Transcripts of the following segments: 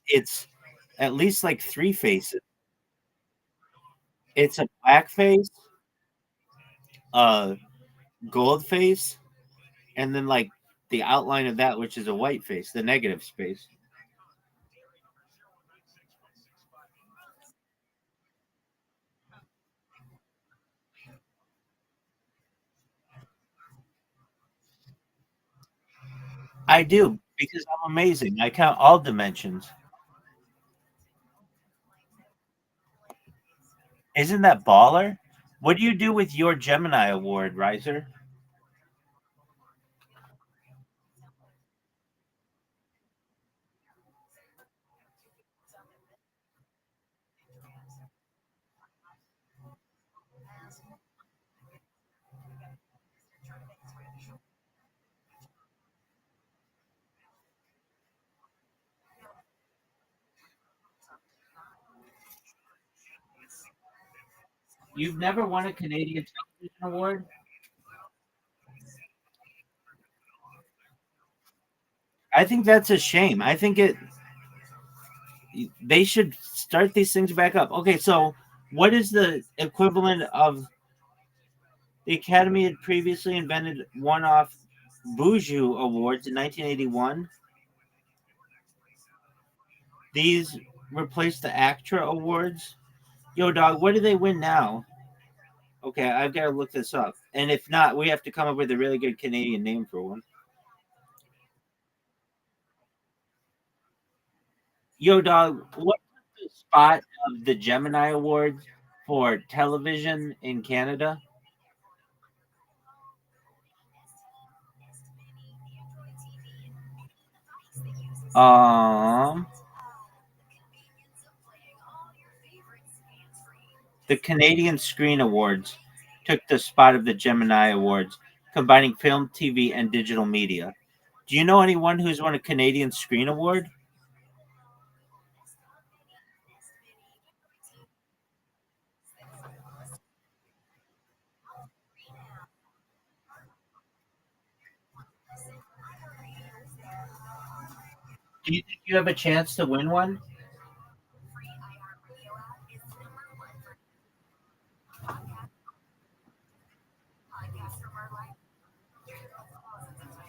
it's at least like three faces. It's a black face, a gold face, and then like the outline of that, which is a white face, the negative space. I do because I'm amazing. I count all dimensions. Isn't that baller? What do you do with your Gemini award, Riser? You've never won a Canadian television award? I think that's a shame. I think they should start these things back up. Okay, so what is the equivalent of the Academy had previously invented one-off Boujou awards in 1981? These replaced the ACTRA awards. Yo, dog, what do they win now? Okay, I've got to look this up. And if not, we have to come up with a really good Canadian name for one. Yo, dog, what's the spot of the Gemini Awards for television in Canada? Um, the Canadian Screen Awards took the spot of the Gemini Awards, combining film, TV, and digital media. Do you know anyone who's won a Canadian Screen Award? Do you think you have a chance to win one?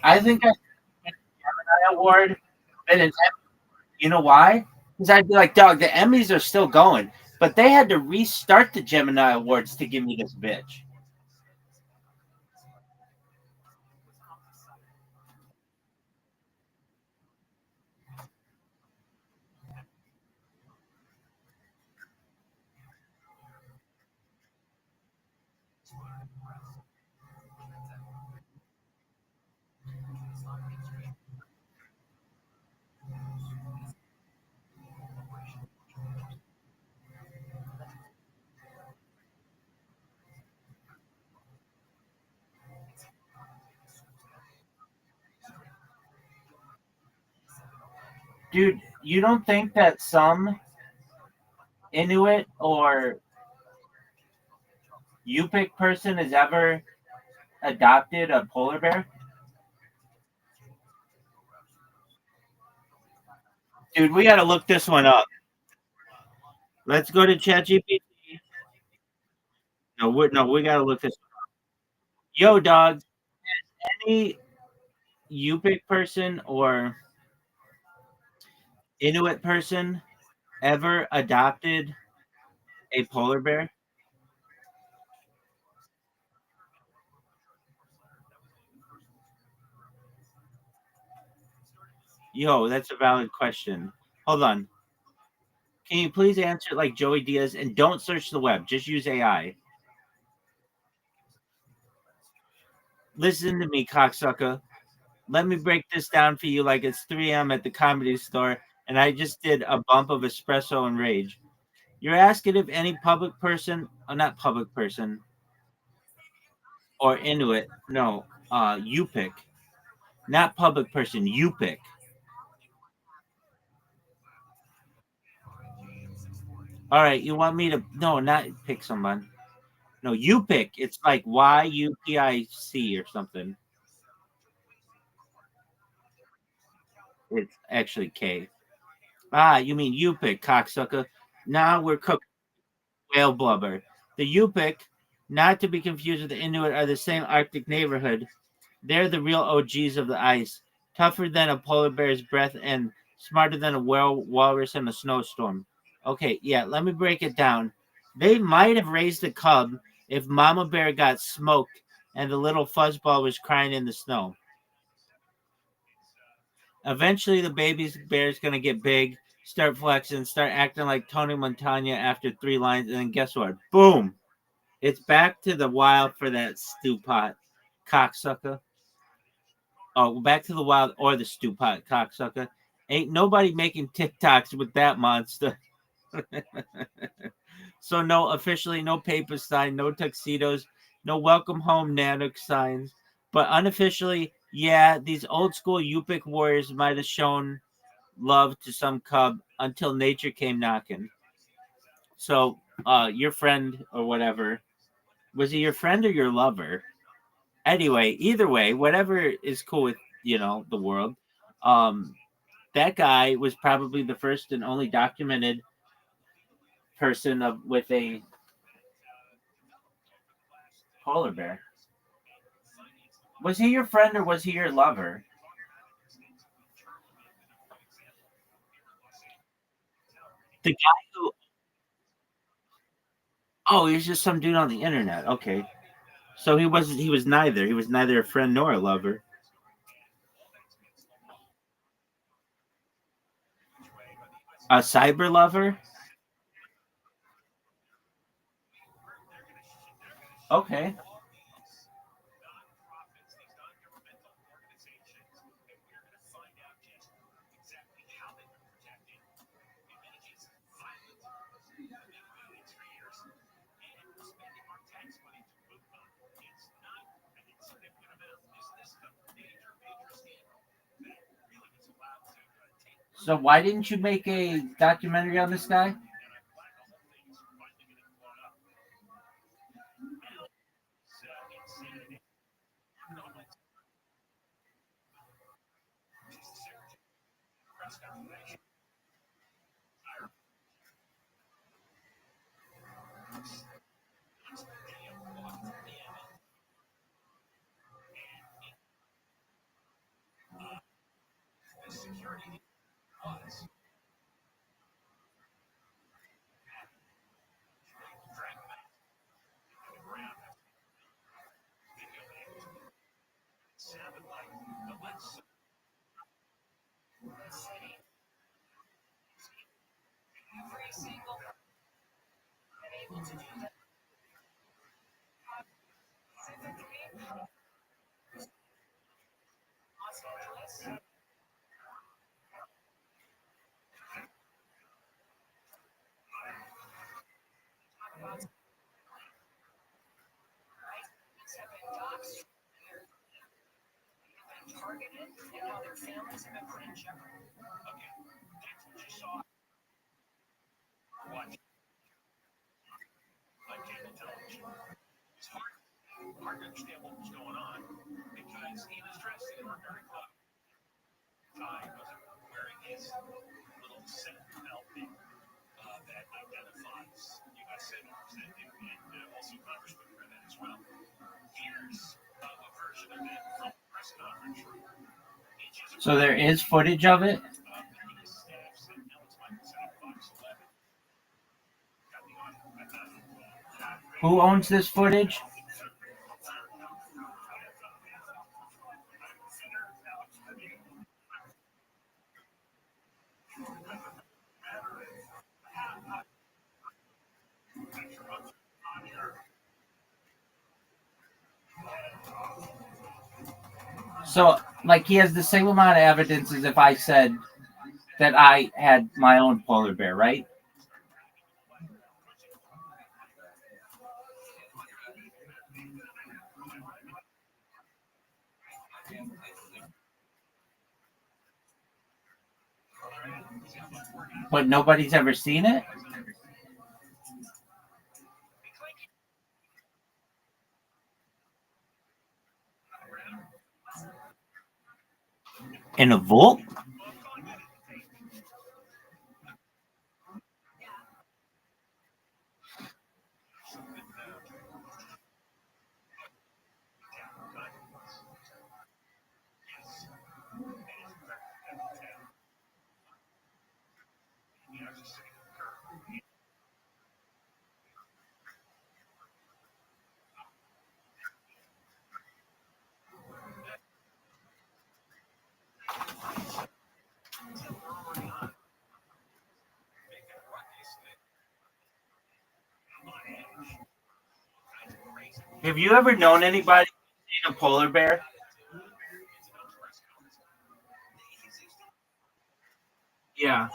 I think I win a Gemini Award. And an, you know why? Because I'd be like, dog, the Emmys are still going, but they had to restart the Gemini Awards to give me this bitch. Dude, you don't think that some Inuit or Yupik person has ever adopted a polar bear? Dude, we got to look this one up. Let's go to ChatGPT. No, we got to look this. Yo, dog, any Yupik person or Inuit person ever adopted a polar bear? Yo, that's a valid question. Hold on. Can you please answer it like Joey Diaz and don't search the web? Just use AI. Listen to me, cocksucker. Let me break this down for you like it's 3 a.m. at the comedy store and I just did a bump of espresso and rage. You're asking if any public person, or not public person, or Inuit, no, Yupik, not public person, Yupik. All right, you want me to, no, not pick someone. No, Yupik. It's like Yupic or something. It's actually K. Ah, you mean Yupik, cocksucker. Now we're cooking whale blubber. The Yupik, not to be confused with the Inuit, are the same Arctic neighborhood. They're the real OGs of the ice, tougher than a polar bear's breath and smarter than a walrus in a snowstorm. Okay, yeah, let me break it down. They might have raised a cub if Mama Bear got smoked and the little fuzzball was crying in the snow. Eventually, the baby bear's gonna get big, start flexing, start acting like Tony Montana after 3 lines, and then guess what? Boom! It's back to the wild for that stew pot, cocksucker. Oh, back to the wild or the stew pot, cocksucker. Ain't nobody making TikToks with that monster. So no, officially, no paper sign, no tuxedos, no welcome home Nanook signs. But unofficially, yeah, these old school Yupik warriors might have shown love to some cub until nature came knocking. So, your friend or whatever, was he your friend or your lover? Anyway, either way, whatever is cool with the world. Um, that guy was probably the first and only documented person of with a polar bear. Was he your friend or was he your lover? The guy who Oh, he was just some dude on the internet. Okay. So he was neither. He was neither a friend nor a lover. A cyber lover? Okay. So why didn't you make a documentary on this guy? So there is footage of it. Who owns this footage? So, like, he has the same amount of evidence as if I said that I had my own polar bear, right? But nobody's ever seen it in a vault. Have you ever known anybody who's seen a polar bear? Yeah.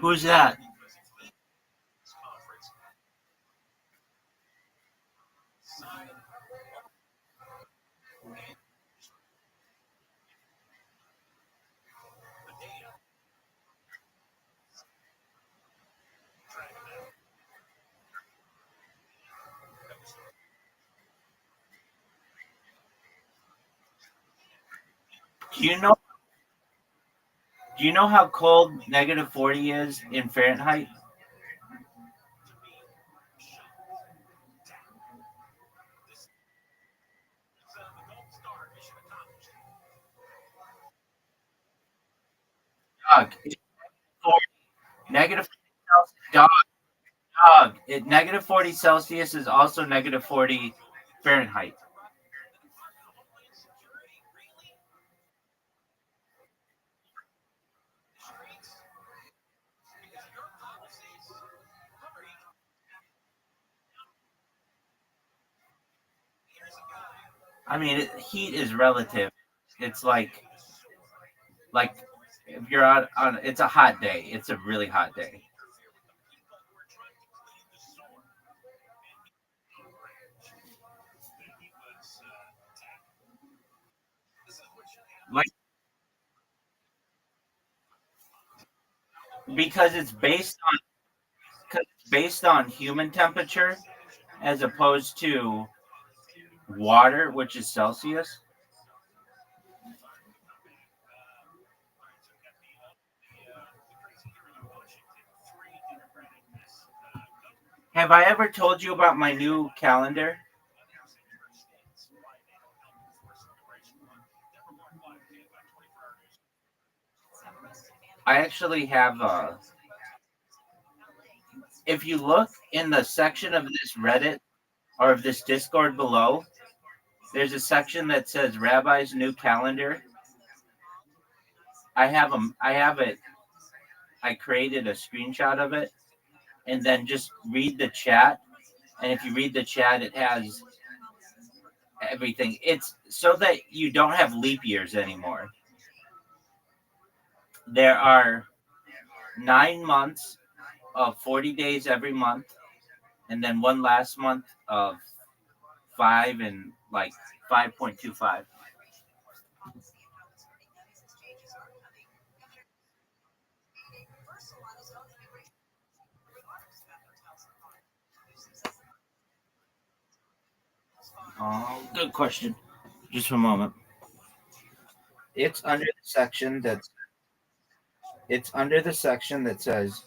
Who's that? Do you know? Do you know how cold -40 is in Fahrenheit? Dog. It's 40, -40 Celsius. Dog. -40 Celsius is also -40 Fahrenheit. I mean, heat is relative. It's like if you're out on, it's a hot day. It's a really hot day. Like because it's based on human temperature as opposed to water, which is Celsius. Have I ever told you about my new calendar? I actually have if you look in the section of this Reddit or of this Discord below, there's a section that says Rabbi's new calendar. I have it. I created a screenshot of it, and then just read the chat. And if you read the chat, it has everything. It's so that you don't have leap years anymore. There are 9 months of 40 days every month, and then one last month of five and like 5.25. Oh, good question. Just a moment. It's under the section that's it's under the section that says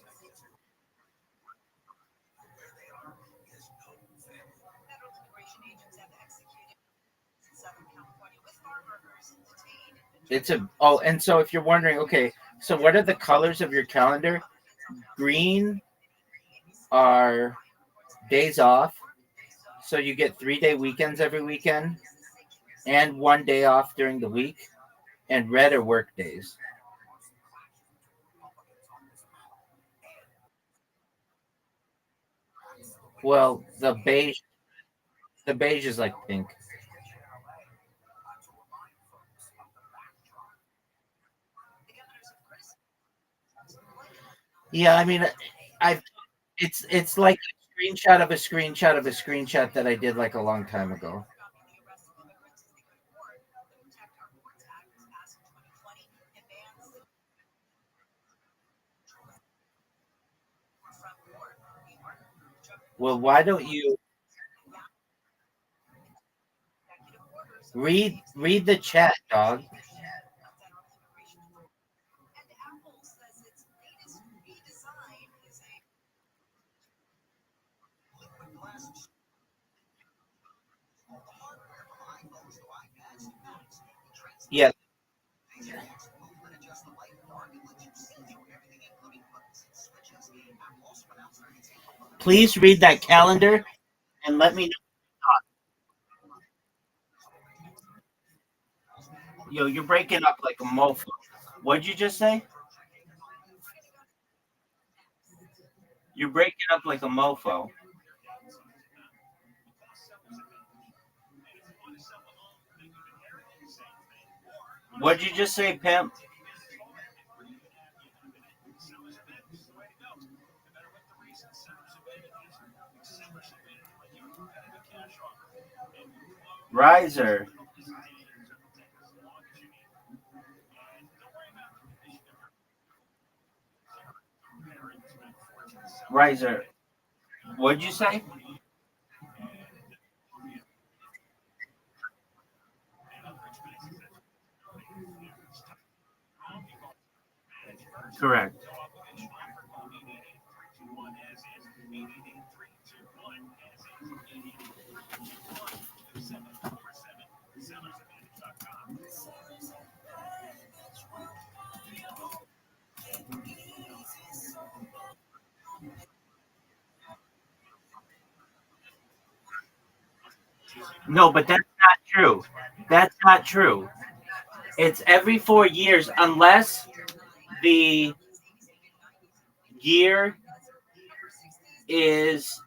it's a oh, and so if you're wondering, okay, so what are the colors of your calendar? Green are days off, so you get 3 day weekends every weekend and 1 day off during the week, and red are work days. Well, the beige is like pink. Yeah, I mean, I've it's like a screenshot of a screenshot of a screenshot that I did like a long time ago. Well, why don't you read the chat, dog? Yeah. Please read that calendar and let me know. Yo, you're breaking up like a mofo. What'd you just say? You're breaking up like a mofo. What'd you just say, pimp? Riser. Riser. What'd you say? Correct. No, but that's not true. That's not true. It's every 4 years unless the year is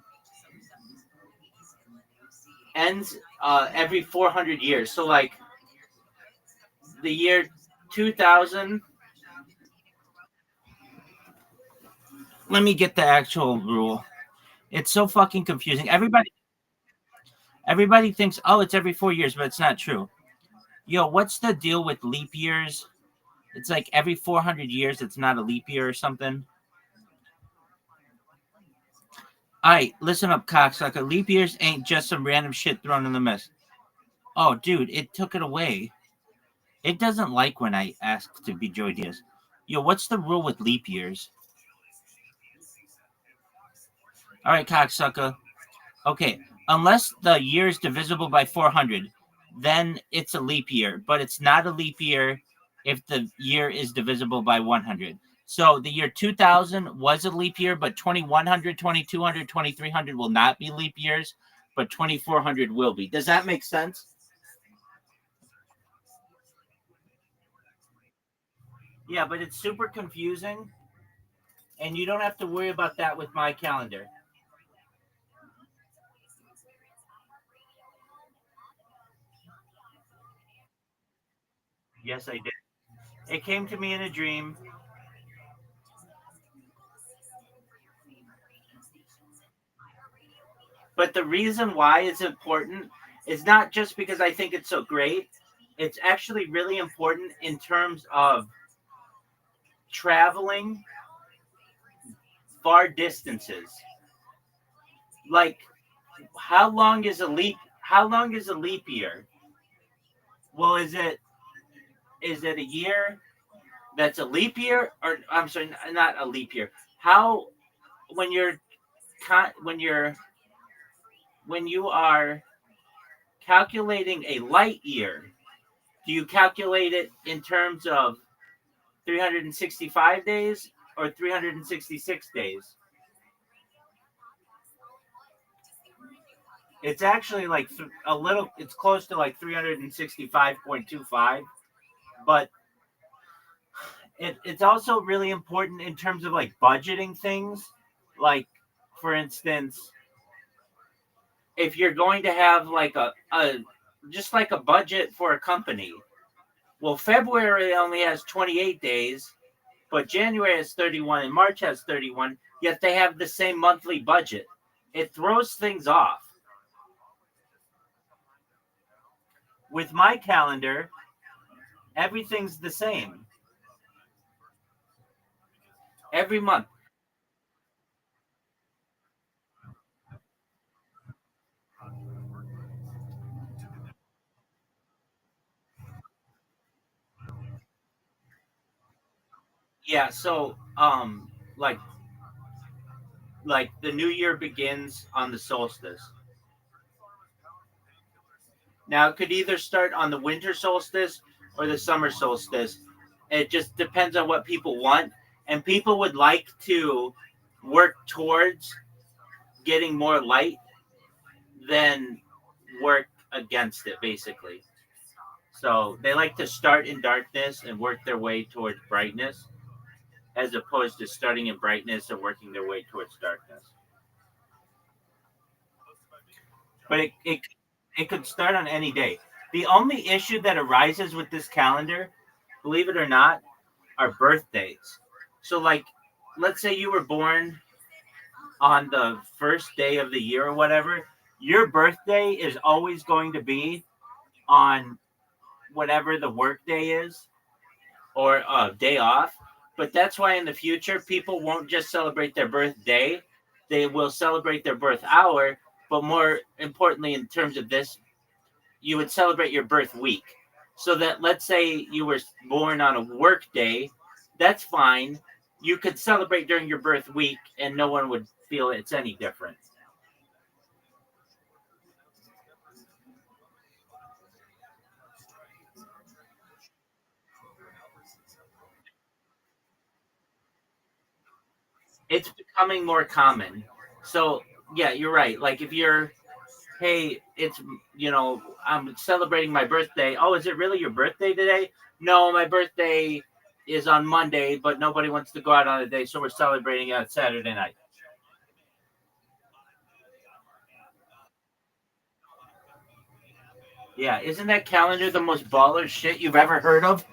ends every 400 years. So like the year 2000. Let me get the actual rule. It's so fucking confusing. Everybody thinks, oh, it's every 4 years, but it's not true. Yo, what's the deal with leap years? It's like every 400 years, it's not a leap year or something. All right, listen up, cocksucker. Leap years ain't just some random shit thrown in the mess. Oh, dude, it took it away. It doesn't like when I ask to be Joy Diaz. Yo, what's the rule with leap years? All right, cocksucker. Okay, unless the year is divisible by 400, then it's a leap year, but it's not a leap year if the year is divisible by 100. So the year 2000 was a leap year, but 2100, 2200, 2300 will not be leap years, but 2400 will be. Does that make sense? Yeah, but it's super confusing, and you don't have to worry about that with my calendar. Yes, I did. It came to me in a dream. But the reason why it's important is not just because I think it's so great. It's actually really important in terms of traveling far distances. Like how long is a leap year? Well, is it a year that's a leap year, or I'm sorry, not a leap year. How when you're when you are calculating a light year, do you calculate it in terms of 365 days or 366 days? It's actually like a little, it's close to like 365.25, but it's also really important in terms of like budgeting things. Like, for instance, if you're going to have like a just like a budget for a company, well, February only has 28 days, but January has 31 and March has 31, yet they have the same monthly budget. It throws things off. With my calendar, everything's the same every month. Yeah, so like the new year begins on the solstice. Now it could either start on the winter solstice or the summer solstice. It just depends on what people want, and people would like to work towards getting more light than work against it, basically. So they like to start in darkness and work their way towards brightness, as opposed to starting in brightness and working their way towards darkness. But it could start on any day. The only issue that arises with this calendar, believe it or not, are birthdays. So, like, let's say you were born on the first day of the year or whatever, your birthday is always going to be on whatever the work day is, or a day off. But that's why in the future, people won't just celebrate their birthday, they will celebrate their birth hour. But more importantly, in terms of this, you would celebrate your birth week. So that, let's say you were born on a work day, that's fine. You could celebrate during your birth week and no one would feel it's any different. It's becoming more common. So, yeah, you're right. Like, if you're, hey, it's, I'm celebrating my birthday. Oh, is it really your birthday today? No, my birthday is on Monday, but nobody wants to go out on a day, so we're celebrating on Saturday night. Yeah, isn't that calendar the most baller shit you've ever heard of?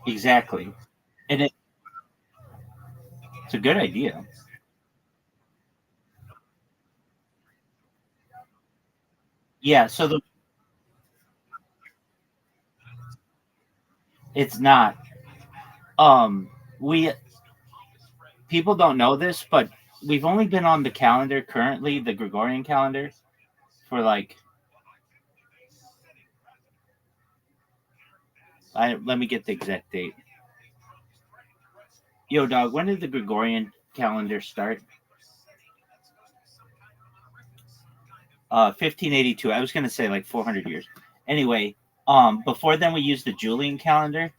Exactly. And it's a good idea. Yeah, so it's not. We People don't know this, but we've only been on the calendar currently, the Gregorian calendar, for like, I let me get the exact date. Yo, dog, when did the Gregorian calendar start? 1582. I was gonna say like 400 years. Anyway, before then we used the Julian calendar,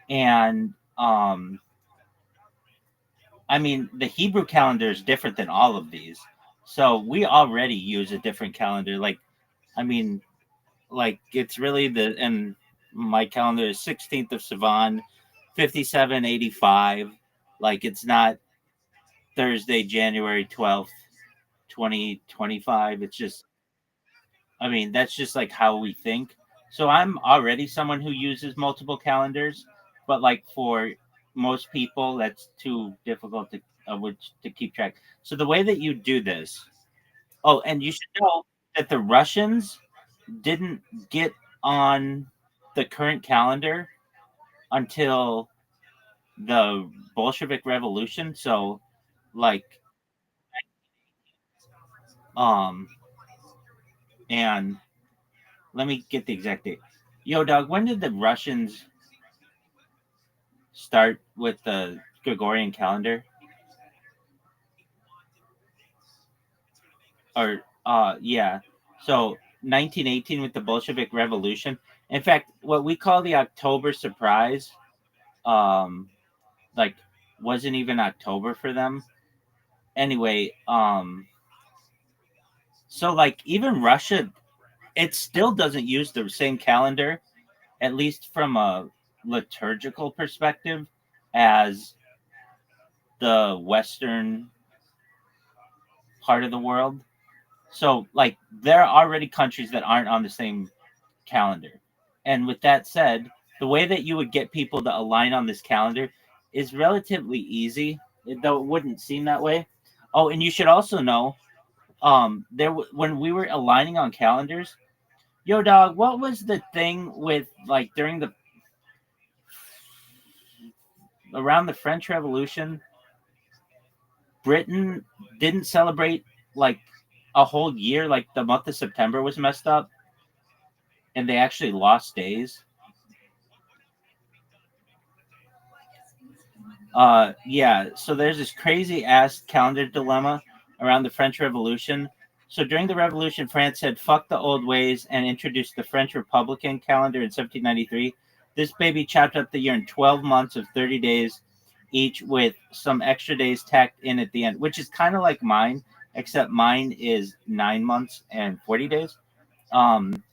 and I mean the Hebrew calendar is different than all of these. So we already use a different calendar. Like, I mean, like it's really the and my calendar is 16th of Sivan, 5785. Like, it's not Thursday, January 12th, 2025. It's just, I mean, that's just like how we think. So I'm already someone who uses multiple calendars, but like for most people, that's too difficult which to keep track. So the way that you do this, oh, and you should know that the Russians didn't get on the current calendar until the Bolshevik Revolution. So, like, um, and let me get the exact date. Yo, dog, when did the Russians start with the Gregorian calendar? Or, yeah. So 1918 with the Bolshevik Revolution. In fact, what we call the October surprise, um, like, wasn't even October for them. Anyway, so like even Russia, it still doesn't use the same calendar, at least from a liturgical perspective, as the Western part of the world. So, like, there are already countries that aren't on the same calendar. And with that said, the way that you would get people to align on this calendar is relatively easy, though it wouldn't seem that way. Oh, and you should also know, when we were aligning on calendars, yo, dog, what was the thing with like during the around the French Revolution? Britain didn't celebrate like a whole year, like the month of September was messed up, and they actually lost days. Yeah, so there's this crazy ass calendar dilemma around the French Revolution. So during the Revolution, France said "fuck the old ways" and introduced the French Republican calendar in 1793. This baby chopped up the year in 12 months of 30 days each, with some extra days tacked in at the end, which is kind of like mine, except mine is 9 months and 40 days. Um,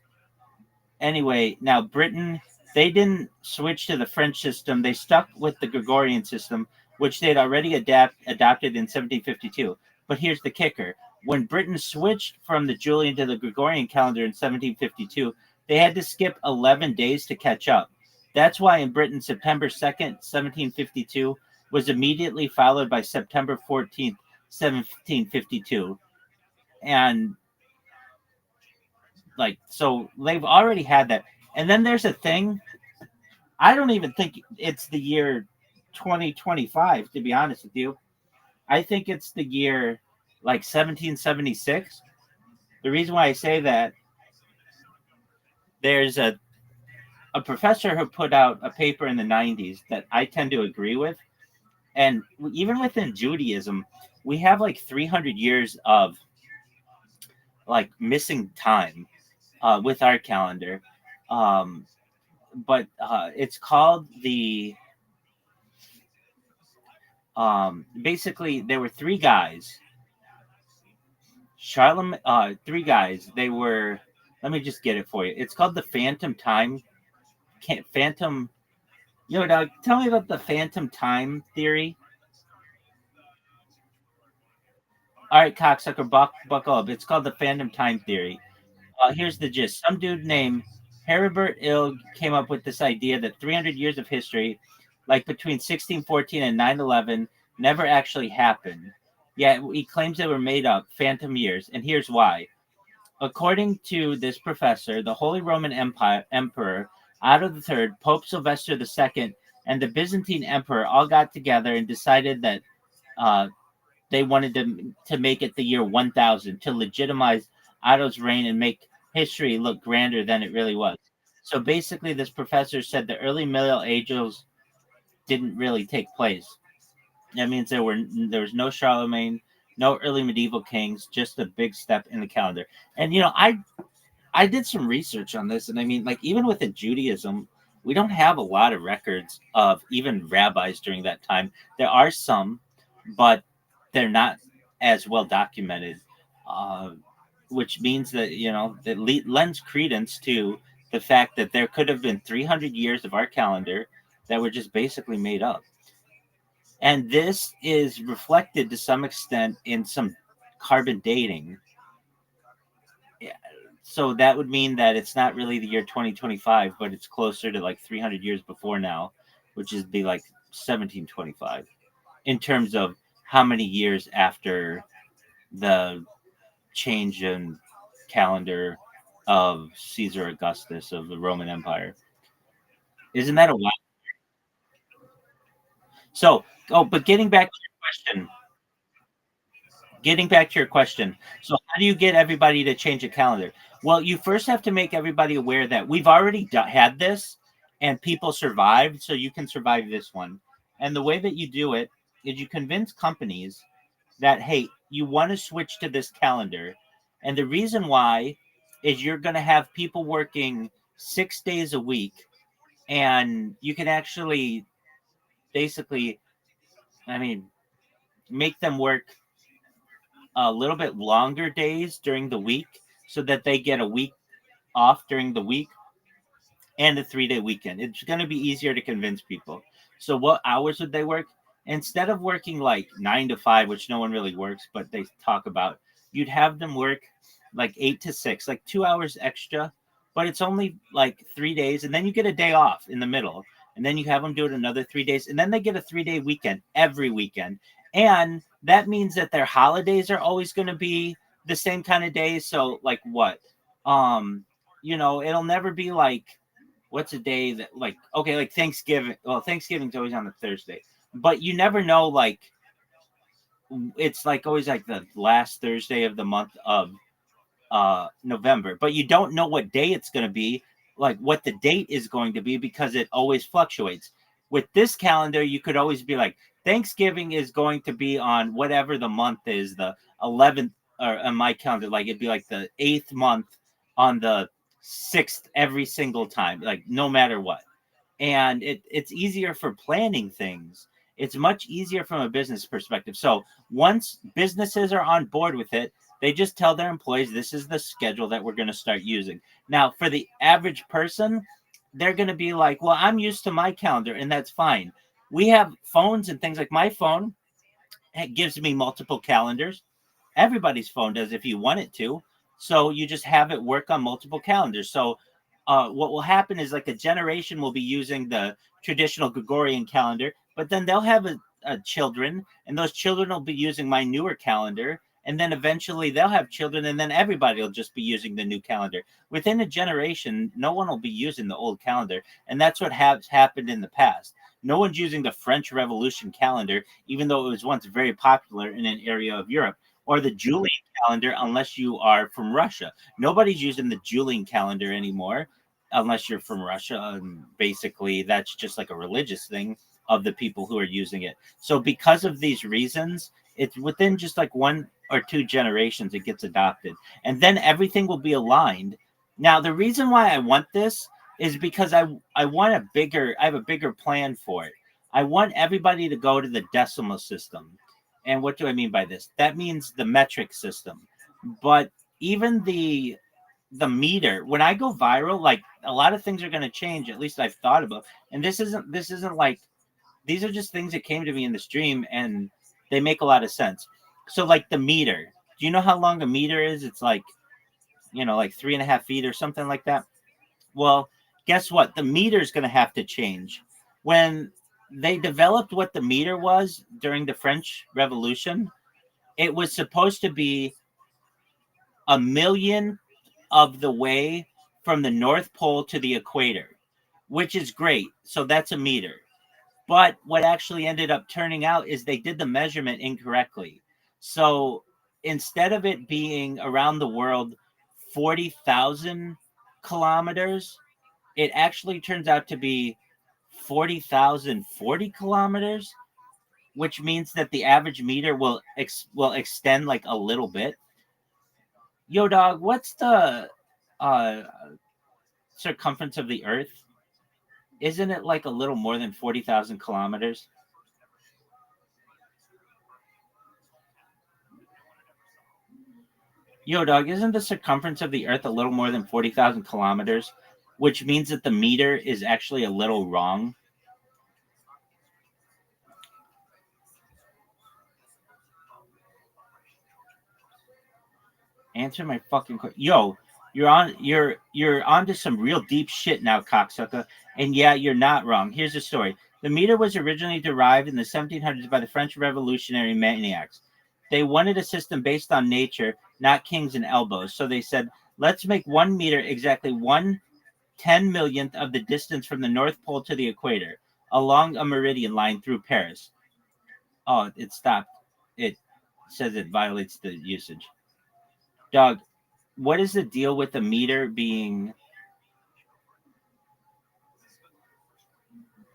Anyway, now Britain, they didn't switch to the French system. They stuck with the Gregorian system, which they'd already adopted in 1752. But here's the kicker. When Britain switched from the Julian to the Gregorian calendar in 1752, they had to skip 11 days to catch up. That's why in Britain, September 2nd, 1752 was immediately followed by September 14th, 1752. And like, so they've already had that. And then there's a thing, I don't even think it's the year 2025, to be honest with you. I think it's the year like 1776. The reason why I say that, there's a professor who put out a paper in the 90s that I tend to agree with. And even within Judaism, we have like 300 years of like missing time with our calendar. But it's called the basically there were three guys, three guys. They were, let me just get it for you. It's called the Phantom Time. Can't Phantom. Yo, dog, tell me about the Phantom Time theory. All right, cocksucker, buckle up. It's called the Phantom Time theory. Here's the gist. Some dude named Heribert Ilg came up with this idea that 300 years of history, like between 1614 and 9/11, never actually happened. Yet he claims they were made up, phantom years, and here's why. According to this professor, the Holy Roman Empire Emperor Otto III, Pope Sylvester II, and the Byzantine Emperor all got together and decided that uh, they wanted to make it the year 1000 to legitimize Otto's reign and make history look grander than it really was. So basically, this professor said the early Middle Ages didn't really take place. That means there was no Charlemagne, no early medieval kings, just a big step in the calendar. And I did some research on this, and I mean, like, even within Judaism, we don't have a lot of records of even rabbis during that time. There are some, but they're not as well documented, uh, which means that that lends credence to the fact that there could have been 300 years of our calendar that were just basically made up. And this is reflected to some extent in some carbon dating. Yeah, so that would mean that it's not really the year 2025, but it's closer to like 300 years before now, which is be like 1725 in terms of how many years after the change in calendar of Caesar Augustus of the Roman Empire. Isn't that a lot? So, but getting back to your question. So, how do you get everybody to change a calendar? Well, you first have to make everybody aware that we've already had this and people survived, so you can survive this one. And the way that you do it is you convince companies that, hey, you want to switch to this calendar. And the reason why is you're going to have people working 6 days a week, and you can actually basically, I mean, make them work a little bit longer days during the week so that they get a week off during the week and a 3-day weekend. It's going to be easier to convince people. So, what hours would they work? Instead of working like 9 to 5, which no one really works, but they talk about, you'd have them work like 8 to 6, like 2 hours extra, but it's only like 3 days, and then you get a day off in the middle. and then you have them do it another 3 days, and then they get a 3-day weekend every weekend. And that means that their holidays are always going to be the same kind of days. So like what? It'll never be like, what's a day that, like, okay, like Thanksgiving. Well, Thanksgiving's always on a Thursday, but you never know, like, it's like always like the last Thursday of the month of November, but you don't know what day it's going to be, like what the date is going to be, because it always fluctuates. With this calendar, you could always be like, Thanksgiving is going to be on whatever the month is, the 11th, or on my calendar, like it'd be like the 8th month on the 6th every single time, like no matter what. And it's easier for planning things. It's much easier from a business perspective. So once businesses are on board with it, they just tell their employees, this is the schedule that we're going to start using. Now, for the average person, they're going to be like, well, I'm used to my calendar, and that's fine. We have phones and things, like my phone, it gives me multiple calendars. Everybody's phone does if you want it to. So you just have it work on multiple calendars. So what will happen is, like, a generation will be using the traditional Gregorian calendar, but then they'll have a children, and those children will be using my newer calendar. And then eventually they'll have children, and then everybody will just be using the new calendar. Within a generation, no one will be using the old calendar. And that's what has happened in the past. No one's using the French Revolution calendar, even though it was once very popular in an area of Europe, or the Julian calendar, unless you are from Russia. Nobody's using the Julian calendar anymore, unless you're from Russia. And basically, that's just like a religious thing of the people who are using it. So because of these reasons, it's within just like 1 or 2 generations it gets adopted, and then everything will be aligned. Now, the reason why I want this is because I have a bigger plan for it. I want everybody to go to the decimal system. And what do I mean by this? That means the metric system. But even the meter, when I go viral, like, a lot of things are going to change. At least I've thought about. And this isn't like, these are just things that came to me in the stream, and they make a lot of sense. So, like, the meter. Do you know how long a meter is? It's like, like 3.5 feet or something like that. Well, guess what? The meter is going to have to change. When they developed what the meter was during the French Revolution, it was supposed to be a million of the way from the North Pole to the equator, which is great. So that's a meter. But what actually ended up turning out is they did the measurement incorrectly. So instead of it being around the world 40,000 kilometers, it actually turns out to be 40,040 kilometers, which means that the average meter will extend like a little bit. Yo, dog, what's the uh, circumference of the Earth? Isn't it like a little more than 40,000 kilometers? Yo, dog, isn't the circumference of the Earth a little more than 40,000 kilometers? Which means that the meter is actually a little wrong. Answer my fucking question. Yo, you're onto some real deep shit now, cocksucker. And yeah, you're not wrong. Here's the story. The meter was originally derived in the 1700s by the French revolutionary maniacs. They wanted a system based on nature, not kings and elbows. So they said, let's make 1 meter exactly 1/10,000,000th of the distance from the North Pole to the equator, along a meridian line through Paris. Oh, it stopped. It says it violates the usage. Dog, what is the deal with the meter being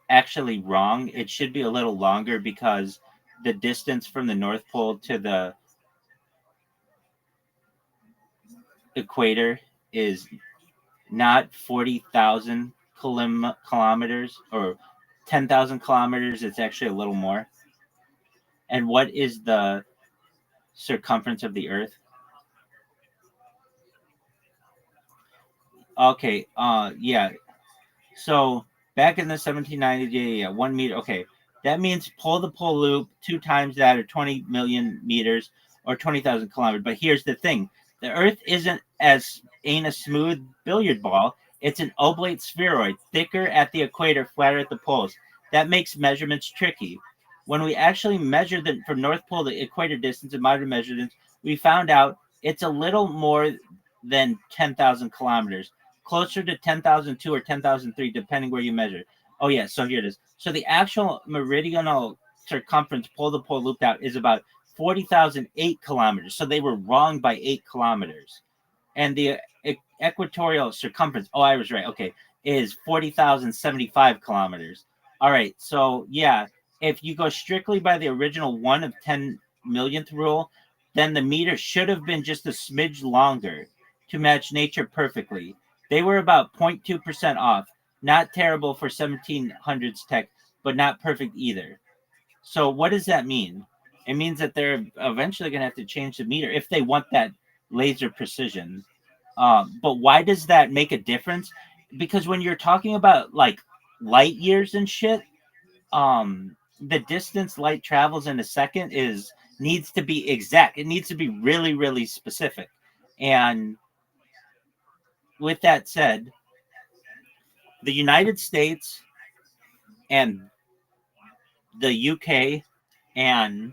actually wrong? It should be a little longer, because the distance from the North Pole to the equator is not 40,000 kilometers or 10,000 kilometers. It's actually a little more. And what is the circumference of the Earth? Okay, yeah. So back in the 1790s, yeah, 1 meter. Okay, that means pull the pole loop 2 times that, or 20 million meters, or 20,000 kilometers. But here's the thing: the Earth ain't a smooth billiard ball. It's an oblate spheroid, thicker at the equator, flatter at the poles. That makes measurements tricky. When we actually measured the from North Pole to equator distance in modern measurements, we found out it's a little more than 10,000 kilometers, closer to 10,002 or 10,003, depending where you measure. Oh, yeah, so here it is. So the actual meridional circumference pole to pole looped out is about 40,008 kilometers. So they were wrong by 8 kilometers. And the equatorial circumference, oh, I was right. Okay, is 40,075 kilometers. All right. So, yeah, if you go strictly by the original 1 of 10 millionth rule, then the meter should have been just a smidge longer to match nature perfectly. They were about 0.2% off. Not terrible for 1700s tech, but not perfect either. So what does that mean? It means that they're eventually going to have to change the meter if they want that laser precision. But why does that make a difference? Because when you're talking about like light years and shit, the distance light travels in a second is needs to be exact. It needs to be really, really specific. And with that said, the United States and the UK and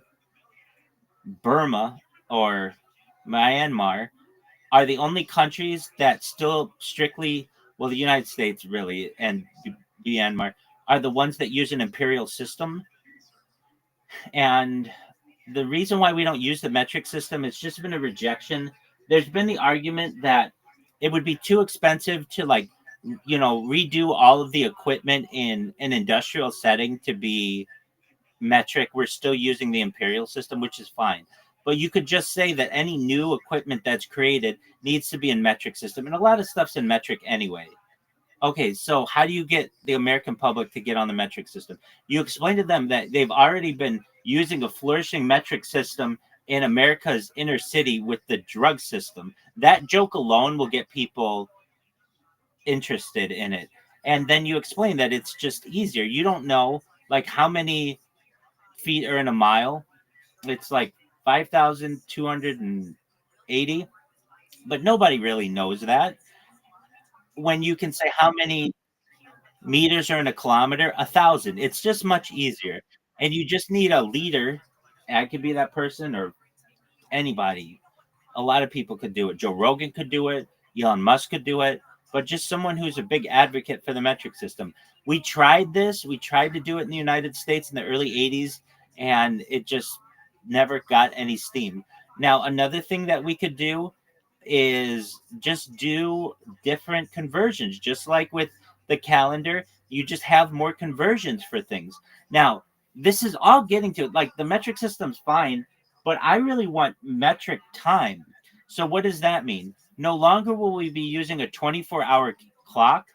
Burma or Myanmar are the only countries that still strictly, well, the United States really and Myanmar are the ones that use an imperial system. And the reason why we don't use the metric system, it's just been a rejection. There's been the argument that it would be too expensive to like, redo all of the equipment in an industrial setting to be metric. We're still using the imperial system, which is fine. But you could just say that any new equipment that's created needs to be in metric system. And a lot of stuff's in metric anyway. Okay, so how do you get the American public to get on the metric system? You explain to them that they've already been using a flourishing metric system in America's inner city with the drug system. That joke alone will get people interested in it. And then you explain that it's just easier. You don't know like how many feet are in a mile. It's like 5,280, but nobody really knows that. When you can say how many meters are in a kilometer, 1,000, it's just much easier. And you just need a leader. I could be that person or anybody. A lot of people could do it. Joe Rogan could do it. Elon Musk could do it. But just someone who's a big advocate for the metric system. We tried this. We tried to do it in the United States in the early 80s, and it just never got any steam. Now, another thing that we could do is just do different conversions, just like with the calendar. You just have more conversions for things. Now, this is all getting to like the metric system's fine, but I really want metric time. So what does that mean? No longer will we be using a 24-hour clock.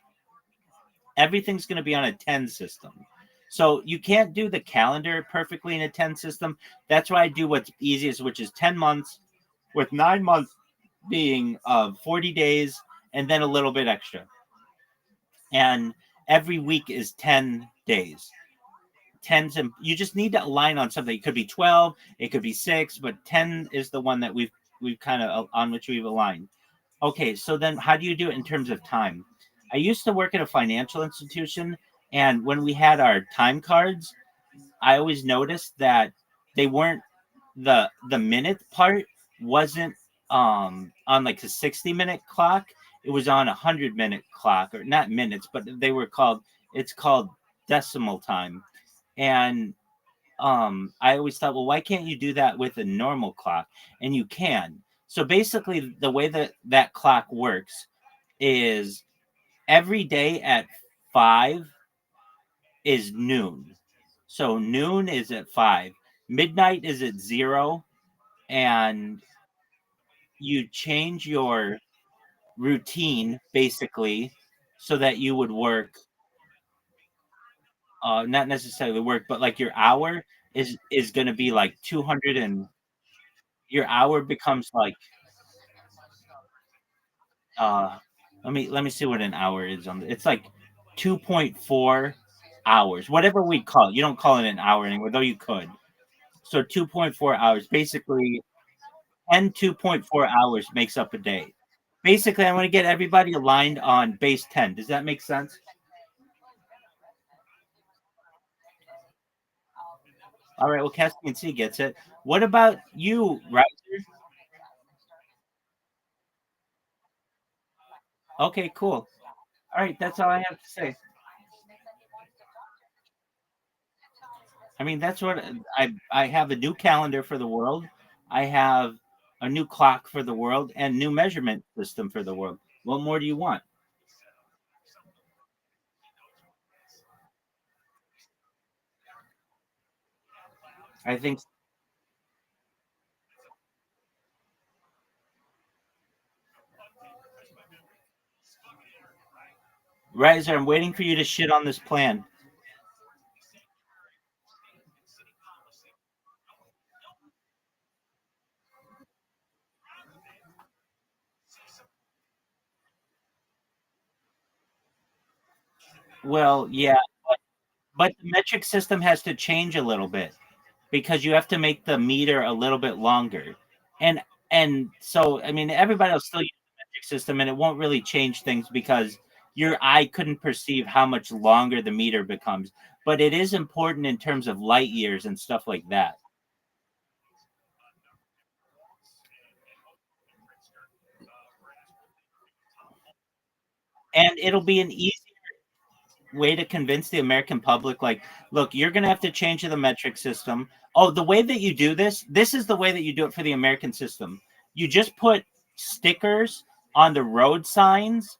Everything's going to be on a 10 system. So you can't do the calendar perfectly in a 10 system. That's why I do what's easiest, which is 10 months, with 9 months being 40 days and then a little bit extra. And every week is 10 days. 10's, and you just need to align on something. It could be 12, it could be 6, but 10 is the one that we've kind of on which we've aligned. Okay, so then how do you do it in terms of time? I used to work at a financial institution, and when we had our time cards, I always noticed that they weren't the minute part wasn't on like a 60-minute clock. It was on 100-minute clock, or not minutes, but they were called, it's called decimal time. And I always thought, well, why can't you do that with a normal clock? And you can. So basically, the way that that clock works is every day at 5 is noon. So noon is at 5, midnight is at 0, and you change your routine basically so that you would work, not necessarily work, but like your hour is going to be like 200, and your hour becomes like uh let me see what an hour is on it's like 2.4 hours, whatever we call it. You don't call it an hour anymore, though you could. So 2.4 hours basically, and 2.4 hours makes up a day. Basically, I want to get everybody aligned on base 10. Does that make sense? All right. Well, Caspian C gets it. What about you, Riser? Okay, cool. All right. That's all I have to say. I mean, that's what I have a new calendar for the world. I have a new clock for the world and new measurement system for the world. What more do you want? I think, Riser, I'm waiting for you to shit on this plan. Well, yeah, but the metric system has to change a little bit because you have to make the meter a little bit longer. And so I mean everybody will still use the metric system and it won't really change things because your eye couldn't perceive how much longer the meter becomes. But it is important in terms of light years and stuff like that. And it'll be an easy way to convince the American public, like, look, you're going to have to change the metric system. Oh, the way that you do this is the way that you do it for the American system. You just put stickers on the road signs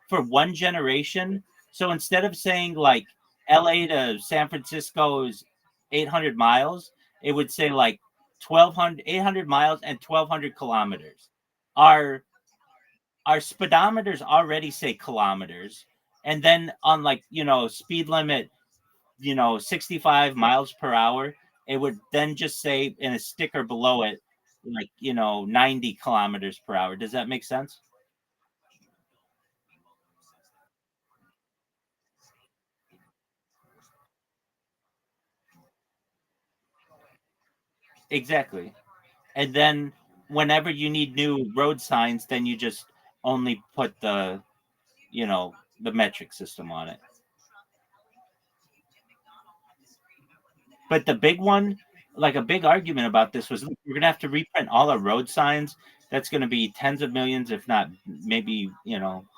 for one generation. So instead of saying like LA to San Francisco is 800 miles, it would say like 1200, 800 miles and 1200 kilometers. Our our speedometers already say kilometers, and then on like speed limit 65 miles per hour, it would then just say in a sticker below it like 90 kilometers per hour. Does that make sense? Exactly. And then whenever you need new road signs, then you just only put the metric system on it. But the big one, like a big argument about this was, "Look, we're going to have to reprint all our road signs. That's going to be tens of millions, if not maybe,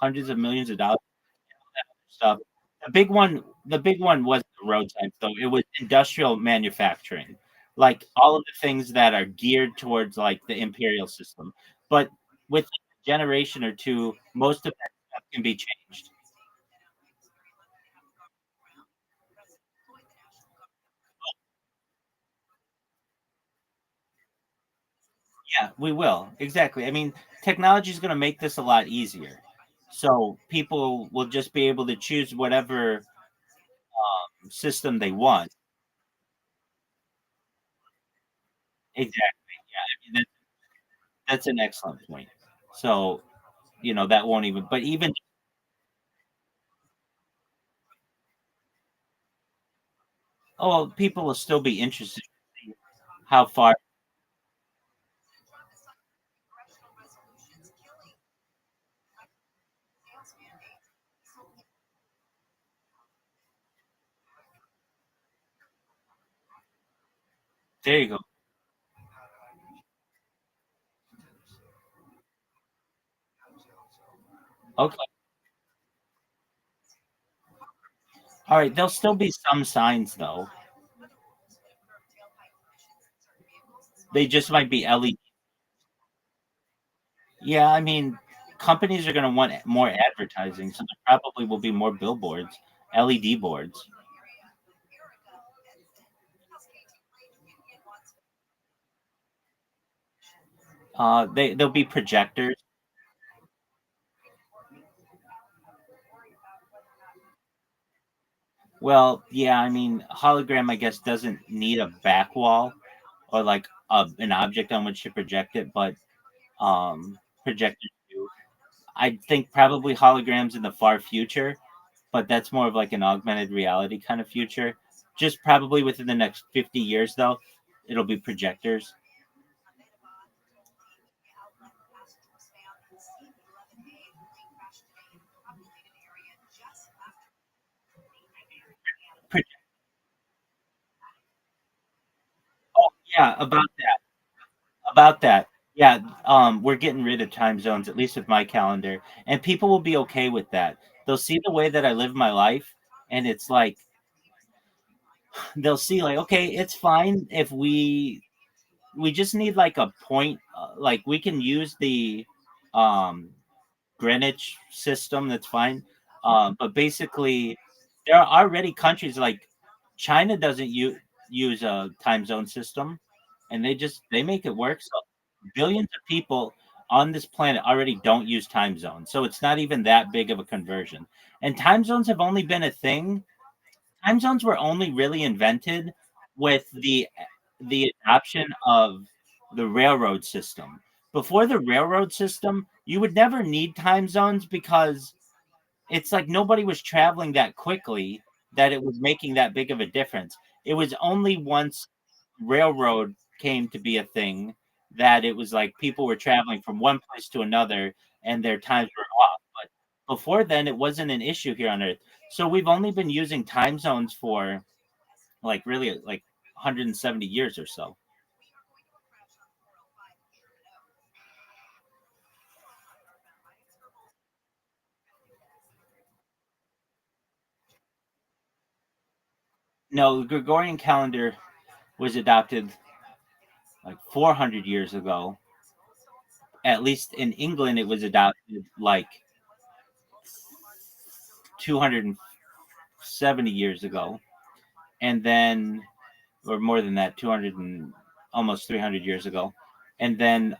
hundreds of millions of dollars stuff." The big one was the road signs, though. It was industrial manufacturing, like all of the things that are geared towards like the imperial system. But with a generation or two, most of that stuff can be changed. Yeah, we will. Exactly. I mean, technology is going to make this a lot easier. So people will just be able to choose whatever system they want. Exactly. I mean, that's an excellent point. So, that won't even, but even, oh, people will still be interested to see how far. There you go. Okay. All right. There'll still be some signs, though. They just might be LED. Yeah. I mean, companies are going to want more advertising. So there probably will be more billboards, LED boards. There'll be projectors. Well, yeah, I mean, hologram, I guess, doesn't need a back wall or like an object on which to project it, but projectors do. I think probably holograms in the far future, but that's more of like an augmented reality kind of future. Just probably within the next 50 years, though, it'll be projectors. Yeah, about that. Yeah, we're getting rid of time zones, at least with my calendar, and people will be okay with that. They'll see the way that I live my life, and it's like they'll see like, okay, it's fine if we just need like a point, like we can use the um Greenwich system, that's fine. But basically, there are already countries like China doesn't use a time zone system, and they make it work. So billions of people on this planet already don't use time zones, so it's not even that big of a conversion. And time zones have only been a thing. Time zones were only really invented with the adoption of the railroad system. Before the railroad system, you would never need time zones because it's like nobody was traveling that quickly that it was making that big of a difference. It was only once railroad came to be a thing that it was like people were traveling from one place to another and their times were off. But before then, it wasn't an issue here on Earth. So we've only been using time zones for like really like 170 years or so. No, the Gregorian calendar was adopted like 400 years ago. At least in England, it was adopted like 270 years ago. And then, or more than that, 200 and almost 300 years ago. And then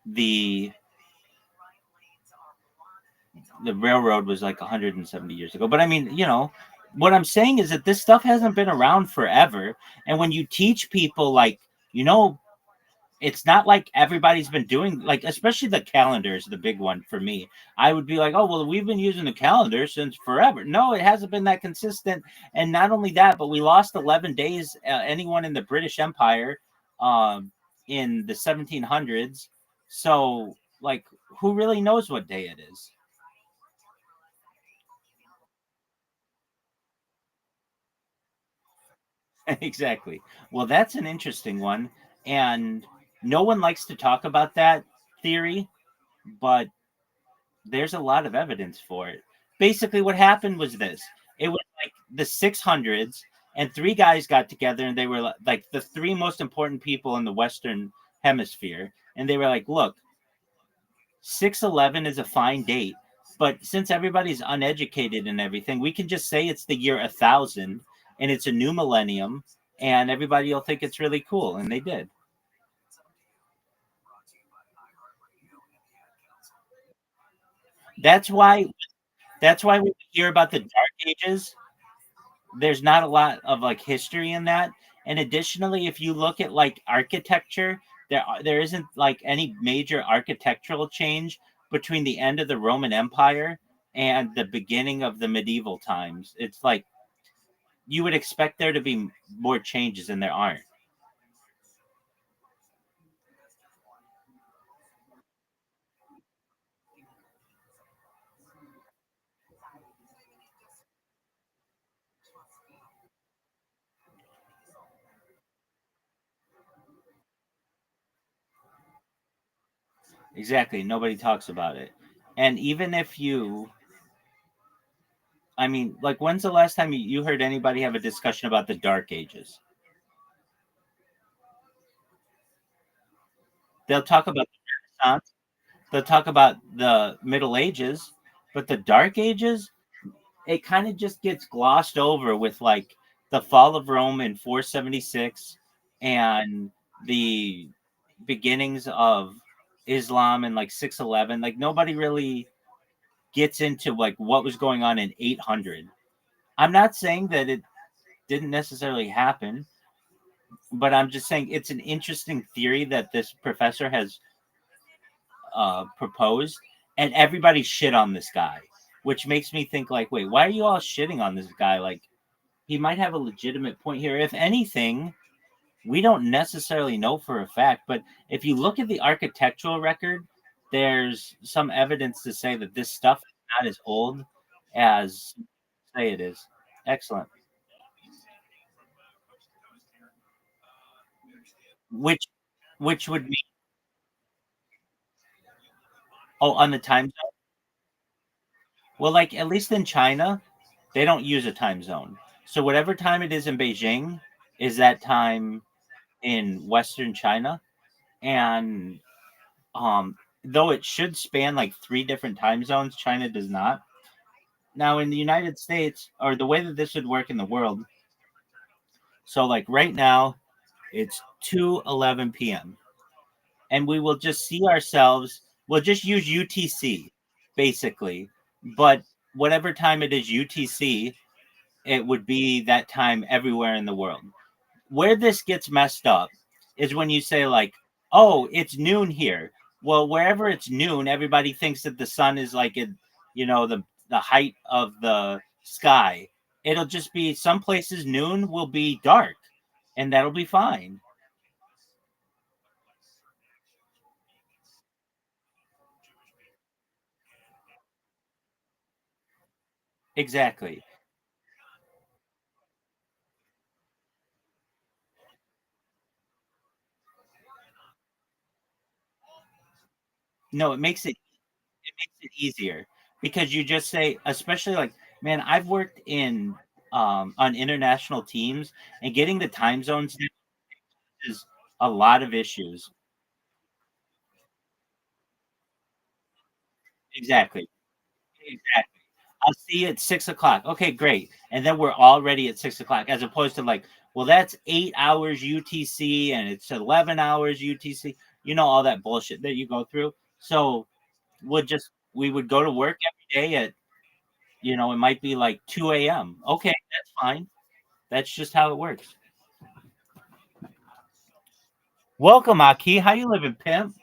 the the railroad was like 170 years ago. But I mean, what I'm saying is that this stuff hasn't been around forever. And when you teach people, like, it's not like everybody's been doing, like, especially the calendar is the big one for me. I would be like, oh well, we've been using the calendar since forever. No, it hasn't been that consistent. And not only that, but we lost 11 days. Anyone in the British Empire, um, in the 1700s. So, like, who really knows what day it is? Exactly. Well, that's an interesting one, and no one likes to talk about that theory, but there's a lot of evidence for it. Basically, what happened was this: it was like the 600s, and three guys got together, and they were like the three most important people in the Western Hemisphere, and they were like, "Look, 611 is a fine date, but since everybody's uneducated and everything, we can just say it's the year 1000, and it's a new millennium, and everybody will think it's really cool," and they did. That's why. That's why when we hear about the Dark Ages, there's not a lot of like history in that. And additionally, if you look at like architecture, there isn't like any major architectural change between the end of the Roman Empire and the beginning of the medieval times. It's like you would expect there to be more changes, and there aren't. Exactly. Nobody talks about it. And even if you, I mean, like, when's the last time you heard anybody have a discussion about the Dark Ages? They'll talk about the Renaissance, they'll talk about the Middle Ages, but the Dark Ages, it kind of just gets glossed over with like the fall of Rome in 476 and the beginnings of Islam in like 611. Like nobody really gets into like what was going on in 800. I'm not saying that it didn't necessarily happen, but I'm just saying it's an interesting theory that this professor has proposed, and everybody shit on this guy, which makes me think like, wait, why are you all shitting on this guy? Like, he might have a legitimate point here. If anything, we don't necessarily know for a fact, but if you look at the architectural record, there's some evidence to say that this stuff is not as old as say it is. Excellent. which which would mean, oh, on the time zone. Well, like at least in China, they don't use a time zone. So whatever time it is in Beijing is that time in Western China, and though it should span like three different time zones, China does not. Now in the United States, or the way that this would work in the world, so like right now it's 2:11 p.m. and we will just see ourselves. We'll just use UTC basically, but whatever time it is UTC, it would be that time everywhere in the world. Where this gets messed up is when you say like, "Oh, it's noon here." Well, wherever it's noon, everybody thinks that the sun is like in, the height of the sky. It'll just be some places noon will be dark, and that'll be fine. Exactly. No, it makes it easier because you just say, especially like, man, I've worked in on international teams, and getting the time zones is a lot of issues. Exactly. Exactly. I'll see you at 6 o'clock. Okay, great. And then we're already at 6 o'clock, as opposed to like, well, that's 8 hours UTC and it's 11 hours UTC. All that bullshit that you go through. So we would go to work every day at, it might be like 2 a.m. Okay, that's fine. That's just how it works. Welcome, Aki. How you living, pimp?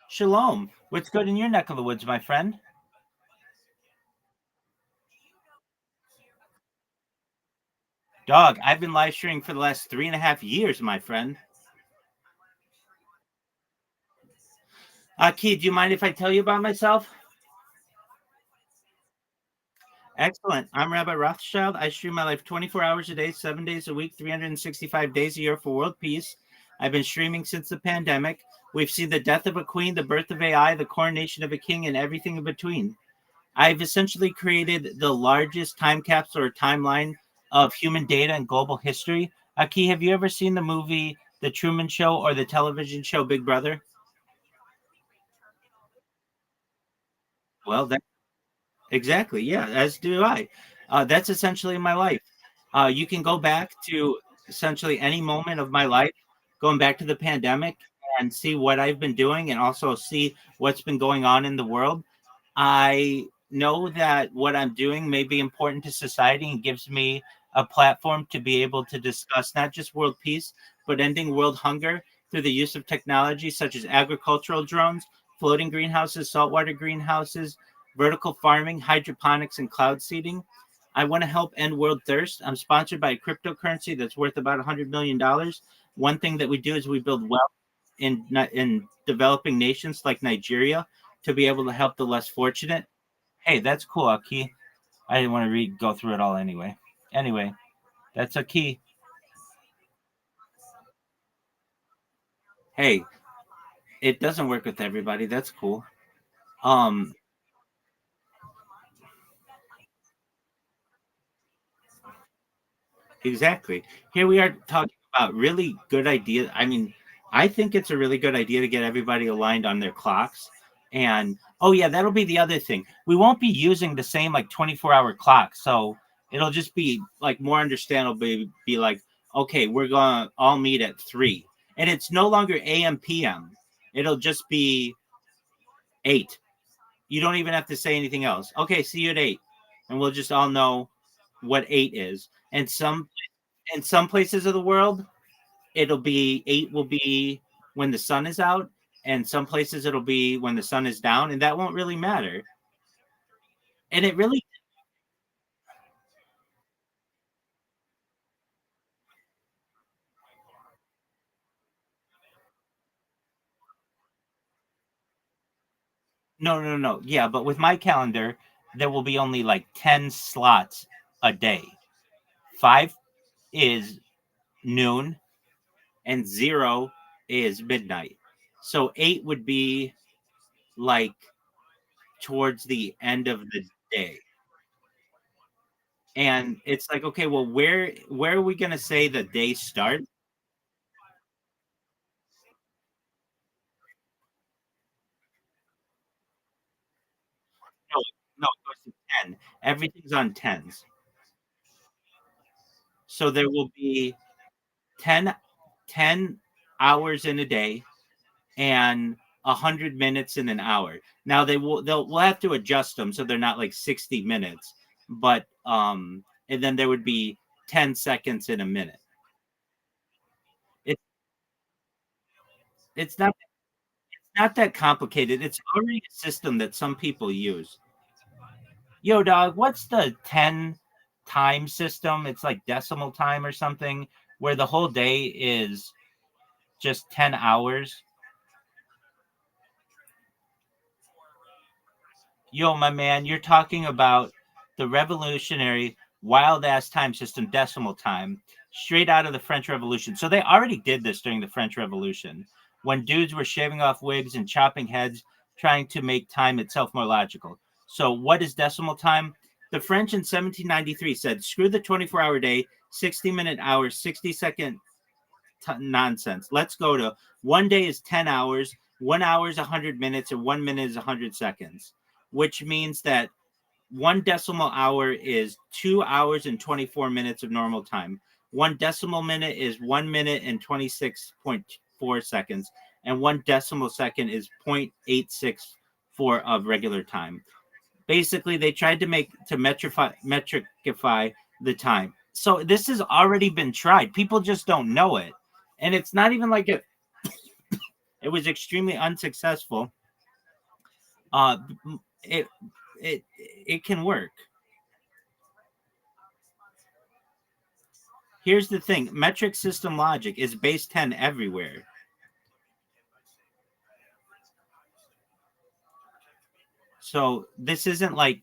Shalom. What's good in your neck of the woods, my friend? Dog, I've been live streaming for the last 3.5 years, my friend. Aki, do you mind if I tell you about myself? Excellent. I'm Rabbi Rothschild. I stream my life 24 hours a day, 7 days a week, 365 days a year for world peace. I've been streaming since the pandemic. We've seen the death of a queen, the birth of AI, the coronation of a king, and everything in between. I've essentially created the largest time capsule or timeline of human data and global history. Aki, have you ever seen the movie The Truman Show or the television show Big Brother? Well, exactly. Yeah, as do I. That's essentially my life. You can go back to essentially any moment of my life, going back to the pandemic, and see what I've been doing and also see what's been going on in the world. I know that what I'm doing may be important to society and gives me a platform to be able to discuss not just world peace, but ending world hunger through the use of technology such as agricultural drones, floating greenhouses, saltwater greenhouses, vertical farming, hydroponics, and cloud seeding. I want to help end world thirst. I'm sponsored by a cryptocurrency that's worth about $100 million. One thing that we do is we build wealth in developing nations like Nigeria to be able to help the less fortunate. Hey, that's cool, Aki. I didn't want to go through it all anyway. Anyway, that's a key. Hey, it doesn't work with everybody. That's cool. Um, Exactly. Here we are talking about really good ideas. I mean, I think it's a really good idea to get everybody aligned on their clocks. And oh yeah, that'll be the other thing. We won't be using the same like 24-hour clock. So it'll just be like more understandable, be like, okay, we're gonna all meet at 3. And it's no longer AM PM. It'll just be 8. You don't even have to say anything else. Okay, see you at 8. And we'll just all know what 8 is. And in some places of the world, it'll be 8 will be when the sun is out, and some places it'll be when the sun is down, and that won't really matter. And it really, no, no, no, yeah, but with my calendar, there will be only like 10 slots a day 5 is noon, and 0 is midnight. So 8 would be like towards the end of the day. And it's like, okay, well, where are we gonna say the day starts? No, no, it goes to 10. Everything's on tens. So there will be 10, 10 hours in a day and 100 minutes in an hour. Now we'll have to adjust them so they're not like 60 minutes, but and then there would be 10 seconds in a minute. It, it's not that complicated. It's already a system that some people use. Yo, dog, what's the 10 time system? It's like decimal time or something, where the whole day is just 10 hours. Yo, my man, you're talking about the revolutionary wild ass time system, decimal time, straight out of the French Revolution. So they already did this during the French Revolution when dudes were shaving off wigs and chopping heads, trying to make time itself more logical. So, what is decimal time? The French in 1793 said, screw the 24-hour day, 60-minute hours, 60-second nonsense. Let's go to one day is 10 hours, 1 hour is 100 minutes, and 1 minute is 100 seconds, which means that one decimal hour is 2 hours and 24 minutes of normal time. One decimal minute is 1 minute and 26.4 seconds. And one decimal second is 0.864 of regular time. Basically, they tried to metricify the time. So this has already been tried. People just don't know it. And it's not even like it was extremely unsuccessful. Uh, it it can work. Here's the thing: metric system logic is base 10 everywhere. So this isn't like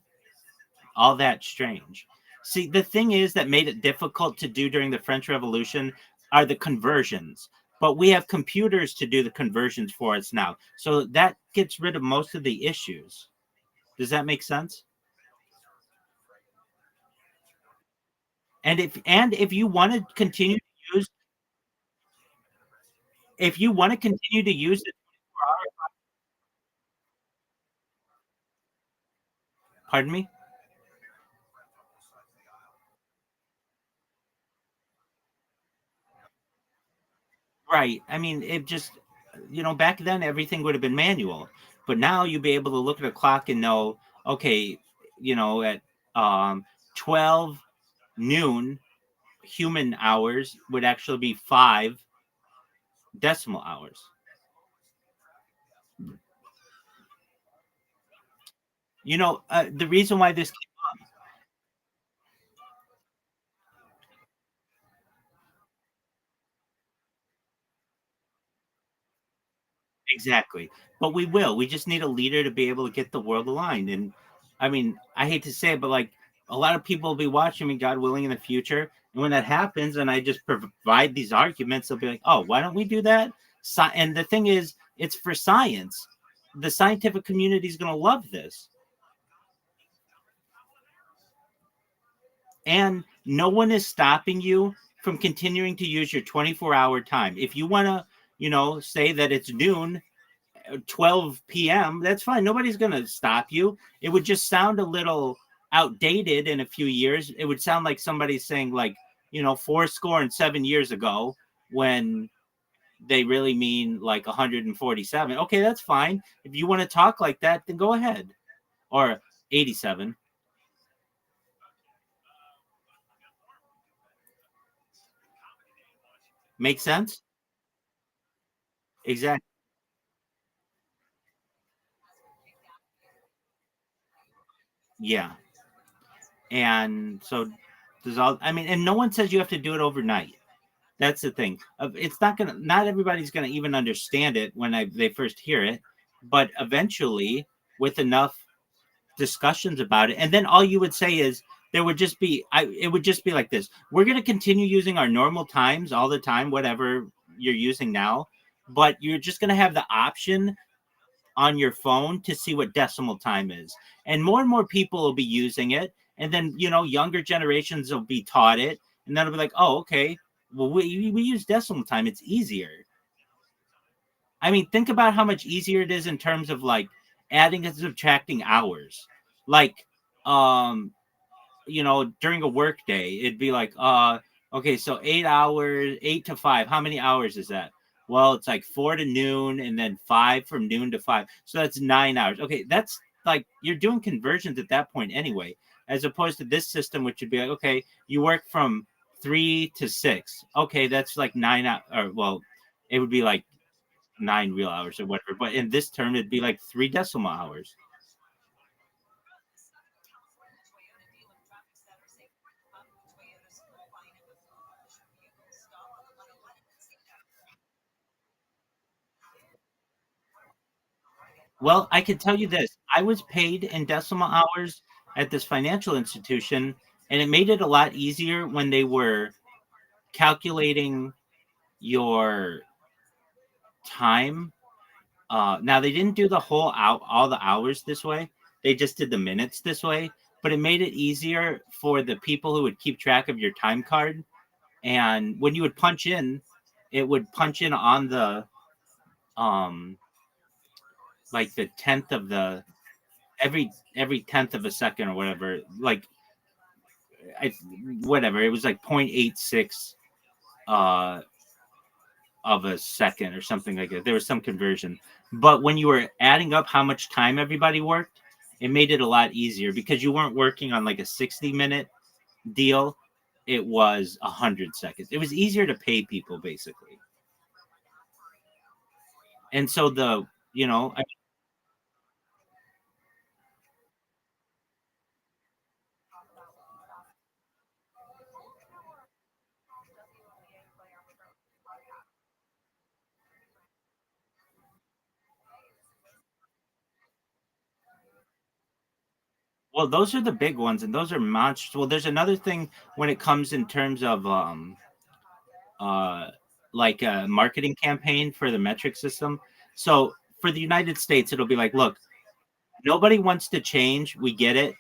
all that strange. See, the thing is that made it difficult to do during the French Revolution are the conversions. But we have computers to do the conversions for us now. So that gets rid of most of the issues. Does that make sense? And if you want to continue to use if you want to continue to use it, pardon me. Right. I mean, it just, back then everything would have been manual, but now you'll be able to look at a clock and know, okay, at um, 12 noon, human hours would actually be 5 decimal hours. The reason why this exactly, but we will. We just need a leader to be able to get the world aligned. And I mean, I hate to say it, but like a lot of people will be watching me, God willing, in the future. And when that happens, and I just provide these arguments, they'll be like, "Oh, why don't we do that?" And the thing is, it's for science. The scientific community is going to love this, and no one is stopping you from continuing to use your 24-hour time. If you want to, say that it's noon 12 p.m., that's fine. Nobody's going to stop you. It would just sound a little outdated in a few years. It would sound like somebody's saying, like, 4 score and 7 years ago, when they really mean like 147. Okay, that's fine. If you want to talk like that, then go ahead. Or 87. Make sense? Exactly. Yeah. And so there's all, I mean, and no one says you have to do it overnight. That's the thing. It's not everybody's gonna even understand it when they first hear it, but eventually, with enough discussions about it, and then all you would say is, there would just be it would just be like this. We're going to continue using our normal times all the time, whatever you're using now, but you're just going to have the option on your phone to see what decimal time is. And more people will be using it. And then, younger generations will be taught it. And then it'll be like, oh, okay. Well, we use decimal time. It's easier. I mean, think about how much easier it is in terms of like adding and subtracting hours. Like, um, during a work day, it'd be like, okay, so 8 hours, 8 to 5. How many hours is that? Well, it's like 4 to noon and then 5 from noon to 5. So that's 9 hours. Okay, that's like you're doing conversions at that point anyway, as opposed to this system, which would be like, okay, you work from 3 to 6. Okay, that's like 9 hours. Or, well, it would be like 9 real hours or whatever. But in this term, it'd be like 3 decimal hours. Well, I can tell you this. I was paid in decimal hours at this financial institution, and it made it a lot easier when they were calculating your time. Now they didn't do the whole out all the hours this way. They just did the minutes this way, but it made it easier for the people who would keep track of your time card. And when you would punch in, it would punch in on the um like the tenth of the every tenth of a second or whatever. Like I, whatever. It was like 0.86 uh, of a second or something like that. There was some conversion. But when you were adding up how much time everybody worked, it made it a lot easier because you weren't working on like a 60-minute deal. It was 100 seconds. It was easier to pay people basically. And so well, those are the big ones and those are monsters. Well, there's another thing when it comes in terms of uh, like a marketing campaign for the metric system. So for the United States, it'll be like, look, nobody wants to change. We get it.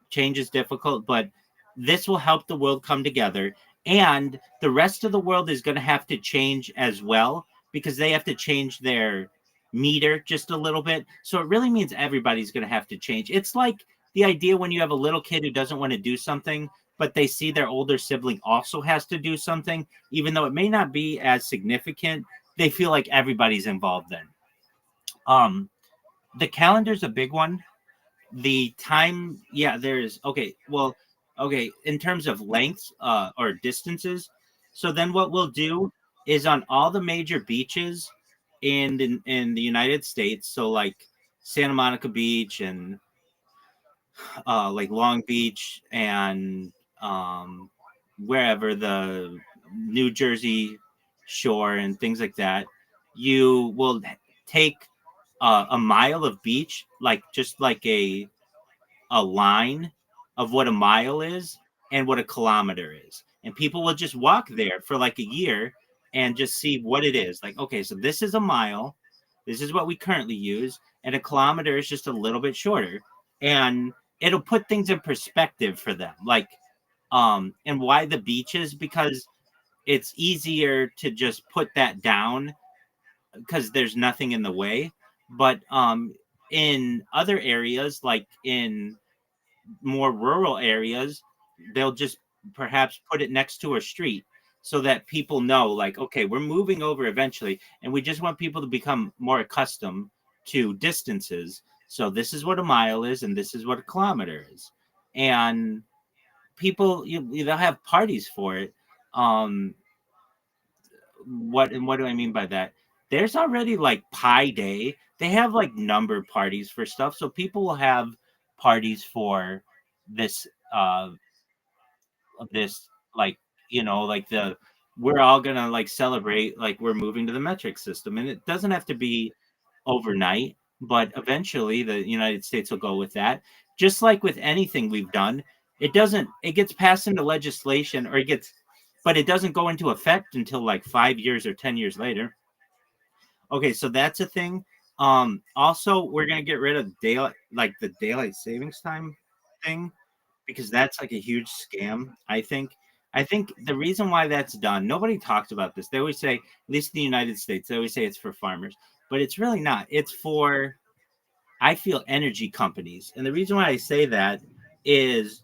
Change is difficult, but this will help the world come together. And the rest of the world is going to have to change as well because they have to change their meter just a little bit. So it really means everybody's going to have to change. It's like the idea when you have a little kid who doesn't want to do something, but they see their older sibling also has to do something, even though it may not be as significant, they feel like everybody's involved then. Um, the calendar's a big one. The time, yeah, there's okay. Well, okay, in terms of lengths or distances. So then what we'll do is on all the major beaches in the United States, so like Santa Monica Beach and like Long Beach and wherever the New Jersey shore and things like that, you will take a mile of beach, like just like a line of what a mile is and what a kilometer is. And people will just walk there for like a year and just see what it is. Like, okay, so this is a mile. This is what we currently use. And a kilometer is just a little bit shorter. And it'll put things in perspective for them. Like, and why the beaches? Because it's easier to just put that down because there's nothing in the way. But in other areas, like in more rural areas, they'll just perhaps put it next to a street so that people know, like, okay, we're moving over eventually, and we just want people to become more accustomed to distances. So this is what a mile is, and this is what a kilometer is, and people they'll have parties for it. Um, what do I mean by that? There's already like Pi Day. They have like number parties for stuff, so people will have parties for this this like like the we're all gonna like celebrate like we're moving to the metric system, and it doesn't have to be overnight, but eventually the United States will go with that. Just like with anything we've done, It doesn't. It gets passed into legislation, or it gets, but it doesn't go into effect until like 5 years or 10 years later. Okay, so that's a thing. Also, we're gonna get rid of the daylight savings time thing, because that's like a huge scam. I think the reason why that's done, nobody talks about this. They always say, at least in the United States, they always say it's for farmers, but it's really not. It's for, I feel, energy companies. And the reason why I say that is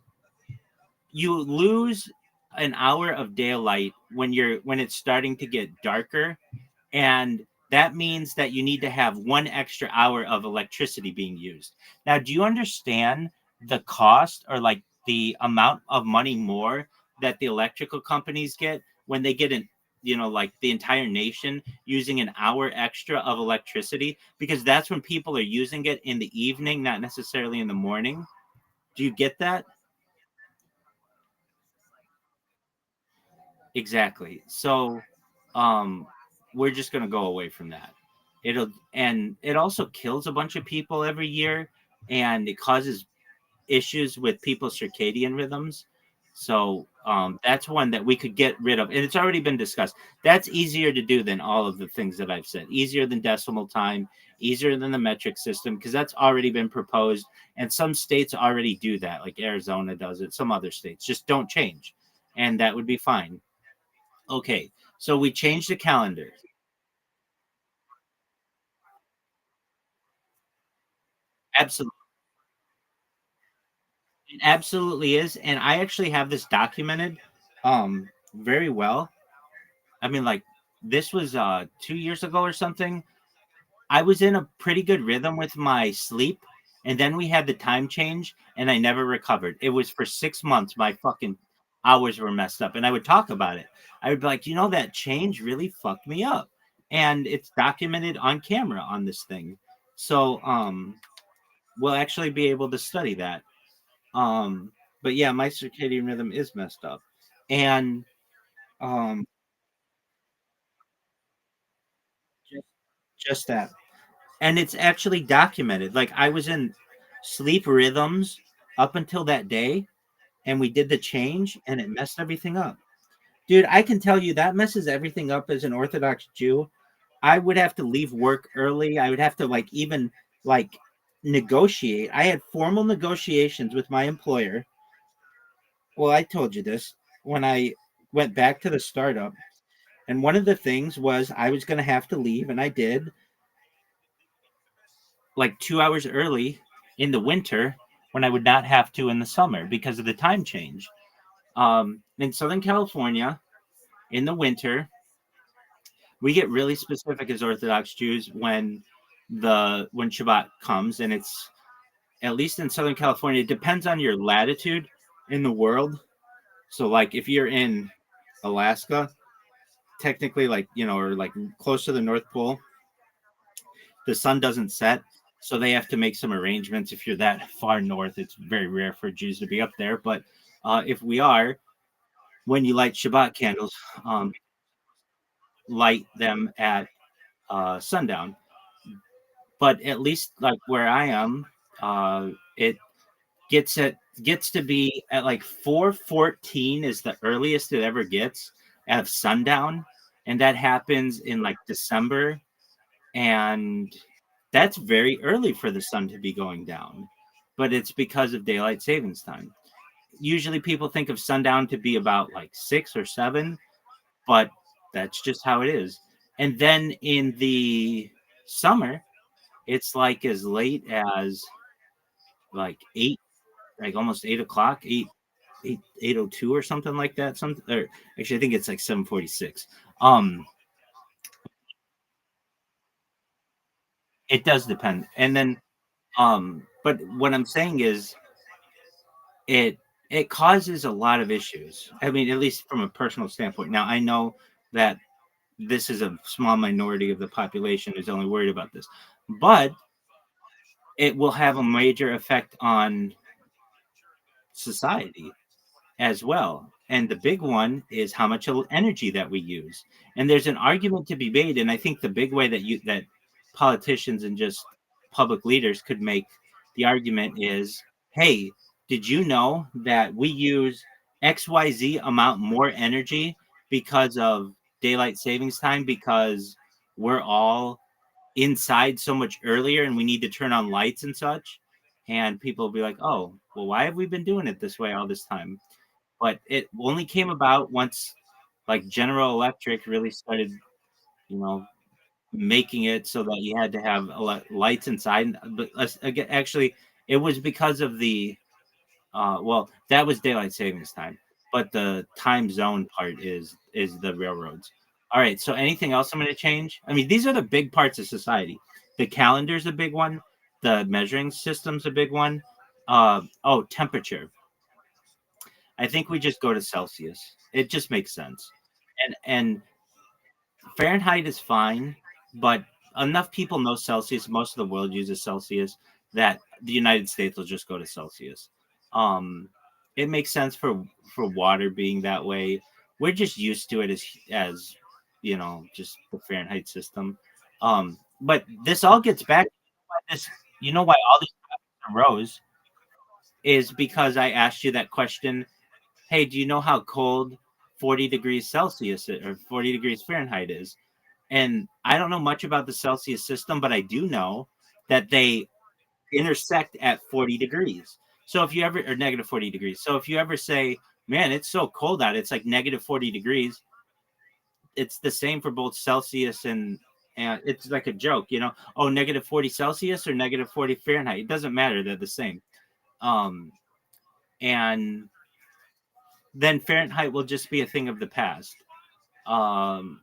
you lose an hour of daylight when it's starting to get darker, and that means that you need to have 1 extra hour of electricity being used. Now, do you understand the cost, or like the amount of money more that the electrical companies get when they get like the entire nation using an hour extra of electricity, because that's when people are using it in the evening, not necessarily in the morning. Do you get that? Exactly. So, um, we're just gonna go away from that. And it also kills a bunch of people every year, and it causes issues with people's circadian rhythms. So, that's one that we could get rid of, and it's already been discussed. That's easier to do than all of the things that I've said. Easier than decimal time, easier than the metric system, because that's already been proposed, and some states already do that, like Arizona does it. Some other states just don't change, and that would be fine. Okay, so we changed the calendar. Absolutely, it absolutely is, and I actually have this documented, very well. I mean, like, this was 2 years ago or something. I was in a pretty good rhythm with my sleep, and then we had the time change, and I never recovered. It was for 6 months. My fucking hours were messed up, and I would talk about it. I would be like, that change really fucked me up, and it's documented on camera on this thing. So, we'll actually be able to study that. Um, but yeah, my circadian rhythm is messed up, and um, just, just that, and it's actually documented. Like, I was in sleep rhythms up until that day, and we did the change, and it messed everything up. Dude, I can tell you that messes everything up as an Orthodox Jew. I would have to leave work early. I would have to like even like negotiate. I had formal negotiations with my employer. Well, I told you this when I went back to the startup. And one of the things was I was going to have to leave, and I did, like 2 hours early in the winter when I would not have to in the summer because of the time change. In Southern California, in the winter, we get really specific as Orthodox Jews when Shabbat comes, and it's, at least in Southern California, it depends on your latitude in the world. So, like, if you're in Alaska, technically, like, or like close to the North Pole, the sun doesn't set, so they have to make some arrangements. If you're that far north, it's very rare for Jews to be up there. But if we are, when you light Shabbat candles, light them at sundown. But at least like where I am, it gets to be at like 4:14 is the earliest it ever gets at sundown, and that happens in like December, and that's very early for the sun to be going down, but it's because of daylight savings time. Usually people think of sundown to be about like 6 or 7, but that's just how it is. And then in the summer, it's like as late as like 8, like almost 8 o'clock, 8:02 or something like that. Or actually, I think it's like 7:46. Um, it does depend. And then, but what I'm saying is, it it causes a lot of issues. I mean, at least from a personal standpoint. Now, I know that this is a small minority of the population who's only worried about this, but it will have a major effect on society as well. And the big one is how much energy that we use. And there's an argument to be made, and I think the big way that politicians and just public leaders could make the argument is, hey, Did you know that we use XYZ amount more energy because of daylight savings time, because we're all inside so much earlier and we need to turn on lights and such? And people will be like, oh, well, why have we been doing it this way all this time? But it only came about once like General Electric really started, you know, making it so that you had to have lights inside. But again, actually, it was because of the well, that was daylight savings time, but the time zone part is the railroads. All right. So anything else I'm going to change? I mean, these are the big parts of society. The calendar's a big one. The measuring system's a big one. Oh, temperature. I think we just go to Celsius. It just makes sense. And Fahrenheit is fine, but enough people know Celsius. Most of the world uses Celsius that the United States will just go to Celsius. Um, it makes sense for water being that way. We're just used to it as just the Fahrenheit system. But this all gets back to this. You know why all these arose is because I asked you that question. Hey, do you know how cold 40 degrees Celsius or 40 degrees Fahrenheit is? And I don't know much about the Celsius system, but I do know that they intersect at 40 degrees. So if you ever, or negative 40 degrees. So if you ever say, man, it's so cold out, it's like negative 40 degrees, it's the same for both Celsius and it's like a joke, oh, negative 40 Celsius or negative 40 Fahrenheit. It doesn't matter. They're the same. Um, and then Fahrenheit will just be a thing of the past. Um,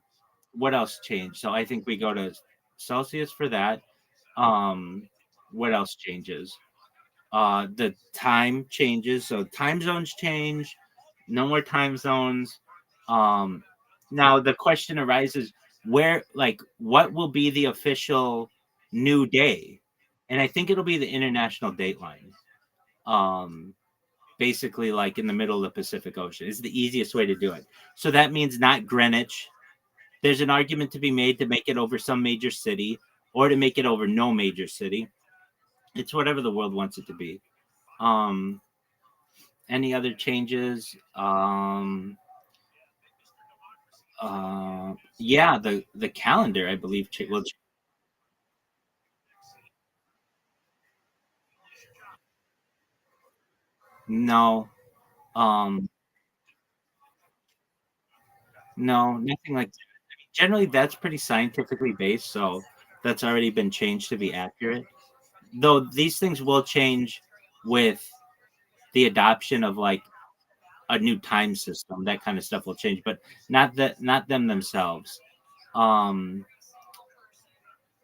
what else changed? So I think we go to Celsius for that. What else changes? The time changes. So time zones change. No more time zones. Um, now the question arises: what will be the official new day? And I think it'll be the international dateline. Um, Basically, like in the middle of the Pacific Ocean is the easiest way to do it. So that means not Greenwich. There's an argument to be made to make it over some major city or to make it over no major city. It's whatever the world wants it to be. Um, any other changes? Yeah, the calendar, I believe, will. No, um, no, nothing like that. Generally, that's pretty scientifically based, so that's already been changed to be accurate. Though these things will change with the adoption of like a new time system. That kind of stuff will change, but not them themselves. Um,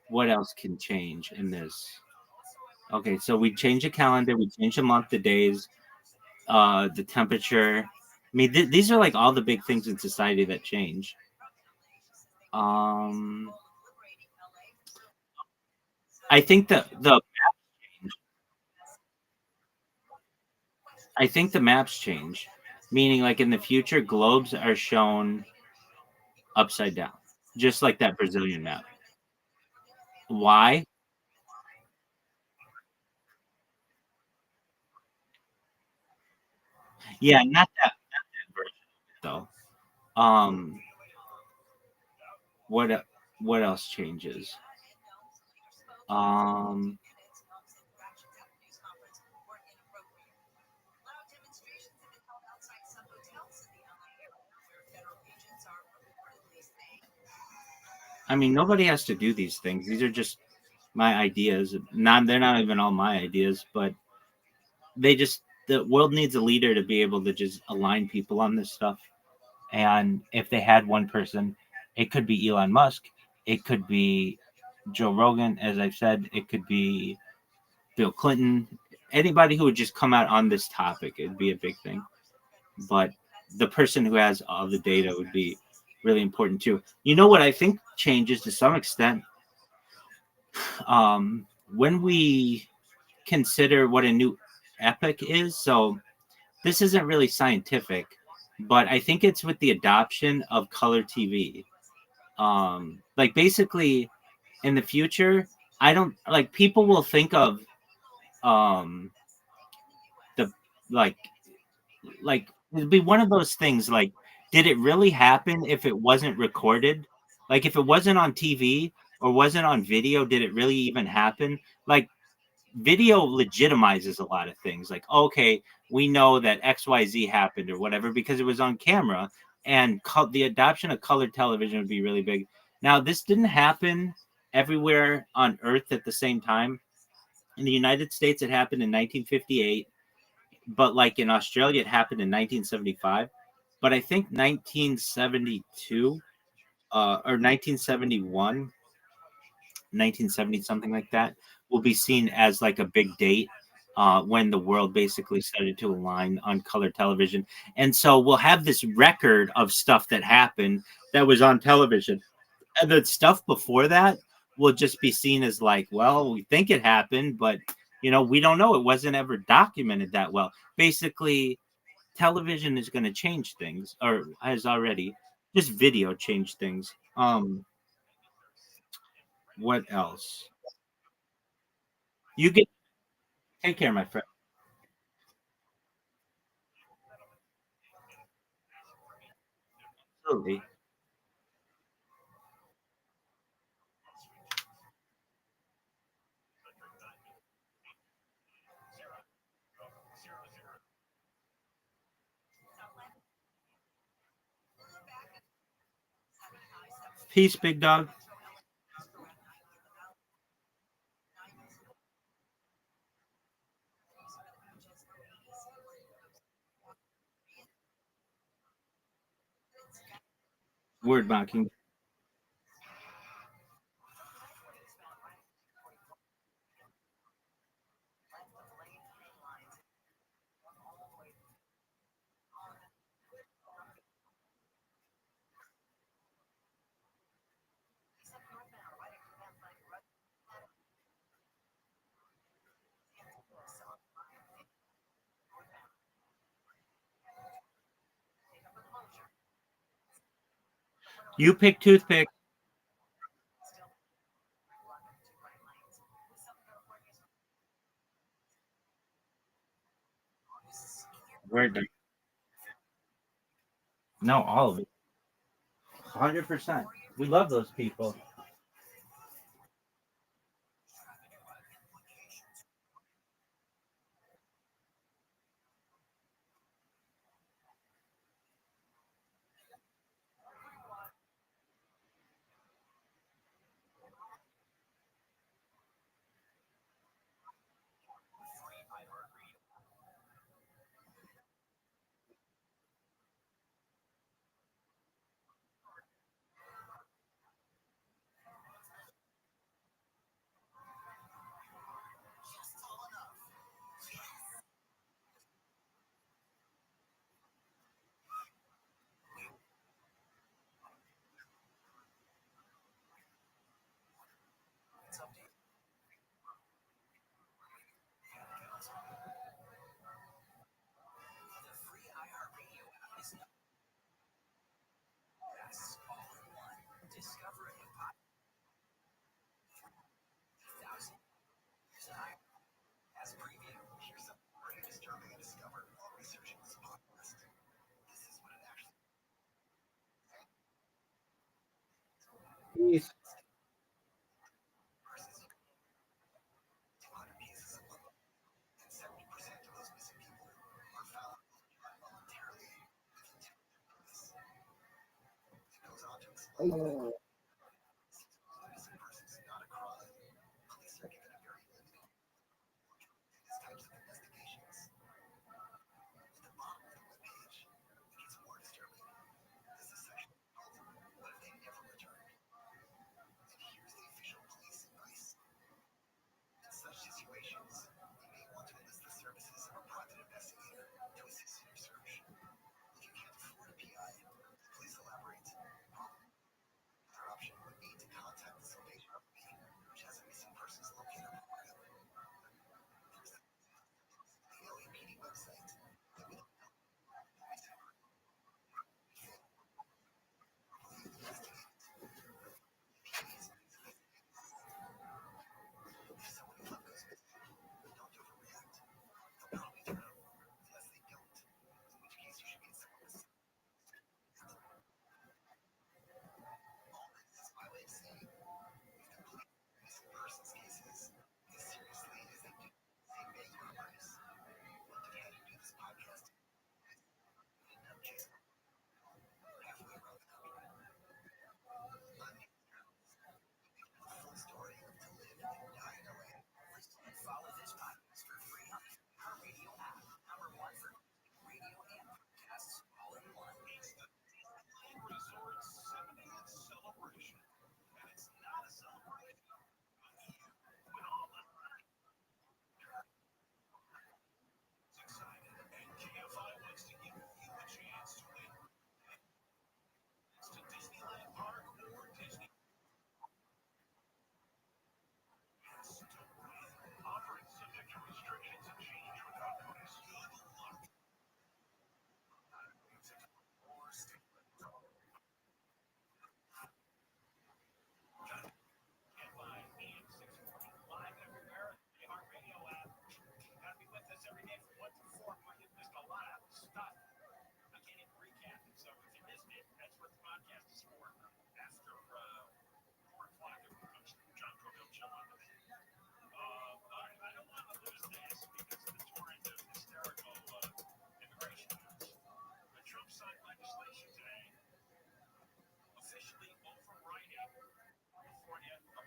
what else can change in this? Okay, so we change the calendar, we change the month, the days, the temperature. I mean, these are like all the big things in society that change. Um, I think the maps change, meaning like in the future, globes are shown upside down, just like that Brazilian map. Why? Yeah, not that version though. Um, what what else changes? Um, I mean, nobody has to do these things. These are just my ideas. Not they're not even all my ideas, but the world needs a leader to be able to just align people on this stuff. And if they had one person, it could be Elon Musk, it could be Joe Rogan, as I've said, it could be Bill Clinton, anybody who would just come out on this topic, it'd be a big thing. But the person who has all the data would be really important too. You know what I think changes to some extent when we consider what a new epoch is. So this isn't really scientific, but I think it's with the adoption of color TV. Like basically in the future, I don't like people will think of um, the Like like it'd be one of those things like, did it really happen if it wasn't recorded? Like if it wasn't on TV or wasn't on video, did it really even happen? Like video legitimizes a lot of things. Like, okay, we know that XYZ happened or whatever because it was on camera, and the adoption of colored television would be really big. Now, this didn't happen everywhere on Earth at the same time. In the United States, it happened in 1958, but like in Australia, it happened in 1975. But I think 1972 or 1971, 1970, something like that, will be seen as like a big date when the world basically started to align on color television. And so we'll have this record of stuff that happened that was on television. And the stuff before that will just be seen as like, well, we think it happened, but we don't know. It wasn't ever documented that well. Basically, television is going to change things, or has already. Just video changed things. What else? You get Take care, my friend. Absolutely. Peace, big dog. Word mocking. You pick toothpick. Word. No, all of it. 100%. We love those people. Peace.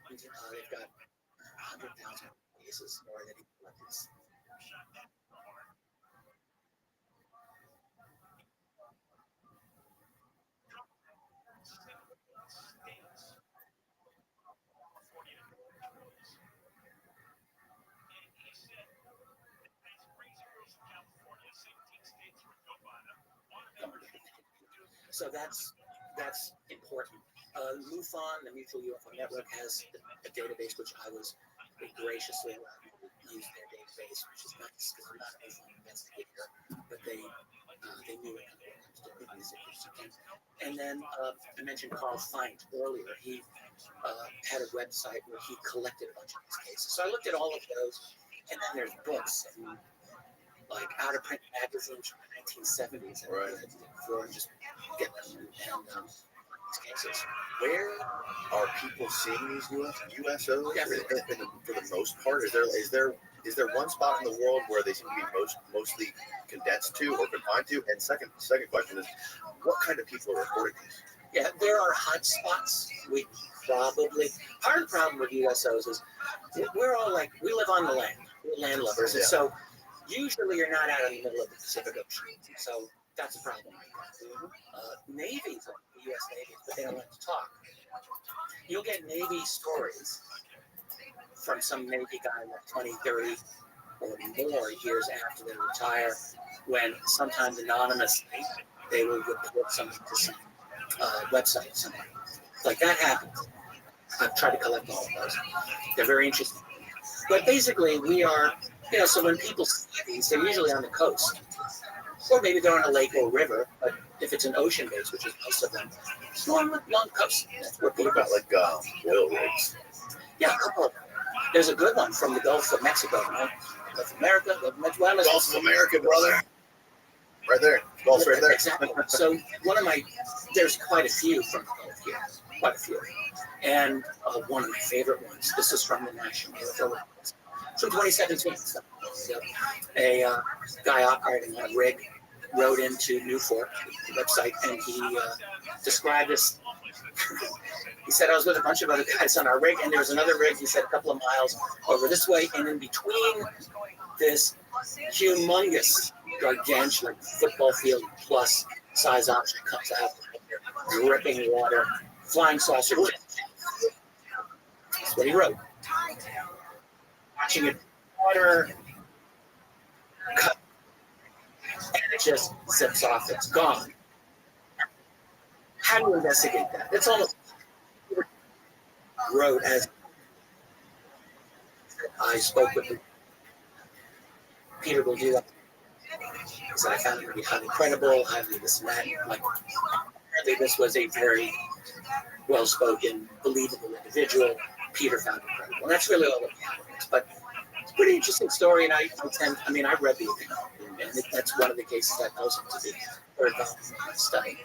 They've got 100,000 cases already collected. So that's important. MUFON, the Mutual UFO Network, has a database which I was graciously allowed to use their database, which is nice because I'm not a MUFON investigator, but they knew it. And then I mentioned Carl Feit earlier. He had a website where he collected a bunch of these cases. So I looked at all of those, and then there's books and like out of print magazines from the 1970s, and right. Just get them and these cases. Where are people seeing these USOs? Yeah, for the most part, is there one spot in the world where they seem to be mostly condensed to or confined to? And second question is, what kind of people are reporting these? Yeah, there are hot spots. We probably part of the problem with USOs is we're all like we live on the land. We're landlubbers, and so usually you're not out in the middle of the Pacific Ocean. So that's a problem. Navies, like the U.S. Navy, but they don't like to talk. You'll get Navy stories from some Navy guy like 20, 30, or more years after they retire, when sometimes anonymously they will report something to some website somewhere. Like that happens. I've tried to collect all of those. They're very interesting. But basically, we are, so when people see these, they're usually on the coast. Or maybe they're on a lake or a river, but if it's an ocean base, which is most of them, it's along the coast. What about like oil rigs? Yeah, a couple of them. There's a good one from the Gulf of Mexico, right? Gulf of America, Gulf of America, brother. Right there. Gulf's right there. Exactly. So there's quite a few from the Gulf here. Quite a few. And one of my favorite ones, this is from the National UFO Records. From 2017. So, a guy operating on a rig rode into Newport, the website, and he described this. He said, I was with a bunch of other guys on our rig, and there was another rig, he said, a couple of miles over this way, and in between this humongous, gargantuan football field plus size object comes out, dripping water, flying saucer. That's what he wrote. Watching it water cut, and it just zips off. It's gone. How do you investigate that? It's almost wrote as I spoke with him. Peter will do that. He said I found him to be highly credible, highly this and that. Like apparently this was a very well-spoken, believable individual. Peter found him credible. And that's really all that matters. But it's a pretty interesting story, and I read the account, and that's one of the cases that knows him to be very study.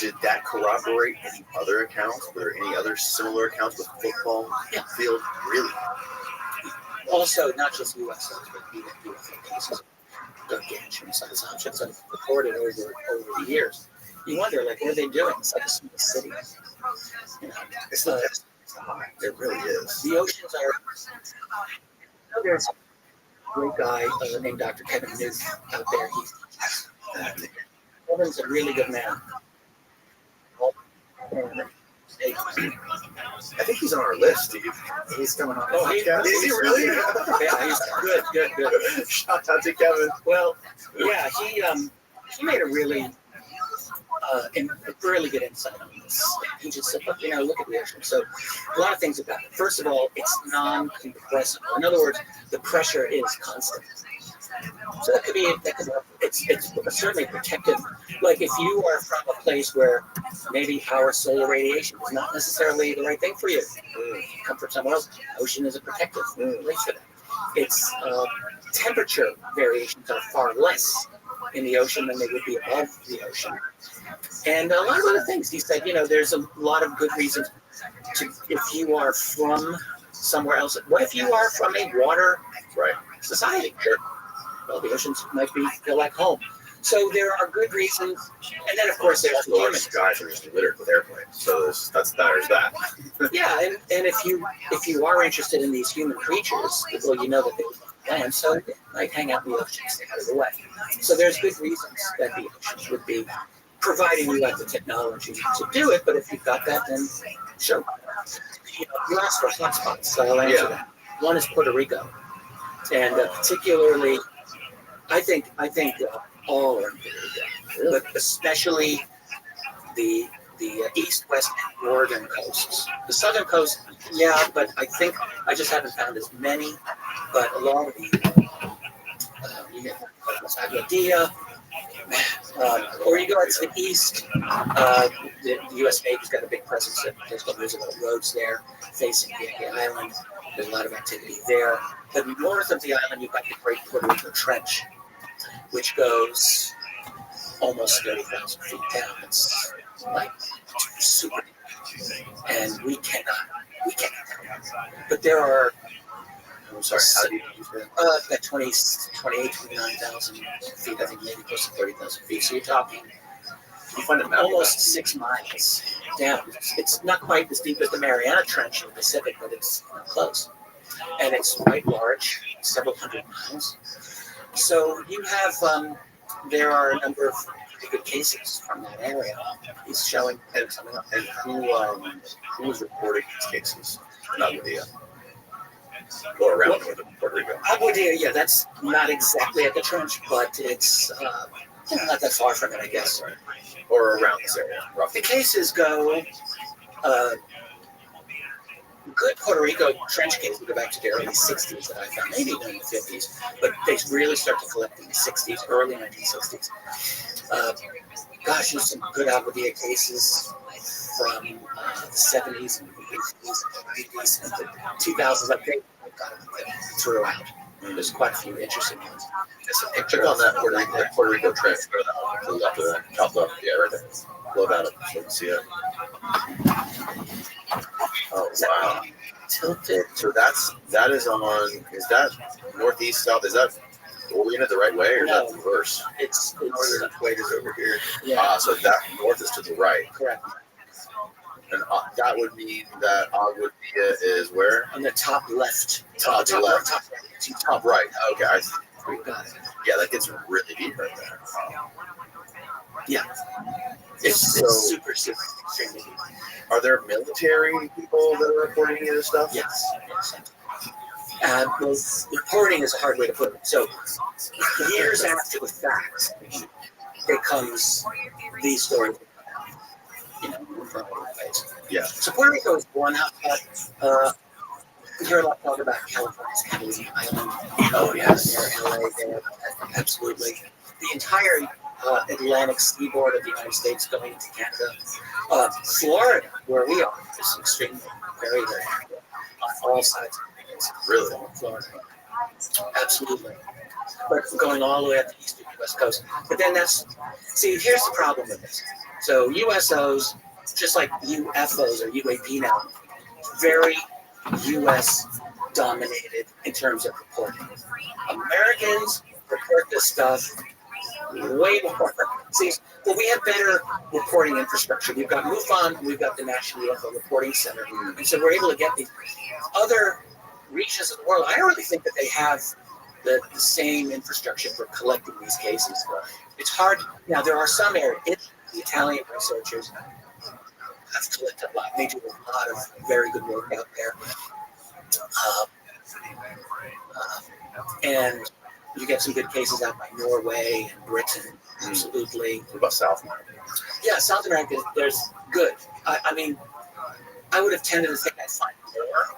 Did that corroborate any other accounts? Were there any other similar accounts with football field? Really? Also, not just USOs, but UFO cases, gargantuan size objects that have reported over the years. You wonder, like, what are they doing? It's like a small city. It really is. The oceans are. There's a great guy named Dr. Kevin Newt out there. Kevin's a really good man. I think he's on our list, Steve. He's coming on. Oh, is he really? Yeah, he's good. Shout out to Kevin. Well, yeah, he made a really good insight on this. He just said, look at the ocean. So a lot of things about it. First of all, it's non-compressible. In other words, the pressure is constant. So it's certainly protective. Like if you are from a place where maybe our solar radiation is not necessarily the right thing for you, come from somewhere else, ocean is a protective place for that. Its temperature variations are far less in the ocean than they would be above the ocean. And a lot of other things. He said, there's a lot of good reasons to, if you are from somewhere else. What if you are from a water society? Sure. Well, the oceans might feel like home. So there are good reasons, and then of course there's Also, our humans. skies are just littered with airplanes, so there's that. Yeah, and if you are interested in these human creatures, well, you know that they live on land, so they might hang out in the oceans, stay out of the way. So there's good reasons that the oceans would be, providing you have the technology to do it. But if you've got that, then sure. You asked for hotspots, so I'll answer that. One is Puerto Rico, and particularly, I think all are in Puerto Rico, but especially the east, west, and northern coasts. The southern coast, yeah, but I think I just haven't found as many. But along the you get Aguadilla, or you go out to the east, the U.S. Navy's got a big presence. There's a lot of roads there facing the island. There's a lot of activity there. But north of the island, you've got the Great Puerto Rico Trench, which goes almost 30,000 feet down. It's like super deep. And we cannot. But there are, I'm sorry, how do you use that? about 29,000 feet, I think maybe close to 30,000 feet. So you're talking You find a map almost 6 miles down. It's not quite as deep as the Mariana Trench in the Pacific, but it's close. And it's quite large, several hundred miles. So you have, there are a number of pretty good cases from that area. He's showing something up. and who is reporting these cases? Not Lydia. Or around Puerto Rico. Aguadilla, yeah, that's not exactly at the trench, but it's not that far from it, I guess. Or around this area, roughly. The cases go, good Puerto Rico trench cases go back to the early 60s that I found, maybe even in the 50s, but they really start to collect in the 60s, early 1960s. Gosh, there's some good Aguadilla cases from the 70s and 80s and 90s and the 2000s. I think I've got them throughout. There's quite a few interesting ones. There's a picture on that Puerto Rico trench. Go to that one. Left of that. Top left. Yeah, right there. Blow that up so you can see it. Oh, wow. Tilted. So that is on, is that northeast, south? Is that oriented the right way or is that the reverse? It's Northern plate is over here. yeah, So that north is to the right. correct. And that would mean that Aguadilla is where? On the top left. Top left. Top right. Okay, I see. We got it. Yeah, that gets really deep right there. Yeah. It's super, extremely deep. Are there military people that are reporting any of this stuff? Yes. Well, reporting is a hard way to put it. So, years after the fact, it comes these stories, from all over the place. Yeah. So Puerto Rico is one hotspot. We hear a lot talk about California's Catalina Island. Oh, yes. Near LA there. Absolutely. The entire Atlantic seaboard of the United States going into Canada. Florida, where we are, is extremely, very, very active on all sides of the Really? Florida. Absolutely. But going all the way up the eastern West Coast. But then here's the problem with this. So USOs, just like UFOs or UAP now, very US dominated in terms of reporting. Americans report this stuff way more. See, well, we have better reporting infrastructure. We've got MUFON, we've got the National UFO Reporting Center, and so we're able to get these other regions of the world. I don't really think that they have the same infrastructure for collecting these cases. It's hard. Now, there are some areas, the Italian researchers have collected a lot. They do a lot of very good work out there. And you get some good cases out by Norway and Britain, absolutely. What about South America? Yeah, South America, there's good. I mean, I would have tended to think I'd find more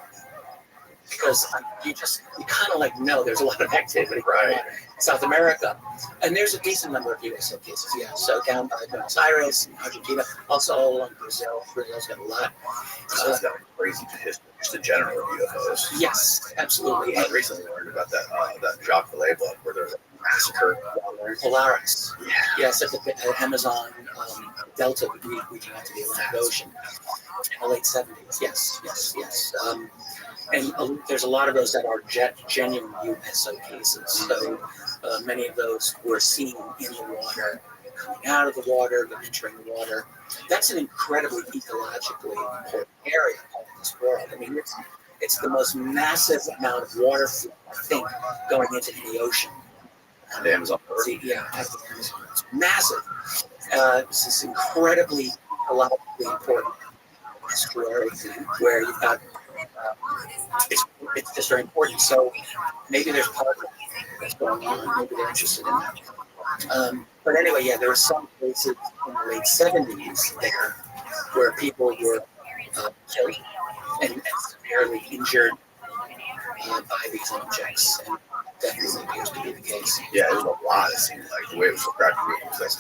because you kind of know there's a lot of activity going on in South America. And there's a decent number of USO cases, yeah. So down by Buenos Aires, Argentina, also all along Brazil. Brazil's got a lot. Brazil's got a crazy history, just in general of UFOs. Yes, absolutely. I recently learned about that Jacques Vallée book where there was a massacre. Polaris. Yeah. Yes, at the Amazon Delta reaching out to the Atlantic Ocean in the late 70s. Yes. And there's a lot of those that are genuine USO cases. So many of those were seen in the water, coming out of the water, entering the water. That's an incredibly ecologically important area of this world. I mean, it's the most massive amount of water flow, I think, going into the ocean. The Amazon. Yeah, it's massive. This is incredibly ecologically important estuary where you've got it's just very important. So maybe there's part of that's going on. Maybe they're interested in that. But anyway, yeah, there were some cases in the late 70s there where people were killed and severely injured by these objects. And definitely appears to be the case. Yeah, there's a lot. It seemed like the way it was described to me was like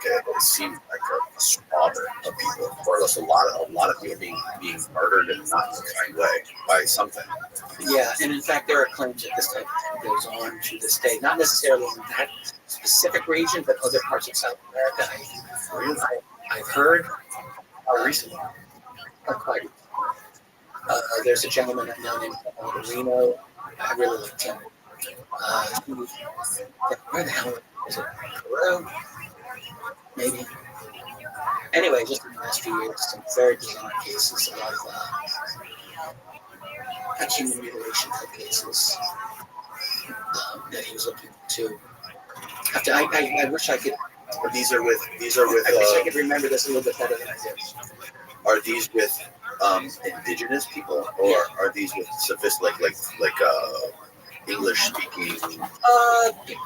there, it seemed like a slaughter of people, or at least a lot of people being murdered in not a kind way by something. Yeah, and in fact, there are claims that this type of thing goes on to this day, not necessarily in that specific region, but other parts of South America. I've heard recently. Quite. There's a gentleman I know named Reno. I really liked him. Where the hell is it? Peru? Maybe. Anyway, just in the last few years, some very bizarre cases, a lot of human mutilation type cases that he was looking to. I wish I could. These are with. I wish I could remember this a little bit better than I did. Are these with indigenous people, or are these with sophisticated, like English speaking?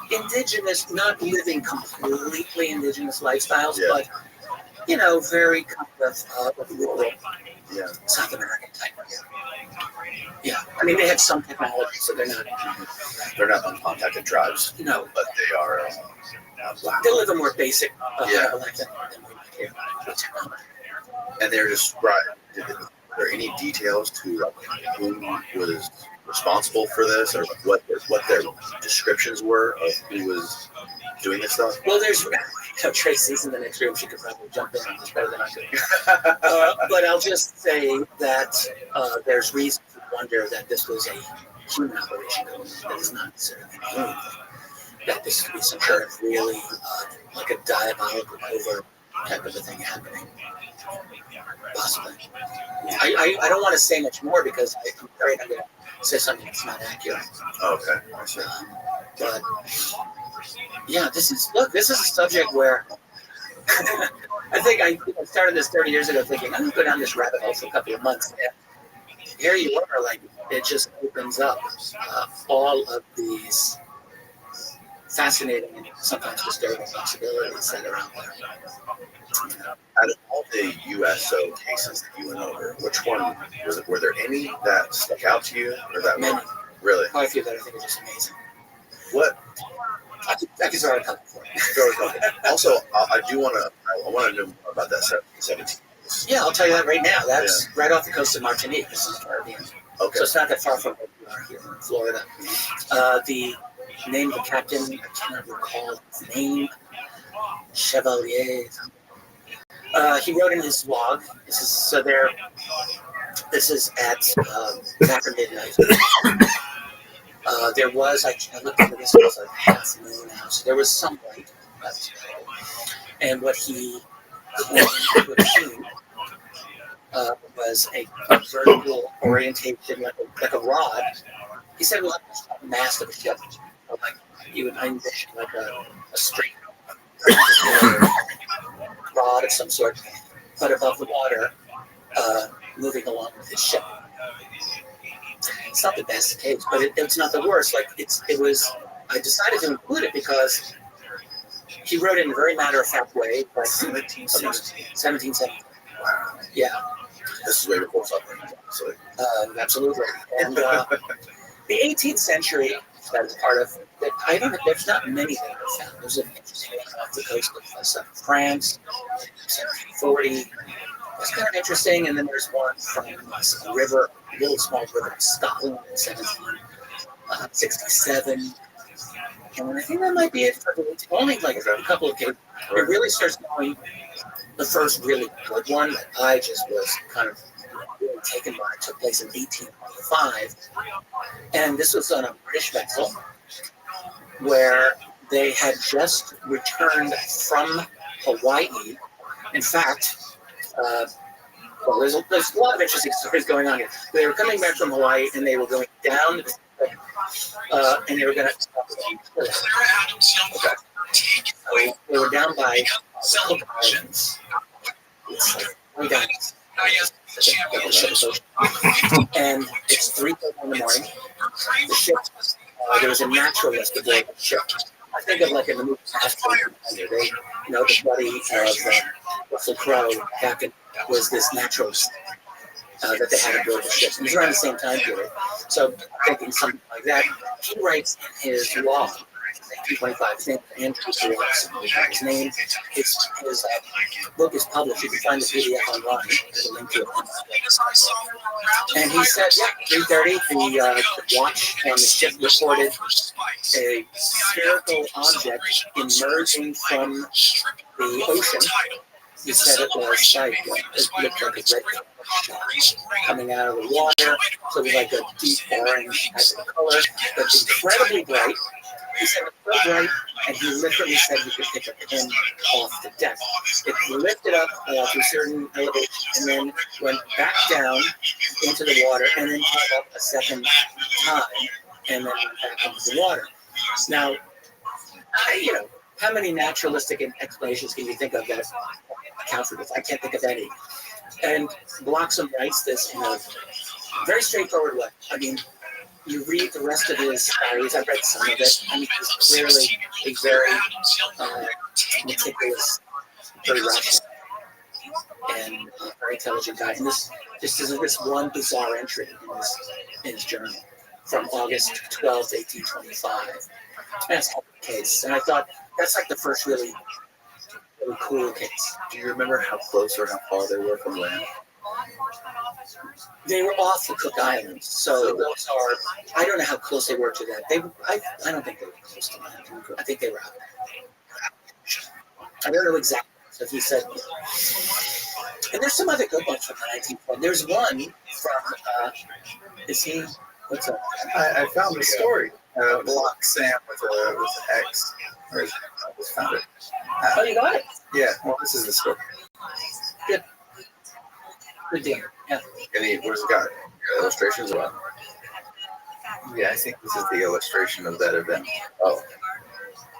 Indigenous, not living completely indigenous lifestyles, Yeah. but very kind of rural, South American type. Yeah, I mean they have some technology, so they're not uncontacted tribes. No, but they are. They live a more basic life than we might here with technology. And they're described. Are there any details to who was responsible for this, or what their descriptions were of who was doing this stuff? Well, there's Tracy's in the next room. She could probably jump in on this better than I could. But I'll just say that there's reason to wonder that this was a human operation that is not necessarily human. That this could be some kind of really like a diabolical covert type of a thing happening. Possibly. I don't want to say much more because I'm afraid I'm going to say something that's not accurate. Okay. I see. But yeah, this is a subject where I think I started this 30 years ago thinking I'm going to go down this rabbit hole for a couple of months. And here you are, like it just opens up all of these fascinating and sometimes disturbing possibilities that are out there. Out of all the USO cases that you went over, which one were there any that stuck out to you, or that many? Really? Quite a few that I think are just amazing. What? I can throw a couple for you. Also, I want to know more about that 17. Yeah, I'll tell you that right now. That's right off the coast of Martinique. This is the Caribbean. Okay. So it's not that far from where we are here in Florida. The name of the captain, I cannot recall his name. Chevalier. He wrote in his log. This is at after midnight. There was, I looked into this, it was like half moon now, so there was some light. And what he claimed to have seen was a vertical orientation, like a rod. He said it was like a mast of a ship. Like you would envision like a straight rod of some sort, but above the water, moving along with his ship. It's not the best case, but it's not the worst. Like it was. I decided to include it because he wrote it in a very matter-of-fact way. Like 1770. Wow. Yeah. This is way before submarines, obviously. Absolutely. And the 18th century that is part of. There's not many that are found. There's an interesting one off the coast of France, 1740. That's kind of interesting. And then there's one from a river, a little small river in Scotland in 1767. And I think that might be it for only like a couple of cases. It really starts going. The first really good one that I just was kind of really took place in 1825. And this was on a British vessel where they had just returned from Hawaii. In fact, well, there's a lot of interesting stories going on here. They were coming back from Hawaii and they were going down, and they were going to. Okay. So they were down by Cook Islands. It's like way down. And it's 3:30 in the morning. The ship, there was a naturalist aboard the ship. I think of like in the movie Master. They, the buddy of Russell Crowe, Captain, was this naturalist that they had aboard the ship. And it was around the same time period. So thinking something like that, he writes in his log, 225. His name is Andrew Rothschild. His name, his book is published. You can find the PDF online. There's a link to it. And he said, 3:30, the watch on the ship reported a spherical object emerging from the ocean. He said it was like, it looked like a red coming out of the water. So it was like a deep orange type of color, but incredibly bright. He said it was so bright, and he literally said you could pick a pin off the deck. It lifted up to a certain elevation and then went back down into the water and then came up a second time and then went back into the water. Now, how many naturalistic explanations can you think of that account for this? I can't think of any. And Bloxham writes this in a very straightforward way. I mean, you read the rest of his diaries. I've read some of it. I mean, he's clearly a very meticulous, very rational, and very intelligent guy. And this is this one bizarre entry in his journal from August 12th, 1825. That's the case. And I thought that's like the first really cool case. Do you remember how close or how far they were from land? They were off the Cook Islands, so those are. I don't know how close they were to that. I don't think they were close to land. I think they were out there. I don't know exactly. So he said, and there's some other good ones from the 1940s. There's one from. Is he? What's up? I found the story. Block Sam with an X. I just found it. Oh, you got it? Yeah. Well, this is the story. Good. Good deal. Yeah. What has it got? Illustrations or what? Yeah, I think this is the illustration of that event. Oh,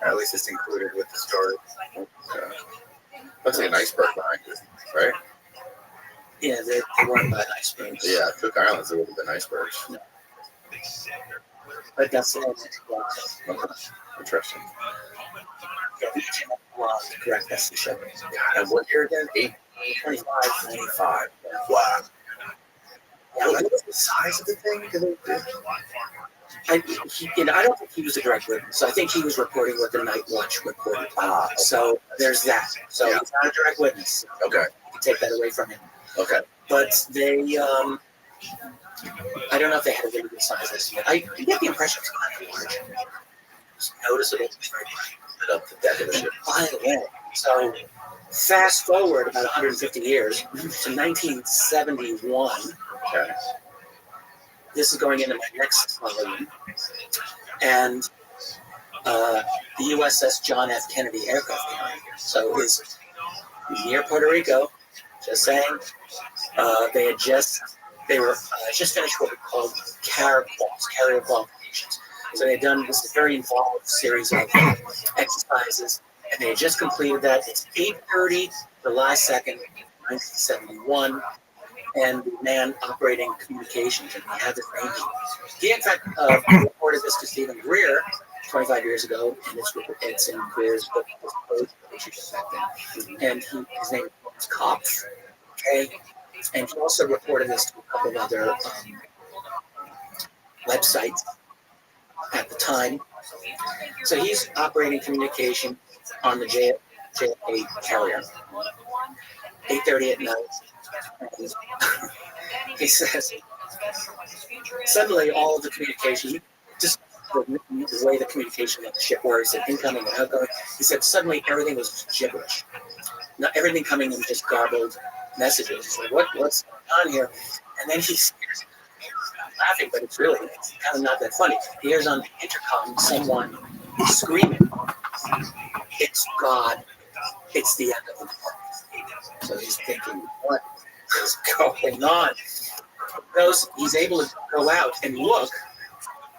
Or at least it's included with the story. looks like an iceberg behind it, right? Yeah, they weren't by icebergs. Yeah, Cook Islands, there would have been icebergs. No. But that's it. Interesting. Correct. That's the ship. And what year again? 25. 895. Wow. Yeah, what was the size of the thing? I don't think he was a direct witness. So I think he was reporting what the Night Watch reported. So there's that. So he's not a direct witness. Okay. You can take that away from him. Okay. But they, I don't know if they had a really good size estimate. I get the impression it's kind of large. It's noticeable. It's very bright. Up the deck of the ship. By the way, so fast forward about 150 years to 1971. Okay. This is going into my next volume. And the USS John F. Kennedy aircraft carrier. So it's near Puerto Rico. Just saying. They were just finished what we called carrier qualifications. So they had done this very involved series of exercises, and they had just completed that. It's 8:30, July 2nd, 1971, and the man operating communications, and he had this name. He, in fact, reported this to Stephen Greer 25 years ago, and it's in Greer's book, and his name was Kopf. Okay, and he also reported this to a couple of other websites at the time. So he's operating communication on the JFK carrier. 8:30 at night. And he says, suddenly all of the communication, just the way the communication of the ship works, and incoming and outgoing, he said suddenly everything was gibberish. Not everything coming in just garbled messages. He's like, what's going on here? And then he's laughing, but it's really kind of not that funny. He hears on the intercom someone screaming, "It's God. It's the end of the world." So he's thinking, what is going on? He's able to go out and look,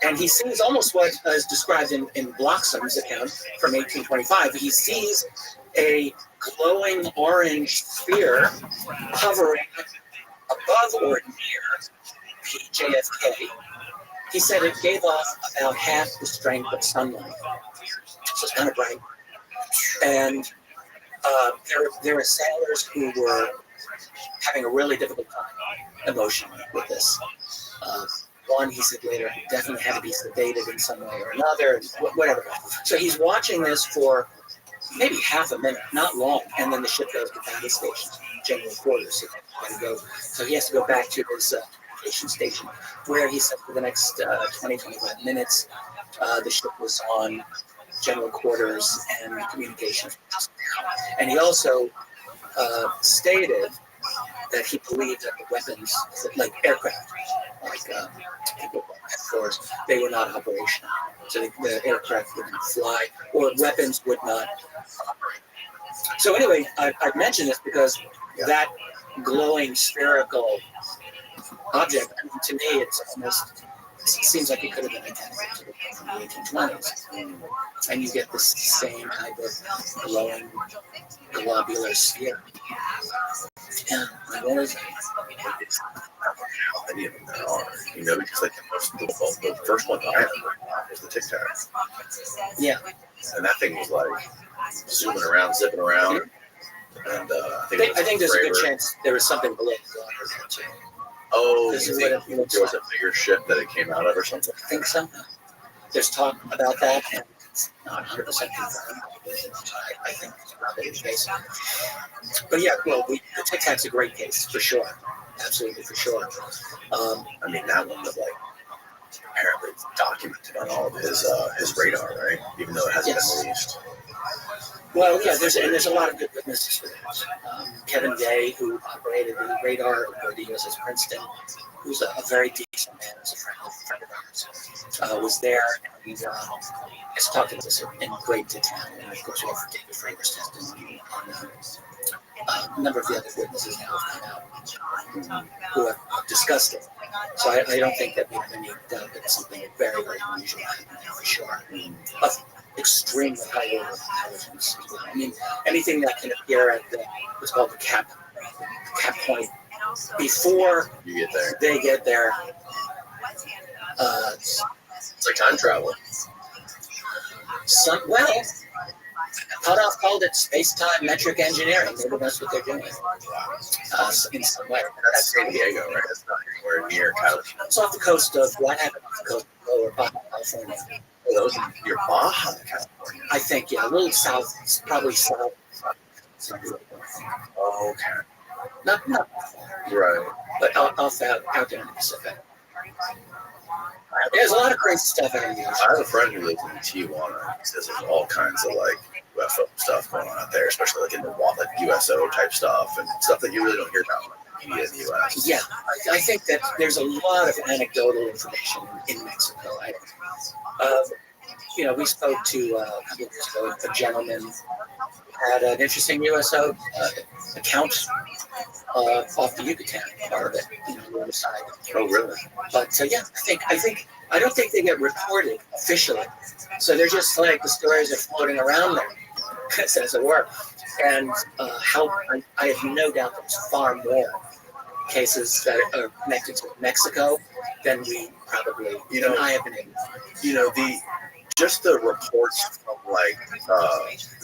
and he sees almost what is described in Bloxham's account from 1825. He sees a glowing orange sphere hovering above or near JFK. He said it gave off about half the strength of sunlight, so it's kind of bright. And there are sailors who were having a really difficult time emotionally with this. One, he said later, definitely had to be sedated in some way or another, whatever. So he's watching this for maybe half a minute, not long, and then the ship goes to battle station, general quarters. So he has to go back to his communication station, where he said for the next 20, 25 minutes, the ship was on general quarters and communications. And he also stated that he believed that the weapons, like aircraft, like floors, they were not operational. So the aircraft would not fly, or weapons would not operate. So anyway, I've mentioned this because that glowing spherical object, I mean, to me, it seems like it could have been identical to the one from the 1820s. And you get this same type of glowing globular sphere. Yeah, what is it? How many of them there are? You know, because like the first one I ever heard was the Tic Tac. Yeah. And that thing was like zooming around, zipping around. And I think there's a good chance there was something below the water there too. Oh, you think there was a bigger ship that it came out of or something? I think so. There's talk about that, and it's not 100% confirmed. I think it's probably the case. But yeah, well, the Tic Tac's a great case, for sure. Absolutely, for sure. I mean, that one was like apparently documented on all of his radar, right? Even though it hasn't been released. Well, yeah, there's a lot of good witnesses for that. Kevin Day, who operated the radar for the USS Princeton, who's a very decent man, is a friend of ours, was there, and has talked about this in great detail. And of course, we have David Frager's testimony on a number of the other witnesses now have come out who have discussed it. So I don't think that we have any doubt that something very, very unusual happened there for sure. Of extremely high order of intelligence. I mean, anything that can appear at what's called the cap point before they get there. It's like time travel. Well, Potoff called it space-time metric engineering. Maybe that's what they're doing in some way. That's San Diego, right? That's not anywhere near California. It's off the coast of what happened off the coast of Lower Baja California. Oh, those are near Baja, California. I think, yeah, a little south, probably south. Oh, okay. Not Right. but off out there in the Pacific. There's a lot of crazy stuff out here. I have a friend who lives in Tijuana. He says there's all kinds of like UFO stuff going on out there, especially like in the like USO type stuff and stuff that you really don't hear about in the media in the US. Yeah, I think that there's a lot of anecdotal information in Mexico. We spoke to a couple of years ago a gentleman who had an interesting USO account off the Yucatan part of it, the other side. Oh, really? But yeah, I don't think they get reported officially. So they're just like the stories are floating around there, as it were. And I have no doubt there's far more cases that are connected to Mexico than we probably, I have been able to. Just the reports from like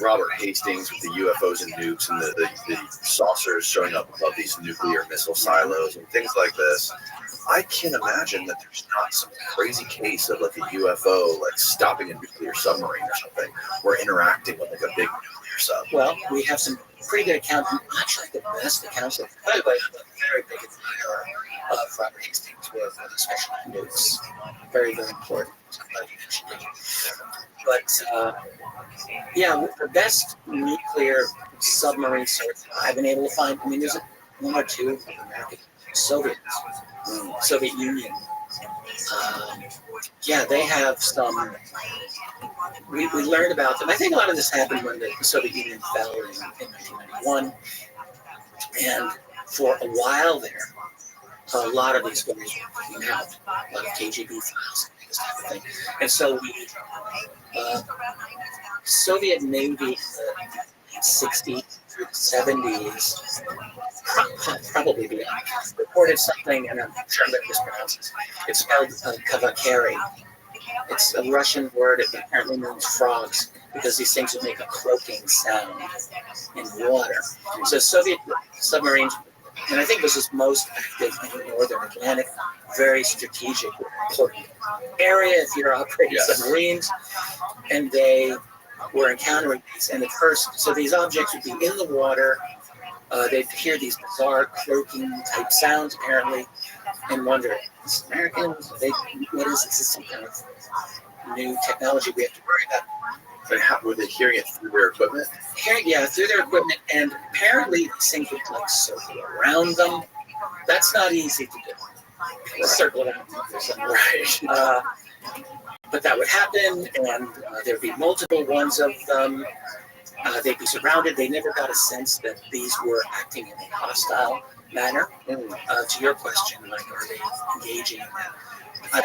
Robert Hastings with the UFOs and nukes and the saucers showing up above these nuclear missile silos and things like this. I can't imagine that there's not some crazy case of like a UFO like stopping a nuclear submarine or something, or interacting with like a big nuclear sub. Well, we have some pretty good accounts, actually the best accounts of, by the way, a very big admirer of Robert Hastings' work on especially nukes. Very, very important. But the best nuclear submarine search I've been able to find. I mean, there's one or two American Soviet Union. Yeah, they have some. We learned about them. I think a lot of this happened when the Soviet Union fell in 1991, and for a while there, a lot of these stories were coming out, a lot of KGB files, this type of thing. And so we, Soviet Navy, 60s through the 70s, probably beyond, reported something, and I'm sure I'm going to mispronounce it. It's spelled kavakari. It's a Russian word. It apparently means frogs because these things would make a croaking sound in water. So Soviet submarines, and I think this is most active in the northern Atlantic, very strategic, important area if you're operating submarines, and they were encountering these. And at first, so these objects would be in the water. They'd hear these bizarre croaking type sounds apparently, and wonder, is Americans? What is this? Is some kind of new technology we have to worry about? But how were they hearing it through their equipment? Yeah, through their equipment, and apparently these things would like circle around them. That's not easy to do. Right. Circle around them. Right. But that would happen, and there'd be multiple ones of them. They'd be surrounded. They never got a sense that these were acting in a hostile manner. To your question, like, are they engaging in that?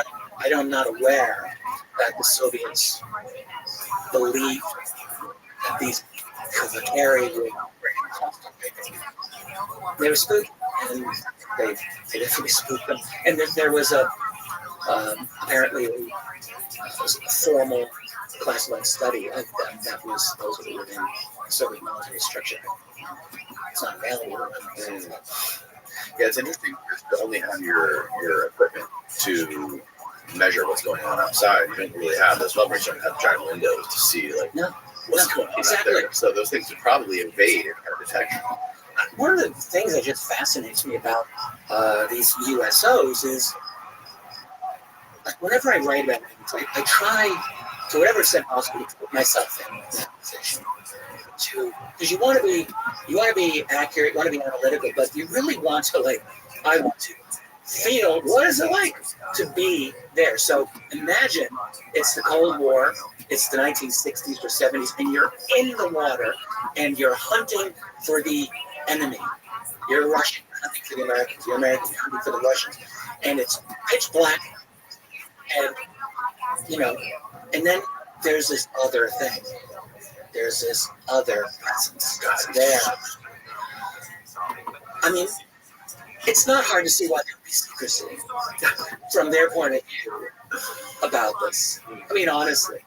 I'm not aware that the Soviets believed that these kavakari were hostile. They were spooked, and they definitely spooked them. And there was apparently a formal classified study of them that was supposedly within Soviet military structure. It's not available. Yeah, it's interesting because you only have your equipment to measure what's going on outside. You don't really have those submarines don't have giant windows to see what's going on out there. So those things would probably evade our detection. One of the things that just fascinates me about these USOs is, like, whenever I write about things, I try to whatever extent possible to put myself in that position. Because you want to be accurate, you want to be analytical, but you really want to, I want to feel what is it like to be there. So imagine it's the Cold War, it's the 1960s or 70s, and you're in the water and you're hunting for the enemy. You're Russian, hunting for the Americans. You're American, hunting for the Russians, and it's pitch black, and and then there's this other thing. There's this other presence there. I mean, it's not hard to see why there would be secrecy from their point of view about this. I mean, honestly.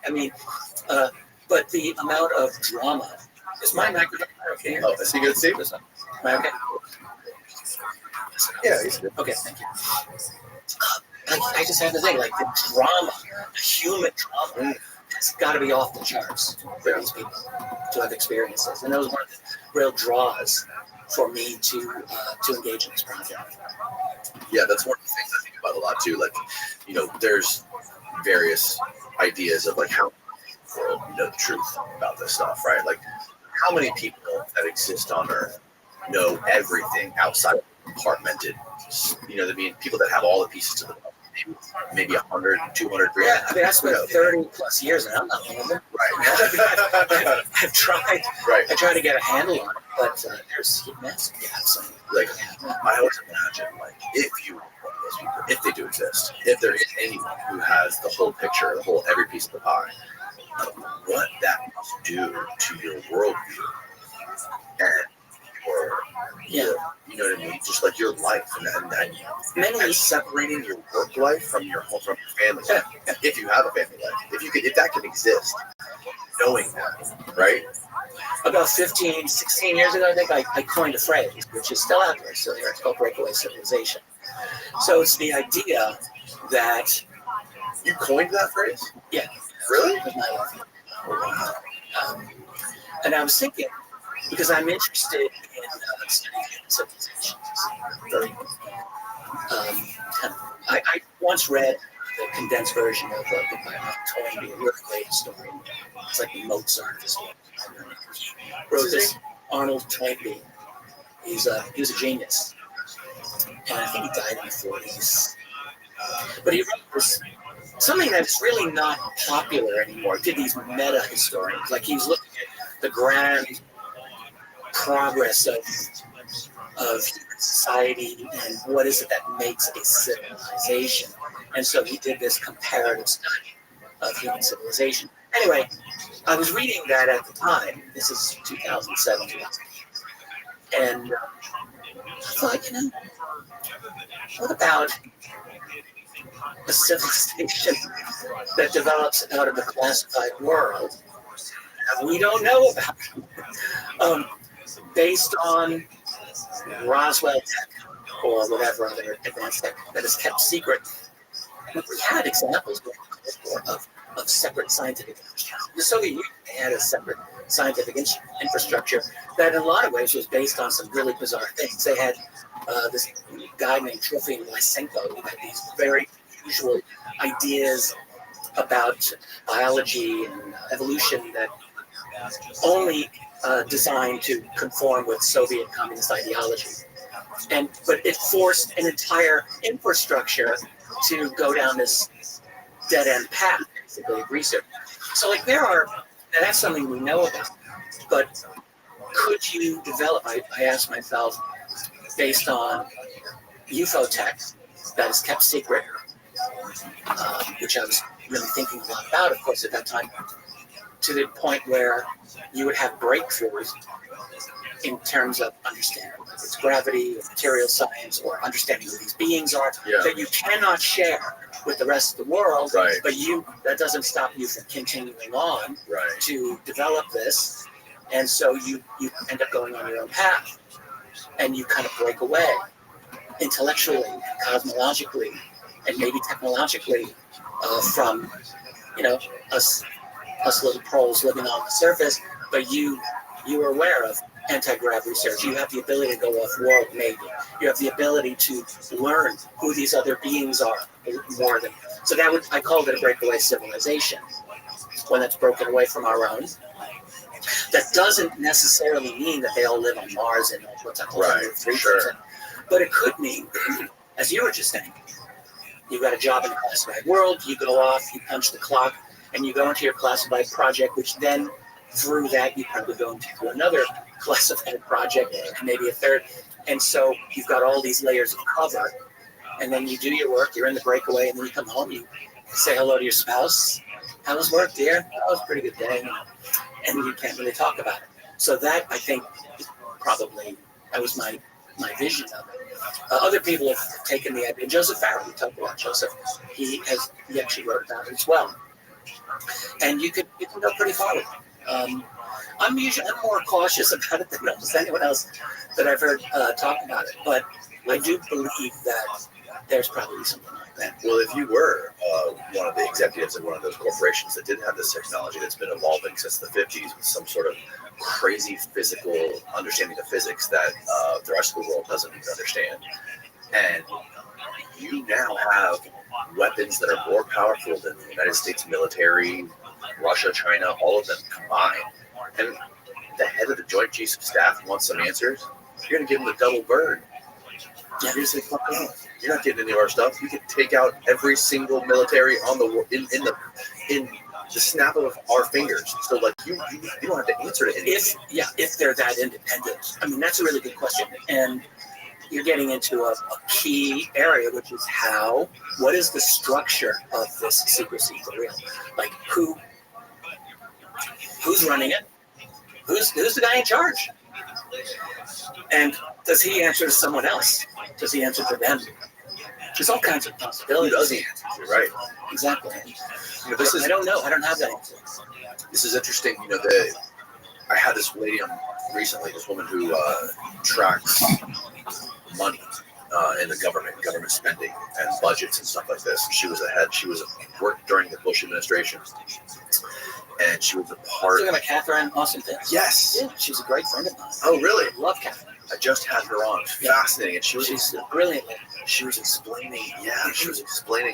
But the amount of drama. Is my microphone okay? Oh, is he good to see this? Am I okay? Yeah, he's good. Okay, thank you. I just have to think, like, the drama, the human drama, has got to be off the charts for these people to have experiences. And that was one of the real draws for me to engage in this project. Yeah, that's one of the things I think about a lot too. Like, there's various ideas of like how people know the truth about this stuff, right? Like, how many people that exist on Earth know everything outside of compartmented? You know what I mean? People that have all the pieces to the puzzle. Maybe 100, 200 grand. Yeah, I mean, I spent 30 plus years, and I'm not one of them. Right. I've tried. Right. I tried to get a handle on it, but there's massive gaps. Like, I always imagine, like, if they do exist, if there is anyone who has the whole picture, every piece of the pie, what that must do to your worldview and you know what I mean? Just like your life, and separating your work life from your home, from your family life. If you have a family life, if that can exist, knowing that, right? About 15, 16 years ago, I think I coined a phrase, which is still out there. So it's called breakaway civilization. So it's the idea that you coined that phrase. Yeah. Really? And I was thinking, because I'm interested in studying civilizations. I once read the condensed version of the book by Toynbee, a really great historian. It's like Mozart of history. He wrote this, Arnold Toynbee. He was a genius. and I think he died in the 40s. But he wrote this, something that's really not popular anymore. Did these meta historians, like he's looking at the grand progress of human society and what is it that makes a civilization. And so he did this comparative study of human civilization. Anyway, I was reading that at the time. This is 2007, and I thought, what about a civilization that develops out of the classified world that we don't know about, based on Roswell tech or whatever other advanced tech that is kept secret? We had examples of separate scientific infrastructure. The Soviet Union had a separate scientific infrastructure that in a lot of ways was based on some really bizarre things. They had this guy named Trofim Lysenko who had these very unusual ideas about biology and evolution that only designed to conform with Soviet communist ideology. But it forced an entire infrastructure to go down this dead-end path, basically, of research. So, that's something we know about. But could you develop, I asked myself, based on UFO tech that is kept secret, which I was really thinking a lot about, of course, at that time, to the point where you would have breakthroughs in terms of understanding whether it's gravity or material science or understanding who these beings are, that you cannot share with the rest of the world, but that doesn't stop you from continuing on to develop this. And so you end up going on your own path, and you kind of break away intellectually, cosmologically, and maybe technologically from us little pros living on the surface. But you are aware of anti-grav research. You have the ability to go off-world, maybe. You have the ability to learn who these other beings are more than. So I called it a breakaway civilization, when it's broken away from our own. That doesn't necessarily mean that they all live on Mars and what's that whole sure. But it could mean, as you were just saying, you've got a job in the classified world, you go off, you punch the clock, and you go into your classified project, which then, through that, you probably go into another classified project, and maybe a third. And so you've got all these layers of cover, and then you do your work, you're in the breakaway, and then you come home, you say hello to your spouse. How was work, dear? Oh, it was a pretty good day. And you can't really talk about it. So that, I think, that was my vision of it. Other people have taken the idea. Joseph Farrell, we talked about Joseph. He actually wrote about it as well. And you can go pretty far with it. I'm more cautious about it than almost anyone else that I've heard talk about it. But I do believe that there's probably something like that. Well, if you were one of the executives in one of those corporations that did have this technology that's been evolving since the 50s with some sort of crazy physical understanding of physics that the rest of the world doesn't even understand, and you now have weapons that are more powerful than the United States military, Russia, China, all of them combined, and the head of the Joint Chiefs of Staff wants some answers, you're going to give him the double bird. You're going to say, fuck no. You're not getting any of our stuff. We could take out every single military on the in the snap of our fingers. So like you don't have to answer to anything. If they're that independent. I mean, that's a really good question. And you're getting into a key area, which is what is the structure of this secrecy for real? Like who's running it? Who's the guy in charge? And does he answer to someone else? Does he answer to them? There's all kinds of possibilities. Who does he answer to, right? Exactly. I don't know. I don't have that answer. This is interesting. I had this lady on recently, this woman who tracks money in the government spending and budgets and stuff like this. She was worked during the Bush administration. And she was a part. You're talking about Catherine Austin Fitz? Yes. Yeah, she's a great friend of mine. Oh, really? Love Catherine. I just had her on. Fascinating. And she's brilliant. She was explaining,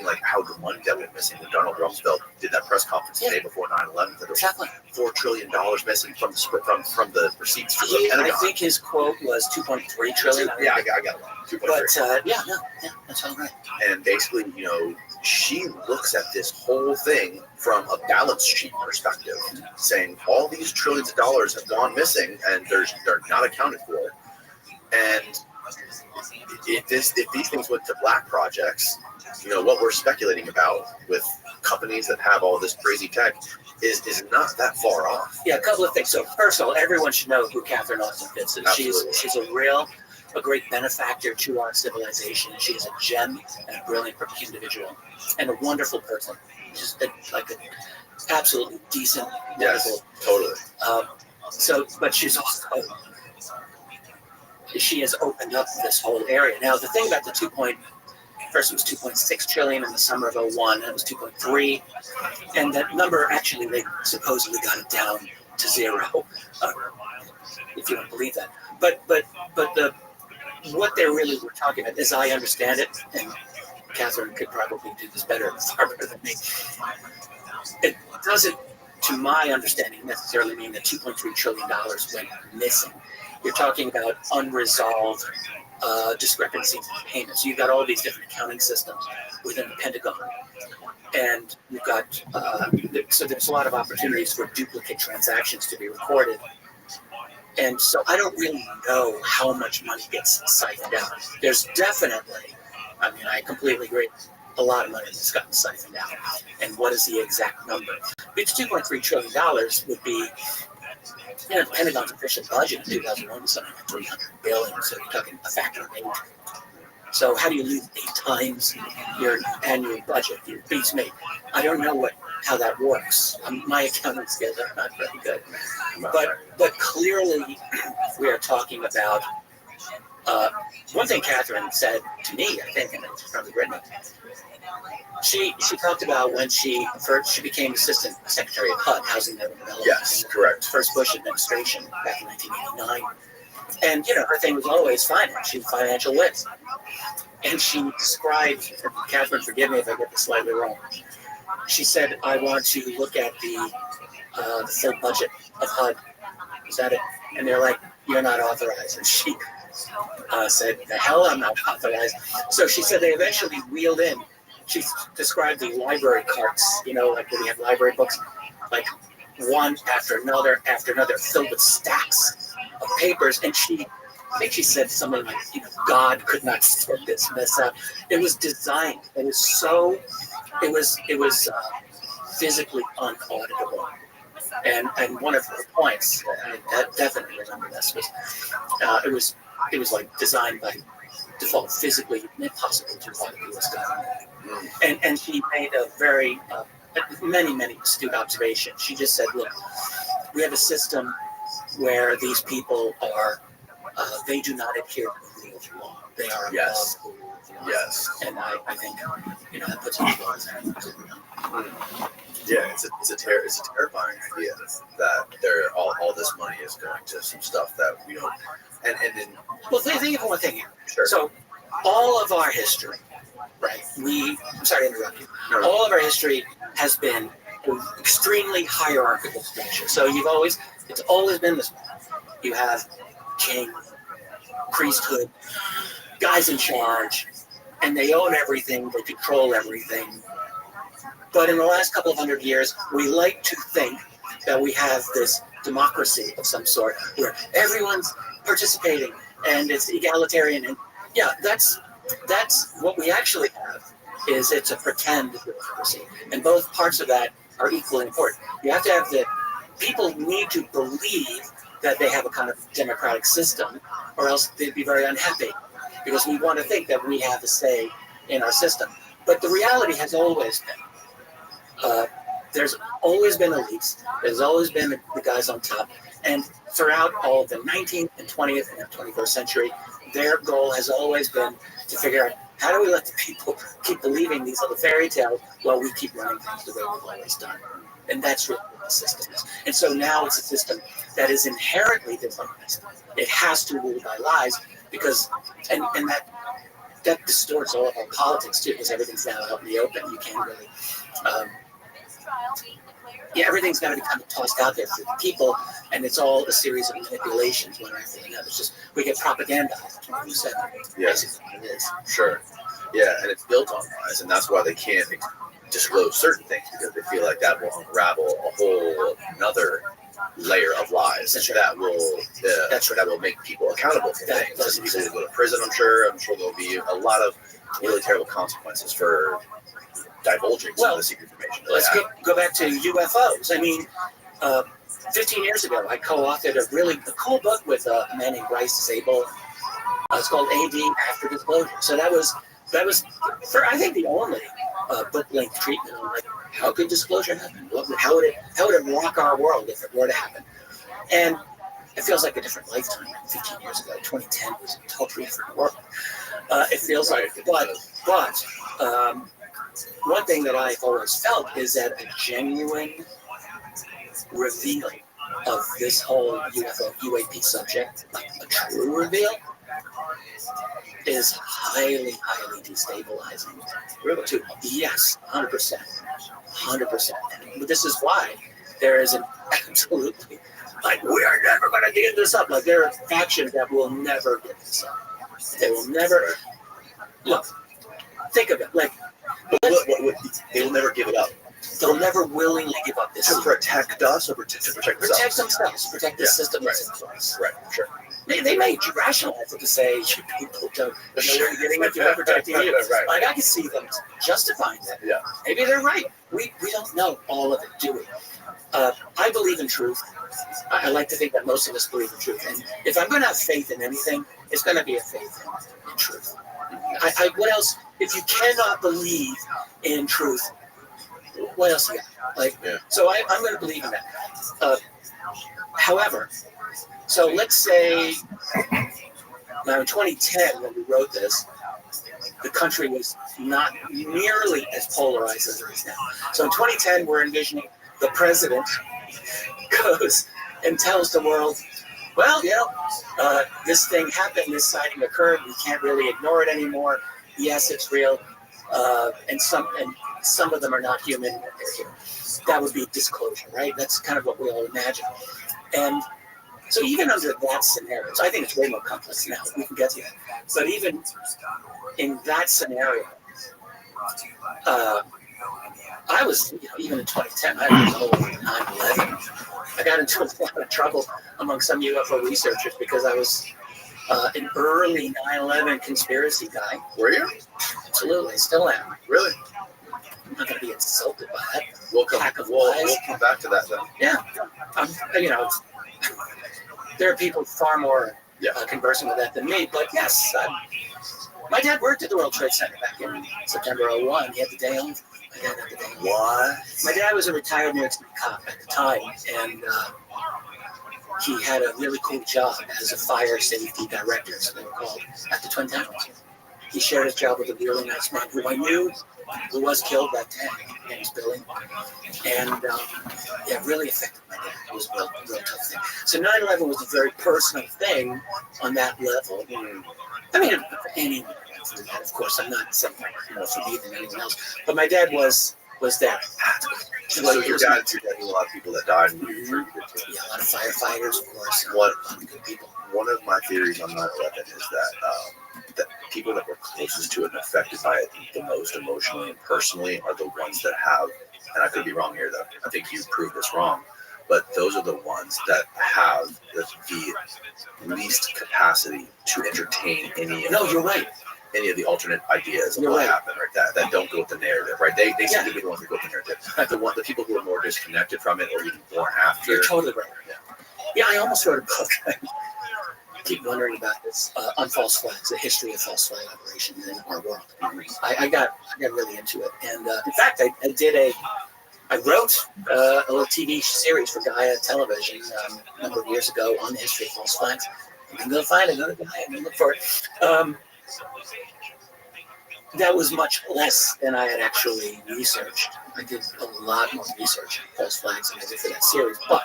like how the money that went missing when Donald Rumsfeld did that press conference the day before 9/11. That Exactly. $4 trillion missing from the receipts for the Pentagon. I think his quote was 2.3 trillion. Yeah, I got it. 2.3. But that's all right. And basically, she looks at this whole thing from a balance sheet perspective, saying all these trillions of dollars have gone missing and they're not accounted for. And if these things went to black projects, what we're speculating about with companies that have all this crazy tech is not that far off. Yeah, a couple of things. So first of all, everyone should know who Catherine Austin Fitts is. She's a great benefactor to our civilization. She is a gem and a brilliant individual and a wonderful person. Just like an absolutely decent, wonderful. Totally. But she's also, she has opened up this whole area. Now, the thing about first it was 2.6 trillion in the summer of 2001, and it was 2.3, and that number actually they supposedly got it down to 0, if you don't believe that. But what they really were talking about, as I understand it, and Catherine could probably do this far better than me, it doesn't, to my understanding, necessarily mean that $2.3 trillion went missing. You're talking about unresolved discrepancies in payments. You've got all these different accounting systems within the Pentagon. And you've got, so there's a lot of opportunities for duplicate transactions to be recorded. And so I don't really know how much money gets siphoned out. There's definitely, I completely agree, a lot of money that's gotten siphoned out. And what is the exact number? It's $2.3 trillion would be, the Pentagon's official budget in 2001 was something like $300 billion, so you're talking a factor of 8. So how do you lose 8 times your annual budget? It beats me. I don't know how that works. My accounting skills are not very good. But clearly we are talking about one thing Catherine said to me, I think, and it's probably written it. She talked about when she became Assistant Secretary of HUD, Housing and Urban Development. Yes, correct. First Bush administration back in 1989. And, her thing was always finance. She was financial lit. And she described, Catherine, forgive me if I get this slightly wrong. She said, I want to look at the full budget of HUD. Is that it? And they're like, you're not authorized. And she said, the hell, I'm not authorized. So she said they eventually wheeled in. She described the library carts, like when we have library books, like one after another, filled with stacks of papers. And I think she said something like, God could not sort this mess out. It was designed. It was physically unauditable. And one of her points, I definitely remember this, was it was like designed by default, physically impossible to audit the U.S. government. And she made a very many astute observations. She just said, look, we have a system where these people are, they do not adhere to the rule of law. They are above the rule of law. Yes. And I think, that puts it in. Yeah, it's a terrifying idea that all this money is going to some stuff that we don't. And then. Well, think of one thing here. Sure. So, all of our history, right? I'm sorry to interrupt you. No. All of our history has been an extremely hierarchical structure. So it's always been this way. You have king, priesthood, guys in charge, and they own everything, they control everything. But in the last couple of 100 years, we like to think that we have this democracy of some sort where everyone's participating and it's egalitarian. And yeah, that's what we actually have. It's a pretend democracy, and both parts of that are equally important. You have to have the people need to believe that they have a kind of democratic system, or else they'd be very unhappy, because we want to think that we have a say in our system. But the reality has always been, there's always been elites, there's always been the guys on top, and throughout all of the 19th and 20th and 21st century, their goal has always been to figure out, how do we let the people keep believing these little fairy tales while we keep running things the way we've always done? And that's really what the system is. And so now it's a system that is inherently dishonest. It has to rule by lies because, and that distorts all of our politics too, because everything's now out in the open. You can't really, everything's got to be kind of tossed out there for the people, and it's all a series of manipulations, one after another. It's just, we get propagandized 24/7. Yes, it is. sure. Yeah, and it's built on lies, and that's why they can't disclose certain things, because they feel like that will unravel a whole another layer of lies that will that will make people accountable for things. And people will go to prison. I'm sure there'll be a lot of really terrible consequences for divulging some of the secret information. Let's go back to UFOs. I mean, 15 years ago, I co-authored a cool book with a man named Bryce Zabel. It's called AD After Disclosure. So that was for, I think, the only book-length treatment on like how could disclosure happen? How would it rock our world if it were to happen? And it feels like a different lifetime. 15 years ago, 2010 was a totally different world. It feels like, but one thing that I've always felt is that a genuine reveal of this whole UFO UAP subject, like a true reveal, is highly, highly destabilizing. Really? Yes, 100%. But this is why there is an absolutely, like, we are never going to give this up. Like, there are factions that will never give this up. They will never. Look, think of it. Like, they will never give it up. They'll never willingly give up this. To protect us, or to protect themselves, protect the system that's in place. Right, sure. They may rationalize it to say, you people don't know where you're getting it, you're protecting you. Right. Like, I can see them justifying that. Yeah. Maybe they're right. We don't know all of it, do we? I believe in truth. I like to think that most of us believe in truth. And if I'm going to have faith in anything, it's going to be a faith in truth. What else? If you cannot believe in truth, what else you got? Like, so I'm going to believe in that. However, so let's say now in 2010, when we wrote this, the country was not nearly as polarized as it is now. So in 2010, we're envisioning the president goes and tells the world, well, this thing happened, this sighting occurred, we can't really ignore it anymore. Yes, it's real, and some of them are not human. They're here. That would be disclosure, right? That's kind of what we all imagine. And so even under that scenario, so I think it's way more complex now. We can get to that. But even in that scenario, I was, even in 2010, I was over 9/11. I got into a lot of trouble among some UFO researchers because I was an early 9/11 conspiracy guy. Were you? Absolutely, still am. Really? I'm not going to be insulted by that. We'll come back to that then. Yeah. There are people far more conversant with that than me, but yes, my dad worked at the World Trade Center back in September '01. He had the day off. My dad had the day off. What? My dad was a retired New York City cop at the time, and he had a really cool job as a fire safety director, so they were called, at the Twin Towers. He shared his job with a really nice man who I knew, who was killed that day. His name was Billy. And it really affected my dad. It was a real tough thing. So 9/11 was a very personal thing on that level. I mean, anyone went through that, of course. I'm not saying more for me than anyone else. But my dad was there. So your dad knew a lot of people that died. Yeah, a lot of firefighters, of course. A One lot of good people. One of my theories on 9/11 is that people that were closest to it and affected by it the most emotionally and personally are the ones that have, and I could be wrong here though, I think you proved this wrong, but those are the ones that have the least capacity to entertain any of the alternate ideas of what happened, right? That don't go with the narrative, right? They seem to be the ones that go with the narrative. The people who are more disconnected from it or even born after. You're totally right. Yeah, I almost wrote a book. I keep wondering about this on false flags, the history of false flag operations in our world. I got really into it, and in fact, I wrote a little TV series for Gaia Television a number of years ago on the history of false flags. You can go find another Gaia and look for it. that was much less than I had actually researched. I did a lot more research on false flags than I did for that series. But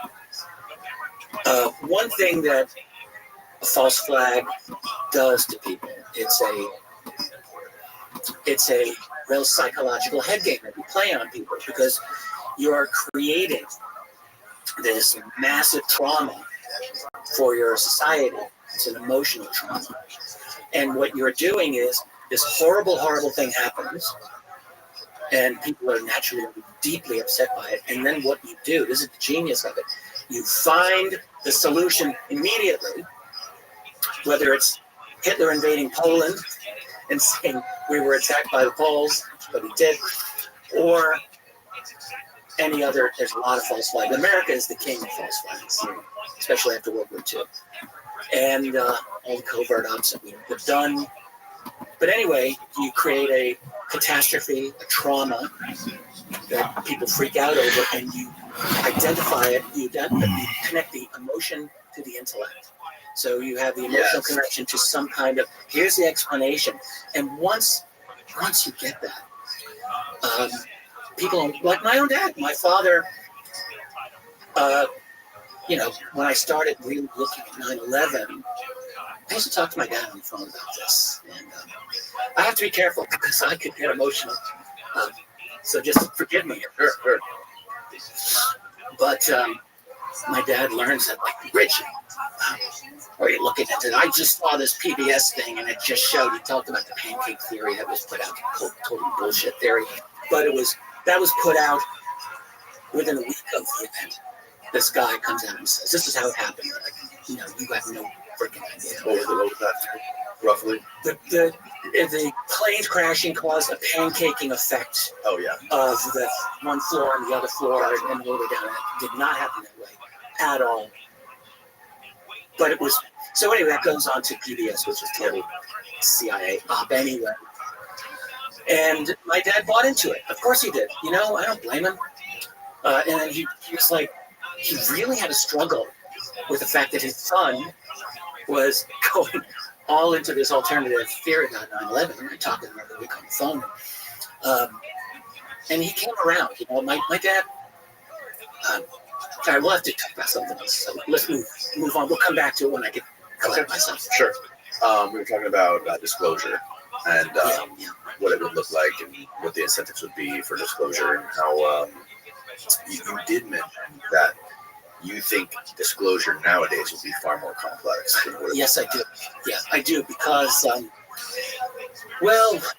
one thing that a false flag does to people, it's a real psychological head game that you play on people, because you are creating this massive trauma for your society. It's an emotional trauma. And what you're doing is this horrible, horrible thing happens, and people are naturally deeply upset by it. And then what you do, this is the genius of it, you find the solution immediately, whether it's Hitler invading Poland and saying we were attacked by the Poles, but he did, or any other. There's a lot of false flags. America is the king of false flags, especially after World War II. And all the covert ops that we've done. But anyway, you create a catastrophe, a trauma that people freak out over, and you identify it, you connect the emotion to the intellect. So you have the emotional connection to some kind of, here's the explanation. And once you get that, people, like my own dad, my father, when I started really looking at 9/11, I used to talk to my dad on the phone about this. And I have to be careful because I could get emotional. So just forgive me. Sure. But my dad learns that, like, Richie, are you looking at it? I just saw this PBS thing, and it just showed, he talked about the pancake theory that was put out, total bullshit theory. But that was put out within a week of the event. This guy comes out and says, this is how it happened. Like, you have no freaking idea. What was that, roughly? The planes crashing caused a pancaking effect. Oh, yeah. Of the one floor and the other floor and all the way down. It did not happen that way at all. But it was, so anyway, that goes on to PBS, which is total CIA op anyway. And my dad bought into it. Of course he did. I don't blame him. And then he was like, he really had a struggle with the fact that his son was going all into this alternative theory about 9/11. We were talking every week on the phone. And he came around. My dad, all right, we'll have to talk about something else. So let's move on. We'll come back to it when I get collect myself. Sure. We were talking about disclosure and what it would look like and what the incentives would be for disclosure, and how you did mention that you think disclosure nowadays would be far more complex. Yes, I do. Yeah, I do, because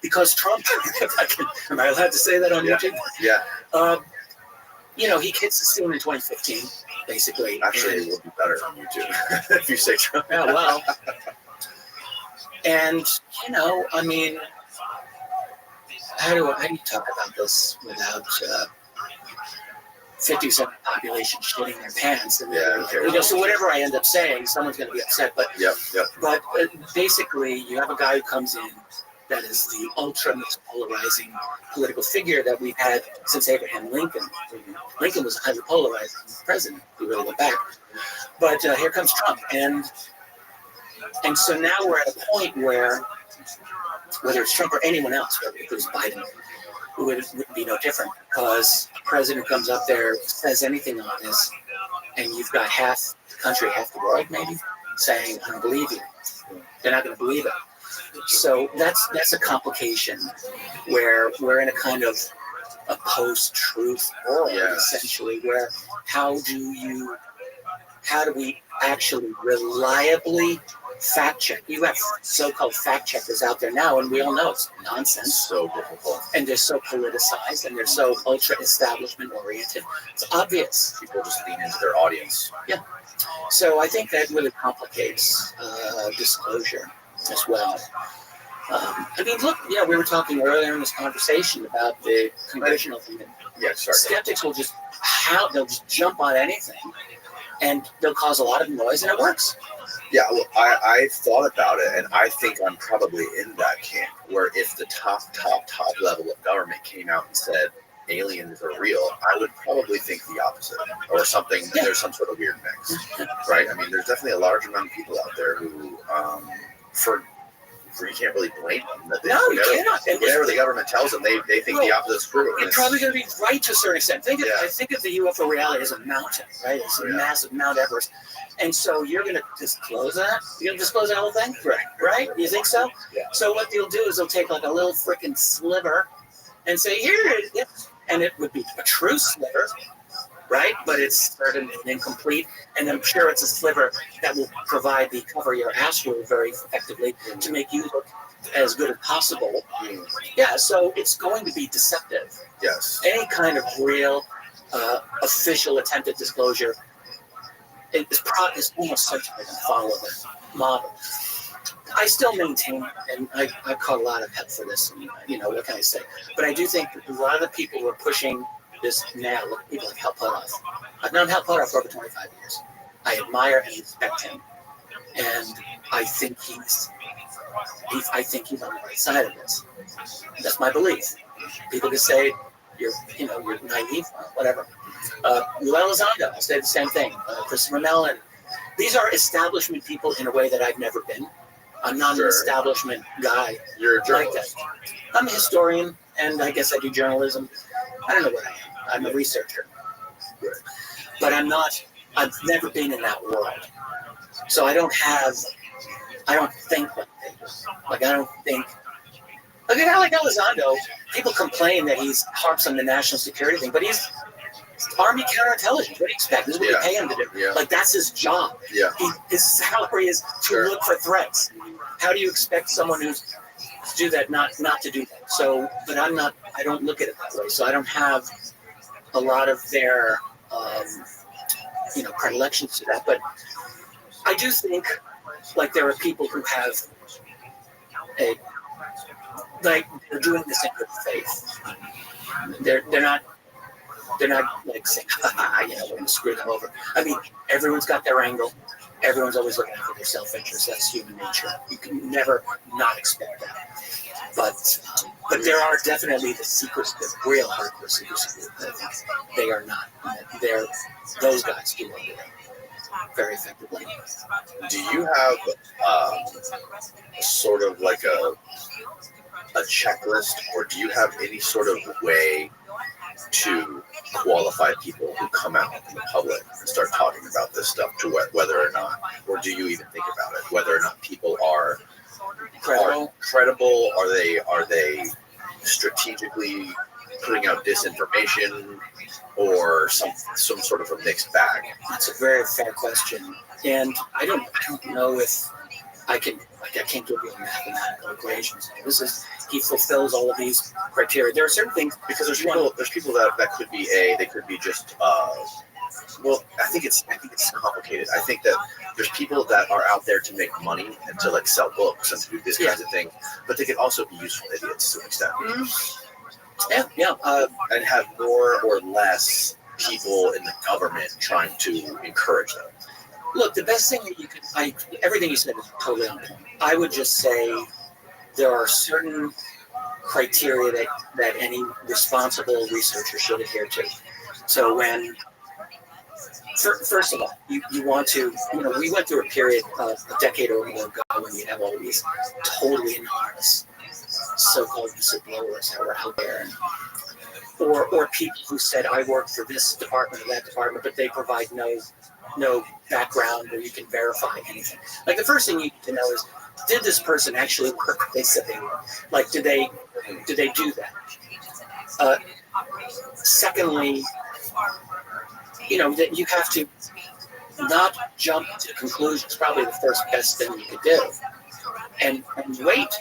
because Trump, am I allowed to say that on YouTube? Yeah. He hits the scene in 2015, basically. Actually, it would be better on YouTube if you say Trump. Yeah, well. And, I mean, how do you talk about this without 50% of the population shitting their pants? And so whatever I end up saying, someone's going to be upset. But But basically, you have a guy who comes in that is the ultra most polarizing political figure that we've had since Abraham Lincoln. Lincoln was a highly polarizing president, if we really went back. But here comes Trump, and so now we're at a point where, whether it's Trump or anyone else, whether it was Biden, it would be no different, because the president comes up there, says anything on this, and you've got half the country, half the world maybe, saying, I don't believe you. They're not going to believe it. So that's a complication where we're in a kind of a post-truth world, essentially, where how do we actually reliably fact check? You have so-called fact checkers out there now, and we all know it's nonsense. So difficult. And they're so politicized, and they're so ultra-establishment oriented. It's obvious. People just lean into their audience. Yeah. So I think that really complicates disclosure as well. I mean, look, we were talking earlier in this conversation about the congressional thing. Skeptics will just jump on anything, and they'll cause a lot of noise, and it works. Yeah, well, I thought about it, and I think I'm probably in that camp, where if the top level of government came out and said aliens are real, I would probably think the opposite, or something. Yeah. There's some sort of weird mix, right? I mean, there's definitely a large amount of people out there who, for can't really blame them. No, you cannot. Whatever the government tells them, they think the opposite is true. You're probably going to be right to a certain extent. I think of the UFO reality as a mountain, right? It's a massive Mount Everest. And so you're going to disclose that? You're going to disclose the whole thing? Right? You think so? Yeah. So what they'll do is they'll take like a little freaking sliver and say, here it is. And it would be a true sliver, right? But it's certain and incomplete. And I'm sure it's a sliver that will provide the cover your ass wound very effectively to make you look as good as possible. Yeah, so it's going to be deceptive. Yes. Any kind of real official attempt at disclosure is almost certainly going to follow the model. I still maintain, and I caught a lot of help for this, and, what can I say? But I do think that a lot of the people who are pushing this now, people like Hal Puthoff. I've known Hal Puthoff for over 25 years. I admire and respect him. And I think he's on the right side of this. That's my belief. People can say you're naive, whatever. Lou Elizondo, I'll say the same thing. Christopher Mellon. These are establishment people in a way that I've never been. I'm not an establishment guy. You're a journalist. Like that. I'm a historian, and I guess I do journalism. I don't know what I am. I'm a researcher. But I'm not. I've never been in that world. So I don't think like they do. Like, I don't think. Like a guy like Elizondo, people complain that he's harps on the national security thing, but he's Army counterintelligence. What do you expect? This is what you pay him to do. Yeah. Like, that's his job. Yeah. His salary is to look for threats. How do you expect someone who's to do that not to do that? So, but I don't look at it that way. So I don't have a lot of their, predilections to that. But I do think, like, there are people who have they're doing this in good faith. They're not like saying, we're going to screw them over. I mean, everyone's got their angle. Everyone's always looking out for their self-interest. That's human nature. You can never not expect that. But there are definitely the secrets, the real hardcore secrets. They are not. Those guys do it very effectively. Do you have sort of like a checklist, or do you have any sort of way to qualify people who come out in the public and start talking about this stuff, to whether or not, or do you even think about it, whether or not people are credible? Are they strategically putting out disinformation, or some sort of a mixed bag? That's a very fair question, and I don't know if I can't give you a mathematical equations. He fulfills all of these criteria. There are certain things, because there's people that could be they could be just well, I think it's complicated. I think that there's people that are out there to make money and to like sell books and to do this kinds of thing, but they can also be useful idiots to an extent. And have more or less people in the government trying to encourage them. Look, the best thing that you could, everything you said is totally on point. I would just say there are certain criteria that any responsible researcher should adhere to. So first of all, you want to, we went through a period a decade or more ago when you have all these totally anonymous so-called whistleblowers that were out there, or people who said, I work for this department or that department, but they provide no background where you can verify anything. Like, the first thing you need to know is, did this person actually work what they said they were? Like, did they do that? Secondly, that you have to not jump to conclusions. Probably the first best thing you could do, and wait.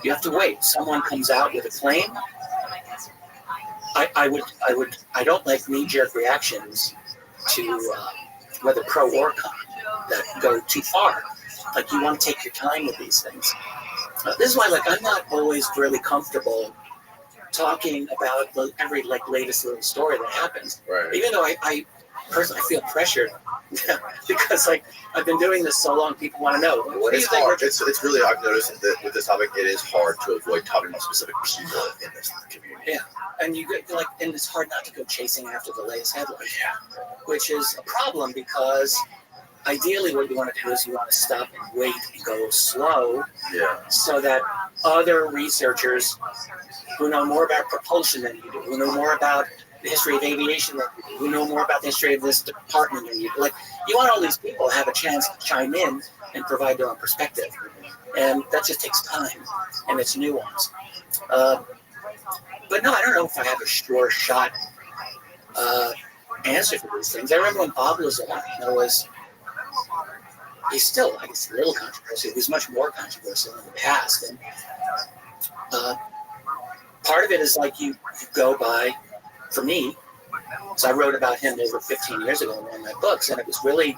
You have to wait. Someone comes out with a claim. I don't like knee-jerk reactions to whether pro or con that go too far. Like, you want to take your time with these things. This is why, I'm not always really comfortable talking about every latest little story that happens. Right. Even though I personally feel pressured because I've been doing this so long, people want to know. What do you think? Hard. It's really, I've noticed that with this topic, it is hard to avoid talking about specific people in this community. Yeah, and and it's hard not to go chasing after the latest headline, which is a problem because ideally what you want to do is you want to stop and wait and go slow Yeah. so that other researchers who know more about propulsion than you do, who know more about the history of aviation than you do, who know more about the history of this department than you do, like, you want all these people to have a chance to chime in and provide their own perspective. And that just takes time, and it's nuance. But no, I don't know if I have a sure shot answer for these things. I remember when Bob Lazar, he's still, I guess, a little controversial. He was much more controversial in the past. And part of it is like you go by, for me, so I wrote about him over 15 years ago in one of my books, and it was really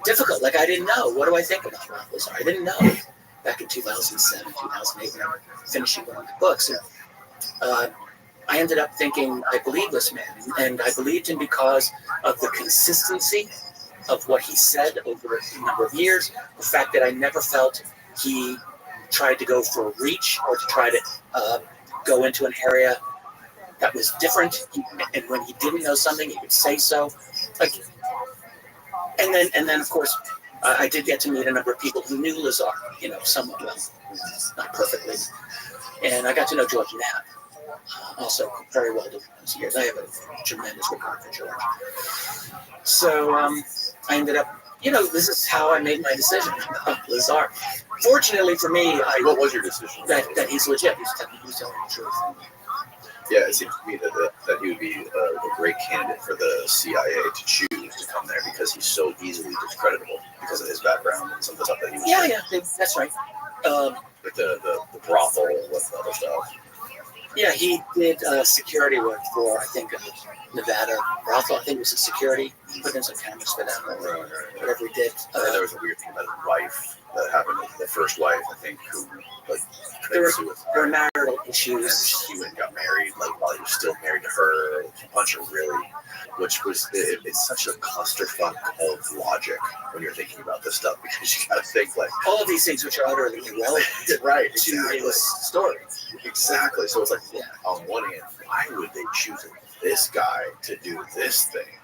difficult. Like, I didn't know. What do I think about Bob Lazar? I didn't know back in 2007, 2008 when I was finishing one of my books. And, I ended up thinking I believe this man, and I believed him because of the consistency of what he said over a number of years, the fact that I never felt he tried to go for a reach or to try to go into an area that was different, and when he didn't know something, he would say so. Like, and then of course, I did get to meet a number of people who knew Lazar, somewhat well, not perfectly, and I got to know George Knapp. Also very well during those years. I have a tremendous regard for George. So I ended up, this is how I made my decision about Lazar. Fortunately for me, What was your decision? That he's legit. He's telling the truth. Yeah, it seems to me that he would be a great candidate for the CIA to choose to come there because he's so easily discreditable because of his background and some of the stuff that he was doing. Yeah, that's right. With the brothel and with other stuff. Yeah, he did security work for, I think, Nevada brothel. I think it was a security. He put in some cameras for them, whatever he did. And there was a weird thing about his wife that happened with the first wife, I think, who there were marital issues. He went and got married, while he was still married to her. A bunch of really, which was it's such a clusterfuck of logic when you're thinking about this stuff because you got to think all of these things which are utterly irrelevant, right? To his story. Exactly. So it's like, on one hand, why would they choose this guy to do this thing?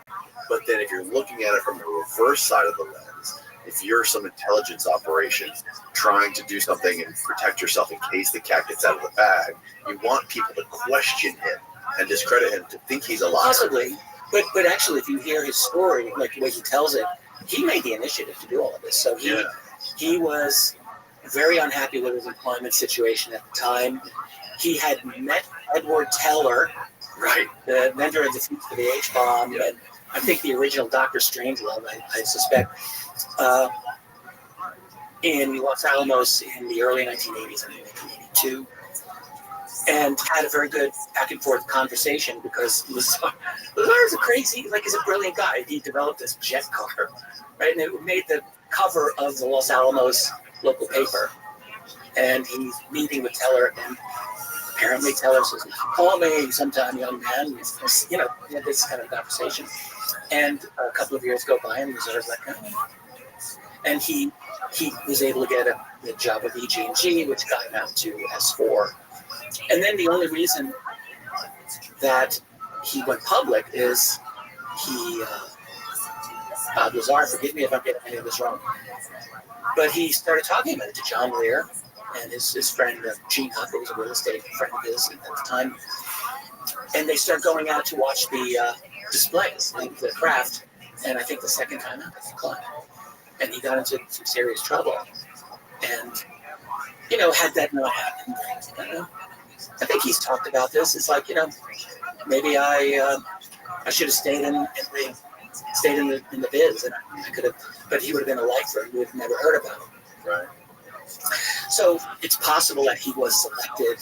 But then if you're looking at it from the reverse side of the lens, if you're some intelligence operation trying to do something and protect yourself in case the cat gets out of the bag, you want people to question him and discredit him to think he's a liar. Possibly. But actually, if you hear his story, like the way he tells it, he made the initiative to do all of this. So he was very unhappy with his employment situation at the time. He had met Edward Teller, right, the inventor of the defeat for the H-bomb, and I think the original Dr. Strangelove, I suspect, in Los Alamos in the early 1980s, I think 1982, and had a very good back and forth conversation because Lazar is a crazy, he's a brilliant guy. He developed this jet car, right, and it made the cover of the Los Alamos local paper. And he's meeting with Teller, and apparently Teller says, "Call me sometime, young man." He had this kind of conversation. And a couple of years go by, and Lazar's like, "Oh." And he was able to get a job with EG&G, which got him out to S4. And then the only reason that he went public is Bob Lazar, forgive me if I'm getting any of this wrong, but he started talking about it to John Lear and his friend Gene Huff, who was a real estate friend of his at the time. And they started going out to watch the displays, the craft. And I think the second time out, they declined. And he got into some serious trouble. And, had that not happened, I think he's talked about this. It's like, maybe I should have stayed in the biz, and I could have, but he would have been a lifer. We would have never heard about him. Right. So it's possible that he was selected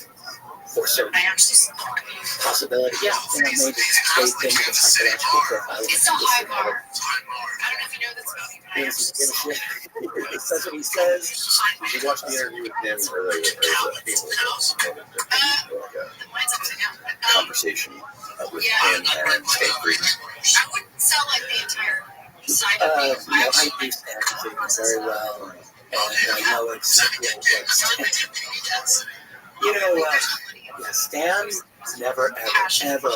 for certain possibility. Yeah, maybe they made a psychological profile. It's so high bar. I don't know if you know this about me, but I actually give a shit. That's what he says. Did you watch the interview with him earlier? A conversation with him and State Green. I wouldn't sell the entire side of things. I do stand very well, and I know exactly what Stan. Stan never, ever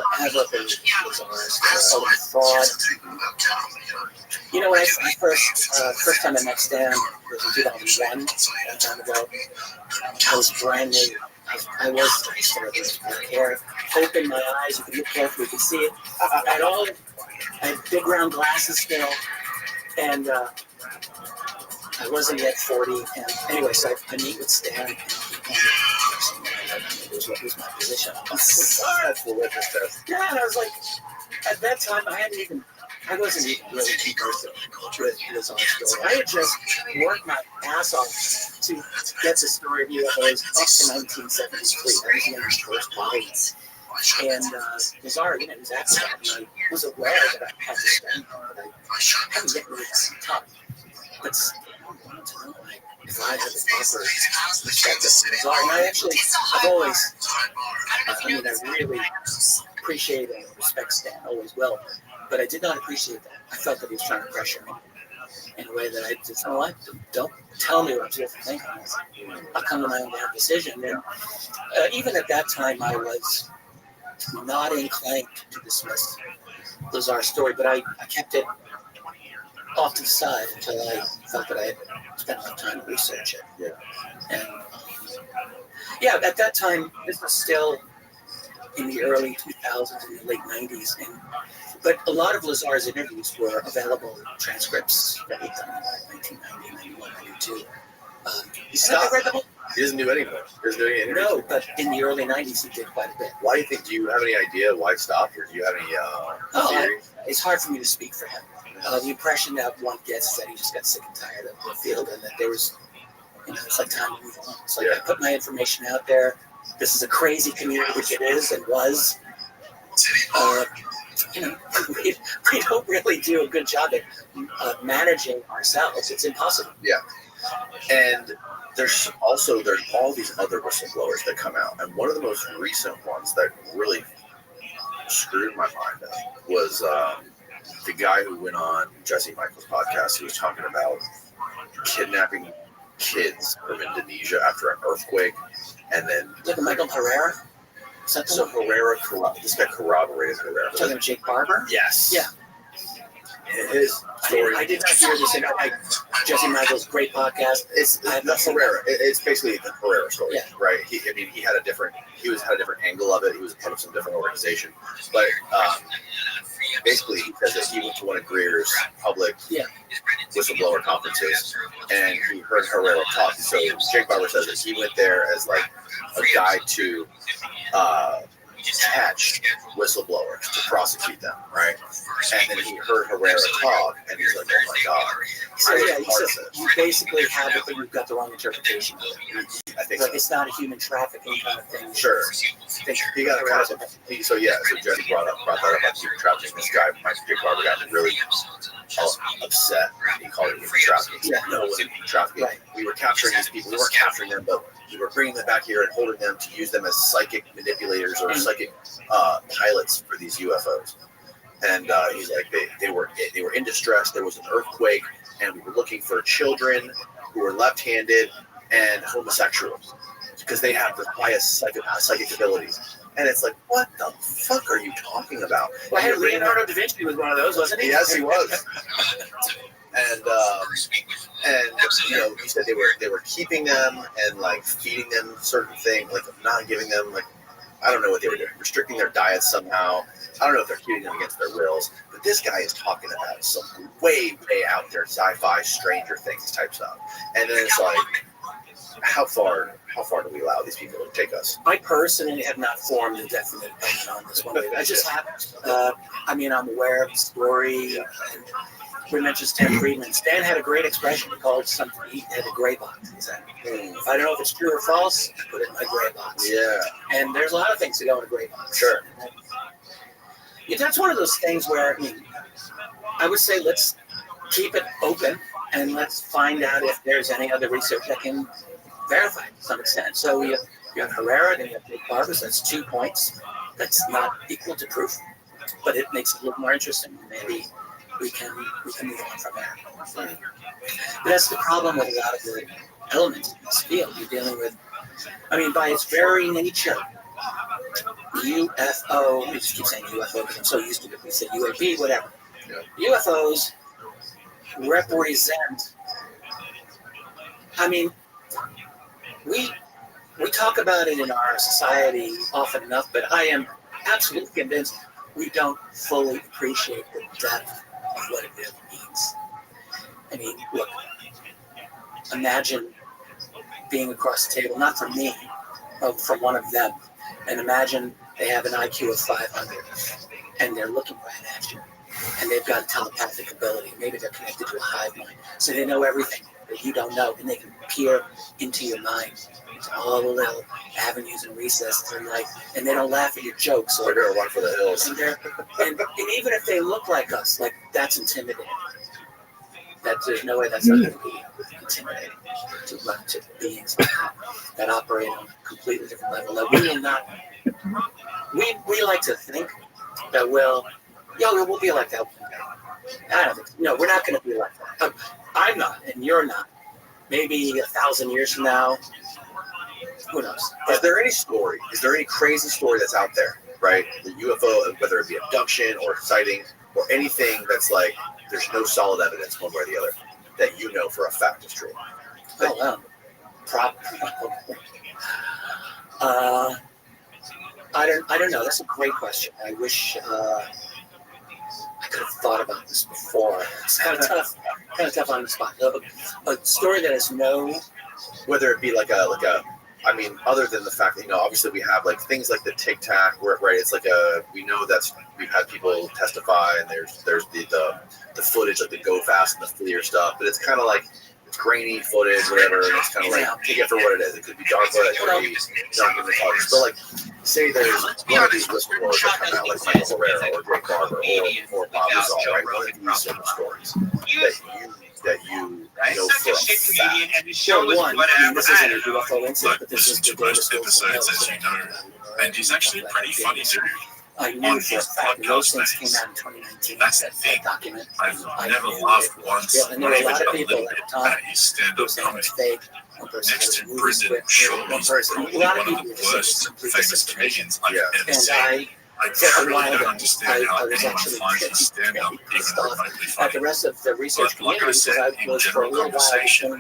believed Lazar's fraud. You know, when I first time I met Stan was in 2001, a long time ago. I was brand new. I still had black hair. Opened my eyes, you could look carefully, you could see it. I had big round glasses still, and I wasn't yet 40. And anyway, so I meet with Stan, and he what was my position. That's the witness test. Yeah, and I was like, at that time, I wasn't even really conversant with his own story. I had just worked my ass off to get the story of UFOs up to 1973. That was when I first volume. And Lazar, you know, was after that, and I was aware that I had to spend, but I hadn't yet really gotten top. But I wanted to know, like, if I had the proper perspective of Lazar. And I've always, I really appreciate and respect Stan, always will. But I did not appreciate that. I felt that he was trying to pressure me in a way that I just, don't tell me what I'm supposed to think. I'll come to my own damn decision. And even at that time, I was not inclined to dismiss Lazar's story, but I kept it off to the side until I felt that I had spent enough time to research it. Yeah. And at that time, this was still in the early 2000s and the late 90s, but a lot of Lazar's interviews were available transcripts that he'd done in 1990, 91, 92. He stopped. He doesn't do anything. He doesn't do any interviews. No, but in the early 90s he did quite a bit. Why do you think? Do you have any idea why it stopped, or do you have any theory? It's hard for me to speak for him. The impression that one gets is that he just got sick and tired of the field, and that there was, it's like time to move on. It's like I put my information out there. This is a crazy community, which it is and was. We don't really do a good job at managing ourselves. It's impossible. Yeah. And there's all these other whistleblowers that come out, and one of the most recent ones that really screwed my mind up was the guy who went on Jesse Michael's podcast. He was talking about kidnapping kids from Indonesia after an earthquake, and then Look at Michael Herrera. So Herrera, this guy corroborated Herrera. Talking about Jake Barber? Yes. Yeah. His story. I did not hear this. Jesse Michael's great podcast. It's Herrera. It's basically the Herrera story, right? He had a different angle of it. He was a part of some different organization, but basically he says that he went to one of Greer's public whistleblower conferences, and he heard Herrera talk. So Jake Barber says that he went there as like a guy to catch whistleblowers to prosecute them, right? And then he heard Herrera talk, and he's like, "Oh my god!" So he says you basically have it, but you've got the wrong interpretation of it. I think like it's not a human trafficking kind of thing. Sure. He got kind of so Jesse brought that up about human trafficking. This guy, Jake Barber, got really upset. He called it human trafficking. Yeah, no, it wasn't human trafficking. Right. We were capturing these people. We weren't capturing them, but we were bringing them back here and holding them to use them as psychic manipulators or psychic pilots for these UFOs. And he's like, they were in distress. There was an earthquake, and we were looking for children who were left-handed and homosexuals because they have the highest psychic abilities. And it's like, what the fuck are you talking about? Well, Leonardo da Vinci was one of those, wasn't he? Yes, he was. And he said they were keeping them and like feeding them certain things, like not giving them like, I don't know what they were doing, restricting their diets somehow. I don't know if they're keeping them against their wills, but this guy is talking about some way out there sci-fi Stranger Things type stuff. And then it's like, how far do we allow these people to take us? I personally have not formed a definite opinion on this one. I just haven't. I'm aware of the story. And we mentioned Stan Friedman. Stan had a great expression. He called something he had a gray box. He said, if I don't know if it's true or false, I put it in my gray box. Yeah. And there's a lot of things that go in a gray box. Sure. That's one of those things where I would say let's keep it open and let's find out if there's any other research that can verify to some extent. So you have Herrera, then you have Jake Barber. So that's 2 points. That's not equal to proof, but it makes it a little more interesting. Maybe we can move on from there. But that's the problem with a lot of the elements in this field. You're dealing with, by its very nature, UFO, we just keep saying UFO because I'm so used to it. We say UAP, whatever. UFOs represent, I mean, we talk about it in our society often enough, but I am absolutely convinced we don't fully appreciate the depth of what it really means. I mean, look, imagine being across the table, not from me, but from one of them, and imagine they have an IQ of 500, and they're looking right at you, and they've got a telepathic ability. Maybe they're connected to a hive mind, so they know everything that you don't know, and they can peer into your mind, into all the little avenues and recesses in life, and they don't laugh at your jokes. They're gonna run for the hills. And even if they look like us, like, that's intimidating. That there's no way that's not going to be intimidating to run to beings that operate on a completely different level. That we will not. We like to think that we'll be like that. I don't think. No, we're not going to be like that. I'm not, and you're not. Maybe 1,000 years from now, who knows? Is there any story? Is there any crazy story that's out there, right? The UFO, whether it be abduction or sighting or anything that's like there's no solid evidence one way or the other that you know for a fact is true. Oh wow. I don't know. That's a great question. I wish I could have thought about this before. It's kind of tough on the spot. A story that has no, Whether it be like a, I mean, other than the fact that, obviously we have like things like the Tic Tac, where, right? It's like we know we've had people testify, and there's the footage, like the Go Fast and the FLIR stuff, but it's kind of like, it's grainy footage, whatever, and it's kind of like, take it for what it is. It could be dark, but it could be dark in the colors. But like, say there's one of these whistleblowers that come out, like Michael Herrera or Greg Barber or Bob Lazar, right? One of these sort of stories that you know for a fact. Sure, one. I mean, this isn't a UFO incident, but this is the greatest episodes, as you know, and he's actually pretty funny too. I knew for a fact that those things came out in 2019. That's the thing. Document. I've never laughed once, And there were a lot of a people little at bit the time at his stand-up who saying comedy. it's fake. One person Next had to a movie prison, script, sure, one he's person. probably A lot one of of people the just worst complete famous disinformation. comedians I've ever And seen. I for a really while don't there, understand I how was anyone actually finds his stand-up even pissed off remotely at funny. the rest of the research But like I community said, because I in was for a general little while conversation,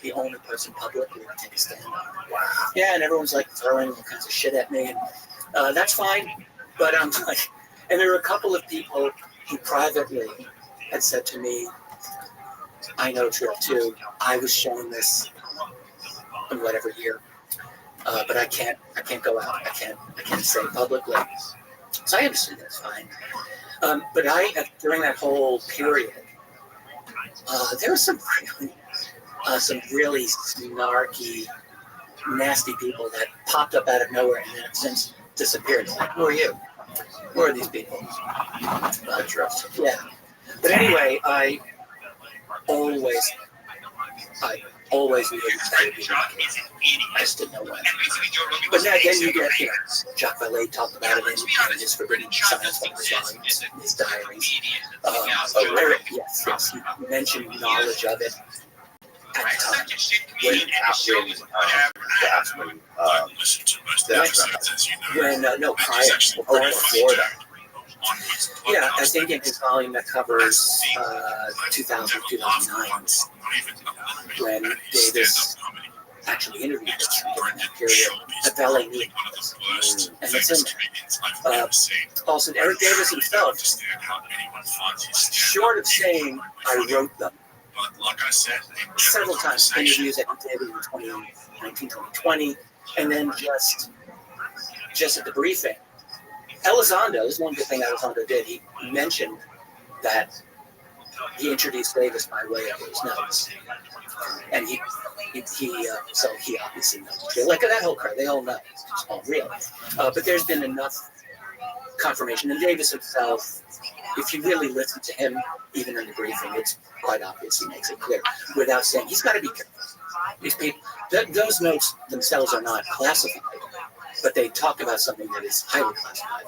the only person publicly to take a stand on. Wow. Yeah, and everyone's like throwing all kinds of shit at me, and that's fine. But I'm like, and there were a couple of people who privately had said to me, "I know Trip too. I was shown this in whatever year, but I can't go out. I can't say publicly." So I understood that's fine. But during that whole period, there was some really snarky, nasty people that popped up out of nowhere and then have since disappeared. It's like, who are you? Who are these people? Yeah. But anyway, I always knew that would be the case. I just didn't know when. But then you get, Jacques Vallée talked about it in his Forbidden Science volumes, in his diaries. Yes, he mentioned knowledge of it at the time. Prior before that. Yeah, I think in his volume that covers 2000, 2009, when Davis actually interviewed him during that period, the Vallée knew this. And it's in there. Also, Eric Davis himself, short of saying, I wrote them, several times, interviews that he did in 2019, 2020, and then just at the briefing. Elizondo, this is one good thing Elizondo did. He mentioned that he introduced Davis by way of his notes, and so he obviously knows. Like that whole crowd, they all know it's all real. But there's been enough confirmation, and Davis himself, if you really listen to him, even in the briefing, it's quite obvious. He makes it clear without saying he's got to be careful. These people, those notes themselves are not classified, but they talk about something that is highly classified.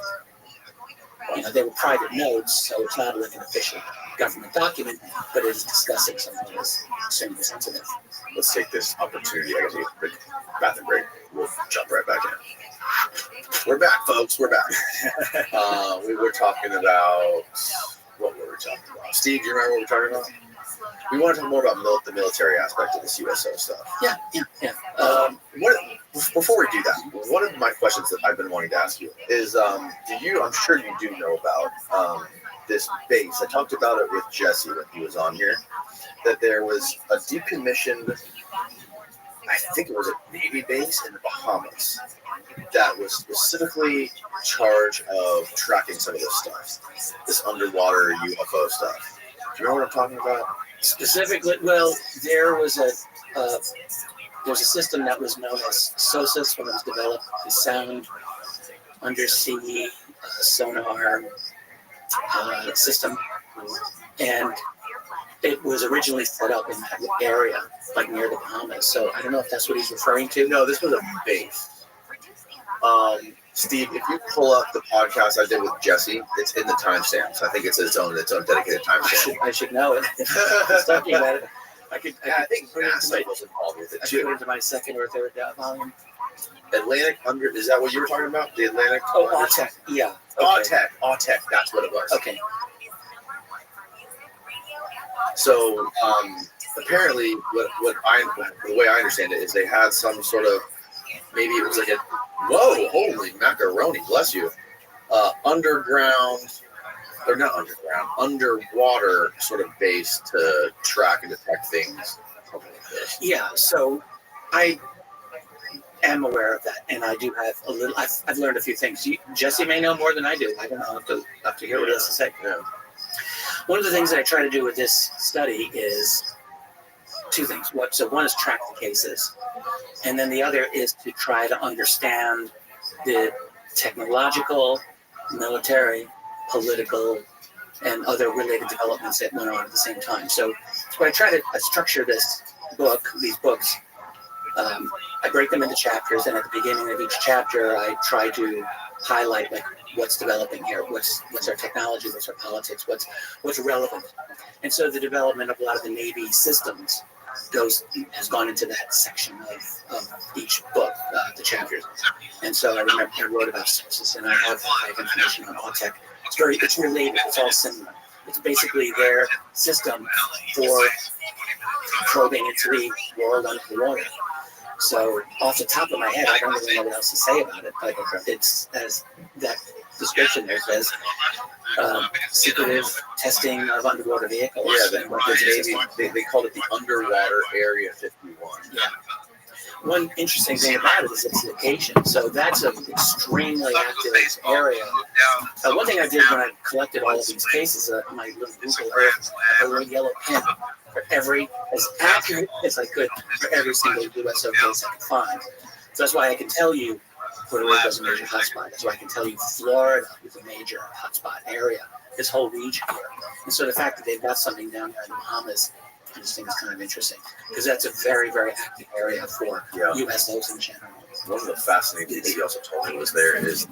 They were private notes, so it's not like an official government document, but it is discussing something that is extremely sensitive. Let's take this opportunity. I got to take a quick bathroom break. We'll jump right back in. We're back, folks. We're back. We were talking about what were we talking about? Steve, do you remember what we were talking about? We want to talk more about the military aspect of this USO stuff. Yeah. Before we do that, one of my questions that I've been wanting to ask you is, I'm sure you do know about this base. I talked about it with Jesse when he was on here, that there was a decommissioned, I think it was a Navy base in the Bahamas that was specifically in charge of tracking some of this stuff, this underwater UFO stuff. Do you know what I'm talking about? Specifically, well, there was a system that was known as SOSUS when it was developed, the Sound Undersea Sonar system, and it was originally set up in that area, like near the Bahamas. So I don't know if that's what he's referring to. No, this was a base. Steve, if you pull up the podcast I did with Jesse, it's in the timestamps. I think it's its own dedicated timestamp. I should know it. He's talking about it. I think NASA was involved with it put too. it into my second or third volume. Atlantic under, is that what you were talking about? The Atlantic? Oh, AUTEC. Yeah. Okay. AUTEC, that's what it was. Okay. So apparently, the way I understand it is they had some sort of, maybe it was like holy macaroni, bless you, underwater sort of base to track and detect things. Something like this. Yeah. So I am aware of that, and I do have a little. I've learned a few things. Jesse may know more than I do. I don't know. I'll have to hear what he has to say. Yeah. One of the things that I try to do with this study is two things. One is track the cases, and then the other is to try to understand the technological, military, political, and other related developments that went on at the same time. So when I try to structure these books, I break them into chapters, and at the beginning of each chapter, I try to highlight like what's developing here, what's our technology, what's our politics, what's relevant. And so the development of a lot of the Navy systems has gone into that section of each book, the chapters. And so I remember I wrote about SOSUS, and I have information on AUTEC. It's related. It's all similar. It's basically their system for probing into the world under the water. So off the top of my head, I don't really know what else to say about it, but it's, as that description there says, secretive testing of underwater vehicles. Yeah, they called it the Underwater Area 51. Yeah. One interesting thing about it is its location. So that's an extremely active area. One thing I did when I collected all of these cases, my little Google Earth, a little yellow pen for as accurate as I could for every single USO case I could find. So that's why I can tell you Puerto Rico is a major hotspot. That's why I can tell you Florida is a major hotspot area, this whole region here. And so the fact that they've got something down there in the Bahamas, I just think it's kind of interesting because that's a very, very active area for USOs in general. One of the fascinating things he also told me was there's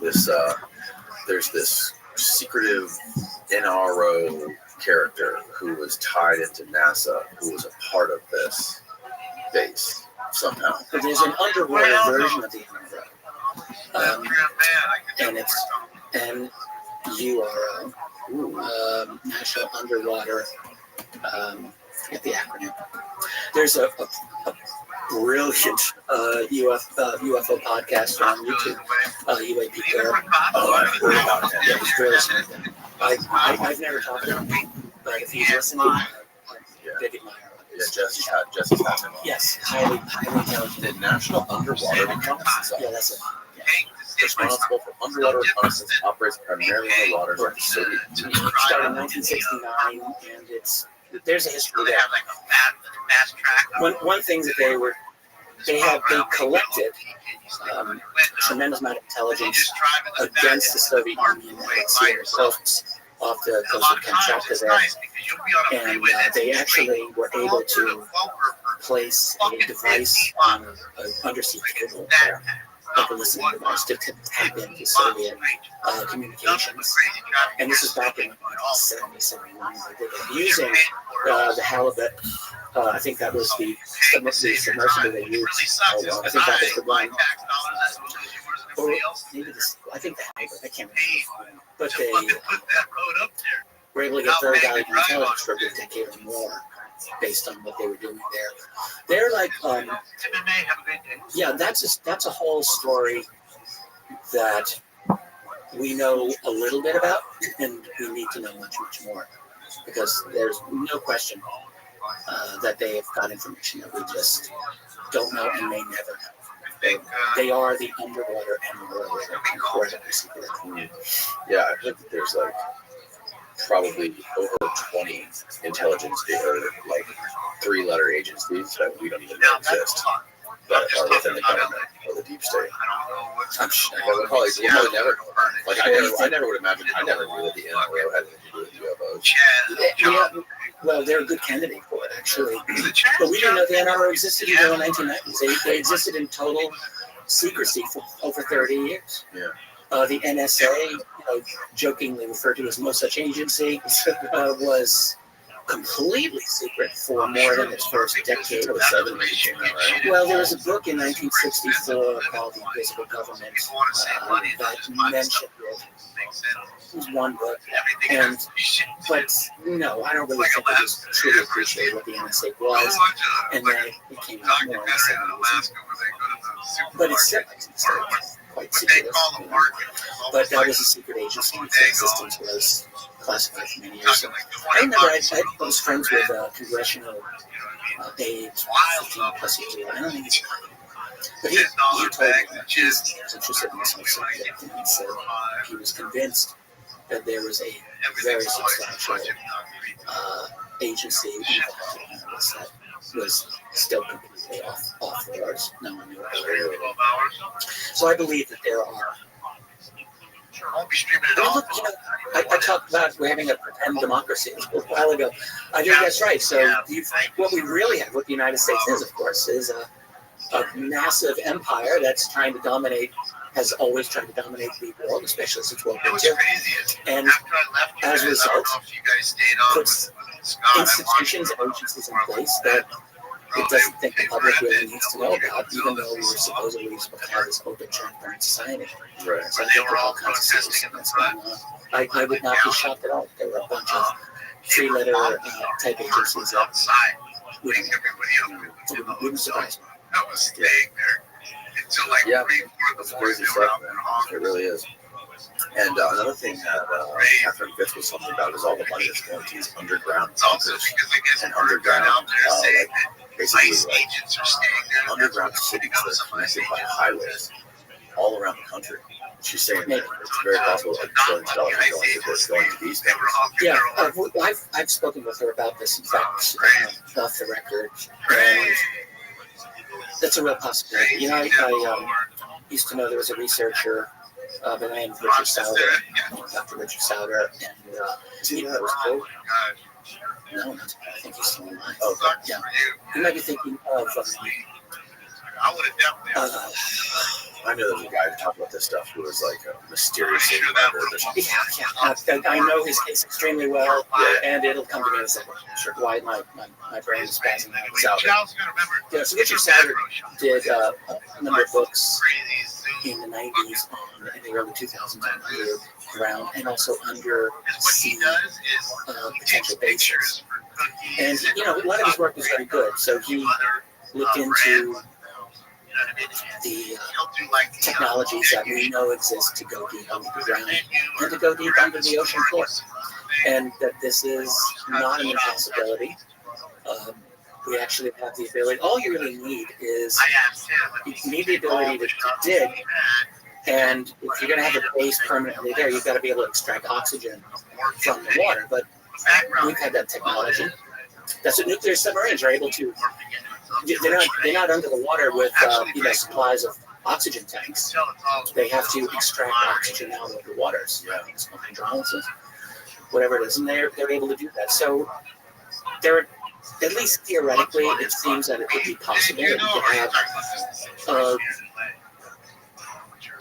this secretive NRO character who was tied into NASA, who was a part of this base somehow. But there's an underwater version of the NRO, and it's NURO, National Underwater. Get the acronym. There's a brilliant UFO podcast on YouTube, UAP Care. Oh, I've heard about it. Yeah, it's really something. I've never talked about it, but if you listen to it, they admire it. Yeah, Jesse's had him on. Yes, highly intelligent. The National Underwater Reconnaissance. Yeah, that's it. Yeah. Responsible for underwater reconnaissance, operates primarily in the waters of the Soviet Union. Started in 1969, and there's a history there. One thing that they collected a tremendous amount of intelligence against the Soviet Union and see themselves off the coast of Kamchatka there, and they actually were able to place a device on an undersea cable there, like a listening device to tap into Soviet communications. And this is back in 1970, 1971. They did it using the halibut I think that was the submersible they used. I think that was the one. Or maybe this, I think that, I can't remember. But they were able to get very valuable intelligence for a good decade or more based on what they were doing there. They're like, yeah, that's a whole story that we know a little bit about, and we need to know much more, because there's no question that they have got information that we just don't know and may never know. They are the underwater emerald, incredibly secret. Yeah, I think that there's like probably over 20 intelligence or like 3-letter agencies that we don't even know exist that are within the government or the deep state. I'm sure we'll probably never. Like I never would imagine. I never knew that the NRO had anything to do with UFOs. Yeah, well, they're a good candidate for it, actually. But we didn't know the NRO existed until the 1990s. They existed in total secrecy for over 30 years. Yeah. The NSA, jokingly referred to as no such agency, was completely secret for more than its first decade. Well, there was a book in 1964 called The Invisible Government that mentioned it. It was one book, but no, I don't really think it was truly appreciated what the NSA was, and then it became out more in the 70s. But it's still quite secret. But that was a secret agency. Its existence was classified for many years. I remember I was friends with congressional aide 15 plus years ago. I don't think he's but he told me that he was interested in this whole subject, and he said he was convinced that there was a very substantial agency involved in this that was still completely off the charts. No one knew about it. So I believe that there are. I talked about we're having a pretend democracy a while ago. I think that's right. So what we really have, what the United States is, of course, is a massive empire that's trying to dominate, has always tried to dominate the world, especially since World War II. And as a result, puts institutions and agencies in place that it doesn't think the public really needs to know about, even though we were supposedly supposed to have this open, transparent society. Right. So I think there are all kinds of things that's going on. I would not be shocked at all. There were a bunch of 3-letter type agencies that wouldn't surprise me. Yeah, it's crazy stuff, man. It really is. And another thing that Catherine Fitz was talking about is all the money that's going to these underground bunkers and underground, basically underground cities that are connected by highways all around the country. She's saying that it's very possible that $1 billion going to these things. Yeah, I've spoken with her about this, in fact, off the record, and that's a real possibility. I used to know there was a researcher by the name of Richard Sauter, Dr. Richard Sauter, and he was cool. No, I think he's still alive. Oh, yeah. You might be thinking of. I know there's a guy who talked about this stuff who was like a mysterious Yeah. I know his case extremely well, and it'll come to me in a second. Sure. Why my brain is spazzing out. Yeah, so Richard Sauter did a number of books in the 90s and the early 2000s on underground and also undersea potential bases. And, a lot of his work was very good. So he looked into the technologies that we know exist to go deep underground and to go deep under the ocean floor. And that this is not an impossibility. We actually have the ability. All you really need is you need the ability to dig. And if you're going to have a base permanently there, you've got to be able to extract oxygen from the water. But we've had that technology. That's what nuclear submarines are able to. They're not under the water with supplies of oxygen tanks. They have to extract oxygen out of the waters. It's called hydrolysis, whatever it is, and they're able to do that. So they're, at least theoretically, it seems that it would be possible that you could have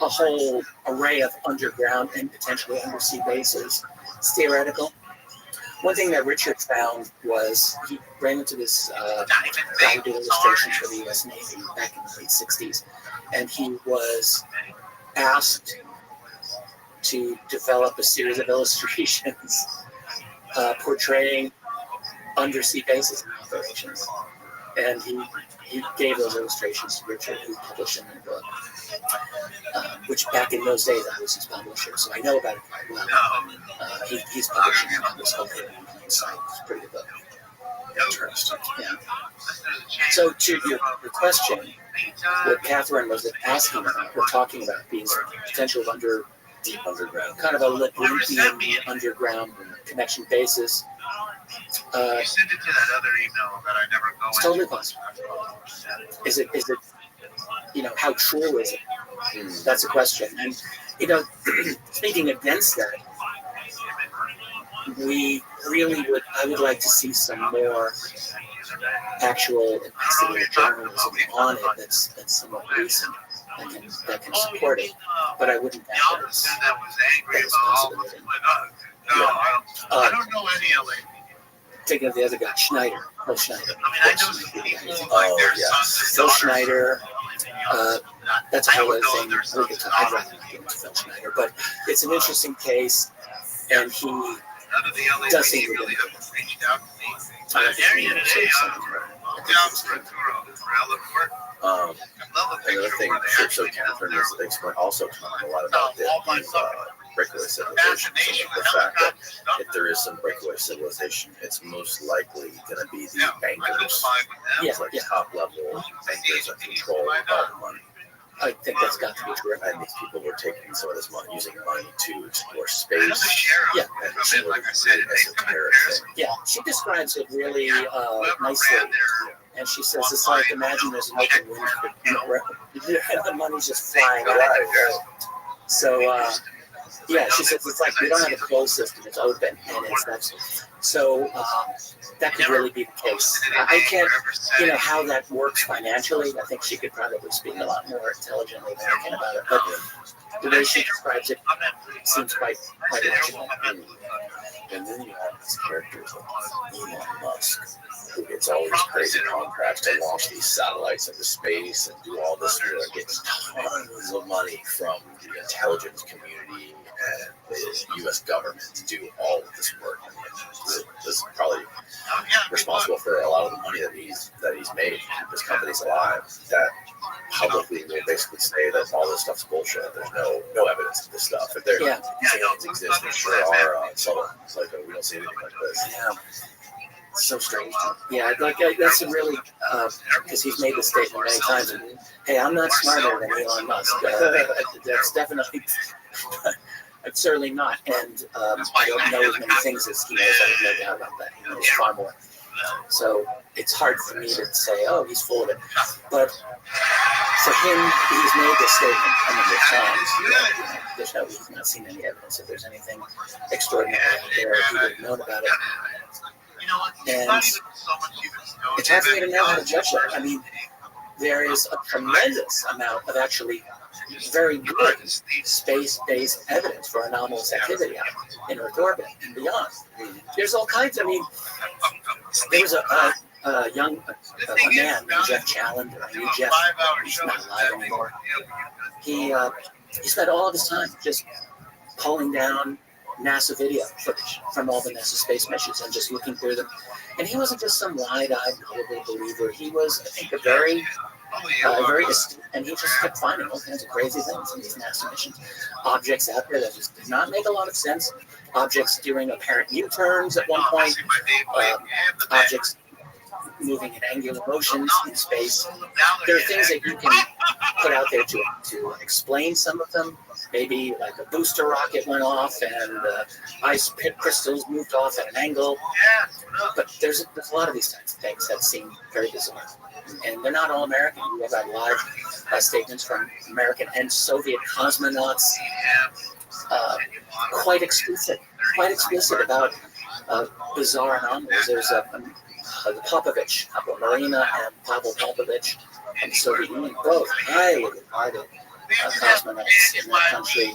a whole array of underground and potentially undersea bases. It's theoretical. One thing that Richard found was he ran into this guy who did illustrations for the U.S. Navy back in the late 60s, and he was asked to develop a series of illustrations portraying undersea bases and operations. And he gave those illustrations to Richard, who published them in a book, which back in those days I was his publisher, so I know about it quite well. He's publishing this whole thing on site. It's a pretty good book. Interesting. Yeah. So to your question, what Catherine was asking about, or talking about, being potential deep underground, kind of a labyrinthian underground connection basis. You sent it to that other email that I never go It's totally possible. Is it, how true is it? That's a question. And, speaking against that, I would like to see some more actual investigative journalism on it that's somewhat recent that can support it. But I wouldn't doubt that it's possibility. I don't know any LA. Thinking of the other guy, Schneider. Phil Schneider. I know some people like their sons Phil and Schneider. That's a whole other thing. I'd rather not get into Phil Schneider, but it's an interesting case, and he does seem to be reached out to me. I'm area today. Jobs for Another thing, so Catherine is also talking a lot about the breakaway civilization. So the fact that if there is some breakaway civilization, it's most likely going to be the bankers, top level bankers that control all the money. I think that's got to be true. And these people were taking some of this money, using money to explore space. Yeah. And some of the esoteric thing. Yeah, she describes it really nicely. And she says it's like, imagine there's an open window, the money's just flying out. So, yeah, she says it's like we don't have a closed system; it's open, and it's that's so that could really be the case. I can't, how that works financially. I think she could probably speak a lot more intelligently than I can about it. But the way she describes it seems quite logical. And then you have these characters like Elon Musk, who gets all these crazy contracts to launch these satellites into space and do all this work, gets tons of money from the intelligence community and the U.S. government to do all of this work. This is probably responsible for a lot of the money that he's made to keep his companies alive. That publicly will basically say that all this stuff's bullshit. There's no evidence of this stuff. If these aliens exist, there sure are subtle. It's like we don't see anything like this. Yeah. So strange. Yeah, that's a really because he's made this statement many times. And, hey, I'm not smarter than Elon Musk. That's definitely, I'm certainly not. And I don't know as many things as he knows. I have no doubt about that. He knows far more. So it's hard for me to say, oh, he's full of it. But for him, he's made this statement a number of times. He's not seen any evidence that there's anything extraordinary out there. He would have known about it. And it's hard for me to know how to judge that. I mean, there is a tremendous amount of actually very good space-based evidence for anomalous activity out in Earth orbit and beyond. There's all kinds. I mean, there was a young man, Jeff Challenger. I knew Jeff. He's not alive anymore. He spent all of his time just pulling down NASA video footage from all the NASA space missions and just looking through them. And he wasn't just some wide-eyed, gullible believer. He was, I think, a very astute, and he just kept finding all kinds of crazy things in these NASA missions. Objects out there that just did not make a lot of sense. Objects doing apparent U-turns at one point. Objects moving in angular motions in space. There are things that you can put out there to explain some of them. Maybe like a booster rocket went off and ice pit crystals moved off at an angle. But there's a lot of these types of things that seem very bizarre. And they're not all American. We have had live statements from American and Soviet cosmonauts, quite explicit about bizarre anomalies. There's Popovich, Marina and Pavel Popovich from the Soviet Union, both highly regarded cosmonauts in that country,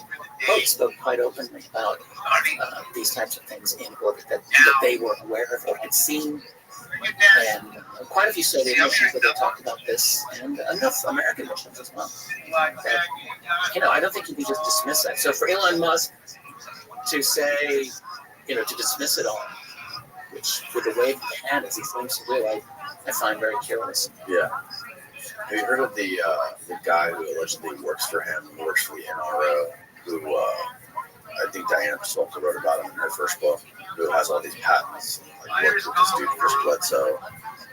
both spoke quite openly about these types of things in orbit that they were aware of or had seen. And quite a few Soviet missions that they talked about this, and enough American missions as well. That, I don't think you can just dismiss that. So for Elon Musk to say, to dismiss it all, which with a wave of the hand as he seems to do, I find very curious. Yeah. Have you heard of the guy who allegedly works for him, works for the NRO, who I think Diana Pasulka wrote about him in her first book, who has all these patents, like works with this dude, Chris Bledsoe,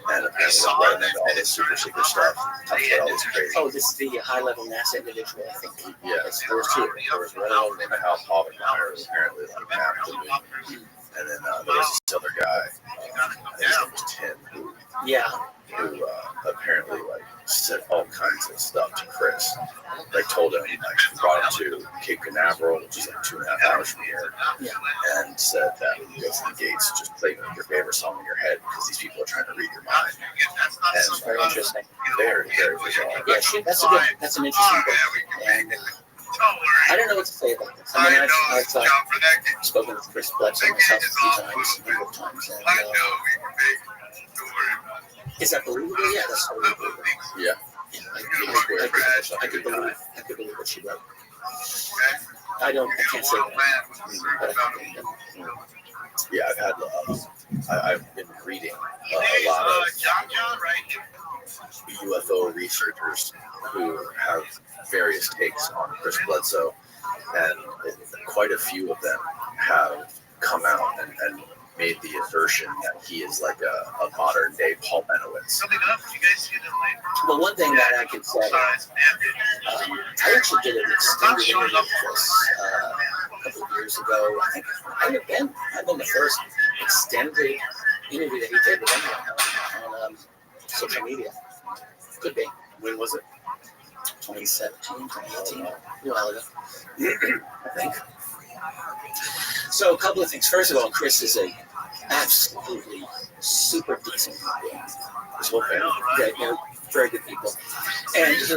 and apparently running into all this super secret stuff, talks about all this crazy. Oh, this is the high-level NASA individual, I think. Yes, there was two. There was one of them named Hal Povenmire, who apparently like mapped the moon. And then there was this other guy, I think his name was Tim, who apparently like said all kinds of stuff to Chris. Like told him, like brought him to Cape Canaveral, which is like 2.5 hours from here, and said that when you go to the gates, just play your favorite song in your head because these people are trying to read your mind. And That's very interesting. Very, very bizarre. Yeah, that's an interesting book. And I don't know what to say about this. I mean, I've spoken with Chris Bledsoe myself a number of times. And, is that believable? Yeah, that's totally believable. Yeah. I could believe what she wrote. I can't say that. But I can believe it. Yeah, I've been reading a lot of UFO researchers who have various takes on Chris Bledsoe, and quite a few of them have come out and made the assertion that he is like a modern day Paul Benowitz. Well, one thing that I could say, I actually did an extended interview with this a couple of years ago. I think I've been the first extended interview that he did with anyone on social media. Could be. When was it? 2017, 2018, a while ago, I think. So a couple of things. First of all, Chris is a absolutely super decent guy. His whole family. They're very good people. And his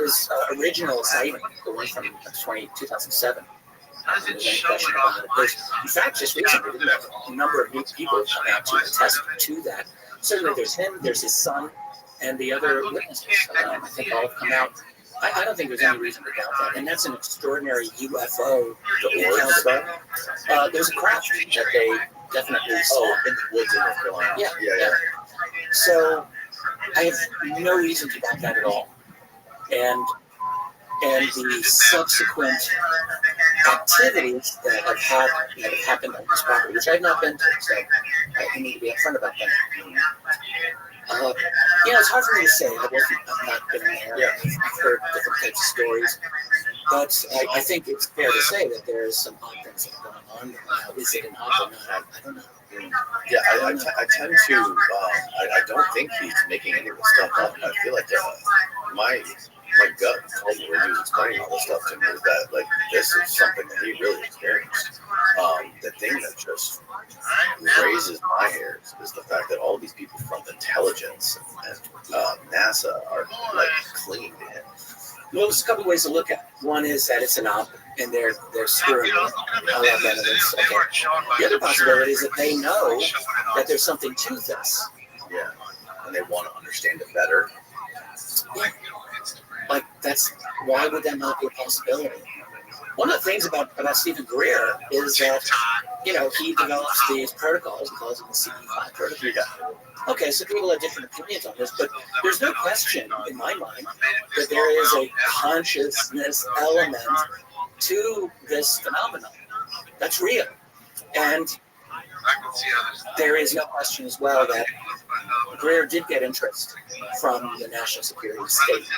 original sighting, the one from 2007, there's any question about it. There's, in fact, just recently, a number of new people have come out to attest to that. Certainly there's him, there's his son, and the other witnesses. I think all have come out. I don't think there's any reason to doubt that. And that's an extraordinary UFO encounter. There's a craft that they definitely saw in the woods in North Carolina. Yeah. So I have no reason to doubt that at all. And the subsequent activities that have happened on this property, which I have not been to, so I need to be upfront about that. It's hard for me to say. I've not been there. Yeah. I've heard different types of stories. But I think it's fair to say that there's some odd things that are going on there. Now, is it an odd or not? I don't know. Yeah, I tend to, I don't think he's making any of the stuff up. I feel like my gut told me when he was explaining all this stuff to me that, like, this is something that he really experienced. The thing that just raises my hairs is the fact that all these people from intelligence and NASA are, like, clinging to him. Well, there's a couple ways to look at it. One is that it's an op, and they're screwing it. The other possibility is that they know that there's something to this. Yeah, and they want to understand it better. Yeah. Like, why would that not be a possibility? One of the things about Stephen Greer is that, he develops these protocols, he calls them the CE5 protocol. Yeah. Okay, so people have different opinions on this, but there's no question in my mind that there is a consciousness element to this phenomenon. That's real. And there is no question as well that Greer did get interest from the national security state.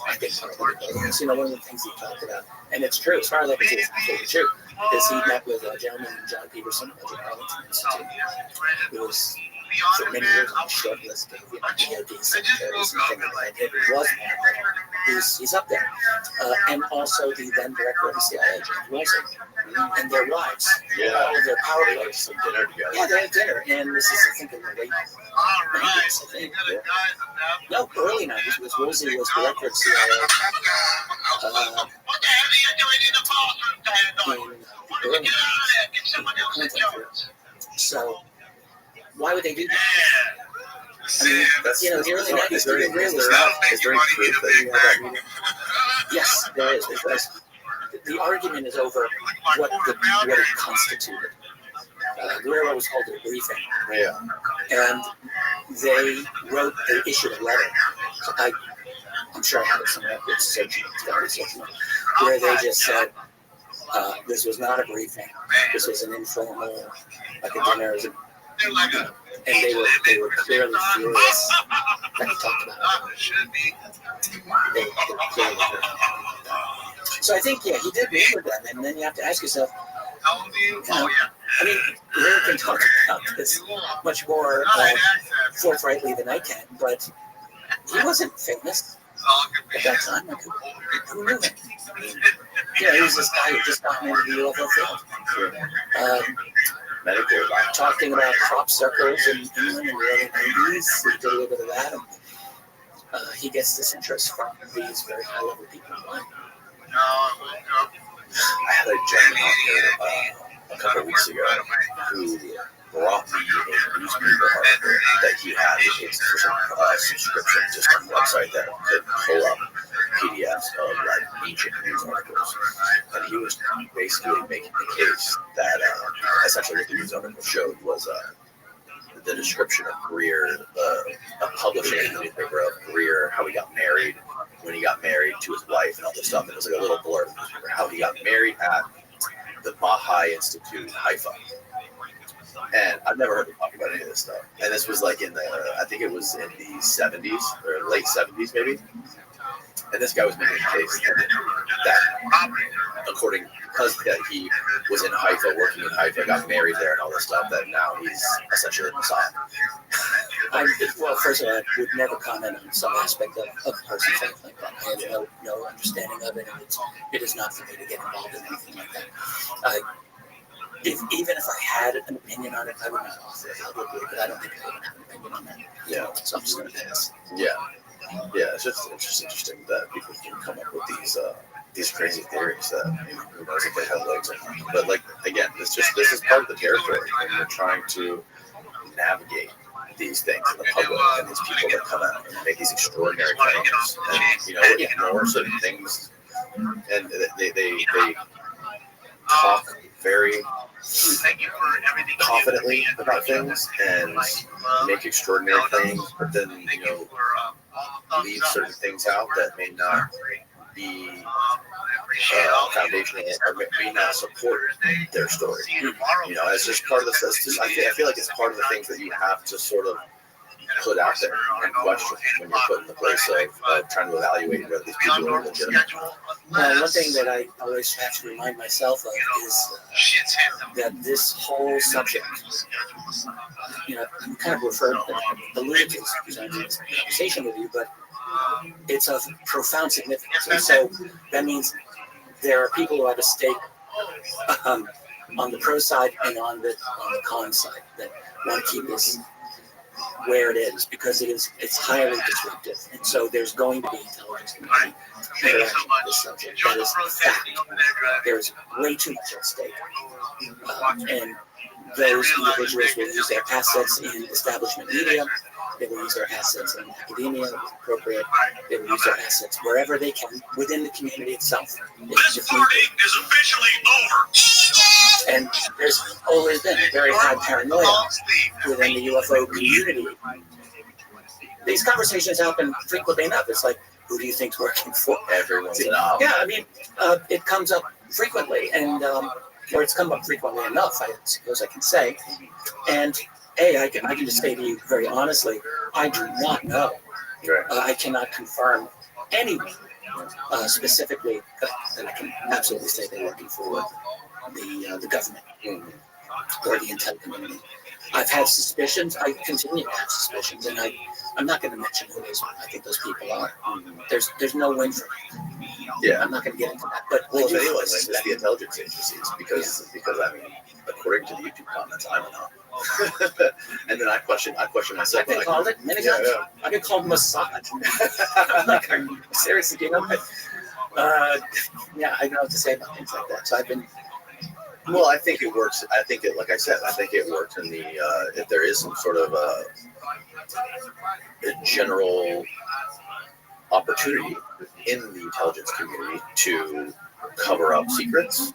I think one of the things he talked about, and it's true, as far as I can see, it's absolutely true, is he met with a gentleman named John Peterson at the Arlington Institute, who was for many years on the short list of DOD secretaries and things like that. It was he's up there. And also the then director of the CIA, James Wilson, and their wives, all of their power players. Some dinner together. Yeah, they had dinner, and this is, I think, in the late 90s, I think. No, early 90s, because Woolsey was director of CIA. early 90s. So why would they do that? I mean, That's, the early 90s, is there any really proof that you have that meeting? yes, there is. The argument is over what it constituted. Guerrero was called a briefing. Yeah. And they issued a letter. I'm sure I have it somewhere. Where they just said, this was not a briefing. This was an informal, like a dinner. And they were clearly furious that he talked about it. They were clearly furious. So I think, he did meet with them. And then you have to ask yourself, I mean, Guerrero can talk about this much more forthrightly than I can, but he wasn't famous at that time. Like, who knew him? He was this guy who just got into the UFO field. Talking about crop circles in England in the early 90s. He did a little bit of that. And, he gets this interest from these very high-level people. I had a gentleman on here a couple of weeks ago who brought me a newspaper article that he had his subscription just on the website that could pull up PDFs of like ancient news articles. And he was basically making the case that essentially what the news article showed was the description of Greer, publishing in the newspaper of Greer, how he got married, when he got married to his wife and all this stuff. And it was like a little blurb in the newspaper, how he got married at the Baha'i Institute in Haifa. And I've never heard him talk about any of this stuff. And this was like I think it was in the 70s or late 70s maybe. And this guy was making a case that according, because he was in Haifa, working in Haifa, got married there and all this stuff, that now he's essentially a Messiah. Well, first of all, I would never comment on some aspect of a person's life like that. I have no understanding of it, and it is not for me to get involved in anything like that. Even if I had an opinion on it, I would not offer it publicly, but I don't think I even have an opinion on that. Yeah. So I'm just going to pass. Yeah. Yeah, it's just interesting that people can come up with these crazy theories that who knows if they have legs or not. But like again, this is part of the territory, and we're trying to navigate these things in the public and these people that come out and make these extraordinary claims and ignore certain things, and they talk very confidently about things and make extraordinary claims, but then leave certain things out that may not be foundational or may not support their story. It's just part of the. I feel like it's part of the things that you have to sort of put out there and question when you're put in the place of trying to evaluate whether these people are legitimate. One thing that I always have to remind myself of is that this whole subject, I'm kind of alluded to this conversation with you, but it's of profound significance. And so that means there are people who have a stake on the pro side and on the con side that want to keep this where it is, because it's highly disruptive, and so there's going to be intelligence community interaction with this subject. That is a fact. There's way too much at stake, and those individuals will use their assets in establishment media. They will use their assets in academia, if appropriate. They will use their assets wherever they can within the community itself. This party is officially over. And there's always been a very high paranoia within the UFO community. These conversations happen frequently enough. It's like, who do you think's working for? Everyone's an hour. Yeah, I mean, it comes up frequently, and or it's come up frequently enough, I suppose I can say. And I can just say to you very honestly, I do not know. I cannot confirm anyone specifically, and I can absolutely say they're working for the government or the intel community. I've had suspicions. I continue to have suspicions, and I'm not going to mention who I think those people are. There's no win for me. Yeah, I'm not going to get into that. But well, if anyone wins, it's the intelligence agencies because I mean, according to the YouTube comments, I don't know. And then I question myself. I've been called it many times. Yeah. I've been called Mossad. I'm like, are you seriously? I know what to say about things like that. So I've been Well, I think it works. I think it, like I said, I think it works in the if there is some sort of a general opportunity in the intelligence community to cover up secrets.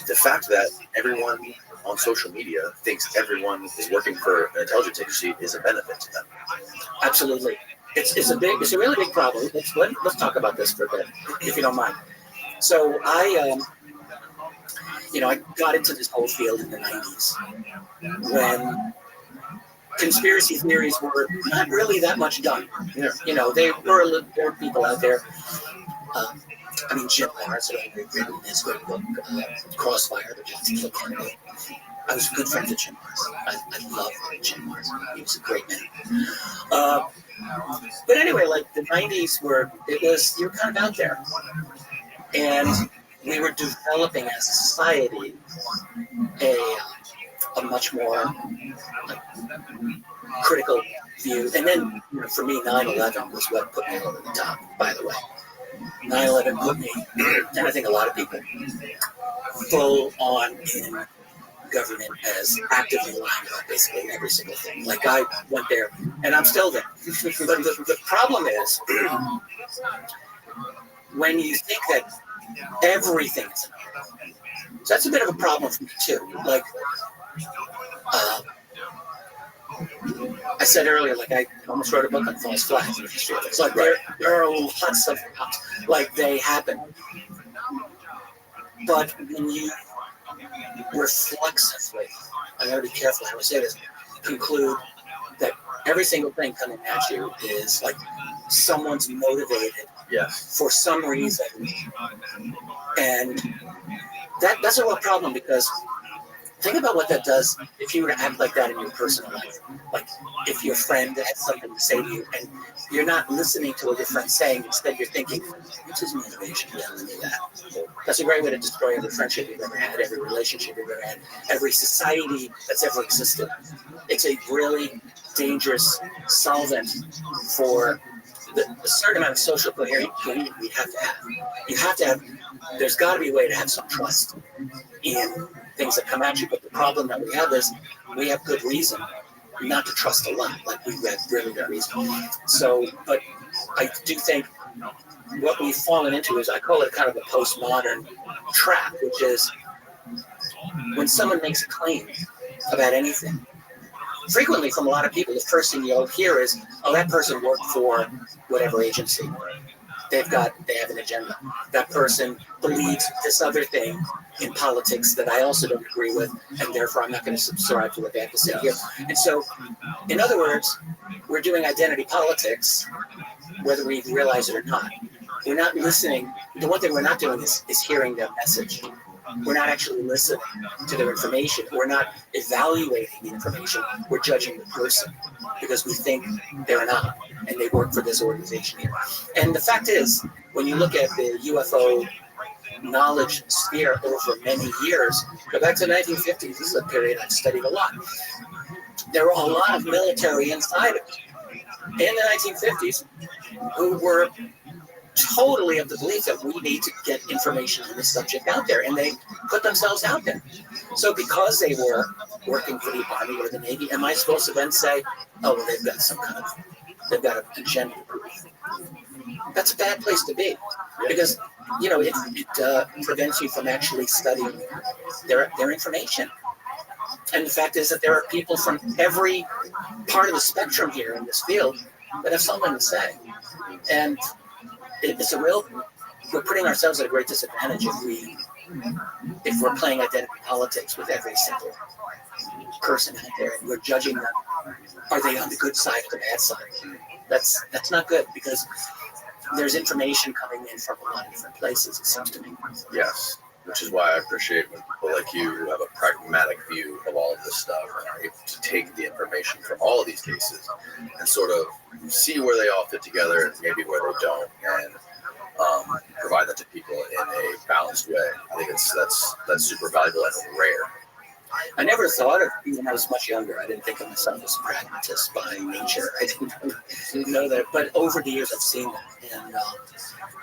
The fact that everyone on social media thinks everyone is working for an intelligence agency is a benefit to them. Absolutely. It's a really big problem. Let's talk about this for a bit, if you don't mind. So I got into this whole field in the 90s when conspiracy theories were not really that much done. Yeah. There were people out there. Jim Morrison had written his great book, Crossfire, the Johnson Kill Candidate. I was a good friend of Jim Morrison. I loved Jim Morrison. He was a great man. But anyway, like the 90s you were kind of out there. And we were developing as a society a much more critical view. And then, for me, 9/11 was what put me over the top, by the way. 9/11 put me, and I think a lot of people, full on in government as actively lying about basically every single thing. Like I went there, and I'm still there. But the problem is, when you think that everything is enough. So that's a bit of a problem for me too. Like I said earlier, like I almost wrote a book on false flags in the history of it. It's like there are lots of like they happen. But when you reflexively, I gotta be careful how I say this, conclude that every single thing coming at you is like someone's motivated for some reason. And that's a real problem because think about what that does if you were to act like that in your personal life. Like if your friend has something to say to you and you're not listening to what your friend's saying, instead you're thinking, what's his motivation telling me that? That's a great way to destroy every friendship you've ever had, every relationship you've ever had, every society that's ever existed. It's a really dangerous solvent for the certain amount of social coherence we have to have. You have to have, there's got to be a way to have some trust in things that come at you. But the problem that we have is we have good reason not to trust a lot. Like we have really good reason. So, but I do think what we've fallen into is, I call it kind of a postmodern trap, which is when someone makes a claim about anything, frequently from a lot of people, the first thing you'll hear is, oh, that person worked for whatever agency. They have an agenda. That person believes this other thing in politics that I also don't agree with, and therefore I'm not going to subscribe to what they have to say here. And so, in other words, we're doing identity politics, whether we realize it or not. We're not listening. The one thing we're not doing is hearing their message. We're not actually listening to their information. We're not evaluating the information. We're judging the person because we think they're not, and they work for this organization here. And the fact is, when you look at the UFO knowledge sphere over many years, go back to the 1950s. This is a period I've studied a lot. There were a lot of military insiders in the 1950s who were totally of the belief that we need to get information on this subject out there, and they put themselves out there. So because they were working for the Army or the Navy, am I supposed to then say, oh, well, they've got an agenda? That's a bad place to be, because it prevents you from actually studying their information. And the fact is that there are people from every part of the spectrum here in this field that have something to say, and we're putting ourselves at a great disadvantage if we're playing identity politics with every single person out there, and we're judging them. Are they on the good side or the bad side? That's not good, because there's information coming in from a lot of different places, it seems to me. Yes, which is why I appreciate when people like you have a pragmatic view of all of this stuff and are able to take the information from all of these cases and sort of see where they all fit together and maybe where they don't, and provide that to people in a balanced way. I think that's super valuable and rare. I never thought of, when I was much younger, I didn't think of myself as a pragmatist by nature. I didn't know that. But over the years, I've seen that.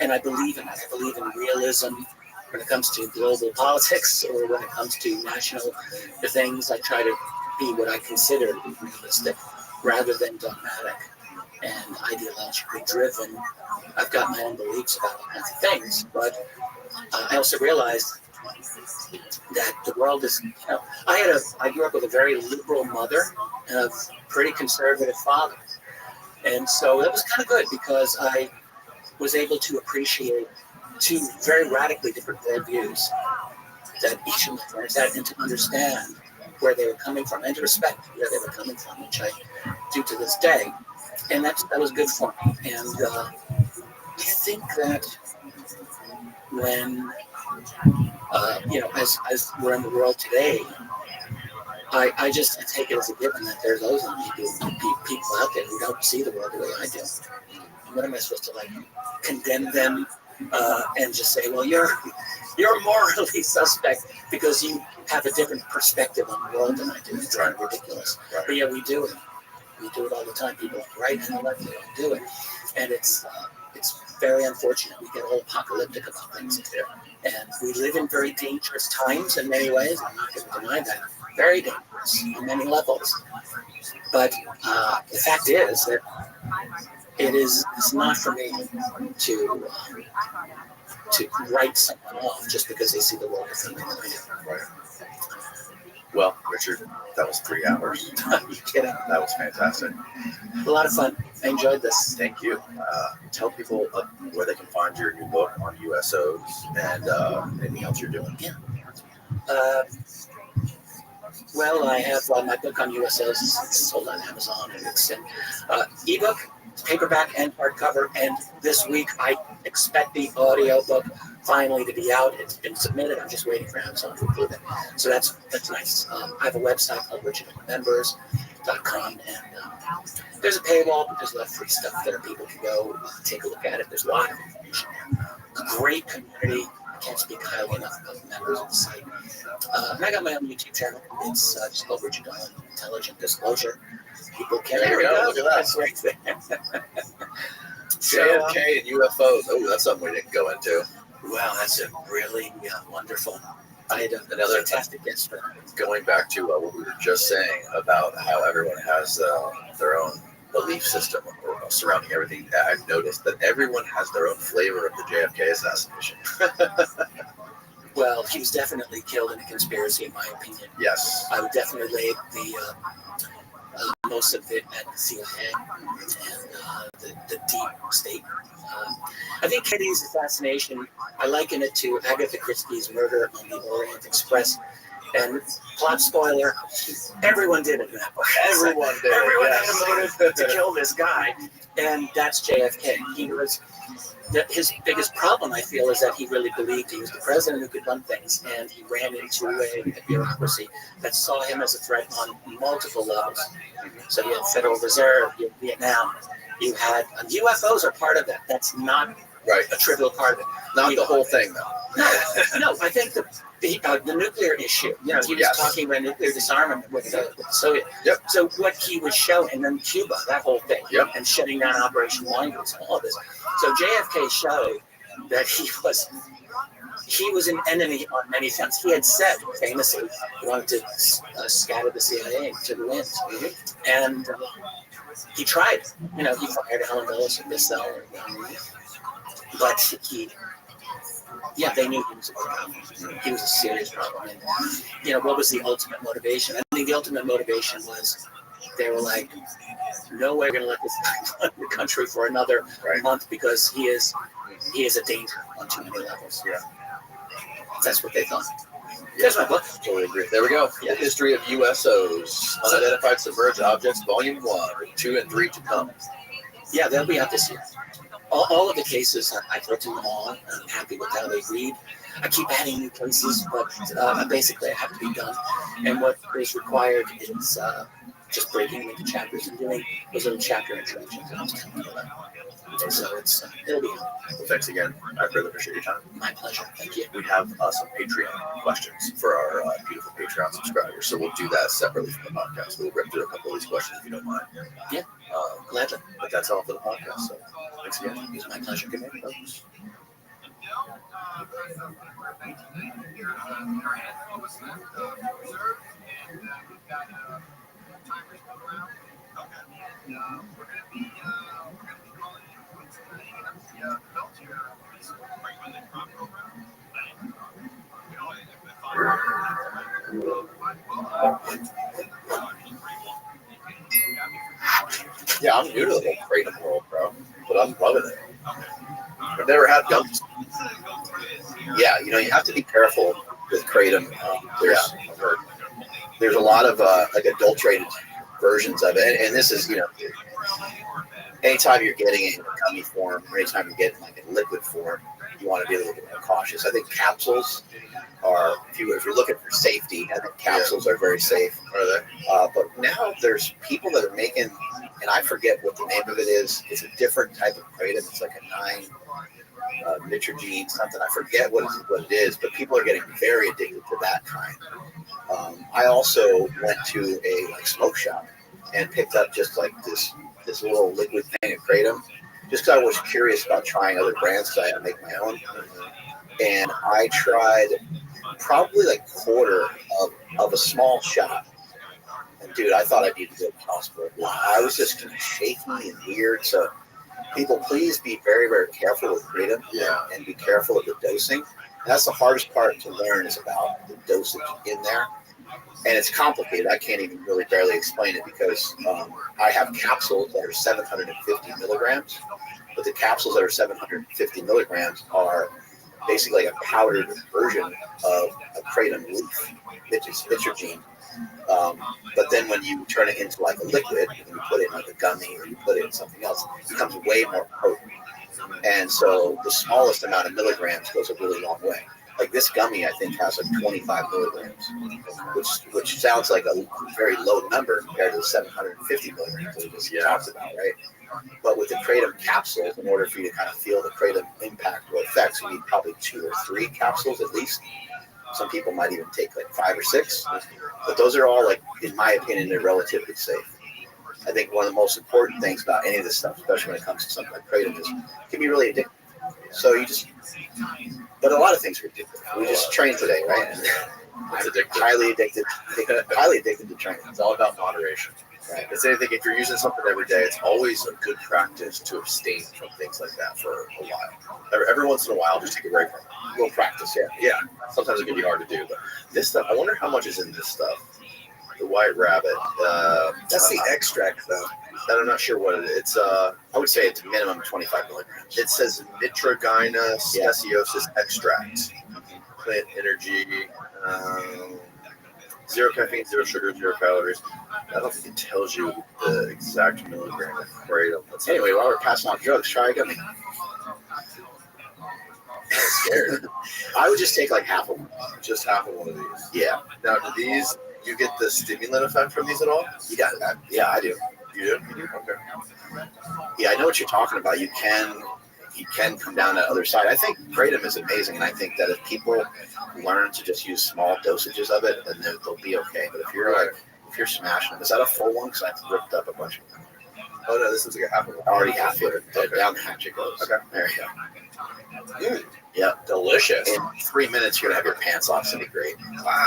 And I believe in that. I believe in realism. when it comes to global politics or when it comes to national things, I try to be what I consider to be realistic rather than dogmatic and ideologically driven. I've got my own beliefs about all kinds of things, but I also realized that the world is, I grew up with a very liberal mother and a pretty conservative father. And so that was kind of good because I was able to appreciate two very radically different worldviews that each of my parents had, and to understand where they were coming from and to respect where they were coming from, which I do to this day. And that was good for me. And I think that when, as we're in the world today, I just take it as a given that there's those people out there who don't see the world the way I do. What am I supposed to condemn them and just say, well, you're morally suspect because you have a different perspective on the world than I do? It's kind of ridiculous. Right. But yeah, we do it. We do it all the time. People on the right and the left, they don't do it, and it's very unfortunate. We get all apocalyptic about things, and we live in very dangerous times in many ways. I'm not going to deny that. Very dangerous on many levels. But the fact is that it's not for me to write someone off just because they see the world differently than I do. Right. Well, Richard, that was 3 hours. Are you kidding? That was fantastic. A lot of fun. I enjoyed this. Thank you. Tell people where they can find your new book on USOs and anything else you're doing. Yeah. Well, I have my book on USOs. It's sold on Amazon, and it's an ebook, paperback, and hardcover. And this week, I expect the audio book finally to be out. It's been submitted. I'm just waiting for Amazon to approve it. So that's nice. I have a website called originalmembers.com, and there's a paywall, but there's a lot of free stuff there. People can go take a look at it. There's a lot of information there. A great community. I can't speak highly enough about the members of the site. And I got my own YouTube channel. It's just called Richard Dolan Intelligent Disclosure. People can. There we go. Look at that. That's right there. JFK and UFOs. Oh, that's something we didn't go into. Wow, that's a really wonderful. I had another fantastic guest. Going back to what we were just saying about how everyone has their own belief system surrounding everything, I've noticed that everyone has their own flavor of the JFK assassination. Well, he was definitely killed in a conspiracy, in my opinion. Yes. I would definitely lay the most of it at the CIA and the deep state. I think Kennedy's assassination, I liken it to Agatha Christie's murder on the Orient Express. And plot spoiler, everyone did it in that book. Everyone did. Everyone had a motive to kill this guy, and that's JFK. His biggest problem, I feel, is that he really believed he was the president who could run things, and he ran into a bureaucracy that saw him as a threat on multiple levels. So you had Federal Reserve, you had Vietnam, you had UFOs are part of that. That's not a trivial part of it. Not the whole thing, though. No, I think the nuclear issue. He was talking about nuclear disarmament with the Soviet. Yep. So what he was showing, and then Cuba, that whole thing, and shutting down Operation Mongoose and all of this. So JFK showed that he was an enemy on many fronts. He had said famously he wanted to scatter the CIA to the winds, and he tried. He fired Alan Dulles and this cell, but they knew he was a problem. He was a serious problem. And, what was the ultimate motivation? I think the ultimate motivation was they were like, no way we're going to let this guy run the country for another month because he is a danger on too many levels. Yeah. That's what they thought. There's my book. Totally agree. There we go. The History of USOs, Unidentified Submerged Objects, Volume 1, 2 and 3 to come. Yeah, they'll be out this year. All of the cases, I've written them all. I'm happy with how they read. I keep adding new cases, but basically I have to be done. And what is required is just breaking them into chapters and doing those little chapter introductions. So it'll be done. Well, thanks again. I really appreciate your time. My pleasure. Thank you. We have some Patreon questions for our beautiful Patreon subscribers, so we'll do that separately from the podcast. We'll rip through a couple of these questions if you don't mind. Yeah, gladly. But that's all for the podcast. So thanks again. It's my pleasure. Good night, folks. Yeah, I'm new to the whole Kratom world, bro, but I'm loving it. I've never had gummies. Yeah, you have to be careful with Kratom. There's a lot of like adulterated versions of it, and this is anytime you're getting it in a gummy form or anytime you're getting like in liquid form, you want to be a little bit more cautious. I think capsules are, if you're looking for safety, I think capsules are very safe. Are they? But now there's people that are making, and I forget what the name of it is. It's a different type of kratom. It's like a 9-nitrogene something. I forget what it is, but people are getting very addicted to that kind. I also went to a smoke shop and picked up just like this little liquid thing of kratom, just because I was curious about trying other brands because I had to make my own. And I tried probably like a quarter of a small shot. And dude, I thought I needed to go to the hospital. I was just kind of shaky and weird. So people, please be very, very careful with kratom and be careful of the dosing. And that's the hardest part to learn is about the dosage in there. And it's complicated. I can't even really barely explain it because I have capsules that are 750 milligrams, but the capsules that are 750 milligrams are basically like a powdered version of a kratom leaf, which is citrogene. But then when you turn it into like a liquid, and you put it in like a gummy or you put it in something else, it becomes way more potent. And so the smallest amount of milligrams goes a really long way. Like this gummy, I think, has like 25 milligrams, which sounds like a very low number compared to the 750 milligrams that we just talked about, right? But with the kratom capsules, in order for you to kind of feel the kratom impact or effects, you need probably 2 or 3 capsules at least. Some people might even take like 5 or 6, but those are all, like, in my opinion, they're relatively safe. I think one of the most important things about any of this stuff, especially when it comes to something like kratom, is it can be really addictive. So but a lot of things are addictive. We just trained today, right? And it's addictive. Highly addicted to training. It's all about moderation. Right. It's anything, if you're using something every day, it's always a good practice to abstain from things like that for a while. Every once in a while, just take a break from it. A little practice, Yeah, sometimes it can be hard to do, but this stuff, I wonder how much is in this stuff. The White Rabbit. That's the extract, though. And I'm not sure what it is. It's I would say it's minimum 25 milligrams. It says Mitragina speciosus extract. Plant energy. 0 caffeine, 0 sugar, 0 calories. I don't think it tells you the exact milligram of kratom. Anyway, while we're passing out drugs, try a gummy. I'm scared. I would just take like half of one. Just half of one of these. Yeah. Now, do these, you get the stimulant effect from these at all? You got that. Yeah, I do. You do? Okay. Yeah, I know what you're talking about. You can come down that other side. I think kratom is amazing, and I think that if people learn to just use small dosages of it, then they'll be okay. But if you're smashing them, is that a full one? Because I've ripped up a bunch of them. Oh no, this is like a half of one. Already half of it. Okay. Down the hatch it goes. Okay. There you go. Yeah, delicious. In 3 minutes, you're gonna have your pants off. It's gonna be great. Wow,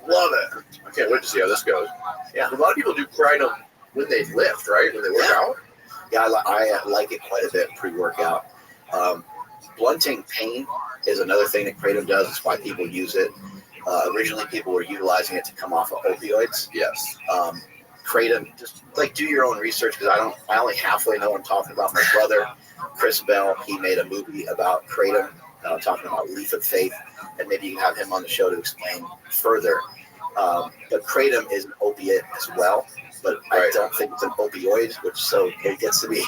love it. I can't wait to see how this goes. Yeah. A lot of people do kratom when they lift, right? When they work out. Yeah, I like it quite a bit pre-workout. Blunting pain is another thing that kratom does. It's why people use it. Originally, people were utilizing it to come off of opioids. Yes. Kratom, just like do your own research because I only halfway know what I'm talking about. My brother, Chris Bell, he made a movie about kratom, talking about Leaf of Faith, and maybe you can have him on the show to explain further. But kratom is an opiate as well. But I don't think it's an opioid, so it gets to be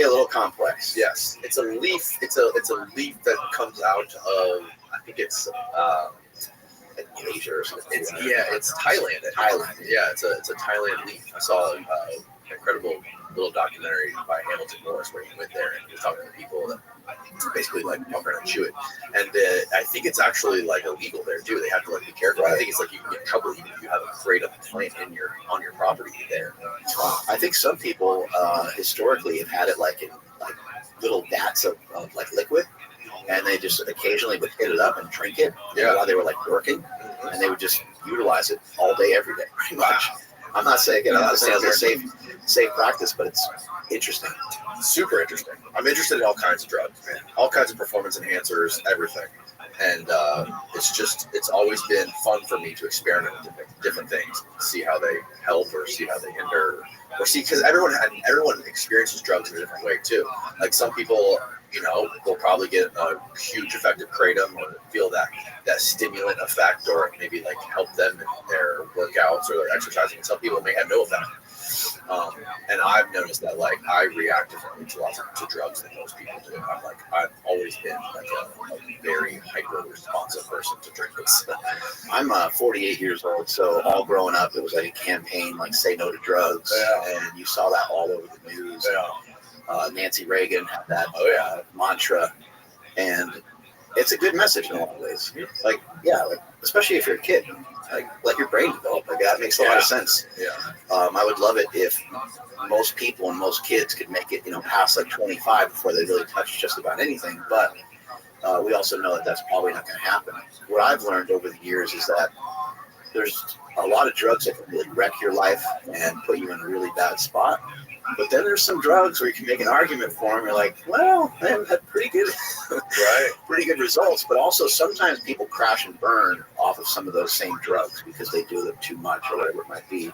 a little complex. Yes, it's a leaf. It's a leaf that comes out of, I think it's Asia or something. It's Thailand. Thailand. Yeah, it's a Thailand leaf. I saw an incredible little documentary by Hamilton Morris where he went there and he was talking to people that basically like walk around and chew it. And I think it's actually like illegal there too. They have to like be careful. I think it's like you can get in trouble even if you have a kratom plant on your property there. I think some people historically have had it like in like little vats of like liquid, and they just occasionally would hit it up and drink it while they were like working, and they would just utilize it all day, every day, pretty much. I'm not saying it's a safe practice, but it's interesting. Super interesting. I'm interested in all kinds of drugs, man. All kinds of performance enhancers, everything. And it's always been fun for me to experiment with different things, see how they help or see how they hinder, or see, because everyone experiences drugs in a different way too. Like some people, will probably get a huge effective kratom or feel that stimulant effect, or maybe like help them in their workouts or their exercising. And some people may have no effect. And I've noticed that like I react differently to drugs than most people do. I've always been like a very hyper responsive person to drinks. I'm 48 years old, so all growing up it was like a campaign like say no to drugs, and you saw that all over the news. Nancy Reagan had that mantra, and it's a good message in a lot of ways. Like especially if you're a kid, like let your brain develop. Like that makes a lot of sense. I would love it if most people and most kids could make it, past like 25 before they really touch just about anything. But we also know that that's probably not going to happen. What I've learned over the years is that there's a lot of drugs that can really wreck your life and put you in a really bad spot. But then there's some drugs where you can make an argument for them. You're like, well, they've had pretty good results. But also sometimes people crash and burn off of some of those same drugs because they do them too much or whatever it might be.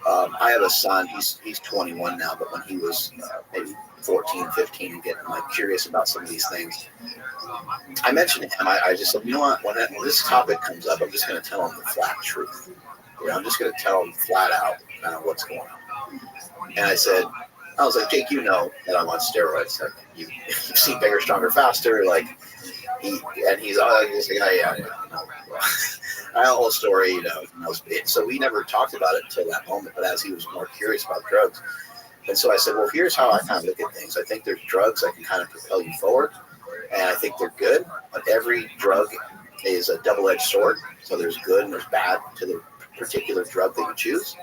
I have a son. He's 21 now, but when he was maybe 14, 15, and getting like curious about some of these things, I mentioned to him, I just said, you know what, when this topic comes up, I'm just going to tell him the flat truth. I'm just going to tell him flat out kind of what's going on. And I was like, Jake, you know that I'm on steroids. Like, you've seen Bigger, Stronger, Faster. Like, he's like, yeah. I know the whole story, So we never talked about it until that moment. But as he was more curious about drugs, and so I said, well, here's how I kind of look at things. I think there's drugs that can kind of propel you forward, and I think they're good. But every drug is a double-edged sword. So there's good and there's bad to the particular drug that you choose.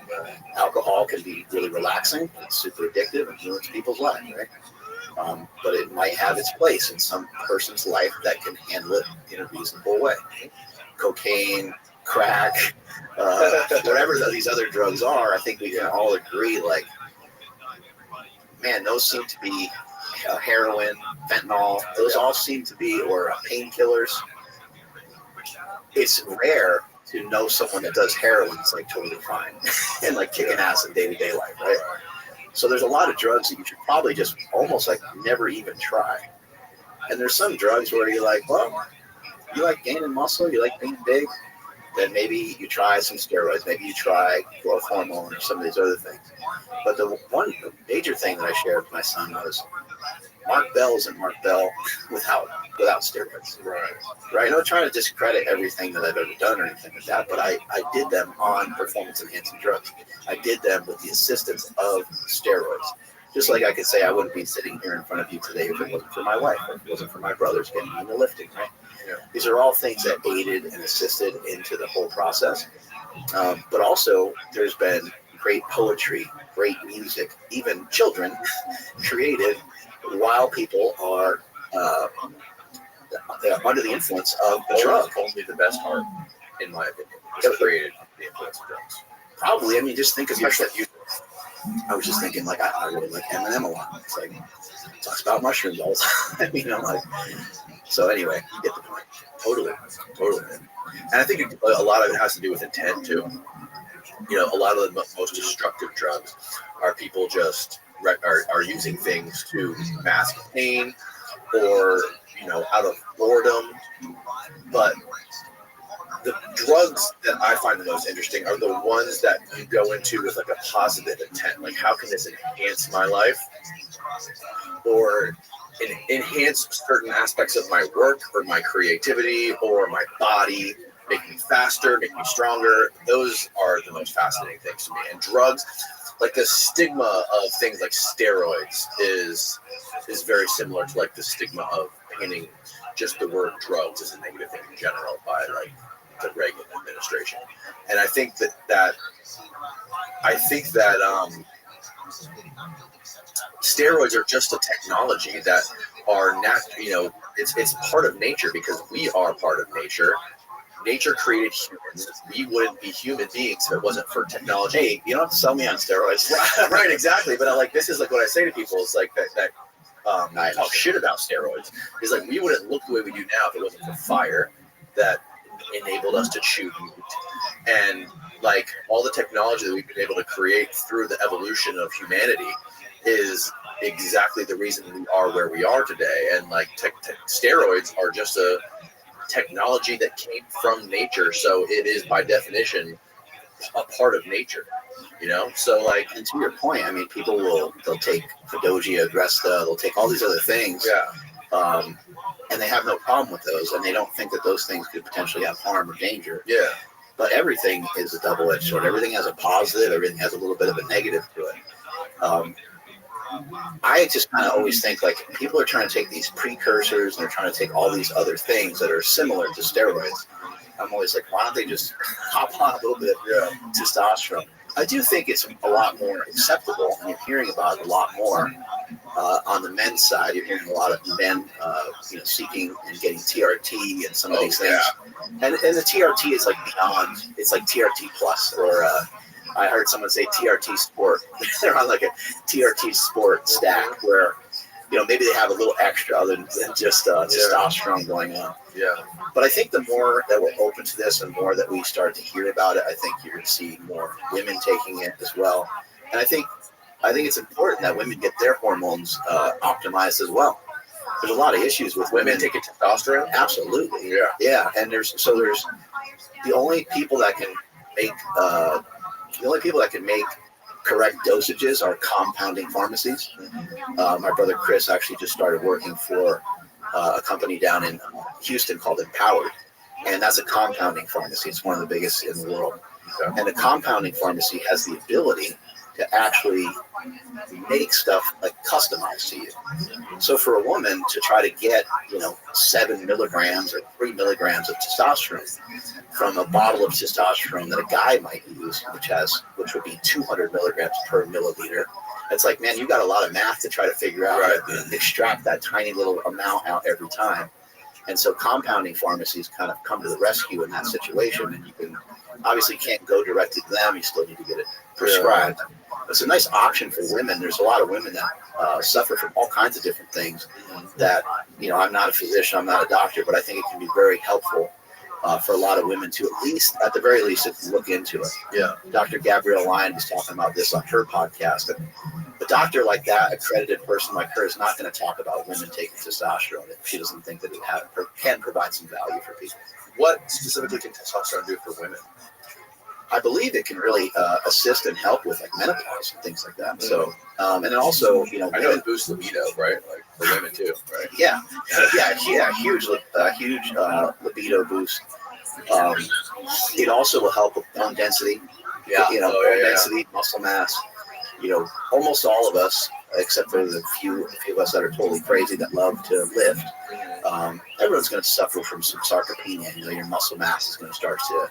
Alcohol can be really relaxing. It's super addictive and ruins people's lives, right? But it might have its place in some person's life that can handle it in a reasonable way. Cocaine, crack, whatever these other drugs are, I think we can all agree, like, man, those seem to be heroin, fentanyl, those all seem to be, or painkillers. It's rare to know someone that does heroin is like totally fine and like kicking ass in day-to-day life, right? So there's a lot of drugs that you should probably just almost like never even try. And there's some drugs where you're like, well, you like gaining muscle, you like being big, then maybe you try some steroids, maybe you try growth hormone or some of these other things. But the major thing that I shared with my son was Mark Bell isn't Mark Bell without steroids. Right. I'm not trying to discredit everything that I've ever done or anything like that, but I did them on performance enhancing drugs. I did them with the assistance of steroids. Just like I could say I wouldn't be sitting here in front of you today if it wasn't for my wife, or if it wasn't for my brothers getting me in the lifting, right? These are all things that aided and assisted into the whole process. But also there's been great poetry, great music, even children created while people are under the influence of the drug. Only the best art, in my opinion, was created under the influence of drugs. Probably. I mean, just think of yourself. I was just thinking, like, I really like Eminem a lot. It's like, talks about mushrooms all the time. I'm like, so anyway, you get the point. Totally. And I think a lot of it has to do with intent, too. A lot of the most destructive drugs are people just are using things to mask pain or, out of boredom. But the drugs that I find the most interesting are the ones that you go into with like a positive intent. Like, how can this enhance my life? Or enhance certain aspects of my work or my creativity or my body, make me faster, make me stronger. Those are the most fascinating things to me. And drugs, like the stigma of things like steroids is very similar to like the stigma of painting just the word drugs as a negative thing in general by like the Reagan administration. And I think that steroids are just a technology that are it's part of nature because we are part of nature. Nature created humans. We wouldn't be human beings if it wasn't for technology. Hey, you don't have to sell me on steroids. Right, exactly. But this is like what I say to people. It's like that I talk shit about steroids. It's like we wouldn't look the way we do now if it wasn't for fire that enabled us to chew meat. And like all the technology that we've been able to create through the evolution of humanity is exactly the reason we are where we are today. And like steroids are just a technology that came from nature, so it is by definition a part of nature, so like, and to your point, I mean, they'll take Fidogia, Agresta, they'll take all these other things, and they have no problem with those, and they don't think that those things could potentially have harm or danger. But everything is a double-edged sword. Everything has a positive, everything has a little bit of a negative to it. I just kind of always think like people are trying to take these precursors and they're trying to take all these other things that are similar to steroids. I'm always like, why don't they just hop on a little bit of testosterone? I do think it's a lot more acceptable, and you're hearing about it a lot more on the men's side. You're hearing a lot of men, seeking and getting TRT and some of these things. And the TRT is like beyond. It's like TRT plus, or I heard someone say TRT Sport. They're on like a TRT Sport stack where, maybe they have a little extra other than just testosterone going on. But I think the more that we're open to this and more that we start to hear about it, I think you're going to see more women taking it as well. And I think it's important that women get their hormones optimized as well. There's a lot of issues with women taking testosterone. Absolutely. Yeah. And there's the only people that can make correct dosages are compounding pharmacies. My brother Chris actually just started working for a company down in Houston called Empowered, and that's a compounding pharmacy. It's one of the biggest in the world. And a compounding pharmacy has the ability to actually make stuff like customized to you. So for a woman to try to get 7 milligrams or 3 milligrams of testosterone from a bottle of testosterone that a guy might use, which would be 200 milligrams per milliliter, it's like, man, you got a lot of math to try to figure out how to extract that tiny little amount out every time. And so compounding pharmacies kind of come to the rescue in that situation, and you obviously can't go directly to them. You still need to get it prescribed. It's a nice option for women. There's a lot of women that suffer from all kinds of different things that, I'm not a physician, I'm not a doctor, but I think it can be very helpful for a lot of women to at the very least, look into it. Dr. Gabrielle Lyon was talking about this on her podcast. And a doctor like that, accredited person like her, is not going to talk about women taking testosterone if she doesn't think that it can provide some value for people. What specifically can testosterone do for women? I believe it can really assist and help with like menopause and things like that. So, and then also, I know it boosts libido, right? Like for women too, right? Yeah, huge libido boost. It also will help with bone density. Bone density, muscle mass. Almost all of us, except for the few of us that are totally crazy that love to lift, everyone's going to suffer from some sarcopenia. Your muscle mass is going to start to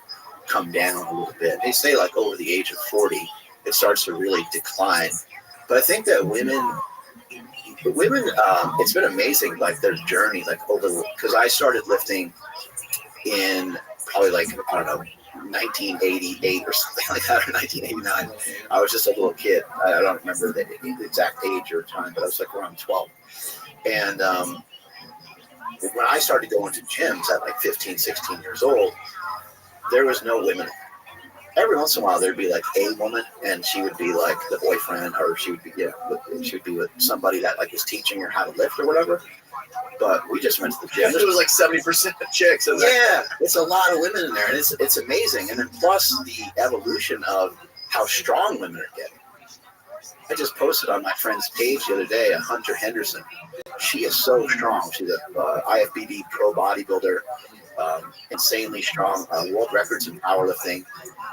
come down a little bit. They say like over the age of 40, it starts to really decline. But I think that women, it's been amazing, like their journey, like because I started lifting in probably 1988 or something like that, or 1989. I was just a little kid. I don't remember the exact age or time, but I was like around 12. And when I started going to gyms at like 15, 16 years old, there was no women. Every once in a while, there'd be like a woman, and she would be like the boyfriend, or she would be with somebody that like was teaching her how to lift or whatever. But we just went to the gym. It was like 70% chicks. Yeah, it's a lot of women in there, and it's amazing. And then plus the evolution of how strong women are getting. I just posted on my friend's page the other day, Hunter Henderson. She is so strong. She's a IFBB pro bodybuilder. Insanely strong, world records in powerlifting,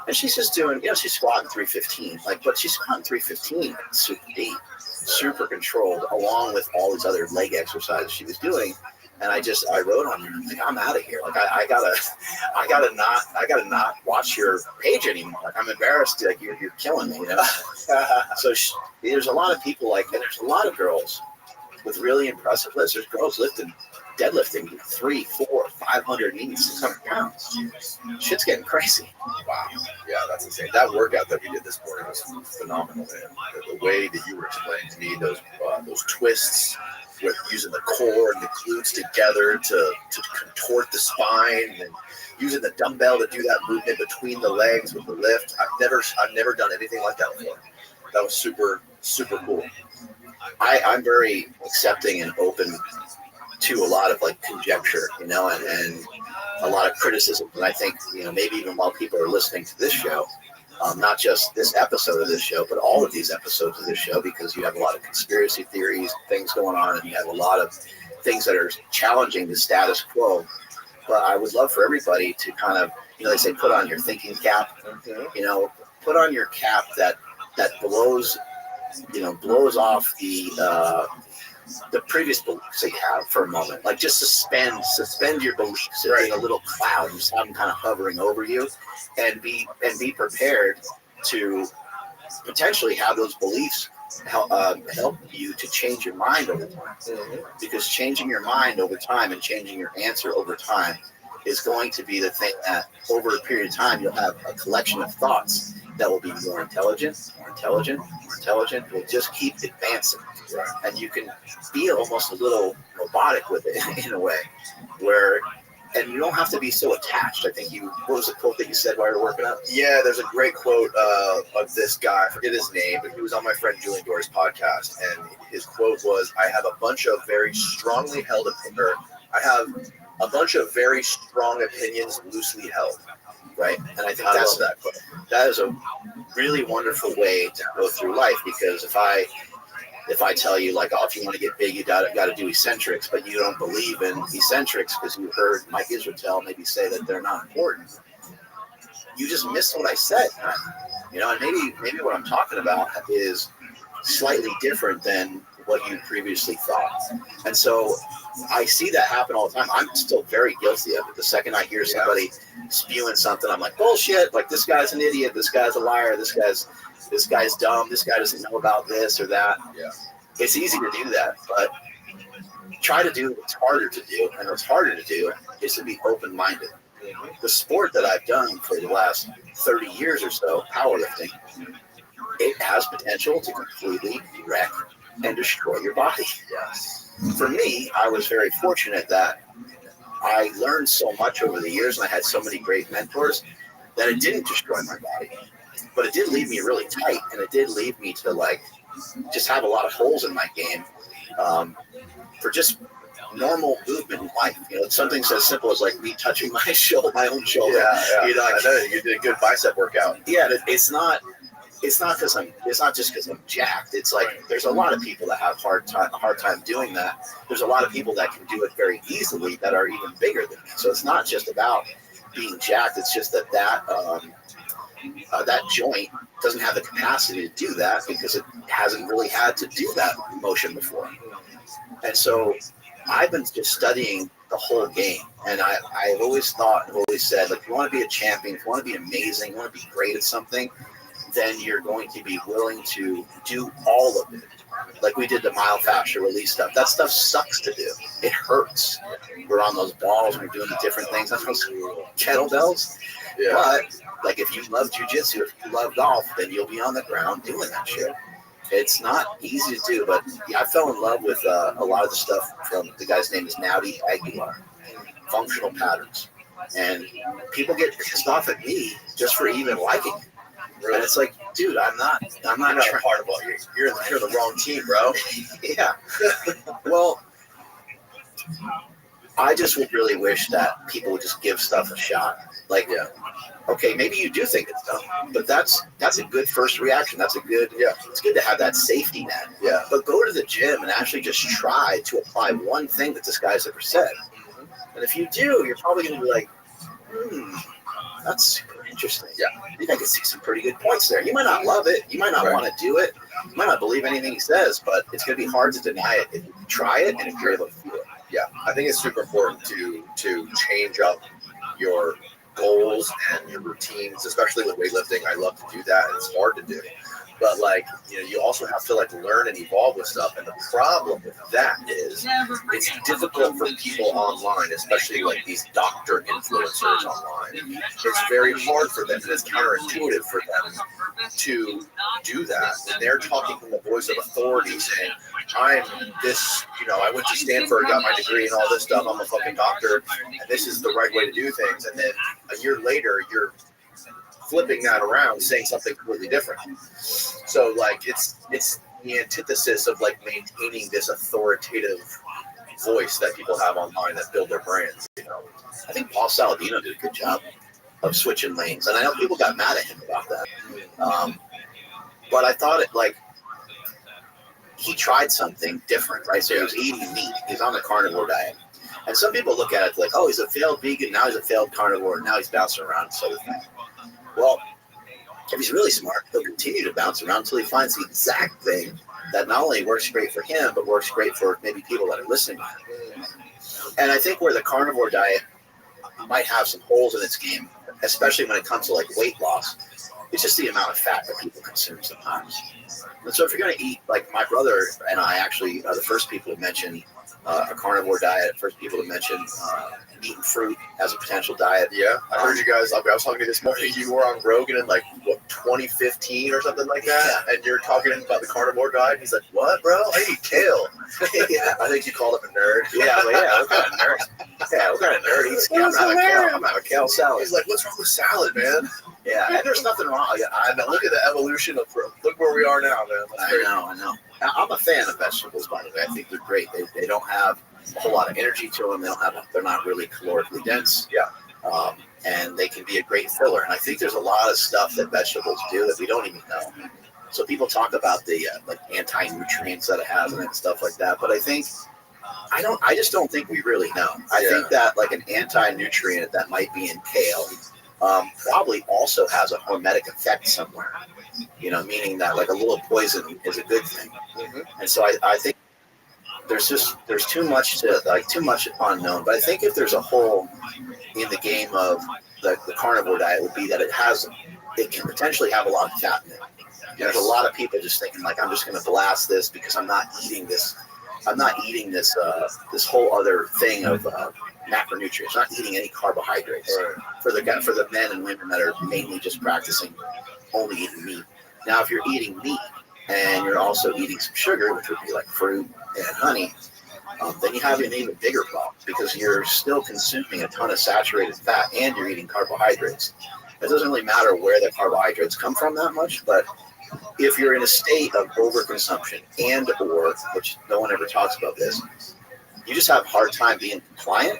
and she's just doing, she's squatting 315, but she's squatting 315 super deep, super controlled, along with all these other leg exercises she was doing, And I wrote on there, like, I'm out of here. Like, I gotta not watch your page anymore. Like, I'm embarrassed. Like, you're killing me, you know? So there's a lot of people like, and there's a lot of girls with really impressive lifts. There's girls deadlifting 300, 400, 500, even 600 pounds. Shit's getting crazy. Wow. Yeah, that's insane. That workout that we did this morning was phenomenal, man. The way that you were explaining to me those twists with using the core and the glutes together to contort the spine, and using the dumbbell to do that movement between the legs with the lift. I've never done anything like that before. That was super, super cool. I'm very accepting and open to a lot of like conjecture, you know, and a lot of criticism. And I think, you know, maybe even while people are listening to this show, not just this episode of this show, but all of these episodes of this show, because you have a lot of conspiracy theories, things going on, and you have a lot of things that are challenging the status quo. But I would love for everybody to kind of, you know, they say put on your thinking cap, you know, put on your cap that blows off the previous beliefs that you have for a moment. Like, just suspend your beliefs in a little cloud, just have them kind of hovering over you, and be prepared to potentially have those beliefs help you to change your mind over time. Because changing your mind over time and changing your answer over time is going to be the thing that over a period of time you'll have a collection of thoughts that will be more intelligent. Will just keep advancing. And you can be almost a little robotic with it in a way, and you don't have to be so attached. I think what was the quote that you said while you were working out? Yeah, there's a great quote of this guy. I forget his name, but he was on my friend Julian Dory's podcast, and his quote was, I have a bunch of very strong opinions loosely held. Right. And I think that's that quote. That is a really wonderful way to go through life, because if I tell you, like, oh, if you want to get big, you got to do eccentrics, but you don't believe in eccentrics because you heard Mike Israetel maybe say that they're not important, you just missed what I said. You know, and maybe what I'm talking about is slightly different than what you previously thought. And so I see that happen all the time. I'm still very guilty of it. The second I hear somebody spewing something, I'm like, bullshit. Like, this guy's an idiot. This guy's a liar. This guy's dumb. This guy doesn't know about this or that. Yeah. It's easy to do that, but try to do what's harder to do. And what's harder to do is to be open-minded. The sport that I've done for the last 30 years or so, powerlifting, it has potential to completely wreck and destroy your body. Yes. For me, I was very fortunate that I learned so much over the years, and I had so many great mentors, that it didn't destroy my body. But it did leave me really tight, and it did leave me to, like, just have a lot of holes in my game for just normal movement in life. You know, it's something so simple as, like, me touching my own shoulder. Yeah. You know, I know you did a good bicep workout. Yeah, it's not just because I'm jacked. It's like there's a lot of people that have a hard time doing that. There's a lot of people that can do it very easily that are even bigger than me. So it's not just about being jacked. It's just that joint doesn't have the capacity to do that because it hasn't really had to do that motion before. And so I've been just studying the whole game. And I've always said, like, if you want to be a champion, if you want to be amazing, you want to be great at something, then you're going to be willing to do all of it. Like we did the myofascial release stuff. That stuff sucks to do. It hurts. We're on those balls, we're doing the different things. That's those kettlebells. Yeah. But like if you love jujitsu, if you love golf, then you'll be on the ground doing that shit. It's not easy to do, but yeah, I fell in love with a lot of the stuff from the guy's name is Naudi Aguilar, functional patterns. And people get pissed off at me just for even liking it. And it's like, dude, I'm not part of it. You're the wrong team, bro. Yeah. Well, I just would really wish that people would just give stuff a shot. Like, okay, maybe you do think it's dumb, but that's a good first reaction. It's good to have that safety net. Yeah. But go to the gym and actually just try to apply one thing that this guy's ever said. And if you do, you're probably going to be like, that's super interesting. Yeah. I think I can see some pretty good points there. You might not love it. You might not want to do it. You might not believe anything he says, but it's going to be hard to deny it if you try it and if you're able to feel it. Yeah, I think it's super important to change up your goals and your routines, especially with weightlifting. I love to do that. It's hard to do. But like, you also have to like learn and evolve with stuff. And the problem with that is it's difficult for people online, especially like these doctor influencers online. It's very hard for them and it's counterintuitive for them to do that. And they're talking from the voice of authority saying, I'm this, I went to Stanford, got my degree and all this stuff. I'm a fucking doctor and this is the right way to do things. And then a year later, you're flipping that around, saying something completely different. So like it's the antithesis of like maintaining this authoritative voice that people have online that build their brands. I think Paul Saladino did a good job of switching lanes, and I know people got mad at him about that. But I thought it like he tried something different, right? So he was eating meat. He's on the carnivore diet. And some people look at it like, oh, he's a failed vegan, now he's a failed carnivore, and now he's bouncing around and sort of thing. Well, if he's really smart, he'll continue to bounce around until he finds the exact thing that not only works great for him, but works great for maybe people that are listening to him. And I think where the carnivore diet might have some holes in its game, especially when it comes to like weight loss, it's just the amount of fat that people consume sometimes. And so if you're going to eat, like my brother and I actually are the first people to mention a carnivore diet, first people to mention eating fruit as a potential diet. Yeah, I heard you guys, I was talking to you this morning, you were on Rogan in like, what, 2015 or something like that? Yeah. And you're talking about the carnivore diet? He's like, what, bro? I eat kale. Yeah. I think you called him a nerd. Yeah, well, yeah, what kind of nerd? Yeah, what kind of nerd eats kale? I'm not a kale salad. He's like, what's wrong with salad, man? Yeah, and there's nothing wrong. I know. Look at the evolution of, look where we are now, man. I know. I'm a fan of vegetables, by the way. I think they're great. They don't have a whole lot of energy to them. They're not really calorically dense. Yeah. And they can be a great filler. And I think there's a lot of stuff that vegetables do that we don't even know. So people talk about the like anti-nutrients that it has and stuff like that. But I just don't think we really know. I think that like an anti-nutrient that might be in kale probably also has a hormetic effect somewhere. Meaning that like a little poison is a good thing. Mm-hmm. And so I think there's too much unknown. But I think if there's a hole in the game of the carnivore diet would be that it can potentially have a lot of fat in it. There's a lot of people just thinking like, I'm just going to blast this because I'm not eating this. I'm not eating this whole other thing of macronutrients. I'm not eating any carbohydrates for the men and women that are mainly just practicing only eating meat. Now, if you're eating meat and you're also eating some sugar, which would be like fruit and honey, then you have an even bigger problem because you're still consuming a ton of saturated fat and you're eating carbohydrates. It doesn't really matter where the carbohydrates come from that much, but if you're in a state of overconsumption or, which no one ever talks about this, you just have a hard time being compliant.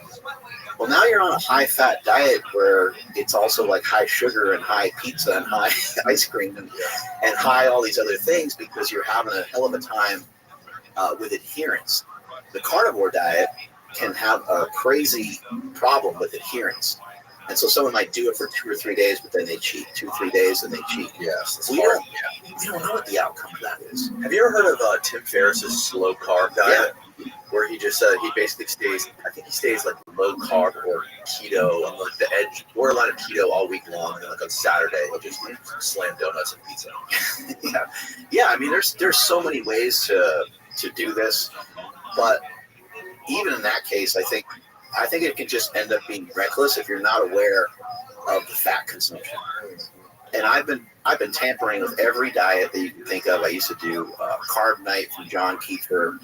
Well, now you're on a high-fat diet where it's also like high sugar and high pizza and high ice cream and high all these other things because you're having a hell of a time with adherence. The carnivore diet can have a crazy problem with adherence. And so someone might do it for 2 or 3 days, but then they cheat. 2-3 days and they cheat. Yes, we don't know what the outcome of that is. Have you ever heard of Tim Ferriss's slow carb diet? Yeah. Where he just he basically stays like low carb or keto on like the edge, borderline of keto all week long, and like on Saturday he'll just slam donuts and pizza. Yeah. I mean, there's so many ways to do this, but even in that case, I think it can just end up being reckless if you're not aware of the fat consumption. And I've been tampering with every diet that you can think of. I used to do Carb Night from John Kiefer.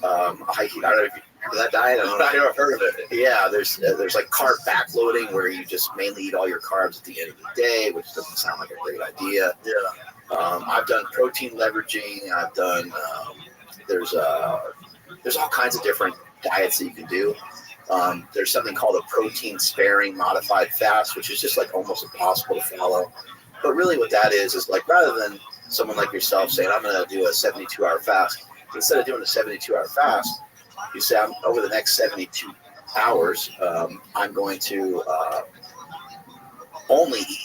I don't know if you remember that diet. I never heard of it. Yeah, there's like carb backloading where you just mainly eat all your carbs at the end of the day, which doesn't sound like a great idea. Yeah. I've done protein leveraging. I've done there's all kinds of different diets that you can do. There's something called a protein sparing modified fast, which is just like almost impossible to follow. But really what that is like rather than someone like yourself saying, I'm going to do a 72-hour fast, instead of doing a 72-hour fast, you say, over the next 72 hours, I'm going to only eat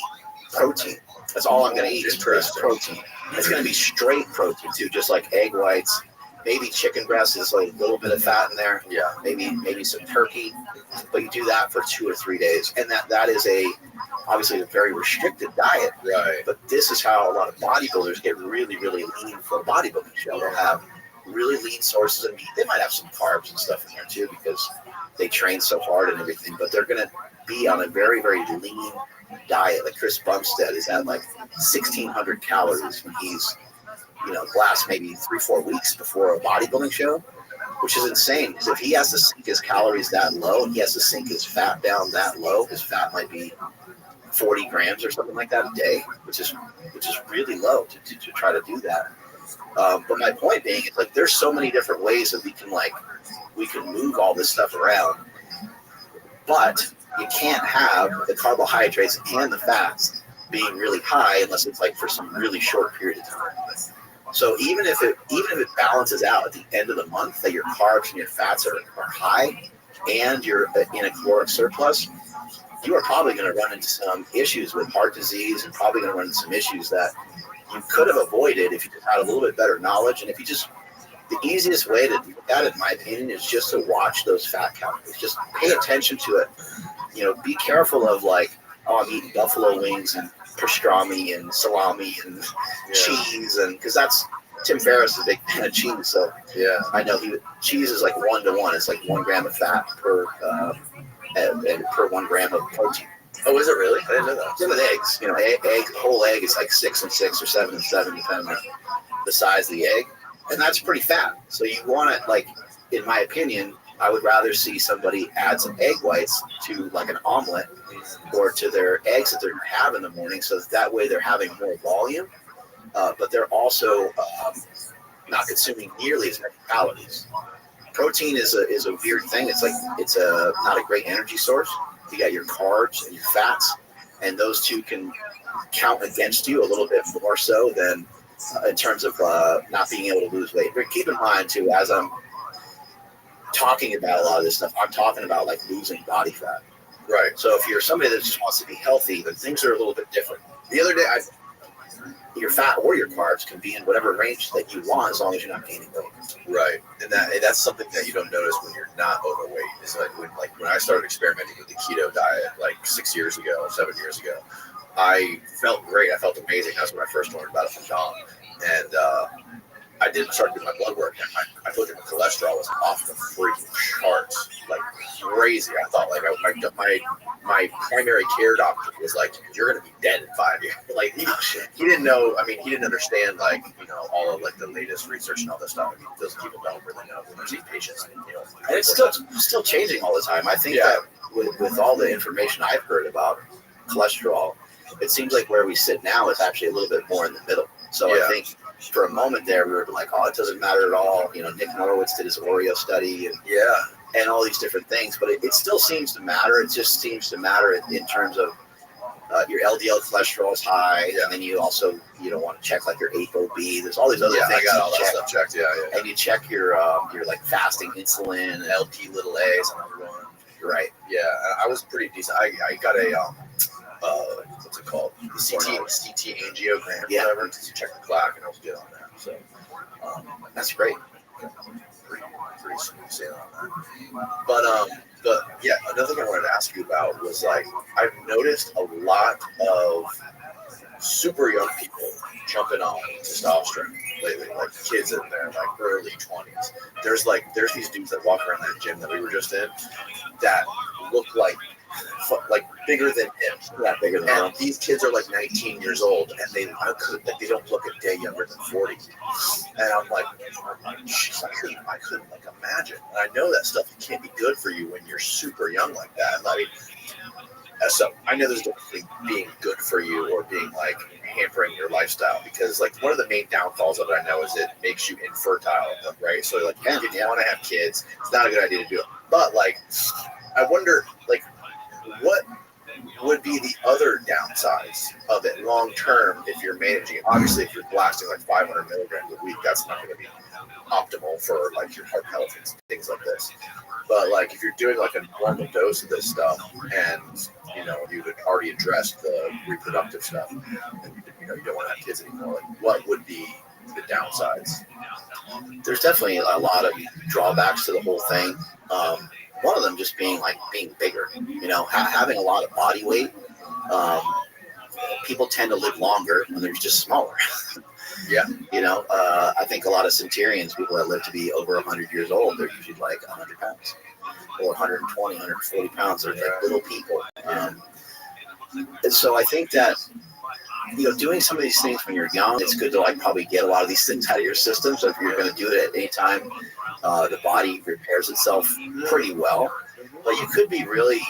protein. That's all I'm going to eat is protein. It's going to be straight protein too, just like egg whites Maybe chicken breast is like a little bit of fat in there. Yeah. Maybe some turkey, but you do that for 2 or 3 days, and that is obviously a very restricted diet. Right. But this is how a lot of bodybuilders get really, really lean for a bodybuilding show. They'll have really lean sources of meat. They might have some carbs and stuff in there too because they train so hard and everything, but they're going to be on a very, very lean diet. Like Chris Bumstead is at like 1,600 calories when he's, last maybe 3-4 weeks before a bodybuilding show, which is insane. Because if he has to sink his calories that low, and he has to sink his fat down that low, his fat might be 40 grams or something like that a day, which is really low to try to do that. But my point being is like there's so many different ways that we can move all this stuff around, but you can't have the carbohydrates and the fats being really high unless it's like for some really short period of time. So even if it balances out at the end of the month that your carbs and your fats are high and you're in a caloric surplus, you are probably going to run into some issues with heart disease and probably going to run into some issues that you could have avoided if you just had a little bit better knowledge. And if you just, the easiest way to do that, in my opinion, is just to watch those fat calories. Just pay attention to it. Be careful of like, oh, I'm eating buffalo wings and pastrami and salami and cheese, and because that's Tim Ferriss is a big fan of cheese, so I know cheese is like 1-to-1. It's like 1 gram of fat per 1 gram of protein. Oh, is it really? I didn't know that. Same with eggs. Whole egg is like 6 and 6 or 7 and 7, depending on the size of the egg, and that's pretty fat. So you want it, like, in my opinion, I would rather see somebody add some egg whites to like an omelet or to their eggs that they're going to have in the morning, so that way they're having more volume, but they're also not consuming nearly as many calories. Protein is a weird thing. It's not a great energy source. You got your carbs and your fats, and those two can count against you a little bit more so than in terms of not being able to lose weight. But keep in mind too, as I'm talking about a lot of this stuff, I'm talking about like losing body fat. Right. So if you're somebody that just wants to be healthy, then things are a little bit different. The other day, your fat or your carbs can be in whatever range that you want as long as you're not gaining weight. Right. And that's something that you don't notice when you're not overweight. Is like when I started experimenting with the keto diet like 6 years ago, 7 years ago, I felt great. I felt amazing. That's when I first learned about it from Tom. And I didn't start doing my blood work. I told you my cholesterol was off the freaking charts, like crazy. I thought like my primary care doctor was like, "You're gonna be dead in 5 years." Like he didn't know. I mean, he didn't understand like all of like the latest research and all this stuff. I mean, those people don't really know when they're seeing patients. And it's still changing all the time. I think that with all the information I've heard about cholesterol, it seems like where we sit now is actually a little bit more in the middle. So I think for a moment there, we were like, oh, it doesn't matter at all. Nick Norwitz did his Oreo study and all these different things, but it still seems to matter. It just seems to matter in terms of your LDL cholesterol is high, and then you also want to check like your ApoB. There's all these other things. I got all that stuff checked. And you check your like fasting insulin and LP little A is another one. Right. Yeah, I was pretty decent. I got a what's it called? CT angiogram, whatever, to check the plaque, and I was good on that. So that's great. Pretty smooth sailing on that. But yeah, another thing I wanted to ask you about was like I've noticed a lot of super young people jumping on testosterone lately, like kids in their like early 20s. There's these dudes that walk around that gym that we were just in that look like bigger than him. Yeah, bigger than him. And these kids are like 19 years old, and they don't look a day younger than 40. And I'm like, geez, I couldn't like imagine. And I know that stuff can't be good for you when you're super young like that. And I mean, so I know there's a difference between being good for you or being like hampering your lifestyle, because like one of the main downfalls of it I know is it makes you infertile, right? So like if you want to have kids, it's not a good idea to do it. But like, I wonder like, what would be the other downsides of it long term if you're managing it? Obviously, if you're blasting like 500 milligrams a week, that's not going to be optimal for like your heart health and things like this. But like if you're doing like a normal dose of this stuff, and you've already addressed the reproductive stuff, and you don't want to have kids anymore, like what would be the downsides? There's definitely a lot of drawbacks to the whole thing. One of them just being bigger, having a lot of body weight. People tend to live longer when they're just smaller. Yeah. I think a lot of centurions, people that live to be over 100 years old, they're usually like 100 pounds or 120, 140 pounds. They're like little people. And so I think that, doing some of these things when you're young, it's good to probably get a lot of these things out of your system. So if you're going to do it at any time, the body repairs itself pretty well. But you could be really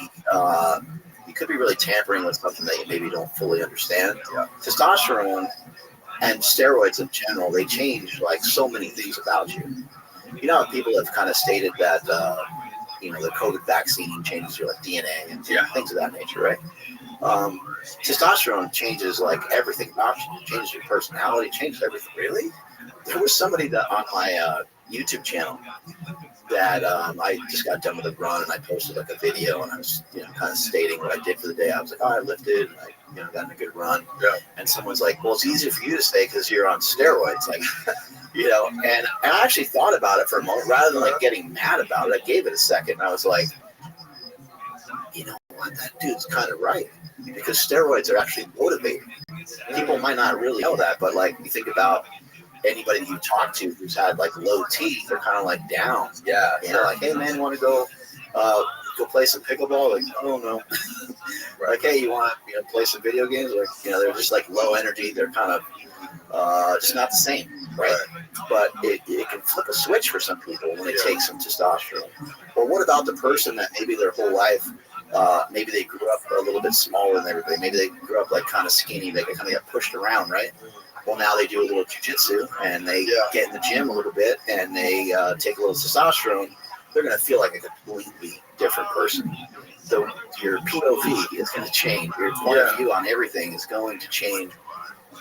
tampering with something that you maybe don't fully understand. Yeah. Testosterone and steroids in general, they change so many things about you. People have kind of stated that the COVID vaccine changes your DNA and things of that nature, right? Testosterone changes everything about you. It changes your personality, changes everything. Really? There was somebody that on my YouTube channel that I just got done with a run, and I posted a video, and I was kind of stating what I did for the day. I was like, I lifted, and I got in a good run. Yeah. And someone's like, well, it's easier for you to say because you're on steroids, And I actually thought about it for a moment, rather than getting mad about it. I gave it a second. And I was like, you know what, that dude's kind of right, because steroids are actually motivating. People might not really know that, but you think about anybody that you talk to who's had low T, they're kind of down. Yeah. Hey man, you want to go play some pickleball? I don't know. Hey, you want to play some video games? They're just low energy. They're kind of just not the same, right? But it can flip a switch for some people when they take some testosterone. Or what about the person that maybe their whole life, maybe they grew up a little bit smaller than everybody. Maybe they grew up kind of skinny. They kind of got pushed around, right? Well, now they do a little jiu-jitsu and they get in the gym a little bit and they take a little testosterone. They're going to feel like a completely different person. So your POV is going to change. Your point of view on everything is going to change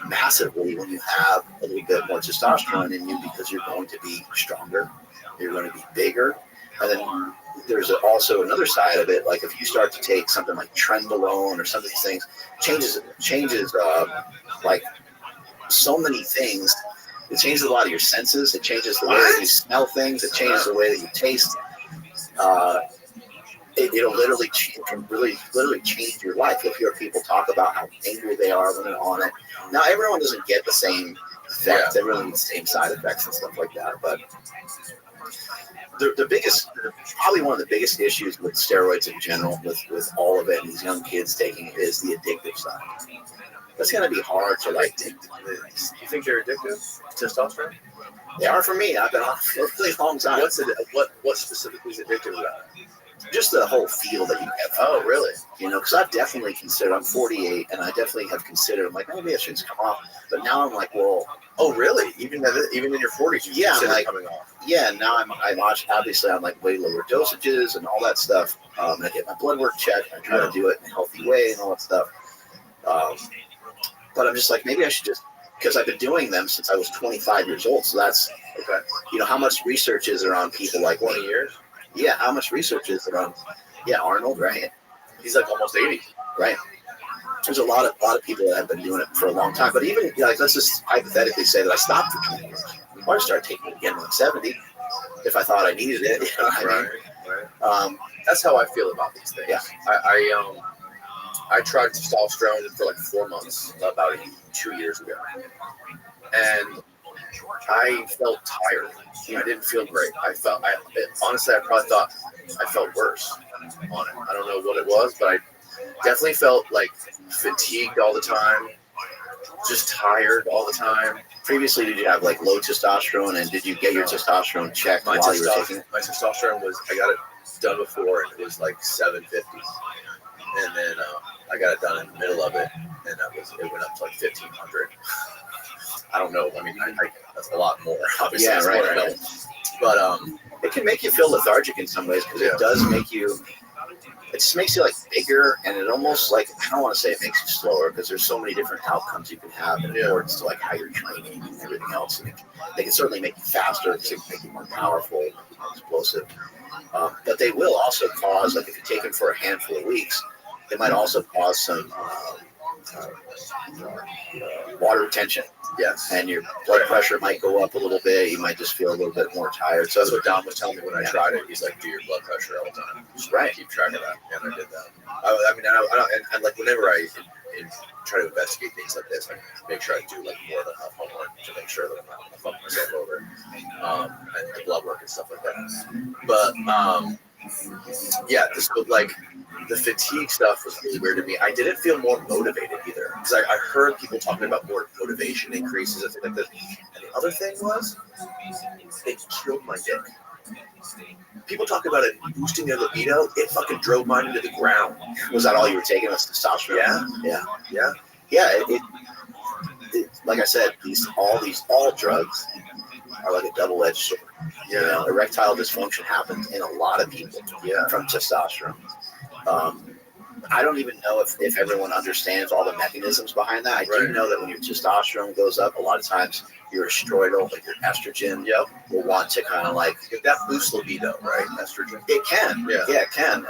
massively when you have a little bit more testosterone in you, because you're going to be stronger. You're going to be bigger. And then there's also another side of it. If you start to take something like Trenbolone or some of these things, changes so many things. It changes a lot of your senses. It changes the way that you smell things. It changes the way that you taste. It'll literally change your life. You'll hear people talk about how angry they are when they're on it. Now, everyone doesn't get the same effects. Everyone gets the same side effects and stuff like that. But probably one of the biggest issues with steroids in general, with all of it, and these young kids taking it, is the addictive side. That's going to be hard to take. You think they're addictive? Testosterone? They are for me. I've been on for a really long time. What specifically is addictive about it? Just the whole feel that you get. Oh, really? Because I've definitely considered. I'm 48, and I definitely have considered. I'm maybe I should just come off. But now I'm well. Oh, really? Even in your 40s, you consider coming off? Yeah. Now I'm obviously on way lower dosages and all that stuff. And I get my blood work checked. And I try to do it in a healthy way and all that stuff. But I'm just maybe I should just, because I've been doing them since I was 25 years old. So that's okay. How much research is there on people 20 years? Yeah, how much research is there on Arnold, right? He's almost 80. Right. There's a lot of people that have been doing it for a long time. But even let's just hypothetically say that I stopped for 20 years. I might start taking it again when I'm 70 if I thought I needed it. You know what I mean? Right. That's how I feel about these things. Yeah. I tried testosterone for 4 months about 2 years ago, and I felt tired. I didn't feel great. Honestly, I probably thought I felt worse on it. I don't know what it was, but I definitely felt fatigued all the time, just tired all the time. Previously, did you have low testosterone, and did you get your testosterone checked while you were taking it? My testosterone I got it done before, and it was 750. And then I got it done in the middle of it, and it went up to 1,500. I don't know. I mean, that's a lot more. Obviously, yeah, right. Right. But it can make you feel lethargic in some ways, because it does make you. It just makes you bigger, and it almost I don't want to say it makes you slower, because there's so many different outcomes you can have in accordance to how you're training and everything else. And they can certainly make you faster, they can make you more powerful, more explosive. But they will also cause, if you take them for a handful of weeks, they might also cause some water retention. Yes. And your blood pressure might go up a little bit. You might just feel a little bit more tired. So that's what Don was telling me when I tried it. He's like, do your blood pressure all the time. Just keep track of that. And I did that. I mean, I don't, and like whenever I try to investigate things like this, I make sure I do like more than enough homework to make sure that I'm not going to fuck myself over. And the blood work and stuff like that. But yeah, this was like the fatigue stuff was really weird to me. I didn't feel more motivated either because I heard people talking about more motivation increases and things like this. And the other thing was, it killed my dick. People talk about it boosting their libido. It fucking drove mine into the ground. Was that all you were taking? Was testosterone? Yeah. It like I said, all drugs are like a double-edged sword. You know, erectile dysfunction happens in a lot of people from testosterone. I don't even know if everyone understands all the mechanisms behind that. I do know that when your testosterone goes up, a lot of times your estroidal, like your estrogen, will want to kind of like that boosts libido, right? Estrogen. It can, it can,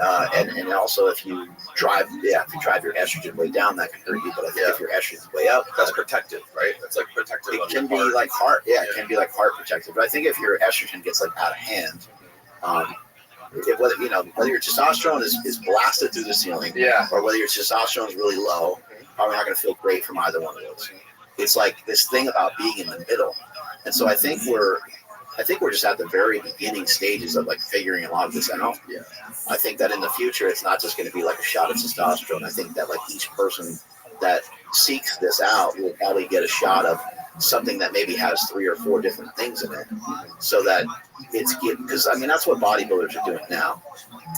and also if you drive your estrogen way down, that can hurt you. But I think if your estrogen's way up, that's protective, right? That's like protective. It can be like heart, it can be like heart protective. But I think if your estrogen gets like out of hand, whether your testosterone is blasted through the ceiling, or whether your testosterone is really low, probably not going to feel great from either one of those. It's like this thing about being in the middle, and so I think we're just at the very beginning stages of like figuring a lot of this out. Yeah, I think that in the future it's not just going to be like a shot of testosterone. I think that like each person that seeks this out will probably get a shot of something that maybe has 3 or 4 different things in it, so that it's because I mean that's what bodybuilders are doing now.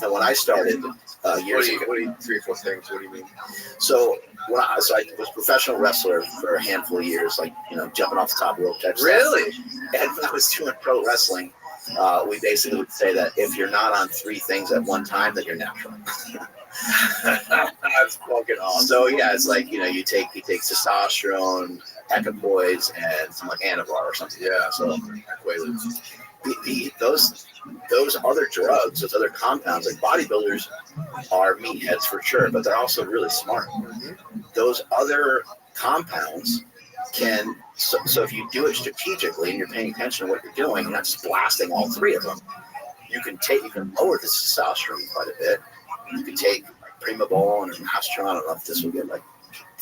And when I started years ago, 3 or 4 things. What do you mean? So I was a professional wrestler for a handful of years, like jumping off the top rope type stuff. Really? And when I was doing pro wrestling, we basically would say that if you're not on 3 things at one time, then you're natural. That's fucking awesome. So yeah, it's like you take testosterone, equipoise, and some like Anavar or something. Yeah. So those other drugs, those other compounds, like bodybuilders are meatheads for sure, but they're also really smart. Those other compounds can so if you do it strategically and you're paying attention to what you're doing, you're not just blasting all 3 of them. You can lower the testosterone quite a bit. You can take Primabol and Mastron. I don't know if this will get like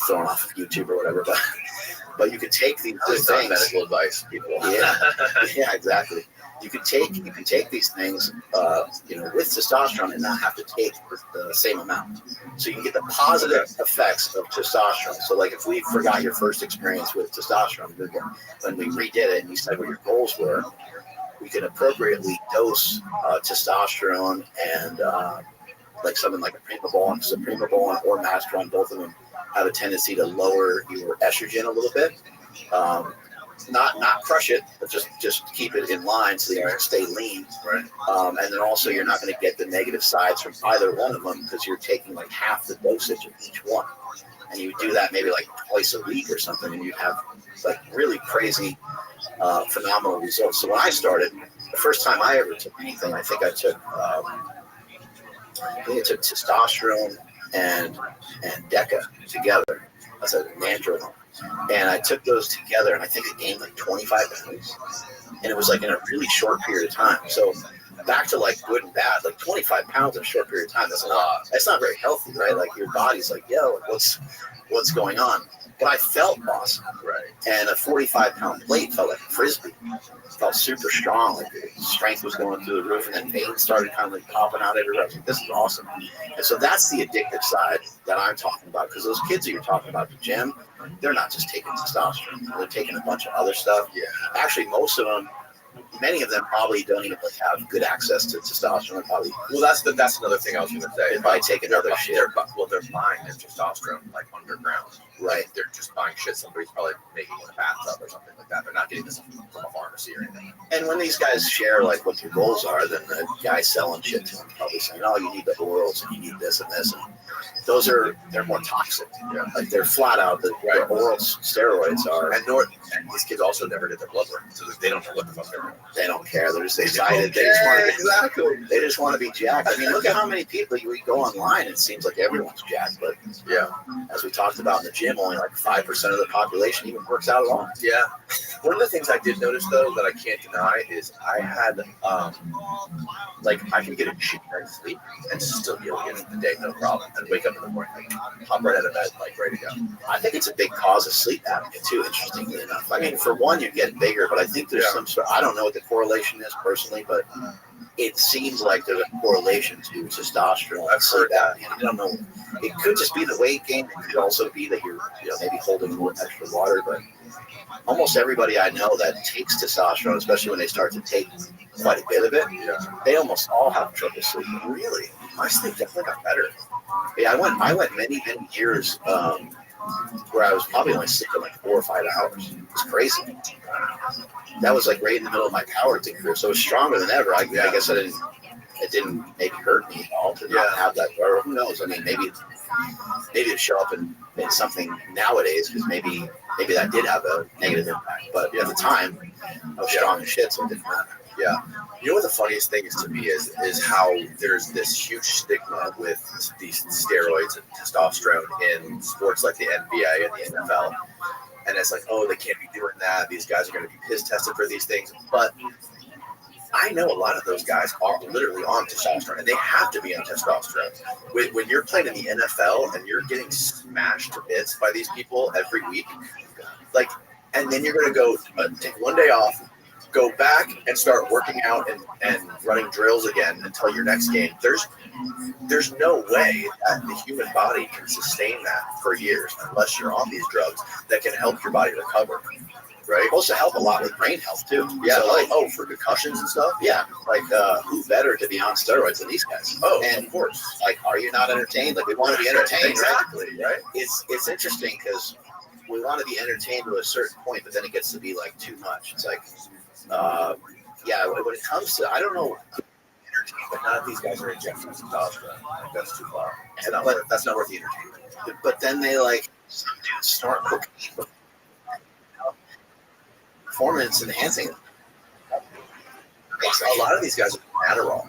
thrown off of YouTube or whatever, but you can take these things. Medical advice, people. Yeah, exactly. You can take these things, with testosterone and not have to take the same amount. So you can get the positive effects of testosterone. So like if we forgot your first experience with testosterone, when we redid it and you said what your goals were, we could appropriately dose testosterone and like something like a Primabol, because a Primabol or Mastron, both of them have a tendency to lower your estrogen a little bit. Not crush it, but just keep it in line so that you can stay lean. Right. And then also you're not going to get the negative sides from either one of them because you're taking like half the dosage of each one. And you do that maybe like twice a week or something, and you have like really crazy, phenomenal results. So when I started, the first time I ever took anything, I think I took testosterone and Deca together. That's a nandrolone. And I took those together, and I think I gained like 25 pounds. And it was like in a really short period of time. So back to like good and bad, like 25 pounds in a short period of time. That's a lot. That's not very healthy, right? Like your body's like, yo, what's going on? But I felt awesome, right? And a 45-pound plate felt like a frisbee. It felt super strong, like the strength was going through the roof, and then pain started kind of like popping out everywhere. I was like, this is awesome. And so that's the addictive side that I'm talking about, because those kids that you're talking about at the gym, they're not just taking testosterone; they're taking a bunch of other stuff. Yeah, actually, most of them. Many of them probably don't even have good access to testosterone. Well, that's another thing I was going to say. They probably take another shit. They're buying their testosterone like underground. Right. They're just buying shit somebody's probably making in a bathtub or something like that. They're not getting this from a pharmacy or anything. And when these guys share like what their goals are, then the guy selling shit to them probably saying, "Oh, you need the orals and you need this and this." they're more toxic. Yeah. Like they're flat out. The oral steroids are. And these kids also never did their blood work, so they don't know what the fuck they're doing. They don't care. They're just excited. They just want to They just want to be jacked. I mean, look at how many people you go online. It seems like everyone's jacked, but as we talked about in the gym, only like 5% of the population even works out at all. Yeah. One of the things I did notice though that I can't deny is I had I can get a shit night's sleep and still be able to get into the day no problem and wake up in the morning hop right out of bed ready to go. I think it's a big cause of sleep apnea too, interestingly enough. I mean, for one, you're getting bigger, but I think there's some sort. I don't know what the correlation is personally, but it seems like there's a correlation to testosterone. I've heard that. I don't know. It could just be the weight gain. It could also be that you're maybe holding more extra water, but almost everybody I know that takes testosterone, especially when they start to take quite a bit of it, they almost all have trouble sleeping. Really? My sleep definitely got better. Yeah, I went many years where I was probably only sleeping like 4 or 5 hours. It was crazy. That was like right in the middle of my powerlifting career, so it was stronger than ever. I guess it didn't maybe hurt me at all to not have that. Or who knows? I mean, maybe it show up in something nowadays because maybe that did have a negative impact. But at the time, I was strong as shit, so it didn't matter. Yeah. You know what the funniest thing is to me is how there's this huge stigma with these steroids and testosterone in sports like the NBA and the NFL. And it's like, oh, they can't be doing that. These guys are going to be piss tested for these things. But I know a lot of those guys are literally on testosterone, and they have to be on testosterone. When you're playing in the NFL and you're getting smashed to bits by these people every week, and then you're going to go take one day off, go back and start working out and running drills again until your next game. There's no way that the human body can sustain that for years unless you're on these drugs that can help your body recover. Right? It's supposed to help a lot with brain health too. Yeah, so for concussions and stuff. Yeah, who better to be on steroids than these guys? Oh, and of course. Are you not entertained? We want to be entertained, exactly, right? It's interesting because we want to be entertained to a certain point, but then it gets to be too much. It's when it comes to, I don't know, but none of these guys are injecting testosterone. That's too far. That's not worth the entertainment. But then they some dudes snort cocaine. Performance enhancing. A lot of these guys are Adderall.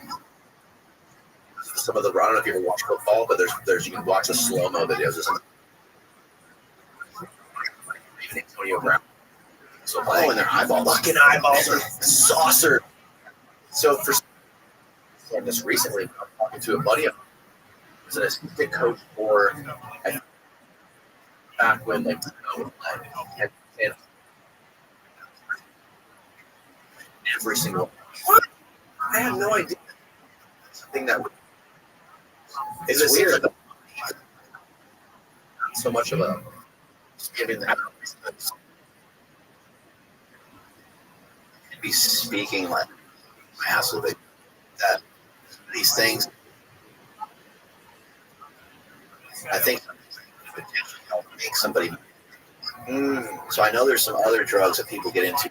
Some of the, I don't know if you ever watch football, but there's you can watch the slow mo videos. Even Antonio Brown. So and their eyeballs. Fucking eyeballs are saucer. So just recently, I'm talking to a buddy of mine. He's an assistant coach for back when every single. What? I have no idea. Something that it's weird. So much of a just giving that. Be speaking massively that these things. I think potentially help make somebody. So I know there's some other drugs that people get into.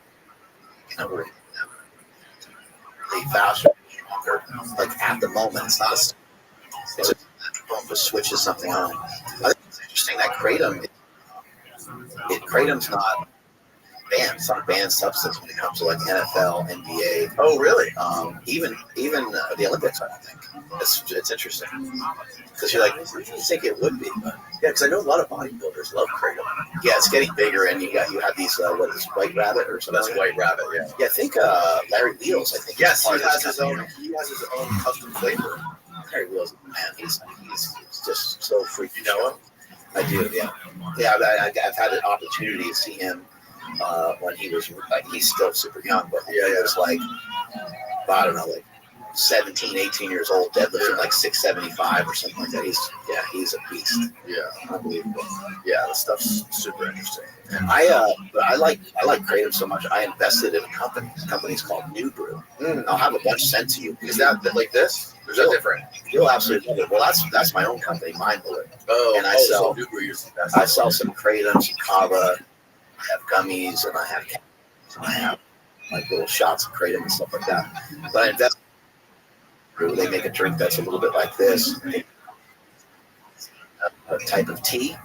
Really faster, stronger. At the moment, it's not it's a pump that switches something on. I think it's interesting that kratom's not banned. It's not a banned substance when it comes to NFL, NBA. Oh, really? Even the Olympics, I don't think. It's interesting because you're what do you think it would be? But, yeah, because I know a lot of bodybuilders love kratom. Yeah, it's getting bigger, and you have these what is White Rabbit or something? That's White Rabbit. Yeah. Yeah, I think Larry Wheels. I think. Yes, he has his own. He has his own custom flavor. Larry Wheels, man, he's just so freaky. You know him? I do. Yeah. Yeah, I've had an opportunity to see him when he was he's still super young, but he was I don't know, 17, 18 years old, deadlifting 675 or something like that. He's a beast. Yeah, unbelievable. Yeah, the stuff's super interesting. But I like kratom so much. I invested in a company. The company's called New Brew. I'll have a bunch sent to you. Is that like this? Or is that different? You'll absolutely love it. Well, that's my own company, Mind Bullet. Oh, and I sell New Brew. I sell some kratom, some kava. I have gummies, and I have little shots of kratom and stuff like that. But I invest. They make a drink that's a little bit like this. type of tea,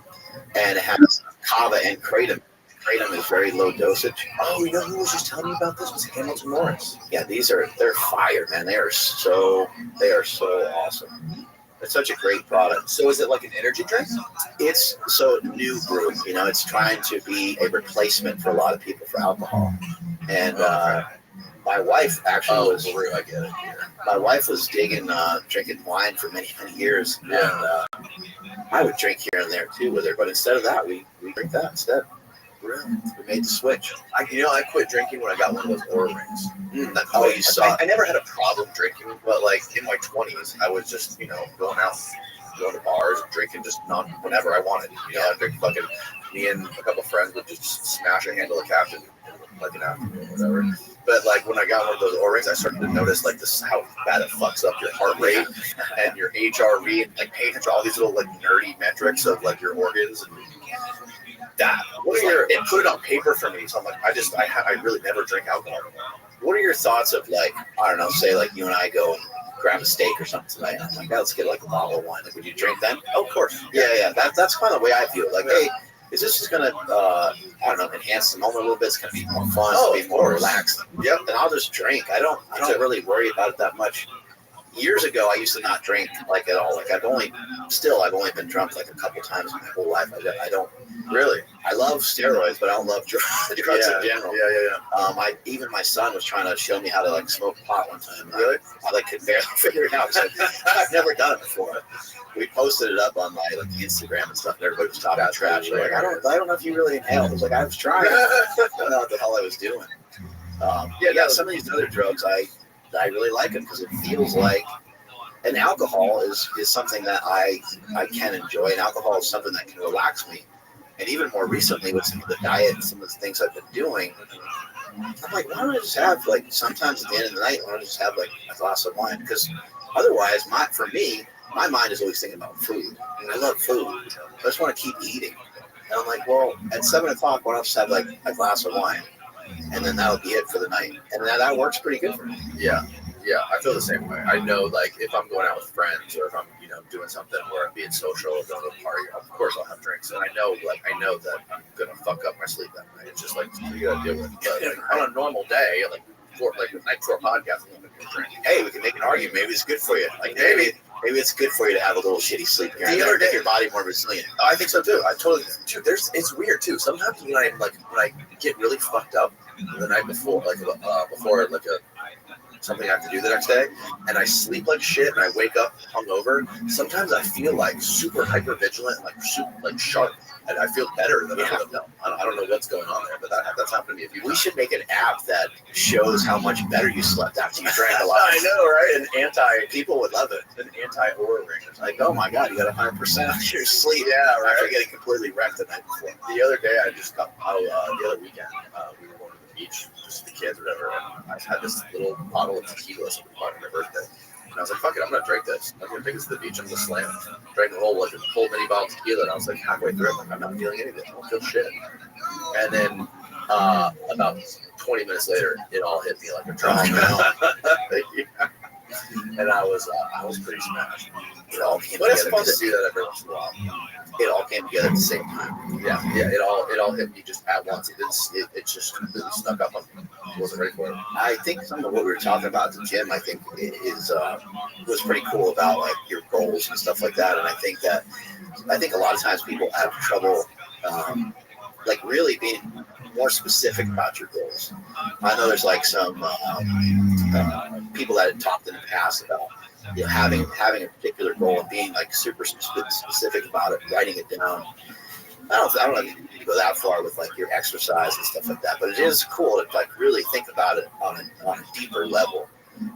and it has kava and kratom. Kratom is very low dosage. Oh, you know who was just telling me about this? Was Hamilton Morris. Yeah, they're fire, man. They are so awesome. It's such a great product. So is it like an energy drink? It's so new brew. You know, it's trying to be a replacement for a lot of people for alcohol. And my wife actually was. I get it. My wife was digging drinking wine for many years. Yeah. And I would drink here and there too with her, but instead of that, we drink that instead. Really? We made the switch. I quit drinking when I got one of those Oura rings. Oh, you saw. I never had a problem drinking, but like in my 20s, I was just going out, going to bars, and drinking just whenever I wanted. I'd drink fucking. Me and a couple of friends would just smash a handle of Captain in like an afternoon or whatever. But like when I got one of those Oura rings, I started to notice like this how bad it fucks up your heart rate and your HRV and like paying attention to all these little like nerdy metrics of like your organs and. That it put it on paper for me, so I'm like, I really never drink alcohol anymore. What are your thoughts of like, I don't know, say like you and I go and grab a steak or something tonight? I'm like, let's get like a bottle of wine. Like, would you drink then? Oh, of course. Yeah. That's kind of the way I feel. Like, hey, is this just gonna, I don't know, enhance the moment a little bit? It's gonna be more fun. It's be more relaxed. Yep. Then I'll just drink. I don't really worry about it that much. Years ago, I used to not drink like at all. Like I've only been drunk like a couple times in my whole life. I don't really. I love steroids, but I don't love drugs in general. Yeah. Even my son was trying to show me how to like smoke pot one time. Really? I like could barely figure it out. I've never done it before. We posted it up on my like Instagram and stuff, and everybody was talking trash. Like I don't know if you really inhaled. I was like, I was trying. I don't know what the hell I was doing. Some of these other drugs I really like it because it feels like, and alcohol is something that I can enjoy, and alcohol is something that can relax me. And even more recently with some of the diet and some of the things I've been doing, I'm like, why don't I just have like sometimes at the end of the night, why don't I just have like a glass of wine? Because otherwise, for me, my mind is always thinking about food. And I love food. I just want to keep eating. And I'm like, well, at 7 o'clock, why don't I just have like a glass of wine? And then that'll be it for the night. And that works pretty good for me. Yeah, I feel the same way. I know, like, if I'm going out with friends or if I'm, doing something where I'm being social or going to a party, of course I'll have drinks. And I know that I'm going to fuck up my sleep that night. It's just like, you got to deal with it. But like, on a normal day, like the night before a podcast, I'm going to drink. Hey, we can make an argument. Maybe it's good for you. Like, maybe it's good for you to have a little shitty sleep here. The other day, your body more resilient. I think so too. It's weird too. Sometimes when I get really fucked up the night before, something I have to do the next day, and I sleep like shit, and I wake up hungover. Sometimes I feel like super hyper vigilant, like sharp, and I feel better than I would have done. I don't know what's going on there, but that's happened to me a few times. We should make an app that shows how much better you slept after you drank a lot. I know, right? People would love it. An anti-Oura ring. It's like, oh my god, you got 100% of your sleep. Yeah, right. After getting completely wrecked the night before. The other day, I just got the other weekend. We were going to the beach, just the kids or whatever. And I had this little bottle of tequila somebody bought on my birthday. And I was like, fuck it, I'm going to drink this. I'm going to take this to the beach. I'm going to slam it. Drank a whole mini bottle of tequila. And I was like, halfway through, I'm not feeling anything. I don't feel shit. And then about 20 minutes later, it all hit me like a truck. And I was pretty smashed. But it's fun to do that every once in a while. It all came together at the same time. Yeah. It all hit me just at once. It just completely snuck up on me. I wasn't ready for it. I think some of what we were talking about at the gym, I think was pretty cool about like your goals and stuff like that. And I think a lot of times people have trouble like really being more specific about your goals. I know there's like some people that had talked in the past about having a particular goal and being like super specific about it, writing it down. I don't know if you need to go that far with like your exercise and stuff like that, but it is cool to like really think about it on a deeper level,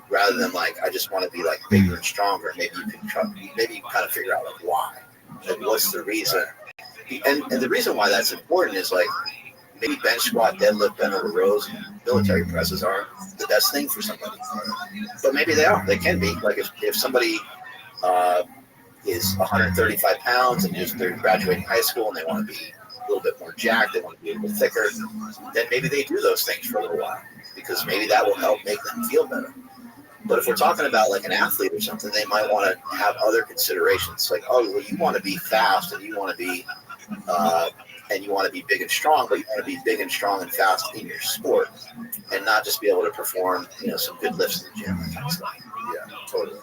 rather than like I just want to be like bigger and stronger. Maybe you can kind of figure out like why, like what's the reason, and the reason why that's important is like maybe bench squat, deadlift, bent over rows, military presses aren't the best thing for somebody, but maybe they are. They can be. Like if somebody is 135 pounds and they're graduating high school and they want to be a little bit more jacked, they want to be a little thicker, then maybe they do those things for a little while because maybe that will help make them feel better. But if we're talking about like an athlete or something, they might want to have other considerations. Like, oh, well, you want to be fast and you want to be big and strong, but you want to be big and strong and fast in your sport, and not just be able to perform, some good lifts in the gym, that kind of stuff. Yeah, totally.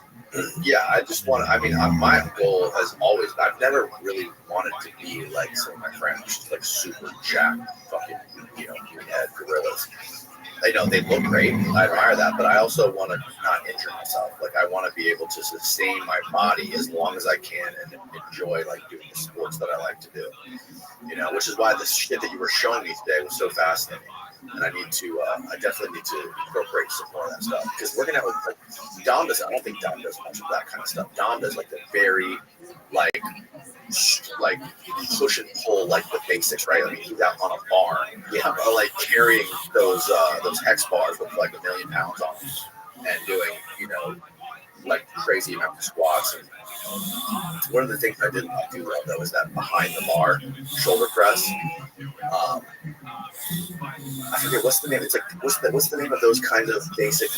Yeah, I just want to. I mean, my goal has always. I've never really wanted to be like some of my friends, just like super jacked, fucking, head gorillas. I know they look great. I admire that, but I also want to not injure myself. Like, I want to be able to sustain my body as long as I can and enjoy like doing the sports that I like to do. Which is why the shit that you were showing me today was so fascinating. And I definitely need to incorporate some more of that stuff, because working out with Dom does. I don't think Dom does much of that kind of stuff. Dom does like the very like push and pull, like the basics, right? I mean, he's out on a bar, like carrying those hex bars with like 1 million pounds on them, and doing like crazy amount of squats. And one of the things I didn't do well though is that behind the bar shoulder press. I forget what's the name. It's like what's the name of those kind of basic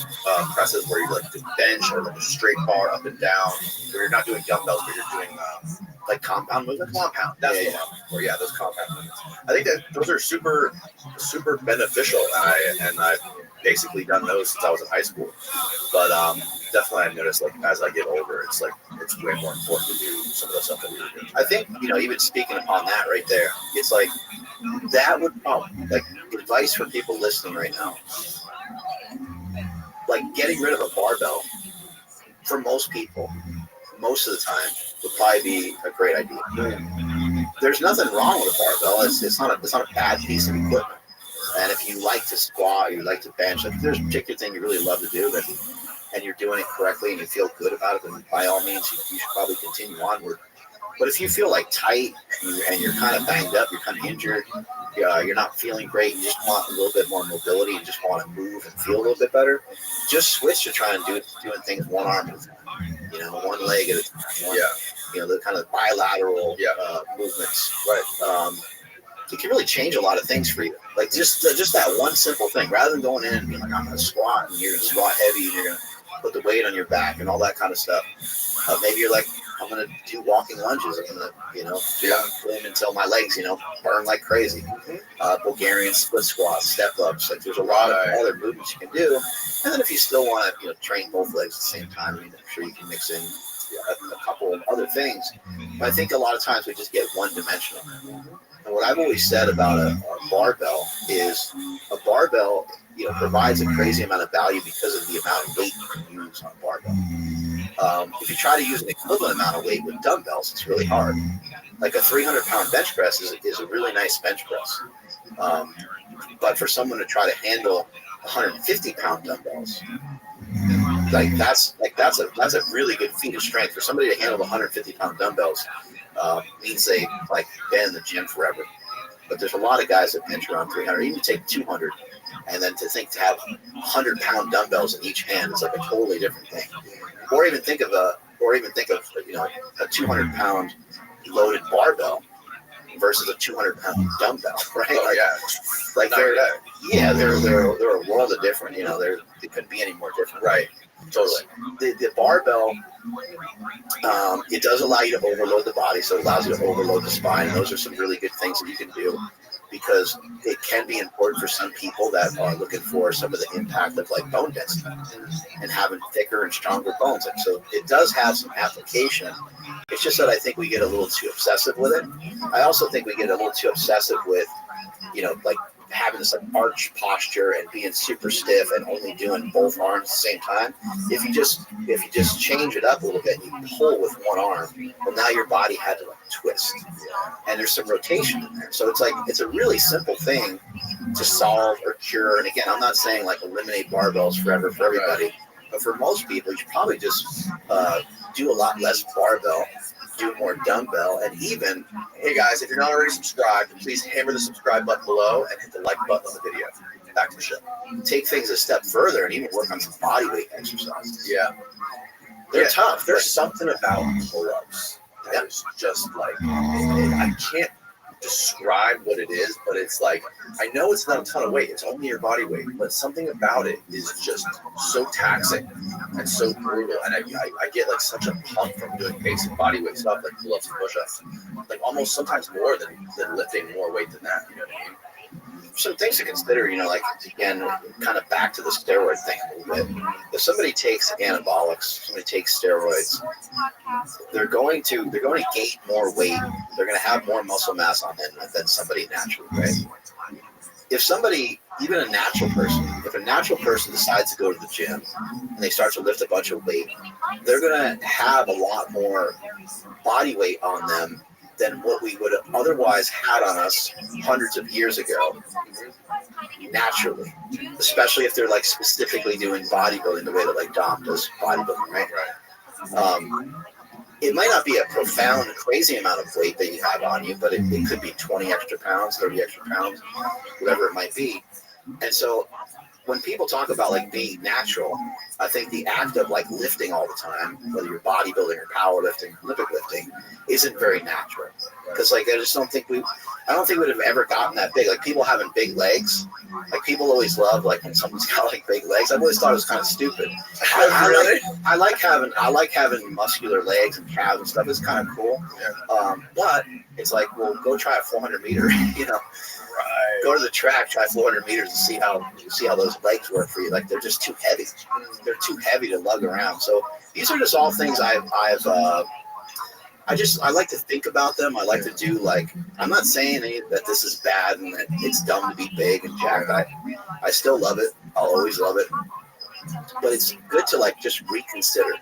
presses where you like the bench or like a straight bar up and down, where you're not doing dumbbells but you're doing like compound movement. Compound. That's the one. Or those compound movements. I think that those are super super beneficial, and I've basically done those since I was in high school. But definitely I've noticed like as I get older, it's way more important to do some of the stuff that we were doing. I think even speaking upon that right there, it's like that would like advice for people listening right now. Like getting rid of a barbell for most people, most of the time, would probably be a great idea. There's nothing wrong with a barbell. It's not a bad piece of equipment. And if you like to squat, or you like to bench, if there's a particular thing you really love to do, and you're doing it correctly and you feel good about it, then by all means, you should probably continue onward. But if you feel like tight and you're kind of banged up, you're kind of injured, you're not feeling great, you just want a little bit more mobility and just want to move and feel a little bit better, just switch to try and doing things one arm at a time, one leg at a time. The kind of bilateral movements. Right. It can really change a lot of things for you. Like just that one simple thing, rather than going in and being like, I'm going to squat, and you're going to squat heavy, and you're going to put the weight on your back and all that kind of stuff. Maybe you're like, I'm going to do walking lunges. I'm going to, do until my legs, burn like crazy. Bulgarian split squats, step ups. Like there's a lot of other movements you can do. And then if you still want to, train both legs at the same time, I'm sure you can mix in a couple of other things. But I think a lot of times we just get one dimensional. And what I've always said about a barbell is a barbell, provides a crazy amount of value because of the amount of weight you can use on a barbell. If you try to use an equivalent amount of weight with dumbbells, it's really hard. Like a 300-pound bench press is a really nice bench press. But for someone to try to handle 150-pound dumbbells, that's a really good feat of strength. For somebody to handle 150-pound dumbbells means they've been in the gym forever. But there's a lot of guys that bench around 300, even take 200, and then to have 100-pound dumbbells in each hand is like a totally different thing. Or even think of a 200-pound loaded barbell versus a 200-pound dumbbell, right? They're a world of different. They couldn't be any more different, right? Totally. The barbell, it does allow you to overload the body, so it allows you to overload the spine. And those are some really good things that you can do, because it can be important for some people that are looking for some of the impact of bone density and having thicker and stronger bones. And so it does have some application. It's just that I think we get a little too obsessive with it. I also think we get a little too obsessive with, having this arch posture and being super stiff and only doing both arms at the same time. If you just change it up a little bit and you pull with one arm, well, now your body had to twist, and there's some rotation in there. So it's a really simple thing to solve or cure. And again, I'm not saying eliminate barbells forever for everybody, but for most people, you should probably just do a lot less barbell, do more dumbbell, and even, hey guys, if you're not already subscribed, please hammer the subscribe button below and hit the like button on the video. Back to the show. Take things a step further and even work on some body weight exercises. Yeah. They're tough. There's something about pull-ups that is just I can't describe what it is, but it's like, I know it's not a ton of weight, it's only your body weight, but something about it is just so taxing and so brutal. And I get like such a pump from doing basic body weight stuff like pull-ups and push-ups, like almost sometimes more than lifting more weight than that, you know what I mean? Some things to consider, you know, like again, kind of back to the steroid thing a little bit. If somebody takes anabolics, somebody takes steroids, they're going to gain more weight. They're going to have more muscle mass on them than somebody naturally, right? If somebody, even a natural person, if a natural person decides to go to the gym and they start to lift a bunch of weight, they're going to have a lot more body weight on them than what we would have otherwise had on us hundreds of years ago, naturally. Especially if they're like specifically doing bodybuilding the way that like Dom does bodybuilding, right? It might not be a profound, crazy amount of weight that you have on you, but it could be 20 extra pounds, 30 extra pounds, whatever it might be. And so when people talk about like being natural, I think the act of like lifting all the time, whether you're bodybuilding or powerlifting, Olympic lifting, isn't very natural. Because like I don't think we'd have ever gotten that big. Like people having big legs, like people always love like when someone's got like big legs. I've always thought it was kind of stupid. I like having muscular legs and calves and stuff. It's kind of cool. But it's like, well, go try a 400 meter, you know. Go to the track, try 400 meters, and see how those legs work for you. Like they're just too heavy. They're too heavy to lug around. So these are just all things I like to think about them. I like to do like, I'm not saying that this is bad and that it's dumb to be big and jacked. I still love it. I'll always love it. But it's good to like just reconsider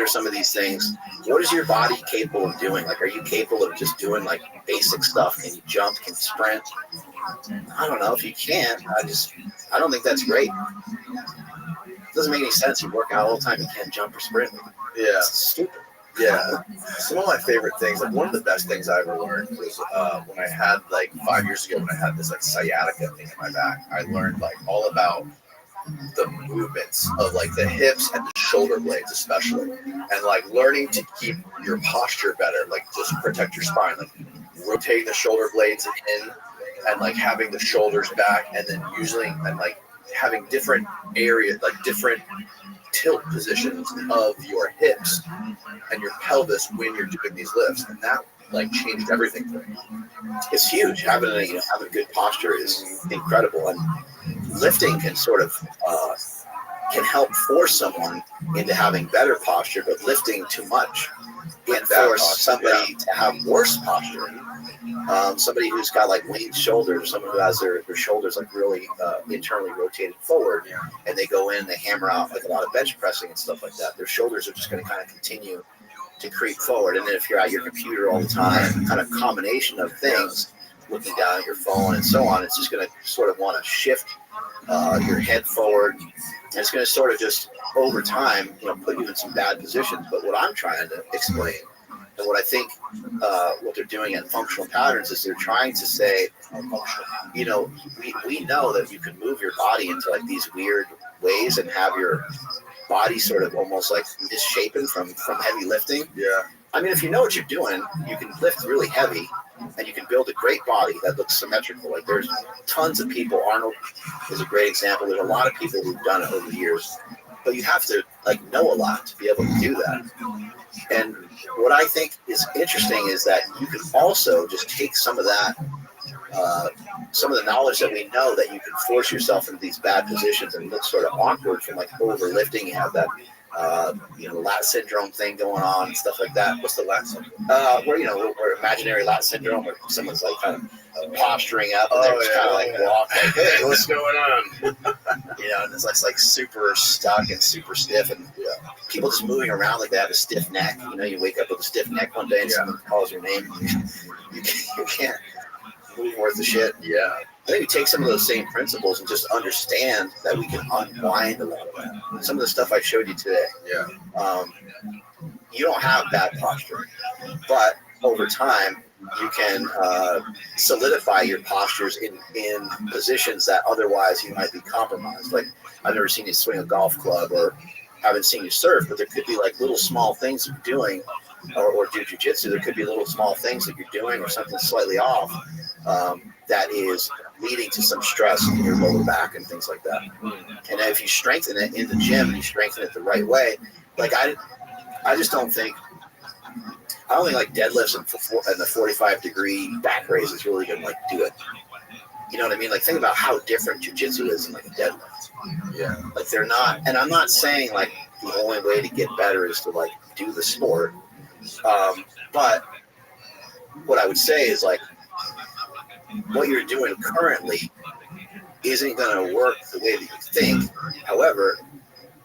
some of these things. What is your body capable of doing? Like, are you capable of just doing like basic stuff? Can you jump? Can you sprint? I don't know. If you can't, I don't think that's great. It doesn't make any sense. You work out all the time, you can't jump or sprint. Yeah. It's stupid. Yeah. Some of my favorite things, like one of the best things I ever learned was when I had like 5 years ago, when I had this like sciatica thing in my back, I learned like all about the movements of like the hips and the shoulder blades especially, and like learning to keep your posture better, like just protect your spine, like rotating the shoulder blades in and like having the shoulders back, and then usually and like having different areas, like different tilt positions of your hips and your pelvis when you're doing these lifts, and that like changed everything for me. It's huge. Having a good posture is incredible, and lifting can sort of can help force someone into having better posture, but lifting too much can force somebody to have worse posture. Somebody who's got like winged shoulders, someone who has their shoulders like really internally rotated forward, and they go in, they hammer out like a lot of bench pressing and stuff like that, their shoulders are just going to kind of continue to creep forward. And then if you're at your computer all the time, kind of combination of things, looking down at your phone and so on, it's just going to sort of want to shift your head forward, and it's going to sort of just over time, put you in some bad positions. But what I'm trying to explain, and what I think what they're doing at Functional Patterns, is they're trying to say, we know that you can move your body into like these weird ways and have your body sort of almost like misshapen from heavy lifting. Yeah. I mean, if you know what you're doing, you can lift really heavy and you can build a great body that looks symmetrical. Like there's tons of people. Arnold is a great example. There's a lot of people who've done it over the years, but you have to like know a lot to be able to do that. And what I think is interesting is that you can also just take some of that, some of the knowledge that we know, that you can force yourself into these bad positions and look sort of awkward from like overlifting. You have that, lat syndrome thing going on and stuff like that. What's the lat syndrome? Where imaginary lat syndrome, where someone's like kind of posturing up and they're just kind of like walk like, hey, what's going on? And it's like super stuck and super stiff, and people just moving around like they have a stiff neck. You wake up with a stiff neck one day and someone calls your name. You can't move worth a shit. Yeah. I think we take some of those same principles and just understand that we can unwind a lot of that. Some of the stuff I showed you today. Yeah. You don't have bad posture, but over time you can solidify your postures in positions that otherwise you might be compromised. Like, I've never seen you swing a golf club or haven't seen you surf, but there could be like little small things you're doing or do jujitsu, there could be little small things that you're doing or something slightly off that is leading to some stress in your lower back and things like that. And if you strengthen it in the gym and you strengthen it the right way, like I just don't think like deadlifts and the 45-degree back raise is really going to like do it. You know what I mean? Like think about how different jiu-jitsu is than like a deadlift. Yeah. Like they're not, and I'm not saying like the only way to get better is to like do the sport. But what I would say is like what you're doing currently isn't going to work the way that you think. However,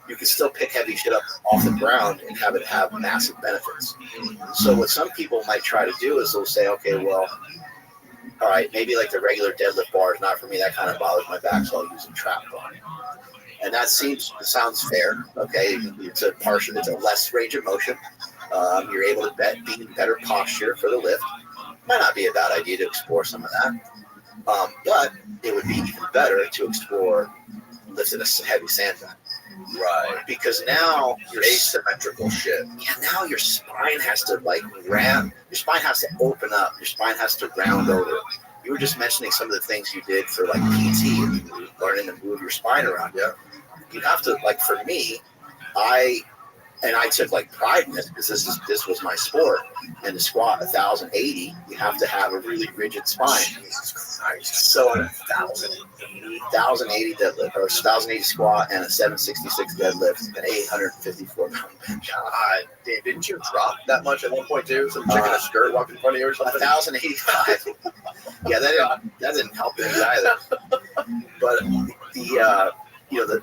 you can still pick heavy shit up off the ground and have it have massive benefits. So what some people might try to do is they'll say, okay, well, all right, maybe like the regular deadlift bar is not for me. That kind of bothers my back, so I'll use a trap bar. And that sounds fair. Okay, it's a less range of motion. You're able to be in better posture for the lift. Might not be a bad idea to explore some of that. But it would be even better to explore lifting a heavy sandbag. Right. Because now you're asymmetrical shit. Yeah, now your spine has to like your spine has to open up, your spine has to round over. You were just mentioning some of the things you did for like PT, learning to move your spine around. Yeah. You have to, like for me, I took like pride in this because this was my sport. And to squat 1,080, you have to have a really rigid spine. Jesus Christ. So 1,080 deadlift, or 1,080 squat, and a 766 deadlift, and 854 pound bench. God damn, didn't you drop that much at one point too? Some chick in a skirt walking in front of you or something? 1,085. Yeah, that didn't help me either. But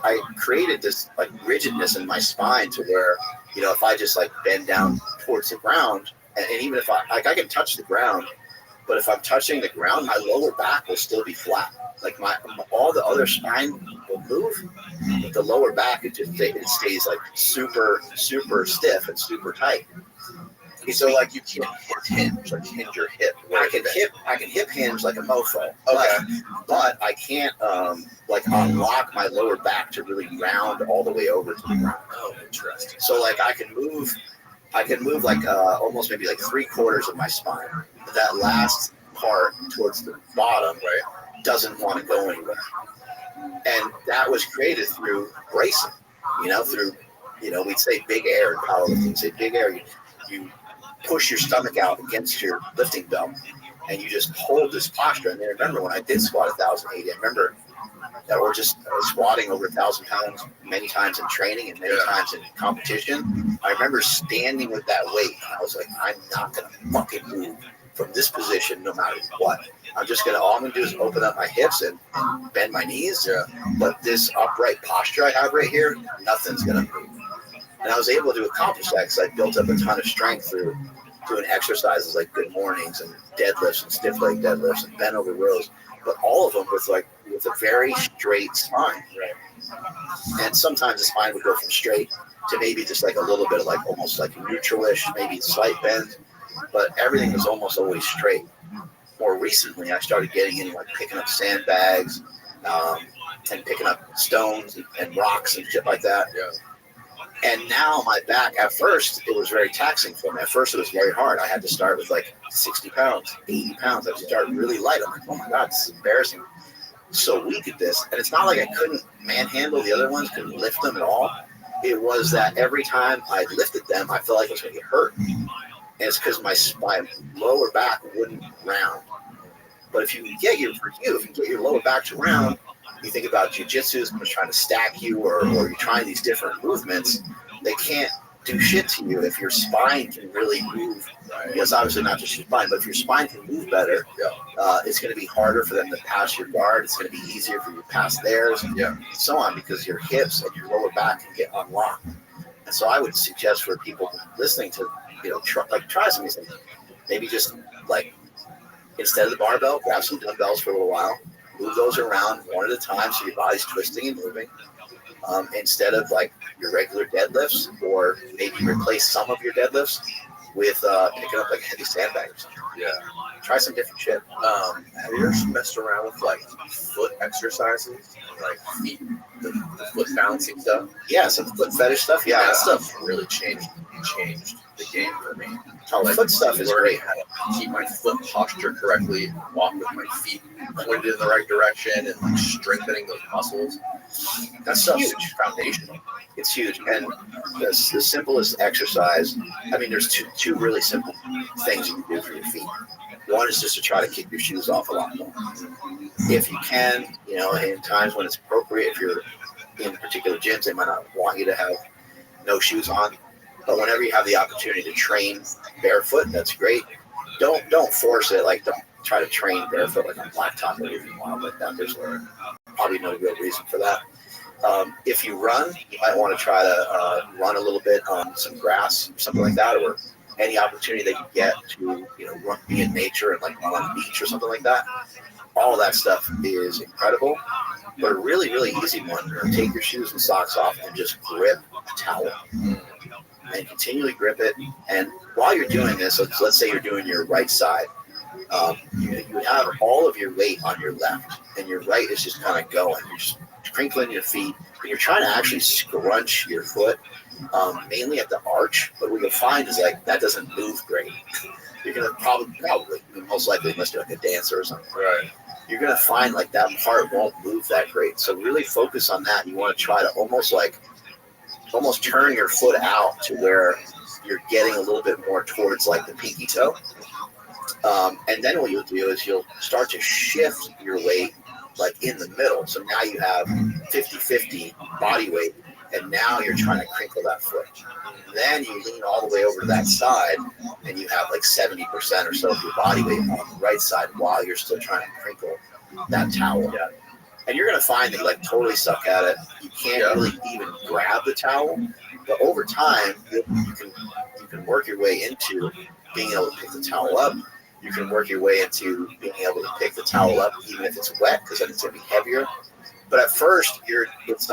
I created this like rigidness in my spine to where, if I just like bend down towards the ground, and even if I can touch the ground, but if I'm touching the ground, my lower back will still be flat. Like all the other spine will move, but the lower back it stays like super, super stiff and super tight. So like you can't hinge your hip. I can hip hinge like a mofo. Okay. But I can't like unlock my lower back to really round all the way over to the ground. Oh, interesting. So like I can move like almost maybe like 3/4 of my spine. But that last part towards the bottom, right, doesn't want to go anywhere. And that was created through bracing. We'd say big air in powerlifting. We'd say big air. You push your stomach out against your lifting belt, and you just hold this posture. And I remember when I did squat 1,080, I remember that we're just squatting over 1,000 pounds many times in training and many times in competition. I remember standing with that weight, and I was like, I'm not going to fucking move from this position no matter what. All I'm going to do is open up my hips and bend my knees. Yeah. But this upright posture I have right here, nothing's going to move. And I was able to accomplish that because I built up a ton of strength through doing exercises like good mornings and deadlifts and stiff leg deadlifts and bent over rows, but all of them with a very straight spine. Right. And sometimes the spine would go from straight to maybe just like a little bit of like almost like neutral-ish, maybe slight bend, but everything was almost always straight. More recently, I started getting into like picking up sandbags and picking up stones and rocks and shit like that. Yeah. And now my back, at first, it was very taxing for me. At first, it was very hard. I had to start with like 60 pounds, 80 pounds. I had to start really light. I'm like, oh my God, this is embarrassing. So weak at this. And it's not like I couldn't manhandle the other ones, couldn't lift them at all. It was that every time I lifted them, I felt like I was going to get hurt. And it's because my lower back wouldn't round. But if you can get your lower back to round, you think about jiu-jitsu, someone's trying to stack you or you're trying these different movements, they can't do shit to you if your spine can really move. Yes, obviously not just your spine, but if your spine can move better, it's going to be harder for them to pass your guard. It's going to be easier for you to pass theirs, and so on, because your hips and your lower back can get unlocked. And so I would suggest for people listening to, try some of these things. Maybe just like instead of the barbell, grab some dumbbells for a little while. Move those around one at a time so your body's twisting and moving. Instead of like your regular deadlifts, or maybe replace some of your deadlifts with picking up like a heavy sandbag or something. Yeah. Try some different shit. Have you ever messed around with like foot exercises? Like the foot balancing stuff? Yeah, some foot fetish stuff. Yeah, that stuff really changed the game for me. Oh, Like, foot stuff is learning great. how to keep my foot posture correctly, walk with my feet pointed in the right direction, and like strengthening those muscles. That stuff's Huge, foundational. It's huge. And the simplest exercise, I mean, there's two really simple things you can do for your feet. One is just to try to kick your shoes off a lot more. If you can, you know, in times when it's appropriate, if you're in particular gyms, they might not want you to have no shoes on. But whenever you have the opportunity to train barefoot, that's great. Don't force it. Like, don't try to train barefoot like on blacktop or anything wild like that. There's probably no real reason for that. If you run, you might want to try to run a little bit on some grass, something like that, or any opportunity that you get to, you know, be in nature and like run on the beach or something like that. All of that stuff is incredible. But a really, really easy one, take your shoes and socks off and just grip a towel. And continually grip it. And while you're doing this, let's say you're doing your right side, you have all of your weight on your left, and your right is just kind of going. You're just crinkling your feet, and you're trying to actually scrunch your foot, mainly at the arch. But what you'll find is like that doesn't move great. You're gonna probably most likely unless you're like a dancer or something. Right. You're gonna find like that part won't move that great. So really focus on that. You want to try to almost turn your foot out to where you're getting a little bit more towards like the pinky toe. And then what you'll do is you'll start to shift your weight like in the middle. So now you have 50-50 body weight, and now you're trying to crinkle that foot. Then you lean all the way over to that side, and you have like 70% or so of your body weight on the right side while you're still trying to crinkle that towel. Yeah. And you're going to find that you like totally suck at it. You can't really even grab the towel, but over time you can work your way into being able to pick the towel up. You can work your way into being able to pick the towel up even if it's wet, because then it's going to be heavier. But at first, it's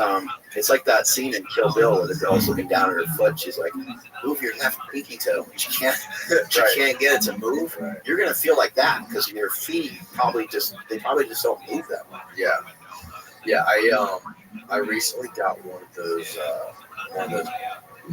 like that scene in Kill Bill where the girl's looking down at her foot. She's like, "Move your left pinky toe." She can't get it to move. You're going to feel like that because your feet probably just don't move that way. Yeah. I recently got one of those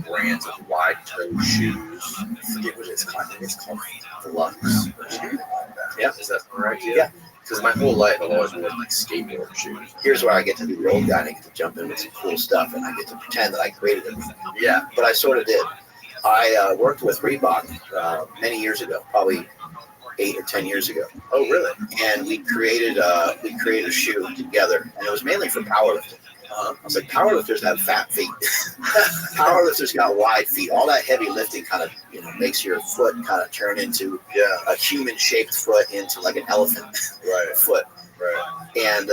brands of wide toe shoes. I forget what it's called. It's called Flux or something like that. Yeah. Is that right? Yeah. Because my whole life I've always worn like skateboard shoes. Here's where I get to be the old guy and I get to jump in with some cool stuff and I get to pretend that I created everything. Yeah. But I sort of did. I worked with Reebok many years ago, probably 8 or 10 years ago. Oh, really? And we created a shoe together, and it was mainly for powerlifting. I was like, powerlifters have fat feet. Powerlifters got wide feet. All that heavy lifting kind of, makes your foot kind of turn into a human-shaped foot into like an elephant foot. Right. And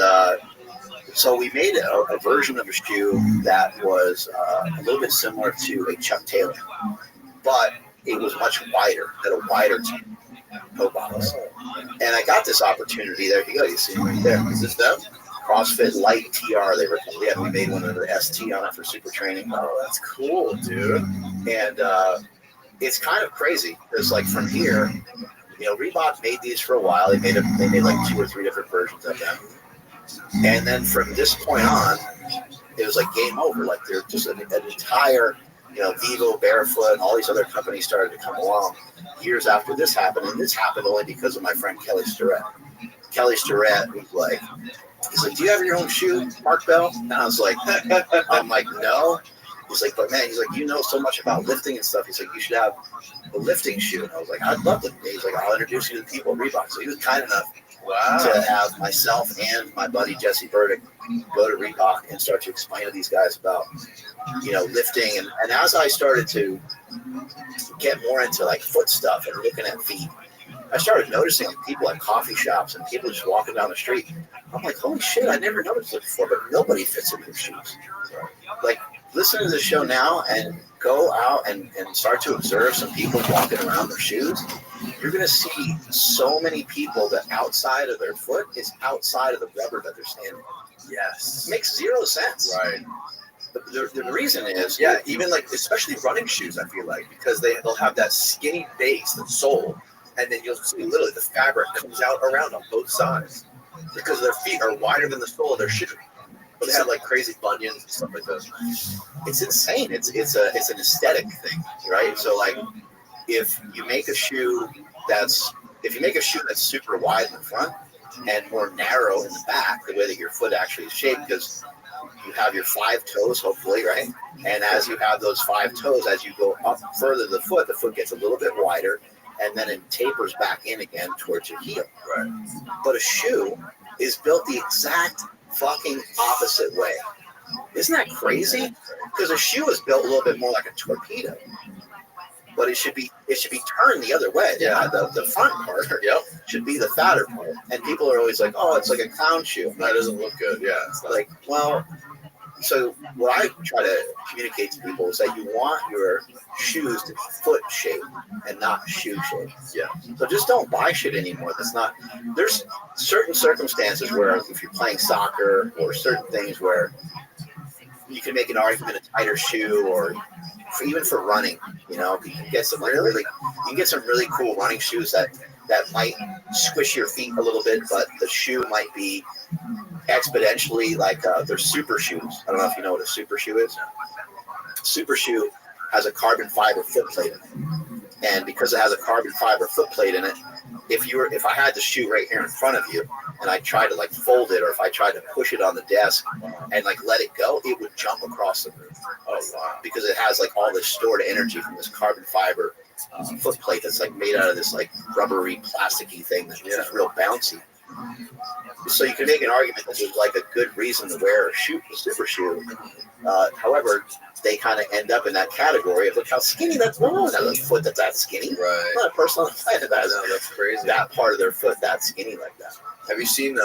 so we made a version of a shoe that was a little bit similar to a Chuck Taylor, but it was much wider, had a wider toe bottoms. And I got this opportunity. There you go. You see it right there. Is this them? CrossFit Light TR. We made one of the ST on it for super training. Oh, that's cool, dude. And it's kind of crazy because like from here, Reebok made these for a while. They made like 2 or 3 different versions of them. And then from this point on, it was like game over. Like there's just an entire, Vivo, Barefoot, and all these other companies started to come along years after this happened. And this happened only because of my friend Kelly Starrett. Kelly Starrett was like, he's like, "Do you have your own shoe, Mark Bell?" And I was like, I'm like, "No." He's like, "But man," he's like, "you know so much about lifting and stuff." He's like, "You should have a lifting shoe." And I was like, "I'd love to." He's like, "I'll introduce you to the people at Reebok." So he was kind enough to have myself and my buddy Jesse Burdick go to Reebok and start to explain to these guys about, lifting. And as I started to get more into like foot stuff and looking at feet, I started noticing like people at coffee shops and people just walking down the street. I'm like, holy shit, I never noticed it before, but nobody fits in their shoes. Like, listen to the show now and go out and start to observe some people walking around their shoes. You're going to see so many people that outside of their foot is outside of the rubber that they're standing on. Yes. It makes zero sense. Right. The reason is, even like, especially running shoes, I feel like, because they'll have that skinny base, the sole, and then you'll see literally the fabric comes out around on both sides because their feet are wider than the sole of their shoe. But they have like crazy bunions and stuff like that. It's insane. It's an aesthetic thing, right? So like if you make a shoe that's super wide in the front and more narrow in the back, the way that your foot actually is shaped, because you have your 5 toes, hopefully, right? And as you have those 5 toes, as you go up further the foot gets a little bit wider, and then it tapers back in again towards your heel. Right. But a shoe is built the exact fucking opposite way. Isn't that crazy? Because a shoe is built a little bit more like a torpedo, but it should be turned the other way. Yeah. The front part should be the fatter part. And people are always like, oh, it's like a clown shoe. That doesn't look good. Yeah. It's like, well, so what I try to communicate to people is that you want your shoes to be foot shaped and not shoe shaped. Yeah. So just don't buy shit anymore. There's certain circumstances where if you're playing soccer or certain things where you can make an argument a tighter shoe, or even for running, you can get some really cool running shoes that might squish your feet a little bit, but the shoe might be exponentially they're super shoes. I don't know if you know what a super shoe is. Super shoe has a carbon fiber foot plate in it, and because it has a carbon fiber foot plate in it, if I had the shoe right here in front of you and I tried to fold it, or if I tried to push it on the desk and let it go, it would jump across the room. Oh wow! Because it has all this stored energy from this carbon fiber foot plate that's made out of this rubbery, plasticky thing that's just real bouncy. So you can make an argument that there's a good reason to wear a super shoe. However, they kind of end up in that category of look how skinny that's wrong. Not a foot that's that skinny. Right. Not a person on the planet that's crazy. That part of their foot that skinny like that. Have you seen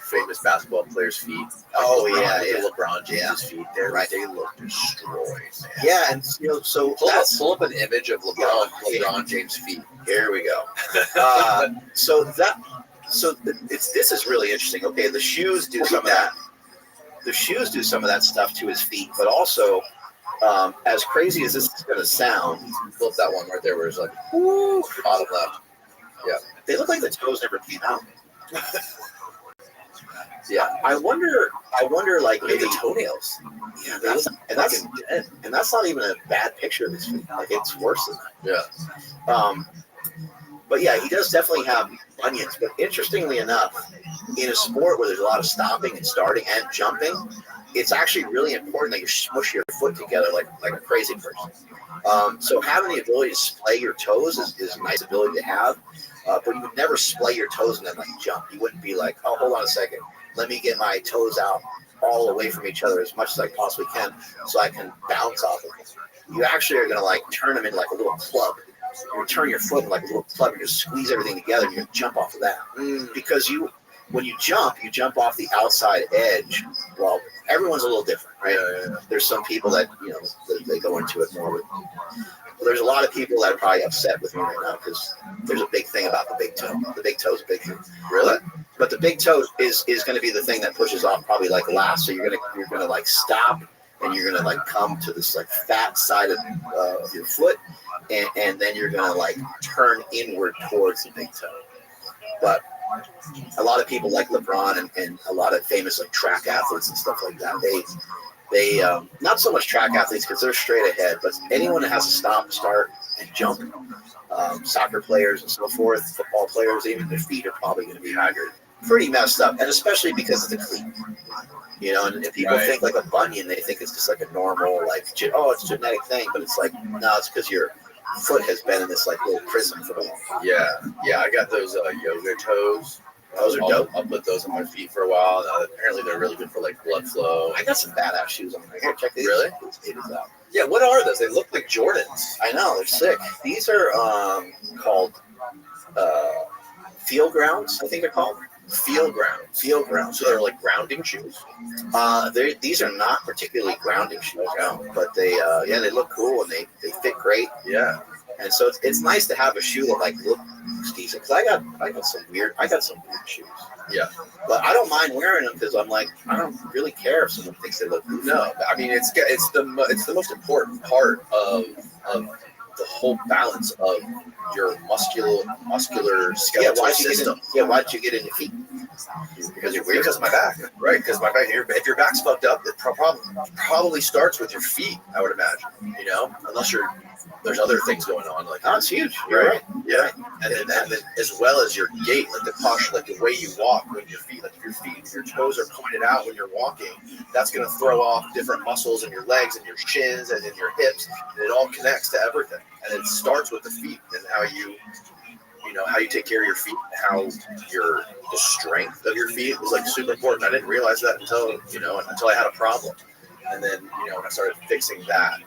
famous basketball players' feet? LeBron James' feet. They look destroyed, man. Yeah, and so pull up an image of LeBron James' feet. Here we go. This is really interesting. Okay, the shoes do some of that. The shoes do some of that stuff to his feet, but also, as crazy as this is going to sound, flip that one right there where it's bottom left. Yeah, they look like the toes never came out. Yeah, I wonder, maybe the toenails. Yeah, that's not even a bad picture of his feet. It's worse than that. Yeah. But yeah, he does definitely have bunions. But interestingly enough, in a sport where there's a lot of stopping and starting and jumping, it's actually really important that you smush your foot together like a crazy person. So having the ability to splay your toes is a nice ability to have. But you would never splay your toes and then jump. You wouldn't be like, oh, hold on a second. Let me get my toes out all away from each other as much as I possibly can so I can bounce off of them. You actually are going to turn them into a little club. You turn your foot in a little club and just squeeze everything together and you're going to jump off of that. Because when you jump off the outside edge. Well, everyone's a little different, right? There's some people that, they go into it more. But there's a lot of people that are probably upset with me right now because there's a big thing about the big toe. The big toe is a big thing. Really? But the big toe is going to be the thing that pushes off probably last. So you're gonna stop and you're gonna come to this fat side of your foot, and then you're gonna turn inward towards the big toe. But a lot of people like LeBron and a lot of famous track athletes and stuff like that, they not so much track athletes because they're straight ahead, but anyone that has to stop, start, and jump, soccer players and so forth, football players, even their feet are probably going to be pretty messed up, and especially because of the cleat. And people think a bunion, they think it's just a normal it's a genetic thing, but it's no, it's because your foot has been in this little prison for a long time. Yeah, I got those yoga toes. Those are dope. I'll put those on my feet for a while. Apparently, they're really good for blood flow. I got some badass shoes on right here. Check these. Really? These out. Yeah. What are those? They look like Jordans. I know, they're sick. These are called field grounds. I think they're called field grounds. So they're grounding shoes. These are not particularly grounding shoes, but they look cool and they fit great. Yeah. And so it's nice to have a shoe that looks decent. Cause I got some weird shoes. Yeah. But I don't mind wearing them because I'm I don't really care if someone thinks they look good. No, I mean it's the most important part of the whole balance of your muscular skeletal system. Why did you get into feet? Because of my back, right? Because my back. If your back's fucked up, it probably starts with your feet. I would imagine, unless there's other things going on. Like Oh, it's huge. right? Yeah, and then as well as your gait, like the posture, like the way you walk with your feet. Like if your toes are pointed out when you're walking, that's going to throw off different muscles in your legs and your shins and in your hips, and it all connects to everything. And it starts with the feet and how you take care of your feet, how the strength of your feet is like super important. I didn't realize that until I had a problem. And then, when I started fixing that,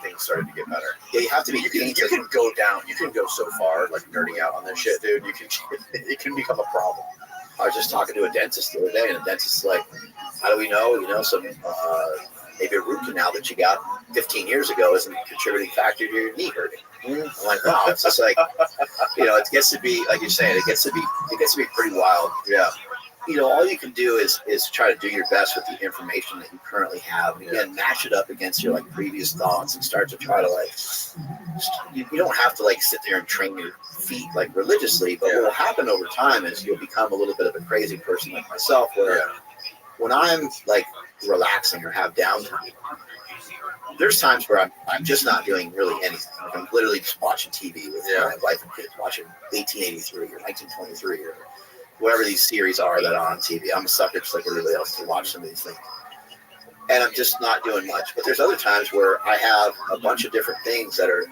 things started to get better. Yeah, you have to be. You can go down. You can go so far, like nerding out on this shit, dude. It can become a problem. I was just talking to a dentist the other day, and the dentist's like, how do we know, some maybe a root canal that you got 15 years ago isn't a contributing factor to your knee hurting. I'm like, wow, it's just like, it gets to be, like you're saying, it gets to be pretty wild. Yeah. All you can do is try to do your best with the information that you currently have, and again, match it up against your previous thoughts and start to try to you don't have to sit there and train your feet religiously, but what will happen over time is you'll become a little bit of a crazy person like myself, where when I'm relaxing or have downtime, there's times where I'm just not doing really anything. I'm literally just watching TV with my wife and kids, watching 1883 or 1923 or whatever these series are that are on TV. I'm a sucker just like everybody else to watch some of these things. And I'm just not doing much. But there's other times where I have a bunch of different things that are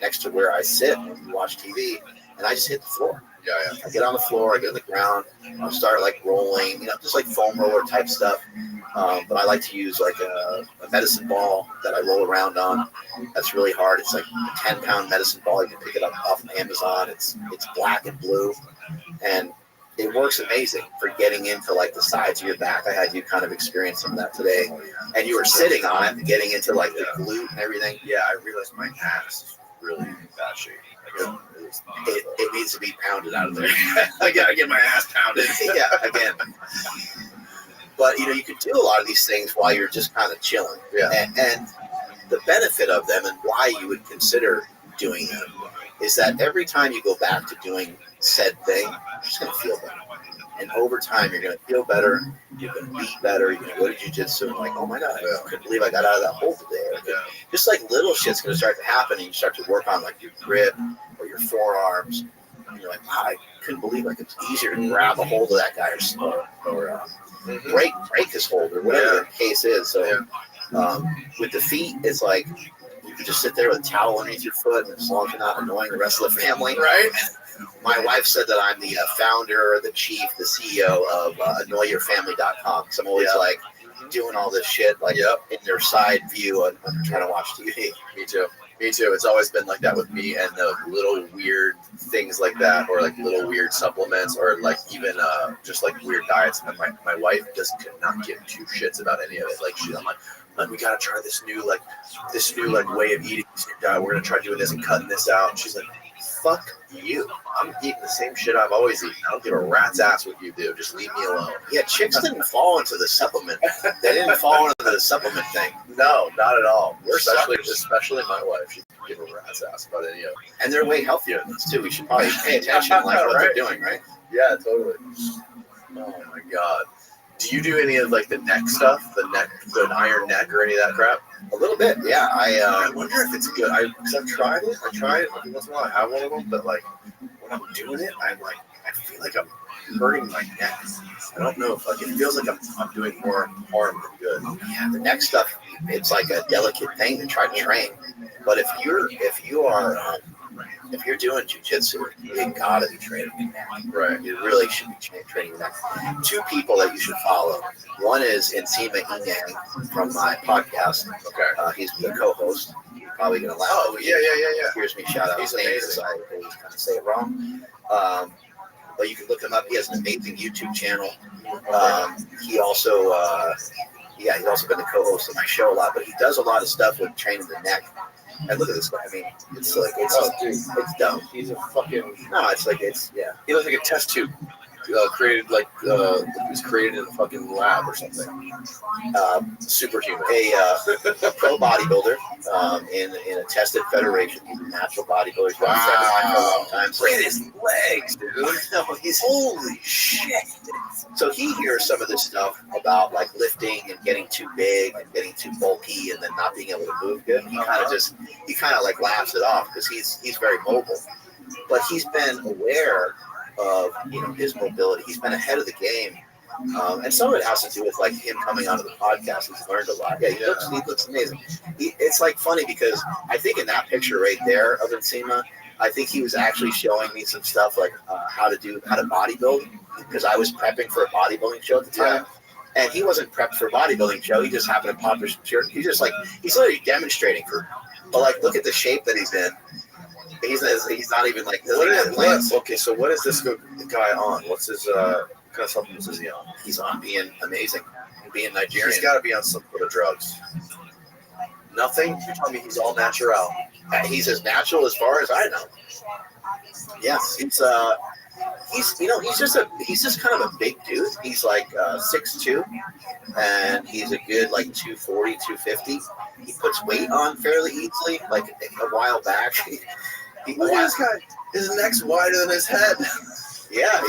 next to where I sit and watch TV, and I just hit the floor. Yeah. I get on the floor, I get on the ground, I'll start rolling, just like foam roller type stuff. But I like to use a medicine ball that I roll around on. That's really hard. It's like a 10-pound medicine ball. You can pick it up off of Amazon. It's black and blue, and it works amazing for getting into the sides of your back. I had you kind of experience some of that today, and you were sitting on it and getting into the glute and everything. Yeah, I realized my ass is really in bad shape. It needs to be pounded out of there. I gotta get my ass pounded. Yeah, again. But you can do a lot of these things while you're just kind of chilling. Yeah. And the benefit of them and why you would consider doing them is that every time you go back to doing said thing, you're just going to feel better. And over time, you're going to feel better. You're going to be better. You're going to go to jiu-jitsu and oh my God, I couldn't believe I got out of that hole today. Just little shit's going to start to happen, and you start to work on your grip or your forearms. And you're wow, I couldn't believe it's easier to grab a hold of that guy or break his hold or whatever the case is. So with the feet, it's you can just sit there with a towel underneath your foot, and as long as you're not annoying the rest of the family, right? My wife said that I'm the founder, the chief, the CEO of AnnoyYourFamily.com. So I'm always doing all this shit in their side view when they're trying to watch TV. Me too. It's always been like that with me, and the little weird things like that, or little weird supplements, or even just weird diets. And my wife cannot give two shits about any of it. I'm like, we gotta try this new way of eating this new diet. We're gonna try doing this and cutting this out. And she's like, fuck you. I'm eating the same shit I've always eaten. I don't give a rat's ass what you do. Just leave me alone. Yeah, chicks didn't fall into the supplement. They didn't fall into the supplement thing. No, not at all. Especially my wife. She doesn't give a rat's ass about any of it. And they're way healthier than us too. We should probably pay attention to what they're doing, right? Yeah, totally. Oh my God. Do you do any of the neck stuff, the iron neck, or any of that crap? A little bit, yeah. I wonder if it's good. Because I've tried it. Every once in a while, I have one of them. But when I'm doing it, I feel like I'm hurting my neck. I don't know if it feels like I'm doing more harm than good. Yeah, the neck stuff, it's a delicate thing to try to train. But if you're doing jiu-jitsu, you gotta be training your neck. Right. You really should be training your neck. Two people that you should follow. One is Nsima Inyang from my podcast. Okay. He's the co-host. You're probably gonna laugh. Oh, yeah. Here's me shout out his name because I always kind of say it wrong. But you can look him up. He has an amazing YouTube channel. He also he's also been the co-host of my show a lot, but he does a lot of stuff with training the neck. And look at this guy. I mean, it's dumb. He's a fucking. No, it's yeah. He looks like a test tube. created like it was created in a fucking lab or something. Superhuman, a pro bodybuilder in a tested federation. He's a natural bodybuilder. He's been for a long time. So Look at his legs, dude. no, he's holy shit. So he hears some of this stuff about like lifting and getting too big and getting too bulky and then not being able to move good. He kind of like laughs it off because he's very mobile, but he's been aware of his mobility. He's been ahead of the game, and some of it has to do with like him coming onto the podcast. He's learned a lot. Yeah, he looks amazing. It's like funny because I think in that picture right there of Nsima, I think he was actually showing me some stuff like how to bodybuild because I was prepping for a bodybuilding show at the time. Yeah. And he wasn't prepped for a bodybuilding show. He just happened to pop his shirt. He's literally demonstrating but like, look at the shape that he's in. He's not even like. Okay, so what is this guy on? What's his what kind of supplements is he on? He's on being amazing, being Nigerian. He's got to be on some sort of drugs. Nothing. You're telling me he's all natural? He's as natural as far as I know. Yes, he's just kind of a big dude. He's like 6'2", and he's a good like 240, 250. He puts weight on fairly easily. Like a while back. Look at this guy. His neck's wider than his head. Yeah.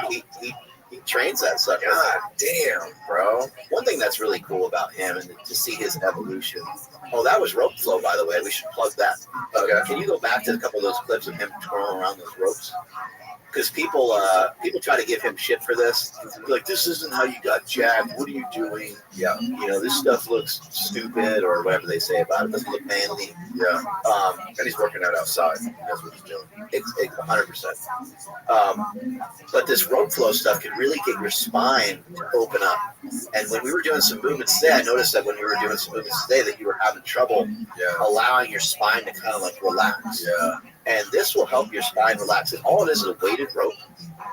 He trains that stuff. God damn, bro. One thing that's really cool about him and to see his evolution. Oh, that was rope flow, by the way. We should plug that. Okay. Can you go back to a couple of those clips of him twirling around those ropes? Because people try to give him shit for this. Like, this isn't how you got jacked. What are you doing? Yeah. This stuff looks stupid or whatever they say about it. It doesn't look manly. Yeah. And he's working out outside. That's what he's doing. It's 100%. But this rope flow stuff can really get your spine to open up. And when we were doing some movements today, I noticed that when we were doing some movements today that you were having trouble allowing your spine to kind of like relax. Yeah. And this will help your spine relax. All it is a weighted rope.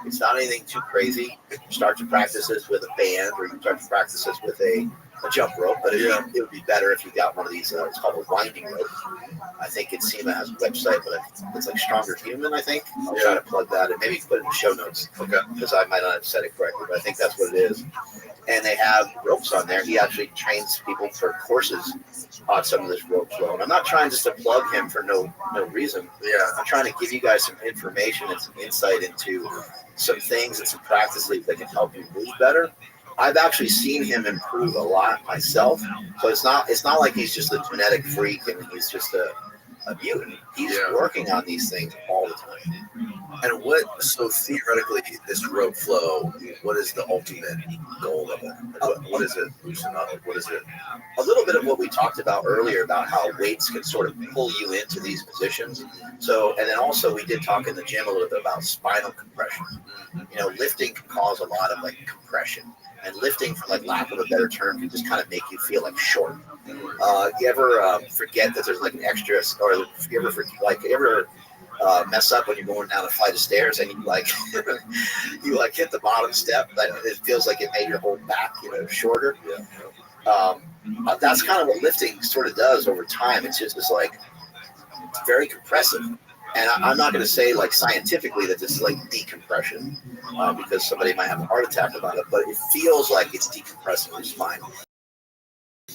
It's not anything too crazy. You can start to practice this with a band, or you can start to practice this with a jump rope. But it would be better if you got one of these. It's called a winding rope. I think Nsima has a website, but it's like Stronger Human, I think. I'll try to plug that, and maybe you can put it in the show notes. Okay. Because I might not have said it correctly, but I think that's what it is. And they have ropes on there. He actually trains people for courses on some of this rope flow. And I'm not trying just to plug him for no reason. Yeah. I'm trying to give you guys some information and some insight into some things and some practices that can help you move better. I've actually seen him improve a lot myself. So it's not like he's just a genetic freak and he's just a mutant. He's working on these things all the time. And so theoretically, this rope flow, what is the ultimate goal of it? What is it? Loosen up. What is it? A little bit of what we talked about earlier about how weights can sort of pull you into these positions. So, and then also we did talk in the gym a little bit about spinal compression. Lifting can cause a lot of like compression. And lifting, for like lack of a better term, can just kind of make you feel like short. You ever forget that there's like an extra, or you ever mess up when you're going down a flight of stairs and you like hit the bottom step, but it feels like it made your whole back shorter. That's kind of what lifting sort of does over time. It's just like it's very compressive. And I'm not going to say like scientifically that this is like decompression because somebody might have a heart attack about it, but it feels like it's decompressing your spine.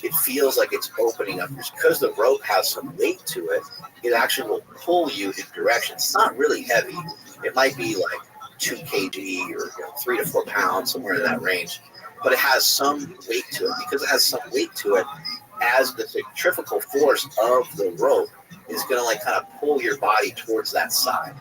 It feels like it's opening up because the rope has some weight to it. It actually will pull you in directions. It's not really heavy. It might be like 2 kg or 3 to 4 pounds, somewhere in that range. But it has some weight to it. Because it has some weight to it, as the centrifugal force of the rope is going to like kind of pull your body towards that side.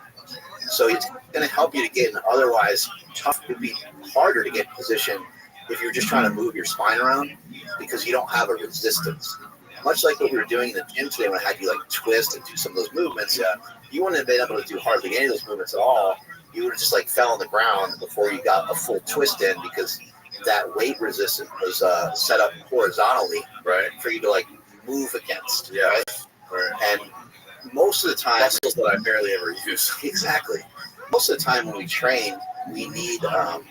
So it's going to help you to get in otherwise tough. It would be harder to get in position if you're just trying to move your spine around because you don't have a resistance. Much like what we were doing in the gym today when I had you like twist and do some of those movements, you wouldn't have been able to do hardly any of those movements at all. You would have just like fell on the ground before you got a full twist in because that weight resistance was set up horizontally, right, for you to like move against. Yeah. Right? And most of the time, muscles that I barely ever use. Exactly. Most of the time when we train, we need, all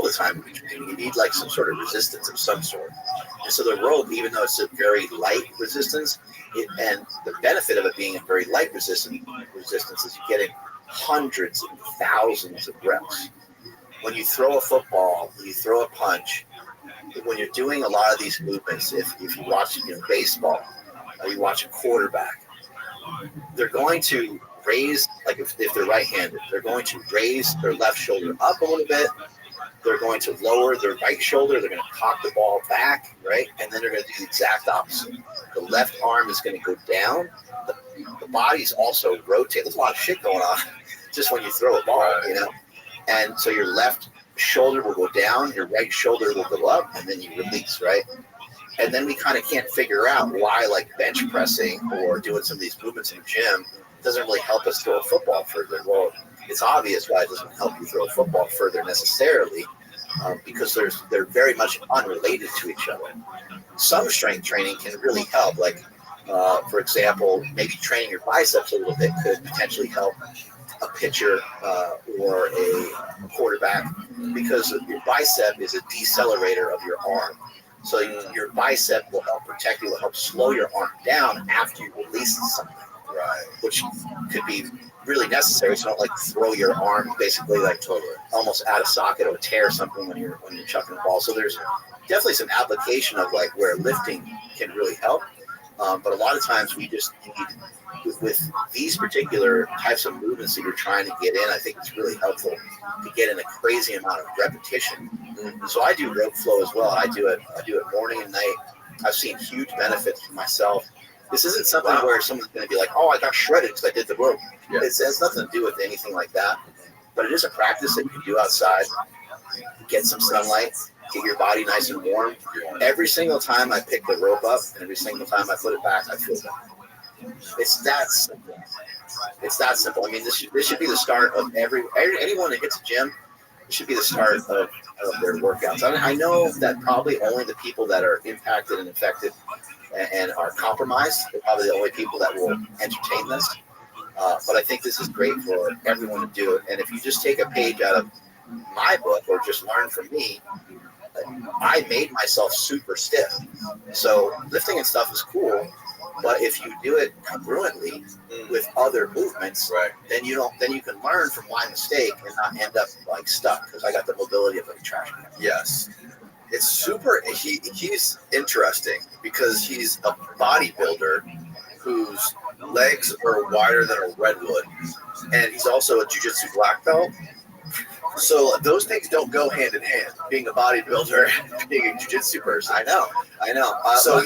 the time when we train, we need like some sort of resistance of some sort. And so the rope, even though it's a very light resistance, and the benefit of it being a very light resistance is you get in hundreds and thousands of reps. When you throw a football, when you throw a punch, when you're doing a lot of these movements, if you watch baseball, or you watch a quarterback, they're going to raise, like if they're right-handed, they're going to raise their left shoulder up a little bit. They're going to lower their right shoulder. They're going to cock the ball back, right? And then they're going to do the exact opposite. The left arm is going to go down. The body's also rotate. There's a lot of shit going on just when you throw a ball, And so your left shoulder will go down, your right shoulder will go up, and then you release, right? And then we kind of can't figure out why, like bench pressing or doing some of these movements in the gym doesn't really help us throw a football further. Well, it's obvious why it doesn't help you throw a football further necessarily, because they're very much unrelated to each other. Some strength training can really help, like for example, maybe training your biceps a little bit could potentially help a pitcher or a quarterback, because your bicep is a decelerator of your arm. So your bicep will help protect you, will help slow your arm down after you release something, right? Which could be really necessary, so don't like throw your arm basically like totally almost out of socket or tear something when you're chucking the ball. So there's definitely some application of like where lifting can really help, but a lot of times we just need, with these particular types of movements that you're trying to get in, I think it's really helpful to get in a crazy amount of repetition. So I do rope flow as well. I do it morning and night. I've seen huge benefits for myself. This isn't something where someone's going to be like, oh, I got shredded because I did the rope. Yeah. It has nothing to do with anything like that. But it is a practice that you can do outside. Get some sunlight. Get your body nice and warm. Every single time I pick the rope up and every single time I put it back, I feel better. It's that simple. It's that simple. I mean, this should be the start of anyone that hits a gym. It should be the start of their workouts. I know that probably only the people that are impacted and affected and are compromised are probably the only people that will entertain this. But I think this is great for everyone to do it. And if you just take a page out of my book or just learn from me, I made myself super stiff. So lifting and stuff is cool, but if you do it congruently with other movements, right, then you can learn from my mistake and not end up like stuck, because I got the mobility of a trash can. Yes. It's super. He's interesting because he's a bodybuilder whose legs are wider than a redwood, and he's also a jiu-jitsu black belt. So those things don't go hand in hand. Being a bodybuilder and being a jiu-jitsu person. I know. So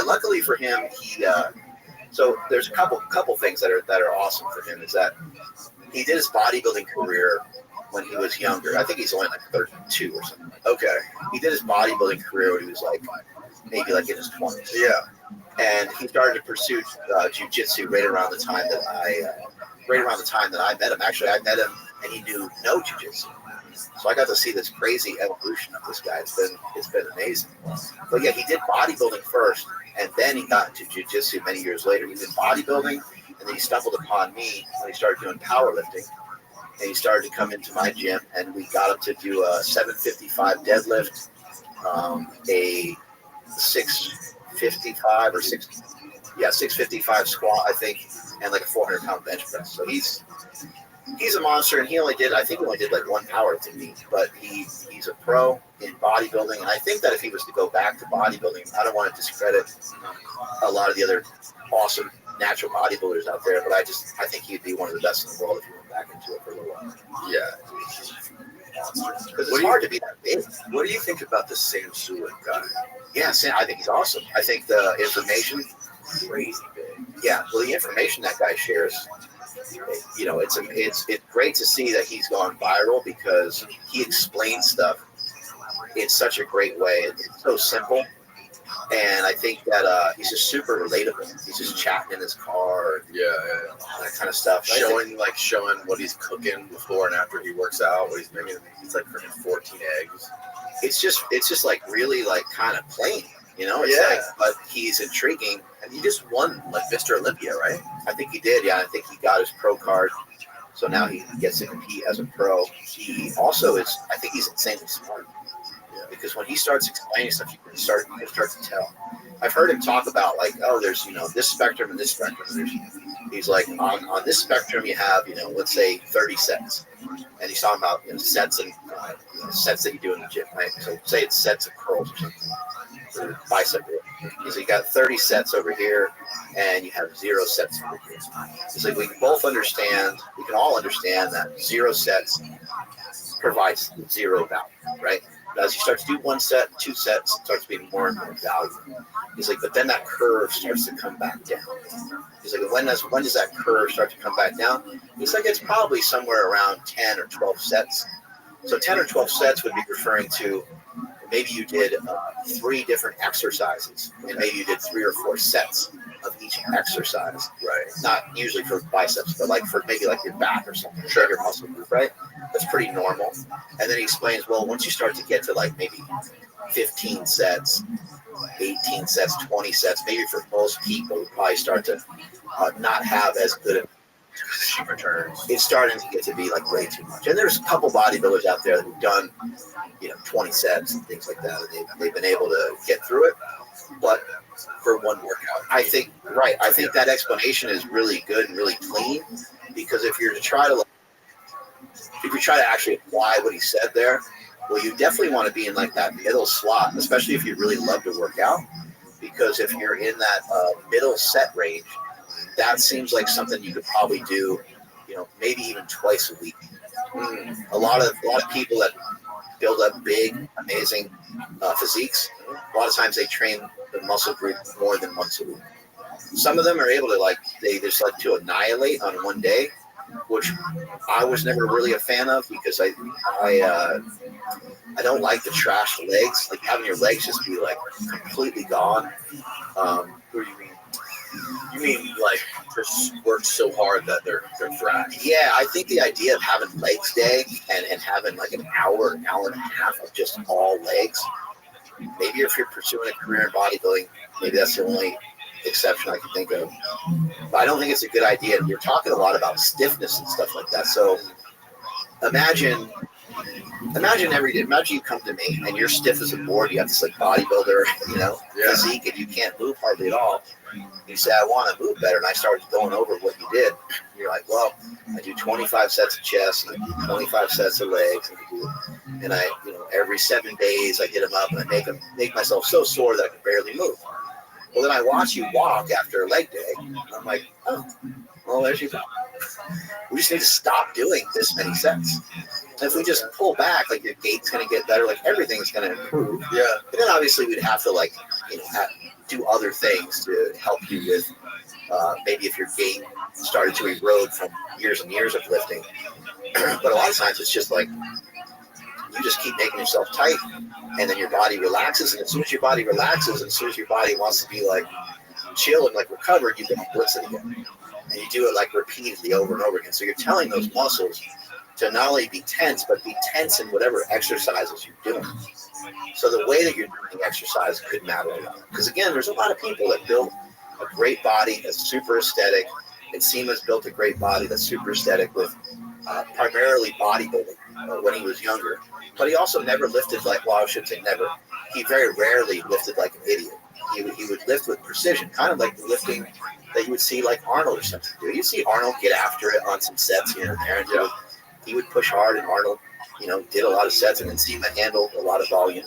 luckily for him, so there's a couple things that are awesome for him is that he did his bodybuilding career when he was younger. I think he's only like 32 or something. Okay. He did his bodybuilding career when he was like maybe like in his 20s. Yeah. And he started to pursue jiu-jitsu right around the time that I met him. Actually, I met him and he knew no jiu-jitsu. So I got to see this crazy evolution of this guy. It's been amazing. But yeah, he did bodybuilding first, and then he got into jiu-jitsu many years later. He did bodybuilding, and then he stumbled upon me when he started doing powerlifting. And he started to come into my gym, and we got him to do a 755 deadlift, a 655 or 655 squat, I think, and like a 400-pound bench press. So he's a monster, and he only did like one powerlifting meet, but he's a pro in bodybuilding. And I think that if he was to go back to bodybuilding, I don't want to discredit a lot of the other awesome natural bodybuilders out there, but I think he'd be one of the best in the world if he went back into it for a little while. Yeah. Because it's hard to be that big. What do you think about the Sam Sulek guy? Yeah, I think he's awesome. I think the information, crazy big. Yeah, well, the information that guy shares, it's great to see that he's gone viral because he explains stuff in such a great way. It's so simple. And I think that he's just super relatable. He's just chatting in his car, that kind of stuff. Showing what he's cooking before and after he works out. What he's making. He's like cooking 14 eggs. It's just like really like kind of plain, but he's intriguing. And he just won like Mr. Olympia, right? I think he did. Yeah, I think he got his pro card. So now he gets to compete as a pro. He also is. I think he's insanely smart. Because when he starts explaining stuff, you can start to tell. I've heard him talk about like, oh, there's this spectrum and this spectrum. He's like, on this spectrum, you have, let's say 30 sets. And he's talking about sets and sets that you do in the gym, right? So say it's sets of curls or something, or bicep curls. He's like, you got 30 sets over here, and you have 0 sets over here. He's like, we can all understand that 0 sets provides 0 value, right? But as you start to do 1 set, 2 sets, it starts being more and more value. He's like, but then that curve starts to come back down. He's like, when does that curve start to come back down? He's like, it's probably somewhere around 10 or 12 sets. So 10 or 12 sets would be referring to maybe you did 3 different exercises, and maybe you did 3 or 4 sets of each exercise. Right. Not usually for biceps, but like for maybe like your back or something, your muscle group, right? That's pretty normal. And then he explains, well, once you start to get to like maybe 15 sets, 18 sets, 20 sets, maybe for most people, you probably start to not have as good of returns. It's starting to get to be like way too much. And there's a couple bodybuilders out there that have done, 20 sets and things like that, and they've been able to get through it. But for one workout, I think that explanation is really good and really clean, because if you try to actually apply what he said there, well, you definitely want to be in like that middle slot, especially if you really love to work out, because if you're in that middle set range, that seems like something you could probably do, maybe even twice a week. A lot of people that build up big, amazing physiques, a lot of times they train the muscle group more than once a week. Some of them are able to they just like to annihilate on one day, which I was never really a fan of, because I don't like the trash legs, like having your legs just be like completely gone. What do you mean? You mean like just work so hard that they're trash? Yeah, I think the idea of having legs day and having like an hour and a half of just all legs, maybe if you're pursuing a career in bodybuilding, maybe that's the only exception I can think of. But I don't think it's a good idea. And you're talking a lot about stiffness and stuff like that. So imagine you come to me and you're stiff as a board. You have this like bodybuilder, physique, and you can't move hardly at all. You say, I want to move better, and I started going over what you did. You're like, well, I do 25 sets of chest, and I do 25 sets of legs, and I every 7 days I get them up, and I make myself so sore that I can barely move. Well, then I watch you walk after a leg day, and I'm like, oh, well, there you go. We just need to stop doing this many sets. And if we just pull back, like your gait's going to get better, like everything's going to improve. Yeah. And then obviously we'd have to do other things to help you with maybe if your gait started to erode from years and years of lifting. But a lot of times it's just like you just keep making yourself tight, and then your body relaxes. And as soon as your body relaxes, and as soon as your body wants to be like chill and like recovered, you can blitz it again. And you do it like repeatedly over and over again. So you're telling those muscles to not only be tense, but be tense in whatever exercises you're doing. So the way that you're doing the exercise could matter a lot. Because again, there's a lot of people that build a great body that's super aesthetic. And Seema's built a great body that's super aesthetic with primarily bodybuilding when he was younger. But he also never lifted I shouldn't say never. He very rarely lifted like an idiot. He would lift with precision, kind of like the lifting that you would see like Arnold or something do. You see Arnold get after it on some sets here and there, and he would push hard, and Arnold, did a lot of sets, and then Seema handled a lot of volume.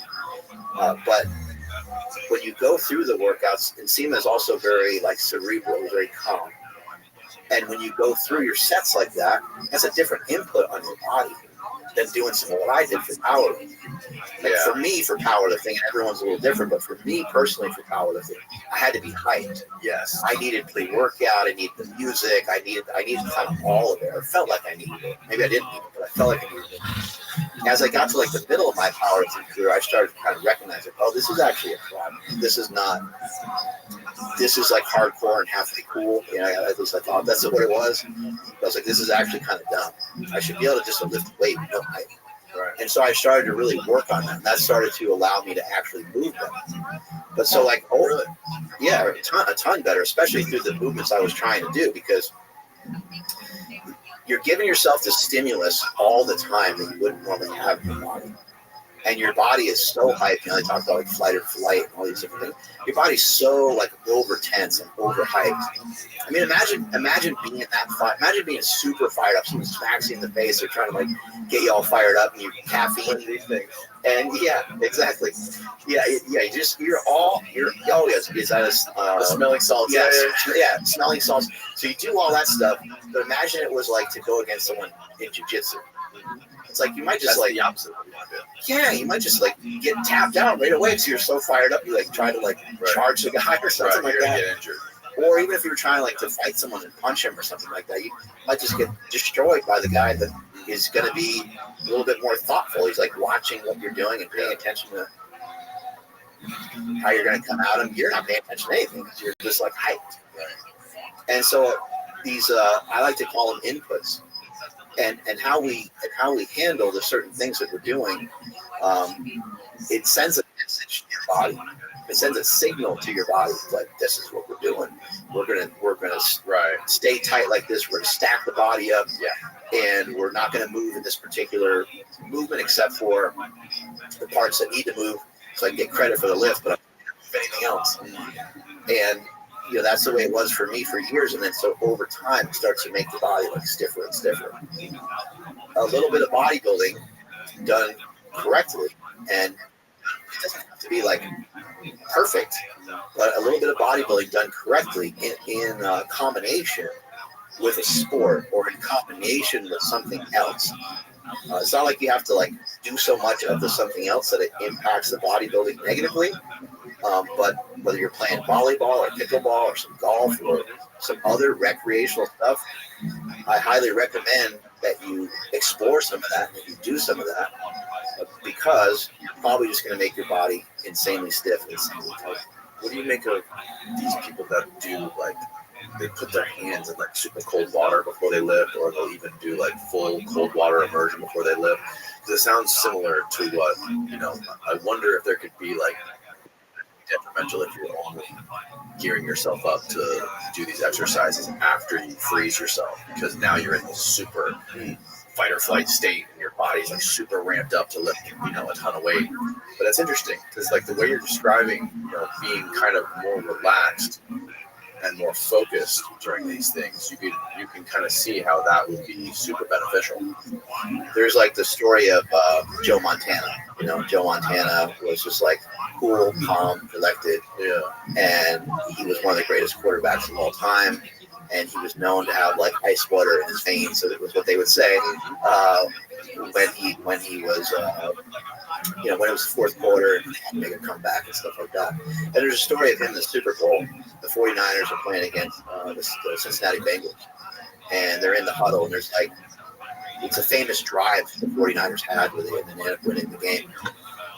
But when you go through the workouts, and Seema is also very cerebral, very calm. And when you go through your sets like that, that's a different input on your body than doing some of what I did for powerlifting. For me, for powerlifting, and everyone's a little different, but for me personally, for powerlifting, I had to be hyped. Yes, I needed pre-workout. I needed the music. I needed kind of all of it. I felt like I needed it. Maybe I didn't need it, but I felt like I needed it. As I got to the middle of my powerlifting career, I started to kind of recognize it. Oh, this is actually a problem. This is hardcore and halfway cool. At least I thought that's what it was. I was like, this is actually kind of dumb. I should be able to just lift weight and no height. Right. And so I started to really work on that. And that started to allow me to actually move better. But so a ton better, especially through the movements I was trying to do, because you're giving yourself the stimulus all the time that you wouldn't normally have in your body. and your body is so hyped. They talk about like flight or flight and all these different things. Your body's so like over tense and over hyped. I mean, imagine being in that fight. Imagine being super fired up. Someone smacks you in the face. They're trying to like get you all fired up, and you caffeine these things. And yeah, exactly. Yeah. Is that The smelling salts. Yeah, smelling salts. So you do all that stuff, but imagine it was like to go against someone in jiu-jitsu. It's like you might just That's the opposite of what you want to do. yeah, you might just like get tapped out right away because you're so fired up. You like try to like charge the guy or something like that. Get injured. Or even if you were trying like to fight someone and punch him or something like that, you might just get destroyed by the guy that is going to be a little bit more thoughtful. He's like watching what you're doing and paying attention to how you're going to come at him. You're not paying attention to anything because you're just like hyped. And so these, I like to call them inputs. And how we handle the certain things that we're doing, it sends a message to your body. It sends a signal to your body like this is what we're doing. We're gonna stay tight like this. We're gonna stack the body up, and we're not gonna move in this particular movement except for the parts that need to move. So I can get credit for the lift, but I'm not doing anything else. And that's the way it was for me for years. And then so over time, it starts to make the body like stiffer and stiffer. A little bit of bodybuilding done correctly, and it doesn't have to be like perfect, but a little bit of bodybuilding done correctly in combination with a sport or in combination with something else. It's not like you have to like do so much of the something else that it impacts the bodybuilding negatively. But whether you're playing volleyball or pickleball or some golf or some other recreational stuff, I highly recommend that you explore some of that and you do some of that because you're probably just going to make your body insanely stiff and insanely tight. What do you make of these people that do like they put their hands in like super cold water before they lift, or they'll even do like full cold water immersion before they lift? Because it sounds similar to what I wonder if there could be like detrimental if you're only gearing yourself up to do these exercises after you freeze yourself, because now you're in this super fight or flight state and your body's like super ramped up to lift a ton of weight. But that's interesting because like the way you're describing being kind of more relaxed and more focused during these things, you can kind of see how that would be super beneficial. There's like the story of Joe Montana. Joe Montana was just like cool, calm, collected, and he was one of the greatest quarterbacks of all time. And he was known to have like ice water in his veins, so that was what they would say when he was when it was the fourth quarter and had to make a comeback and stuff like that. And there's a story of him in the Super Bowl. The 49ers are playing against the Cincinnati Bengals, and they're in the huddle, and there's like it's a famous drive the 49ers had where they ended up winning the game.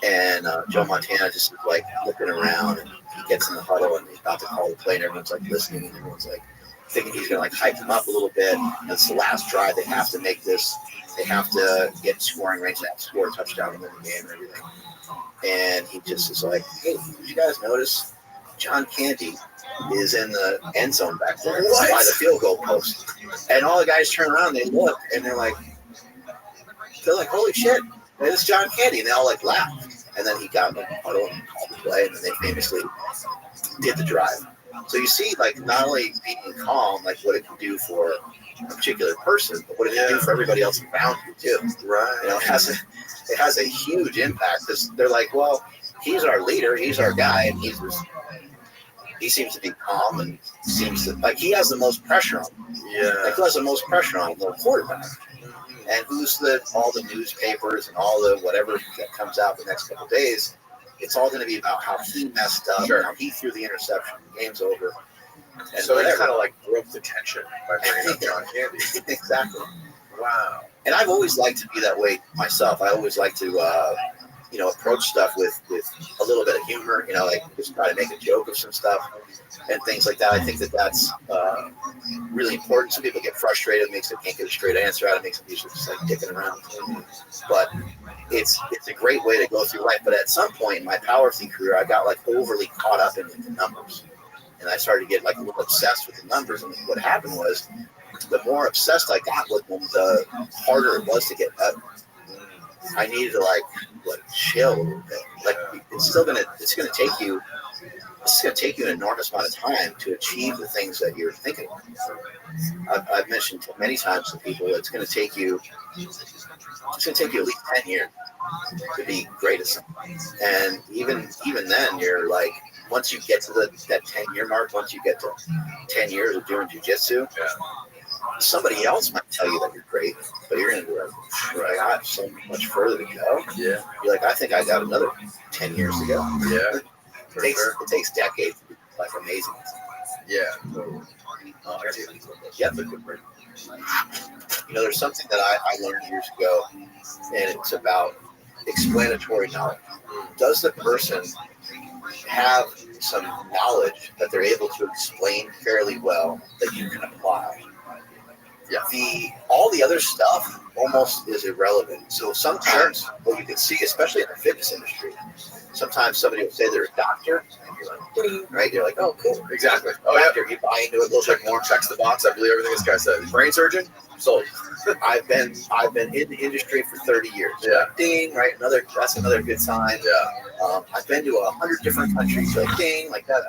And Joe Montana just like looking around, and he gets in the huddle, and he's about to call the play, and everyone's like listening, and everyone's like thinking he's gonna like hype them up a little bit. And it's the last drive; they have to make this. They have to get scoring range. They have to score a touchdown and win the game and everything. And he just is like, "Hey, did you guys notice John Candy is in the end zone back there by the field goal post?" And all the guys turn around, they look, and they're like, "Holy shit, it's John Candy!" And they all like laugh. And then he got in the huddle and called the play, and then they famously did the drive. So you see, like, not only being calm, like what it can do for a particular person, but what it can do for everybody else around you too. Right. It has a huge impact because they're like, well, he's our leader, he's our guy, and he seems to be calm and seems to like he has the most pressure on him. Yeah. Like who has the most pressure on the quarterback? And who's all the newspapers and all the whatever that comes out the next couple of days? It's all going to be about how he messed up, how he threw the interception. The game's over. And so he kind of like broke the tension by bringing up John Candy. Exactly. Wow. And I've always liked to be that way myself. I always like to, approach stuff with a little bit of humor. Like just try to make a joke of some stuff and things like that. I think that's really important. Some people get frustrated, makes them can't get a straight answer out. It makes them usually just like dicking around. But it's a great way to go through life. But at some point in my powerlifting career, I got like overly caught up in the numbers. And I started to get like a little obsessed with the numbers. And what happened was the more obsessed I got with them, the harder it was to get better. I needed to like chill a little bit. Like it's gonna take you an enormous amount of time to achieve the things that you're thinking of. I've mentioned many times to people it's gonna take you at least 10 years to be great at something. And even then you're like, once you get to that 10-year mark, once you get to 10 years of doing jujitsu, somebody else might tell you that you're great, but you're going to be like, I got so much further to go. Yeah. You're like, I think I got another 10 years to go. Yeah. It takes decades to be like amazing. Yeah. Yeah, the good word. There's something that I learned years ago, and it's about explanatory knowledge. Does the person have some knowledge that they're able to explain fairly well that you can apply? Yeah. All the other stuff almost is irrelevant. So sometimes what you can see, especially in the fitness industry, sometimes somebody will say they're a doctor, and you're like, ding, right? You're like, oh, cool. Exactly. Oh, doctor, you buy into it a little bit more. Checks the box. I believe everything this guy said. Brain surgeon? Sold. I've been in the industry for 30 years. Yeah. Ding, right? That's another good sign. Yeah. I've been to 100 different countries. Like ding, like that.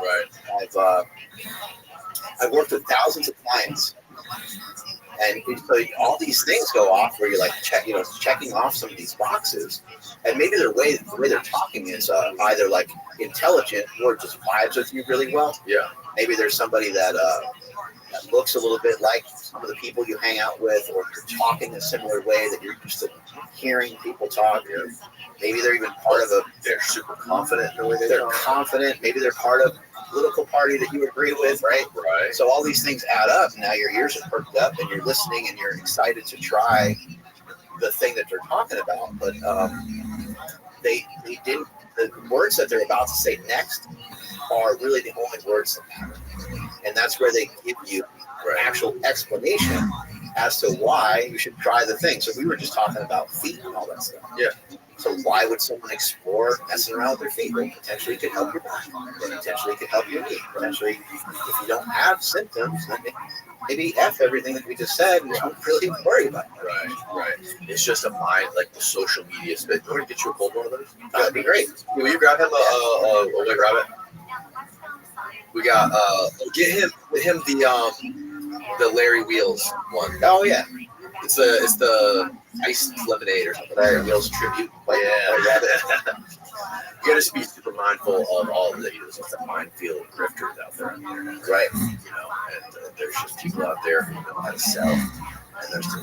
Right. I've worked with thousands of clients. And so all these things go off where you're like checking off some of these boxes, and maybe the way they're talking is either like intelligent or just vibes with you really well. Yeah. Maybe there's somebody that looks a little bit like some of the people you hang out with, or you're talking a similar way that you're used to hearing people talk. Or maybe they're even part of they're super confident in the way they're confident. Maybe they're part of a political party that you agree with, right? Right. So all these things add up. Now your ears are perked up and you're listening and you're excited to try the thing that they're talking about. But they didn't. The words that they're about to say next are really the only words that matter. And that's where they give you an actual explanation as to why you should try the thing. So we were just talking about feet and all that stuff. Yeah. So why would someone explore messing around with their feet? Well, potentially it could help your back. Potentially it could help your knee. Potentially, if you don't have symptoms, then maybe F everything that we just said and don't really worry about it. Right. It's just a mind, like the social media spit. You want to get you a cold one of those? That'd be great. Will you grab him a white rabbit? We got get him the Larry Wheels one. Oh yeah, it's the iced lemonade or something. Larry Wheels tribute. Yeah. You gotta just be super mindful of all of there's a minefield of grifters out there on the internet, right? And there's just people out there who know how to sell. And there's the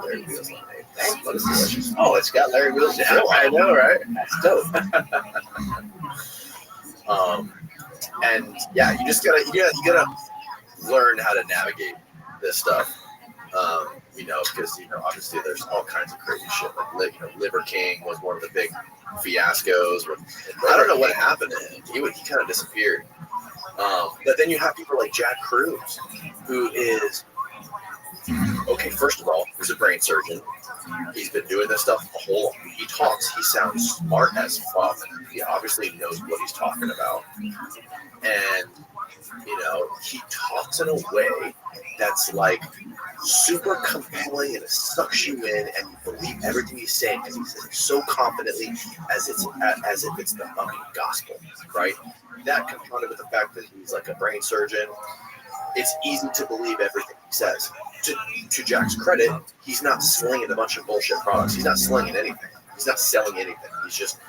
Larry Wheels lemonade. That is delicious. Oh, it's got Larry Wheels. Yeah, I know, right? That's dope. And yeah, you gotta learn how to navigate this stuff. Because obviously there's all kinds of crazy shit. Like Liver King was one of the big fiascos. I don't know what happened to him. He kind of disappeared. But then you have people like Jack Cruz, who is first of all, he's a brain surgeon. He's been doing this stuff a whole lot. He talks. He sounds smart as fuck. He obviously knows what he's talking about. And, he talks in a way that's like super compelling and it sucks you in and you believe everything he's saying. And he says it so confidently as if it's the fucking gospel, right? That confronted with the fact that he's like a brain surgeon, it's easy to believe everything he says. To Jack's credit, he's not slinging a bunch of bullshit products. He's not slinging anything. He's not selling anything. He's just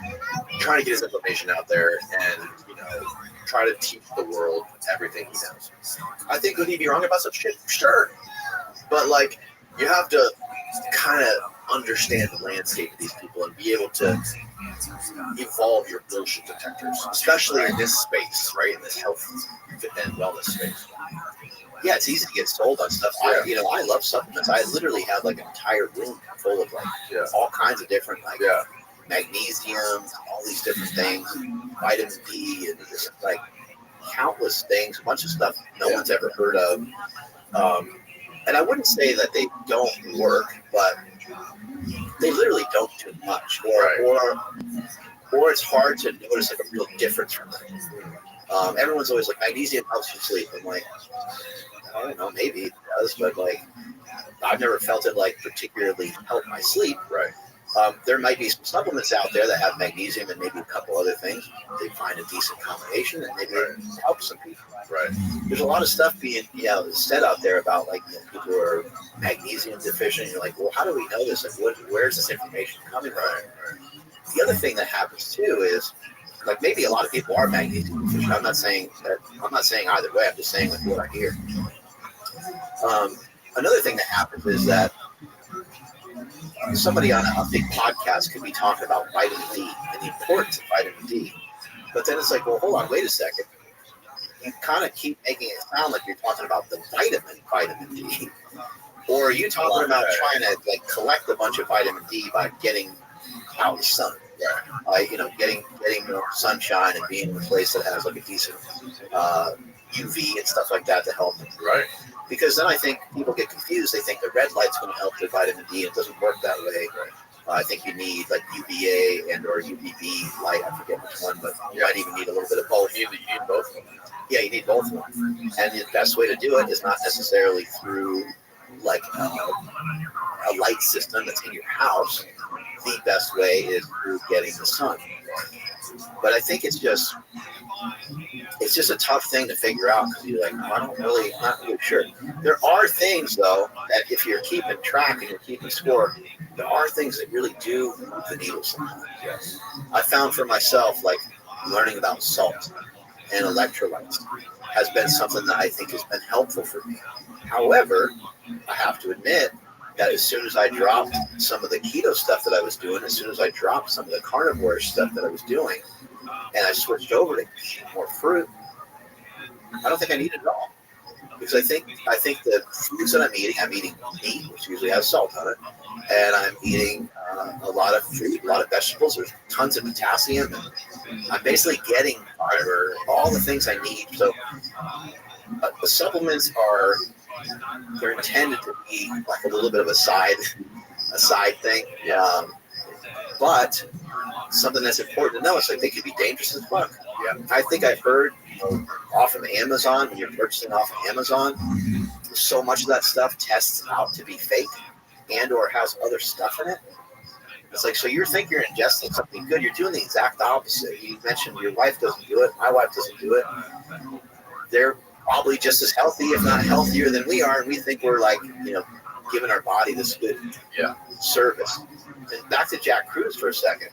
trying to get his information out there and, try to teach the world everything he knows. I think, could he be wrong about such shit? Sure. But, you have to kind of understand the landscape of these people and be able to evolve your bullshit detectors, especially in this space, right? In this health and wellness space. Yeah, it's easy to get sold on stuff. I love supplements. I literally have an entire room full of all kinds of different magnesium, all these different things, vitamin D, and just countless things, a bunch of stuff no one's ever heard of. And I wouldn't say that they don't work, but they literally don't do much, or it's hard to notice a real difference from them. Everyone's always like, magnesium helps you sleep. I'm like, I don't know, maybe it does, but I've never felt it particularly help my sleep. Right. There might be some supplements out there that have magnesium and maybe a couple other things. They find a decent combination and maybe it helps some people. Right. There's a lot of stuff being said out there about like people who are magnesium deficient. You're like, well, how do we know this? Like, where's this information coming from? The other thing that happens too is like maybe a lot of people are magnesium deficient. I'm not saying either way. I'm just saying like what I hear. Another thing that happens is that somebody on a big podcast could be talking about vitamin D and the importance of vitamin D. But then it's like, well, hold on, wait a second. You kind of keep making it sound like you're talking about the vitamin D. Or are you talking about trying to like collect a bunch of vitamin D by getting out of the sun? Getting more sunshine and being in a place that has like a decent UV and stuff like that to help them. Right. Because then I think people get confused. They think the red light's going to help their vitamin D. It doesn't work that way. I think you need like UVA and or UVB light. I forget which one, but you might even need a little bit of both. You need both of them. Yeah, you need both of them. And the best way to do it is not necessarily through like a light system that's in your house. The best way is through getting the sun. But I think it's just a tough thing to figure out because you're like, not really sure. There are things though that if you're keeping track and you're keeping score, there are things that really do move the needle sometimes. Yes. I found for myself, like learning about salt and electrolytes has been something that I think has been helpful for me. However, I have to admit that as soon as I dropped some of the keto stuff that I was doing, as soon as I dropped some of the carnivore stuff that I was doing, and I switched over to more fruit, I don't think I need it at all. Because I think the foods that I'm eating meat, which usually has salt on it, and I'm eating a lot of fruit, a lot of vegetables. There's tons of potassium, and I'm basically getting fiber, all the things I need. So the supplements they're intended to be like a little bit of a side thing. But something that's important to know is like they could be dangerous as fuck. Yeah. I think I've heard off of Amazon, when you're purchasing off of Amazon, so much of that stuff tests out to be fake and or has other stuff in it. It's like, so you think you're ingesting something good, you're doing the exact opposite. You mentioned your wife doesn't do it, my wife doesn't do it. They're probably just as healthy, if not healthier than we are, and we think we're like, giving our body this good service. And back to Jack Cruz for a second.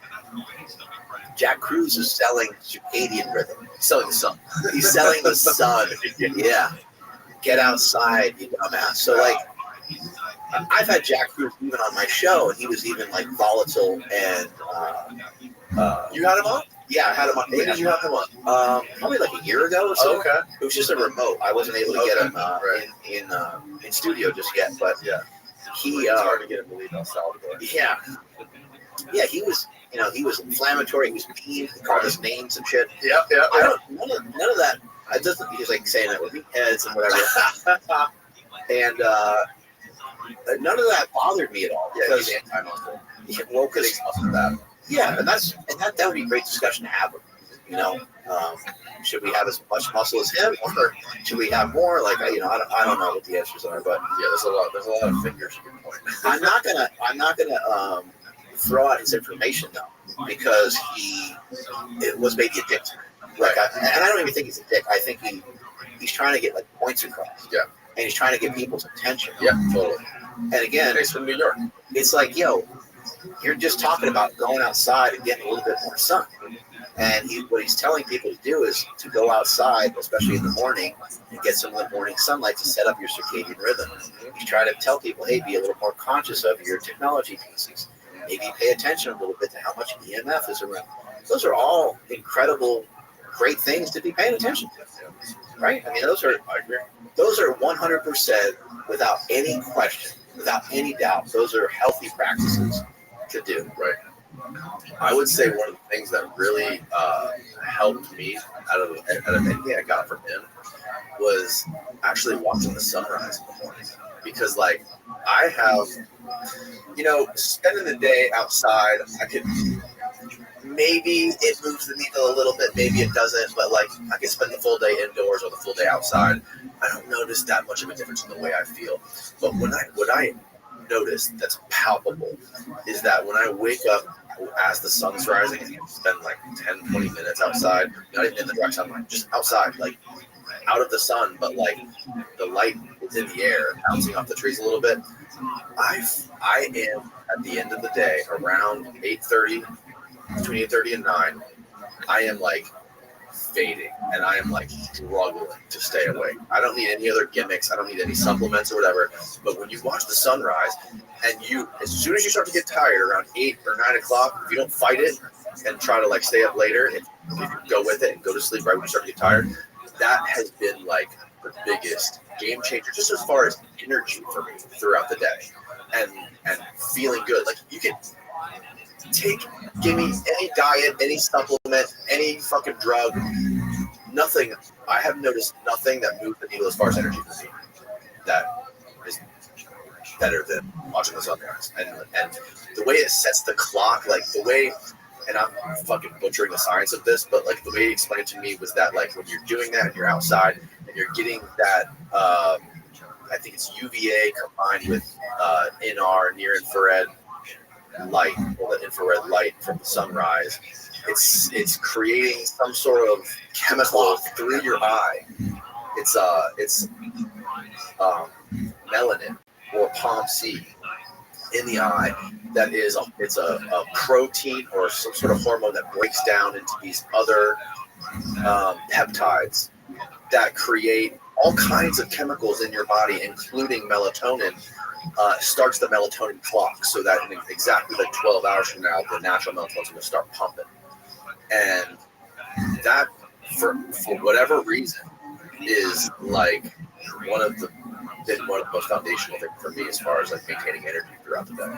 Jack Cruz is selling circadian rhythm. He's selling the sun. He's selling the sun. Yeah. Get outside, you dumbass. So like, I've had Jack Cruz even on my show, and he was even like volatile and. You had him on? Yeah, I had him on. When did you have him on? Probably like a year ago or so. Okay. It was just a remote. I wasn't able to get him in studio just yet, but it's hard to get him to leave El Salvador. Yeah. Yeah, he was inflammatory. He was mean. He called us names and shit. Yeah. None of that. I just he was like saying that with heads and whatever. And none of that bothered me at all. Yeah, he's anti-muscle. Well, because yeah, and that would be a great discussion to have. Should we have as much muscle as him, or should we have more? Like, I don't know what the answers are, but yeah, there's a lot of fingers you can point. I'm not gonna throw out his information though, because it was maybe a dick to me. Like, I don't even think he's a dick. I think he's trying to get like points across. Yeah, and he's trying to get people's attention. Yeah, totally. And again, he's from New York. It's like, you're just talking about going outside and getting a little bit more sun. And what he's telling people to do is to go outside, especially in the morning, and get some of the morning sunlight to set up your circadian rhythm. He's trying to tell people, hey, be a little more conscious of your technology pieces. Maybe pay attention a little bit to how much EMF is around. Those are all incredible, great things to be paying attention to, right? I mean, those are 100% without any question, without any doubt. Those are healthy practices to do. Right. I would say one of the things that really helped me out of anything I got from him was actually watching the sunrise in the morning. Because, like, I have, spending the day outside, maybe it moves the needle a little bit, maybe it doesn't, but, like, I can spend the full day indoors or the full day outside. I don't notice that much of a difference in the way I feel. But when I noticed that's palpable is that when I wake up as the sun's rising, and you spend like 10, 20 minutes outside, not even in the direct sunlight, just outside, like out of the sun, but like the light is in the air, bouncing off the trees a little bit. I am at the end of the day around 8:30, between 8:30 and 9. I am like fading, and I am like struggling to stay awake. I don't need any other gimmicks. I don't need any supplements or whatever. But when you watch the sunrise, and you, as soon as you start to get tired around 8 or 9 o'clock, if you don't fight it and try to like stay up later, if you go with it and go to sleep right when you start to get tired, that has been like the biggest game changer, just as far as energy for me throughout the day, and feeling good. Like you can give me any diet, any supplement, any fucking drug, nothing. I have noticed nothing that moves the needle as far as energy for me that is better than watching the sunrise. And the way it sets the clock, like the way, and I'm fucking butchering the science of this, but like the way he explained it to me was that like when you're doing that and you're outside and you're getting that, I think it's UVA combined with NR, near infrared light, or the infrared light from the sunrise, it's creating some sort of chemical through your eye. It's melanin or POMC in the eye that is it's a protein or some sort of hormone that breaks down into these other peptides that create all kinds of chemicals in your body, including melatonin. Starts the melatonin clock, so that in exactly like 12 hours from now, the natural melatonin is going to start pumping. And that, for whatever reason, is like one of the most foundational things for me as far as like maintaining energy throughout the day.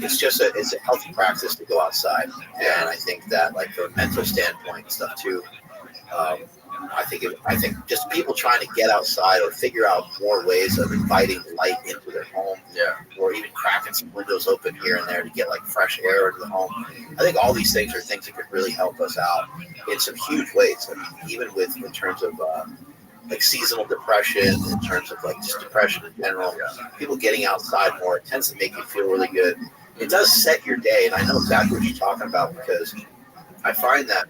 It's a healthy practice to go outside, and I think that like from a mental standpoint and stuff too. I think just people trying to get outside or figure out more ways of inviting light into their home, or even cracking some windows open here and there to get like fresh air into the home. I think all these things are things that could really help us out in some huge ways. I mean, even in terms of like seasonal depression, in terms of like just depression in general, people getting outside more, it tends to make you feel really good. It does set your day, and I know exactly what you're talking about because I find that.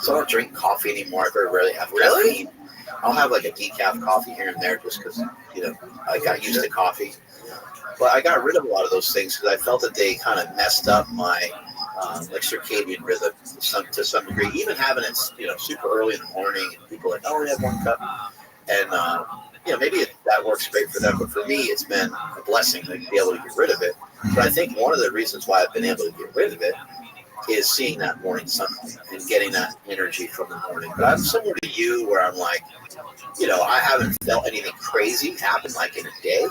So I don't drink coffee anymore. I very rarely have caffeine. I'll have like a decaf coffee here and there just because, I got used to coffee. But I got rid of a lot of those things because I felt that they kind of messed up my like circadian rhythm to some degree. Even having it, super early in the morning, and people are like, oh, we have 1 cup. And, maybe that works great for them. But for me, it's been a blessing to be able to get rid of it. But I think one of the reasons why I've been able to get rid of it is seeing that morning sunlight and getting that energy from the morning. But I'm similar to you where I'm like, I haven't felt anything crazy happen like in a day.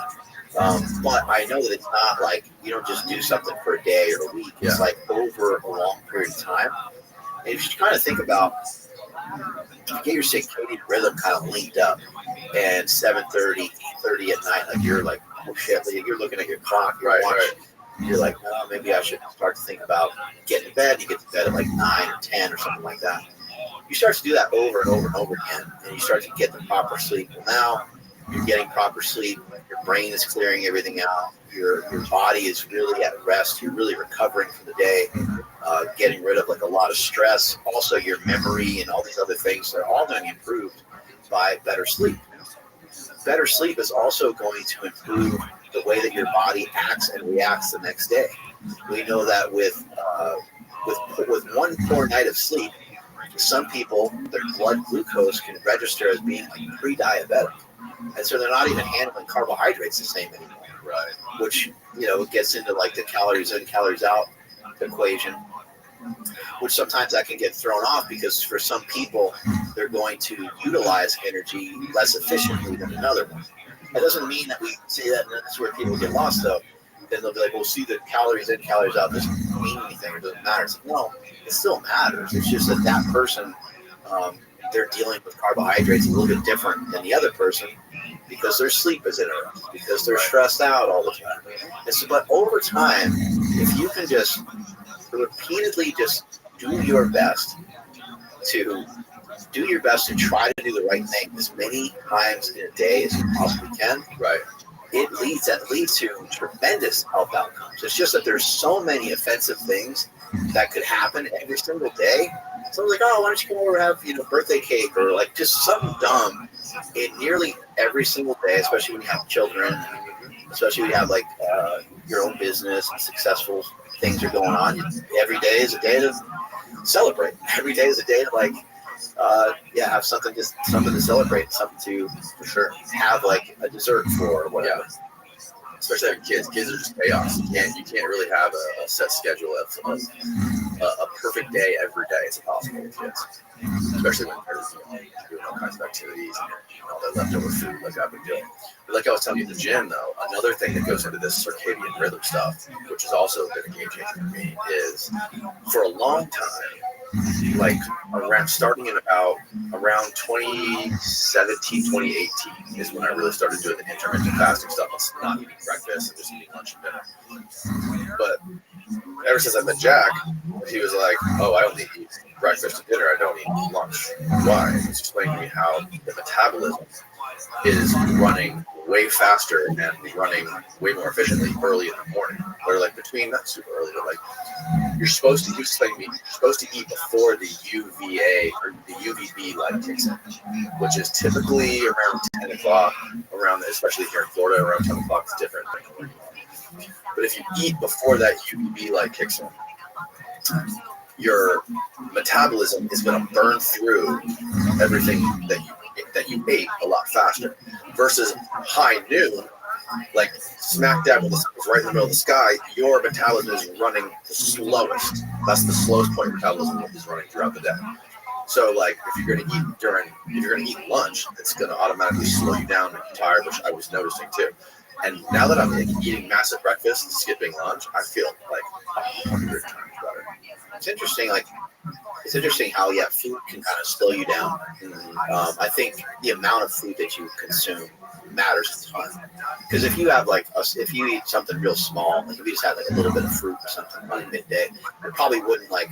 But I know that it's not like you don't just do something for a day or a week. It's like over a long period of time. And if you kind of think about, get your circadian rhythm kind of linked up, and 7:30, 8:30 at night, like you're like, oh shit, you're looking at your clock, you're watching. You're like, oh, maybe I should start to think about getting to bed. You get to bed at like 9 or 10 or something like that. You start to do that over and over and over again, and you start to get the proper sleep. Well, now you're getting proper sleep. Your brain is clearing everything out. Your body is really at rest. You're really recovering from the day, getting rid of like a lot of stress. Also, your memory and all these other things are all going to be improved by better sleep. Better sleep is also going to improve the way that your body acts and reacts the next day. We know that with 1 poor night of sleep, some people, their blood glucose can register as being like pre-diabetic, and so they're not even handling carbohydrates the same anymore. Right. Which gets into like the calories in, calories out equation, which sometimes that can get thrown off because for some people they're going to utilize energy less efficiently than another one. That doesn't mean that we say that, and that's where people get lost, though. Then they'll be like, well, see, the calories in, calories out doesn't mean anything, or doesn't matter. It's like, no, it still matters. It's just that person, they're dealing with carbohydrates a little bit different than the other person because their sleep is interrupted, because they're stressed out all the time. And so, but over time, if you can just repeatedly just do your best to try to do the right thing as many times in a day as you possibly can. Right. that leads to tremendous health outcomes. It's just that there's so many offensive things that could happen every single day. Someone's like, oh, why don't you come over and have birthday cake, or like just something dumb in nearly every single day, especially when you have children, especially when you have like your own business and successful things are going on. Every day is a day to celebrate. Every day is a day to like have something to celebrate, something to for sure have like a dessert for or whatever. Yeah. Especially having kids. Kids are just chaos. You can't really have a set schedule of a perfect day every day. It's impossible with kids, especially when they're doing all kinds of activities and all that leftover food like I've been doing. But like I was telling you at the gym, though, another thing that goes into this circadian rhythm stuff, which has also been a game changer for me, is for a long time, like starting in around 2017, 2018 is when I really started doing the intermittent fasting stuff. It's not eating breakfast and just eating lunch and dinner. But ever since I met Jack, he was like, oh, I only eat breakfast and dinner. I don't eat lunch. Why? He's explaining to me how the metabolism is running way faster and running way more efficiently early in the morning. Or like not super early, but like you're supposed to eat before the UVA or the UVB light kicks in, which is typically around 10 o'clock, especially here in Florida, around 10 o'clock is different. But if you eat before that UVB light kicks in, your metabolism is going to burn through everything that you ate a lot faster versus high noon, like smack dab when the sun is right in the middle of the sky, your metabolism is running the slowest. That's the slowest point your metabolism is running throughout the day. So like if you're going to eat lunch, it's going to automatically slow you down and you're tired, which I was noticing too. And now that I'm eating massive breakfast and skipping lunch, I feel like 100 times better. It's interesting how food can kind of slow you down. I think the amount of food that you consume matters a ton. Because if you have if you eat something real small, like if you just had like a little bit of fruit or something by midday, it probably wouldn't like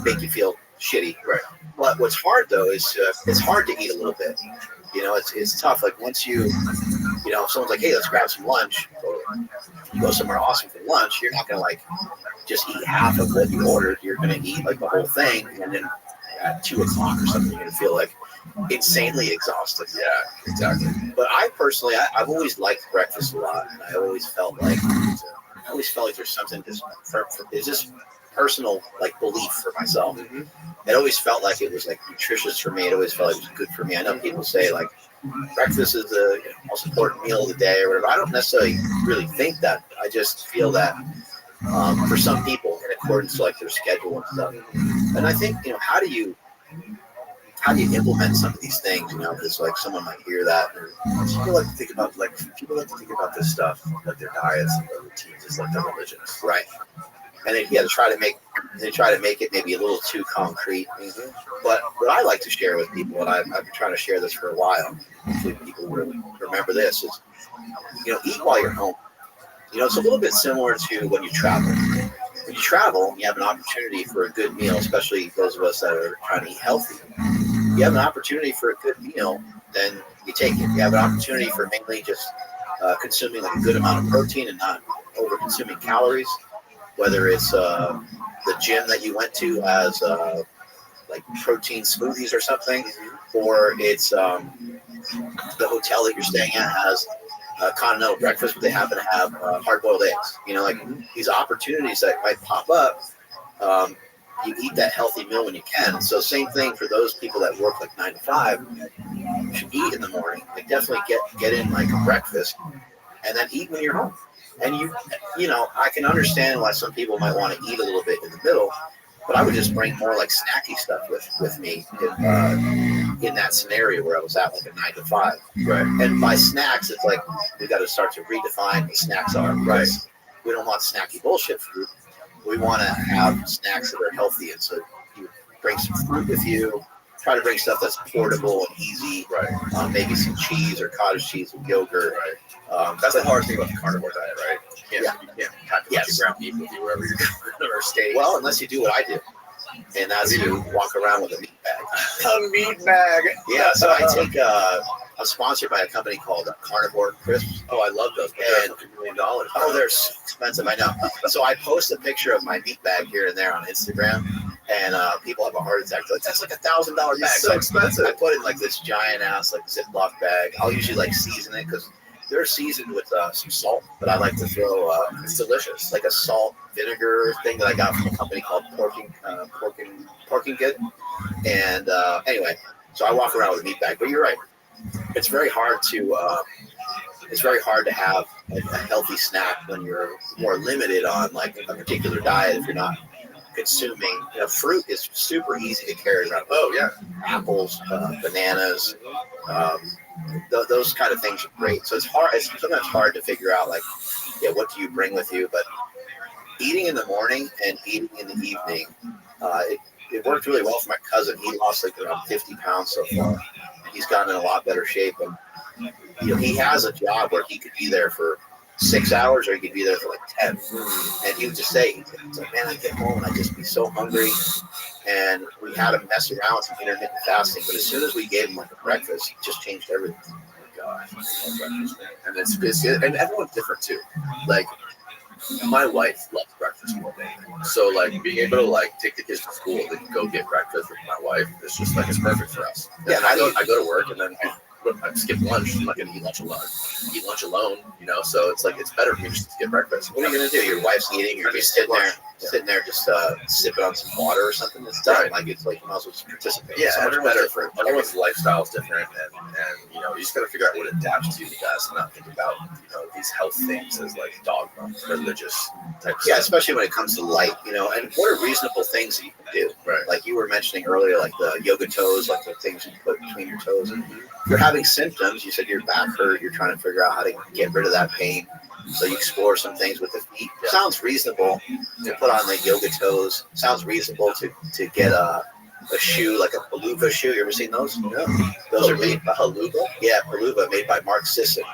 make you feel shitty. Right. But what's hard though is it's hard to eat a little bit. It's tough. Like once if someone's like, hey, let's grab some lunch. You go somewhere awesome for lunch, you're not going to like just eat half of what you ordered. You're going to eat like the whole thing. And then at 2 o'clock or something, you're going to feel like insanely exhausted. Yeah, exactly. But I personally, I've always liked breakfast a lot. And I always felt like there's something it's just personal like belief for myself. Mm-hmm. It always felt like it was like nutritious for me. It always felt like it was good for me. I know people say like breakfast is the most important meal of the day or whatever. I don't necessarily really think that. I just feel that for some people in accordance to like their schedule and stuff. And I think, how do you implement some of these things, because like someone might hear that or people like to think about this stuff, like their diets and their routines is like their religion. Right. And they try to make it maybe a little too concrete. Mm-hmm. But what I like to share with people, and I've been trying to share this for a while, hopefully people will remember this, is, eat while you're home. It's a little bit similar to when you travel. When you travel and you have an opportunity for a good meal, especially those of us that are trying to eat healthy, you have an opportunity for a good meal, then you take it. You have an opportunity for mainly just consuming like a good amount of protein and not over consuming calories. Whether it's the gym that you went to has like protein smoothies or something, or it's the hotel that you're staying at has a continental breakfast, but they happen to have hard-boiled eggs. Like these opportunities that might pop up, you eat that healthy meal when you can. So same thing for those people that work like 9 to 5. You should eat in the morning. Like definitely get in like a breakfast, and then eat when you're home. And I can understand why some people might want to eat a little bit in the middle, but I would just bring more like snacky stuff with me in that scenario where I was at like a 9 to 5. Right. And by snacks, it's like we got to start to redefine what snacks are. Right. We don't want snacky bullshit food. We want to have snacks that are healthy, and so you bring some fruit with you. Try to bring stuff that's portable and easy. Right. Maybe some cheese or cottage cheese with yogurt. Right. That's the hard thing about the carnivore diet, right? You can't pack a bunch of ground beef with you wherever you're going or steak. Well, unless you do what I do, and that's you walk around with a meat bag. A meat bag. Yeah. So I I'm sponsored by a company called Carnivore Crisps. Oh, I love those. And $1 million. oh, they're so expensive. I know. So I post a picture of my meat bag here and there on Instagram, and people have a heart attack. They're like, that's like $1,000 bag. It's so expensive. I put it in like this giant ass like Ziploc bag. I'll usually like season it because they're seasoned with some salt, but I like to throw it's delicious, like a salt vinegar thing that I got from a company called Porking Good. And anyway, so I walk around with a meat bag. But you're right, it's very hard to have a healthy snack when you're more limited on like a particular diet. If you're not consuming, fruit is super easy to carry around. Oh yeah, apples, bananas. Those kind of things are great. So it's hard. It's sometimes hard to figure out like, what do you bring with you? But eating in the morning and eating in the evening, it worked really well for my cousin. He lost like around 50 pounds so far. He's gotten in a lot better shape, and he has a job where he could be there for 6 hours or he could be there for like 10. And he would just say, he's like, man, I get home and I just be so hungry. And we had him mess around with some intermittent fasting, but as soon as we gave him like a breakfast, it just changed everything. Oh my God, I love breakfast, man. And it's good. And everyone's different too. Like my wife loves breakfast more than anything. So like being able to like take the kids to school and go get breakfast with my wife is just like it's perfect for us. Yeah, I go to work and then I skip lunch. I'm not going to eat lunch alone. So it's like it's better for me just to get breakfast. What are you going to do? Your wife's eating, you're just sitting there just sipping on some water or something. It's done. Like it's like you might as well just participate. Yeah, so everyone's lifestyle is different, and you just got to figure out what adapts to you the best, and not think about these health things as like dogma, religious type. Yeah, especially when it comes to light, and what are reasonable things that you can do? Right. Like you were mentioning earlier, like the yoga toes, like the things you put between your toes. And if you're having symptoms, you said your back hurt, you're trying to figure out how to get rid of that pain. So you explore some things with the feet. Yeah. Sounds reasonable to put on the yoga toes. Sounds reasonable to get a shoe, like a Paluva shoe. You ever seen those? No. Those are made by Paluva. Yeah, Paluva, made by Mark Sisson.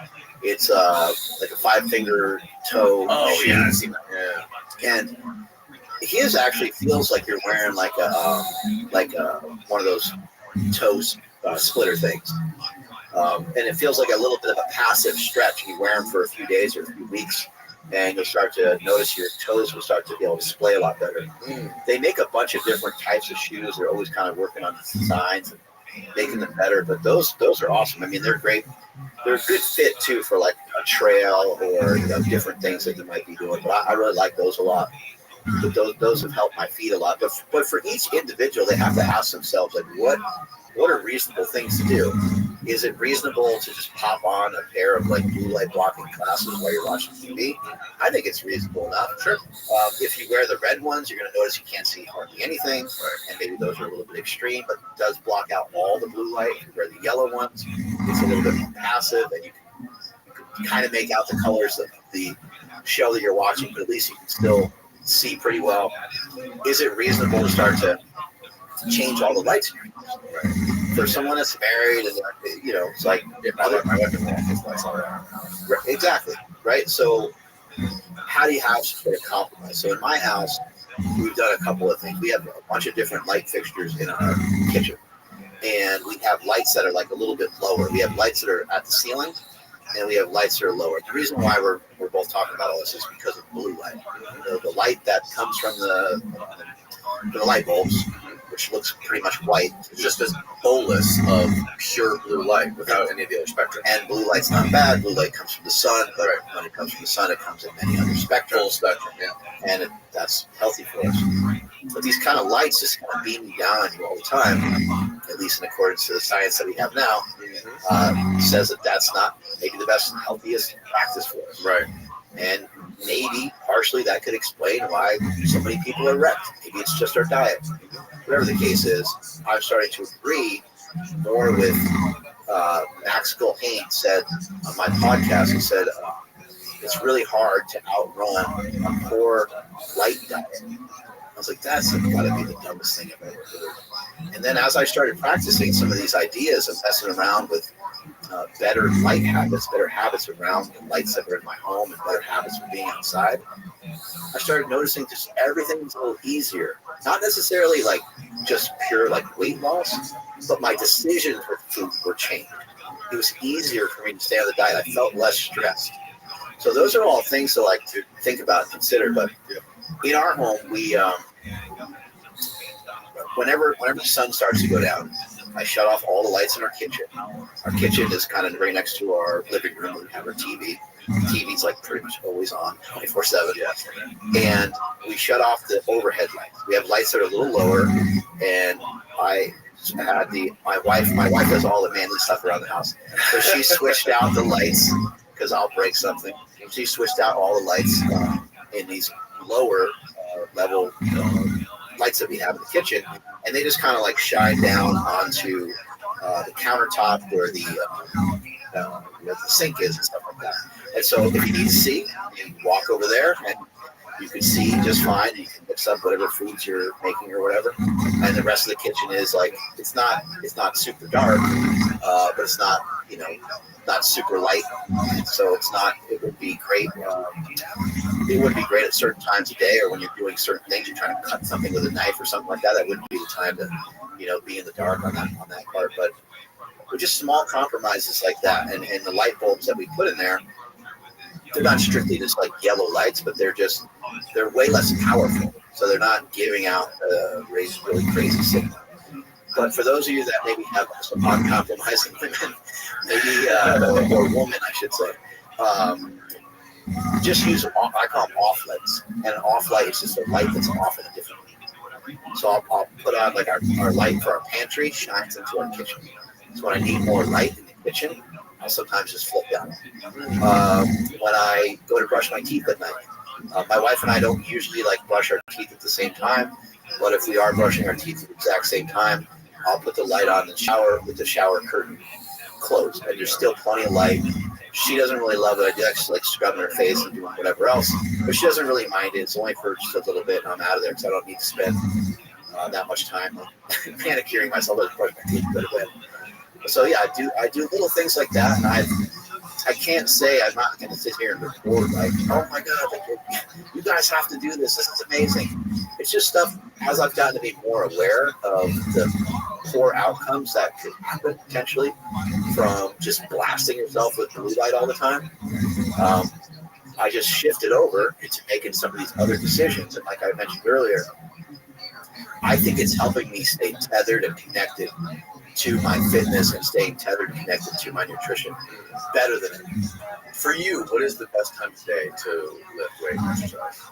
It's like a 5-finger toe shoe. Yeah, I've seen that. Yeah. And his actually feels like you're wearing like a one of those toes splitter things. And it feels like a little bit of a passive stretch. You wear them for a few days or a few weeks, and you'll start to notice your toes will start to be able to display a lot better. They make a bunch of different types of shoes. They're always kind of working on designs and making them better. But those are awesome. I mean, they're great. They're a good fit too for like a trail or different things that you might be doing. But I really like those a lot. But those have helped my feet a lot. But for each individual, they have to ask themselves like, what are reasonable things to do? Is it reasonable to just pop on a pair of like blue light blocking glasses while you're watching TV? I think it's reasonable enough. Sure. If you wear the red ones, you're going to notice you can't see hardly anything, and maybe those are a little bit extreme, but it does block out all the blue light. If you wear the yellow ones, it's a little bit more passive, and you can kind of make out the colors of the show that you're watching, but at least you can still see pretty well. Is it reasonable to start to change all the lights in your house? For someone that's married and it's like my wife can walk his lights all around. Exactly, right? So how do you have sort of compromise? So in my house, we've done a couple of things. We have a bunch of different light fixtures in our kitchen, and we have lights that are like a little bit lower. We have lights that are at the ceiling, and we have lights that are lower. The reason why we're both talking about all this is because of blue light. The light that comes from the light bulbs, which looks pretty much white. It's just this bolus of pure blue light without any of the other spectrum. And blue light's not bad. Blue light comes from the sun, but when it comes from the sun, it comes in many other spectrums. Full spectrum, yeah. And that's healthy for us. But these kind of lights just kind of beam down on you all the time, at least in accordance to the science that we have now, says that that's not maybe the best and healthiest practice for us. Right. And maybe partially that could explain why so many people are wrecked. Maybe it's just our diet. Whatever the case is, I'm starting to agree more with Max Gilhane said on my podcast. He said it's really hard to outrun a poor light diet. I was like, that's got to be the dumbest thing I've ever heard. And then as I started practicing some of these ideas of messing around with better light habits, better habits around the lights that are in my home, and better habits of being outside, I started noticing just everything's a little easier. Not necessarily like just pure like weight loss, but my decisions for food were changed. it was easier for me to stay on the diet. I felt less stressed. So those are all things to like to think about and consider. But in our home, we whenever the sun starts to go down, I shut off all the lights in our kitchen. Our kitchen is kind of right next to our living room. We have our TV. The TV's like pretty much always on 24/7. And we shut off the overhead lights. We have lights that are a little lower, and I had my wife does all the manly stuff around the house. So she switched out the lights because I'll break something. She switched out all the lights in these lower level lights that we have in the kitchen, and they just kind of like shine down onto the countertop where the sink is and stuff like that. And so if you need to see, you walk over there and you can see just fine. You can mix up whatever foods you're making or whatever. And the rest of the kitchen is like, it's not super dark, but it's not, not super light. So it would be great. It would be great at certain times of day, or when you're doing certain things, you're trying to cut something with a knife or something like that. That wouldn't be the time to, be in the dark on that part. But just small compromises like that. And the light bulbs that we put in there, they're not strictly just like yellow lights, but they're way less powerful. So they're not giving out really crazy signal. But for those of you that maybe have some uncompromising women, maybe or woman, I should say, just use I call them off lights. And an off light is just a light that's off in a different way. So I'll put on like our light for our pantry shines into our kitchen. So when I need more light in the kitchen, I'll sometimes just flip down. When I go to brush my teeth at night, my wife and I don't usually like brush our teeth at the same time, but if we are brushing our teeth at the exact same time, I'll put the light on the shower with the shower curtain closed, and there's still plenty of light. She doesn't really love it. I do actually like scrubbing her face and doing whatever else, but she doesn't really mind it. It's only for just a little bit, and I'm out of there because I don't need to spend that much time manicuring myself as brush my teeth. So yeah, I do little things like that, and I can't say I'm not going to sit here and report like, oh my God, like, you guys have to do this. This is amazing. It's just stuff as I've gotten to be more aware of the poor outcomes that could happen potentially from just blasting yourself with blue light all the time. I just shifted over into making some of these other decisions, and like I mentioned earlier, I think it's helping me stay tethered and connected to my fitness and staying tethered and connected to my nutrition better than it. For you, what is the best time of day to lift weight and exercise?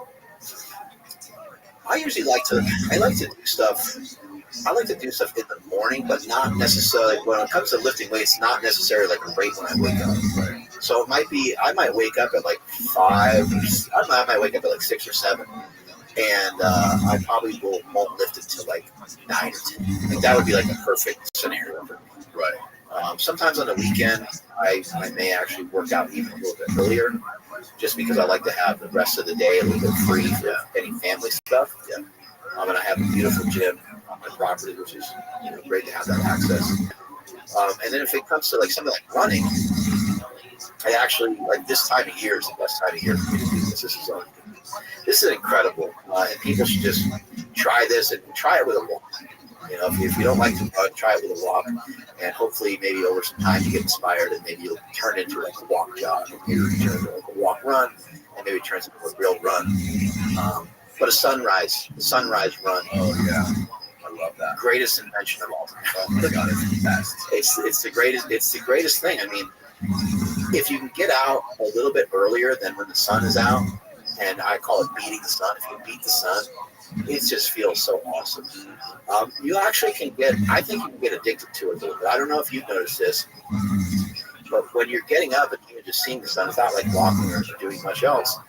I usually like to do stuff. I like to do stuff in the morning, but not necessarily when it comes to lifting weights. Not necessarily like right when I wake up. Right. So it might be I might wake up at like 5. I might wake up at like 6 or 7. And I probably won't lift until like 9 or 10. Like that would be like a perfect scenario for me. Right. Sometimes on the weekend, I may actually work out even a little bit earlier, just because I like to have the rest of the day a little bit free for any family stuff. Yeah. And I have a beautiful gym on my property, which is great to have that access. And then if it comes to like something like running, I actually like this time of year is the best time of year for me to do this. This is incredible, and people should just try this and try it with a walk. If you don't like to run, try it with a walk, and hopefully maybe over some time you get inspired, and maybe you'll turn into like a walk jog, or maybe turn into like a walk run, and maybe it turns into a real run. But a sunrise run. Oh yeah, I love that. Greatest invention of all time. Oh my God, it's the best. It's the greatest. It's the greatest thing. I mean, if you can get out a little bit earlier than when the sun is out. And I call it beating the sun. If you beat the sun, it just feels so awesome. You actually I think you can get addicted to it a little bit. I don't know if you've noticed this, but when you're getting up and you're just seeing the sun, it's not like walking or doing much else.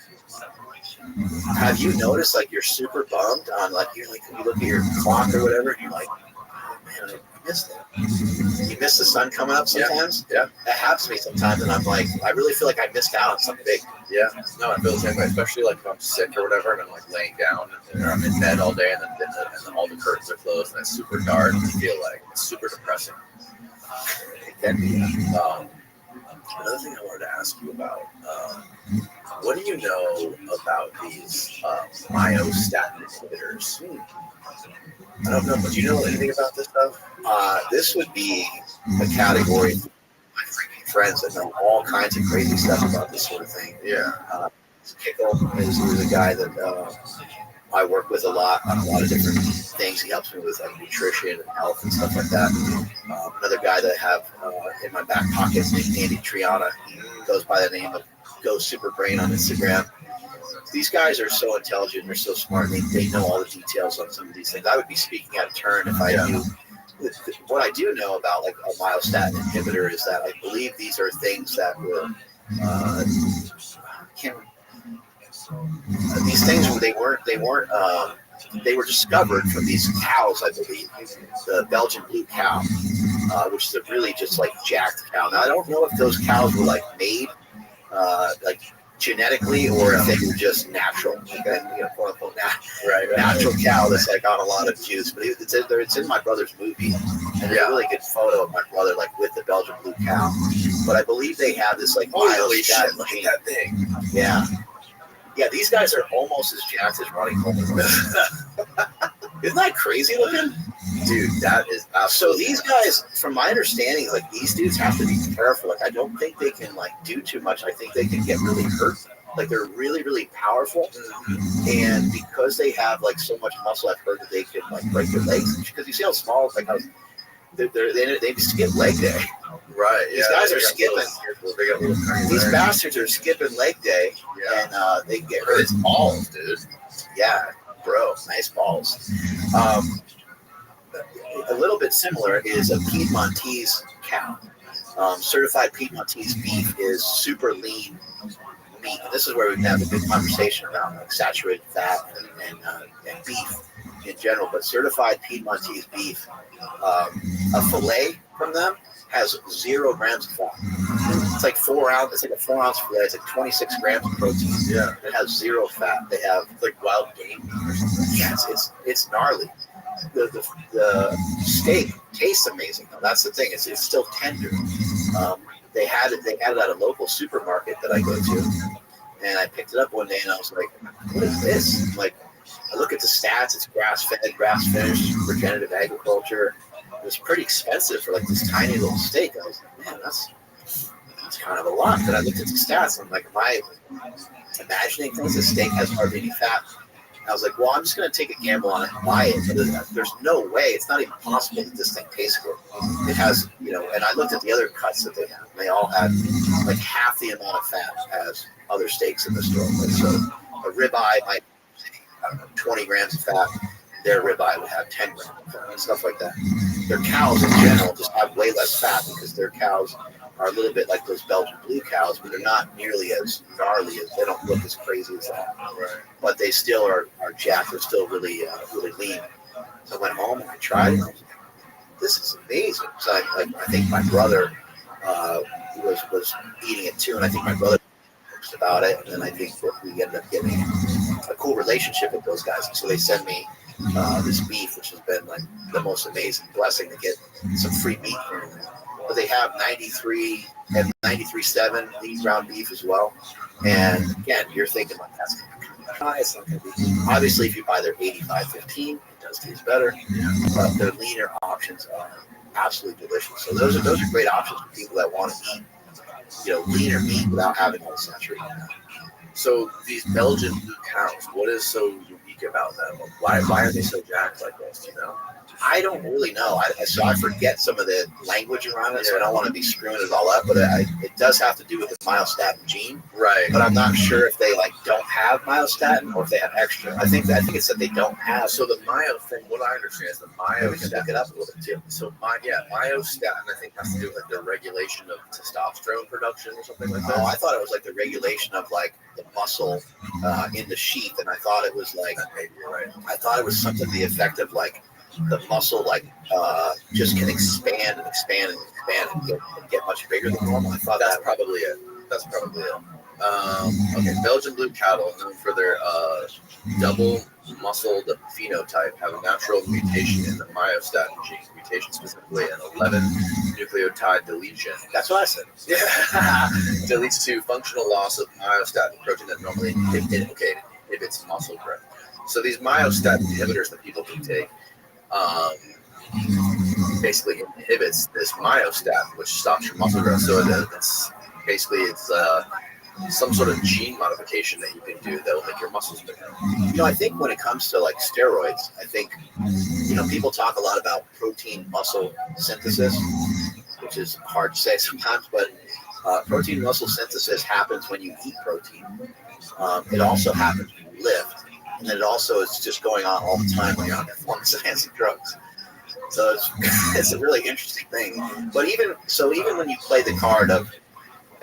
Have you noticed like you're super bummed on like, you look at your clock or whatever, and you're like, oh man, I missed that. You miss the sun coming up sometimes? Yeah. That happens to me sometimes, and I'm like, I really feel like I missed out on something big. Yeah, no, I feel the same way, especially like if I'm sick or whatever, and I'm like laying down, and I'm in bed all day, and then all the curtains are closed, and it's super dark, and I feel like it's super depressing. It can be. Another thing I wanted to ask you about, what do you know about these myostatin inhibitors? I don't know, but do you know anything about this stuff? This would be a category freaking friends that know all kinds of crazy stuff about this sort of thing. Yeah. Kickle is a guy that I work with a lot on a lot of different things. He helps me with like nutrition and health and stuff like that. Another guy that I have in my back pocket is named Andy Triana. He goes by the name of Go Super Brain on Instagram. These guys are so intelligent. They're so smart. They know all the details on some of these things. I would be speaking out of turn if I knew. What I do know about like a myostatin inhibitor is that I believe these are things that were these things they were discovered from these cows, I believe, the Belgian blue cow, which is a really just like jacked cow. Now I don't know if those cows were like made like genetically or if they were just natural, like a quote unquote natural cow that's like got a lot of juice. But it's in my brother's movie, and there's a really good photo of my brother like with the Belgian blue cow. But I believe they have this like Holy shit, look at that thing. Yeah. Yeah, these guys are almost as jacked as Ronnie Coleman. Isn't that crazy looking? Dude, that is so these guys, from my understanding, like these dudes have to be careful. Like I don't think they can like do too much. I think they can get really hurt. Like they're really, really powerful. And because they have like so much muscle, I've heard that they can like break their legs. Because you see how small, like how they skip leg day. right. These guys are skipping. These bastards are skipping leg day, and they get hurt. It's balls, dude. Yeah, bro, nice balls. A little bit similar is a Piedmontese cow. Certified Piedmontese beef is super lean meat. And this is where we can have a good conversation around like saturated fat and beef in general. But certified Piedmontese beef, a fillet from them has 0 grams of fat. It's like 4 ounce. It's like a 4 ounce fillet. It's like 26 grams of protein. Yeah, it has 0 fat. They have like wild game. Yeah, it's gnarly. The steak tastes amazing though. That's the thing. It's still tender. They had it at a local supermarket that I go to, and I picked it up one day and I was like, "What is this?" Like, I look at the stats. It's grass-fed, grass-finished, regenerative agriculture. It was pretty expensive for like this tiny little steak. I was like, "Man, that's kind of a lot." But I looked at the stats. And I'm like, "Am I imagining things? This steak has hardly any fat." I was like, well, I'm just going to take a gamble on it and buy it. But there's no way. It's not even possible that this thing tastes good. It has, and I looked at the other cuts that they have. They all had like half the amount of fat as other steaks in the store. Like, so a ribeye might, 20 grams of fat. Their ribeye would have 10 grams of fat and stuff like that. Their cows in general just have way less fat because their cows are a little bit like those Belgian blue cows, but they're not nearly as gnarly as they don't look as crazy as that. Right. But they still are jacked. They're still really really lean. So I went home and I tried it. This is amazing. So I think my brother was eating it too, and I think my brother talked about it, and then I think we ended up getting a cool relationship with those guys. And so they send me this beef, which has been like the most amazing blessing to get some free meat here and there. But they have 93 and 93.7 lean ground beef as well. And again, you're thinking like that's going to be high. It's not going to be. Obviously, if you buy their 85.15, it does taste better. But their leaner options are absolutely delicious. So those are great options for people that want to eat, leaner meat without having all the saturated fat. So these Belgian blue cows, what is so unique about them? Why are they so jacked like this? I don't really know. So I forget some of the language around it, so I don't want to be screwing it all up. But it does have to do with the myostatin gene, right? But I'm not sure if they don't have myostatin or if they have extra. I think it's that they don't have. So the myo thing, what I understand is the myostatin. We can look it up a little bit too. So myostatin, I think has to do with like the regulation of testosterone production or something like that. Oh, I thought it was like the regulation of like the muscle in the sheath, and I thought it was like maybe you're right. I thought it was something to the effect of like the muscle just can expand and expand and expand and get much bigger than normal. I thought that's probably it. Okay, Belgian blue cattle, known for their double muscled phenotype, have a natural mutation in the myostatin gene. Mutation specifically an 11 nucleotide deletion. That's what I said. Yeah, that leads to functional loss of myostatin protein that normally inhibits muscle growth. So these myostatin inhibitors that people can take, basically inhibits this myostatin, which stops your muscle growth. So it's some sort of gene modification that you can do that will make your muscles bigger. I think when it comes to like steroids, I think, people talk a lot about protein muscle synthesis, which is hard to say sometimes, but protein muscle synthesis happens when you eat protein. It also happens when you lift, and then it also is just going on all the time when you're on fancy drugs. So it's a really interesting thing. But even when you play the card of,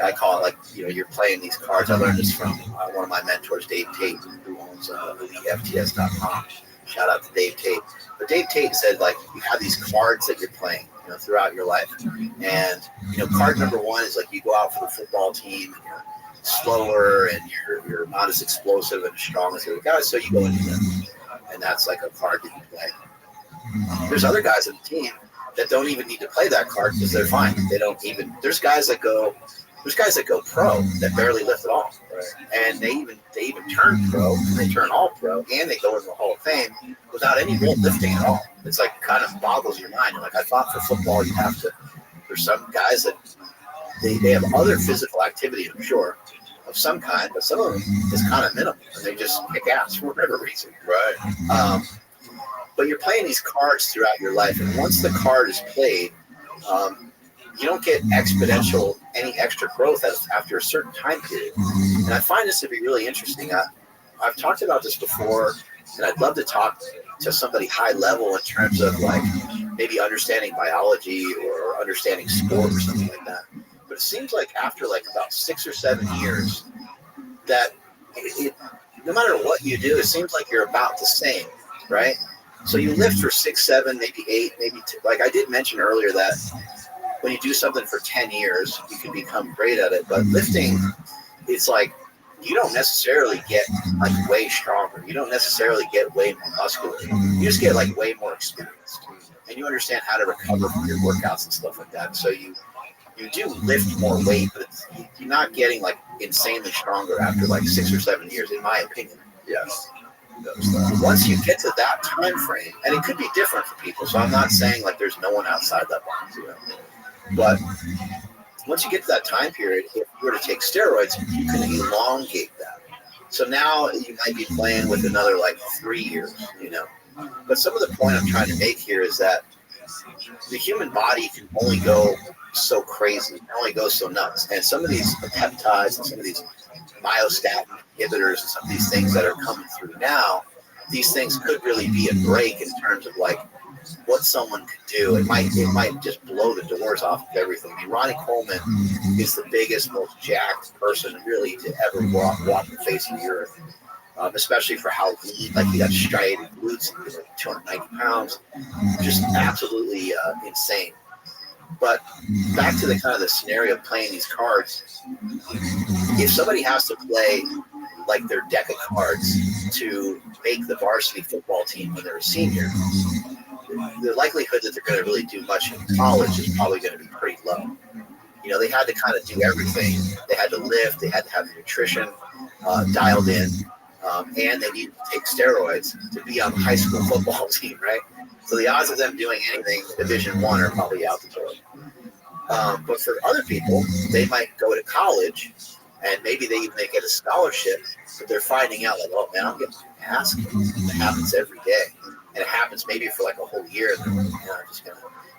I call it like, you're playing these cards. I learned this from one of my mentors, Dave Tate, who owns EFTS.com. Shout out to Dave Tate. But Dave Tate said, like, you have these cards that you're playing, throughout your life. And, card number one is like you go out for the football team, and you're slower and you're not as explosive and as strong as the other guys, so you go into them. And that's like a card that you play. There's other guys on the team that don't even need to play that card because they're fine. They don't even, there's guys that go pro that barely lift at all. Right. And they even turn pro, they turn all pro, and they go into the Hall of Fame without any real lifting at all. It's like kind of boggles your mind. You're like, I thought for football you have to, there's some guys that they have other physical activity, I'm sure, of some kind, but some of them is kind of minimal, and they just kick ass for whatever reason. Right. But you're playing these cards throughout your life, and once the card is played, you don't get any extra growth after a certain time period. And I find this to be really interesting. I've talked about this before, and I'd love to talk to somebody high level in terms of like maybe understanding biology or understanding sport or something like that. But it seems like after like about 6 or 7 years that no matter what you do, it seems like you're about the same, right? So you lift for 6, 7, maybe 8, maybe 2. Like I did mention earlier that when you do something for 10 years, you can become great at it. But lifting, it's like you don't necessarily get like way stronger. You don't necessarily get way more muscular. You just get like way more experienced, and you understand how to recover from your workouts and stuff like that. So you do lift more weight, but you're not getting like insanely stronger after like 6 or 7 years, in my opinion. Yes. Once you get to that time frame, and it could be different for people, so I'm not saying like there's no one outside that box, but once you get to that time period, if you were to take steroids, you can elongate that. So now you might be playing with another like 3 years, But some of the point I'm trying to make here is that the human body can only go so crazy, it only goes so nuts. And some of these peptides and some of these myostatin inhibitors and some of these things that are coming through now, these things could really be a break in terms of like what someone could do. It might just blow the doors off of everything. I mean, Ronnie Coleman is the biggest, most jacked person really to ever walk the face of the earth, especially for how lean, like he got striated glutes, he was like 290 pounds, just absolutely insane. But back to the kind of the scenario of playing these cards, if somebody has to play like their deck of cards to make the varsity football team when they're a senior, the likelihood that they're going to really do much in college is probably going to be pretty low. They had to kind of do everything. They had to lift, they had to have the nutrition dialed in, and they needed to take steroids to be on the high school football team, right? So the odds of them doing anything Division I are probably out the door. But for other people, they might go to college, and maybe they get a scholarship, but they're finding out like, oh man, I'm getting asked. It happens every day. And it happens maybe for like a whole year. And then,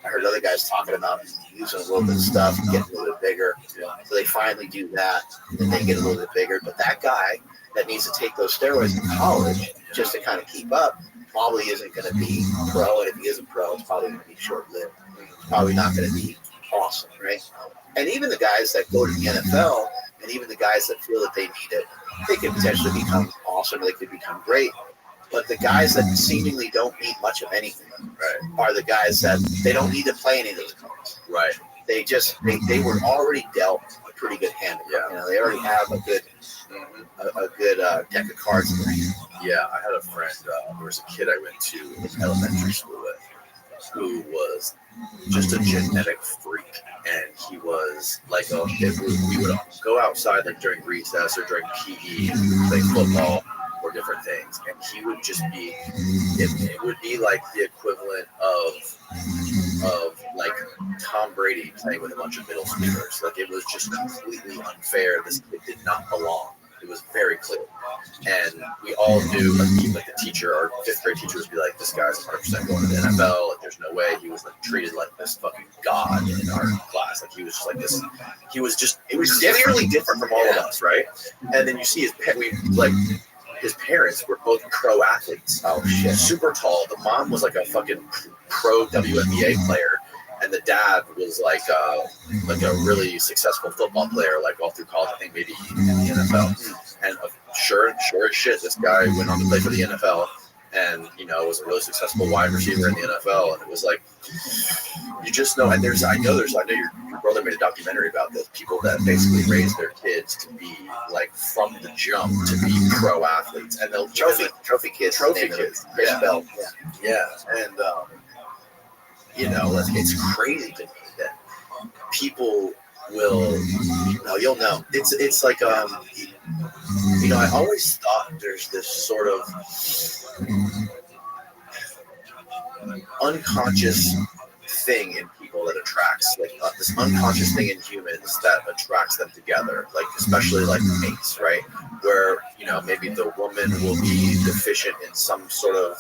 I heard other guys talking about using a little bit of stuff and getting a little bit bigger. So they finally do that, and then they get a little bit bigger. But that guy that needs to take those steroids in college just to kind of keep up probably isn't going to be pro. And if he isn't pro, it's probably going to be short-lived. It's probably not going to be awesome, right? And even the guys that go to the NFL, and even the guys that feel that they need it, they could potentially become awesome. They could become great. But the guys that seemingly don't need much of anything, right, are the guys that they don't need to play any of those cards. Right. They just they were already dealt a pretty good hand. Yeah. They already have a good deck of cards in their hand. Yeah, I had a friend. There was a kid I went to in elementary school with, who was just a genetic freak, and he was like, we would go outside like during recess or during PE, play football or different things, and he would just be, it would be like the equivalent of Tom Brady playing with a bunch of middle schoolers. Like, it was just completely unfair. This kid did not belong. It was very clear. And we all knew, like the teacher, our fifth grade teacher would be like, this guy's 100% going to the NFL. Like, there's no way. He was like treated like this fucking god in our class. Like, he was just like this. He was clearly different from all of us, right? And then you see his parents were both pro athletes. Oh shit. Super tall. The mom was like a fucking pro WNBA player. And the dad was like a really successful football player, like all through college. I think maybe in the NFL. And sure as shit, this guy went on to play for the NFL, and was a really successful wide receiver in the NFL. And it was like, you just know. And I know your brother made a documentary about this. People that basically raise their kids to be like from the jump to be pro athletes, and they'll trophy kids. Yeah. Bell. Yeah, and. It's crazy to me that people will, you'll know. It's like, I always thought there's this sort of unconscious thing in people that attracts, this unconscious thing in humans that attracts them together, like especially like mates, right? Where, maybe the woman will be deficient in some sort of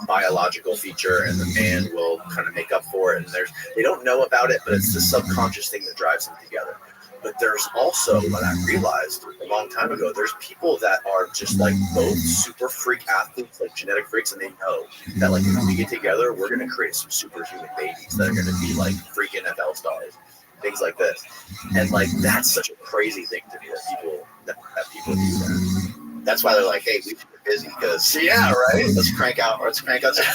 biological feature and the man will kind of make up for it, and they don't know about it, but it's the subconscious thing that drives them together. But there's also, what I realized a long time ago, there's people that are just like both super freak athletes, like genetic freaks, and they know that like if we get together, we're going to create some superhuman babies that are going to be like freak NFL stars, things like this. And like that's such a crazy thing to me that people do that. That's why they're like, hey, we should be busy because let's crank out some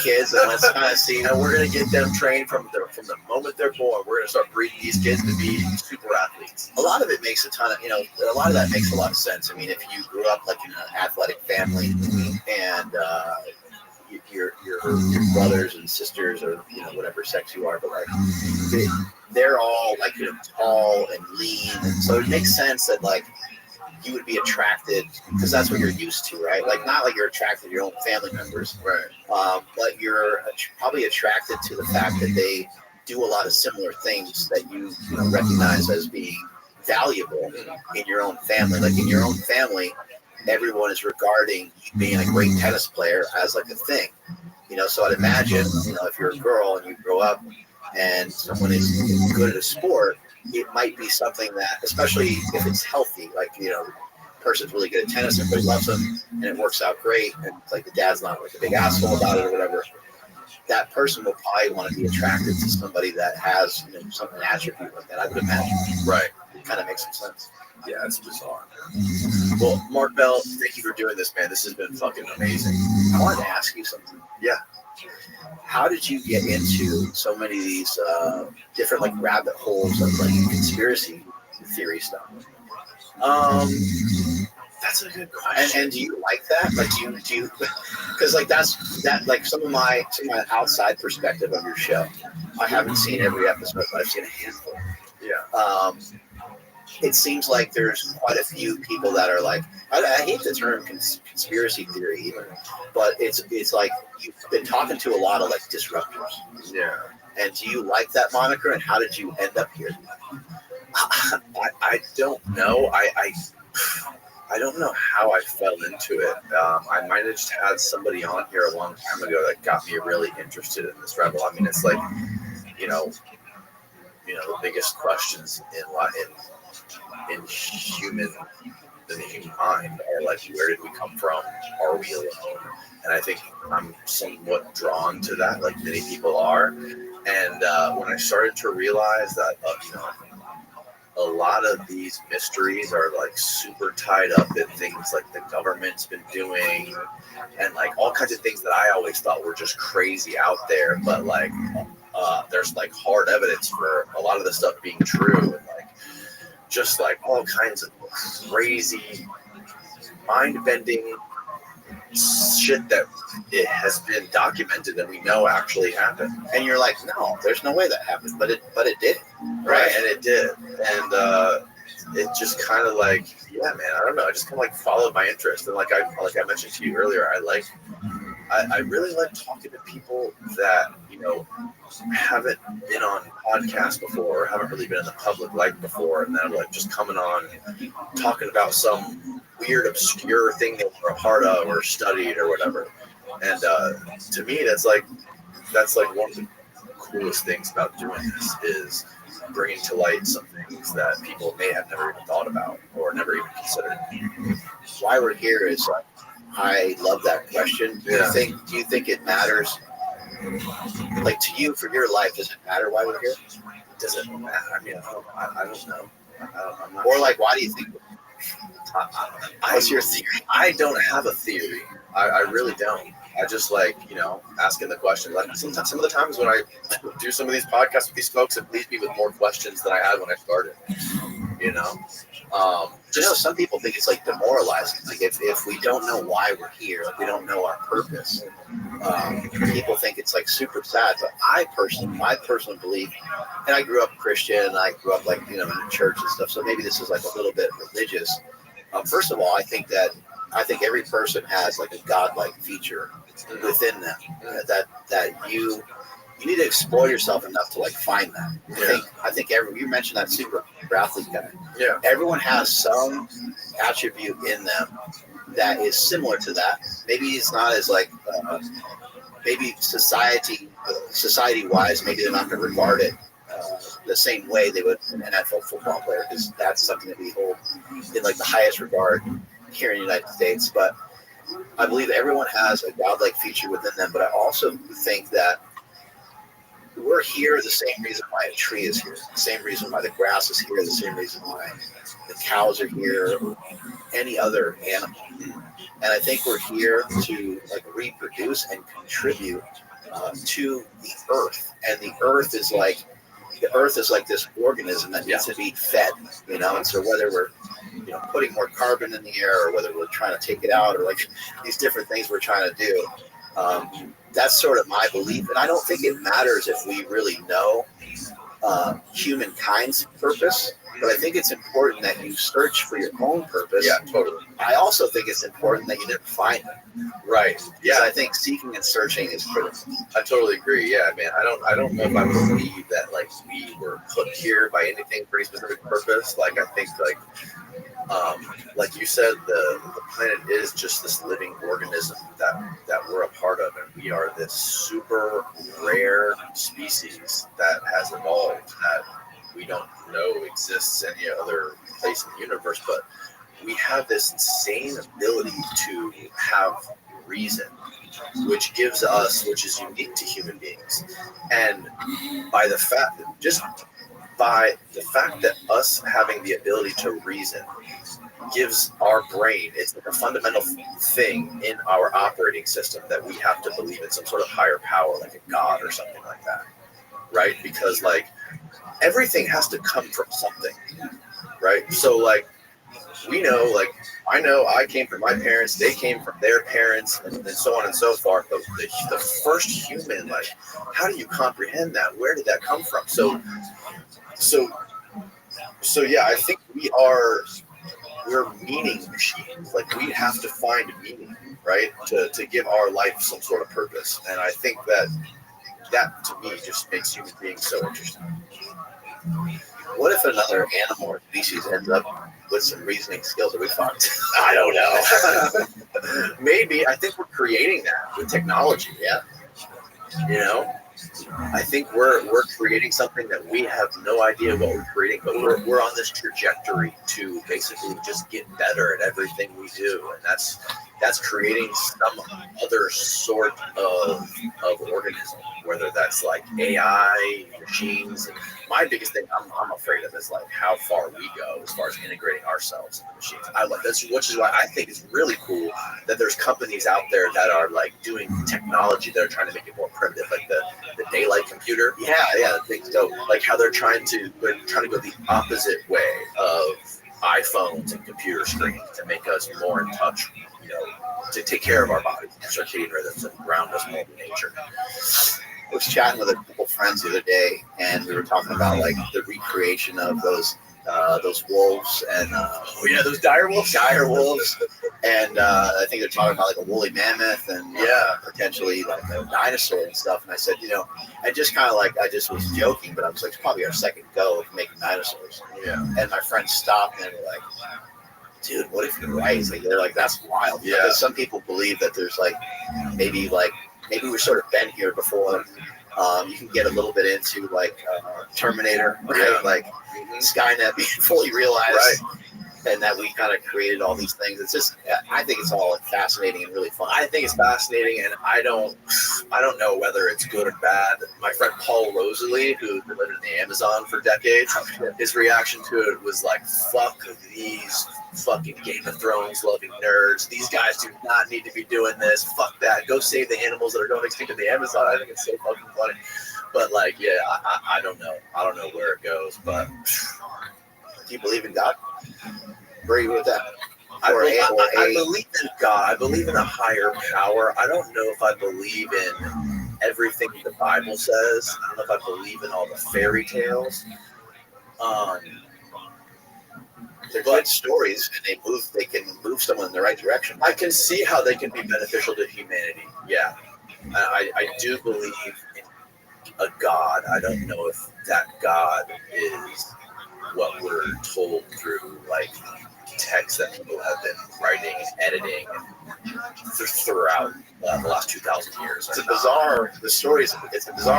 kids and let's kind of see. And we're gonna get them trained from the moment they're born. We're gonna start breeding these kids to be super athletes. A lot of it makes a lot of that makes a lot of sense. I mean, if you grew up like in an athletic family and your brothers and sisters or whatever sex you are, but like they're all like tall and lean, and so it makes sense that like you would be attracted because that's what you're used to, right? Like not like you're attracted to your own family members, right? But you're probably attracted to the fact that they do a lot of similar things that you recognize as being valuable in your own family. Like in your own family, everyone is regarding being a great tennis player as like a thing, So I'd imagine, if you're a girl and you grow up and someone is good at a sport, it might be something that, especially if it's healthy, like, person's really good at tennis, everybody loves them, and it works out great, and like the dad's not like a big asshole about it or whatever, that person will probably want to be attracted to somebody that has something attribute like that, I would imagine. Right. It kind of makes some sense. Yeah, it's bizarre. Well, Mark Bell, thank you for doing this, man. This has been fucking amazing. I wanted to ask you something. Yeah. How did you get into so many of these different like rabbit holes of like conspiracy theory stuff? That's a good question. And do you like that? Like, do you? Because like that like some of my outside perspective of your show. I haven't seen every episode, but I've seen a handful. Yeah. It seems like there's quite a few people that are like, I hate the term conspiracy theory even, but it's like you've been talking to a lot of like disruptors. Yeah. And do you like that moniker? And how did you end up here? I don't know. I don't know how I fell into it. I might have just had somebody on here a long time ago that got me really interested in this rebel. I mean, it's like, the biggest questions in the human mind are like, where did we come from? Are we alone? And I think I'm somewhat drawn to that, like many people are. And when I started to realize that, a lot of these mysteries are like super tied up in things like the government's been doing and like all kinds of things that I always thought were just crazy out there, but like there's like hard evidence for a lot of the stuff being true, and like just like all kinds of crazy mind-bending shit that it has been documented and we know actually happened. And you're like, no, there's no way that happened, but it did, right? And it did, and it just kind of like, yeah, man, I don't know, I just kind of like followed my interest, and like I mentioned to you earlier, I like I really like talking to people that, you know, haven't been on podcasts before or haven't really been in the public light before, and they're like just coming on talking about some weird obscure thing they were a part of or studied or whatever. And to me, that's like one of the coolest things about doing this is bringing to light some things that people may have never even thought about or never even considered. Why we're here is, I love that question. Do you think it matters? Like, to you, for your life, does it matter why we're here? Does it matter? I mean, I don't know. I'm not Or like, why do you think? What's your theory? I don't have a theory. I really don't. I just like, you know, asking the question. Like sometimes, some of the times when I do some of these podcasts with these folks, it leaves me with more questions than I had when I started. You know, some people think it's like demoralizing. Like if we don't know why we're here, like we don't know our purpose. People think it's like super sad. But my personal belief, and I grew up Christian, and I grew up like, you know, in the church and stuff. So maybe this is like a little bit religious. First of all, I think every person has like a godlike feature within them that you need to explore yourself enough to like find that. I think you mentioned that super athlete guy. Yeah. Everyone has some attribute in them that is similar to that. Maybe it's not as like maybe society wise, maybe they're not going to regard it the same way they would an NFL football player, because that's something that we hold in like the highest regard here in the United States. But I believe everyone has a godlike feature within them. But I also think that we're here the same reason why a tree is here, the same reason why the grass is here, the same reason why the cows are here, or any other animal. And I think we're here to like reproduce and contribute to the earth. And the earth is like this organism that needs to be fed, you know. And so whether we're, you know, putting more carbon in the air, or whether we're trying to take it out, or like these different things we're trying to do, that's sort of my belief. And I don't think it matters if we really know humankind's purpose, but I think it's important that you search for your own purpose. Yeah, totally. I also think it's important that you never find it. Right. Yeah. I think seeking and searching is critical. I totally agree. Yeah, man. I don't know if I believe that like we were put here by anything for any specific purpose. Like I think like you said, the planet is just this living organism that we're a part of, and we are this super rare species that has evolved that we don't know exists any other place in the universe. But we have this insane ability to have reason, which is unique to human beings. And by the fact that us having the ability to reason gives our brain, it's like a fundamental thing in our operating system that we have to believe in some sort of higher power, like a god or something like that, right? Because like everything has to come from something, right? So like we know, like I know I came from my parents, they came from their parents, and so on and so forth. But the first human, like, how do you comprehend that? Where did that come from? So yeah, I think we're meaning machines. Like we have to find meaning, right? To give our life some sort of purpose. And I think that to me just makes human beings so interesting. What if another animal or species ends up with some reasoning skills that we fucked? I don't know. Maybe. I think we're creating that with technology. Yeah. You know, I think we're creating something that we have no idea what we're creating, but we're on this trajectory to basically just get better at everything we do, and that's creating some other sort of organism, whether that's like AI, machines. And my biggest thing I'm afraid of is like how far we go as far as integrating ourselves into machines. I like this, which is why I think it's really cool that there's companies out there that are like doing technology that are trying to make it more primitive, like the daylight computer. Yeah, the things dope. Like how they're trying to go the opposite way of iPhones and computer screens to make us more in touch, you know, to take care of our bodies, circadian rhythms, and ground us more in nature. I was chatting with a couple friends the other day, and we were talking about like the recreation of those wolves and those dire wolves. And I think they're talking about like a woolly mammoth and potentially like a dinosaur and stuff. And I said, I just kind of like, I just was joking, but I was like, it's probably our second go of making dinosaurs. Yeah. And my friends stopped and they were like, dude, what if you're right? Like, they're like, that's wild. Yeah. Because some people believe that there's maybe we've sort of been here before. You can get a little bit into like Terminator, right? Like Skynet being fully realized. Right. And that we kind of created all these things. It's just, I think it's all like fascinating and really fun. I think it's fascinating, and I don't know whether it's good or bad. My friend Paul Rosalie, who lived in the Amazon for decades, his reaction to it was like, "Fuck these fucking Game of Thrones loving nerds. These guys do not need to be doing this. Fuck that. Go save the animals that are going extinct in the Amazon." I think it's so fucking funny. But like, yeah, I don't know. I don't know where it goes, but. Do you believe in God? Where are you with that? I believe in God. I believe in a higher power. I don't know if I believe in everything the Bible says. I don't know if I believe in all the fairy tales. They're good stories, and they can move someone in the right direction. I can see how they can be beneficial to humanity. Yeah, I do believe in a God. I don't know if that God is what we're told through like texts that people have been writing and editing throughout the last 2,000 years. It's a bizarre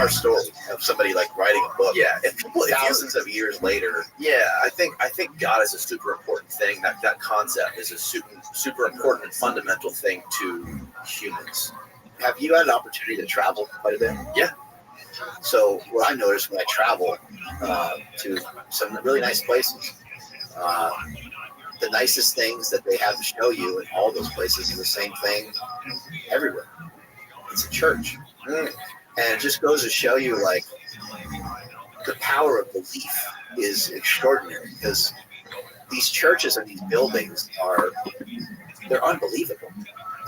story of somebody like writing a book. Yeah, and people thousands of years later. Yeah, I think God is a super important thing. That concept is a super important and fundamental thing to humans. Have you had an opportunity to travel quite a bit? Yeah. So what I noticed when I travel to some really nice places, the nicest things that they have to show you in all those places are the same thing everywhere. It's a church. And it just goes to show you like the power of belief is extraordinary, because these churches and these buildings they're unbelievable.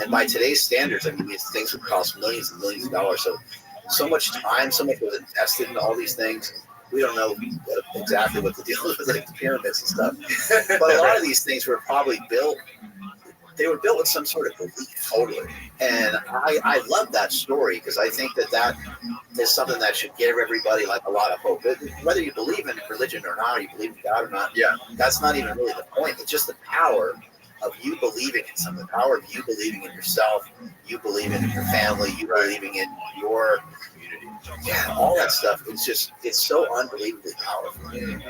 And by today's standards, I mean, these things would cost millions and millions of dollars. So much time, so much was invested in all these things. We don't know exactly what the deal is with like the pyramids and stuff. But a lot of these things were probably built with some sort of belief. Totally. And I love that story, because I think that is something that should give everybody like a lot of hope. Whether you believe in religion or not, or you believe in God or not, that's not even really the point. It's just the power of you believing in something, the power of you believing in yourself, you believing in your family, you believing in your community. Yeah, all that stuff. It's so unbelievably powerful. Mm-hmm.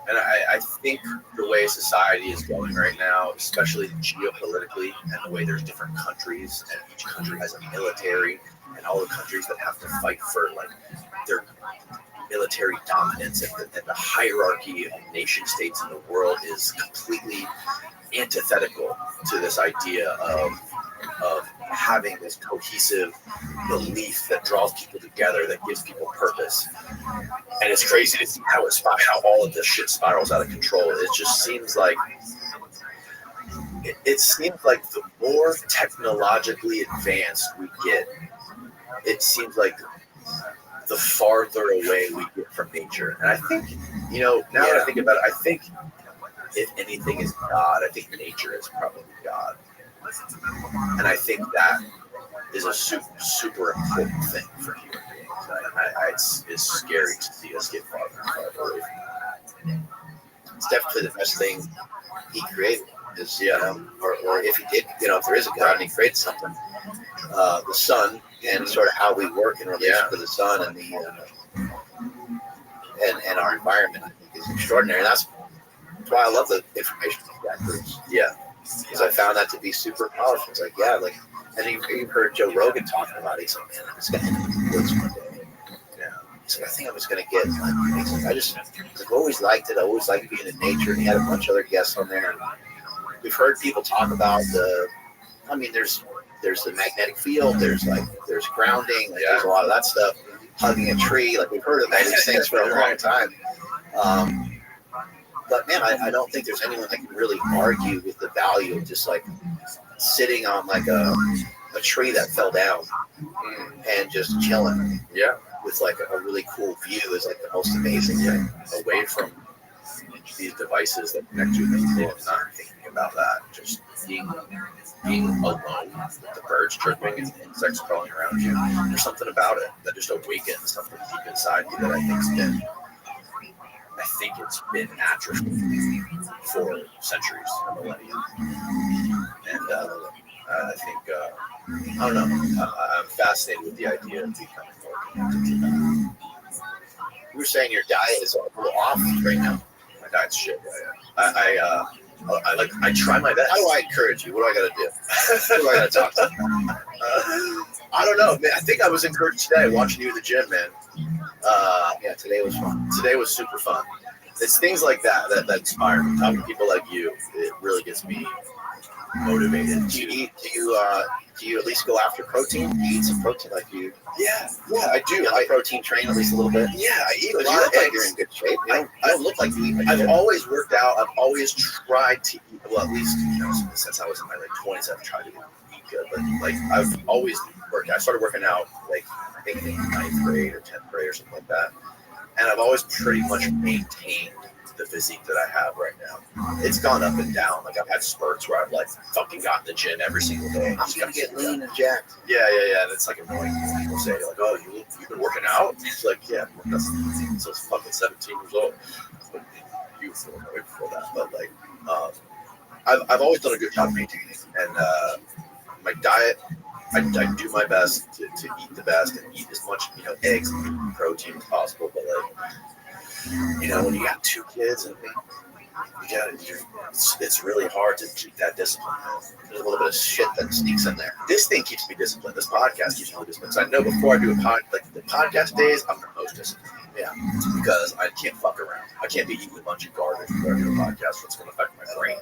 And I think the way society is going right now, especially geopolitically, and the way there's different countries, and each country has a military, and all the countries that have to fight for like their military dominance, and the hierarchy of nation states in the world is completely antithetical to this idea of having this cohesive belief that draws people together, that gives people purpose. And it's crazy to see how all of this shit spirals out of control. It just seems like it seems like the more technologically advanced we get, it seems like the farther away we get from nature. And I think, now that I think about it, I think if anything is God, I think nature is probably God. And I think that is a super important thing for human beings. It's scary to see us get farther and farther away from that. It's definitely the best thing he created. Is, or if he did, if there is a God and he created something, the sun and sort of how we work in relation to the sun and and our environment, I think, is extraordinary. And that's why I love the information from that groups. Yeah. Because I found that to be super powerful. It's like, and you've heard Joe Rogan talking about it. He's like, man, I'm just going to end the woods one day. Yeah. He's like, I think I'm just going to get, I've always liked it. I always liked being in nature. And he had a bunch of other guests on there. And we've heard people talk about there's the magnetic field. There's grounding. There's a lot of that stuff. Hugging a tree. Like, we've heard of all these things for a long time. But man, I don't think there's anyone that can really argue with the value of just like sitting on like a tree that fell down and just chilling. Yeah. With like a really cool view is like the most amazing thing. Away from these devices that connect you to people, not thinking about that, just being being alone, with the birds chirping and insects crawling around you. There's something about it that just awakens something deep inside you that I think it's been atrophied for centuries, a millennia. And I think, I don't know, I'm fascinated with the idea of becoming more connected to that. You were saying your diet is a little off right now. My diet's shit. I try my best. How do I encourage you? What do I got to do? Who do I got to talk to? I don't know, man. I think I was encouraged today watching you in the gym, man. Yeah, today was fun. Today was super fun. It's things like that inspire me. Talking to people like you, it really gets me motivated. Do you at least go after protein? Do you eat some protein like you? Yeah, I do. You I protein train at least a little bit. Yeah, I eat a But lot you of look like eggs. you're in good shape. You don't look like you eat. Like I've always worked out. I've always tried to eat. Well, at least since I was in my 20s, I've tried to eat good. But I've always worked. I started working out I think in 9th grade or 10th grade or something like that, and I've always pretty much maintained the physique that I have right now. It's gone up and down. I've had spurts where I've fucking gotten in the gym every single day. I'm gonna get lean and jacked. Yeah. And it's annoying when people say oh, you've been working out. It's yeah, since I was fucking 17 years old. But youthful, way before that. But I've always done a good job maintaining, and my diet. I do my best to eat the best and eat as much eggs and protein as possible. But when you got 2 kids and it's really hard to keep that discipline. There's a little bit of shit that sneaks in there. This thing keeps me disciplined. This podcast keeps me disciplined. So I know before I do the podcast days, I'm the most disciplined. Yeah, because I can't fuck around. I can't be eating a bunch of garbage before I do a podcast. That's going to affect my brain.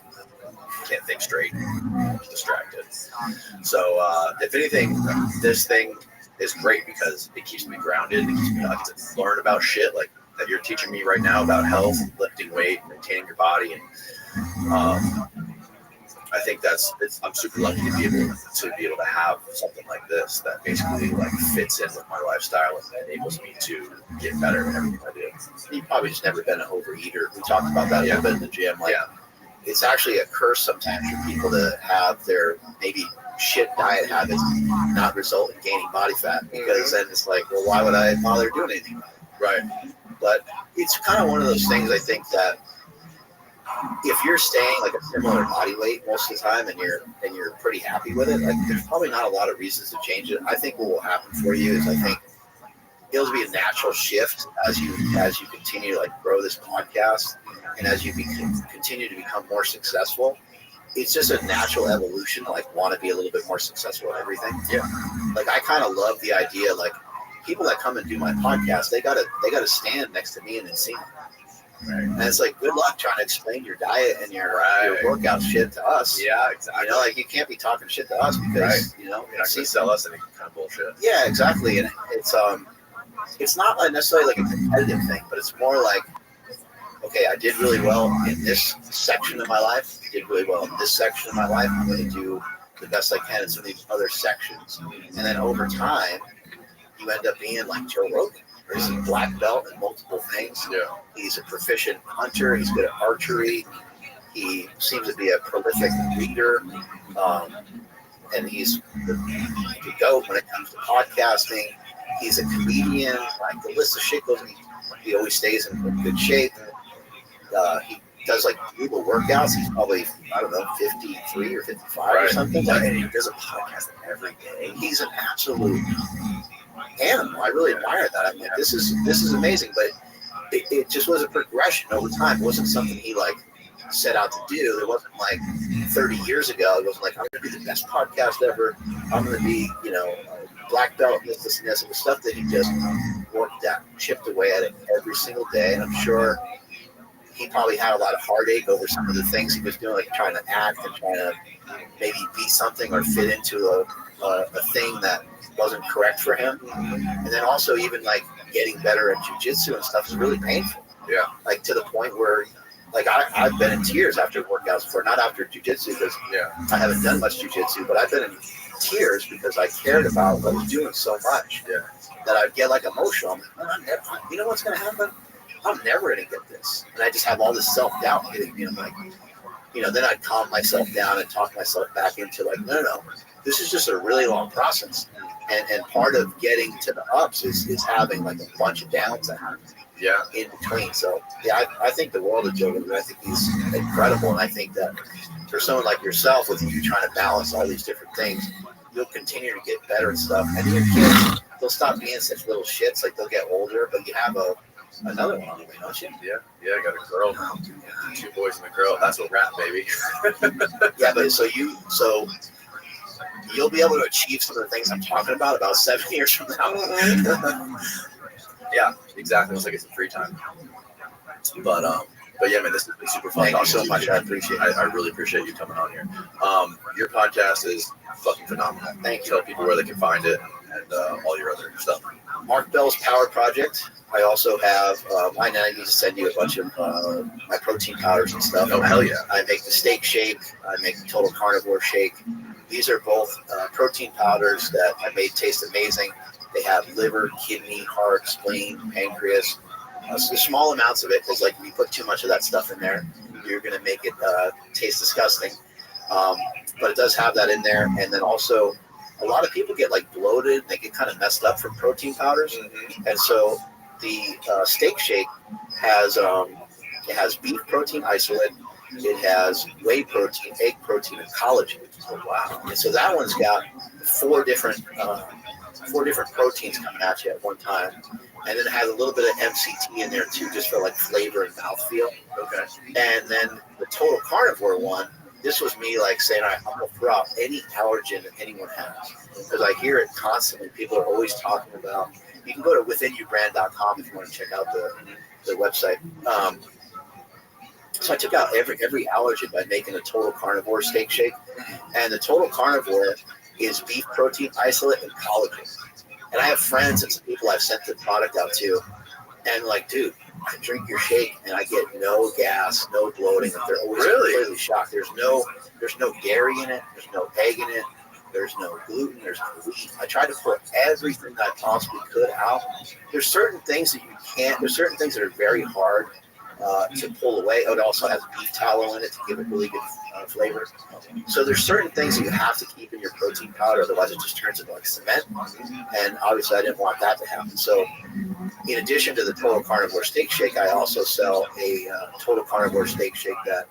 I can't think straight. I'm distracted. So if anything, this thing is great because it keeps me grounded. It keeps me to learn about shit that you're teaching me right now about health, lifting weight, maintaining your body, and I think I'm super lucky to be able to have something like this that basically fits in with my lifestyle and enables me to get better at everything I do. You've probably just never been an overeater. We talked about that a little bit in the gym. It's actually a curse sometimes for people to have their maybe shit diet habits not result in gaining body fat, because then it's well, why would I bother doing anything about it? Right. But it's kind of one of those things, I think, that if you're staying a similar body weight most of the time and you're pretty happy with it, there's probably not a lot of reasons to change it. I think what will happen for you is I think it'll be a natural shift as you continue to grow this podcast and as you continue to become more successful. It's just a natural evolution to want to be a little bit more successful at everything. Yeah. I kind of love the idea people that come and do my podcast, they gotta stand next to me and then see me. Right. And it's good luck trying to explain your diet and your workout shit to us. Yeah, exactly. You can't be talking shit to us because you're not going to sell us any kind of bullshit. Yeah, exactly. And it's not necessarily a competitive thing, but it's more okay, I did really well in this section of my life. I did really well in this section of my life. I'm going to do the best I can in some of these other sections. And then over time, you end up being like Joe Rogan. He's a black belt in multiple things. Yeah. He's a proficient hunter. He's good at archery. He seems to be a prolific reader. And he's the GOAT when it comes to podcasting. He's a comedian. The list of shit goes. He always stays in good shape. He does brutal workouts. He's probably 53 or 55 or something. And he does a podcast every day. He's an absolute animal. I really admire that. I mean, this is amazing. But it just was a progression over time. It wasn't something he set out to do. It wasn't 30 years ago. It wasn't I'm going to be the best podcast ever. I'm going to be black belt, this and this. It was stuff that he just worked at, chipped away at it every single day. And I'm sure he probably had a lot of heartache over some of the things he was doing, trying to act and trying to maybe be something or fit into a thing that wasn't correct for him. And then also even getting better at jujitsu and stuff is really painful. Yeah. To the point where I've been in tears after workouts before, not after jujitsu because I haven't done much jujitsu, but I've been in tears because I cared about what I was doing so much that I'd get emotional. I'm never, you know what's going to happen? I'm never going to get this. And I just have all this self-doubt hitting me. I'm then I'd calm myself down and talk myself back into like, no, this is just a really long process. And part of getting to the ups is having like a bunch of downs that happen in between. So yeah, I think the world of Joe Rogan. I think he's incredible, and I think that for someone like yourself, with you trying to balance all these different things, you'll continue to get better and stuff. And your kids, they'll stop being such little shits. Like they'll get older, but you have another one on the way, don't you? Yeah, I got a girl now. 2 boys and a girl. That's a wrap, baby. Yeah, but so you'll be able to achieve some of the things I'm talking about 7 years from now. Yeah, exactly. It's like it's free time. But yeah, man, this has been super fun. Thank you so much. I appreciate it. I really appreciate you coming on here. Your podcast is fucking phenomenal. Thank you. Tell people where they can find it and all your other stuff. Mark Bell's Power Project. I also have, I need to send you a bunch of my protein powders and stuff. Oh, hell yeah. I make the steak shake. I make the total carnivore shake. These are both protein powders that I made taste amazing. They have liver, kidney, heart, spleen, pancreas. So small amounts of it, because like if you put too much of that stuff in there, you're going to make it taste disgusting. But it does have that in there. And then also, a lot of people get like bloated. They get kind of messed up from protein powders. Mm-hmm. And so the steak shake has it has beef protein isolate. It has whey protein, egg protein, and collagen. Oh, wow! And so that one's got four different proteins coming at you at one time, and then it has a little bit of MCT in there too, just for like flavor and mouthfeel. Okay. And then the total carnivore one. This was me like saying, I'm going to throw out any allergen that anyone has, because I hear it constantly. People are always talking about. You can go to withinyoubrand.com if you want to check out the website. So I took out every allergen by making a total carnivore steak shake, and the total carnivore is beef protein isolate and collagen. And I have friends and some people I've sent the product out to, and like, dude, I drink your shake and I get no gas, no bloating. They're always completely shocked. There's no dairy in it. There's no egg in it. There's no gluten. There's no wheat. I tried to put everything that I possibly could out. There's certain things that you can't. There's certain things that are very hard to pull away. It also has beef tallow in it to give it really good flavor. So there's certain things that you have to keep in your protein powder, otherwise it just turns into like cement. And obviously I didn't want that to happen. So in addition to the total carnivore steak shake, I also sell a total carnivore steak shake that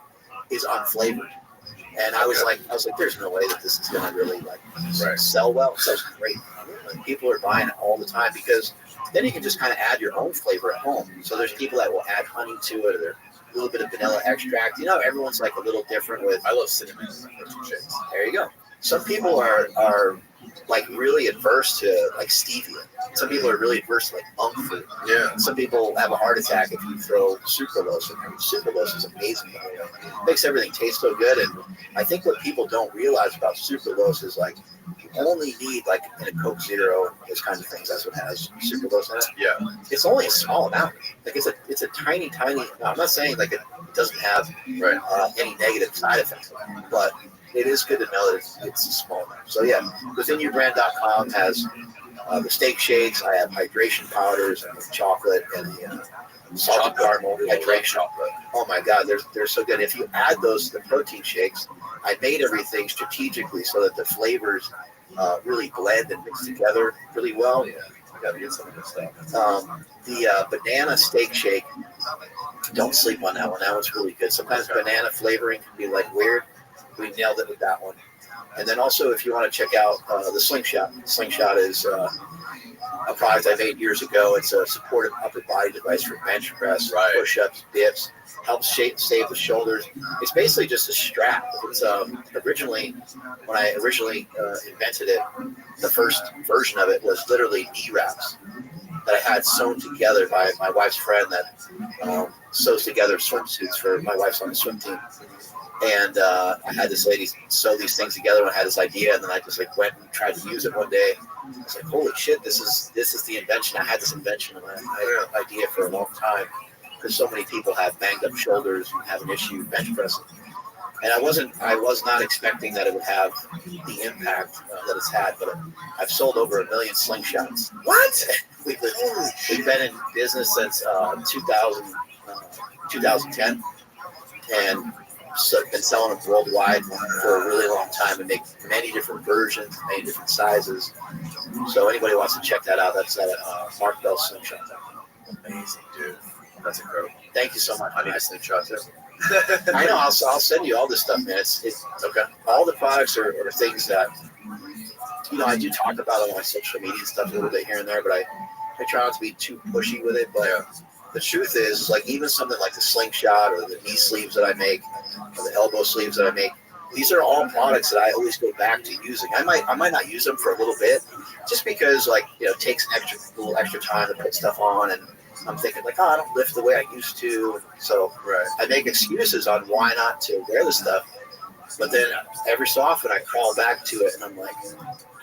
is unflavored. And I was like, there's no way that this is going to really sell well. So it's great. Like, people are buying it all the time, because then you can just kind of add your own flavor at home. So there's people that will add honey to it, or a little bit of vanilla extract. You know, everyone's like a little different with. I love cinnamon in my protein shakes. There you go. Some people are like really adverse to like stevia. Some people are really adverse to like monk fruit. Yeah. Some people have a heart attack if you throw sucralose in there. Sucralose is amazing, by the way. It makes everything taste so good. And I think what people don't realize about sucralose is like you only need like in a Coke Zero, those kinds of things. That's what has sucralose in it. Yeah. It's only a small amount. Like it's a tiny. I'm not saying like it doesn't have any negative side effects, but it is good to know that it's a small amount. So yeah, withinyoubrand.com has the steak shakes. I have hydration powders and chocolate and the salted caramel hydration. Oh my God, they're so good. If you add those to the protein shakes, I made everything strategically so that the flavors really blend and mix together really well. Yeah, I gotta get some of this stuff. The banana steak shake, don't sleep on that one. That one's really good. Sometimes banana flavoring can be like weird. We nailed it with that one. And then also, if you want to check out the Slingshot. Slingshot is a product I made years ago. It's a supportive upper body device for bench press, push-ups, dips. Helps save the shoulders. It's basically just a strap. It's originally, when I invented it, the first version of it was literally knee wraps that I had sewn together by my wife's friend that sews together swimsuits for my wife's on the swim team. And I had this lady sew these things together when I had this idea, and then I just like went and tried to use it one day. I was like, holy shit, this is the invention. I had this invention and I had an idea for a long time, because so many people have banged up shoulders and have an issue bench pressing. And I was not expecting that it would have the impact that it's had, but I've sold over 1 million slingshots. What? We've been in business since 2010, and been selling them worldwide for a really long time and make many different versions, many different sizes. So anybody wants to check that out, that's at markbellslingshot.com. Amazing, dude. That's incredible. Thank you so much. I need a slingshot too. I know. I'll send you all this stuff, man. It's okay. All the products are things that I do talk about on my social media stuff a little bit here and there, but I try not to be too pushy with it. But the truth is, like even something like the slingshot or the knee sleeves that I make, or the elbow sleeves that I make, these are all products that I always go back to using. I might not use them for a little bit, just because it takes a little extra time to put stuff on, and I'm thinking like, I don't lift the way I used to, so I make excuses on why not to wear the stuff. But then every so often I crawl back to it, and I'm like,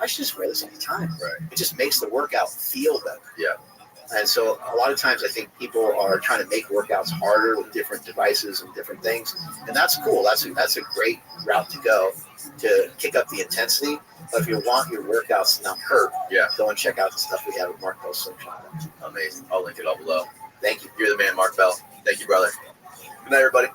I should just wear this all the time. It just makes the workout feel better. Yeah. And so a lot of times I think people are trying to make workouts harder with different devices and different things. And that's cool. That's a great route to go to kick up the intensity. But if you want your workouts to not hurt, go and check out the stuff we have at Mark Bell Slingshot. Amazing. I'll link it all below. Thank you. You're the man, Mark Bell. Thank you, brother. Good night, everybody.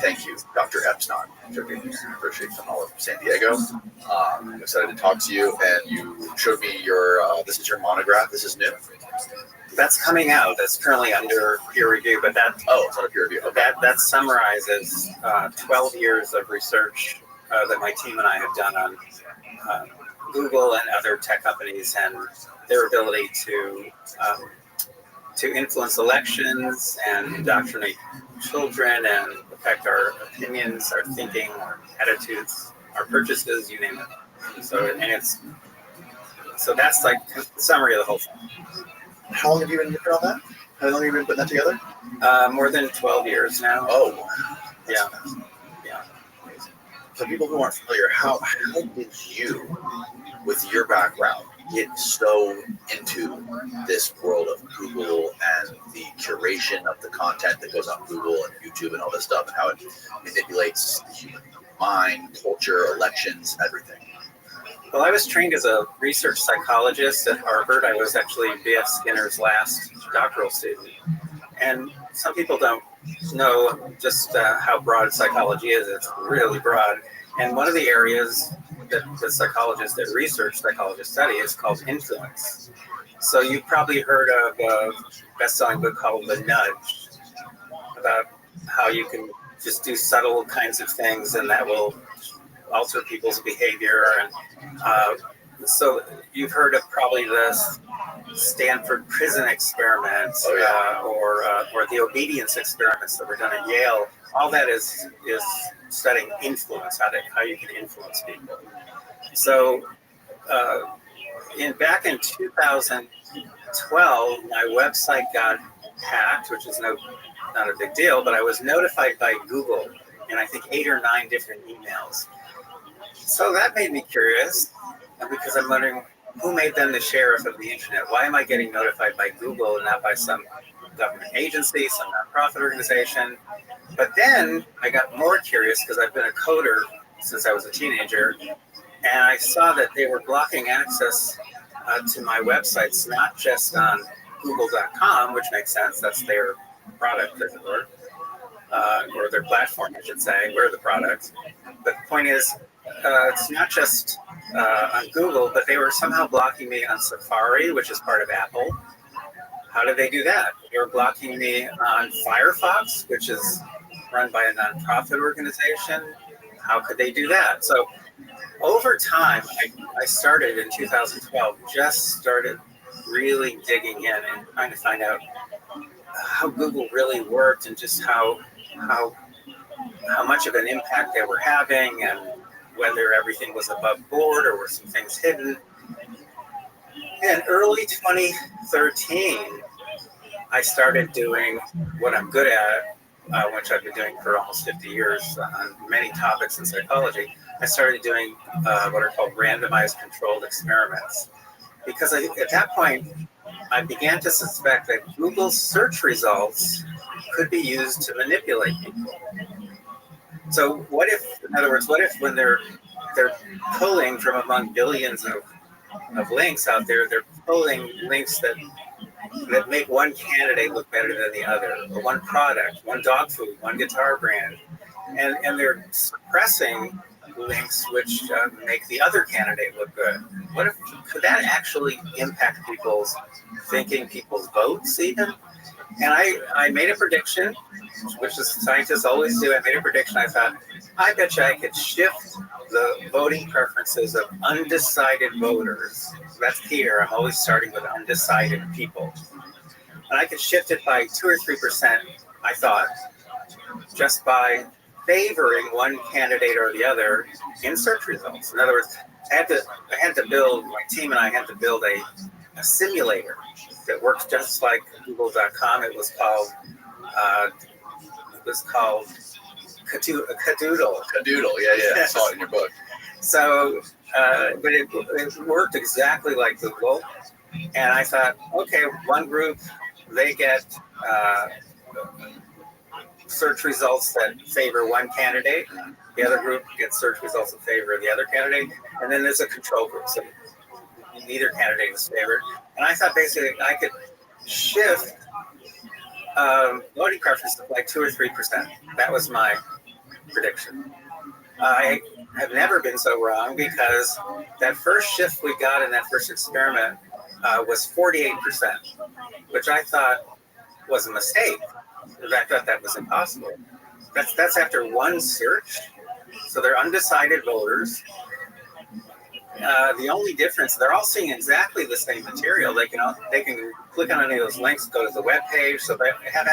Thank you, Dr. Epstein. Appreciate from all of San Diego. I'm excited to talk to you, and you showed me your, this is your monograph. This is new. That's coming out. That's currently under peer review, but it's under peer review. Okay. That summarizes 12 years of research that my team and I have done on Google and other tech companies and their ability to influence elections and indoctrinate children and affect our opinions, our thinking, our attitudes, our purchases, you name it. So that's like the summary of the whole thing. How long have you been working on that? How long have you been putting that together? More than 12 years now. Oh, wow. Yeah. Amazing. For people who aren't familiar, how did you, with your background, get so into this world of Google and the curation of the content that goes on Google and YouTube and all this stuff, and how it manipulates the human mind, culture, elections, everything? Well, I was trained as a research psychologist at Harvard. I was actually B.F. Skinner's last doctoral student. And some people don't know just how broad psychology is. It's really broad. And one of the areas that the psychologists that research psychologists study is called influence. So you've probably heard of a best-selling book called The Nudge, about how you can just do subtle kinds of things and that will alter people's behavior. And so you've heard of probably the Stanford prison experiments, or the obedience experiments that were done at Yale. All that is studying influence, how you can influence people. So back in 2012, my website got hacked, which is not a big deal, but I was notified by Google in I think 8 or 9 different emails. So that made me curious, because I'm wondering who made them the sheriff of the internet. Why am I getting notified by Google and not by some government agency, some nonprofit organization? But then I got more curious because I've been a coder since I was a teenager, and I saw that they were blocking access to my websites, not just on Google.com, which makes sense. That's their product, as it were, or their platform, I should say. We're the product. But the point is, it's not just on Google, but they were somehow blocking me on Safari, which is part of Apple. How did they do that? They were blocking me on Firefox, which is run by a nonprofit organization. How could they do that? So over time, I started in 2012, just started really digging in and trying to find out how Google really worked and just how much of an impact they were having, and whether everything was above board or were some things hidden. In early 2013, I started doing what I'm good at, which I've been doing for almost 50 years on many topics in psychology. I started doing what are called randomized controlled experiments. Because at that point, I began to suspect that Google's search results could be used to manipulate people. So what if, in other words, what if when they're pulling from among billions of links out there, they're pulling links that make one candidate look better than the other, or one product, one dog food, one guitar brand, and they're suppressing links which make the other candidate look good. What if, could that actually impact people's thinking, people's votes even? And I made a prediction, which the scientists always do. I made a prediction. I thought, I bet you I could shift the voting preferences of undecided voters. So that's here. I'm always starting with undecided people. And I could shift it by 2 or 3%, I thought, just by favoring one candidate or the other in search results. In other words, I had to build, my team and I had to build a simulator that works just like Google.com. It was called Cadoodle. Cadoodle, yeah. I saw it in your book. So, but it worked exactly like Google. And I thought, okay, one group, they get search results that favor one candidate. The other group gets search results that favor the other candidate. And then there's a control group. So neither candidate is favored. And I thought basically I could shift voting preferences by 2 or 3%. That was my prediction. I have never been so wrong because that first shift we got in that first experiment was 48%, which I thought was a mistake. I thought that was impossible. That's after one search. So they're undecided voters. The only difference, they're all seeing exactly the same material. They can click on any of those links, go to the web page, so they have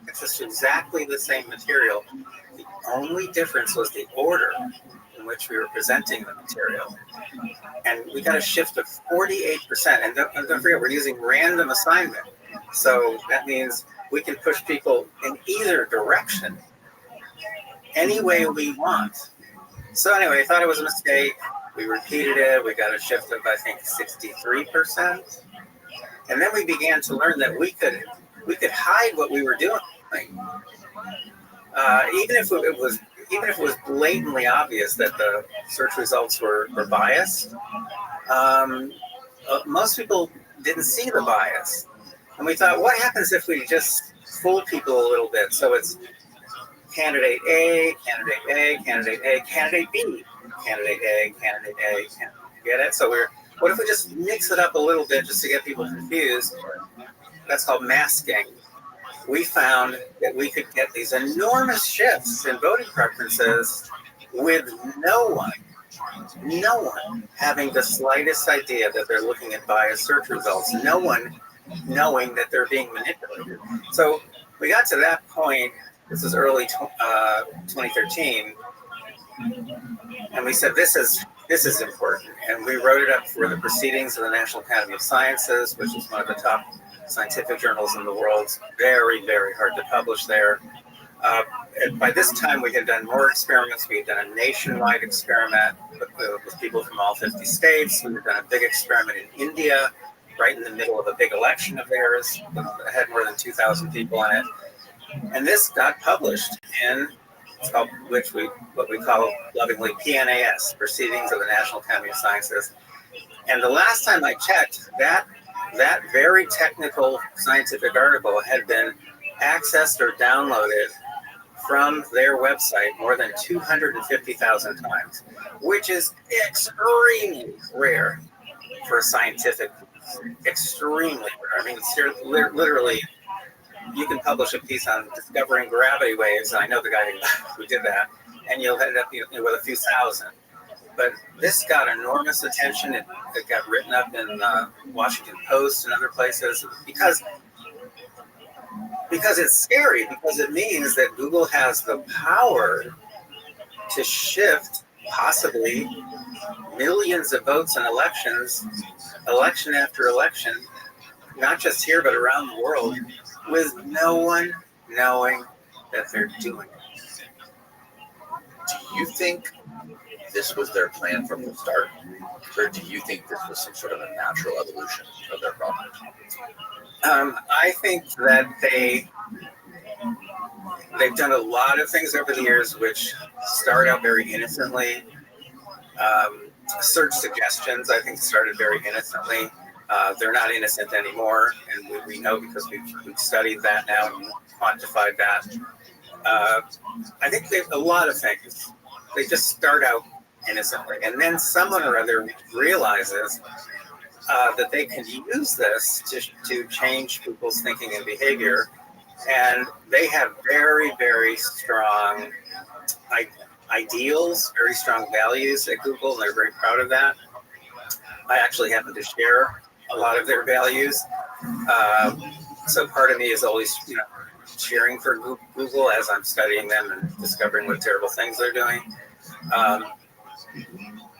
access to exactly the same material. The only difference was the order in which we were presenting the material. And we got a shift of 48%. And don't forget, we're using random assignment. So that means we can push people in either direction, any way we want. So anyway, I thought it was a mistake. We repeated it. We got a shift of, I think, 63%. And then we began to learn that we could hide what we were doing. Even if it was blatantly obvious that the search results were biased, most people didn't see the bias. And we thought, what happens if we just fool people a little bit? So it's candidate A, candidate A, candidate A, candidate B, candidate A, candidate A, get it? So what if we just mix it up a little bit just to get people confused? That's called masking. We found that we could get these enormous shifts in voting preferences with no one having the slightest idea that they're looking at biased search results, no one knowing that they're being manipulated. So we got to that point, this is early 2013, and we said, this is important. And we wrote it up for the Proceedings of the National Academy of Sciences, which is one of the top scientific journals in the world. It's very, very hard to publish there. And by this time, we had done more experiments. We had done a nationwide experiment with people from all 50 states. We had done a big experiment in India, right in the middle of a big election of theirs. It had more than 2,000 people in it. And this got published in, it's called, what we call lovingly PNAS, Proceedings of the National Academy of Sciences. And the last time I checked, that very technical scientific article had been accessed or downloaded from their website more than 250,000 times, which is extremely rare for scientific, extremely rare. I mean, it's literally, you can publish a piece on discovering gravity waves, and I know the guy who did that, and you'll end up with a few thousand. But this got enormous attention. It got written up in Washington Post and other places because it's scary, because it means that Google has the power to shift possibly millions of votes in elections, election after election, not just here but around the world, with no one knowing that they're doing it. Do you think this was their plan from the start, or do you think this was some sort of a natural evolution of their product? I think that they've done a lot of things over the years which start out very innocently. Search suggestions, I think, started very innocently. They're not innocent anymore, and we know because we've studied that now and quantified that. I think a lot of things, they just start out innocently, and then someone or other realizes that they can use this to change people's thinking and behavior, and they have very, very strong ideals, very strong values at Google, and they're very proud of that. I actually happen to share a lot of their values, so part of me is always, cheering for Google as I'm studying them and discovering what terrible things they're doing.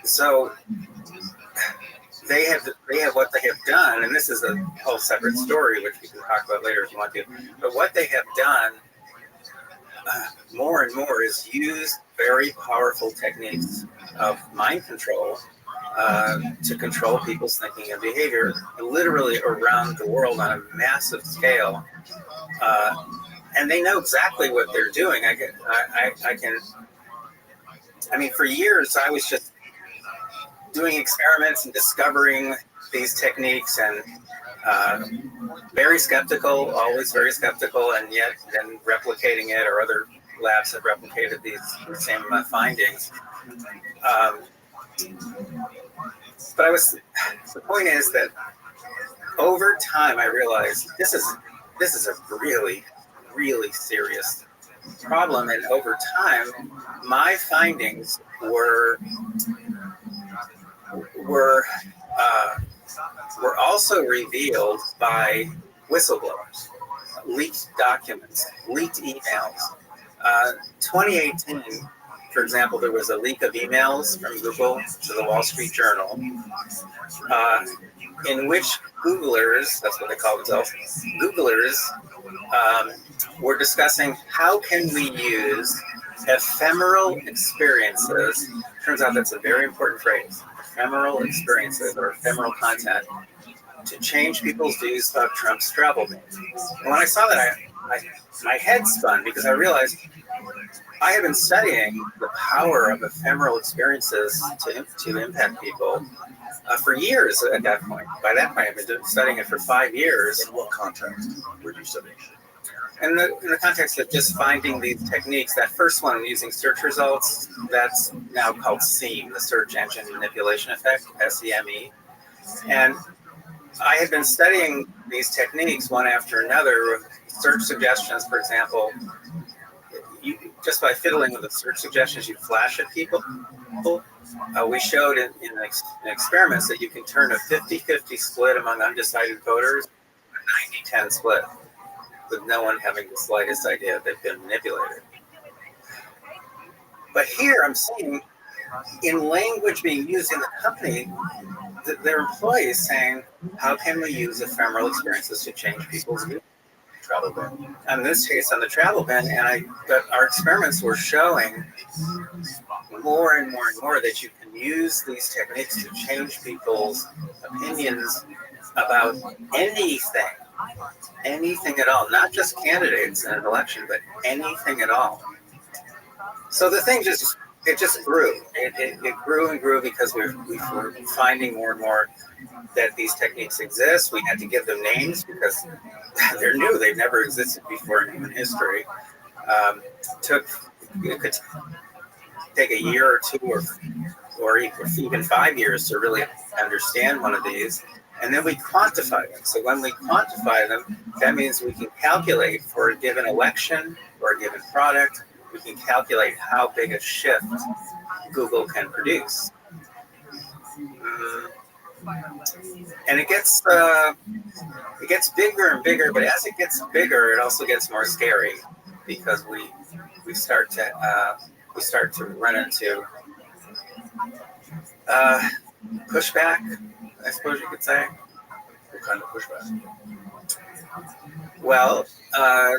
So they have what they have done, and this is a whole separate story, which we can talk about later if you want to. But what they have done more and more is use very powerful techniques of mind control to control people's thinking and behavior, literally around the world on a massive scale. And they know exactly what they're doing. For years I was just doing experiments and discovering these techniques, and very skeptical, always very skeptical, and yet then replicating it, or other labs have replicated these same findings. But the point is that over time I realized this is a really, really serious problem, and over time my findings were also revealed by whistleblowers, leaked documents, leaked emails. 2018, for example, there was a leak of emails from Google to the Wall Street Journal, in which Googlers, that's what they call themselves, Googlers were discussing how can we use ephemeral experiences. Turns out that's a very important phrase, ephemeral experiences or ephemeral content, to change people's views about Trump's travel ban. And when I saw that, my head spun, because I realized I have been studying the power of ephemeral experiences to impact people for years at that point. By that point, I've been studying it for 5 years. In what context were you studying? In the context of just finding these techniques, that first one using search results, that's now called SEME, the Search Engine Manipulation Effect, SEME. And I had been studying these techniques one after another. Search suggestions, for example, just by fiddling with the search suggestions, you flash at people. We showed in experiments that you can turn a 50-50 split among undecided voters, a 90-10 split, with no one having the slightest idea they've been manipulated. But here I'm seeing, in language being used in the company, their employees saying, how can we use ephemeral experiences to change people's views? Travel ban. In this case, on the travel ban, but our experiments were showing more and more and more that you can use these techniques to change people's opinions about anything at all, not just candidates in an election, but anything at all. So the thing just grew. It grew and grew because we were finding more and more that these techniques exist. We had to give them names because they're new. They've never existed before in human history. It could take a year or two or even 5 years to really understand one of these. And then we quantify them. So when we quantify them, that means we can calculate for a given election or a given product, we can calculate how big a shift Google can produce. And it gets bigger and bigger, but as it gets bigger, it also gets more scary, because we start to run into pushback, I suppose you could say. What kind of pushback? Well,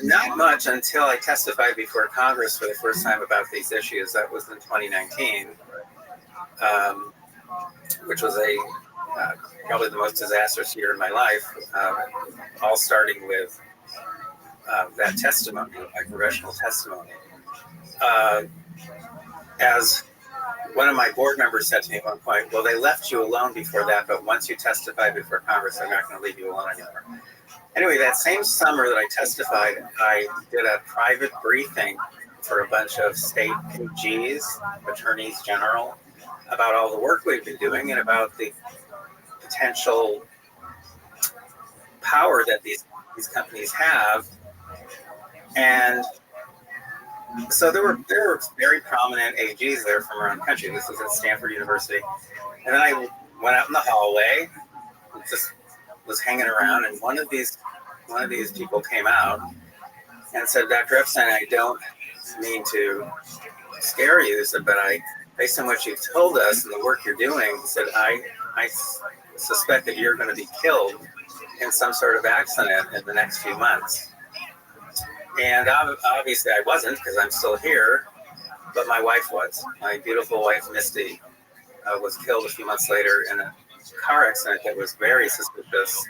not much until I testified before Congress for the first time about these issues. That was in 2019. which was probably the most disastrous year in my life, all starting with that testimony, my professional testimony. As one of my board members said to me at one point, well, they left you alone before that, but once you testify before Congress, they're not going to leave you alone anymore. Anyway, that same summer that I testified, I did a private briefing for a bunch of state AGs, attorneys general, about all the work we've been doing and about the potential power that these companies have. And so there were very prominent AGs there from around the country. This was at Stanford University. And then I went out in the hallway, just was hanging around, and one of these people came out and said, Dr. Epstein, I don't mean to scare you, he said, but based on what you've told us and the work you're doing, he said, I suspect that you're going to be killed in some sort of accident in the next few months. And obviously I wasn't, because I'm still here, but my wife was. My beautiful wife, Misty, was killed a few months later in a car accident that was very suspicious.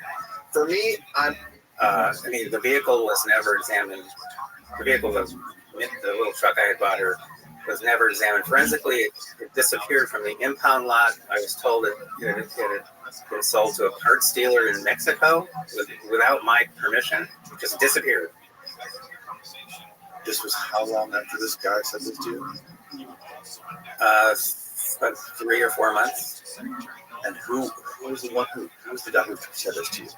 For me, the vehicle was never examined. The little truck I had bought her was never examined forensically. It disappeared from the impound lot. I was told it had been sold to a parts dealer in Mexico without my permission. It just disappeared. This was how long after this guy said this to you? About 3 or 4 months. And who was the guy who said this to you?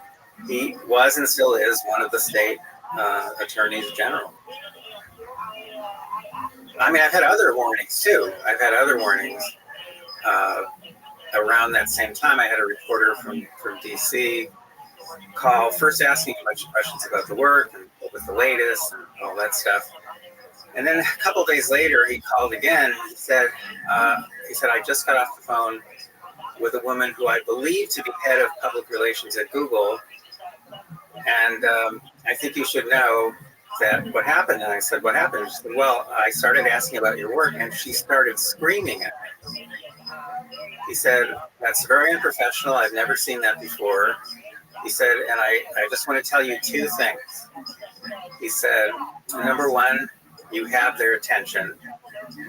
He was and still is one of the state attorneys general. I mean, I've had other warnings too. I've had other warnings around that same time. I had a reporter from DC call, first asking a bunch of questions about the work and what was the latest and all that stuff. And then a couple of days later, he called again. He said, I just got off the phone with a woman who I believe to be head of public relations at Google. And I think you should know that what happened. And I said, what happened? She said, well, I started asking about your work, and she started screaming at me. He said, that's very unprofessional. I've never seen that before. He said, and I just want to tell you 2 things. He said, number 1, you have their attention.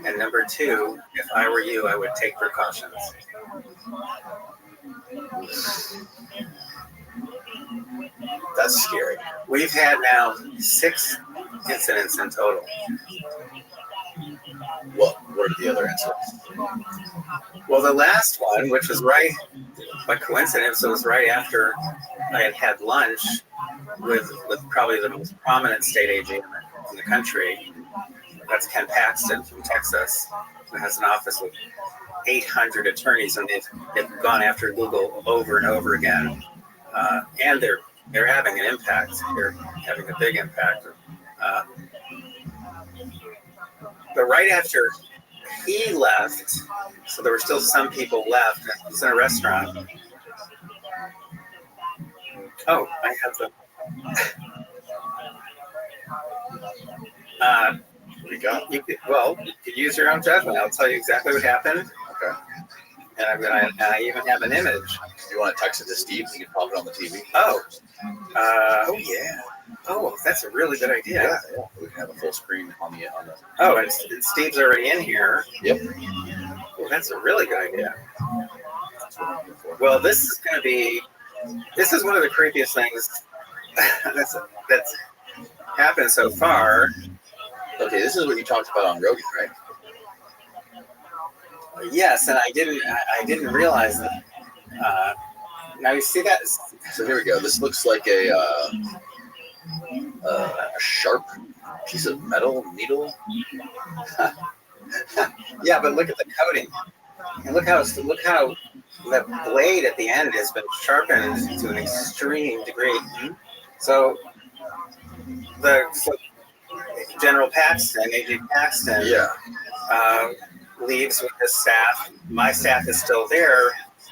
And number 2, if I were you, I would take precautions. That's scary. We've had now 6 incidents in total. What are the other incidents? Well, the last one, which was right, by coincidence, it was right after I had had lunch with probably the most prominent state AG in the country. That's Ken Paxton from Texas, who has an office with 800 attorneys, and they've gone after Google over and over again. And they're having an impact. They're having a big impact. But right after he left, so there were still some people left. It was in a restaurant. Oh, I have the. What do you got? You could use your own judgment. I'll tell you exactly what happened. Okay. And I even have an image. You want to text it to Steve? You can pop it on the TV. Oh. Oh yeah. Oh, that's a really good idea. Yeah. We can have a full screen on the. Oh, and Steve's already in here. Yep. Well, that's a really good idea. Well, this is one of the creepiest things that's happened so far. Okay, this is what you talked about on Rogan, right? Yes, and I didn't realize that. Now you see that? So here we go. This looks like a sharp piece of metal needle. Yeah, but look at the coating, and look how the blade at the end has been sharpened to an extreme degree. So General Paxton, AG Paxton, leaves with his staff. My staff is still there,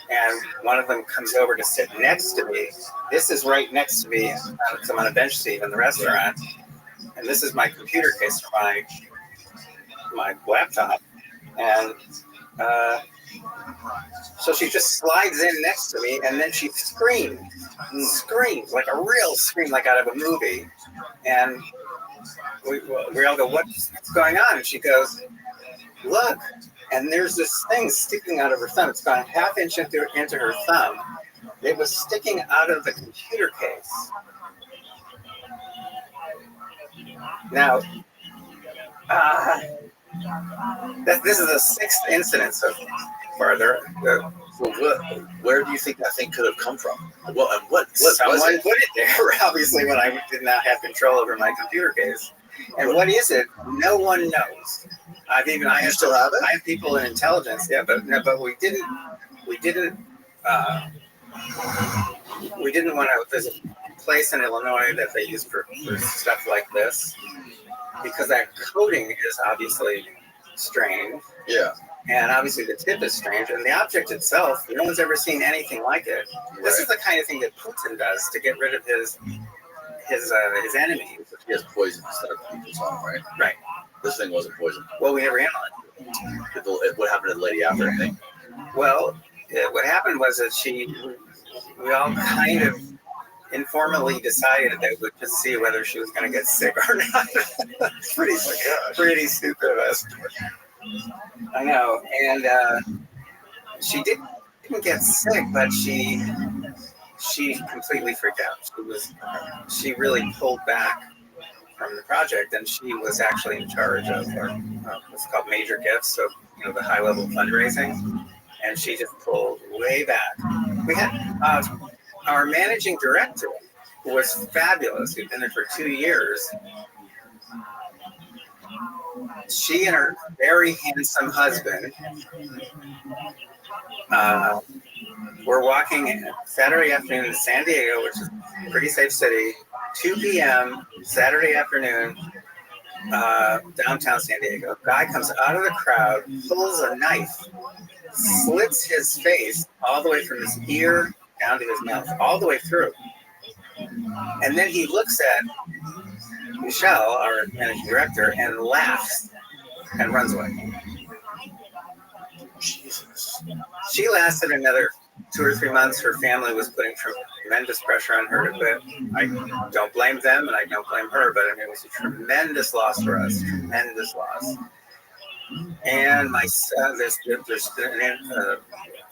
and one of them comes over to sit next to me. This is right next to me. I'm on a bench seat in the restaurant, and this is my computer case for my laptop. And So she just slides in next to me, and then she screams like a real scream, like out of a movie. And we all go, what's going on? And she goes, look. And there's this thing sticking out of her thumb. It's gone half inch into her thumb. It was sticking out of the computer case. Now, this is the 6th incident so far. Where do you think that thing could have come from? What Someone was it? put it there, obviously, when I did not have control over my computer case. And what is it? No one knows. I still have it? I have people in intelligence, yeah, but we didn't want to visit a place in Illinois that they use for stuff like this, because that coding is obviously strange. Yeah. And obviously the tip is strange, and the object itself, no one's ever seen anything like it. Right. This is the kind of thing that Putin does to get rid of his enemies. He has poison instead of people's on him, right? Right. This thing wasn't poison. Well, we never analyzed it. What happened to the lady after, I think? Well, what happened was that we all kind of informally decided that we would just see whether she was going to get sick or not. Pretty stupid of us. I know. And she didn't get sick, but she completely freaked out. She really pulled back from the project, and she was actually in charge of what's called major gifts, so the high level fundraising, and she just pulled way back. We had our managing director, who was fabulous, who'd been there for 2 years. She and her very handsome husband were walking Saturday afternoon in San Diego, which is a pretty safe city, 2 p.m. Saturday afternoon, downtown San Diego. Guy comes out of the crowd, pulls a knife, slits his face all the way from his ear down to his mouth, all the way through. And then he looks at Michelle, our managing director, and laughs and runs away. Jesus. She lasted another 2 or 3 months. Her family was putting tremendous pressure on her to quit. I don't blame them, and I don't blame her, but I mean, it was a tremendous loss for us. Tremendous loss. And my son, there's been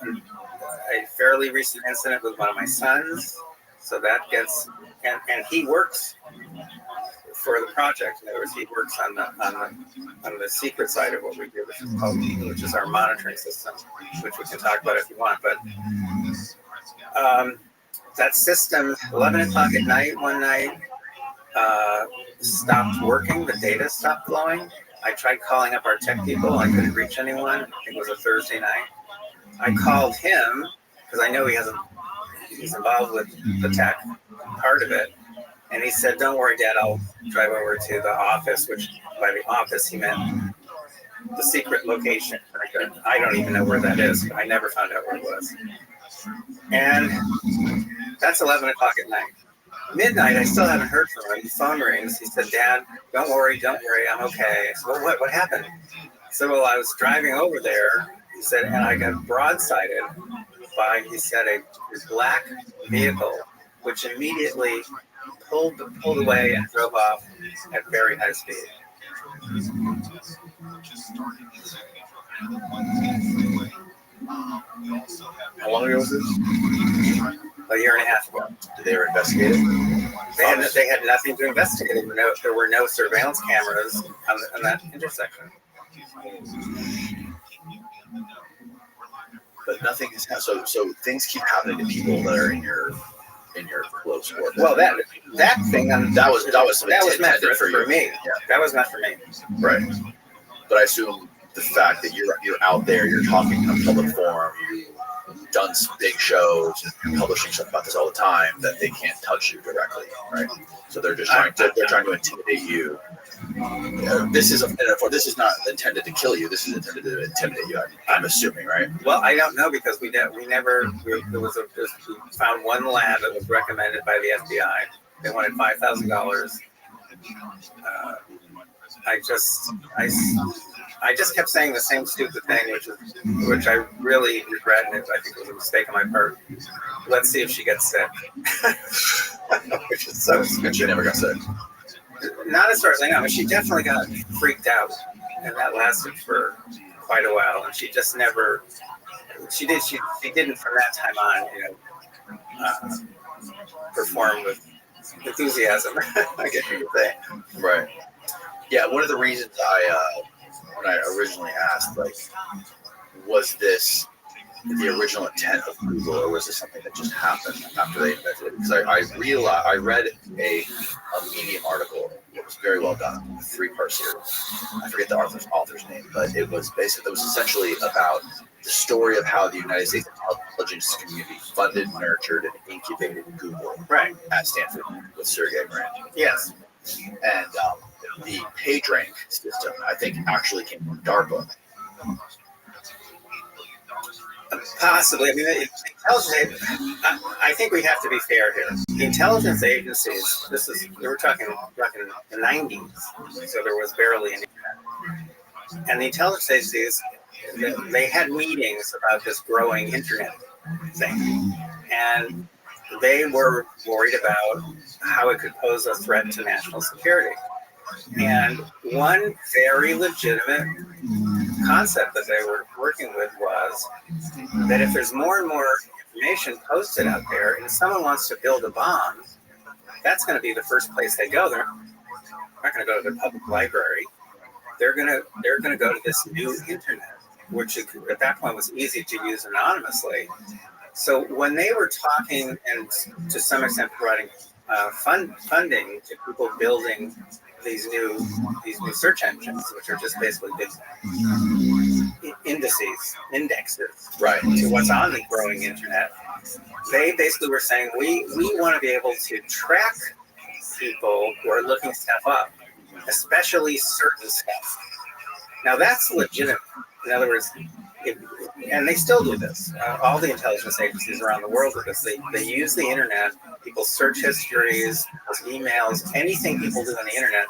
a fairly recent incident with one of my sons. So that gets, and he works for the project. In other words, he works on the secret side of what we do, which is our monitoring system, which we can talk about if you want. But that system, 11 o'clock at night, one night, stopped working. The data stopped flowing. I tried calling up our tech people. I couldn't reach anyone. I think it was a Thursday night. I called him because I know he's involved with the tech part of it. And he said, don't worry, Dad, I'll drive over to the office, which by the office, he meant the secret location. I don't even know where that is. I never found out where it was. And that's 11 o'clock at night. Midnight, I still haven't heard from him. The phone rings. He said, Dad, don't worry, I'm okay. I said, well, what happened? He said, well, I was driving over there. He said, and I got broadsided by, he said, a black vehicle, which immediately pulled away and drove off at very high speed. How long ago was this? A year and a half ago. Did they ever investigate it? They had nothing to investigate. There were no surveillance cameras on that intersection. But nothing has happened. So things keep happening to people that are in your close work. Well, that thing that was meant for me. Yeah. That was meant for me. Right. But I assume the fact that you're out there, you're talking in a public forum, you've done some big shows and publishing stuff about this all the time, that they can't touch you directly, right? So they're just trying to intimidate you. This is not intended to kill you. This is intended to intimidate you. I'm assuming, right? Well, I don't know because we found one lab that was recommended by the FBI. They wanted $5,000. I just kept saying the same stupid thing, which I really regret, and I think it was a mistake on my part. Let's see if she gets sick. Which is so stupid. She never got sick. Not as far as I know. I mean, she definitely got freaked out, and that lasted for quite a while. And she just never. She didn't from that time on, perform with enthusiasm. I guess you could say. Right. Yeah. One of the reasons when I originally asked, like, was this the original intent of Google, or was this something that just happened after they invented it? Because I read a Medium article. It was very well done, a 3-part series. I forget the author's name, but it was essentially about the story of how the United States intelligence community funded, nurtured, and incubated Google at Stanford with Sergey Brin. Yes. And the PageRank system, I think, actually came from DARPA. Possibly. I mean, I think we have to be fair here. The intelligence agencies, we're talking the 90s, so there was barely any. And the intelligence agencies, they had meetings about this growing internet thing. And they were worried about how it could pose a threat to national security. And one very legitimate concept that they were working with was that if there's more and more information posted out there and someone wants to build a bomb, that's going to be the first place they go. They're not going to go to the public library. They're going to go to this new internet, which at that point was easy to use anonymously. So when they were talking and to some extent providing funding to people building these new search engines, which are just basically big indexes to what's on the growing internet, they basically were saying we want to be able to track people who are looking stuff up, especially certain stuff. Now that's legitimate. In other words, and they still do this. All the intelligence agencies around the world do this. They use the internet, people's search histories, emails, anything people do on the internet,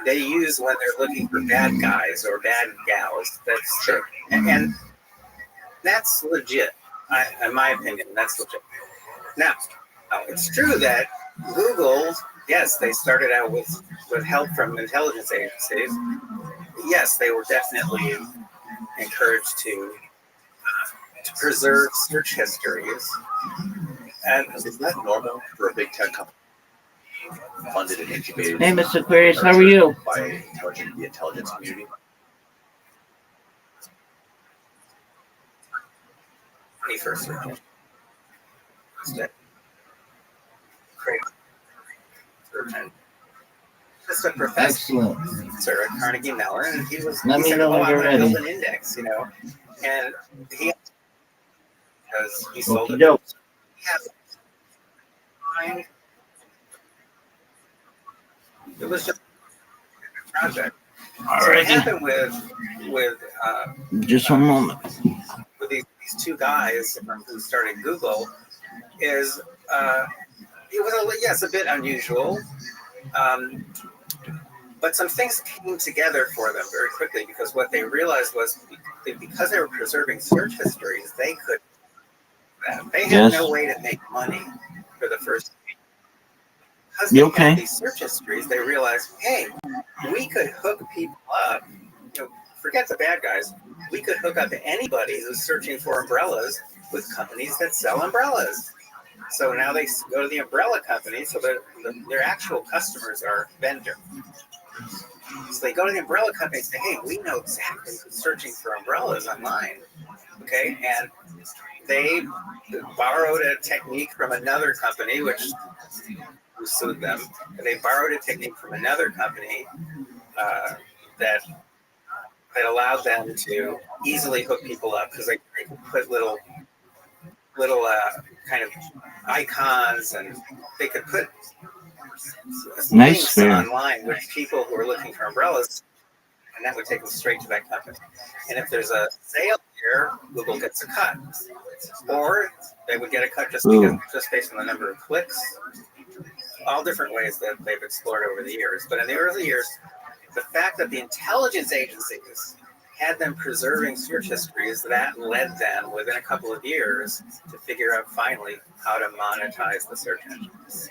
they use when they're looking for bad guys or bad gals. That's true. And that's legit. In my opinion, that's legit. Now, it's true that Google, yes, they started out with help from intelligence agencies. Yes, they were definitely encouraged to preserve search histories. And is that normal for a big tech company? Funded and incubated. Hey, Mr. Aquarius, how are you? By the intelligence community. First search. Just a professor at Carnegie Mellon, and he said, "Oh, I'm going to build an index," and he because he sold it. It was just a project. So what happened with just one moment. With these two guys who started Google is it was a bit unusual, but some things came together for them very quickly because what they realized was because they were preserving search histories, they had no way to make money for the first. Because they had these search histories, they realized, hey, we could hook people up. Forget the bad guys. We could hook up anybody who's searching for umbrellas with companies that sell umbrellas. So now they go to the umbrella company, so their actual customers are vendors. So they go to the umbrella company and say, hey, we know exactly who's searching for umbrellas online. Okay, and they borrowed a technique from another company, who sued them. And they borrowed a technique from another company that allowed them to easily hook people up because they could put little kind of icons, and they could put links online with people who are looking for umbrellas, and that would take them straight to that company. And if there's a sale here, Google gets a cut, or they would get a cut just based on the number of clicks. All different ways that they've explored over the years. But in the early years, the fact that the intelligence agencies had them preserving search histories that led them within a couple of years to figure out finally how to monetize the search engines.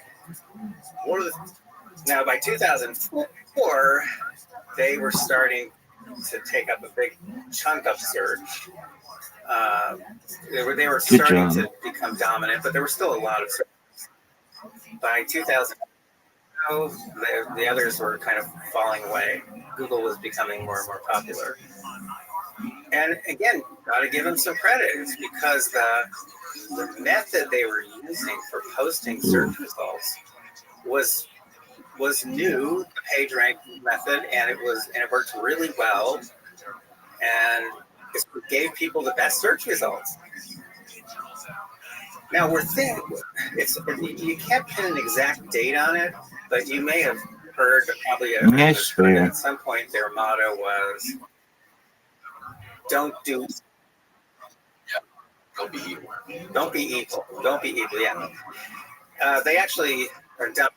Now, by 2004, they were starting to take up a big chunk of search. They were starting to become dominant, but there were still a lot of search. By 2000, the others were kind of falling away. Google was becoming more and more popular. And again, got to give them some credit. It's because the method they were using for posting search results was new, the PageRank method, and it worked really well, and it gave people the best search results. Now we're thinking, you can't pin an exact date on it, but you may have heard probably at some point their motto was, "Don't be evil. Don't be evil. Don't be evil." Yeah. They actually are done.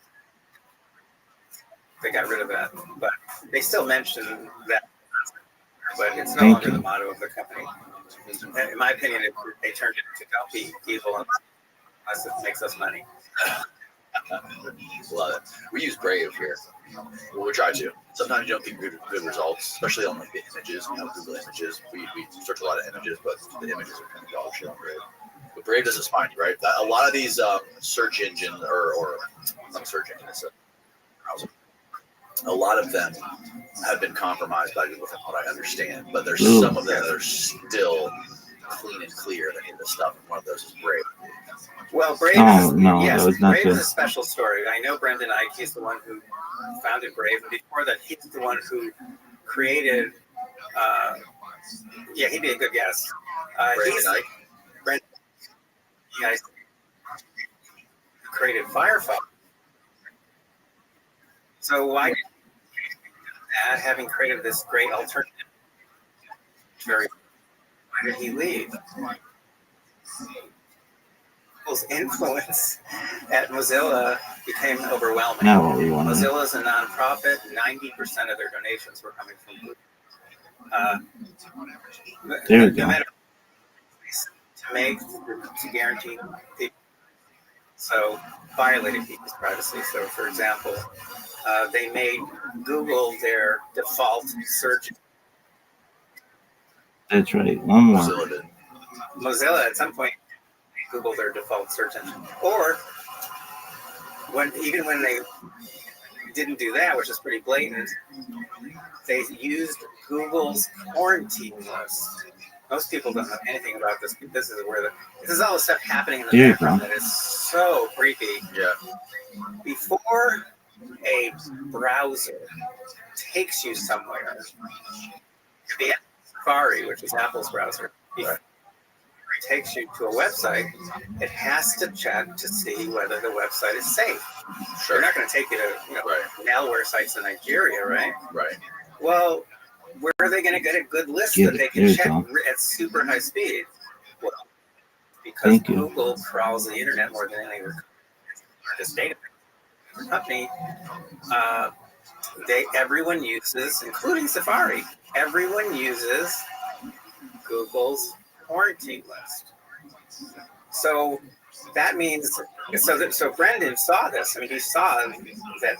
They got rid of that, but they still mention that. But it's no longer the motto of the company. In my opinion, they turned it into "Don't be evil unless it makes us money." Love it. We use Brave here. Well, we try to. Sometimes you don't get good results, especially on like the images. Google Images. We search a lot of images, but the images are kind of dog shit on Brave. But Brave doesn't find you, right? A lot of these search engine or not search engine, it's a browser. A lot of them have been compromised by Google, from what I understand. But there's some of them that are still clean and clear that need this stuff. And one of those is Brave. Well, Brave Brave is a special story. I know Brendan Ike. He's the one who founded Brave. And before that, he's the one who created. He'd be a good guess. Brendan Ike. Brendan. Yeah, created Firefox. So why did that, having created this great alternative? Why did he leave? Google's influence at Mozilla became overwhelming. Mozilla is a nonprofit. 90% of their donations were coming from Google. There you go. To guarantee people, so violated people's privacy. So, for example, they made Google their default search. That's right. One more. Mozilla at some point made Google their default search engine, or even when they didn't do that, which is pretty blatant, they used Google's quarantine list. Most people don't know anything about this. This is all the stuff happening in the background that is so creepy. Yeah. Before a browser takes you somewhere, the Safari, which is Apple's browser, before it takes you to a website, it has to check to see whether the website is safe. Sure. They're not going to take you to malware sites in Nigeria, right? Right. Well, where are they going to get a good list that they can check at super high speed? Well, because Google crawls the internet more than any other database company. Everyone uses, including Safari, everyone uses Google's quarantine list. So that means, so Brendan saw this. I mean, he saw that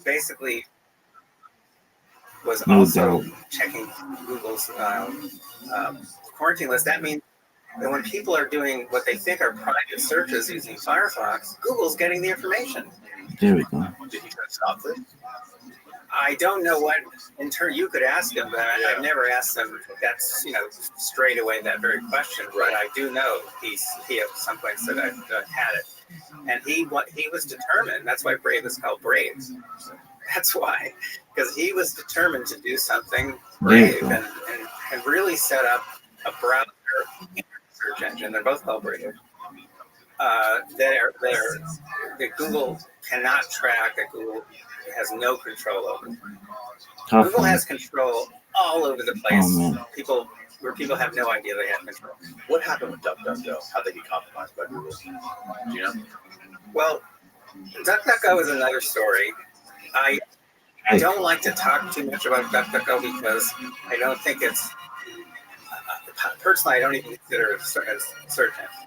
basically was also checking Google's quarantine list. That means that when people are doing what they think are private searches using Firefox, Google's getting the information. There we go. Did he try to stop this? I don't know what, in turn, you could ask him, but I've never asked him. That's, straight away that very question. Right. But I do know he at some point said I had it. And he was determined. That's why Brave is called Brave. That's why. Because he was determined to do something brave and really set up a browser search engine. They're both called Brave. That Google cannot track, that Google has no control over. Google has control all over the place. People have no idea they have control. What happened with DuckDuckGo? How did they get compromised by Google? Do you know? Well, DuckDuckGo is another story. I I don't like to talk too much about DuckDuckGo because I don't think it's personally. I don't even consider it a search engine.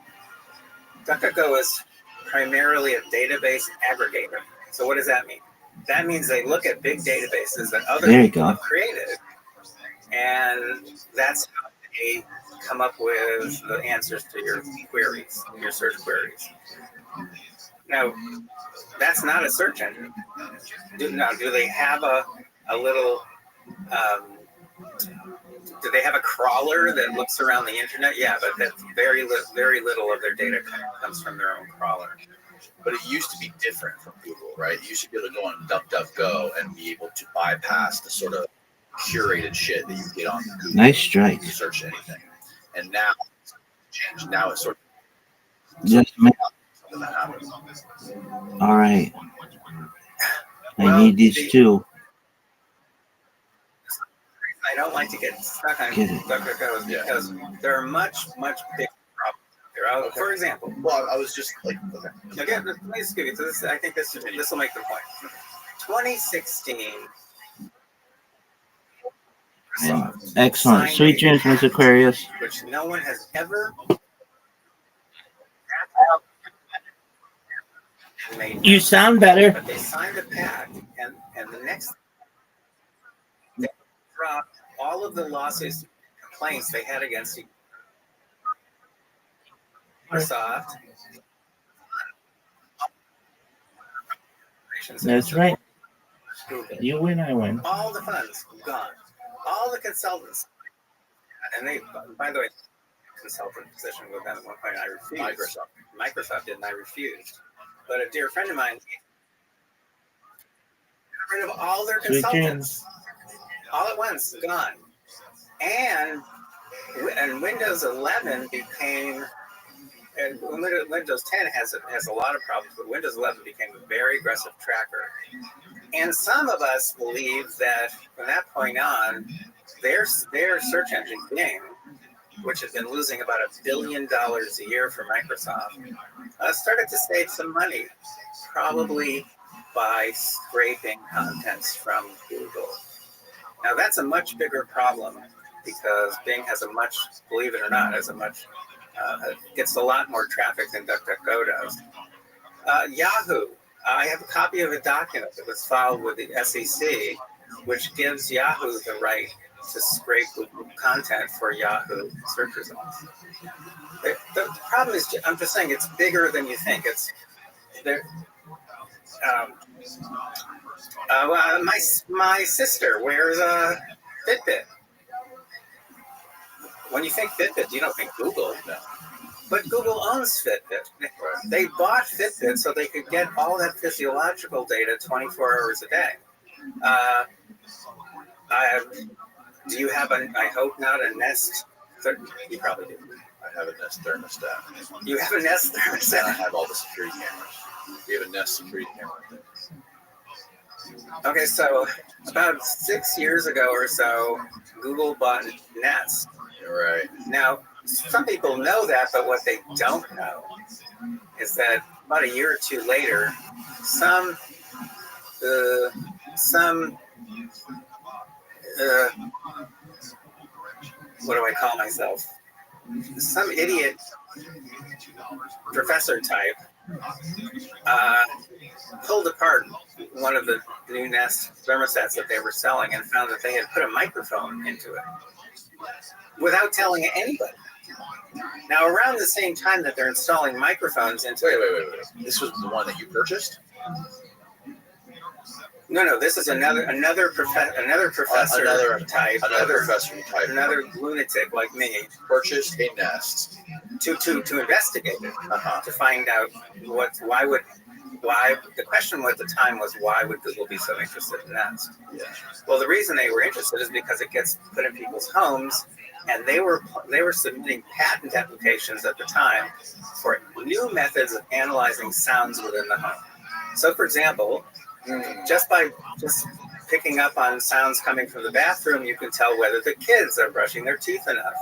DuckDuckGo is primarily a database aggregator. So what does that mean? That means they look at big databases that other people have created, and that's how they come up with the answers to your queries, your search queries. Now, that's not a search engine. Do they have a little, do they have a crawler that looks around the internet? Yeah, but that's very little of their data comes from their own crawler. But it used to be different from Google, right? You used to be able to go on DuckDuckGo and be able to bypass the sort of curated shit that you get on Google. Nice strike. To search anything. And now it's changed. Now it's sort of Just that happens. all right. I need these two. I don't like to get stuck on DuckDuckGo because there are much bigger problems here. For example, well, I was just like, okay, let me just give you this. I think this will make the point. 2016. Excellent. Sweet dreams, Miss Aquarius. Which no one has ever. You sound better. But they signed a pact, and the next they dropped all of the lawsuits, complaints they had against Microsoft. That's right. Google. You win, I win. All the funds gone. All the consultants, and they, by the way, consultant position with them at one point. I refused. Microsoft did, and I refused. But a dear friend of mine got rid of all their consultants, all at once, gone. And Windows 11 became, and Windows 10 has a lot of problems, but Windows 11 became a very aggressive tracker. And some of us believe that from that point on, their search engine Bing, which has been losing about $1 billion a year for Microsoft, started to save some money, probably by scraping contents from Google. Now that's a much bigger problem because Bing has a much, believe it or not, gets a lot more traffic than DuckDuckGo does. Yahoo. I have a copy of a document that was filed with the SEC, which gives Yahoo the right to scrape content for Yahoo search results. The problem is, I'm just saying, it's bigger than you think. It's there. My sister wears a Fitbit. When you think Fitbit, you don't think Google. No. But Google owns Fitbit. They bought Fitbit so they could get all that physiological data 24 hours a day. Do you have I hope not, a Nest? You probably do. I have a Nest thermostat. You have a Nest thermostat? And I have all the security cameras. We have a Nest security camera. Okay, so about 6 years ago or so, Google bought Nest. Right. Now, some people know that, but what they don't know is that about a year or two later, some what do I call myself? Some idiot professor type pulled apart one of the new Nest thermostats that they were selling and found that they had put a microphone into it without telling anybody. Now, around the same time that they're installing microphones into Wait. This was the one that you purchased? No. This is another professor type. Another lunatic like me purchased a Nest to investigate it, to find out why. The question at the time was, why would Google be so interested in Nest? Yeah. Well, the reason they were interested is because it gets put in people's homes, and they were submitting patent applications at the time for new methods of analyzing sounds within the home. So, for example, just picking up on sounds coming from the bathroom, you can tell whether the kids are brushing their teeth enough.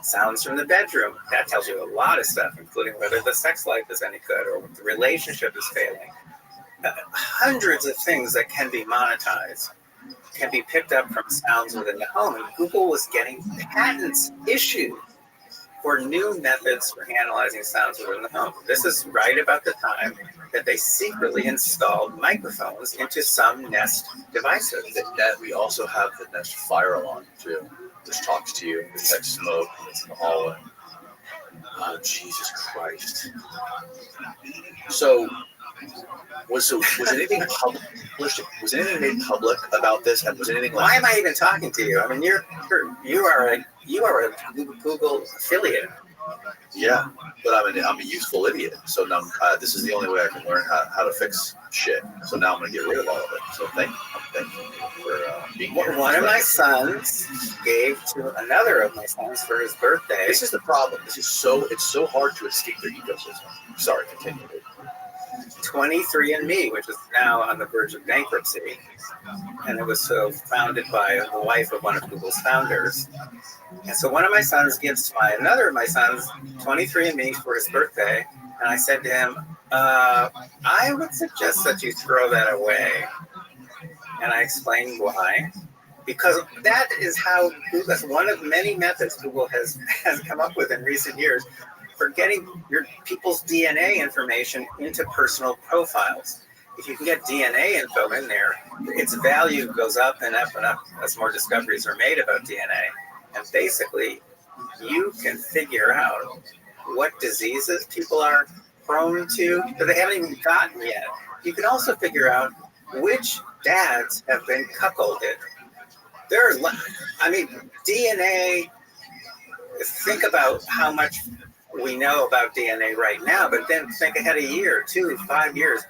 Sounds from the bedroom, that tells you a lot of stuff, including whether the sex life is any good or the relationship is failing. hundreds of things that can be monetized, can be picked up from sounds within the home. And Google was getting patents issued for new methods for analyzing sounds within the home. This is right about the time that they secretly installed microphones into some Nest devices. That we also have the Nest fire alarm too, which talks to you, detects smoke, and it's in the hallway. Oh, Jesus Christ. So was anything published? Was anything made public about this? And was anything like? Why am I even talking to you? I mean, you are a Google affiliate. Yeah, but I'm a useful idiot. So now this is the only way I can learn how to fix shit. So now I'm gonna get rid of all of it. So thank you for being here. One of my sons gave to another of my sons for his birthday. This is the problem. It's so hard to escape their ecosystem. Sorry, continue. 23andMe, which is now on the verge of bankruptcy, and it was founded by the wife of one of Google's founders. And so one of my sons gives to another of my sons 23andMe for his birthday, and I said to him, I would suggest that you throw that away. And I explained why. Because that is how Google, that's one of many methods Google has come up with in recent years for getting your people's DNA information into personal profiles. If you can get DNA info in there, its value goes up and up and up as more discoveries are made about DNA. And basically, you can figure out what diseases people are prone to that they haven't even gotten yet. You can also figure out which dads have been cuckolded. DNA, think about how much we know about DNA right now, but then think ahead a year, 2, 5 years.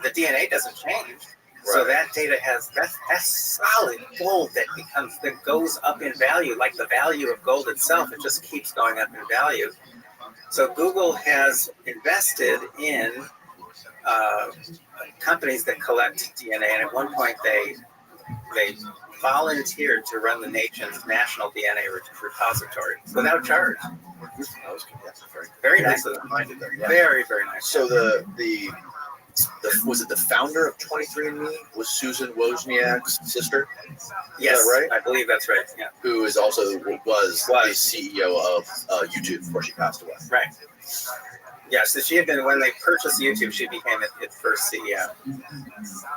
The DNA doesn't change. Right. So that data that's solid gold that goes up in value, like the value of gold itself. It just keeps going up in value. So Google has invested in companies that collect DNA, and at one point they volunteered to run the nation's national DNA repository without charge. Very nice of them. Very, very nice. So the was it the founder of 23andMe was Susan Wozniak's sister? Yes, is that right? I believe that's right. Yeah. Who is also was the CEO of YouTube before she passed away. Right. Yeah, so she had been, when they purchased YouTube, she became its first CEO.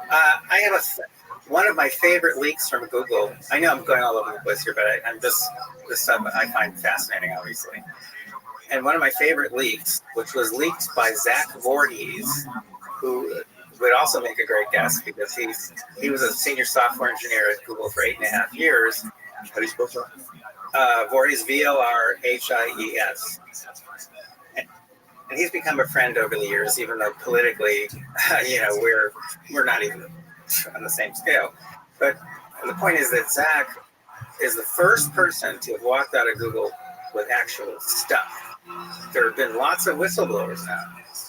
I have one of my favorite leaks from Google. I know I'm going all over the place here, but this stuff I find fascinating, obviously. And one of my favorite leaks, which was leaked by Zach Voorhees, who would also make a great guest because he was a senior software engineer at Google for 8.5 years. How do you spell that? Voorhees, Vorhies. And he's become a friend over the years, even though politically, we're not even on the same scale. But the point is that Zach is the first person to have walked out of Google with actual stuff. There have been lots of whistleblowers now,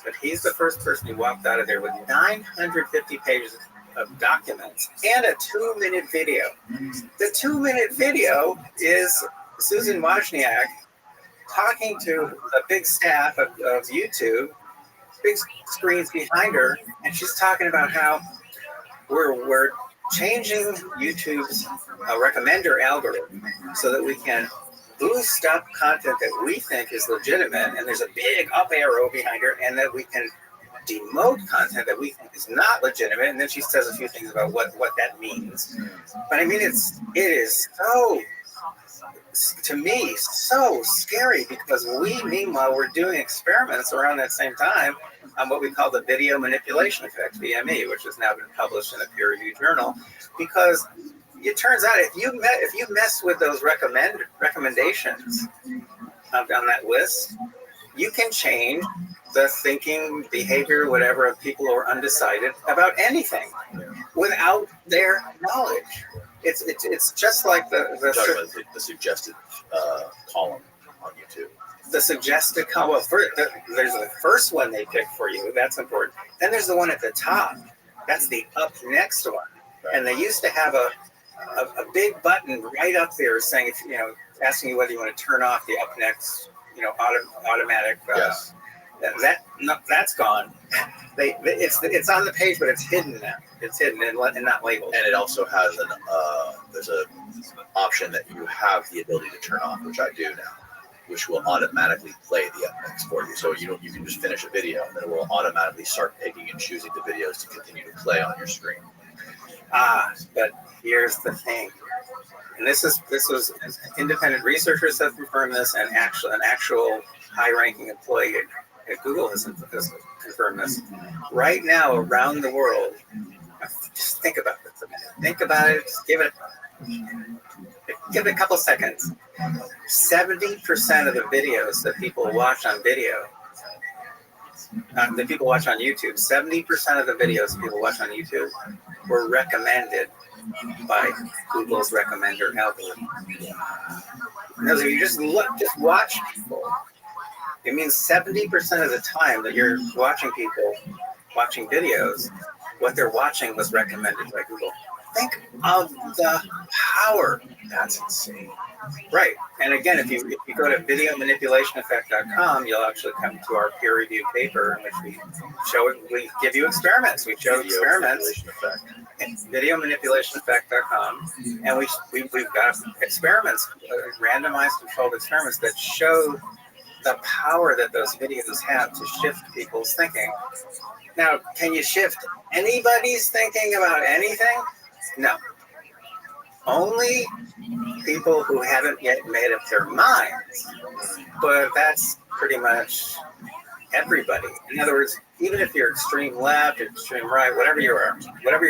but he's the first person who walked out of there with 950 pages of documents and a 2-minute video. The 2-minute video is Susan Wozniak talking to a big staff of YouTube, big screens behind her, and she's talking about how we're changing YouTube's recommender algorithm so that we can boost up content that we think is legitimate, and there's a big up arrow behind her, and that we can demote content that we think is not legitimate, and then she says a few things about what that means. But I mean, it is so, to me, so scary because meanwhile, we're doing experiments around that same time on what we call the video manipulation effect, VME, which has now been published in a peer-reviewed journal, because it turns out if you mess with those recommendations on that list, you can change the thinking, behavior, whatever of people who are undecided about anything without their knowledge. It's just like the suggested column on YouTube. The suggested column. Well, there's the first one they pick for you. That's important. Then there's the one at the top. That's the up next one. Right. And they used to have a big button right up there saying, asking you whether you want to turn off the up next, automatic. Yes. That's gone. It's on the page, but it's hidden now. It's hidden and not labeled. And it also has there's a option that you have the ability to turn off, which I do now, which will automatically play the upmix for you. So you can just finish a video, and then it will automatically start picking and choosing the videos to continue to play on your screen. But here's the thing, and this was independent researchers have confirmed this, and an actual high-ranking employee at Google has confirmed this. Right now, around the world, just think about this a minute. Think about it. Just give it a couple seconds. 70% of the videos that people watch on video, that people watch on YouTube, 70% of the videos that people watch on YouTube were recommended by Google's recommender algorithm. Because if you just watch people, it means 70% of the time that you're watching people watching videos, what they're watching was recommended by Google. Think of the power. That's insane. Right. And again, if you go to videomanipulationeffect.com, you'll actually come to our peer-reviewed paper in which we give you experiments. We show experiments. Videomanipulationeffect.com, and we've got experiments, randomized controlled experiments that show the power that those videos have to shift people's thinking. Now, can you shift anybody's thinking about anything? No. Only people who haven't yet made up their minds. But that's pretty much everybody. In other words, even if you're extreme left, extreme right, whatever your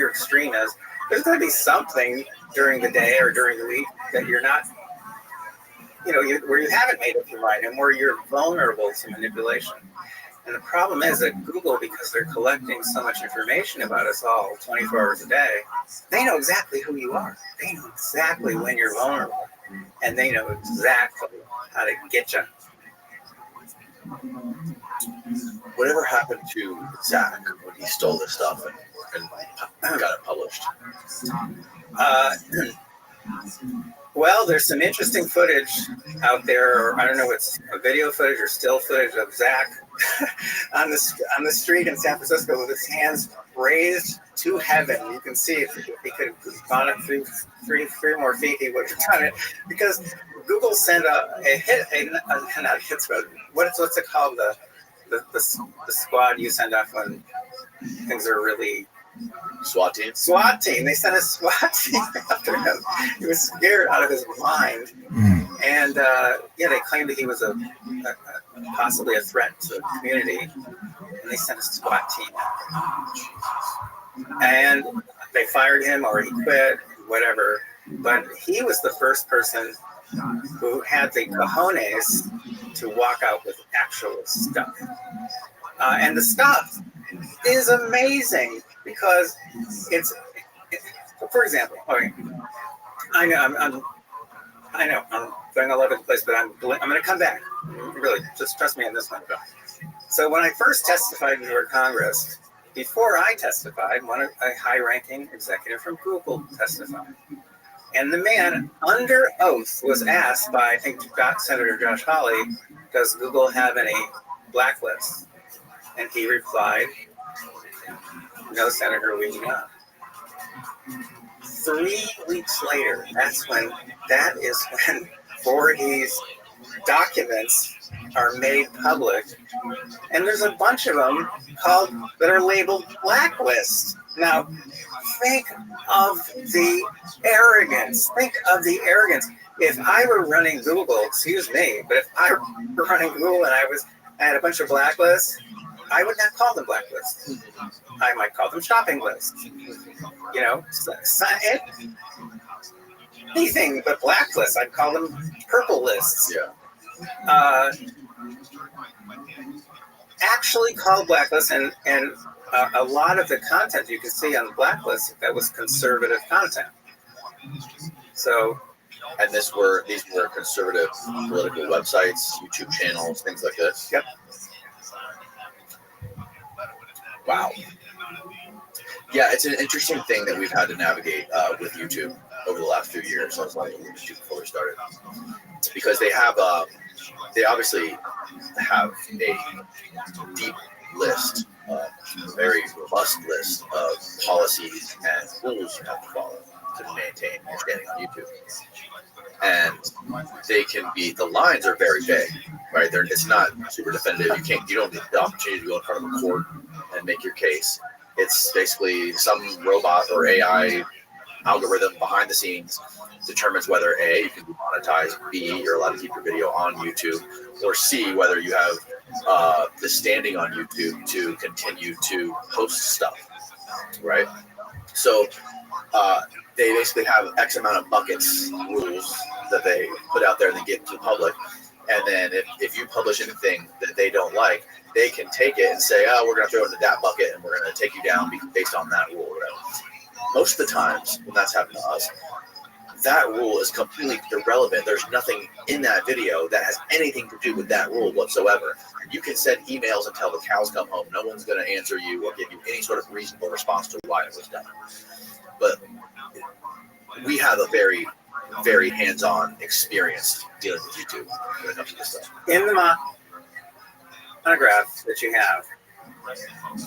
extreme is, there's going to be something during the day or during the week that you're not, where you haven't made up your mind and where you're vulnerable to manipulation. And the problem is that Google, because they're collecting so much information about us all 24 hours a day, they know exactly who you are. They know exactly when you're vulnerable. And they know exactly how to get you. Whatever happened to Zach when he stole this stuff and got it published? Well, there's some interesting footage out there. I don't know if it's a video footage or still footage of Zach on the street in San Francisco with his hands raised to heaven. You can see if he could have gone up three more feet, he would have done it, because Google sent what's it called, the squad you send off when things are really. SWAT team. They sent a SWAT team after him. He was scared out of his mind. And they claimed that he was possibly a threat to the community. And they sent a SWAT team. And they fired him, or he quit, whatever. But he was the first person who had the cojones to walk out with actual stuff. And the stuff is amazing. Because it's for example, okay, I know I'm going all over the place, but I'm going to come back. Really, just trust me on this one. So when I first testified before Congress, before I testified, a high-ranking executive from Google testified, and the man under oath was asked by, I think, Senator Josh Hawley, does Google have any blacklists? And he replied, no, Senator, we do not. 3 weeks later, that is when Voorhees documents are made public, and there's a bunch of them that are labeled blacklists. Now, think of the arrogance. If I were running Google, excuse me, but if I were running Google and I had a bunch of blacklists, I would not call them blacklists. I might call them shopping lists. Anything but blacklists. I'd call them purple lists. Yeah. Actually called blacklists, and a lot of the content you can see on the blacklist that was conservative content. So. And these were conservative political websites, YouTube channels, things like this. Yep. Wow. Yeah, it's an interesting thing that we've had to navigate with YouTube. over the last few years. I was like before we started, because they obviously have a deep list, a very robust list of policies and rules you have to follow to maintain your standing on YouTube. And the lines are very vague, right? It's not super definitive. You don't get the opportunity to go in front of a court and make your case. It's basically some robot or AI algorithm behind the scenes determines whether A, you can be monetized, B, you're allowed to keep your video on YouTube, or C, whether you have the standing on YouTube to continue to post stuff, right? So they basically have X amount of buckets rules that they put out there and they give to the public. And then if you publish anything that they don't like, they can take it and say, oh, we're going to throw it into that bucket and we're going to take you down based on that rule. Right? Most of the times when that's happened to us, that rule is completely irrelevant. There's nothing in that video that has anything to do with that rule whatsoever. You can send emails until the cows come home. No one's going to answer you or give you any sort of reasonable response to why it was done. But we have a very, very hands-on experience dealing with YouTube when it comes to this stuff. In the monograph that you have,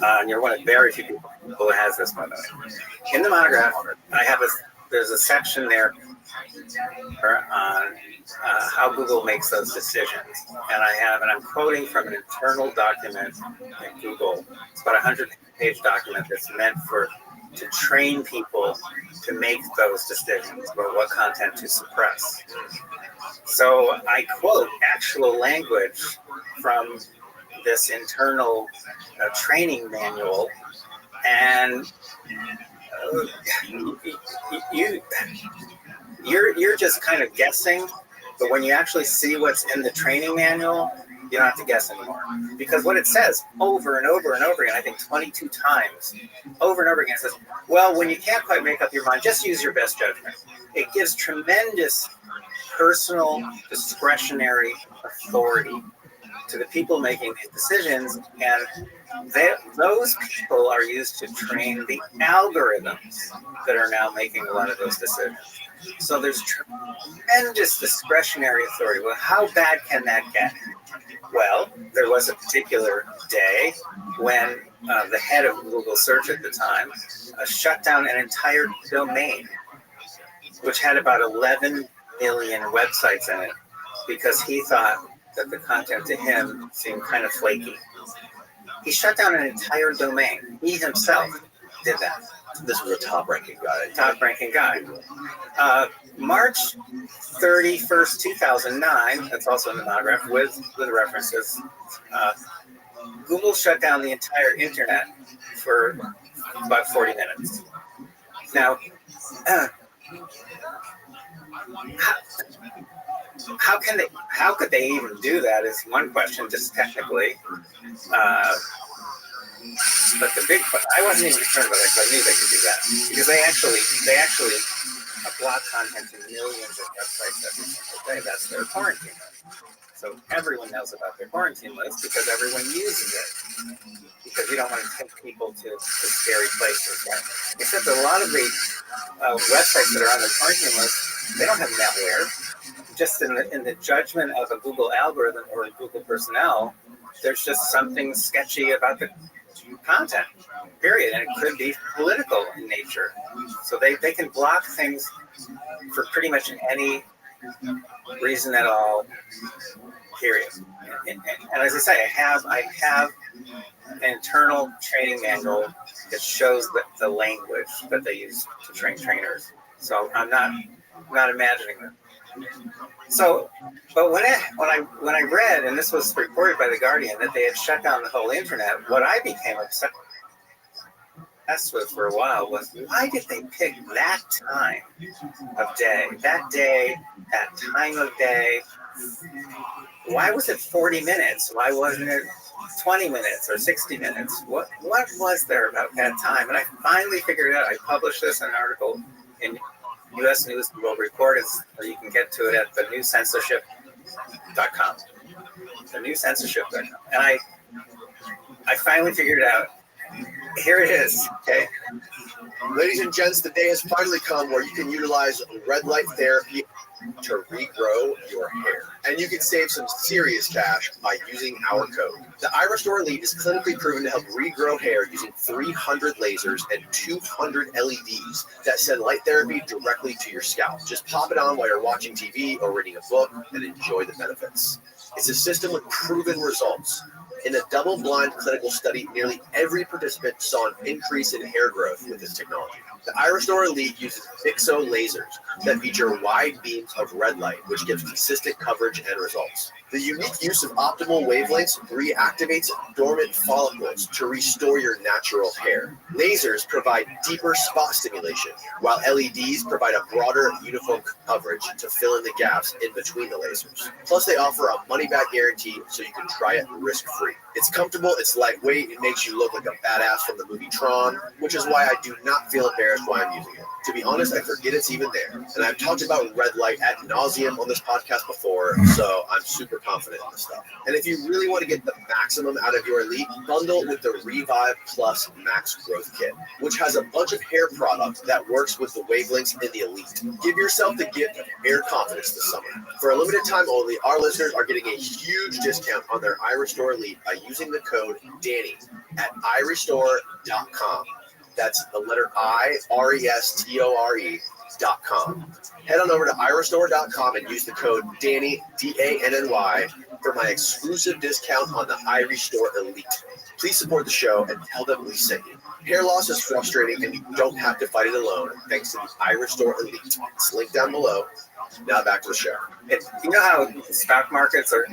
and you're one of very few people who has this, by the way. In the monograph, there's a section there on how Google makes those decisions. And I'm quoting from an internal document at Google. It's about a 100-page document that's meant to train people to make those decisions about what content to suppress. So I quote actual language from this internal training manual, and you're just kind of guessing, but when you actually see what's in the training manual, you don't have to guess anymore. Because what it says over and over and over again, I think 22 times, over and over again, it says, well, when you can't quite make up your mind, just use your best judgment. It gives tremendous personal discretionary authority to the people making these decisions, and those people are used to train the algorithms that are now making a lot of those decisions. So there's tremendous discretionary authority. Well, how bad can that get? Well, there was a particular day when the head of Google Search at the time shut down an entire domain, which had about 11 million websites in it, because he thought that the content to him seemed kind of flaky. He shut down an entire domain. He himself did that. This was a top-ranking guy. Top-ranking guy. March 31st, 2009, that's also in the monograph with references, Google shut down the entire internet for about 40 minutes. Now, how could they even do that is one question, just technically. But the big question, I wasn't even concerned about that because I knew they could do that, because they actually block content to millions of websites every single day. That's their quarantine list. So everyone knows about their quarantine list because everyone uses it. Because you don't want to take people to scary places, right? Except a lot of the websites that are on the quarantine list, they don't have malware. Just in the judgment of a Google algorithm or a Google personnel, there's just something sketchy about the content, period. And it could be political in nature. So they can block things for pretty much any reason at all, period. And as I say, I have an internal training manual that shows the language that they use to train trainers. So I'm not imagining that. So, but when I read, and this was reported by The Guardian, that they had shut down the whole internet, what I became obsessed with for a while was, why did they pick that time of day, that time of day? Why was it 40 minutes? Why wasn't it 20 minutes or 60 minutes? What was there about that time? And I finally figured it out. I published this in an article in U.S. News and World Report, or you can get to it at thenewcensorship.com. Thenewcensorship.com. And I finally figured it out. here it is. Okay. Ladies and gents, the day has finally come where you can utilize red light therapy to regrow your hair. And you can save some serious cash by using our code. The iRestore Elite is clinically proven to help regrow hair using 300 lasers and 200 LEDs that send light therapy directly to your scalp. Just pop it on while you're watching TV or reading a book and enjoy the benefits. It's a system with proven results. In a double-blind clinical study, nearly every participant saw an increase in hair growth with this technology. The iRestore Elite uses Pixo lasers that feature wide beams of red light, which gives consistent coverage and results. The unique use of optimal wavelengths reactivates dormant follicles to restore your natural hair. Lasers provide deeper spot stimulation, while LEDs provide a broader, uniform coverage to fill in the gaps in between the lasers. Plus, they offer a money-back guarantee so you can try it risk-free. It's comfortable, it's lightweight, it makes you look like a badass from the movie Tron, which is why I do not feel embarrassed why I'm using it. To be honest, I forget it's even there. And I've talked about red light ad nauseum on this podcast before, so I'm super confident in this stuff. And if you really want to get the maximum out of your Elite, bundle with the Revive Plus Max Growth Kit, which has a bunch of hair products that works with the wavelengths in the Elite. Give yourself the gift of hair confidence this summer. For a limited time only, our listeners are getting a huge discount on their iRestore Elite by using the code DANNY at iRestore.com. That's the letter IRESTORE.com. Head on over to iRestore.com and use the code DANNY, DANNY, for my exclusive discount on the iRestore Elite. Please support the show and tell them we sent you. Hair loss is frustrating and you don't have to fight it alone thanks to the iRestore Elite. It's linked down below. Now back to the show. You know how stock markets are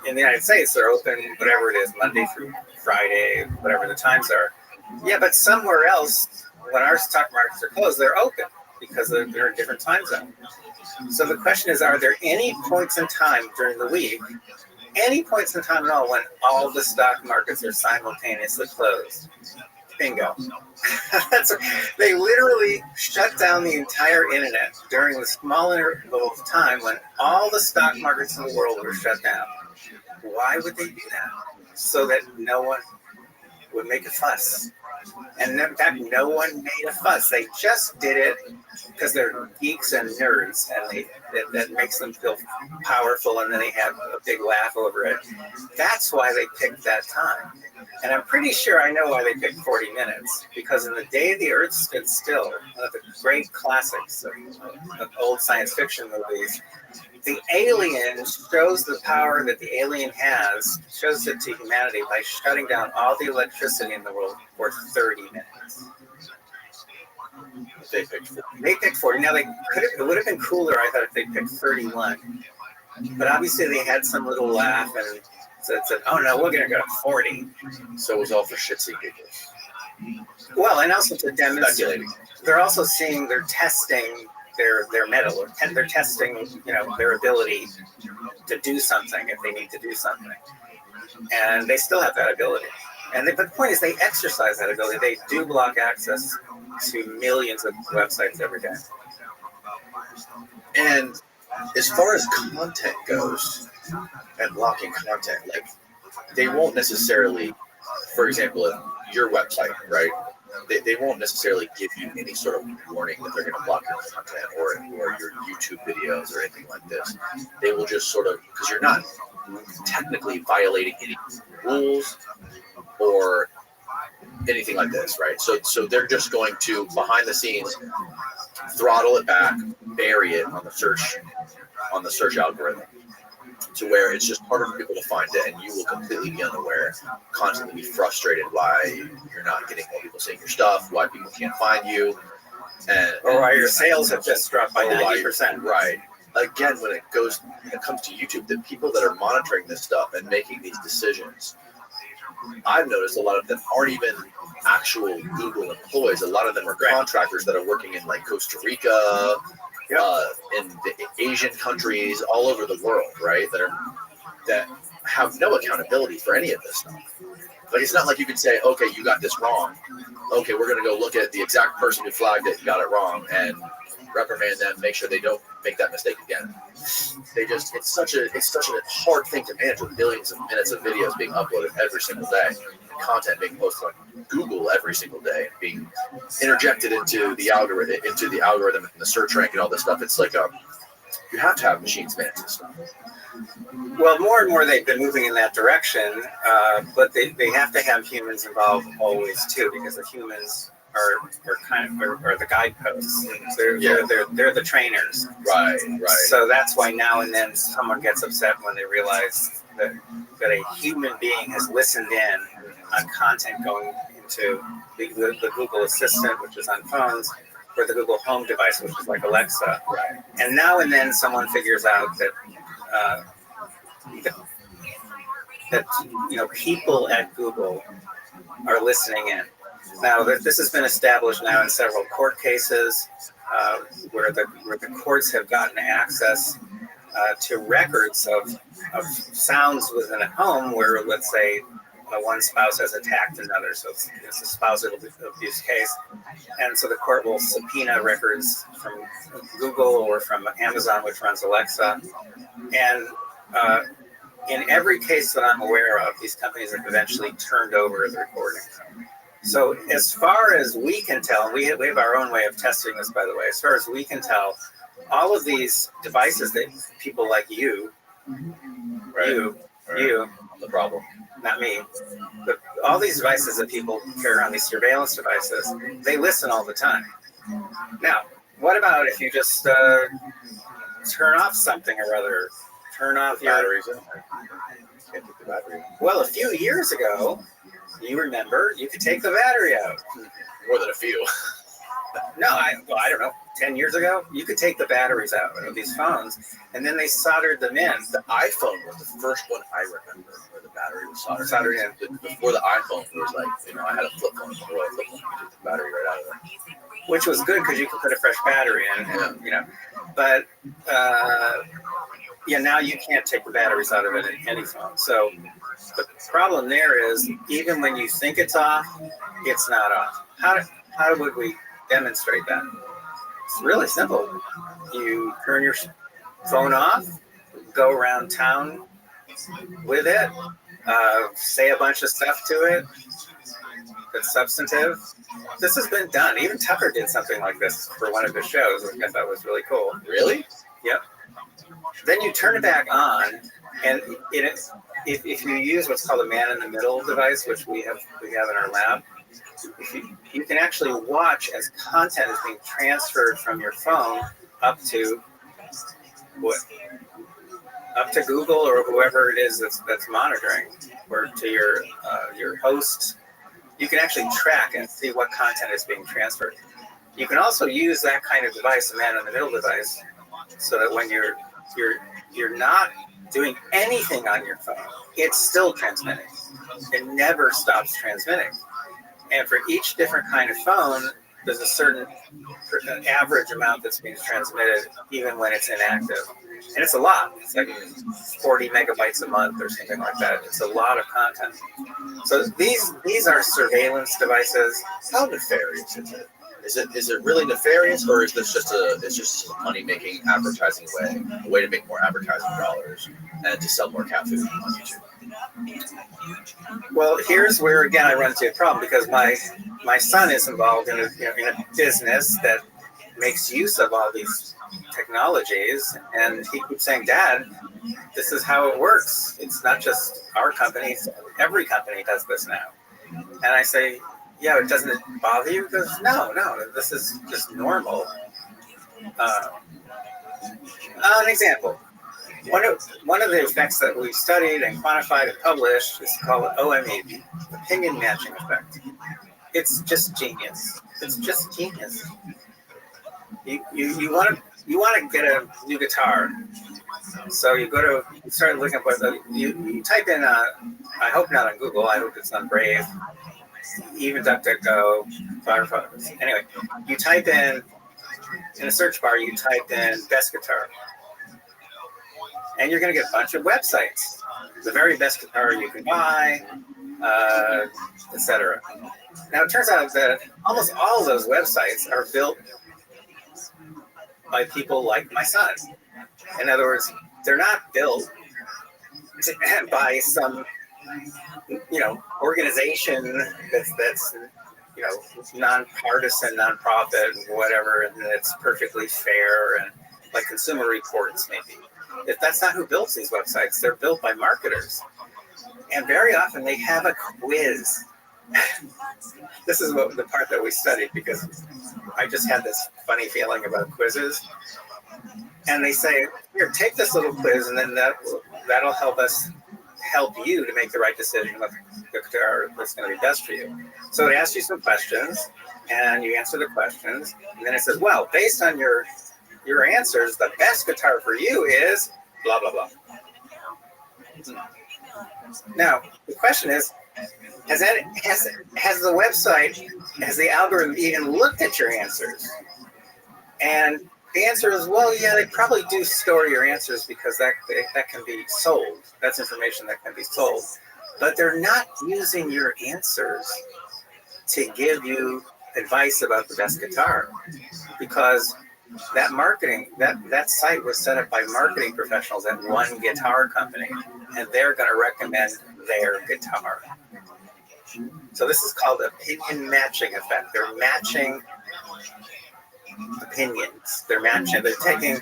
in the United States, they're open, whatever it is, Monday through Friday, whatever the times are. Yeah, but somewhere else, when our stock markets are closed, they're open because they're in a different time zone. So the question is, are there any points in time during the week, any points in time at all, when all the stock markets are simultaneously closed? Bingo. They literally shut down the entire internet during the small interval of time when all the stock markets in the world were shut down. Why would they do that? So that no one would make a fuss. And in fact, no one made a fuss. They just did it because they're geeks and nerds, and that makes them feel powerful, and then they have a big laugh over it. That's why they picked that time. And I'm pretty sure I know why they picked 40 minutes, because in The Day the Earth Stood Still, one of the great classics of old science fiction movies, the alien shows the power that the alien has, shows it to humanity by shutting down all the electricity in the world for 30 minutes. They picked 40. They picked 40. Now, it would have been cooler, I thought, if they picked 31. But obviously they had some little laugh and said, oh no, we're going to go to 40. So it was all for shits and giggles. Well, and also to demonstrate. They're also seeing, they're testing their metal, or they're testing, their ability to do something if they need to do something. And they still have that ability. But the point is, they exercise that ability. They do block access to millions of websites every day. And as far as content goes, and blocking content, like, they won't necessarily, for example, your website, right? They won't necessarily give you any sort of warning that they're going to block your content or your YouTube videos or anything like this. They will just sort of, because you're not technically violating any rules or anything like this, right? So they're just going to, behind the scenes, throttle it back, bury it on the search algorithm, to where it's just harder for people to find it, and you will completely be unaware, constantly be frustrated why you're not getting more people seeing your stuff, why people can't find you, or why your sales have just dropped by 90%. Right. Again, when it comes to YouTube, the people that are monitoring this stuff and making these decisions, I've noticed a lot of them aren't even actual Google employees. A lot of them are contractors that are working in like Costa Rica, in the Asian countries, all over the world, right? That have no accountability for any of this stuff. Like, it's not like you can say, okay, you got this wrong. Okay, we're going to go look at the exact person who flagged it and got it wrong and reprimand them, make sure they don't make that mistake again. It's such a hard thing to manage with billions of minutes of videos being uploaded every single day. content being posted on Google every single day, being interjected into the algorithm and the search rank and all this stuff. It's like you have to have machines manage this stuff. Well, more and more they've been moving in that direction, but they have to have humans involved always too, because the humans are the guideposts. They're the trainers. Right. So that's why now and then someone gets upset when they realize that a human being has listened in on content going into the Google Assistant, which is on phones, or the Google Home device, which is like Alexa. Right. And now and then someone figures out that people at Google are listening in. Now, this has been established now in several court cases where the courts have gotten access to records of sounds within a home where, let's say, one spouse has attacked another. So it's a spousal abuse case. And so the court will subpoena records from Google or from Amazon, which runs Alexa. And in every case that I'm aware of, these companies have eventually turned over the recording. So as far as we can tell, we have our own way of testing this, by the way. As far as we can tell, all of these devices that people like you, I'm the problem. Not me, but all these devices that people carry around, these surveillance devices, they listen all the time. Now, what about if you just turn off something or other? Turn off your batteries. Can't take the battery. Well, a few years ago, you remember, you could take the battery out. More than a few. No, I don't know. 10 years ago, you could take the batteries out of these phones, and then they soldered them in. The iPhone was the first one I remember where the battery was Soldered in. Before the iPhone, it was like, I had a flip phone. You took the battery right out of it. Which was good because you could put a fresh battery in, But now you can't take the batteries out of it in any phone. So the problem there is, even when you think it's off, it's not off. How would we demonstrate that? It's really simple. You turn your phone off, go around town with it, say a bunch of stuff to it that's substantive. This has been done. Even Tucker did something like this for one of his shows, which I thought was really cool. Really? Yep. Then you turn it back on, and if you use what's called a man-in-the-middle device, which we have in our lab, you can actually watch as content is being transferred from your phone up to Google or whoever it is that's monitoring, or to your host. You can actually track and see what content is being transferred. You can also use that kind of device, a man-in-the-middle device, so that when you're not doing anything on your phone, it's still transmitting. It never stops transmitting. And for each different kind of phone, there's a certain average amount that's being transmitted, even when it's inactive. And it's a lot. It's like 40 megabytes a month or something like that. It's a lot of content. So these are surveillance devices. How nefarious is it? Is it really nefarious, or is this just a money-making advertising way, a way to make more advertising dollars and to sell more cat food on YouTube? Well, here's where again I run into a problem, because my son is involved in a business that makes use of all these technologies, and he keeps saying, "Dad, this is how it works. It's not just our company; every company does this now." And I say, "Yeah, but doesn't it bother you?" He goes, "No, this is just normal." An example. One of the effects that we've studied and quantified and published is called OME, opinion matching effect. It's just genius. It's just genius. You want to get a new guitar, so you start looking up you type in I hope not on Google. I hope it's on Brave, even DuckDuckGo, Firefox. Anyway, you type in a search bar. You type in best guitar. And you're going to get a bunch of websites. The very best guitar you can buy, etc. Now, it turns out that almost all of those websites are built by people like my son. In other words, they're not built by some organization that's nonpartisan, nonprofit, whatever, and it's perfectly fair, and like Consumer Reports maybe. If that's not who builds these websites, they're built by marketers, and very often they have a quiz. This is the part that we studied, because I just had this funny feeling about quizzes. And they say, here, take this little quiz, and then that'll help you to make the right decision about the guitar that's going to be best for you. So it asks you some questions, and you answer the questions, and then it says, well, based on your answers, the best guitar for you is blah, blah, blah. Now, the question is, has the website, has the algorithm even looked at your answers? And the answer is, well, yeah, they probably do store your answers, because that can be sold. That's information that can be sold. But they're not using your answers to give you advice about the best guitar, because that site was set up by marketing professionals at one guitar company, and they're going to recommend their guitar. So this is called opinion matching effect. They're matching opinions. They're taking.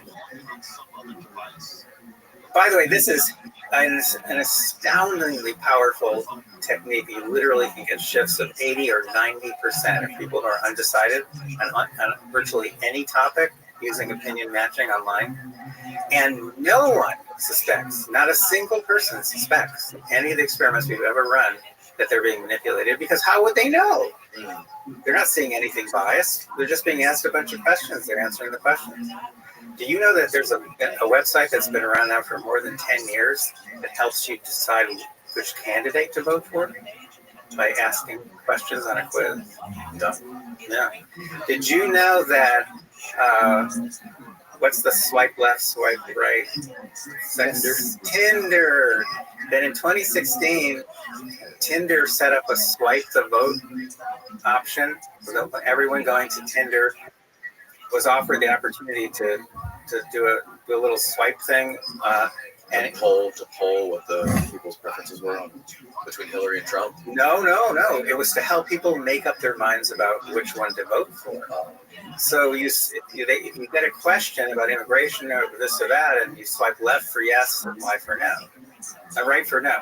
By the way, this is an astoundingly powerful technique. You literally can get shifts of 80 or 90% of people who are undecided on virtually any topic using opinion matching online. And no one suspects, not a single person suspects, any of the experiments we've ever run, that they're being manipulated, because how would they know? They're not seeing anything biased. They're just being asked a bunch of questions. They're answering the questions. Do you know that there's a website that's been around now for more than 10 years that helps you decide which candidate to vote for by asking questions on a quiz? No. Did you know that what's the swipe left, swipe right? Tinder. Then in 2016, Tinder set up a swipe the vote option. So everyone going to Tinder was offered the opportunity to do a little swipe thing, and poll what the people's preferences were between Hillary and Trump. No. It was to help people make up their minds about which one to vote for. So you get a question about immigration or this or that, and you swipe left for yes and right for no. Right for no.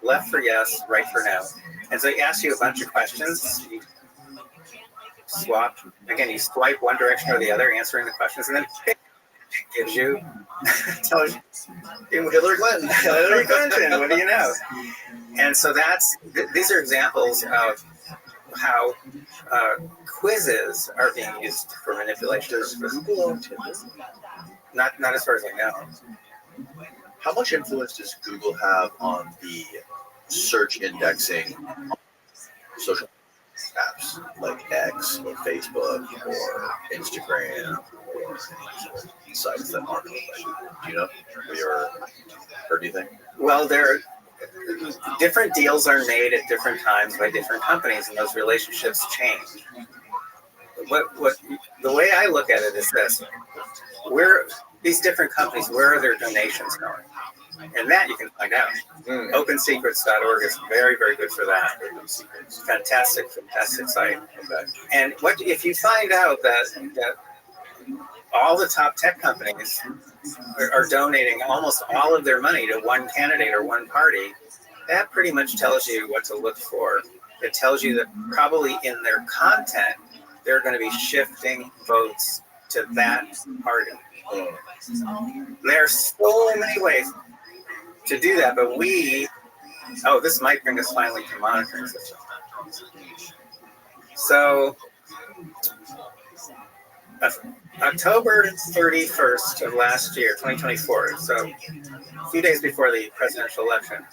Left for yes, right for no. And so it asks you a bunch of questions. You swap. Again, you swipe one direction or the other, answering the questions, and then it gives you, tells you Hillary Clinton. What do you know? And so these are examples of how quizzes are being used for manipulation. Does Google own Tinder? Not as far as I know. How much influence does Google have on the search indexing social apps like X or Facebook or Instagram or sites that aren't? Do you know? Have you ever heard anything? Well, different deals are made at different times by different companies, and those relationships change. The way I look at it is this: these different companies, where are their donations going? And that you can find out. OpenSecrets.org is very, very good for that. Fantastic site. Okay. And if you find out that all the top tech companies are donating almost all of their money to one candidate or one party, that pretty much tells you what to look for. It tells you that probably in their content, they're going to be shifting votes to that party. There are so many ways to do that, but this might bring us finally to monitoring systems. So, October 31st of last year, 2024, so a few days before the presidential election,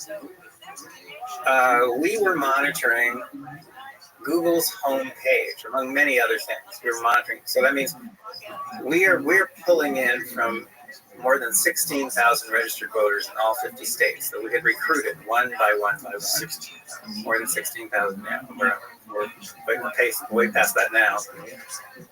we were monitoring Google's homepage, among many other things. We were monitoring. So that means we're pulling in from more than 16,000 registered voters in all 50 states that we had recruited one by one. More than 16,000 now. We're way past that now.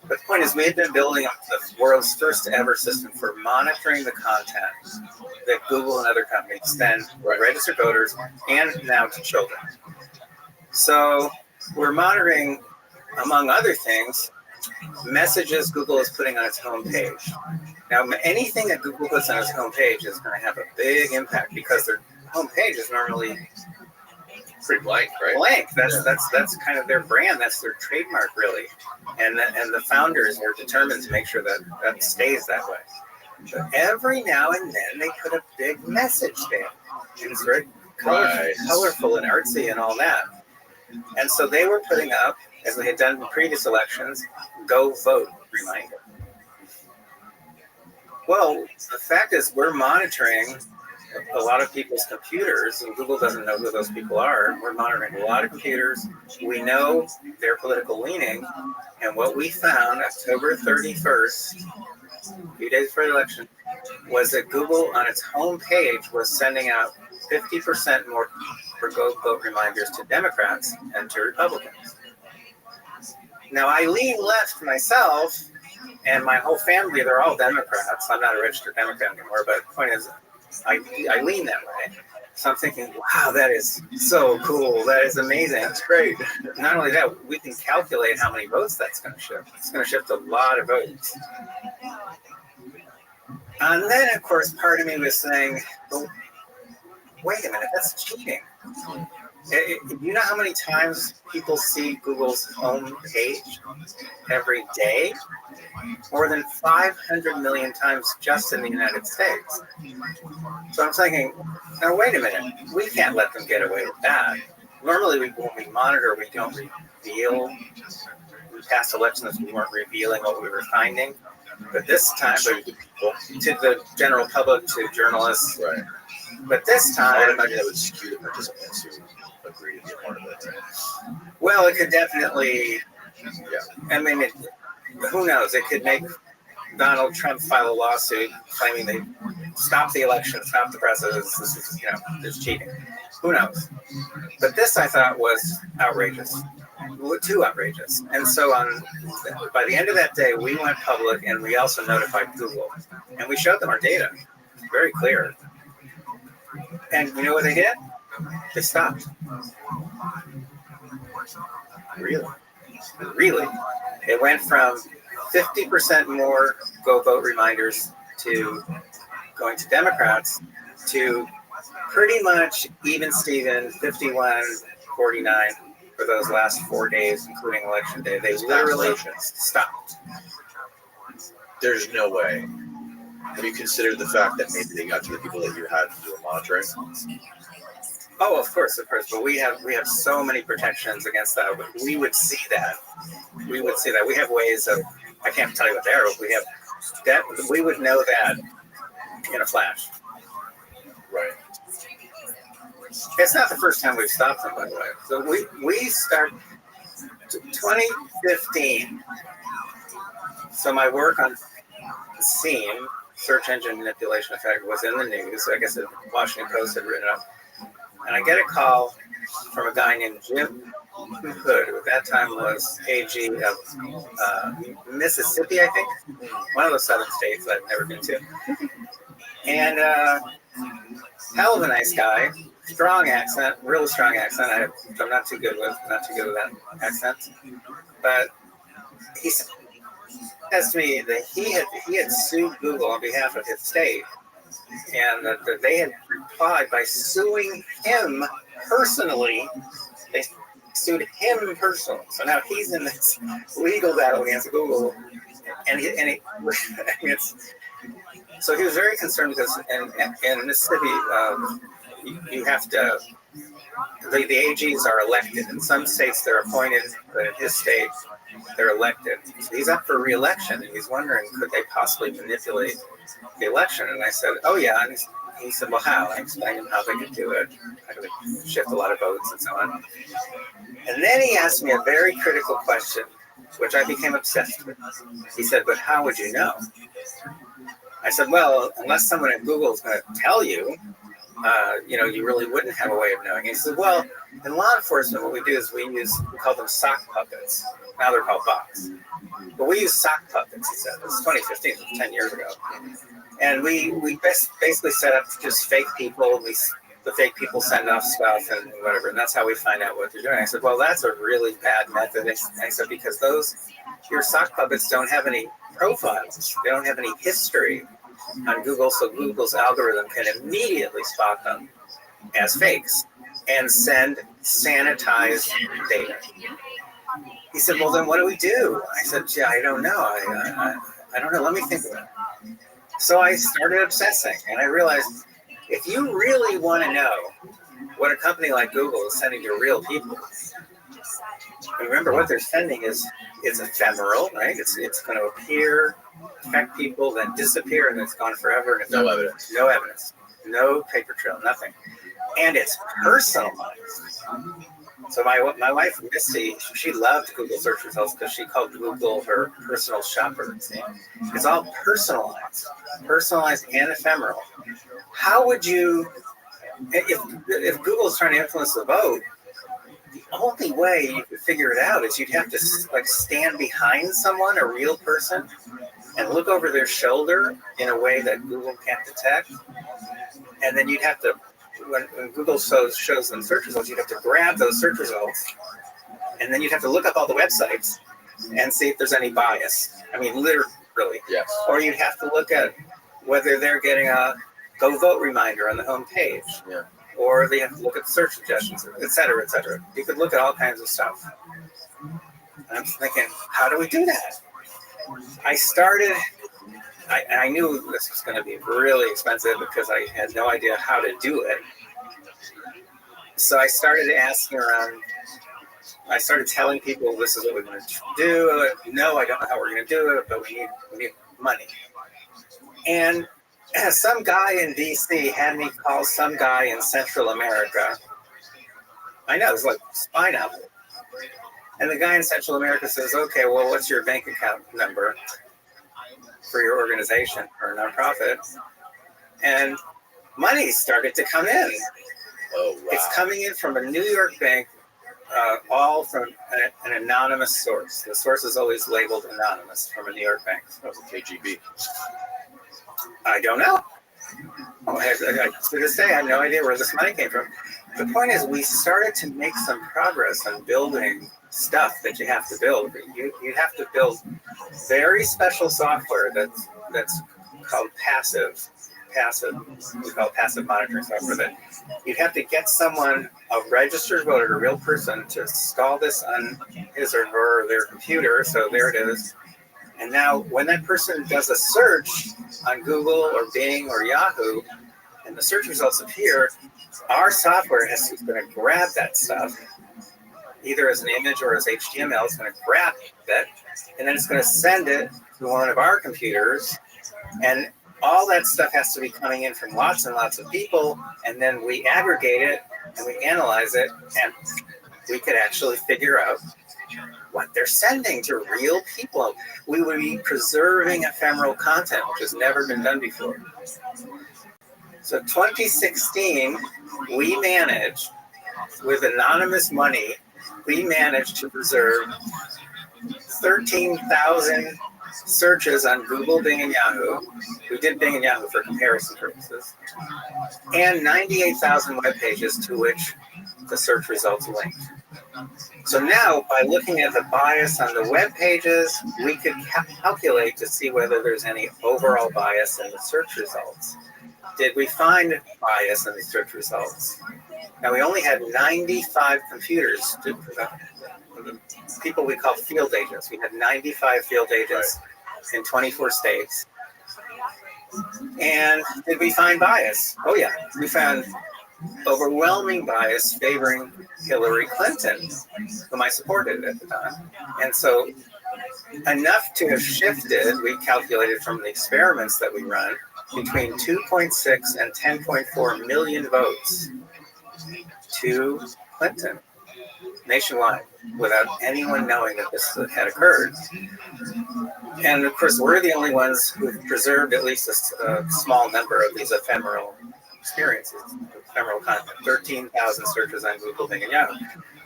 But the point is, we had been building up the world's first ever system for monitoring the content that Google and other companies send registered voters and now to children. So we're monitoring, among other things, messages Google is putting on its homepage. Now, anything that Google puts on its homepage is going to have a big impact because their homepage is normally pretty blank, right? Blank. That's kind of their brand. That's their trademark, really. And the founders were determined to make sure that stays that way. But every now and then they put a big message there. And it's very colorful and artsy and all that. And so they were putting up, as they had done in previous elections, go vote reminder. Well, the fact is we're monitoring a lot of people's computers, and Google doesn't know who those people are. We're monitoring a lot of computers. We know their political leaning, and what we found October 31st, a few days before the election, was that Google on its home page was sending out 50% more for go vote reminders to Democrats and to Republicans. Now, I lean left myself, and my whole family, they're all Democrats. I'm not a registered Democrat anymore, but the point is, I lean that way. So I'm thinking, wow, that is so cool. That is amazing. That's great. Not only that, we can calculate how many votes that's going to shift. It's going to shift a lot of votes. And then, of course, part of me was saying, well, wait a minute, that's cheating. You know how many times people see Google's home page every day? More than 500 million times just in the United States. So I'm thinking, now wait a minute, we can't let them get away with that. Normally when we monitor, we don't reveal. In past elections, we weren't revealing what we were finding. But this time, to the general public, to journalists. Right. But this time, I would imagine that would skew the participants who agree to be a part of it. Right? Well, it could definitely. Yeah. I mean, who knows? It could make Donald Trump file a lawsuit claiming they stopped the election, stopped the process. This is, there's cheating. Who knows? But this, I thought, was outrageous. Too outrageous. And so by the end of that day, we went public, and we also notified Google, and we showed them our data. It's very clear. And you know what they did? They stopped. Really. It went from 50% more go vote reminders to going to Democrats to pretty much even Steven, 51-49 for those last 4 days, including election day. They literally stopped. There's no way. Have you considered the fact that maybe they got to the people that you were monitoring? Oh, of course. But we have so many protections against that. We would see that. We have ways of. I can't tell you what they are. But we have that. We would know that in a flash. Right. It's not the first time we've stopped them, by the way. So we start 2015. So my work on SEAM, search engine manipulation effect, was in the news. I guess the Washington Post had written it up. And I get a call from a guy named Jim Hood, who at that time was AG of Mississippi, I think. One of those southern states that I've never been to. And hell of a nice guy. Strong accent, really strong accent. I'm not too good with that accent. But he says to me that he had sued Google on behalf of his state, and that they had replied by suing him personally. They sued him personally. So now he's in this legal battle against Google, so he was very concerned because in Mississippi, you have to. The AGs are elected. In some states, they're appointed, but in his state, they're elected. So he's up for re-election, and he's wondering, could they possibly manipulate the election? And I said, oh, yeah. And he said, well, how? I explained him how they could do it, how they could shift a lot of votes and so on. And then he asked me a very critical question, which I became obsessed with. He said, but how would you know? I said, well, unless someone at Google is going to tell you, you really wouldn't have a way of knowing. He said, well, in law enforcement, what we do is we call them sock puppets. Now they're called bots. But we use sock puppets, he said. It was 2015, it was 10 years ago. And we basically set up just fake people. The fake people send off stuff and whatever, and that's how we find out what they're doing. I said, well, that's a really bad method. I said, because your sock puppets don't have any profiles. They don't have any history on Google, so Google's algorithm can immediately spot them as fakes and send sanitized data. He said, well, then what do we do? I said, yeah, I don't know. I don't know. Let me think about it. So I started obsessing, and I realized if you really want to know what a company like Google is sending to real people, remember what they're sending is ephemeral, right? It's going to appear, affect people, then disappear, and it's gone forever. And No evidence. No evidence. No paper trail, nothing. And it's personalized. So my wife, Misty, she loved Google search results because she called Google her personal shopper. It's all personalized and ephemeral. How would you, if Google's trying to influence the vote, the only way you could figure it out is you'd have to stand behind someone, a real person, and look over their shoulder in a way that Google can't detect. And then you'd have to, when Google shows them search results, you'd have to grab those search results, and then you'd have to look up all the websites and see if there's any bias. I mean, literally. Yes. Or you'd have to look at whether they're getting a go vote reminder on the home page. Yeah. Or they have to look at the search suggestions, et cetera, et cetera. You could look at all kinds of stuff. And I'm thinking, how do we do that? I knew this was going to be really expensive because I had no idea how to do it. So I started asking around. I started telling people this is what we're going to do. No, I don't know how we're going to do it, but we need money. And some guy in DC had me call some guy in Central America. I know, it's like spine apple. And the guy in Central America says, okay, well, what's your bank account number for your organization or nonprofit? And money started to come in. Oh, wow. It's coming in from a New York bank, all from an anonymous source. The source is always labeled anonymous from a New York bank. That was a KGB. I don't know. To this day, I have no idea where this money came from. The point is, we started to make some progress on building stuff that you have to build. You have to build very special software that's called passive. We call it passive monitoring software. That you'd have to get someone, a registered voter, a real person, to install this on his or her their computer. So there it is. And now when that person does a search on Google or Bing or Yahoo, and the search results appear, our software is going to grab that stuff, either as an image or as HTML. It's going to grab it, and then it's going to send it to one of our computers. And all that stuff has to be coming in from lots and lots of people, and then we aggregate it, and we analyze it, and we could actually figure out what they're sending to real people. We would be preserving ephemeral content, which has never been done before. So 2016, we managed, with anonymous money, we managed to preserve 13,000 searches on Google, Bing, and Yahoo. We did Bing and Yahoo for comparison purposes. And 98,000 web pages to which the search results linked. So now, by looking at the bias on the web pages, we could calculate to see whether there's any overall bias in the search results. Did we find bias in the search results? Now, we only had 95 computers, the people we call field agents. We had 95 field agents in 24 states. And did we find bias? Oh, yeah. We found overwhelming bias favoring Hillary Clinton, whom I supported at the time. And so enough to have shifted, we calculated from the experiments that we run, between 2.6 and 10.4 million votes to Clinton nationwide without anyone knowing that this had occurred. And of course, we're the only ones who've preserved at least a small number of these ephemeral experiences, ephemeral content, 13,000 searches on Google, Bing, and Yahoo.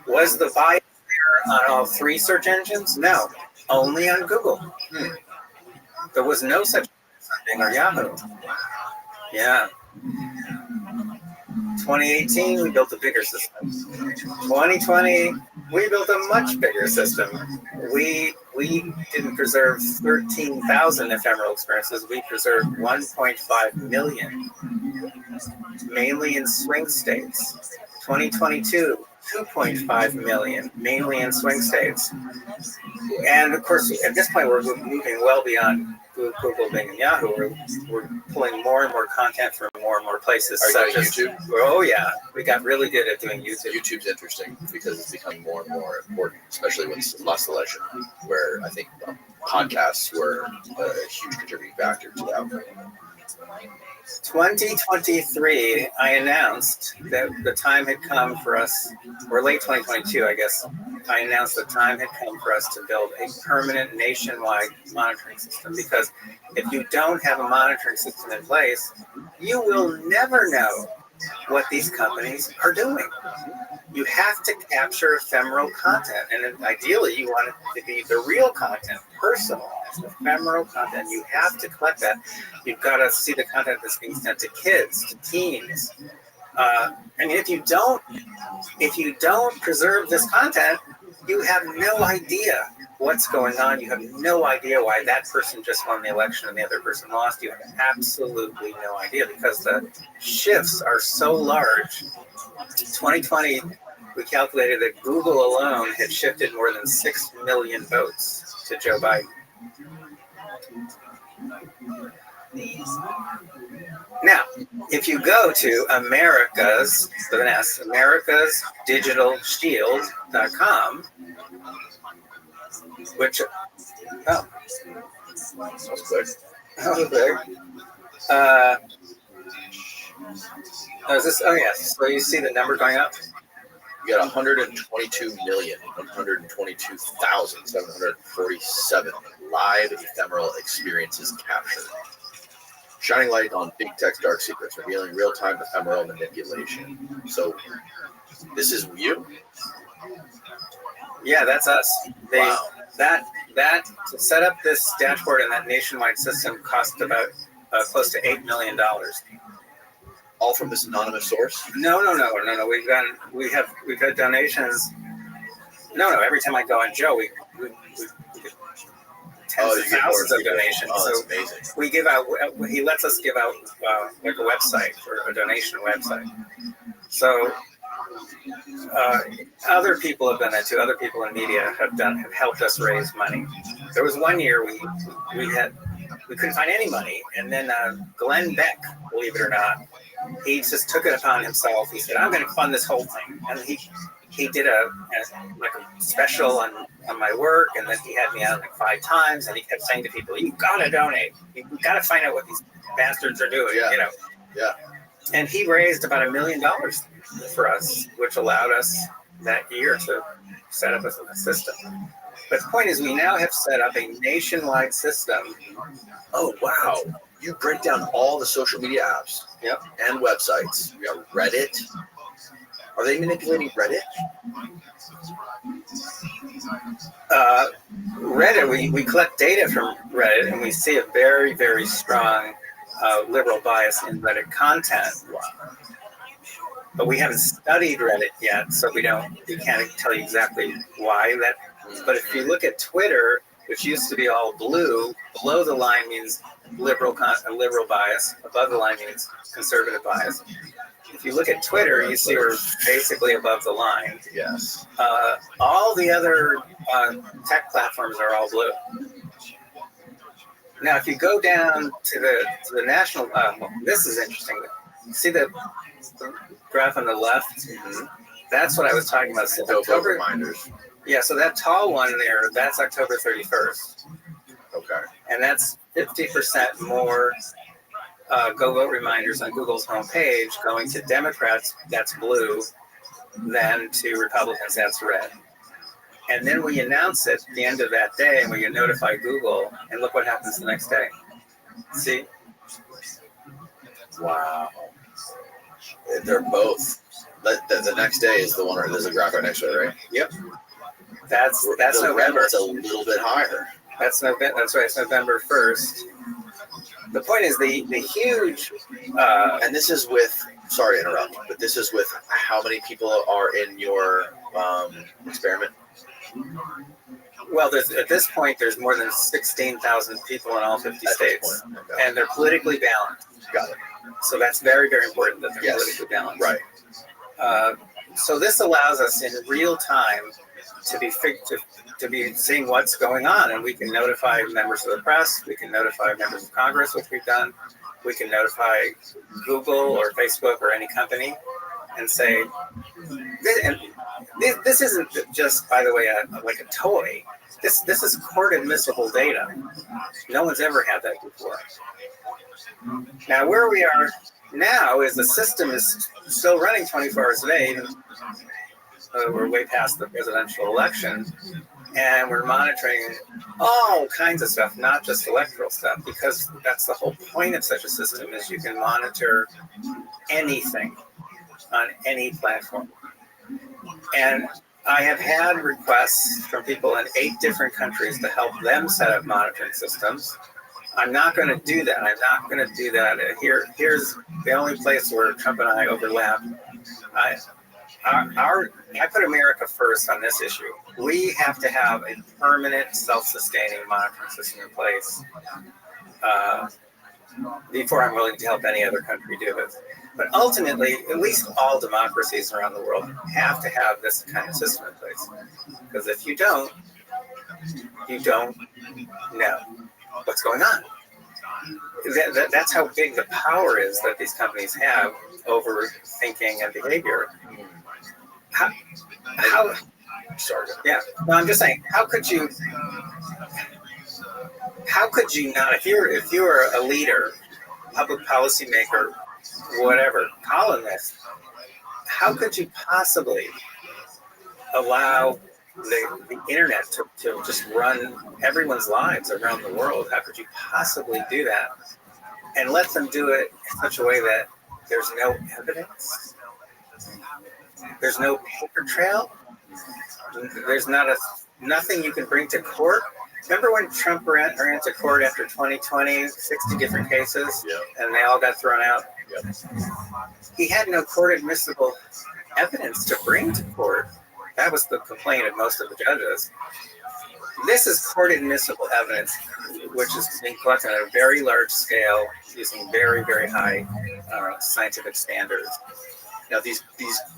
Was the biosphere on all three search engines? No, only on Google. There was no such thing on Bing or Yahoo. Yeah. 2018, we built a bigger system. 2020, we built a much bigger system. We didn't preserve 13,000 ephemeral experiences. We preserved 1.5 million, mainly in swing states. 2022, 2.5 million, mainly in swing states. And of course, at this point, we're moving well beyond Google, Bing, and Yahoo. We're pulling more and more content from more and more places. Are you doing YouTube? Oh yeah, we got really good at doing YouTube. YouTube's interesting because it's becoming more and more important, especially with last election, where I think podcasts were a huge contributing factor to the outcome. 2023, I announced that the time had come for us, or late 2022, I guess, I announced the time had come for us to build a permanent nationwide monitoring system, because if you don't have a monitoring system in place, you will never know what these companies are doing. You have to capture ephemeral content, and ideally you want it to be the real content, personalized, ephemeral content. You have to collect that. You've got to see the content that's being sent to kids, to teens. And if you don't preserve this content, you have no idea what's going on. You have no idea why that person just won the election and the other person lost. You have absolutely no idea, because the shifts are so large. 2020, we calculated that Google alone had shifted more than 6 million votes to Joe Biden. Now, if you go to America's, with an S, americasdigitalshield.com, which, oh, That was quick. Is this, oh yes, so you see the number going up? You got 122,122,747 live ephemeral experiences captured. Shining light on big tech's dark secrets, revealing real-time ephemeral manipulation. So, this is you? Yeah, that's us. Wow. That to set up this dashboard and that nationwide system cost about close to $8 million. All from this anonymous source? No. We've had donations. No. Every time I go on Joe, we get tens of thousands of donations. Oh, that's so amazing. we give out. He lets us give out like a website, or a donation website. So other people have done that too. Other people in media have helped us raise money. There was one year we couldn't find any money, and then Glenn Beck, believe it or not, he just took it upon himself. He said, "I'm going to fund this whole thing," and he did a special on my work, and then he had me out like 5 times, and he kept saying to people, "You got to donate. You got to find out what these bastards are doing." Yeah. You know. Yeah. And he raised about $1 million for us, which allowed us that year to set up a system. But the point is, we now have set up a nationwide system. Oh, wow. You break down all the social media apps. Yep. And websites. We got Reddit. Are they manipulating Reddit? Reddit, we collect data from Reddit, and we see a very, very strong liberal bias in Reddit content. But we haven't studied Reddit yet, so we can't tell you exactly why that. But if you look at Twitter, which used to be all blue, below the line means liberal bias, above the line means conservative bias. If you look at Twitter, you see we're basically above the line. Yes. All the other tech platforms are all blue. Now, if you go down to the national, this is interesting. See the graph on the left? Mm-hmm. That's what I was talking about. So October reminders. Yeah, so that tall one there, that's October 31st. Okay. And that's 50% more go vote reminders on Google's homepage going to Democrats, that's blue, than to Republicans, that's red. And then we announce it at the end of that day, and we notify Google, and look what happens the next day. See? Wow. They're both. The next day is the one where there's a graph right next to it, right? Yep. That's The November. It's a little bit higher. That's November. That's right. It's November 1st. The point is the huge. And this is with. Sorry to interrupt, but this is with how many people are in your experiment? Well, at this point, there's more than 16,000 people in all 50 states, Okay. and they're politically balanced. Got it. So that's very, very important that they're Yes. politically balanced. Right. So this allows us in real time to be seeing what's going on, and we can notify members of the press, we can notify members of Congress, which we've done, we can notify Google or Facebook or any company, and say, this isn't just, by the way, like a toy. This is court admissible data. No one's ever had that before. Now, where we are now is the system is still running 24 hours a day. We're way past the presidential election, and we're monitoring all kinds of stuff, not just electoral stuff, because that's the whole point of such a system is you can monitor anything on any platform. And I have had requests from people in 8 different countries to help them set up monitoring systems. I'm not going to do that. I'm not going to do that. Here's the only place where Trump and I overlap. I put America first on this issue. We have to have a permanent, self-sustaining monitoring system in place before I'm willing to help any other country do this. But ultimately, at least all democracies around the world have to have this kind of system in place. Because if you don't know what's going on. That's how big the power is that these companies have over thinking and behavior. How sorry. Yeah. No, I'm just saying, how could you not, if you're a leader, public policy maker, whatever, columnist, how could you possibly allow the internet to just run everyone's lives around the world? How could you possibly do that and let them do it in such a way that there's no evidence? There's no paper trail. There's nothing you can bring to court. Remember when Trump ran to court after 2020, 60 different cases, and they all got thrown out? He had no court admissible evidence to bring to court. That was the complaint of most of the judges. This is court admissible evidence, which is being collected at a very large scale using very, very high scientific standards. Now, these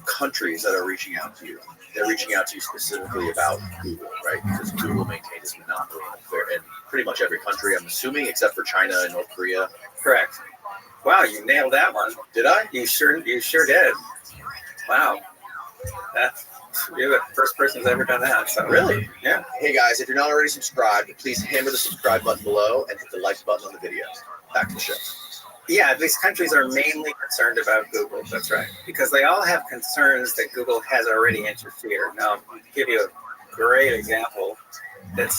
countries that are reaching out to you, they're reaching out to you specifically about Google, right? Because Google maintains a monopoly in pretty much every country, I'm assuming, except for China and North Korea. Correct. Wow, you nailed that one. Did I? You sure did. Wow. You're the first person who's ever done that. So. Really? Yeah. Hey guys, if you're not already subscribed, please hammer the subscribe button below and hit the like button on the video. Back to the show. Yeah, these countries are mainly concerned about Google. That's right. Because they all have concerns that Google has already interfered. Now, I'll give you a great example that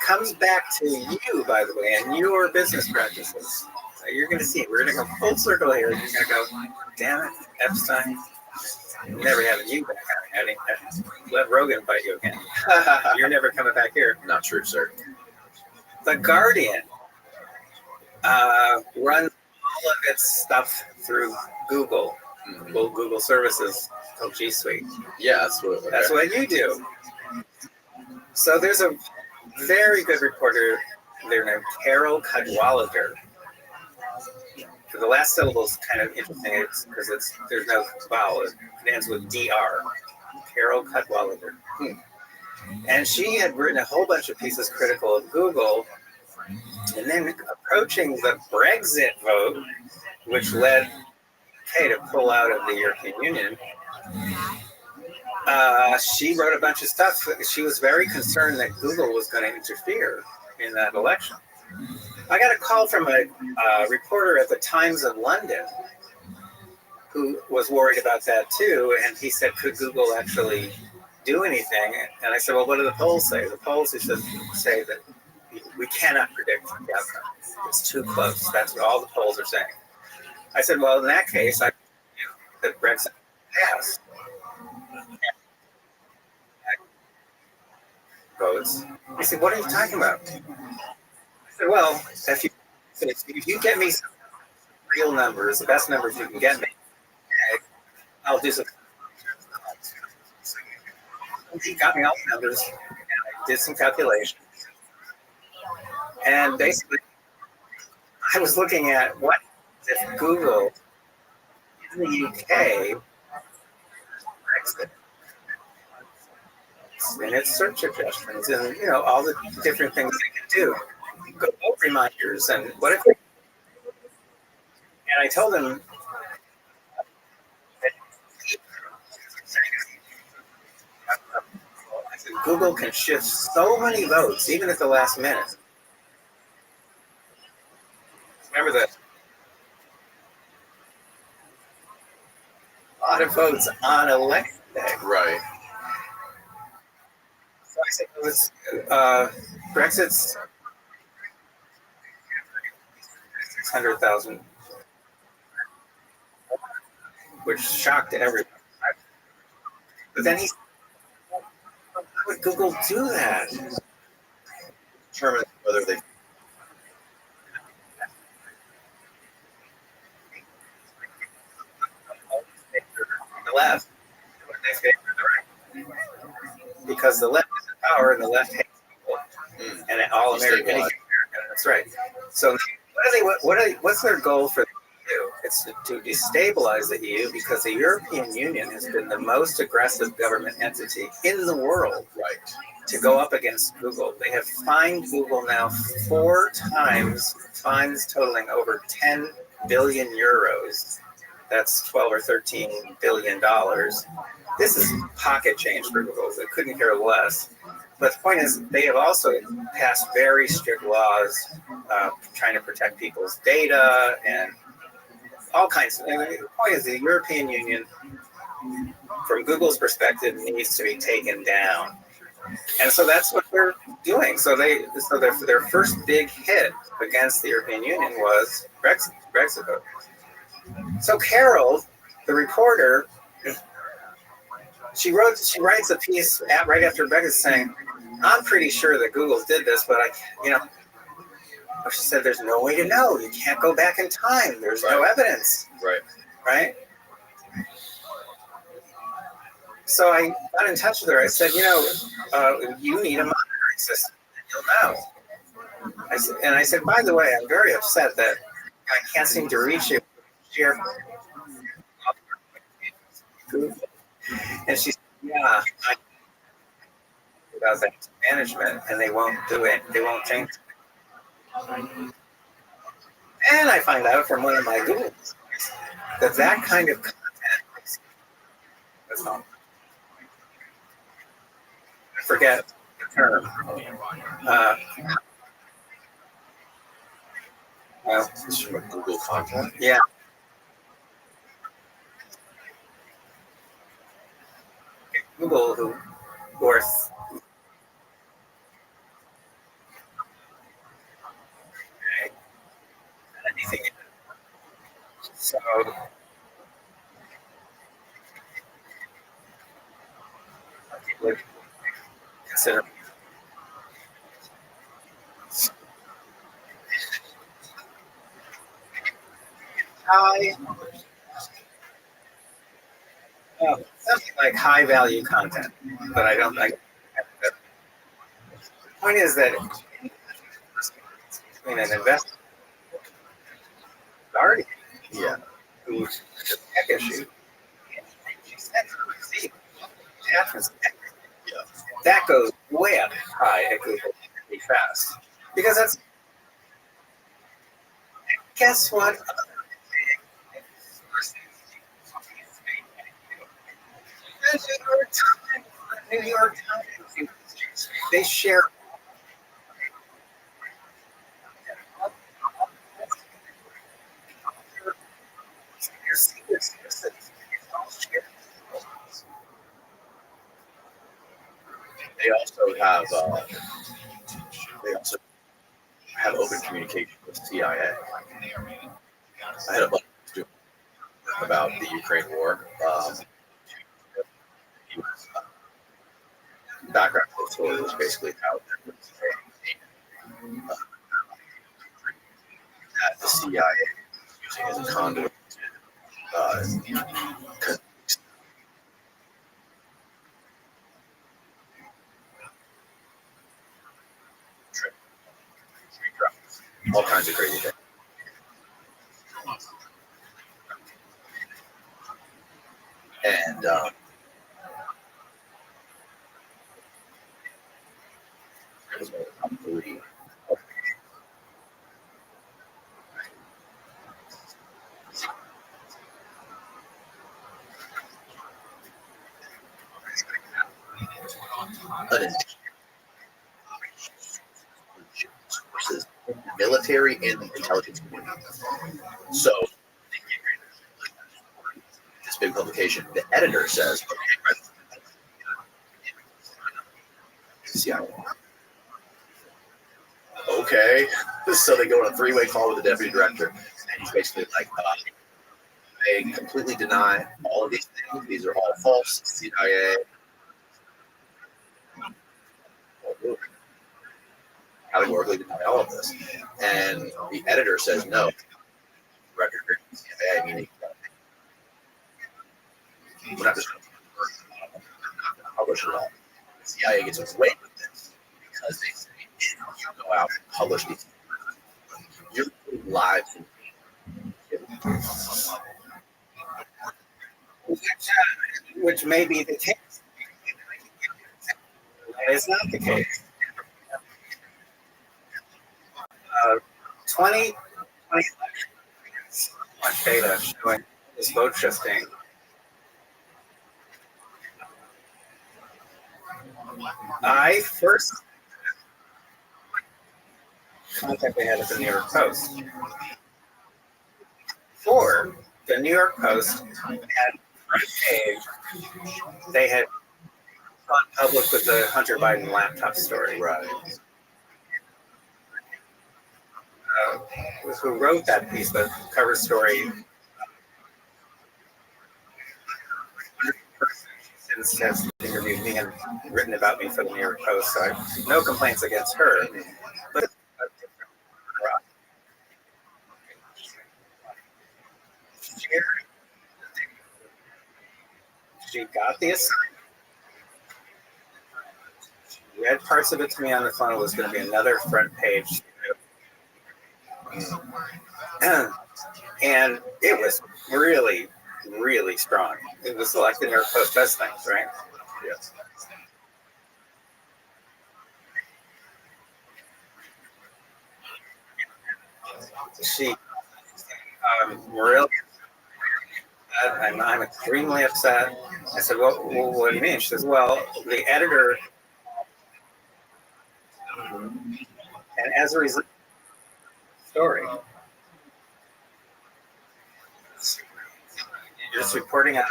comes back to you, by the way, and your business practices. So you're going to see, we're going to go full circle here. You're going to go, damn it, Epstein. Never having you back. Let Rogan fight you again. You're never coming back here. Not true, sir. The Guardian runs all of its stuff through Google. Well, Google services. Oh, G Suite. Yeah, that's what you do. So there's a very good reporter there named Carol Cadwalader. The last syllable is kind of interesting because there's no vowel. It ends with DR. Carol Cadwalader. And she had written a whole bunch of pieces critical of Google. And then approaching the Brexit vote, which led Kay to pull out of the European Union, she wrote a bunch of stuff. She was very concerned that Google was going to interfere in that election. I got a call from a reporter at the Times of London who was worried about that too, and he said, could Google actually do anything? And I said, well, what do the polls say? The polls, he said, say that we cannot predict the outcome. It's too close. That's what all the polls are saying. I said, well, in that case, I that Brexit passed votes. He said, "What are you talking about?" I said, "Well, if you get me some real numbers, the best numbers you can get me, I'll do some." He got me all the numbers, and I did some calculations, and basically, I was looking at what if Google in the UK Brexit in its search suggestions and all the different things they can do, go vote reminders, and what if? And I told him that I said, Google can shift so many votes even at the last minute. Remember that. A lot of votes on election day. Right. So I said, Brexit's 600,000, which shocked everyone. But then he said, why would Google do that? Determine whether they. The left, they favor the right, because the left is in power and the left hates people, and all American. That's right. So what's their goal for the EU? It's to destabilize the EU, because the European Union has been the most aggressive government entity in the world, Right, to go up against Google. They have fined Google now 4 times, fines totaling over 10 billion euros. That's 12 or 13 billion dollars. This is pocket change for Google. They couldn't care less. But the point is, they have also passed very strict laws trying to protect people's data and all kinds of things. The point is, the European Union, from Google's perspective, needs to be taken down. And so that's what they're doing. So their first big hit against the European Union was Brexit vote. So Carol, the reporter, she writes a piece right after Brexit saying, "I'm pretty sure that Google did this, but she said, there's no way to know. You can't go back in time. There's no evidence." Right? So I got in touch with her. I said, you need a monitoring system, and you'll know. I said, by the way, I'm very upset that I can't seem to reach you. And she said, "Yeah, I about that management, and they won't do it. They won't change it." And I find out from one of my Googles that kind of content, I forget the term. This is from a Google content. Yeah. Google, who worth anything. So people consider something like high value content, but I don't like. The point is that between an investor already, who's a tech issue, she sends a receipt, that goes way up high at Google pretty fast, because that's. Guess what? New York Times, they share. They also have open communication with CIA. I had a bunch of about the Ukraine war. Background of the story was basically how that the CIA was using as a conduit. All kinds of crazy things. And it was probably sources, military and the intelligence community. So this big publication, the editor says, okay. So they go on a three-way call with the deputy director, and he's basically like, they completely deny all of these things. These are all false. CIA. Categorically deny all of this. And the editor says no. Record CIA, meaning we're not just going to publish it all. The CIA gets away with this because they say if you go out and publish these, you're live. Which may be the case. It's not the case. 20 data showing this vote shifting. I first contact they had at the New York Post. For the New York Post had front page, they had gone public with the Hunter Biden laptop story. Right. Who wrote that piece, the cover story. Since has interviewed me and written about me for the New York Post, so I have no complaints against her. But she got the assignment. She read parts of it to me on the phone. It was going to be another front page. And it was really, really strong. It was like the New York Post does things, right? Yes. She really upset. I'm extremely upset. I said, well, what do you mean? She says, well, the editor, and as a result of the story, you're just reporting on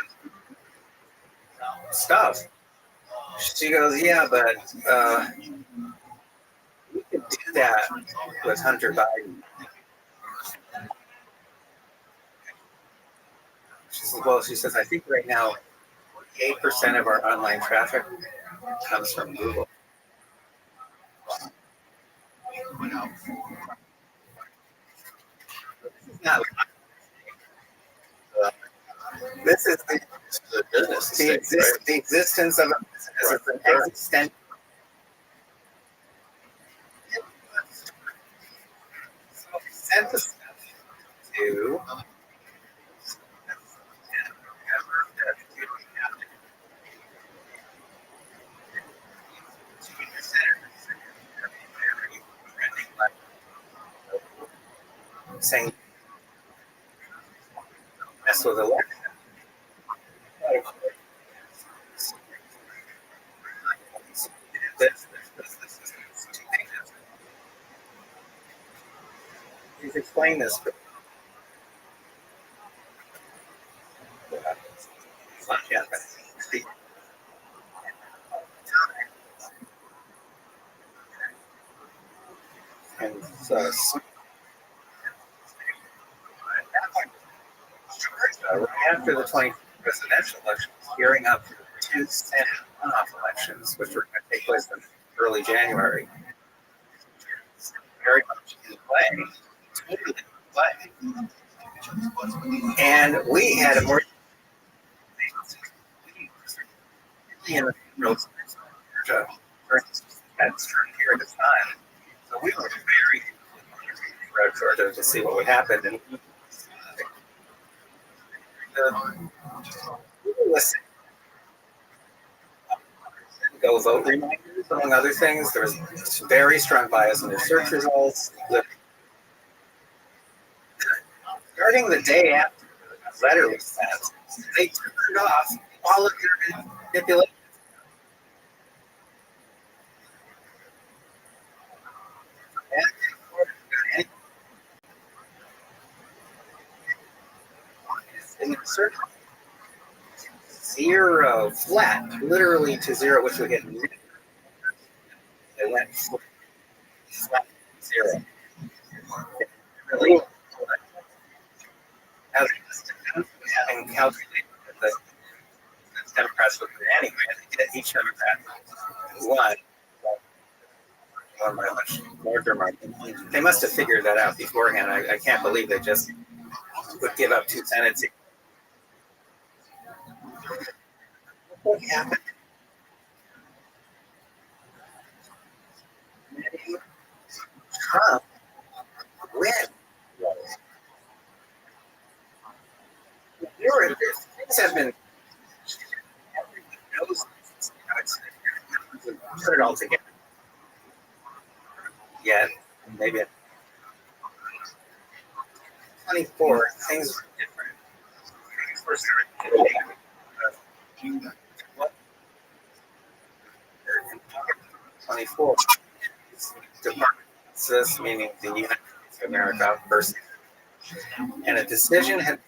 stuff. She goes, yeah, but we could do that with Hunter Biden. She says, well, she says, I think right now 8% of our online traffic comes from Google. This is The business, the existence of a business. It's an existential. So we sent the stuff to saying mess with election. Please explain this. Not yet. And so, after the 20 presidential elections, gearing up for the 2 Senate runoff elections, which were going to take place in early January. Very much in play, totally in play. And we had a more in the Georgia at a certain period of time. So we were very throughout Georgia to see what would happen. And go vote reminders, among other things. There was very strong bias in their search results. Starting the day after the letter was sent, they turned off all of their manipulations. In the search, zero, flat, literally to zero, which would get they went flat zero. Really, having calculated that the Democrats would win anyway, and each Democrat won by a much larger margin. They must have figured that out beforehand. I can't believe they just would give up 2 Senate. What happened? Trump win. Things have been. Everyone knows put it all together. Yeah, maybe 24 things were different. Things were starting to 24 departments, meaning the United States of America versus, and a decision had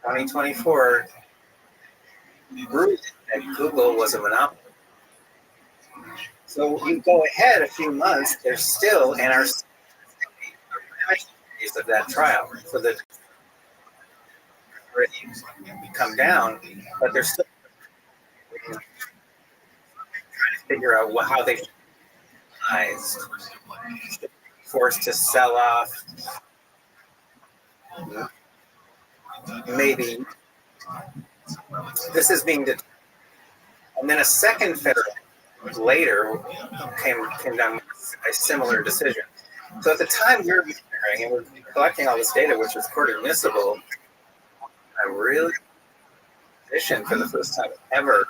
2024 proved that Google was a monopoly. So you go ahead a few months, they're still in our phase of that trial. So that already come down, but they're still trying to figure out how they forced to sell off. Maybe this is being determined. And then a second federal later came down with a similar decision. So at the time we were hearing and we're collecting all this data, which was court admissible, I really position for the first time ever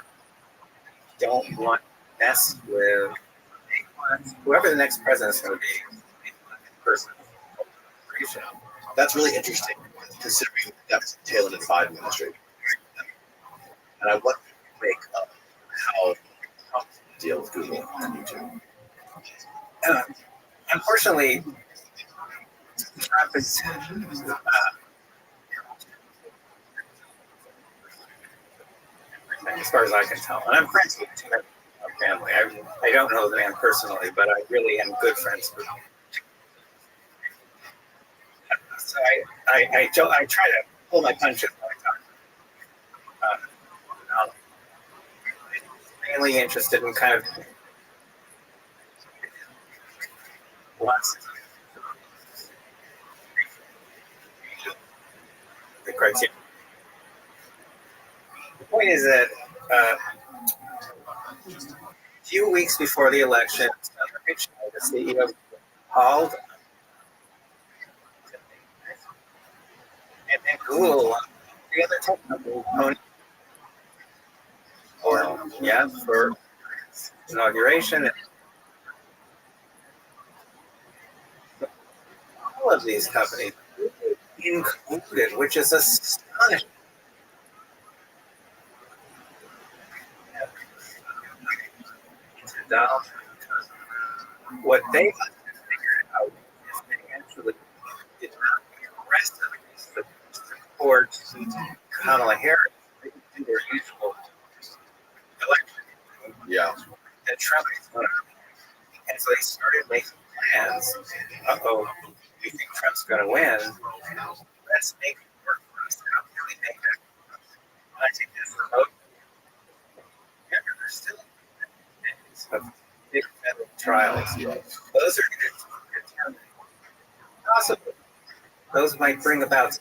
don't want to mess with whoever the next president is going to be. Person. That's really interesting, considering that was the tail end of the Biden administration. And I want to make up how Trump deal with Google and YouTube. Unfortunately, Trump is as far as I can tell, and I'm friends with our family. I don't know the man personally, but I really am good friends with him. So I try to pull my punches when I talk. I'm mainly interested in kind of the criteria. The point is that a few weeks before the election, the CEO called and Google, the other tech company, for inauguration. All of these companies included, which is astonishing. What they figured out is they actually did not arrest them to support Kamala Harris. They did their usual election. Yeah. And Trump is going to. And so they started making plans. We think Trump's going to win. Let's make it work for us. How can we I think this remote, there's still of big federal trials. Those are going to determine, possibly, those might bring about.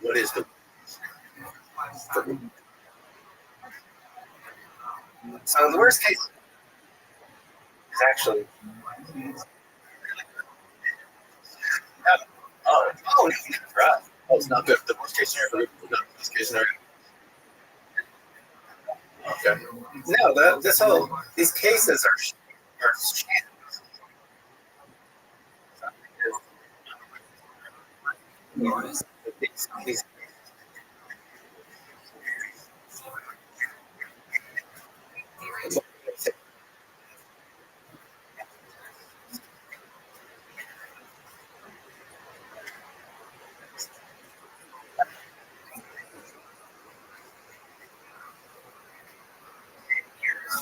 What is the? So the worst case is actually. Oh, right. Oh, it's not good. The worst case scenario. Not the worst case scenario. Okay. No, these cases are shams. These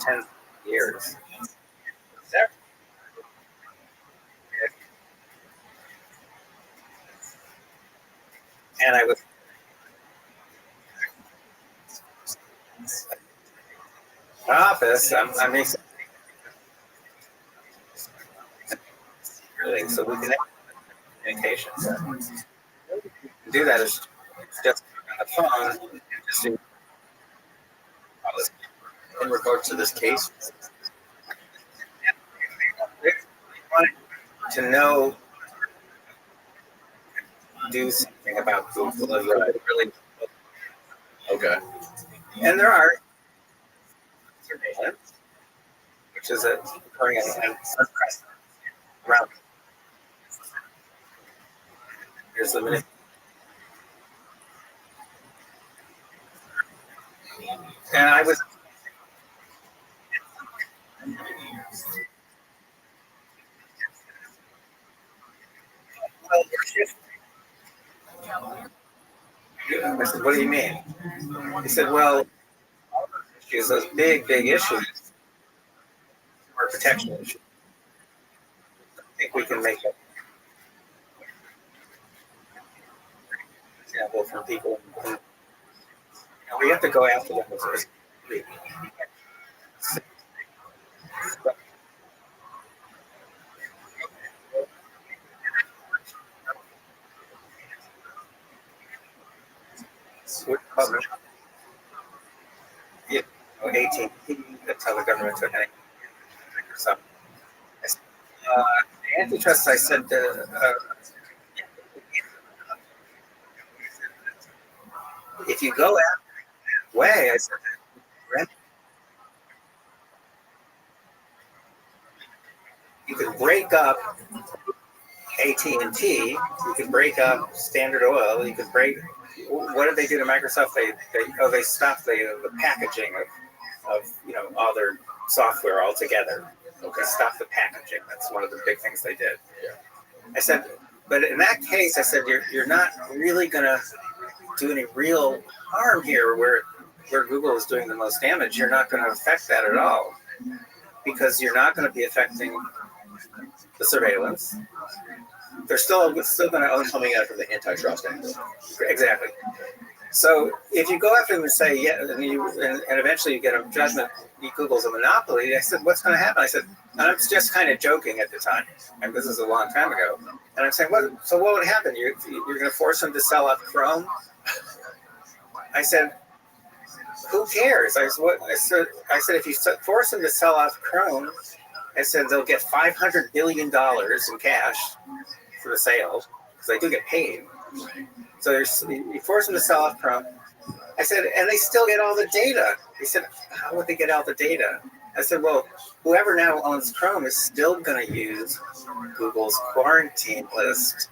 10 years. And I was office. I'm making so we can have communication. Do that is just on the phone. Just do In regards to this case, to know, do something about Google. Really, okay. and there are surveillance, which is occurring at an unprecedented round. Here's the minute. And I was. I said, what do you mean? He said, well, issues, those big issues are protection issues. I think we can make an example from people. We have to go after them. Yeah, 18. That's how the government took it. So, antitrust, I said, if you go out that way, I said, you can break up AT&T, you can break up Standard Oil, you can break. What did they do to Microsoft? They stopped the packaging of all their software altogether. Okay, stop the packaging. That's one of the big things they did. Yeah. I said, but in that case, I said you're not really going to do any real harm here where Google is doing the most damage. You're not going to affect that at all because you're not going to be affecting the surveillance. They're still going to own coming out from the antitrust angle. Exactly. So if you go after them and say, yeah, and eventually you get a judgment, Google's a monopoly, I said, what's going to happen? I said, and I was just kind of joking at the time, and this is a long time ago. And I'm saying, what would happen? You're going to force them to sell off Chrome? I said, who cares? I said, if you force them to sell off Chrome, I said they'll get $500 billion in cash for the sale because they do get paid. So you force them to sell off Chrome. I said, and they still get all the data. He said, how would they get all the data? I said, well, whoever now owns Chrome is still going to use Google's quarantine list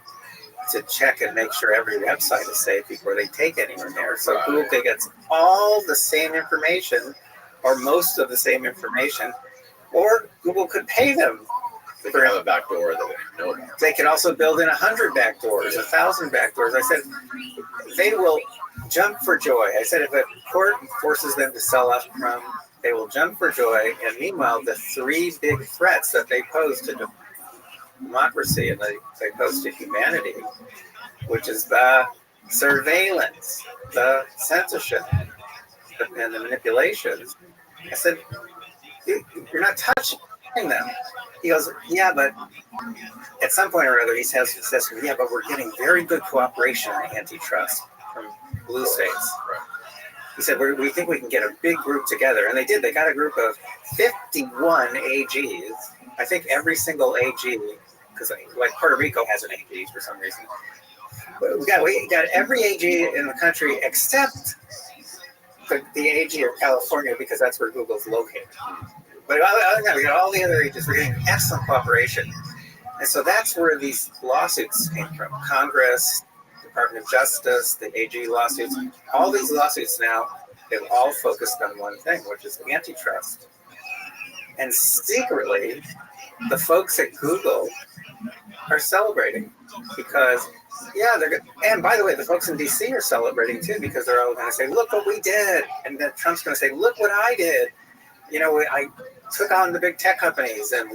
to check and make sure every website is safe before they take anyone there. So Google gets all the same information or most of the same information, or Google could pay them. They could have a backdoor that they know about. They could also build in 100 backdoors, 1,000 backdoors. I said, they will jump for joy. I said, if a court forces them to sell off Chrome, they will jump for joy. And meanwhile, the three big threats that they pose to democracy and they pose to humanity which is the surveillance, the censorship, and the manipulations. I said, you're not touching them. He goes, yeah, but at some point or other, he says to me, yeah, but we're getting very good cooperation on antitrust from blue states. He said, we think we can get a big group together. And they did. They got a group of 51 AGs. I think every single AG, because like Puerto Rico has an AG for some reason. But we got every AG in the country except the AG of California, because that's where Google's located. But other than that, we got all the other AGs. We're getting excellent cooperation. And so that's where these lawsuits came from. Congress, Department of Justice, the AG lawsuits, all these lawsuits now, they've all focused on one thing, which is antitrust. And secretly, the folks at Google are celebrating because, yeah, they're good. And by the way, the folks in DC are celebrating too, because they're all going to say, look what we did. And then Trump's going to say, look what I did. You know, I took on the big tech companies and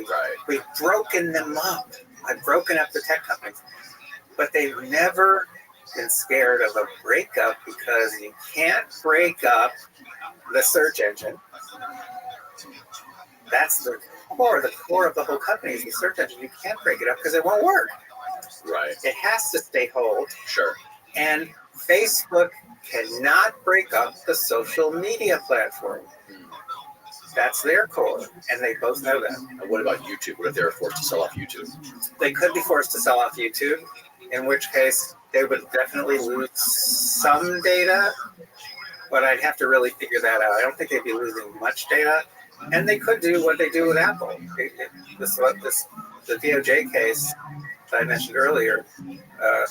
we've broken them up. I've broken up the tech companies. But they've never been scared of a breakup, because you can't break up the search engine. That's the core of the whole company is the search engine. You can't break it up because it won't work. Right. It has to stay whole. Sure. And Facebook cannot break up the social media platform. That's their core, and they both know that. And what about YouTube? What if they were forced to sell off YouTube? They could be forced to sell off YouTube, in which case they would definitely lose some data, but I'd have to really figure that out. I don't think they'd be losing much data, and they could do what they do with Apple. The DOJ case that I mentioned earlier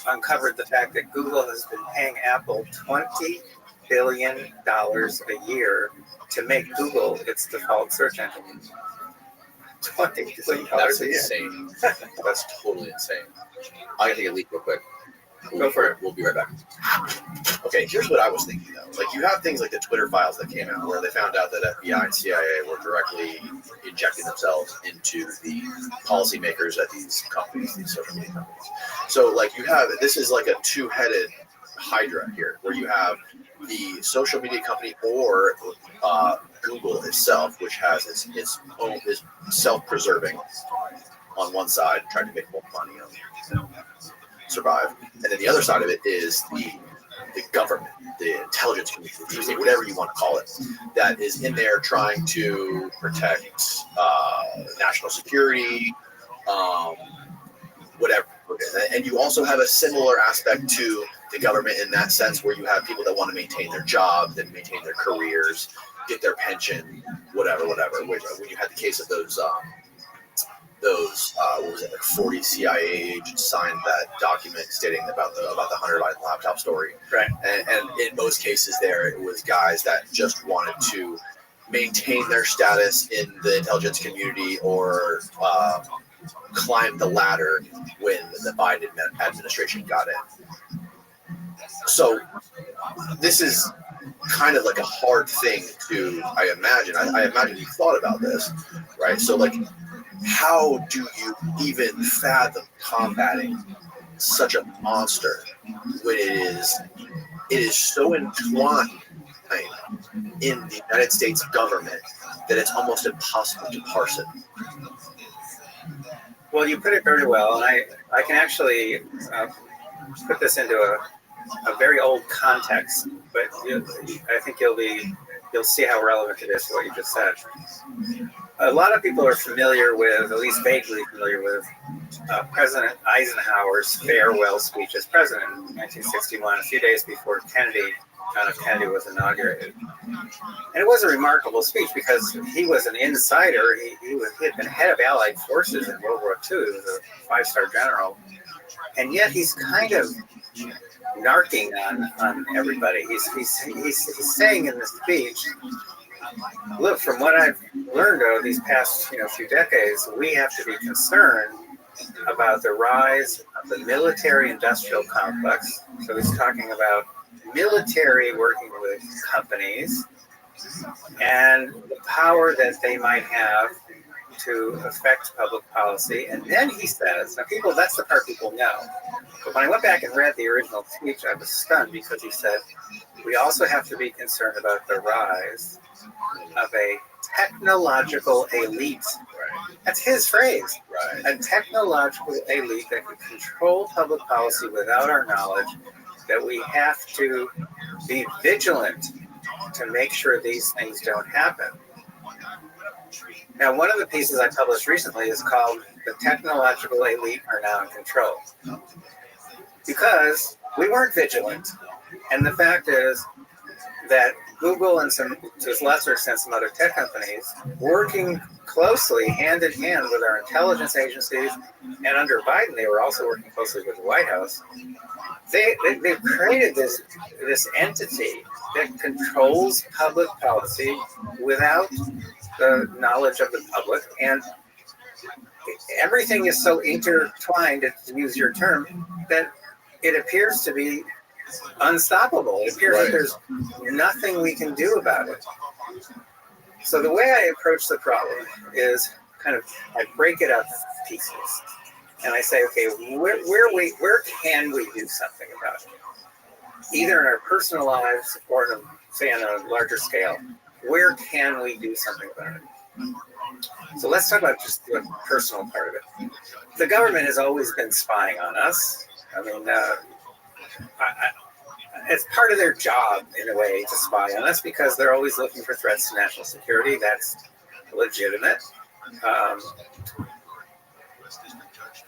uncovered the fact that Google has been paying Apple $20 billion a year to make Google its default search engine. $20 billion That's a year. insane. That's totally insane. I gotta take a leak real quick. Go for it. We'll be right back. Okay, here's what I was thinking though. Like, you have things like the Twitter files that came out where they found out that FBI and CIA were directly injecting themselves into the policymakers at these companies, these social media companies. So like, you have, this is like a two-headed hydra here, where you have the social media company or Google itself, which has its own, is self-preserving on one side, trying to make more money on survive, and then the other side of it is the government, the intelligence community, whatever you want to call it, that is in there trying to protect national security, whatever. And you also have a similar aspect to the government in that sense, where you have people that want to maintain their jobs and maintain their careers, get their pension, whatever. Which, when you had the case of those what was it, like 40 CIA agents signed that document stating about the Hunter Biden laptop story. Right. And in most cases there, it was guys that just wanted to maintain their status in the intelligence community or climb the ladder when the Biden administration got in. So this is kind of like a hard thing to, I imagine. I imagine you thought about this, right? So like, how do you even fathom combating such a monster when it is so entwined in the United States government that it's almost impossible to parse it? Well, you put it very well, and I can actually put this into a very old context, but I think you'll see how relevant it is to what you just said. A lot of people are familiar with, at least vaguely familiar with, President Eisenhower's farewell speech as president in 1961, a few days before John F. Kennedy was inaugurated. And it was a remarkable speech because he was an insider. He had been head of Allied forces in World War II. He was a 5-star general. And yet he's kind of narking on everybody. He's saying in the speech, look, from what I've learned over these past few decades, we have to be concerned about the rise of the military-industrial complex. So he's talking about military working with companies and the power that they might have to affect public policy. And then he says, now people, that's the part people know. But when I went back and read the original speech, I was stunned because he said, we also have to be concerned about the rise of a technological elite. Right. That's his phrase. Right. A technological elite that can control public policy without our knowledge, that we have to be vigilant to make sure these things don't happen. Now, one of the pieces I published recently is called "The Technological Elite Are Now in Control," because we weren't vigilant. And the fact is that Google and some, to a lesser extent, some other tech companies, working closely hand in hand with our intelligence agencies, and under Biden, they were also working closely with the White House. They've created this entity that controls public policy without the knowledge of the public, and everything is so intertwined, to use your term, that it appears to be unstoppable. It appears that there's nothing we can do about it. So the way I approach the problem is I break it up pieces, and I say, okay, where can we do something about it? Either in our personal lives or say on a larger scale. Where can we do something about it? So let's talk about just the personal part of it. The government has always been spying on us. I mean, it's part of their job, in a way, to spy on us because they're always looking for threats to national security. That's legitimate.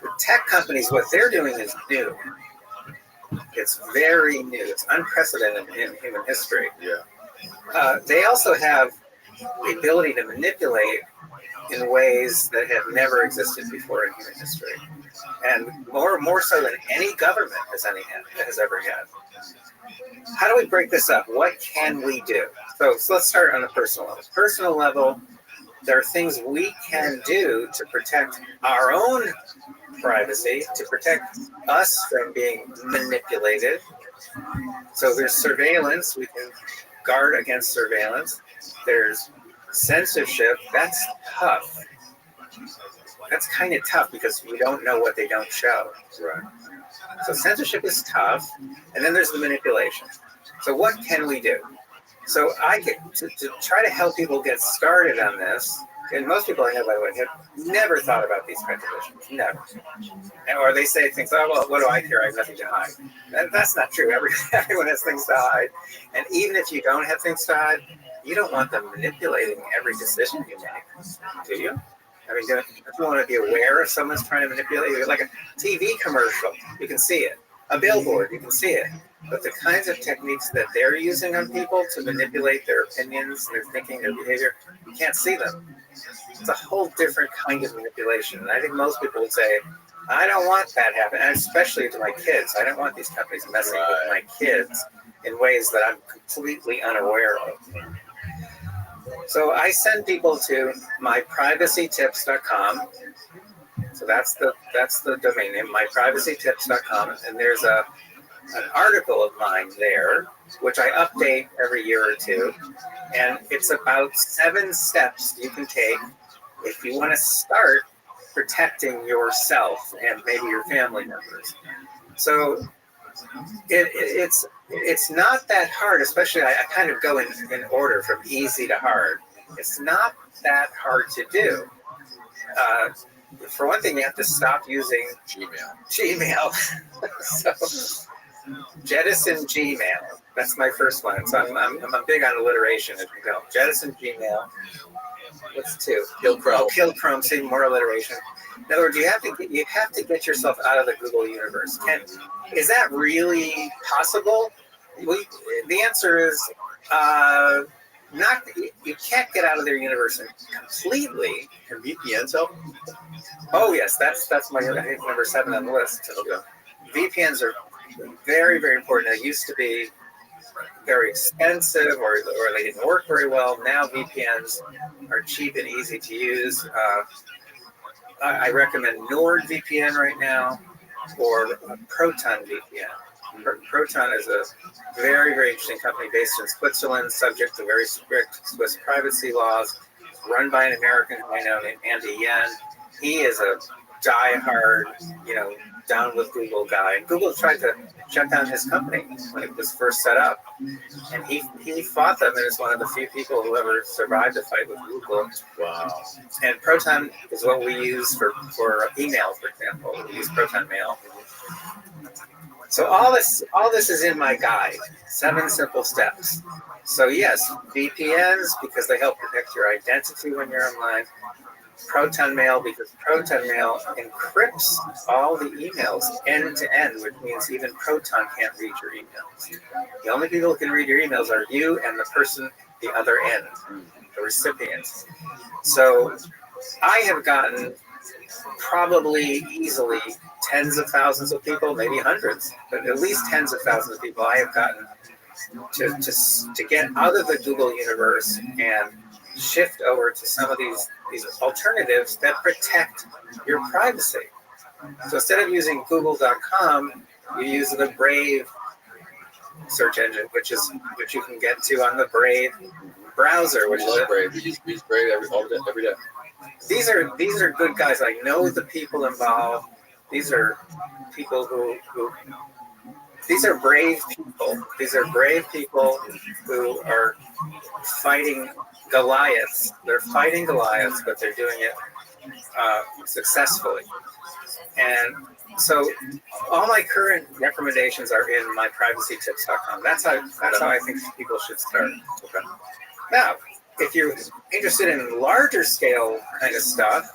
The tech companies, what they're doing is new. It's very new. It's unprecedented in human history. Yeah. They also have the ability to manipulate in ways that have never existed before in human history, and more so than any government has ever had. How do we break this up? What can we do? So let's start on a personal level. Personal level, there are things we can do to protect our own privacy, to protect us from being manipulated. So there's surveillance. We can guard against surveillance. There's censorship. That's tough. That's kind of tough because we don't know what they don't show. Right. So censorship is tough. And then there's the manipulation. So what can we do? So I get to try to help people get started on this. And most people I know, by the way, have never thought about these kinds of issues. Never. Or they say things, oh, well, what do I care? I have nothing to hide. That's not true. Everyone has things to hide. And even if you don't have things to hide, you don't want them manipulating every decision you make, do you? I mean, don't you want to be aware if someone's trying to manipulate you? Like a TV commercial, you can see it. A billboard, you can see it. But the kinds of techniques that they're using on people to manipulate their opinions, their thinking, their behavior, you can't see them. It's a whole different kind of manipulation. And I think most people would say, I don't want that to happen, and especially to my kids. I don't want these companies messing with my kids in ways that I'm completely unaware of. So I send people to myprivacytips.com. So that's the domain name, myprivacytips.com, and there's an article of mine there, which I update every year or two, and it's about 7 steps you can take if you want to start protecting yourself and maybe your family members. So it's not that hard, especially I kind of go in order from easy to hard. It's not that hard to do. For one thing, you have to stop using Gmail. So jettison Gmail. That's my first one. So I'm big on alliteration, as you know. Jettison Gmail. What's 2? Kill Chrome. Oh, kill Chrome. See, more alliteration. In other words, you have to get yourself out of the Google universe. Is that really possible? The answer is not. You can't get out of their universe completely. Can VPNs help? Oh yes, that's my I think number 7 on the list. VPNs are very, very important. They used to be very expensive, or they didn't work very well. Now VPNs are cheap and easy to use. I recommend NordVPN right now, or Proton VPN. Proton is a very, very interesting company based in Switzerland, subject to very strict Swiss privacy laws. run by an American I know named Andy Yen. He is a diehard, down with Google guy. Google tried to shut down his company when it was first set up, and he fought them and is one of the few people who ever survived the fight with Google. Wow. And Proton is what we use for email, for example. We use Proton Mail. So all this is in my guide, 7 simple steps. So yes, VPNs, because they help protect your identity when you're online. Proton Mail, because Proton Mail encrypts all the emails end to end, which means even Proton can't read your emails. The only people who can read your emails are you and the person the other end, the recipient. So I have gotten probably easily tens of thousands of people, maybe hundreds, but at least tens of thousands of people I have gotten to get out of the Google universe and shift over to some of these alternatives that protect your privacy. So instead of using google.com, you use the Brave search engine, which you can get to on the Brave browser, which is Brave. We use Brave every day. These are good guys. I know the people involved. These are people who these are brave people. These are brave people who are fighting Goliaths. They're fighting Goliaths, but they're doing it successfully. And so all my current recommendations are in my privacytips.com. That's how I think people should start. Okay. Now, if you're interested in larger scale kind of stuff,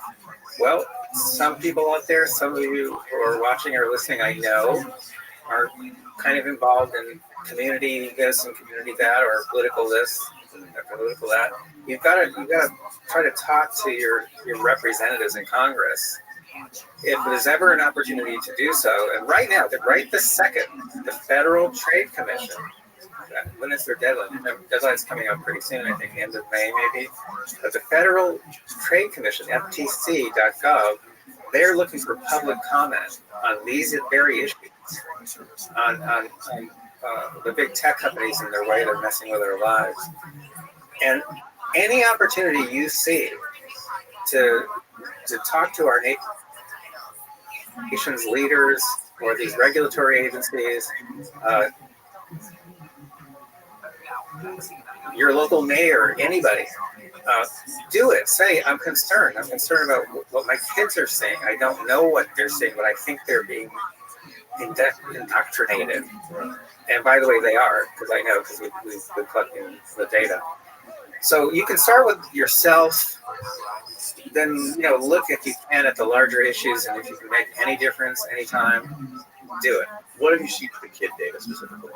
well, some people out there, some of you who are watching or listening, I know, are kind of involved in community this and community that, or political this and political that. You've got to try to talk to your representatives in Congress if there's ever an opportunity to do so. And right now, right this second, the Federal Trade Commission. When is their deadline? The deadline's coming up pretty soon, I think, the end of May maybe. But the Federal Trade Commission, FTC.gov, they're looking for public comment on these very issues, on the big tech companies and their way they're messing with our lives. And any opportunity you see to talk to our nation's leaders or these regulatory agencies, your local mayor, anybody, do it. Say, I'm concerned. I'm concerned about what my kids are seeing. I don't know what they're seeing, but I think they're being indoctrinated. And by the way, they are, because I know, because we've been collecting the data. So you can start with yourself, then look if you can at the larger issues, and if you can make any difference anytime, do it. What have you seen for the kid data specifically?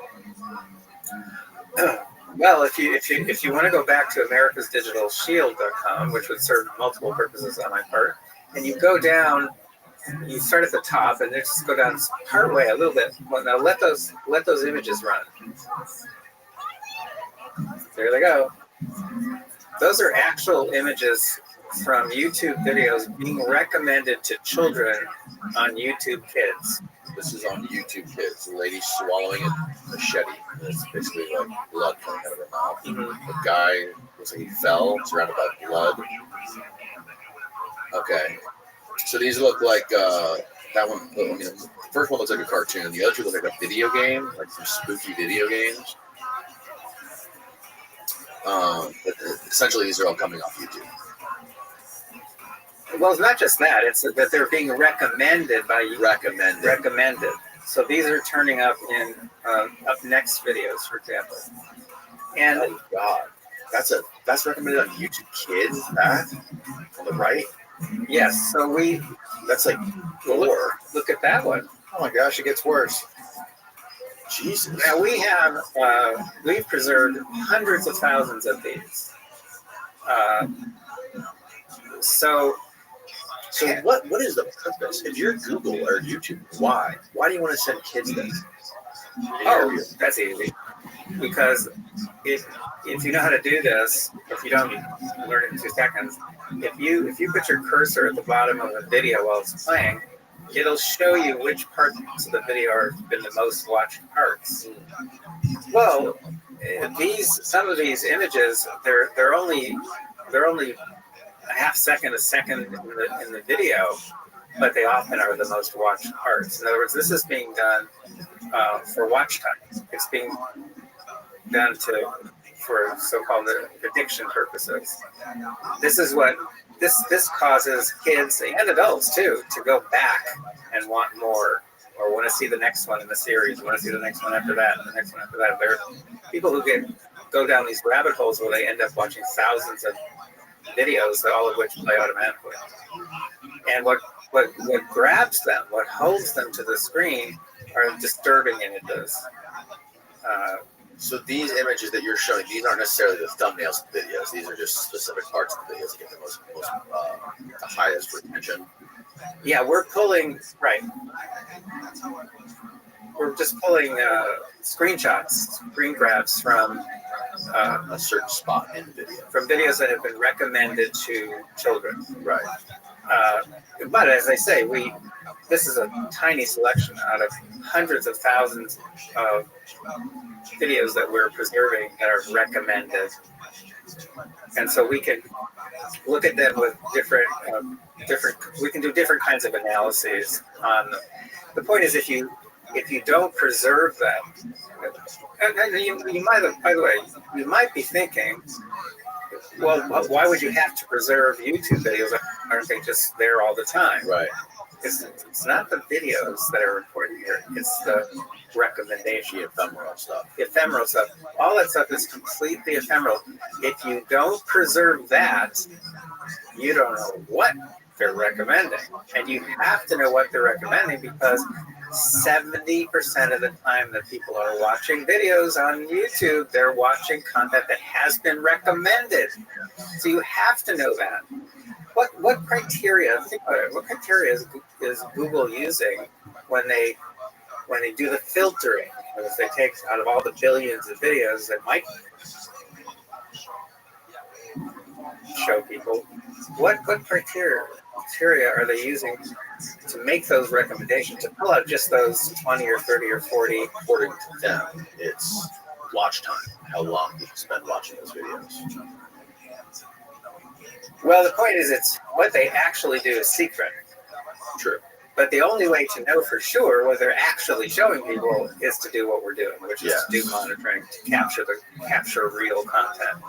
Well, if you want to go back to americasdigitalshield.com, which would serve multiple purposes on my part, and you go down, you start at the top, and then just go down part way a little bit. Well, now let those images run. There they go. Those are actual images from YouTube videos being recommended to children on YouTube Kids. This is on YouTube Kids. The lady swallowing a machete. It's basically like blood coming out of her mouth. Mm-hmm. The guy looks like he fell, surrounded by blood. Okay. So these look like that one. I mean, the first one looks like a cartoon. The other two look like a video game, like some spooky video games. But essentially, these are all coming off YouTube. Well, it's not just that. It's that they're being recommended by you. Recommended. So these are turning up in up next videos, for example. And oh God, that's recommended on YouTube Kids. That on the right. Yes. So that's like gore. Look at that one. Oh my gosh, it gets worse. Jesus. Now we've preserved hundreds of thousands of these. So what is the purpose? If you're Google or YouTube, why do you want to send kids this? Oh, that's easy. Because if you know how to do this, if you don't learn it in 2 seconds, if you put your cursor at the bottom of the video while it's playing, it'll show you which parts of the video have been the most watched parts. Well, some of these images, they're only a half second, a second in the video, but they often are the most watched parts. In other words, this is being done for watch time. It's being done for so-called addiction purposes. This is what this causes kids and adults too to go back and want more, or want to see the next one in the series, want to see the next one after that, and the next one after that. There are people who go down these rabbit holes where they end up watching thousands of videos, all of which play automatically. And what grabs them, what holds them to the screen, are disturbing images. So these images that you're showing, these aren't necessarily the thumbnails of the videos. These are just specific parts of the videos that get the most the highest retention. Yeah, we're pulling, right. We're just pulling screenshots, screen grabs from A certain spot in the video. from videos that have been recommended to children. Right. But as I say, this is a tiny selection out of hundreds of thousands of videos that we're preserving that are recommended. And so we can look at them with different, we can do different kinds of analyses on them. The point is, if you don't preserve them, and you might have, by the way, you might be thinking, well, why would you have to preserve YouTube videos? Aren't they just there all the time? Right. It's not the videos that are important here. It's the recommendation. Ephemeral stuff. Ephemeral stuff. All that stuff is completely ephemeral. If you don't preserve that, you don't know what they're recommending. And you have to know what they're recommending, because 70% of the time that people are watching videos on YouTube, they're watching content that has been recommended. So you have to know that. What criteria? Think about it. What criteria is Google using when they do the filtering? If they take out of all the billions of videos that might show people, what criteria are they using to make those recommendations, to pull out just those 20 or 30 or 40? According to them, it's watch time. How long people spend watching those videos. Well, the point is, it's what they actually do is secret. True. But the only way to know for sure what they're actually showing people is to do what we're doing, which is to do monitoring, to capture real content.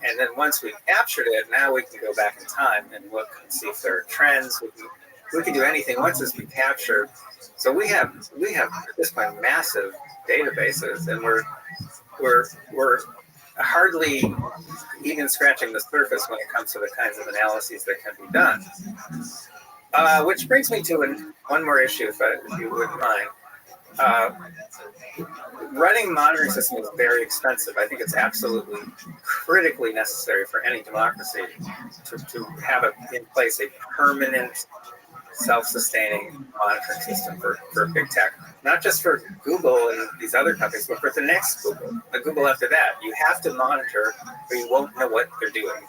And then once we've captured it, now we can go back in time and look and see if there are trends. We can do anything once it's been captured. So we have at this point massive databases, and we're hardly even scratching the surface when it comes to the kinds of analyses that can be done. Which brings me to one more issue, if you wouldn't mind. Running monitoring system is very expensive. I think it's absolutely critically necessary for any democracy to have in place a permanent, self-sustaining monitoring system for big tech. Not just for Google and these other companies, but for the next Google, the Google after that. You have to monitor, or you won't know what they're doing.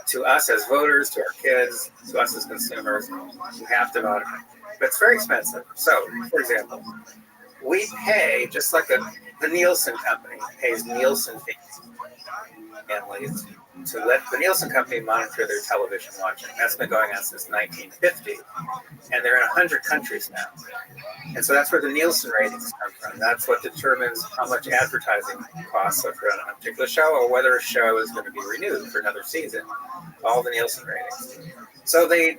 To us as voters, to our kids, to us as consumers, you have to monitor. But it's very expensive. So, for example, we pay, just like the Nielsen company pays Nielsen fees annually to let the Nielsen company monitor their television watching. That's been going on since 1950, and they're in 100 countries now. And so that's where the Nielsen ratings come from. That's what determines how much advertising costs are for a particular show, or whether a show is going to be renewed for another season. All the Nielsen ratings. So they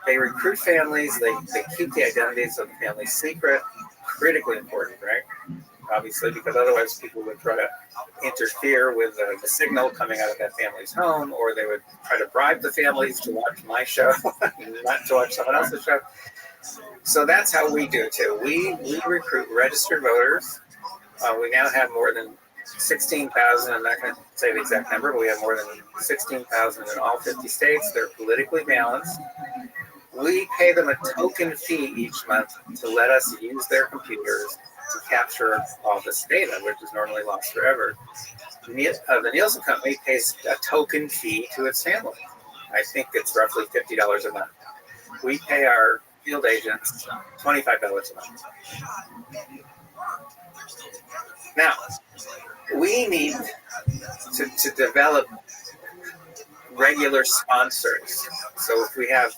recruit families. They keep the identities of the family secret. Critically important, right? Obviously, because otherwise people would try to interfere with the signal coming out of that family's home, or they would try to bribe the families to watch my show, not to watch someone else's show. So that's how we do it too. We recruit registered voters. We now have more than 16,000. I'm not going to say the exact number, but we have more than 16,000 in all 50 states. They're politically balanced. We pay them a token fee each month to let us use their computers to capture all this data, which is normally lost forever. The Nielsen company pays a token fee to its family. I think it's roughly $50 a month. We pay our field agents $25 a month. Now, we need to develop regular sponsors. So if we have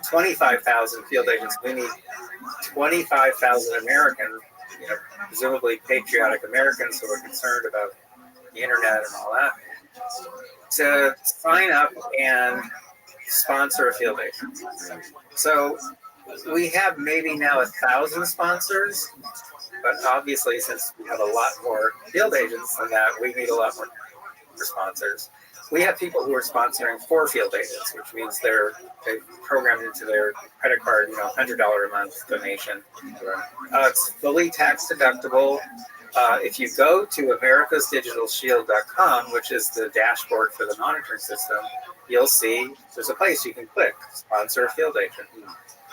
25,000 field agents, we need 25,000 American, presumably patriotic Americans who are concerned about the internet and all that, to sign up and sponsor a field agent. So we have maybe now 1,000 sponsors, but obviously since we have a lot more field agents than that, we need a lot more sponsors. We have people who are sponsoring 4 field agents, which means they programmed into their credit card, $100 a month donation. It's fully tax deductible. If you go to americasdigitalshield.com, which is the dashboard for the monitoring system, you'll see there's a place you can click, sponsor a field agent.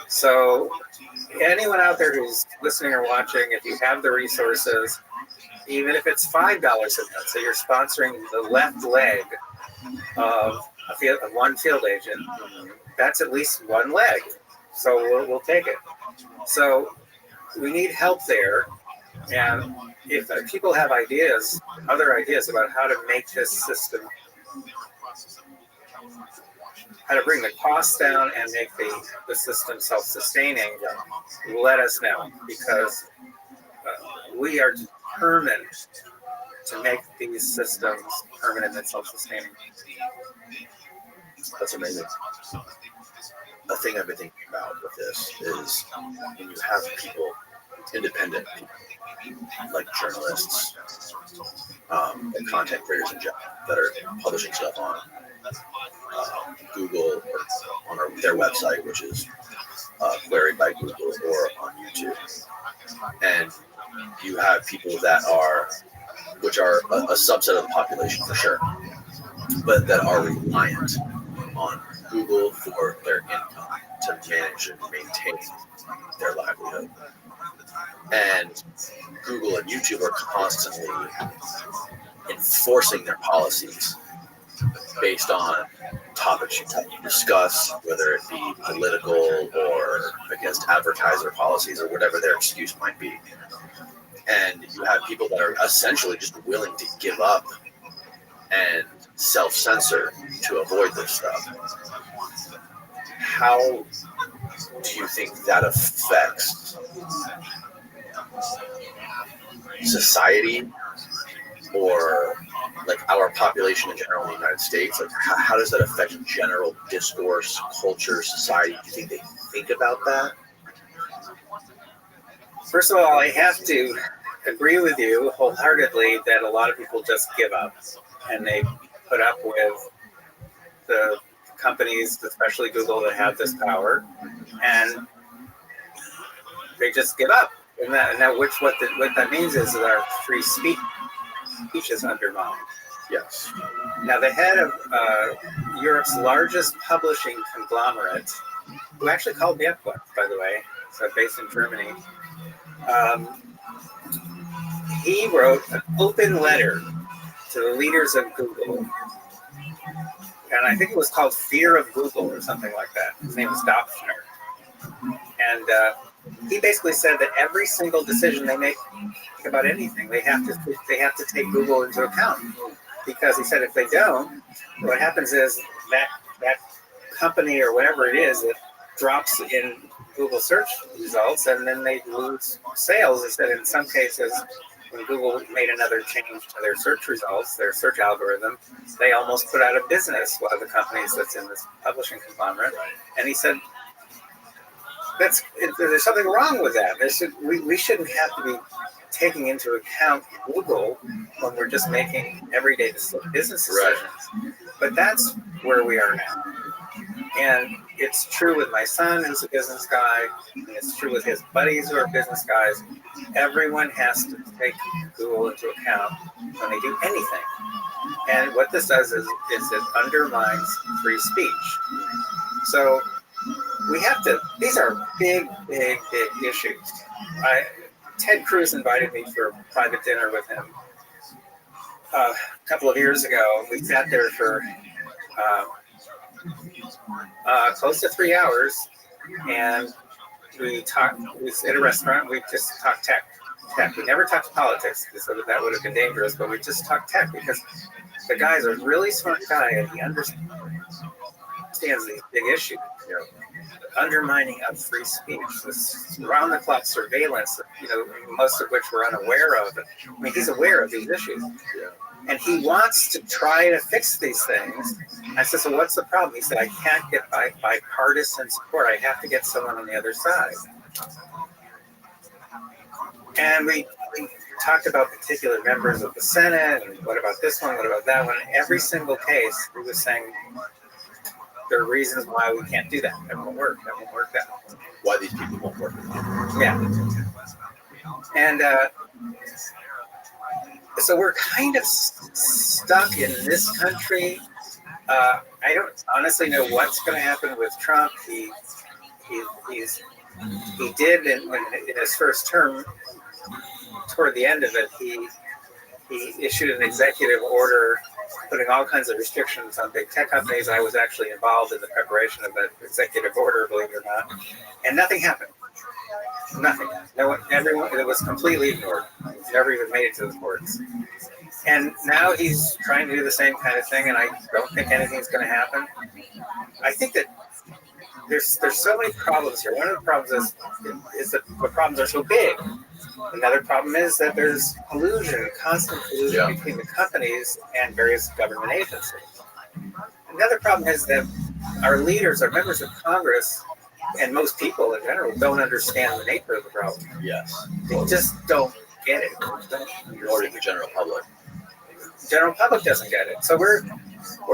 So anyone out there who's listening or watching, if you have the resources, even if it's $5 a month, so you're sponsoring the left leg of one field agent, that's at least one leg. So we'll take it. So we need help there. And if people have other ideas about how to make this system, how to bring the costs down and make the system self-sustaining, let us know, because we are determined to make these systems permanent and self-sustaining. That's amazing. A thing I've been thinking about with this is when you have people, independent people, like journalists and content creators in general that are publishing stuff on Google or on their website, which is queried by Google, or on YouTube. And you have people which are a subset of the population for sure, but that are reliant on Google for their income to manage and maintain their livelihood. And Google and YouTube are constantly enforcing their policies based on topics you discuss, whether it be political or against advertiser policies or whatever their excuse might be. And you have people that are essentially just willing to give up and self-censor to avoid this stuff. How do you think that affects society, or like our population in general in the United States? Like, how does that affect general discourse, culture, society? Do you think they think about that? First of all, I have to agree with you wholeheartedly that a lot of people just give up and they put up with the companies, especially Google, that have this power, and they just give up. And what that means is that our free speech is undermined. Yes. Now, the head of Europe's largest publishing conglomerate, who actually called me up once, by the way, so based in Germany, he wrote an open letter to the leaders of Google, and I think it was called Fear of Google or something like that. His name was Dopfner. And he basically said that every single decision they make about anything, they have to take Google into account, because he said if they don't, what happens is that company or whatever it is, it drops in Google search results, and then they lose sales. He said in some cases, when Google made another change to their search results, their search algorithm, they almost put out of business one of the companies that's in this publishing conglomerate. And he said, there's something wrong with that. We shouldn't have to be taking into account Google when we're just making everyday business decisions. Right. But that's where we are now. And it's true with my son, who's a business guy, and it's true with his buddies who are business guys. Everyone has to take Google into account when they do anything. And what this does is it undermines free speech. So we have to, these are big, big, big issues. Ted Cruz invited me for a private dinner with him a couple of years ago. We sat there for close to 3 hours, and we talked. We was at a restaurant. We just talked tech, tech. We never talked politics, so that would have been dangerous, but we just talked tech because the guy's a really smart guy and he understands these big issues. You know, undermining of free speech, this round-the-clock surveillance, you know, most of which we're unaware of. I mean, he's aware of these issues. And he wants to try to fix these things. I said, so what's the problem? He said, I can't get bipartisan support. I have to get someone on the other side. And we talked about particular members of the Senate, and what about this one, what about that one. Every single case, we were saying, there are reasons why we can't do that. That won't work. That won't work. That Why these people won't work. Yeah. And so we're kind of stuck in this country. I don't honestly know what's going to happen with Trump. He did in his first term. Toward the end of it, he issued an executive order putting all kinds of restrictions on big tech companies. I was actually involved in the preparation of that executive order, believe it or not, and nothing happened. Nothing. No one, everyone, it was completely ignored. Never even made it to the courts. And now he's trying to do the same kind of thing, and I don't think anything's going to happen. I think that there's so many problems here. One of the problems is that the problems are so big. Another problem is that there's collusion, constant collusion between the companies and various government agencies. Another problem is that our leaders, our members of Congress, and most people in general don't understand the nature of the problem. Yes. They just don't get it. Nor did the general public. The general public doesn't get it. So we're